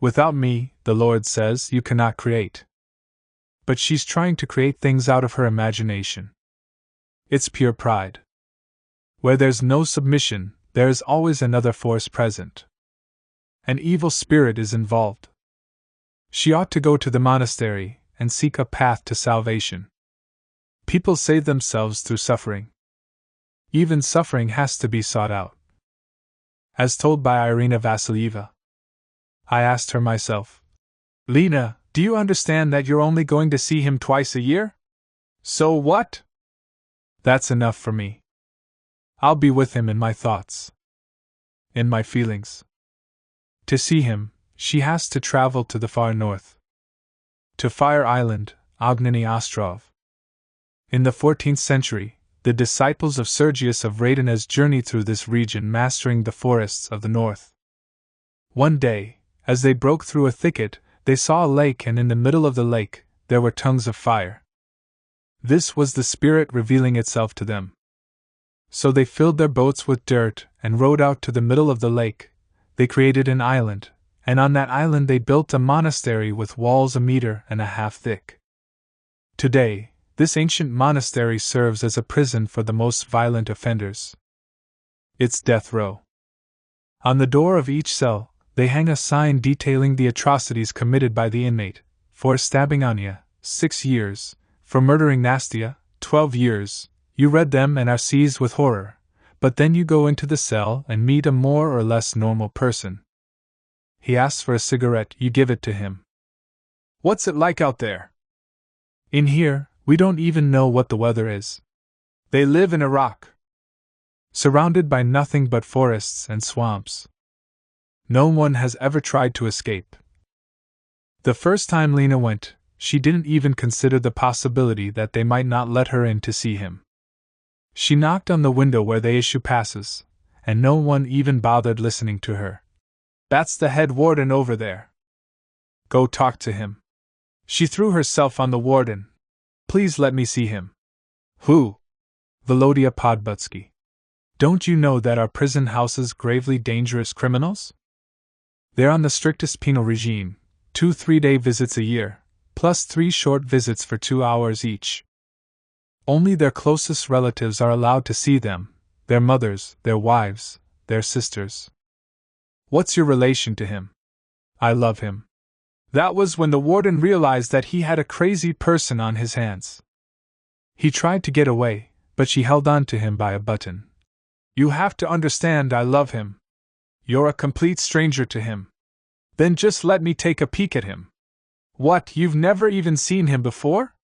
Without me, the Lord says, you cannot create. But she's trying to create things out of her imagination. It's pure pride. Where there's no submission, there is always another force present. An evil spirit is involved. She ought to go to the monastery and seek a path to salvation. People save themselves through suffering. Even suffering has to be sought out. As told by Irina Vassilieva. I asked her myself, Lena, do you understand that you're only going to see him twice a year? So what? That's enough for me. I'll be with him in my thoughts. In my feelings. To see him, she has to travel to the far north. To Fire Island, Ogneny Ostrov. In the 14th century, the disciples of Sergius of Radenas journeyed through this region, mastering the forests of the north. One day, as they broke through a thicket, they saw a lake, and in the middle of the lake, there were tongues of fire. This was the spirit revealing itself to them. So they filled their boats with dirt and rowed out to the middle of the lake. They created an island, and on that island they built a monastery with walls 1.5 meters thick. Today, this ancient monastery serves as a prison for the most violent offenders. It's death row. On the door of each cell, they hang a sign detailing the atrocities committed by the inmate. For stabbing Anya, 6 years. For murdering Nastia, 12 years. You read them and are seized with horror. But then you go into the cell and meet a more or less normal person. He asks for a cigarette, you give it to him. What's it like out there? In here, we don't even know what the weather is. They live in a rock, surrounded by nothing but forests and swamps. No one has ever tried to escape. The first time Lena went, she didn't even consider the possibility that they might not let her in to see him. She knocked on the window where they issue passes, and no one even bothered listening to her. That's the head warden over there. Go talk to him. She threw herself on the warden. Please let me see him. Who? Volodya Podbutsky. Don't you know that our prison houses gravely dangerous criminals? They're on the strictest penal regime, 2 3-day visits a year, plus 3 short visits for 2 hours each. Only their closest relatives are allowed to see them, their mothers, their wives, their sisters. What's your relation to him? I love him. That was when the warden realized that he had a crazy person on his hands. He tried to get away, but she held on to him by a button. You have to understand, I love him. You're a complete stranger to him. Then just let me take a peek at him. What, you've never even seen him before?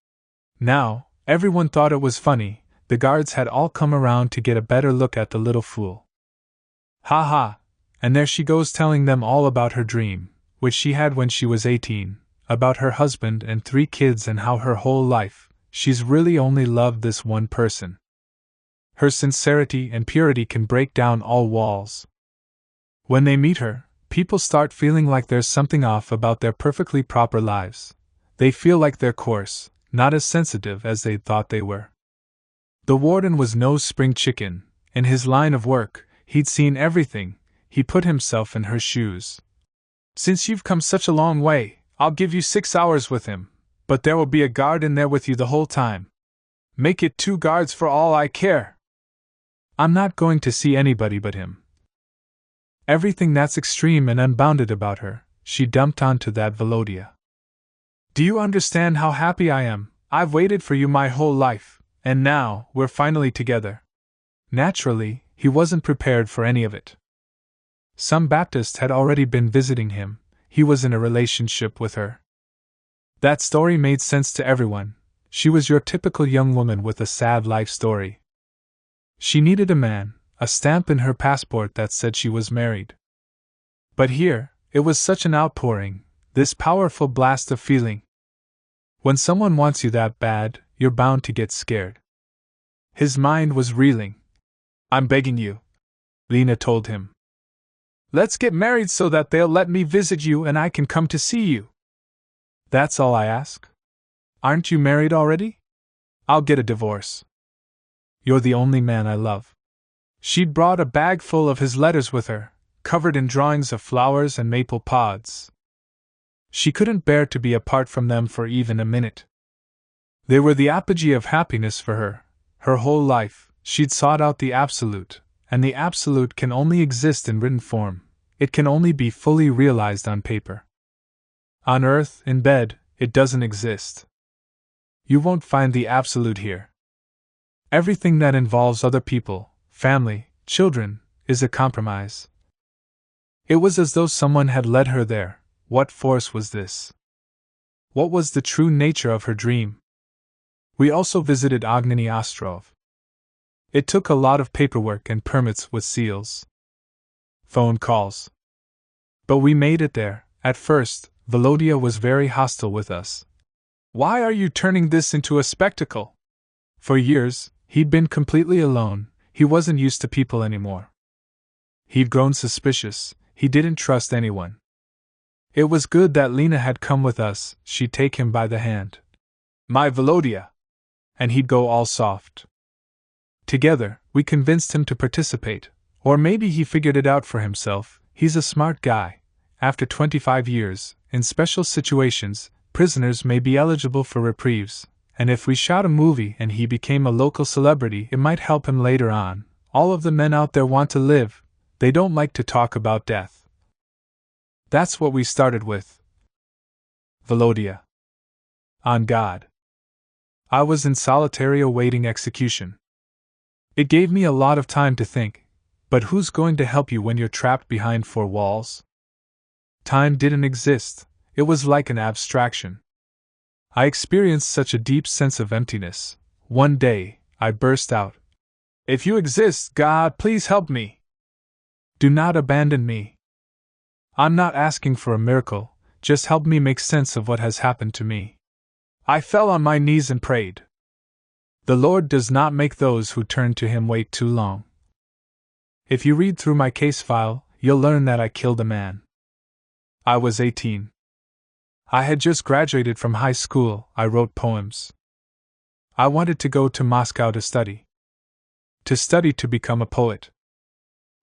Now, everyone thought it was funny. The guards had all come around to get a better look at the little fool. Ha ha, and there she goes telling them all about her dream, which she had when she was 18, about her husband and 3 kids and how her whole life, she's really only loved this one person. Her sincerity and purity can break down all walls. When they meet her, people start feeling like there's something off about their perfectly proper lives. They feel like they're coarse, not as sensitive as they thought they were. The warden was no spring chicken. In his line of work, he'd seen everything. He put himself in her shoes. Since you've come such a long way, I'll give you 6 hours with him, but there will be a guard in there with you the whole time. Make it 2 guards for all I care. I'm not going to see anybody but him. Everything that's extreme and unbounded about her, she dumped onto that Volodya. Do you understand how happy I am? I've waited for you my whole life, and now, we're finally together. Naturally, he wasn't prepared for any of it. Some Baptists had already been visiting him. He was in a relationship with her. That story made sense to everyone. She was your typical young woman with a sad life story. She needed a man, a stamp in her passport that said she was married. But here, it was such an outpouring, this powerful blast of feeling. When someone wants you that bad, you're bound to get scared. His mind was reeling. I'm begging you, Lena told him. Let's get married so that they'll let me visit you and I can come to see you. That's all I ask. Aren't you married already? I'll get a divorce. You're the only man I love. She'd brought a bag full of his letters with her, covered in drawings of flowers and maple pods. She couldn't bear to be apart from them for even a minute. They were the apogee of happiness for her. Her whole life, She'd sought out the Absolute, and the Absolute can only exist in written form. It can only be fully realized on paper. On earth, in bed, it doesn't exist. You won't find the Absolute here. Everything that involves other people, family, children, is a compromise. It was as though someone had led her there. What force was this? What was the true nature of her dream? We also visited Ogneny Ostrov. It took a lot of paperwork and permits with seals. Phone calls. But we made it there. At first, Volodya was very hostile with us. Why are you turning this into a spectacle? For years, he'd been completely alone. He wasn't used to people anymore. He'd grown suspicious. He didn't trust anyone. It was good that Lena had come with us. She'd take him by the hand. My Volodya! And he'd go all soft. Together, we convinced him to participate. Or maybe he figured it out for himself. He's a smart guy. After 25 years, in special situations, prisoners may be eligible for reprieves, and if we shot a movie and he became a local celebrity, it might help him later on. All of the men out there want to live. They don't like to talk about death. That's what we started with. Volodya. On God. I was in solitary awaiting execution. It gave me a lot of time to think, but who's going to help you when you're trapped behind four walls? Time didn't exist. It was like an abstraction. I experienced such a deep sense of emptiness. One day, I burst out. If you exist, God, please help me. Do not abandon me. I'm not asking for a miracle, just help me make sense of what has happened to me. I fell on my knees and prayed. The Lord does not make those who turn to Him wait too long. If you read through my case file, you'll learn that I killed a man. I was 18. I had just graduated from high school. I wrote poems. I wanted to go to Moscow to study. To become a poet.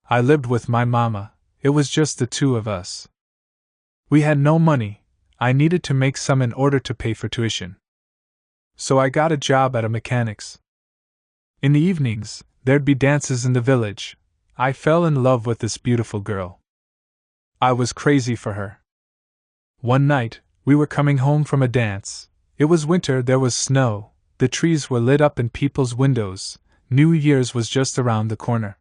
I lived with my mama. It was just the two of us. We had no money. I needed to make some in order to pay for tuition. So I got a job at a mechanic's. In the evenings, there'd be dances in the village. I fell in love with this beautiful girl. I was crazy for her. One night, we were coming home from a dance. It was winter, there was snow, the trees were lit up in people's windows. New Year's was just around the corner.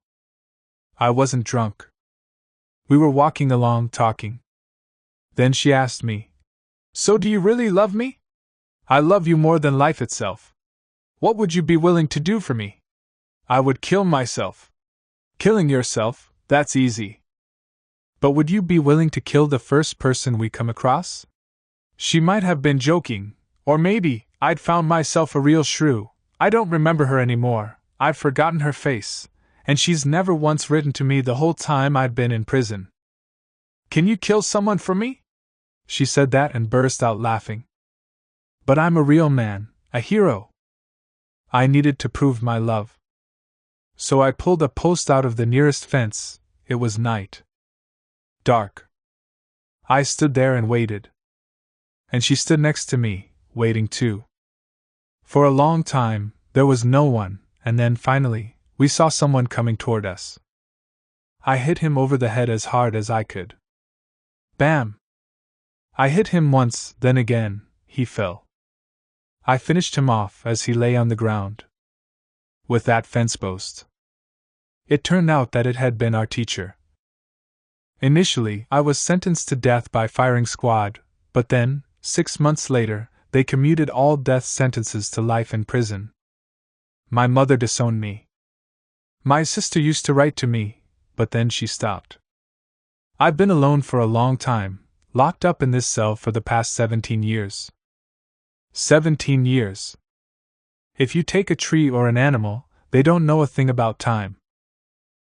I wasn't drunk. We were walking along talking. Then she asked me, "So do you really love me?" "I love you more than life itself." "What would you be willing to do for me?" "I would kill myself." "Killing yourself, that's easy." "But would you be willing to kill the first person we come across?" She might have been joking, or maybe I'd found myself a real shrew. I don't remember her anymore. I've forgotten her face, and she's never once written to me the whole time I'd been in prison. "Can you kill someone for me?" She said that and burst out laughing. But I'm a real man, a hero. I needed to prove my love. So I pulled a post out of the nearest fence. It was night. Dark. I stood there and waited. And she stood next to me, waiting too. For a long time, there was no one, and then finally, we saw someone coming toward us. I hit him over the head as hard as I could. Bam! I hit him once, then again, he fell. I finished him off as he lay on the ground. With that fence post. It turned out that it had been our teacher. Initially, I was sentenced to death by firing squad, but then, 6 months later, they commuted all death sentences to life in prison. My mother disowned me. My sister used to write to me, but then she stopped. I've been alone for a long time, locked up in this cell for the past 17 years. 17 years. If you take a tree or an animal, they don't know a thing about time.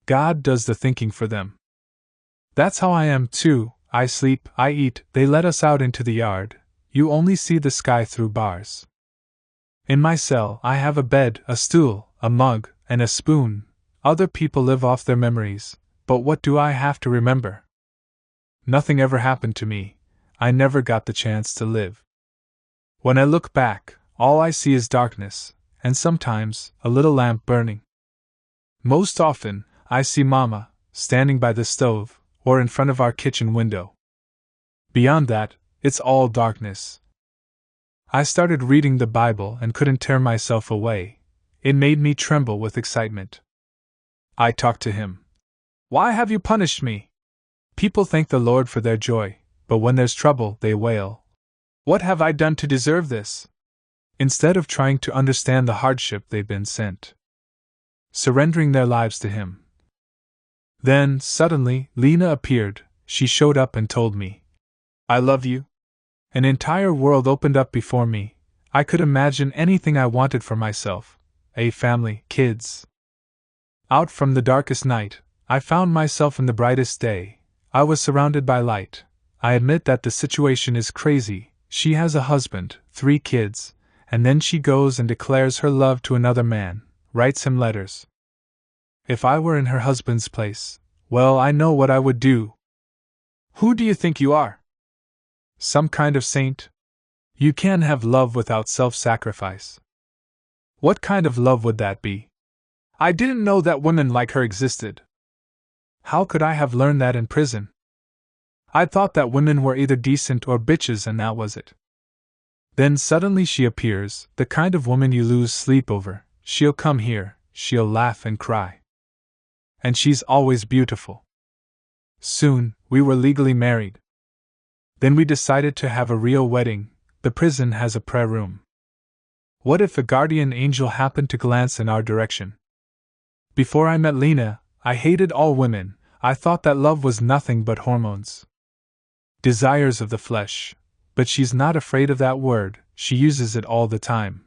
God does the thinking for them. That's how I am too. I sleep, I eat, they let us out into the yard. You only see the sky through bars. In my cell, I have a bed, a stool, a mug, and a spoon. Other people live off their memories, but what do I have to remember? Nothing ever happened to me. I never got the chance to live. When I look back, all I see is darkness, and sometimes a little lamp burning. Most often, I see Mama, standing by the stove, or in front of our kitchen window. Beyond that, it's all darkness. I started reading the Bible and couldn't tear myself away. It made me tremble with excitement. I talked to him. Why have you punished me? People thank the Lord for their joy, but when there's trouble, they wail. What have I done to deserve this? Instead of trying to understand the hardship they've been sent, surrendering their lives to Him. Then, suddenly, Lena appeared. She showed up and told me, I love you. An entire world opened up before me. I could imagine anything I wanted for myself. A family, kids. Out from the darkest night, I found myself in the brightest day. I was surrounded by light. I admit that the situation is crazy. She has a husband, 3 kids, and then she goes and declares her love to another man, writes him letters. If I were in her husband's place, well, I know what I would do. Who do you think you are? Some kind of saint? You can't have love without self-sacrifice. What kind of love would that be? I didn't know that women like her existed. How could I have learned that in prison? I thought that women were either decent or bitches and that was it. Then suddenly she appears, the kind of woman you lose sleep over. She'll come here, she'll laugh and cry. And she's always beautiful. Soon, we were legally married. Then we decided to have a real wedding. The prison has a prayer room. What if a guardian angel happened to glance in our direction? Before I met Lena, I hated all women. I thought that love was nothing but hormones. Desires of the flesh. But she's not afraid of that word, she uses it all the time.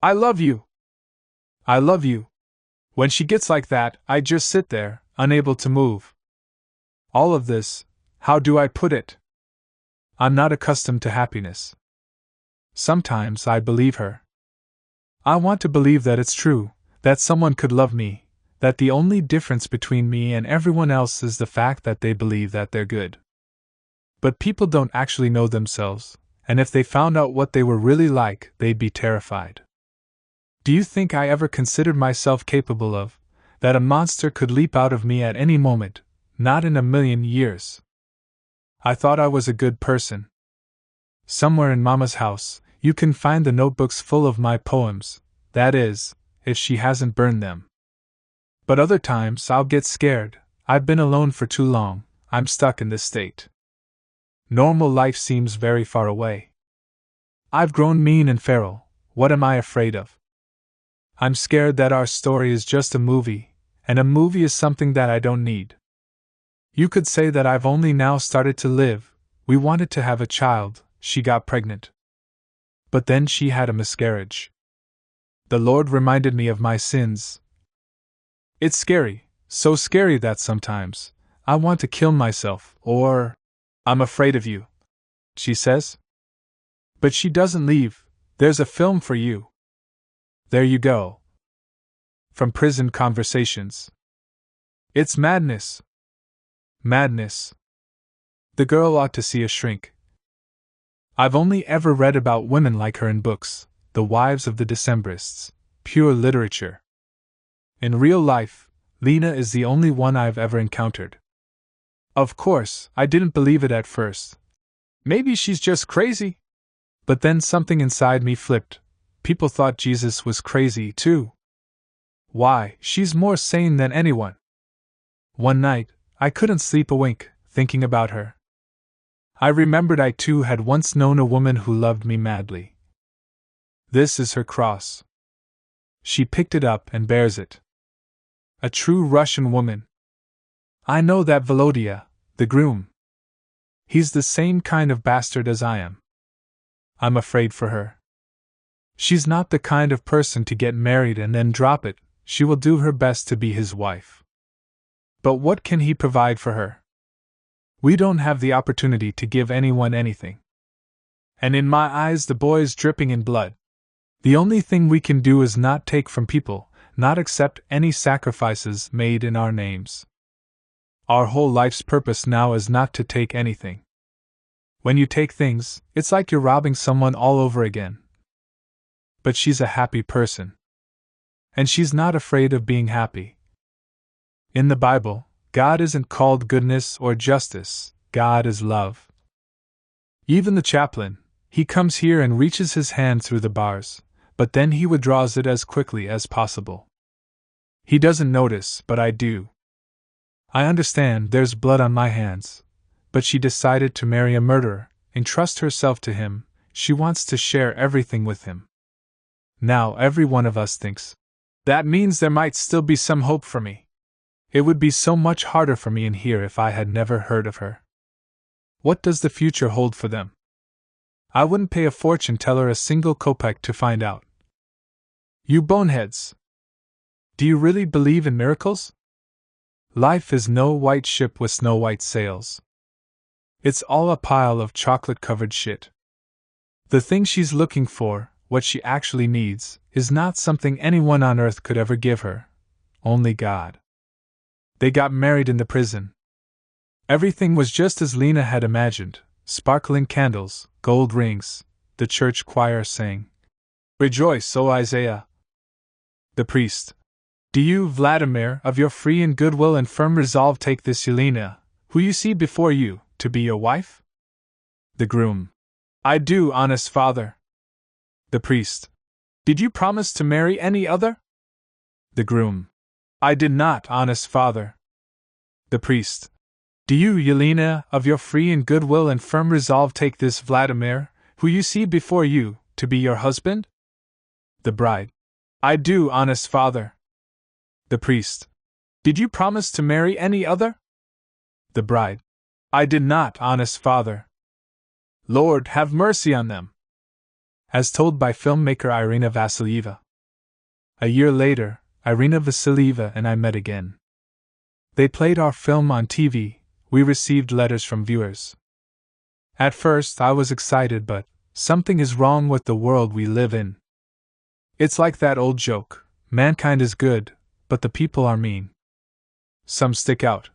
I love you. I love you. When she gets like that, I just sit there, unable to move. All of this, how do I put it? I'm not accustomed to happiness. Sometimes I believe her. I want to believe that it's true, that someone could love me, that the only difference between me and everyone else is the fact that they believe that they're good. But people don't actually know themselves, and if they found out what they were really like, they'd be terrified. Do you think I ever considered myself capable of, that a monster could leap out of me at any moment? Not in a million years. I thought I was a good person. Somewhere in Mama's house, you can find the notebooks full of my poems, that is, if she hasn't burned them. But other times I'll get scared. I've been alone for too long, I'm stuck in this state. Normal life seems very far away. I've grown mean and feral. What am I afraid of? I'm scared that our story is just a movie, and a movie is something that I don't need. You could say that I've only now started to live. We wanted to have a child, she got pregnant. But then she had a miscarriage. The Lord reminded me of my sins. It's scary, so scary that sometimes I want to kill myself, or I'm afraid of you, she says. But she doesn't leave. There's a film for you. There you go. From Prison Conversations. It's madness. Madness. The girl ought to see a shrink. I've only ever read about women like her in books, the wives of the Decembrists, pure literature. In real life, Lena is the only one I've ever encountered. Of course, I didn't believe it at first. Maybe she's just crazy. But then something inside me flipped. People thought Jesus was crazy too. Why, she's more sane than anyone. One night, I couldn't sleep a wink, thinking about her. I remembered I too had once known a woman who loved me madly. This is her cross. She picked it up and bears it. A true Russian woman. I know that Volodya, the groom. He's the same kind of bastard as I am. I'm afraid for her. She's not the kind of person to get married and then drop it. She will do her best to be his wife. But what can he provide for her? We don't have the opportunity to give anyone anything. And in my eyes the boy's dripping in blood. The only thing we can do is not take from people, not accept any sacrifices made in our names. Our whole life's purpose now is not to take anything. When you take things, it's like you're robbing someone all over again. But she's a happy person. And she's not afraid of being happy. In the Bible, God isn't called goodness or justice, God is love. Even the chaplain, he comes here and reaches his hand through the bars, but then he withdraws it as quickly as possible. He doesn't notice, but I do. I understand there's blood on my hands, but she decided to marry a murderer, entrust herself to him, she wants to share everything with him. Now every one of us thinks, that means there might still be some hope for me. It would be so much harder for me in here if I had never heard of her. What does the future hold for them? I wouldn't pay a fortune teller a single kopeck to find out. You boneheads! Do you really believe in miracles? Life is no white ship with snow white sails. It's all a pile of chocolate-covered shit. The thing she's looking for, what she actually needs, is not something anyone on earth could ever give her. Only God. They got married in the prison. Everything was just as Lena had imagined. Sparkling candles, gold rings, the church choir sang, "Rejoice, O Isaiah." The priest, "Do you, Vladimir, of your free and good will and firm resolve take this Yelena, who you see before you, to be your wife?" The groom, "I do, honest father." The priest, "Did you promise to marry any other?" The groom, "I did not, honest father." The priest, "Do you, Yelena, of your free and good will and firm resolve take this Vladimir, who you see before you, to be your husband?" The bride, "I do, honest father." The priest, "Did you promise to marry any other?" The bride, "I did not, honest father." Lord, have mercy on them! As told by filmmaker Irina Vassilieva. A year later, Irina Vassilieva and I met again. They played our film on TV, we received letters from viewers. At first I was excited, but something is wrong with the world we live in. It's like that old joke, mankind is good, but the people are mean. Some stick out.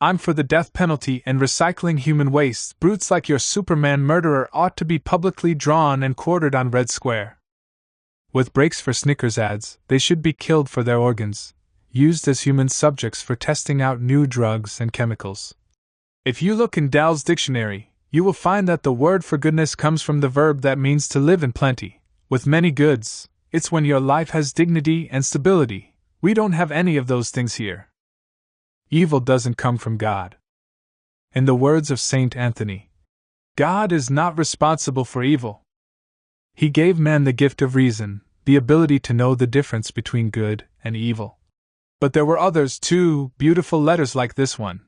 I'm for the death penalty and recycling human waste. Brutes like your Superman murderer ought to be publicly drawn and quartered on Red Square. With breaks for Snickers ads, they should be killed for their organs, used as human subjects for testing out new drugs and chemicals. If you look in Dow's dictionary, you will find that the word for goodness comes from the verb that means to live in plenty, with many goods. It's when your life has dignity and stability. We don't have any of those things here. Evil doesn't come from God. In the words of Saint Anthony, God is not responsible for evil. He gave man the gift of reason, the ability to know the difference between good and evil. But there were others too, beautiful letters like this one.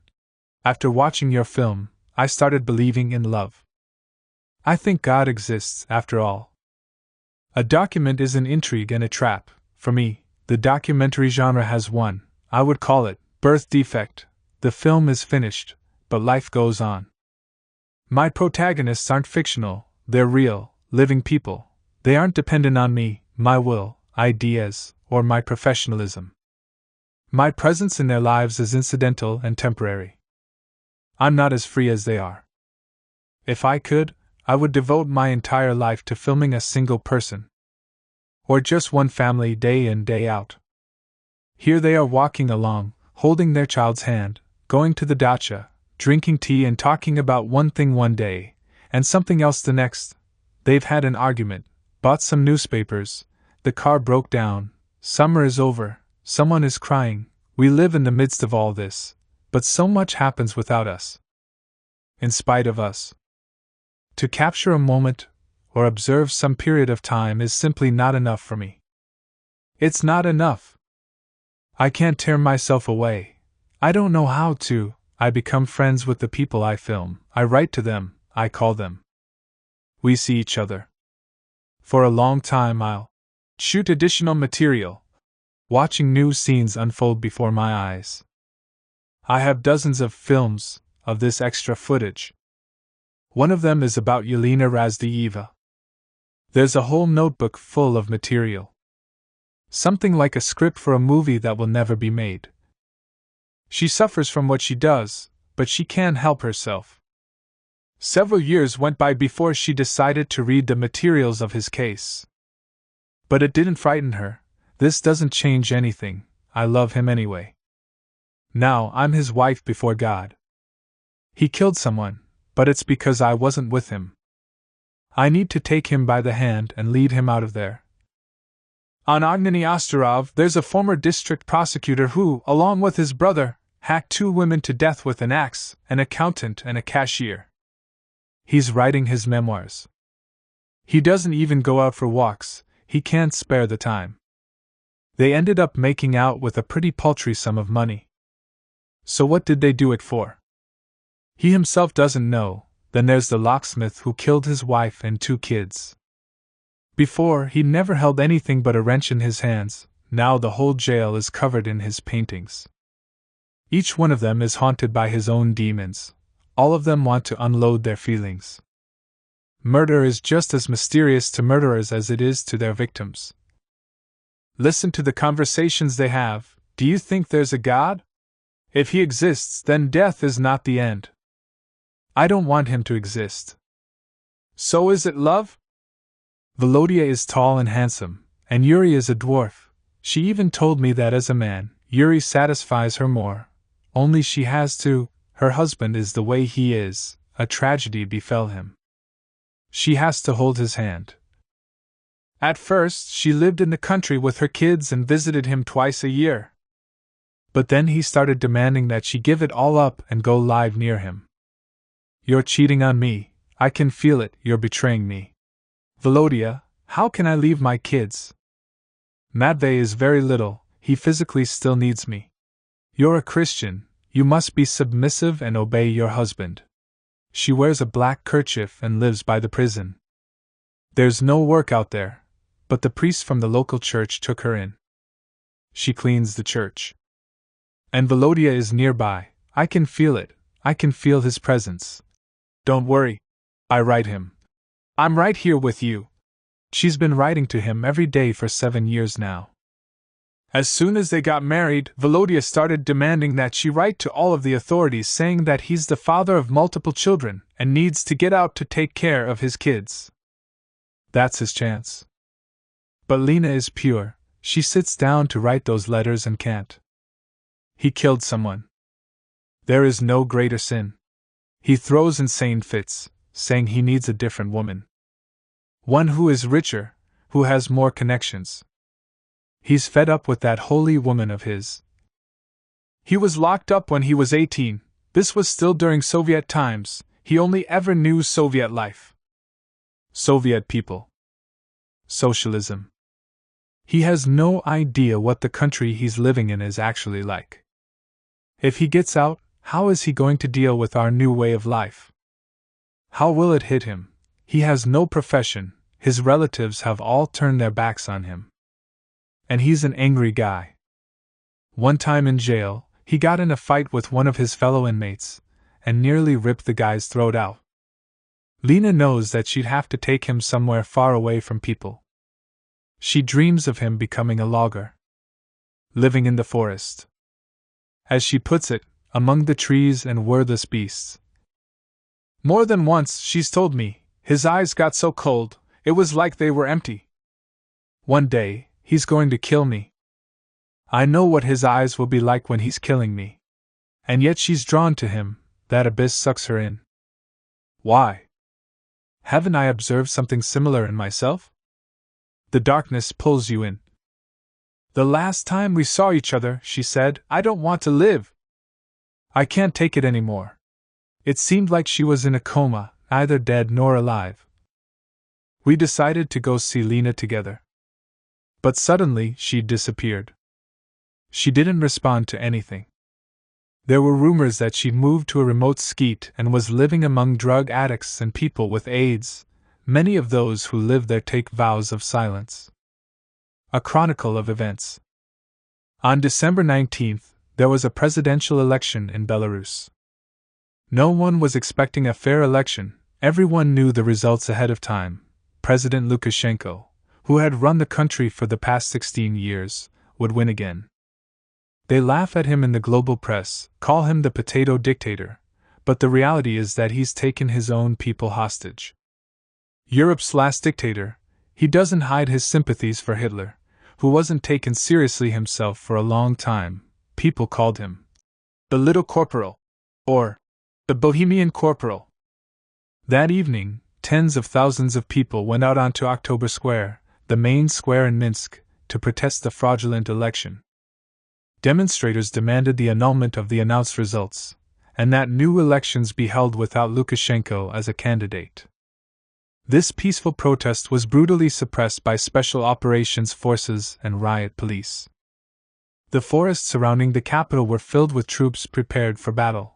After watching your film, I started believing in love. I think God exists, after all. A document is an intrigue and a trap. For me, the documentary genre has one, I would call it, birth defect. The film is finished, but life goes on. My protagonists aren't fictional, they're real, living people. They aren't dependent on me, my will, ideas, or my professionalism. My presence in their lives is incidental and temporary. I'm not as free as they are. If I could, I would devote my entire life to filming a single person. Or just one family day in, day out. Here they are walking along, holding their child's hand, going to the dacha, drinking tea and talking about one thing one day, and something else the next. They've had an argument, bought some newspapers, the car broke down, summer is over, someone is crying, we live in the midst of all this, but so much happens without us. In spite of us. To capture a moment, or observe some period of time is simply not enough for me. It's not enough. I can't tear myself away. I don't know how to. I become friends with the people I film. I write to them. I call them. We see each other. For a long time I'll shoot additional material, watching new scenes unfold before my eyes. I have dozens of films of this extra footage. One of them is about Yelena Razdieva. There's a whole notebook full of material. Something like a script for a movie that will never be made. She suffers from what she does, but she can't help herself. Several years went by before she decided to read the materials of his case. But it didn't frighten her. This doesn't change anything. I love him anyway. Now I'm his wife before God. He killed someone, but it's because I wasn't with him. I need to take him by the hand and lead him out of there. On Agni Osterov, there's a former district prosecutor who, along with his brother, hacked 2 women to death with an axe, an accountant and a cashier. He's writing his memoirs. He doesn't even go out for walks, he can't spare the time. They ended up making out with a pretty paltry sum of money. So what did they do it for? He himself doesn't know. Then there's the locksmith who killed his wife and 2 kids. Before, he never held anything but a wrench in his hands, now the whole jail is covered in his paintings. Each one of them is haunted by his own demons. All of them want to unload their feelings. Murder is just as mysterious to murderers as it is to their victims. Listen to the conversations they have. Do you think there's a God? If he exists, then death is not the end. I don't want him to exist. So is it love? Volodya is tall and handsome, and Yuri is a dwarf. She even told me that as a man, Yuri satisfies her more. Only she has to. Her husband is the way he is. A tragedy befell him. She has to hold his hand. At first, she lived in the country with her kids and visited him twice a year. But then he started demanding that she give it all up and go live near him. You're cheating on me, I can feel it, you're betraying me. Volodya, how can I leave my kids? Matvey is very little, he physically still needs me. You're a Christian, you must be submissive and obey your husband. She wears a black kerchief and lives by the prison. There's no work out there, but the priest from the local church took her in. She cleans the church. And Volodya is nearby, I can feel it, I can feel his presence. Don't worry, I write him. I'm right here with you. She's been writing to him every day for 7 years now. As soon as they got married, Volodya started demanding that she write to all of the authorities saying that he's the father of multiple children and needs to get out to take care of his kids. That's his chance. But Lena is pure, she sits down to write those letters and can't. He killed someone. There is no greater sin. He throws insane fits, saying he needs a different woman. One who is richer, who has more connections. He's fed up with that holy woman of his. He was locked up when he was 18, this was still during Soviet times, he only ever knew Soviet life. Soviet people. Socialism. He has no idea what the country he's living in is actually like. If he gets out, how is he going to deal with our new way of life? How will it hit him? He has no profession, his relatives have all turned their backs on him. And he's an angry guy. One time in jail, he got in a fight with one of his fellow inmates, and nearly ripped the guy's throat out. Lena knows that she'd have to take him somewhere far away from people. She dreams of him becoming a logger. Living in the forest. As she puts it, among the trees and worthless beasts. More than once, she's told me, his eyes got so cold, it was like they were empty. One day, he's going to kill me. I know what his eyes will be like when he's killing me. And yet she's drawn to him, that abyss sucks her in. Why? Haven't I observed something similar in myself? The darkness pulls you in. The last time we saw each other, she said, I don't want to live. I can't take it anymore. It seemed like she was in a coma, neither dead nor alive. We decided to go see Lena together. But suddenly she disappeared. She didn't respond to anything. There were rumors that she'd moved to a remote skeet and was living among drug addicts and people with AIDS. Many of those who live there take vows of silence. A chronicle of events. On December 19th, there was a presidential election in Belarus. No one was expecting a fair election, everyone knew the results ahead of time. President Lukashenko, who had run the country for the past 16 years, would win again. They laugh at him in the global press, call him the potato dictator, but the reality is that he's taken his own people hostage. Europe's last dictator, he doesn't hide his sympathies for Hitler, who wasn't taken seriously himself for a long time. People called him the Little Corporal, or the Bohemian Corporal. That evening, tens of thousands of people went out onto October Square, the main square in Minsk, to protest the fraudulent election. Demonstrators demanded the annulment of the announced results, and that new elections be held without Lukashenko as a candidate. This peaceful protest was brutally suppressed by special operations forces and riot police. The forests surrounding the capital were filled with troops prepared for battle.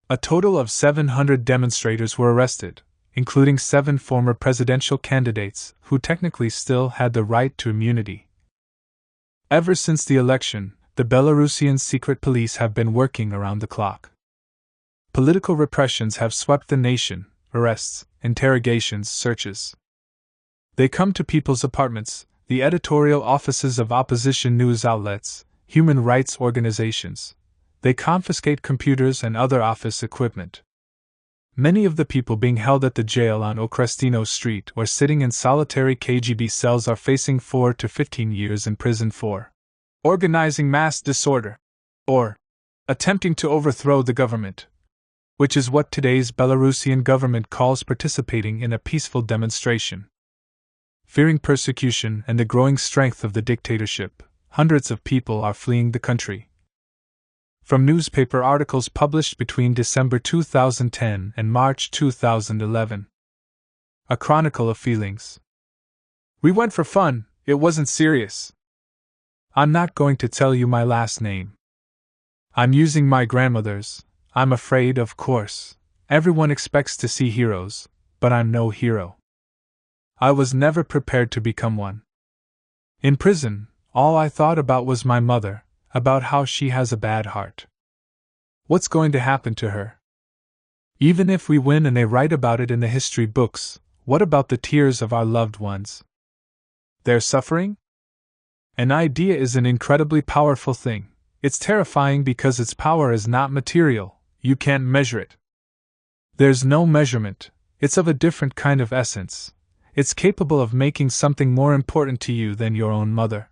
A total of 700 demonstrators were arrested, including 7 former presidential candidates who technically still had the right to immunity. Ever since the election, the Belarusian secret police have been working around the clock. Political repressions have swept the nation: arrests, interrogations, searches. They come to people's apartments, the editorial offices of opposition news outlets, human rights organizations. They confiscate computers and other office equipment. Many of the people being held at the jail on Okrestino Street or sitting in solitary KGB cells are facing 4 to 15 years in prison for organizing mass disorder or attempting to overthrow the government, which is what today's Belarusian government calls participating in a peaceful demonstration. Fearing persecution and the growing strength of the dictatorship, hundreds of people are fleeing the country. From newspaper articles published between December 2010 and March 2011. A chronicle of feelings. We went for fun, it wasn't serious. I'm not going to tell you my last name. I'm using my grandmother's. I'm afraid, of course. Everyone expects to see heroes, but I'm no hero. I was never prepared to become one. In prison, all I thought about was my mother, about how she has a bad heart. What's going to happen to her? Even if we win and they write about it in the history books, what about the tears of our loved ones? Their suffering? An idea is an incredibly powerful thing. It's terrifying because its power is not material. You can't measure it. There's no measurement. It's of a different kind of essence. It's capable of making something more important to you than your own mother,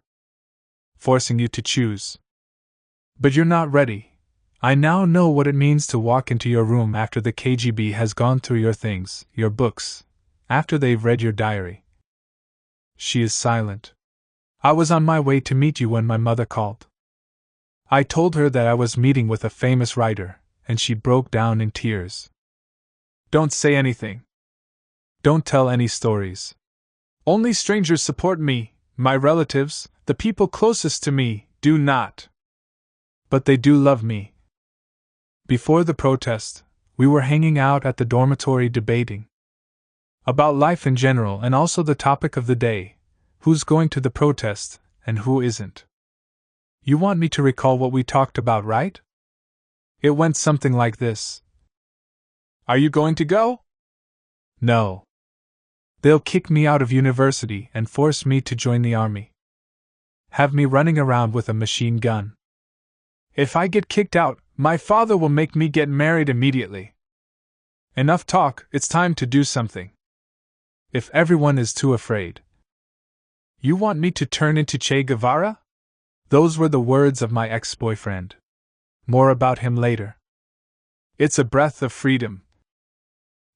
forcing you to choose. But you're not ready. I now know what it means to walk into your room after the KGB has gone through your things, your books, after they've read your diary. She is silent. I was on my way to meet you when my mother called. I told her that I was meeting with a famous writer, and she broke down in tears. Don't say anything. Don't tell any stories. Only strangers support me, my relatives, the people closest to me, do not. But they do love me. Before the protest, we were hanging out at the dormitory debating about life in general and also the topic of the day: who's going to the protest and who isn't. You want me to recall what we talked about, right? It went something like this. Are you going to go? No. They'll kick me out of university and force me to join the army. Have me running around with a machine gun. If I get kicked out, my father will make me get married immediately. Enough talk, it's time to do something. If everyone is too afraid. You want me to turn into Che Guevara? Those were the words of my ex-boyfriend. More about him later. It's a breath of freedom.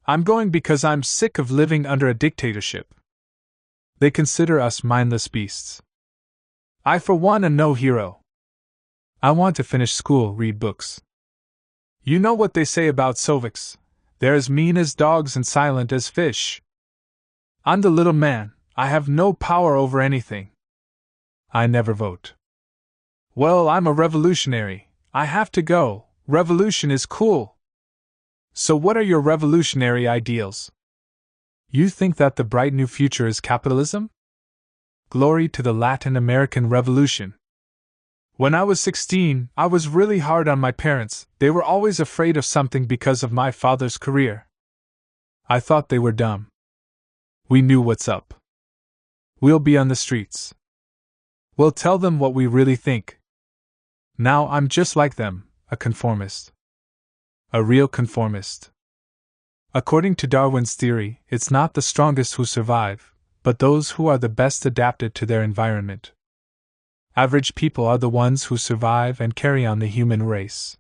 I'm going because I'm sick of living under a dictatorship. They consider us mindless beasts. I for one am no hero. I want to finish school, read books. You know what they say about Soviets. They're as mean as dogs and silent as fish. I'm the little man. I have no power over anything. I never vote. Well, I'm a revolutionary. I have to go. Revolution is cool. So what are your revolutionary ideals? You think that the bright new future is capitalism? Glory to the Latin American Revolution. When I was 16, I was really hard on my parents. They were always afraid of something because of my father's career. I thought they were dumb. We knew what's up. We'll be on the streets. We'll tell them what we really think. Now I'm just like them, a conformist. A real conformist. According to Darwin's theory, it's not the strongest who survive, but those who are the best adapted to their environment. Average people are the ones who survive and carry on the human race.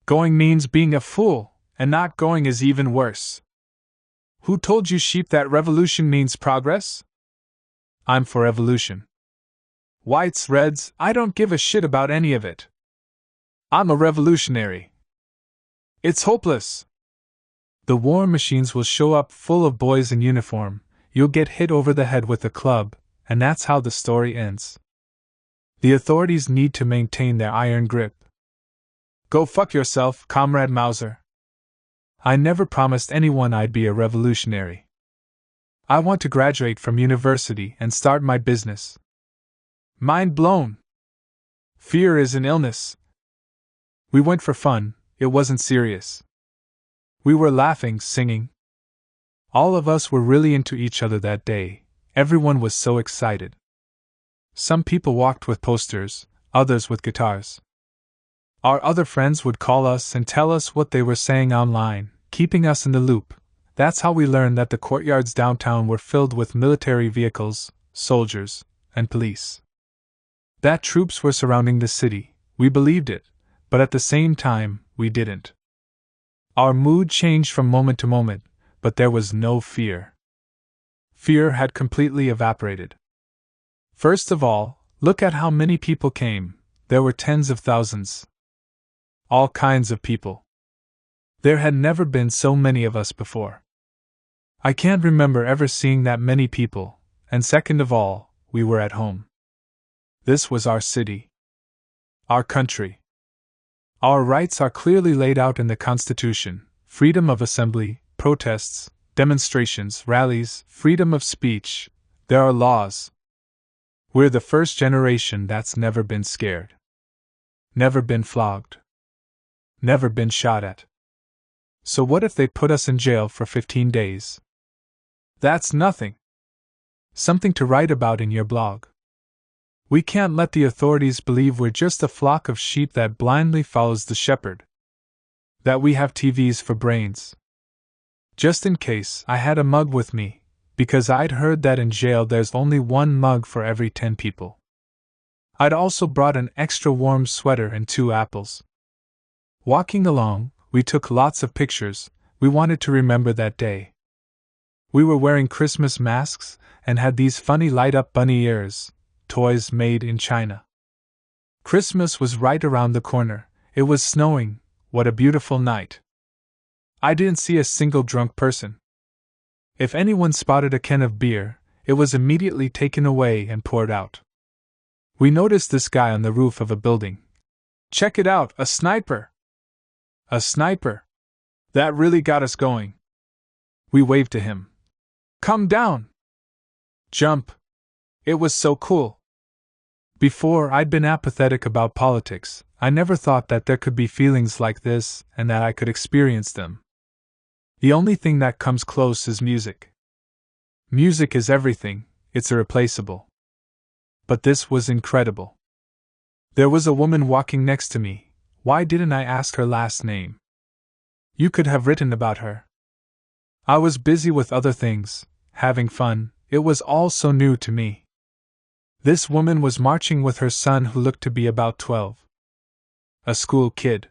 Going means being a fool, and not going is even worse. Who told you sheep that revolution means progress? I'm for evolution. Whites, reds, I don't give a shit about any of it. I'm a revolutionary. It's hopeless. The war machines will show up full of boys in uniform, you'll get hit over the head with a club, and that's how the story ends. The authorities need to maintain their iron grip. Go fuck yourself, Comrade Mauser. I never promised anyone I'd be a revolutionary. I want to graduate from university and start my business. Mind blown. Fear is an illness. We went for fun, it wasn't serious. We were laughing, singing. All of us were really into each other that day, everyone was so excited. Some people walked with posters, others with guitars. Our other friends would call us and tell us what they were saying online, keeping us in the loop. That's how we learned that the courtyards downtown were filled with military vehicles, soldiers, and police. That troops were surrounding the city, we believed it, but at the same time, we didn't. Our mood changed from moment to moment, but there was no fear. Fear had completely evaporated. First of all, look at how many people came. There were tens of thousands. All kinds of people. There had never been so many of us before. I can't remember ever seeing that many people, and second of all, we were at home. This was our city. Our country. Our rights are clearly laid out in the Constitution: freedom of assembly, protests, demonstrations, rallies, freedom of speech. There are laws. We're the first generation that's never been scared. Never been flogged. Never been shot at. So what if they put us in jail for 15 days? That's nothing. Something to write about in your blog. We can't let the authorities believe we're just a flock of sheep that blindly follows the shepherd. That we have TVs for brains. Just in case, I had a mug with me, because I'd heard that in jail there's only one mug for every 10 people. I'd also brought an extra warm sweater and 2 apples. Walking along, we took lots of pictures. We wanted to remember that day. We were wearing Christmas masks and had these funny light-up bunny ears, toys made in China. Christmas was right around the corner. It was snowing. What a beautiful night. I didn't see a single drunk person. If anyone spotted a can of beer, it was immediately taken away and poured out. We noticed this guy on the roof of a building. Check it out, a sniper! A sniper! That really got us going. We waved to him. Come down! Jump! It was so cool. Before, I'd been apathetic about politics. I never thought that there could be feelings like this and that I could experience them. The only thing that comes close is music. Music is everything, it's irreplaceable. But this was incredible. There was a woman walking next to me. Why didn't I ask her last name? You could have written about her. I was busy with other things, having fun. It was all so new to me. This woman was marching with her son who looked to be about 12. A school kid.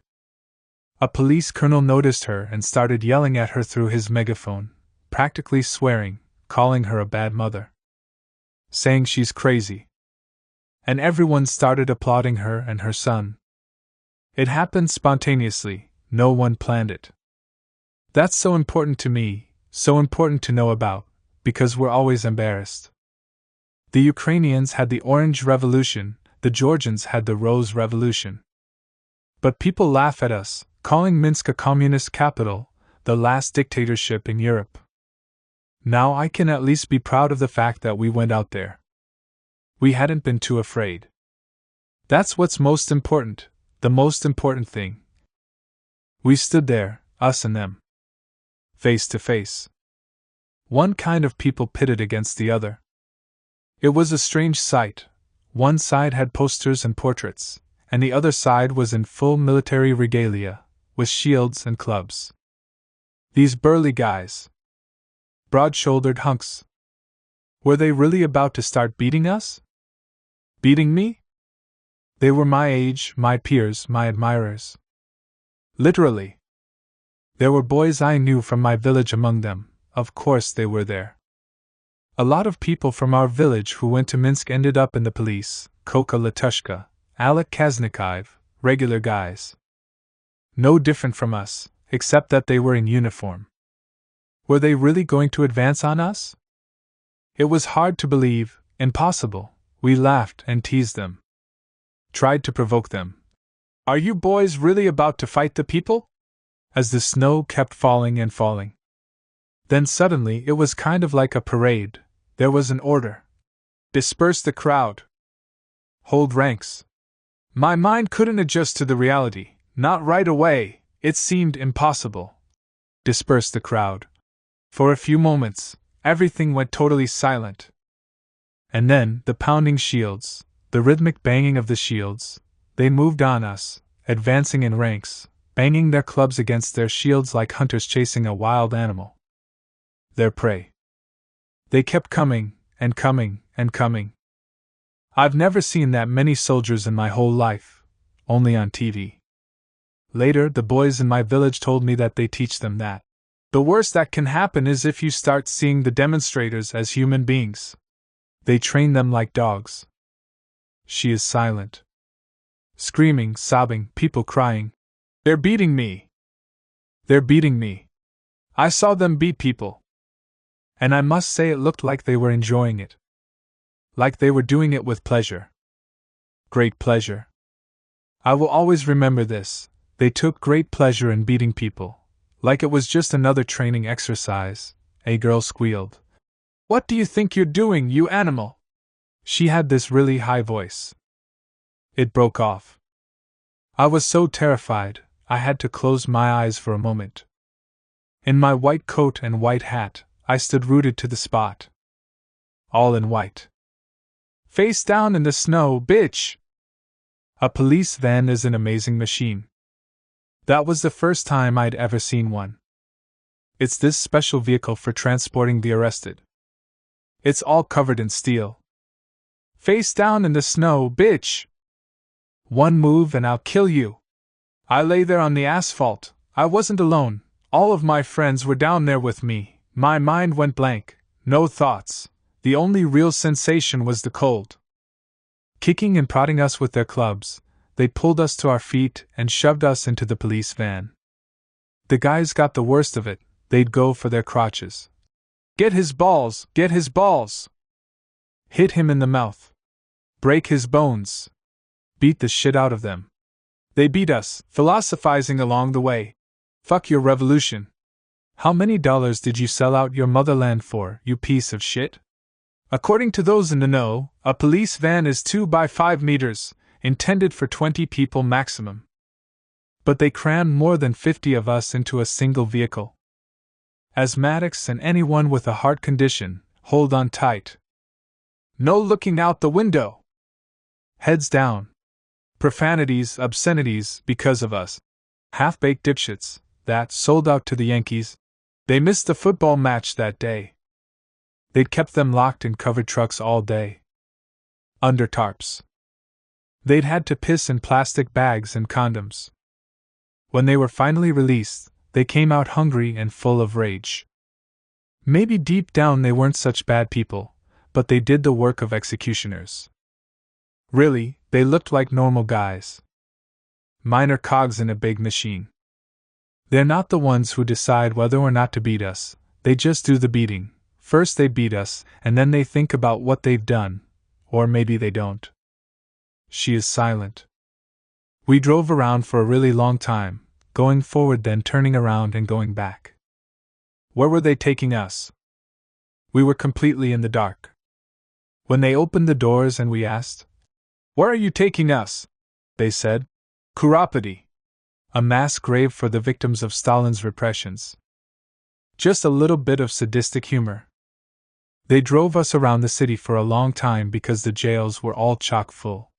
A police colonel noticed her and started yelling at her through his megaphone, practically swearing, calling her a bad mother. Saying she's crazy. And everyone started applauding her and her son. It happened spontaneously, no one planned it. That's so important to me, so important to know about, because we're always embarrassed. The Ukrainians had the Orange Revolution, the Georgians had the Rose Revolution. But people laugh at us, calling Minsk a communist capital, the last dictatorship in Europe. Now I can at least be proud of the fact that we went out there. We hadn't been too afraid. That's what's most important, the most important thing. We stood there, us and them. Face to face. One kind of people pitted against the other. It was a strange sight. One side had posters and portraits, and the other side was in full military regalia, with shields and clubs. These burly guys. Broad-shouldered hunks. Were they really about to start beating us? Beating me? They were my age, my peers, my admirers. Literally. There were boys I knew from my village among them, of course they were there. A lot of people from our village who went to Minsk ended up in the police, Koka Latushka, Alek Kaznikov, regular guys. No different from us, except that they were in uniform. Were they really going to advance on us? It was hard to believe, impossible. We laughed and teased them. Tried to provoke them. Are you boys really about to fight the people? As the snow kept falling and falling. Then suddenly it was kind of like a parade. There was an order. Disperse the crowd. Hold ranks. My mind couldn't adjust to the reality, not right away, it seemed impossible. Disperse the crowd. For a few moments, everything went totally silent. And then, the pounding shields, the rhythmic banging of the shields, they moved on us, advancing in ranks, banging their clubs against their shields like hunters chasing a wild animal. Their prey. They kept coming, and coming, and coming. I've never seen that many soldiers in my whole life, only on TV. Later, the boys in my village told me that they teach them that the worst that can happen is if you start seeing the demonstrators as human beings. They train them like dogs. She is silent. Screaming, sobbing, people crying. They're beating me. They're beating me. I saw them beat people. And I must say it looked like they were enjoying it. Like they were doing it with pleasure. Great pleasure. I will always remember this. They took great pleasure in beating people. Like it was just another training exercise. A girl squealed. What do you think you're doing, you animal? She had this really high voice. It broke off. I was so terrified, I had to close my eyes for a moment. In my white coat and white hat, I stood rooted to the spot. All in white. Face down in the snow, bitch! A police van is an amazing machine. That was the first time I'd ever seen one. It's this special vehicle for transporting the arrested. It's all covered in steel. Face down in the snow, bitch! One move and I'll kill you. I lay there on the asphalt. I wasn't alone. All of my friends were down there with me. My mind went blank. No thoughts. The only real sensation was the cold. Kicking and prodding us with their clubs, they pulled us to our feet and shoved us into the police van. The guys got the worst of it. They'd go for their crotches. Get his balls! Get his balls! Hit him in the mouth. Break his bones. Beat the shit out of them. They beat us, philosophizing along the way. Fuck your revolution. How many dollars did you sell out your motherland for, you piece of shit? According to those in the know, a police van is 2 by 5 meters, intended for 20 people maximum. But they crammed more than 50 of us into a single vehicle. Asthmatics and anyone with a heart condition, hold on tight. No looking out the window. Heads down. Profanities, obscenities, because of us. Half-baked dipshits, that sold out to the Yankees. They missed the football match that day. They'd kept them locked in covered trucks all day. Under tarps. They'd had to piss in plastic bags and condoms. When they were finally released, they came out hungry and full of rage. Maybe deep down they weren't such bad people, but they did the work of executioners. Really, they looked like normal guys. Minor cogs in a big machine. They're not the ones who decide whether or not to beat us, they just do the beating. First they beat us, and then they think about what they've done. Or maybe they don't. She is silent. We drove around for a really long time, going forward then turning around and going back. Where were they taking us? We were completely in the dark. When they opened the doors and we asked, "Where are you taking us?" they said, "Kuropatty," a mass grave for the victims of Stalin's repressions. Just a little bit of sadistic humor. They drove us around the city for a long time because the jails were all chock full.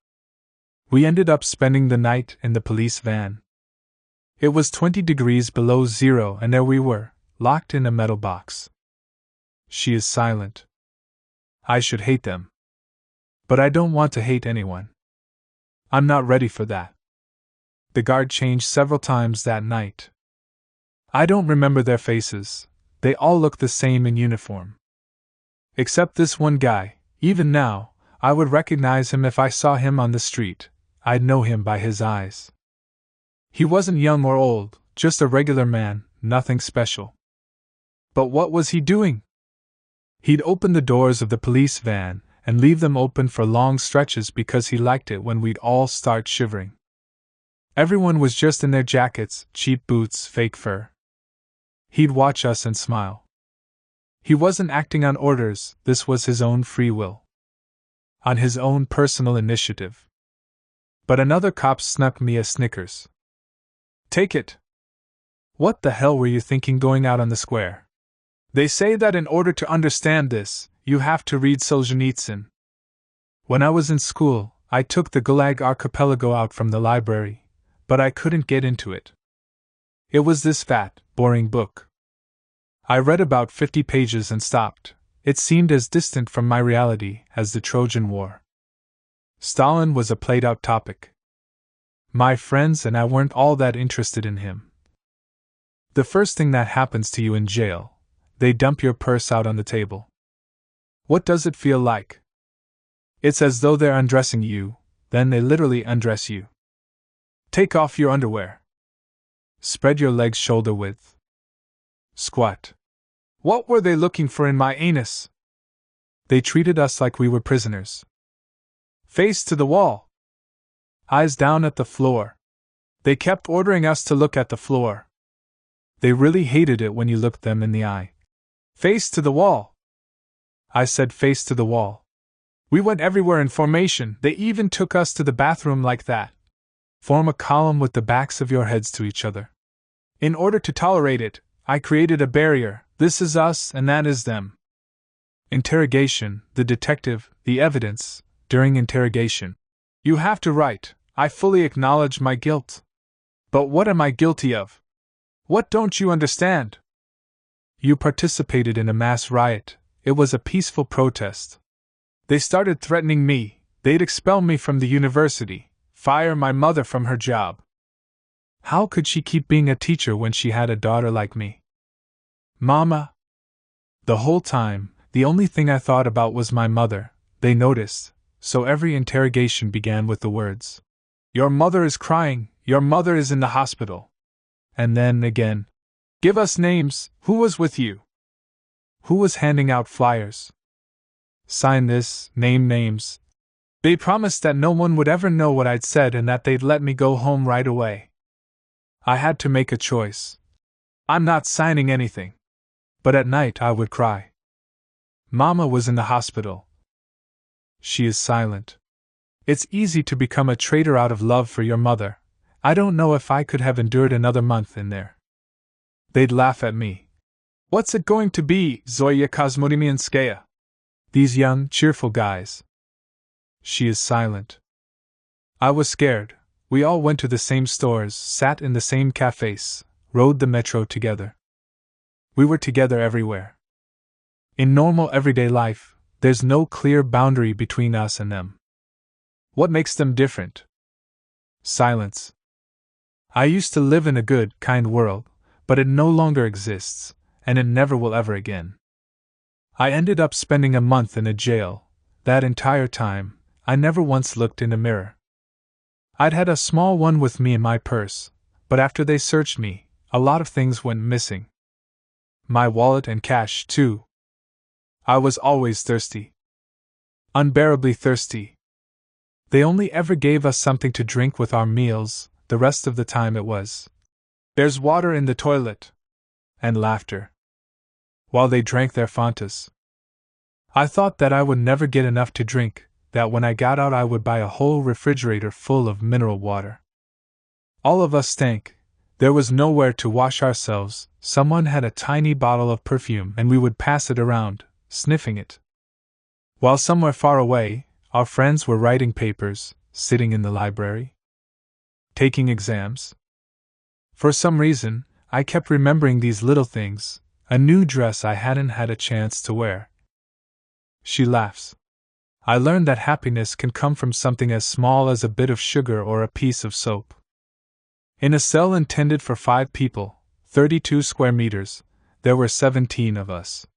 We ended up spending the night in the police van. It was 20 degrees below zero and there we were, locked in a metal box. She is silent. I should hate them. But I don't want to hate anyone. I'm not ready for that. The guard changed several times that night. I don't remember their faces, they all looked the same in uniform. Except this one guy. Even now, I would recognize him if I saw him on the street. I'd know him by his eyes. He wasn't young or old, just a regular man, nothing special. But what was he doing? He'd open the doors of the police van and leave them open for long stretches because he liked it when we'd all start shivering. Everyone was just in their jackets, cheap boots, fake fur. He'd watch us and smile. He wasn't acting on orders, this was his own free will. On his own personal initiative. But another cop snuck me a Snickers. Take it. What the hell were you thinking going out on the square? They say that in order to understand this, you have to read Solzhenitsyn. When I was in school, I took the Gulag Archipelago out from the library, but I couldn't get into it. It was this fat, boring book. I read about 50 pages and stopped. It seemed as distant from my reality as the Trojan War. Stalin was a played-out topic. My friends and I weren't all that interested in him. The first thing that happens to you in jail, they dump your purse out on the table. What does it feel like? It's as though they're undressing you, then they literally undress you. Take off your underwear. Spread your legs shoulder width. Squat. What were they looking for in my anus? They treated us like we were prisoners. Face to the wall. Eyes down at the floor. They kept ordering us to look at the floor. They really hated it when you looked them in the eye. Face to the wall. I said face to the wall. We went everywhere in formation, they even took us to the bathroom like that. Form a column with the backs of your heads to each other. In order to tolerate it, I created a barrier, this is us and that is them. Interrogation, the detective, the evidence, during interrogation. You have to write, I fully acknowledge my guilt. But what am I guilty of? What don't you understand? You participated in a mass riot, it was a peaceful protest. They started threatening me, they'd expel me from the university, fire my mother from her job. How could she keep being a teacher when she had a daughter like me? Mama? The whole time, the only thing I thought about was my mother, they noticed, so every interrogation began with the words, your mother is crying, your mother is in the hospital. And then again, give us names, who was with you? Who was handing out flyers? Sign this, name names. They promised that no one would ever know what I'd said and that they'd let me go home right away. I had to make a choice. I'm not signing anything. But at night I would cry. Mama was in the hospital. She is silent. It's easy to become a traitor out of love for your mother. I don't know if I could have endured another month in there. They'd laugh at me. What's it going to be, Zoya Kosmodymianskaya? These young, cheerful guys. She is silent. I was scared. We all went to the same stores, sat in the same cafes, rode the metro together. We were together everywhere. In normal everyday life, there's no clear boundary between us and them. What makes them different? Silence. I used to live in a good, kind world, but it no longer exists, and it never will ever again. I ended up spending a month in a jail. That entire time, I never once looked in a mirror. I'd had a small one with me in my purse, but after they searched me, a lot of things went missing. My wallet and cash, too. I was always thirsty. Unbearably thirsty. They only ever gave us something to drink with our meals, the rest of the time it was, there's water in the toilet. And laughter. While they drank their Fantas. I thought that I would never get enough to drink, that when I got out I would buy a whole refrigerator full of mineral water. All of us stank. There was nowhere to wash ourselves. Someone had a tiny bottle of perfume and we would pass it around, sniffing it. While somewhere far away, our friends were writing papers, sitting in the library, taking exams. For some reason, I kept remembering these little things, a new dress I hadn't had a chance to wear. She laughs. I learned that happiness can come from something as small as a bit of sugar or a piece of soap. In a cell intended for 5 people, 32 square meters, there were 17 of us.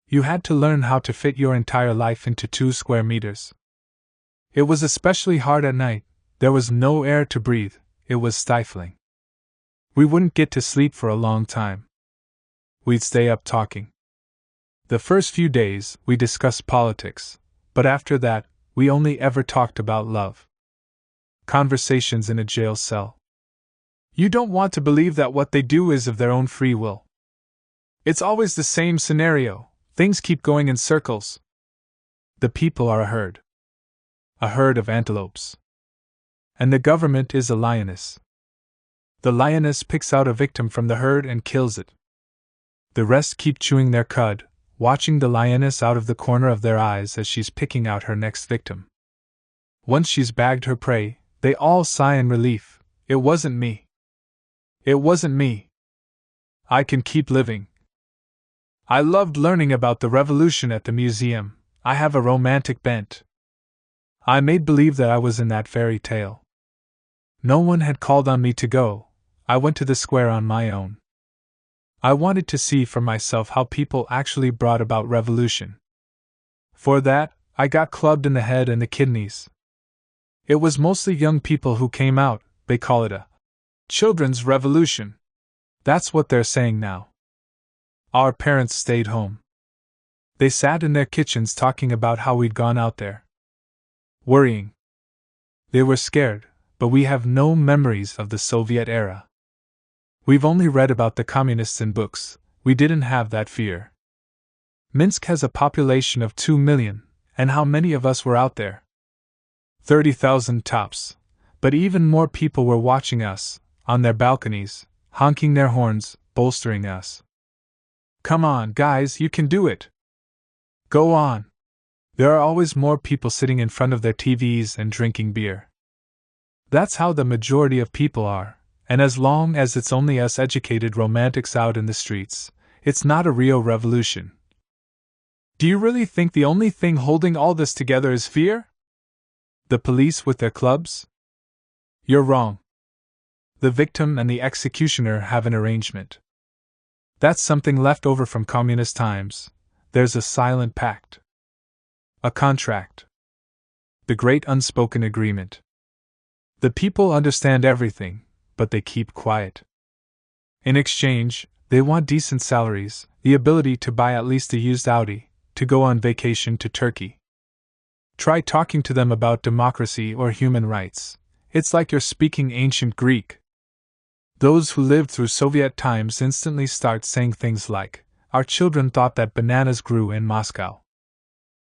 You had to learn how to fit your entire life into 2 square meters. It was especially hard at night. There was no air to breathe. It was stifling. We wouldn't get to sleep for a long time. We'd stay up talking. The first few days, we discussed politics, but after that, we only ever talked about love. Conversations in a jail cell. You don't want to believe that what they do is of their own free will. It's always the same scenario. Things keep going in circles. The people are a herd of antelopes. And the government is a lioness. The lioness picks out a victim from the herd and kills it. The rest keep chewing their cud, watching the lioness out of the corner of their eyes as she's picking out her next victim. Once she's bagged her prey, they all sigh in relief. It wasn't me. It wasn't me. I can keep living. I loved learning about the revolution at the museum. I have a romantic bent. I made believe that I was in that fairy tale. No one had called on me to go. I went to the square on my own. I wanted to see for myself how people actually brought about revolution. For that, I got clubbed in the head and the kidneys. It was mostly young people who came out. They call it a children's revolution. That's what they're saying now. Our parents stayed home. They sat in their kitchens talking about how we'd gone out there. Worrying. They were scared, but we have no memories of the Soviet era. We've only read about the communists in books. We didn't have that fear. Minsk has a population of 2 million, and how many of us were out there? 30,000 tops. But even more people were watching us, on their balconies, honking their horns, bolstering us. Come on, guys, you can do it. Go on. There are always more people sitting in front of their TVs and drinking beer. That's how the majority of people are, and as long as it's only us educated romantics out in the streets, it's not a real revolution. Do you really think the only thing holding all this together is fear? The police with their clubs? You're wrong. The victim and the executioner have an arrangement. That's something left over from communist times. There's a silent pact. A contract. The great unspoken agreement. The people understand everything, but they keep quiet. In exchange, they want decent salaries, the ability to buy at least a used Audi, to go on vacation to Turkey. Try talking to them about democracy or human rights. It's like you're speaking ancient Greek. Those who lived through Soviet times instantly start saying things like, "Our children thought that bananas grew in Moscow."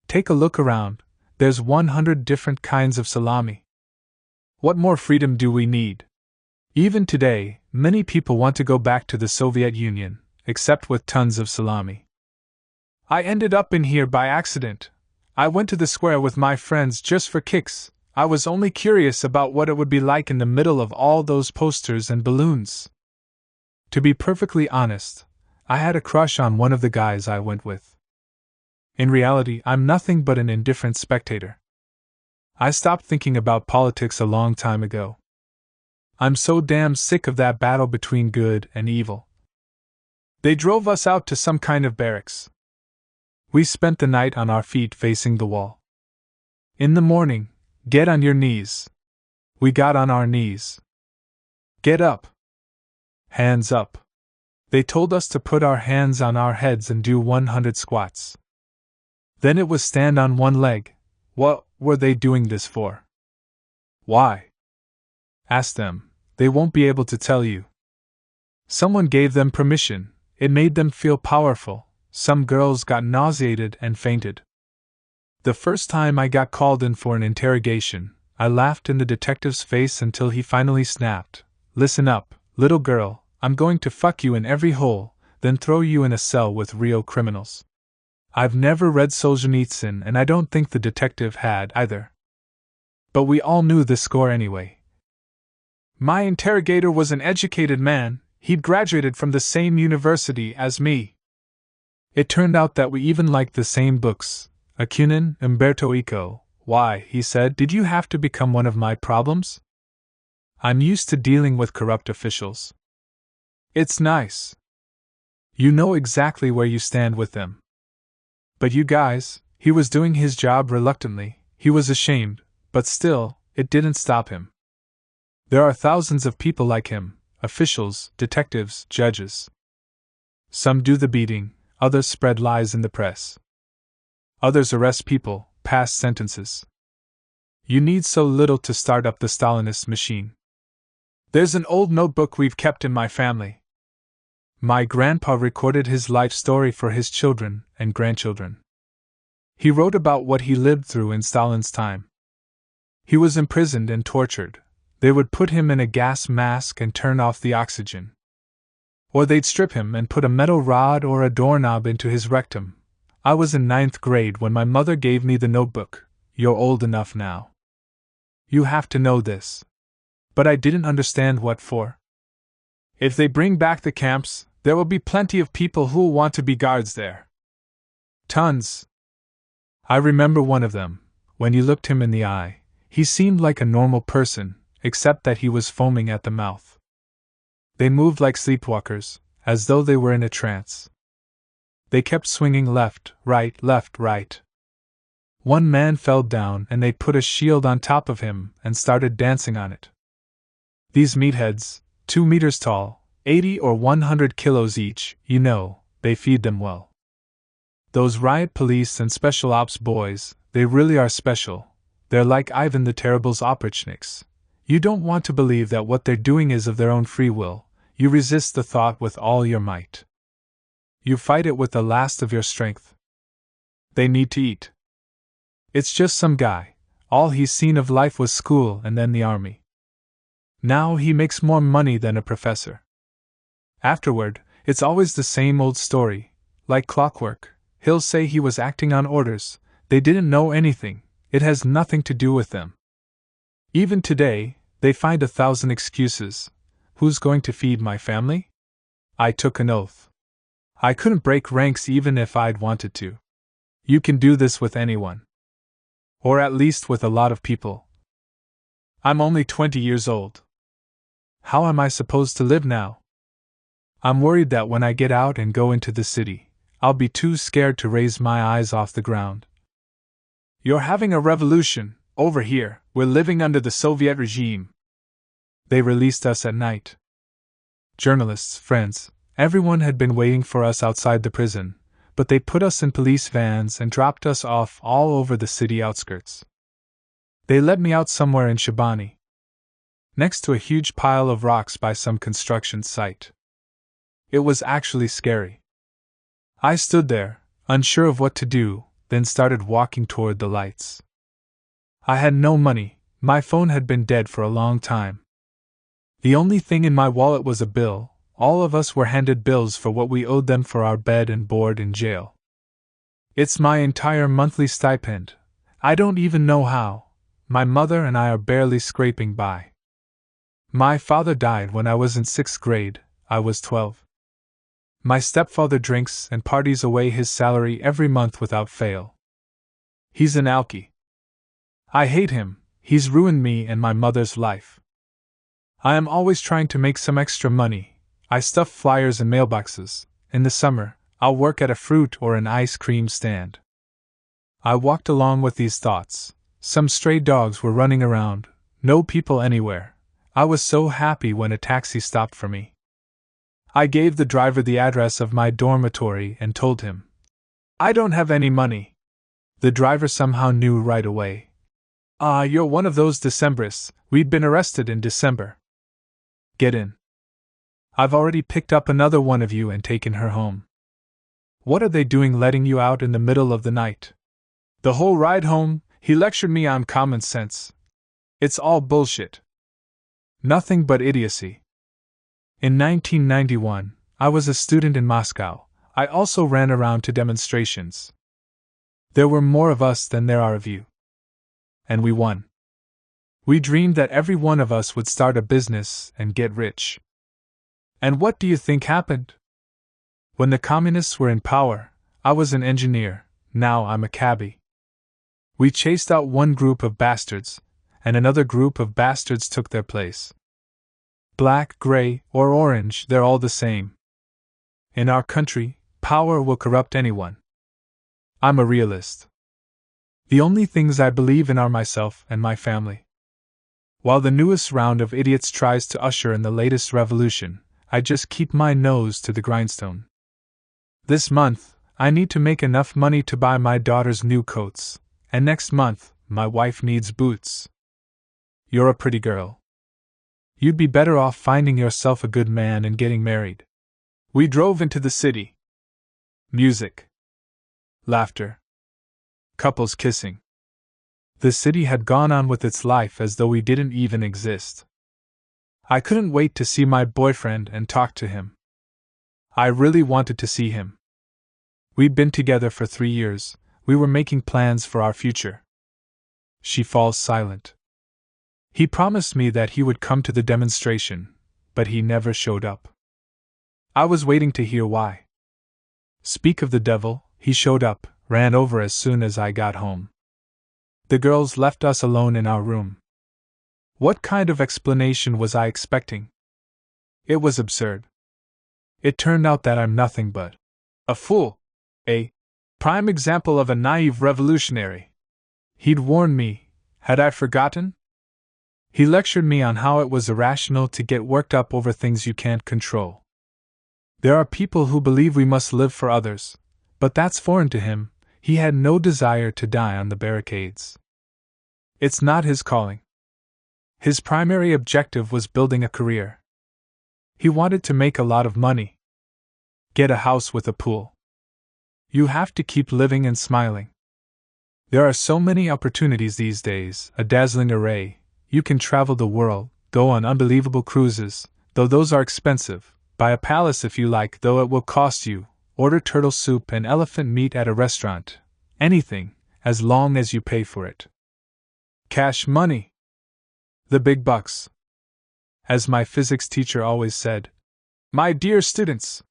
Take a look around. There's 100 different kinds of salami. What more freedom do we need? Even today, many people want to go back to the Soviet Union, except with tons of salami. I ended up in here by accident. I went to the square with my friends just for kicks. I was only curious about what it would be like in the middle of all those posters and balloons. To be perfectly honest, I had a crush on one of the guys I went with. In reality, I'm nothing but an indifferent spectator. I stopped thinking about politics a long time ago. I'm so damn sick of that battle between good and evil. They drove us out to some kind of barracks. We spent the night on our feet facing the wall. In the morning, get on your knees. We got on our knees. Get up. Hands up. They told us to put our hands on our heads and do 100 squats. Then it was stand on one leg. What were they doing this for? Why? Ask them. They won't be able to tell you. Someone gave them permission. It made them feel powerful. Some girls got nauseated and fainted. The first time I got called in for an interrogation, I laughed in the detective's face until he finally snapped. "Listen up, little girl, I'm going to fuck you in every hole, then throw you in a cell with real criminals." I've never read Solzhenitsyn, and I don't think the detective had either. But we all knew the score anyway. My interrogator was an educated man. He'd graduated from the same university as me. It turned out that we even liked the same books. Acunin, Umberto Eco, why, he said, did you have to become one of my problems? I'm used to dealing with corrupt officials. It's nice. You know exactly where you stand with them. But you guys, he was doing his job reluctantly, he was ashamed, but still, it didn't stop him. There are thousands of people like him, officials, detectives, judges. Some do the beating, others spread lies in the press. Others arrest people, pass sentences. You need so little to start up the Stalinist machine. There's an old notebook we've kept in my family. My grandpa recorded his life story for his children and grandchildren. He wrote about what he lived through in Stalin's time. He was imprisoned and tortured. They would put him in a gas mask and turn off the oxygen. Or they'd strip him and put a metal rod or a doorknob into his rectum. I was in 9th grade when my mother gave me the notebook. You're old enough now. You have to know this. But I didn't understand what for. If they bring back the camps, there will be plenty of people who'll want to be guards there. Tons. I remember one of them. When you looked him in the eye, he seemed like a normal person, except that he was foaming at the mouth. They moved like sleepwalkers, as though they were in a trance. They kept swinging left, right. One man fell down and they put a shield on top of him and started dancing on it. These meatheads, 2 meters tall, 80 or 100 kilos each, you know, they feed them well. Those riot police and special ops boys, they really are special. They're like Ivan the Terrible's oprichniks. You don't want to believe that what they're doing is of their own free will. You resist the thought with all your might. You fight it with the last of your strength. They need to eat. It's just some guy. All he's seen of life was school and then the army. Now he makes more money than a professor. Afterward, it's always the same old story. Like clockwork, he'll say he was acting on orders. They didn't know anything. It has nothing to do with them. Even today, they find 1,000 excuses. Who's going to feed my family? I took an oath. I couldn't break ranks even if I'd wanted to. You can do this with anyone. Or at least with a lot of people. I'm only 20 years old. How am I supposed to live now? I'm worried that when I get out and go into the city, I'll be too scared to raise my eyes off the ground. You're having a revolution. Over here, we're living under the Soviet regime. They released us at night. Journalists, friends, everyone had been waiting for us outside the prison, but they put us in police vans and dropped us off all over the city outskirts. They let me out somewhere in Shabani, next to a huge pile of rocks by some construction site. It was actually scary. I stood there, unsure of what to do, then started walking toward the lights. I had no money, my phone had been dead for a long time. The only thing in my wallet was a bill. All of us were handed bills for what we owed them for our bed and board in jail. It's my entire monthly stipend. I don't even know how. My mother and I are barely scraping by. My father died when I was in 6th grade. I was 12. My stepfather drinks and parties away his salary every month without fail. He's an alkie. I hate him. He's ruined me and my mother's life. I am always trying to make some extra money. I stuff flyers in mailboxes. In the summer, I'll work at a fruit or an ice cream stand. I walked along with these thoughts. Some stray dogs were running around. No people anywhere. I was so happy when a taxi stopped for me. I gave the driver the address of my dormitory and told him, I don't have any money. The driver somehow knew right away. You're one of those Decembrists. We'd been arrested in December. Get in. I've already picked up another one of you and taken her home. What are they doing letting you out in the middle of the night? The whole ride home, he lectured me on common sense. It's all bullshit. Nothing but idiocy. In 1991, I was a student in Moscow. I also ran around to demonstrations. There were more of us than there are of you. And we won. We dreamed that every one of us would start a business and get rich. And what do you think happened? When the communists were in power, I was an engineer, now I'm a cabbie. We chased out one group of bastards, and another group of bastards took their place. Black, gray, or orange, they're all the same. In our country, power will corrupt anyone. I'm a realist. The only things I believe in are myself and my family. While the newest round of idiots tries to usher in the latest revolution, I just keep my nose to the grindstone. This month, I need to make enough money to buy my daughter's new coats, and next month, my wife needs boots. You're a pretty girl. You'd be better off finding yourself a good man and getting married. We drove into the city. Music. Laughter. Couples kissing. The city had gone on with its life as though we didn't even exist. I couldn't wait to see my boyfriend and talk to him. I really wanted to see him. We'd been together for 3 years, we were making plans for our future. She falls silent. He promised me that he would come to the demonstration, but he never showed up. I was waiting to hear why. Speak of the devil, he showed up, ran over as soon as I got home. The girls left us alone in our room. What kind of explanation was I expecting? It was absurd. It turned out that I'm nothing but a fool, a prime example of a naive revolutionary. He'd warned me. Had I forgotten? He lectured me on how it was irrational to get worked up over things you can't control. There are people who believe we must live for others, but that's foreign to him. He had no desire to die on the barricades. It's not his calling. His primary objective was building a career. He wanted to make a lot of money. Get a house with a pool. You have to keep living and smiling. There are so many opportunities these days, a dazzling array. You can travel the world, go on unbelievable cruises, though those are expensive, buy a palace if you like, though it will cost you, order turtle soup and elephant meat at a restaurant, anything, as long as you pay for it. Cash money. The big bucks. As my physics teacher always said, my dear students,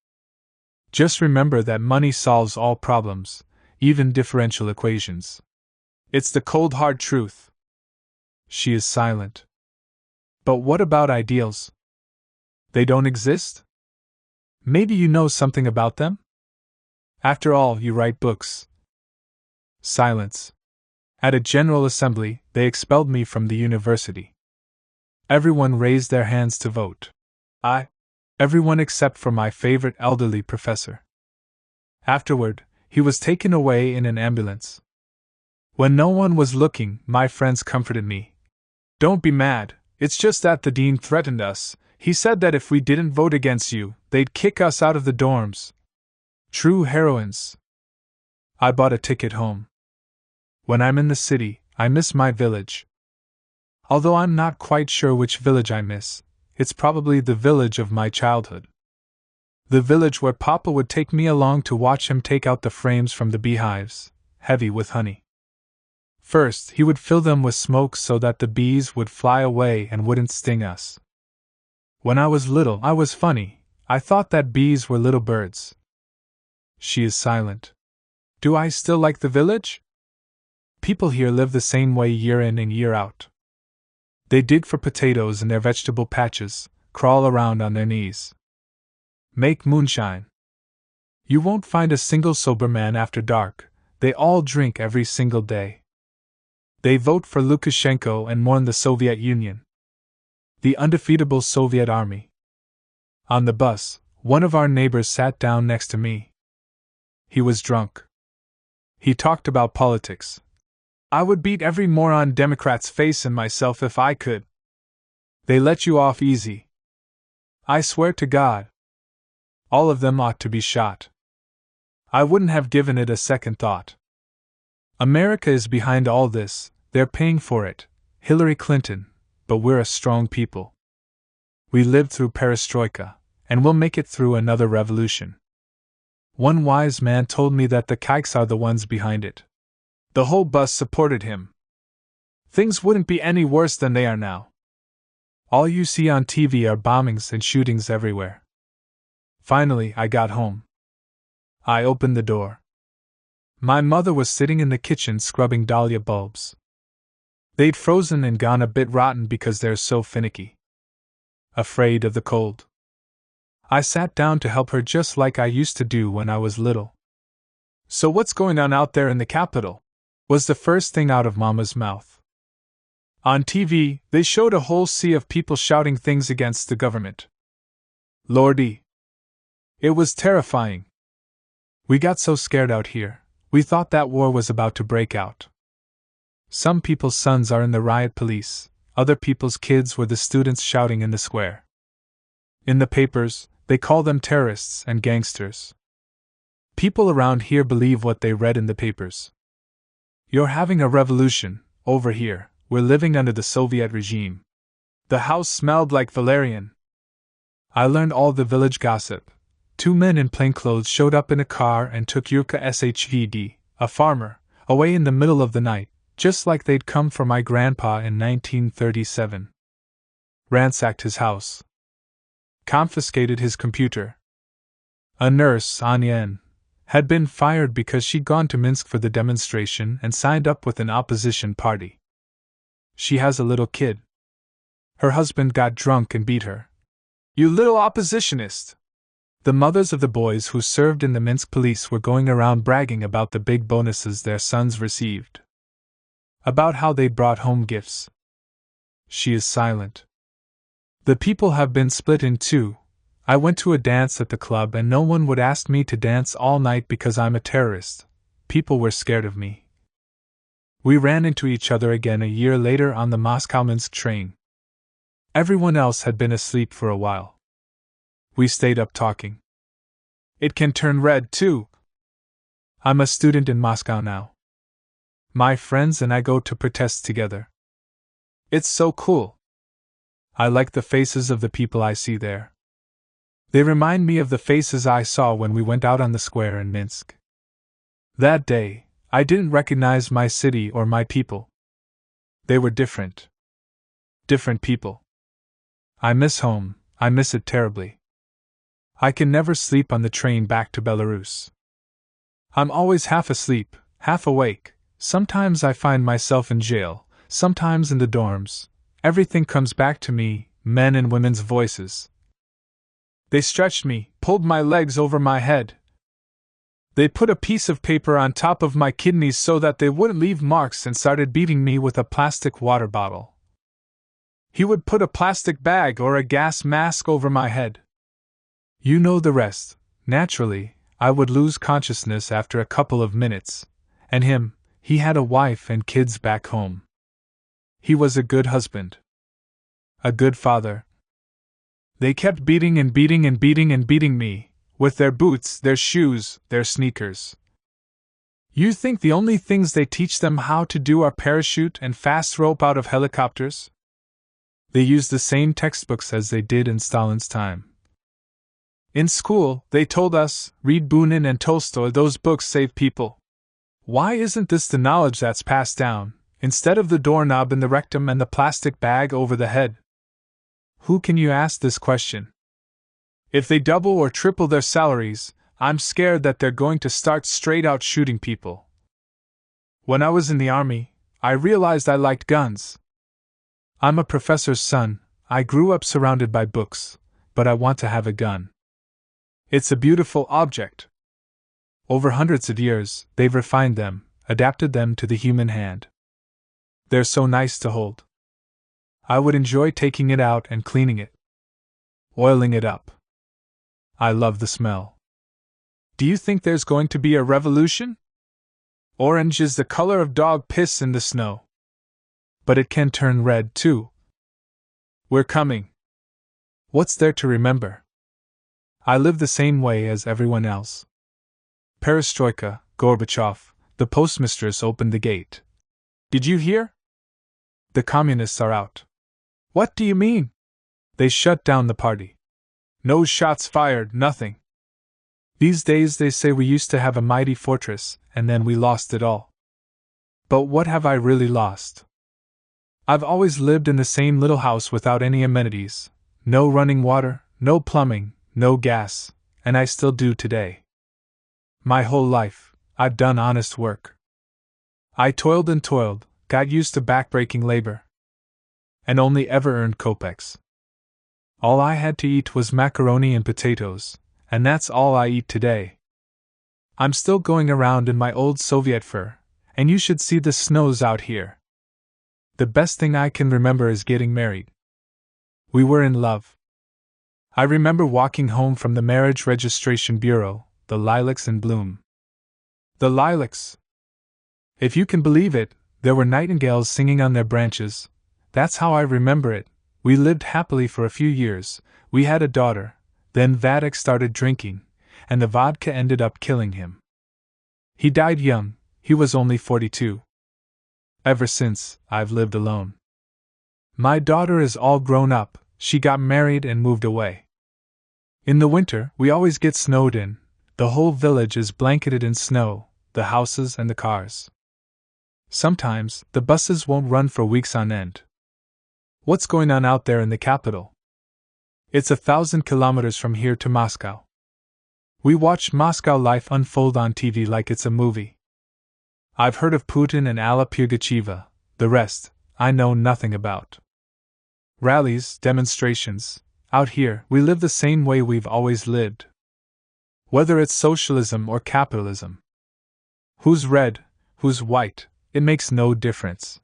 just remember that money solves all problems, even differential equations. It's the cold hard truth. She is silent. But what about ideals? They don't exist? Maybe you know something about them? After all, you write books. Silence. At a general assembly, they expelled me from the university. Everyone raised their hands to vote. Everyone except for my favorite elderly professor. Afterward, he was taken away in an ambulance. When no one was looking, my friends comforted me. Don't be mad, it's just that the dean threatened us. He said that if we didn't vote against you, they'd kick us out of the dorms. True heroines. I bought a ticket home. When I'm in the city, I miss my village. Although I'm not quite sure which village I miss, it's probably the village of my childhood. The village where Papa would take me along to watch him take out the frames from the beehives, heavy with honey. First, he would fill them with smoke so that the bees would fly away and wouldn't sting us. When I was little, I was funny. I thought that bees were little birds. She is silent. Do I still like the village? People here live the same way year in and year out. They dig for potatoes in their vegetable patches, crawl around on their knees. Make moonshine. You won't find a single sober man after dark. They all drink every single day. They vote for Lukashenko and mourn the Soviet Union. The undefeatable Soviet army. On the bus, one of our neighbors sat down next to me. He was drunk. He talked about politics. I would beat every moron Democrat's face and myself if I could. They let you off easy. I swear to God. All of them ought to be shot. I wouldn't have given it a second thought. America is behind all this, they're paying for it, Hillary Clinton, but we're a strong people. We lived through perestroika, and we'll make it through another revolution. One wise man told me that the kikes are the ones behind it. The whole bus supported him. Things wouldn't be any worse than they are now. All you see on TV are bombings and shootings everywhere. Finally, I got home. I opened the door. My mother was sitting in the kitchen scrubbing dahlia bulbs. They'd frozen and gone a bit rotten because they're so finicky. Afraid of the cold. I sat down to help her just like I used to do when I was little. So what's going on out there in the capital? Was the first thing out of Mama's mouth. On TV, they showed a whole sea of people shouting things against the government. Lordy! It was terrifying. We got so scared out here, we thought that war was about to break out. Some people's sons are in the riot police, other people's kids were the students shouting in the square. In the papers, they call them terrorists and gangsters. People around here believe what they read in the papers. You're having a revolution, over here, we're living under the Soviet regime. The house smelled like valerian. I learned all the village gossip. 2 men in plainclothes showed up in a car and took Yurka Shvd, a farmer, away in the middle of the night, just like they'd come for my grandpa in 1937. Ransacked his house. Confiscated his computer. A nurse, Anya, had been fired because she'd gone to Minsk for the demonstration and signed up with an opposition party. She has a little kid. Her husband got drunk and beat her. You little oppositionist! The mothers of the boys who served in the Minsk police were going around bragging about the big bonuses their sons received. About how they brought home gifts. She is silent. The people have been split in two. I went to a dance at the club and no one would ask me to dance all night because I'm a terrorist. People were scared of me. We ran into each other again a year later on the Moscow-Minsk train. Everyone else had been asleep for a while. We stayed up talking. It can turn red, too. I'm a student in Moscow now. My friends and I go to protests together. It's so cool. I like the faces of the people I see there. They remind me of the faces I saw when we went out on the square in Minsk. That day, I didn't recognize my city or my people. They were different. Different people. I miss home, I miss it terribly. I can never sleep on the train back to Belarus. I'm always half asleep, half awake. Sometimes I find myself in jail, sometimes in the dorms. Everything comes back to me, men and women's voices. They stretched me, pulled my legs over my head. They put a piece of paper on top of my kidneys so that they wouldn't leave marks and started beating me with a plastic water bottle. He would put a plastic bag or a gas mask over my head. You know the rest. Naturally, I would lose consciousness after a couple of minutes. And him, he had a wife and kids back home. He was a good husband. A good father. They kept beating and beating and beating and beating me, with their boots, their shoes, their sneakers. You think the only things they teach them how to do are parachute and fast rope out of helicopters? They use the same textbooks as they did in Stalin's time. In school, they told us, read Bunin and Tolstoy, those books save people. Why isn't this the knowledge that's passed down, instead of the doorknob in the rectum and the plastic bag over the head? Who can you ask this question? If they double or triple their salaries, I'm scared that they're going to start straight out shooting people. When I was in the army, I realized I liked guns. I'm a professor's son, I grew up surrounded by books, but I want to have a gun. It's a beautiful object. Over hundreds of years, they've refined them, adapted them to the human hand. They're so nice to hold. I would enjoy taking it out and cleaning it. Oiling it up. I love the smell. Do you think there's going to be a revolution? Orange is the color of dog piss in the snow. But it can turn red, too. We're coming. What's there to remember? I live the same way as everyone else. Perestroika, Gorbachev, the postmistress opened the gate. Did you hear? The communists are out. What do you mean? They shut down the party. No shots fired, nothing. These days they say we used to have a mighty fortress, and then we lost it all. But what have I really lost? I've always lived in the same little house without any amenities, no running water, no plumbing, no gas, and I still do today. My whole life, I've done honest work. I toiled and toiled, got used to backbreaking labor, and only ever earned kopecks. All I had to eat was macaroni and potatoes, and that's all I eat today. I'm still going around in my old Soviet fur, and you should see the snows out here. The best thing I can remember is getting married. We were in love. I remember walking home from the marriage registration bureau, the lilacs in bloom. The lilacs! If you can believe it, there were nightingales singing on their branches. That's how I remember it. We lived happily for a few years. We had a daughter. Then Vadik started drinking, and the vodka ended up killing him. He died young. He was only 42. Ever since, I've lived alone. My daughter is all grown up. She got married and moved away. In the winter, we always get snowed in. The whole village is blanketed in snow, the houses and the cars. Sometimes, the buses won't run for weeks on end. What's going on out there in the capital? It's 1,000 kilometers from here to Moscow. We watch Moscow life unfold on TV like it's a movie. I've heard of Putin and Alla Pugacheva, the rest, I know nothing about. Rallies, demonstrations, out here, we live the same way we've always lived. Whether it's socialism or capitalism. Who's red, who's white, it makes no difference.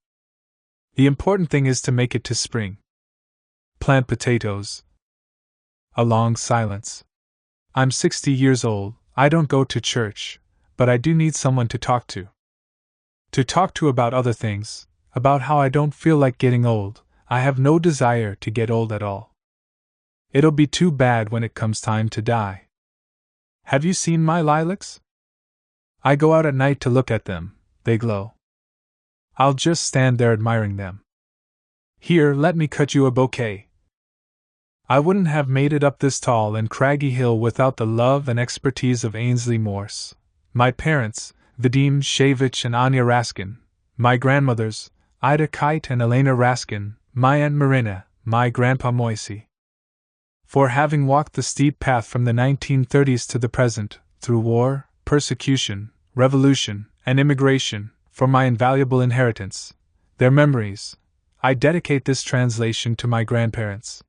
The important thing is to make it to spring. Plant potatoes. A long silence. I'm 60 years old, I don't go to church, but I do need someone to talk to. To talk to about other things, about how I don't feel like getting old. I have no desire to get old at all. It'll be too bad when it comes time to die. Have you seen my lilacs? I go out at night to look at them, they glow. I'll just stand there admiring them. Here, let me cut you a bouquet. I wouldn't have made it up this tall and craggy hill without the love and expertise of Ainsley Morse, my parents, Vadim Shevich and Anya Raskin, my grandmothers, Ida Kite and Elena Raskin, my Aunt Marina, my Grandpa Moisey. For having walked the steep path from the 1930s to the present, through war, persecution, revolution, and immigration, for my invaluable inheritance, their memories, I dedicate this translation to my grandparents.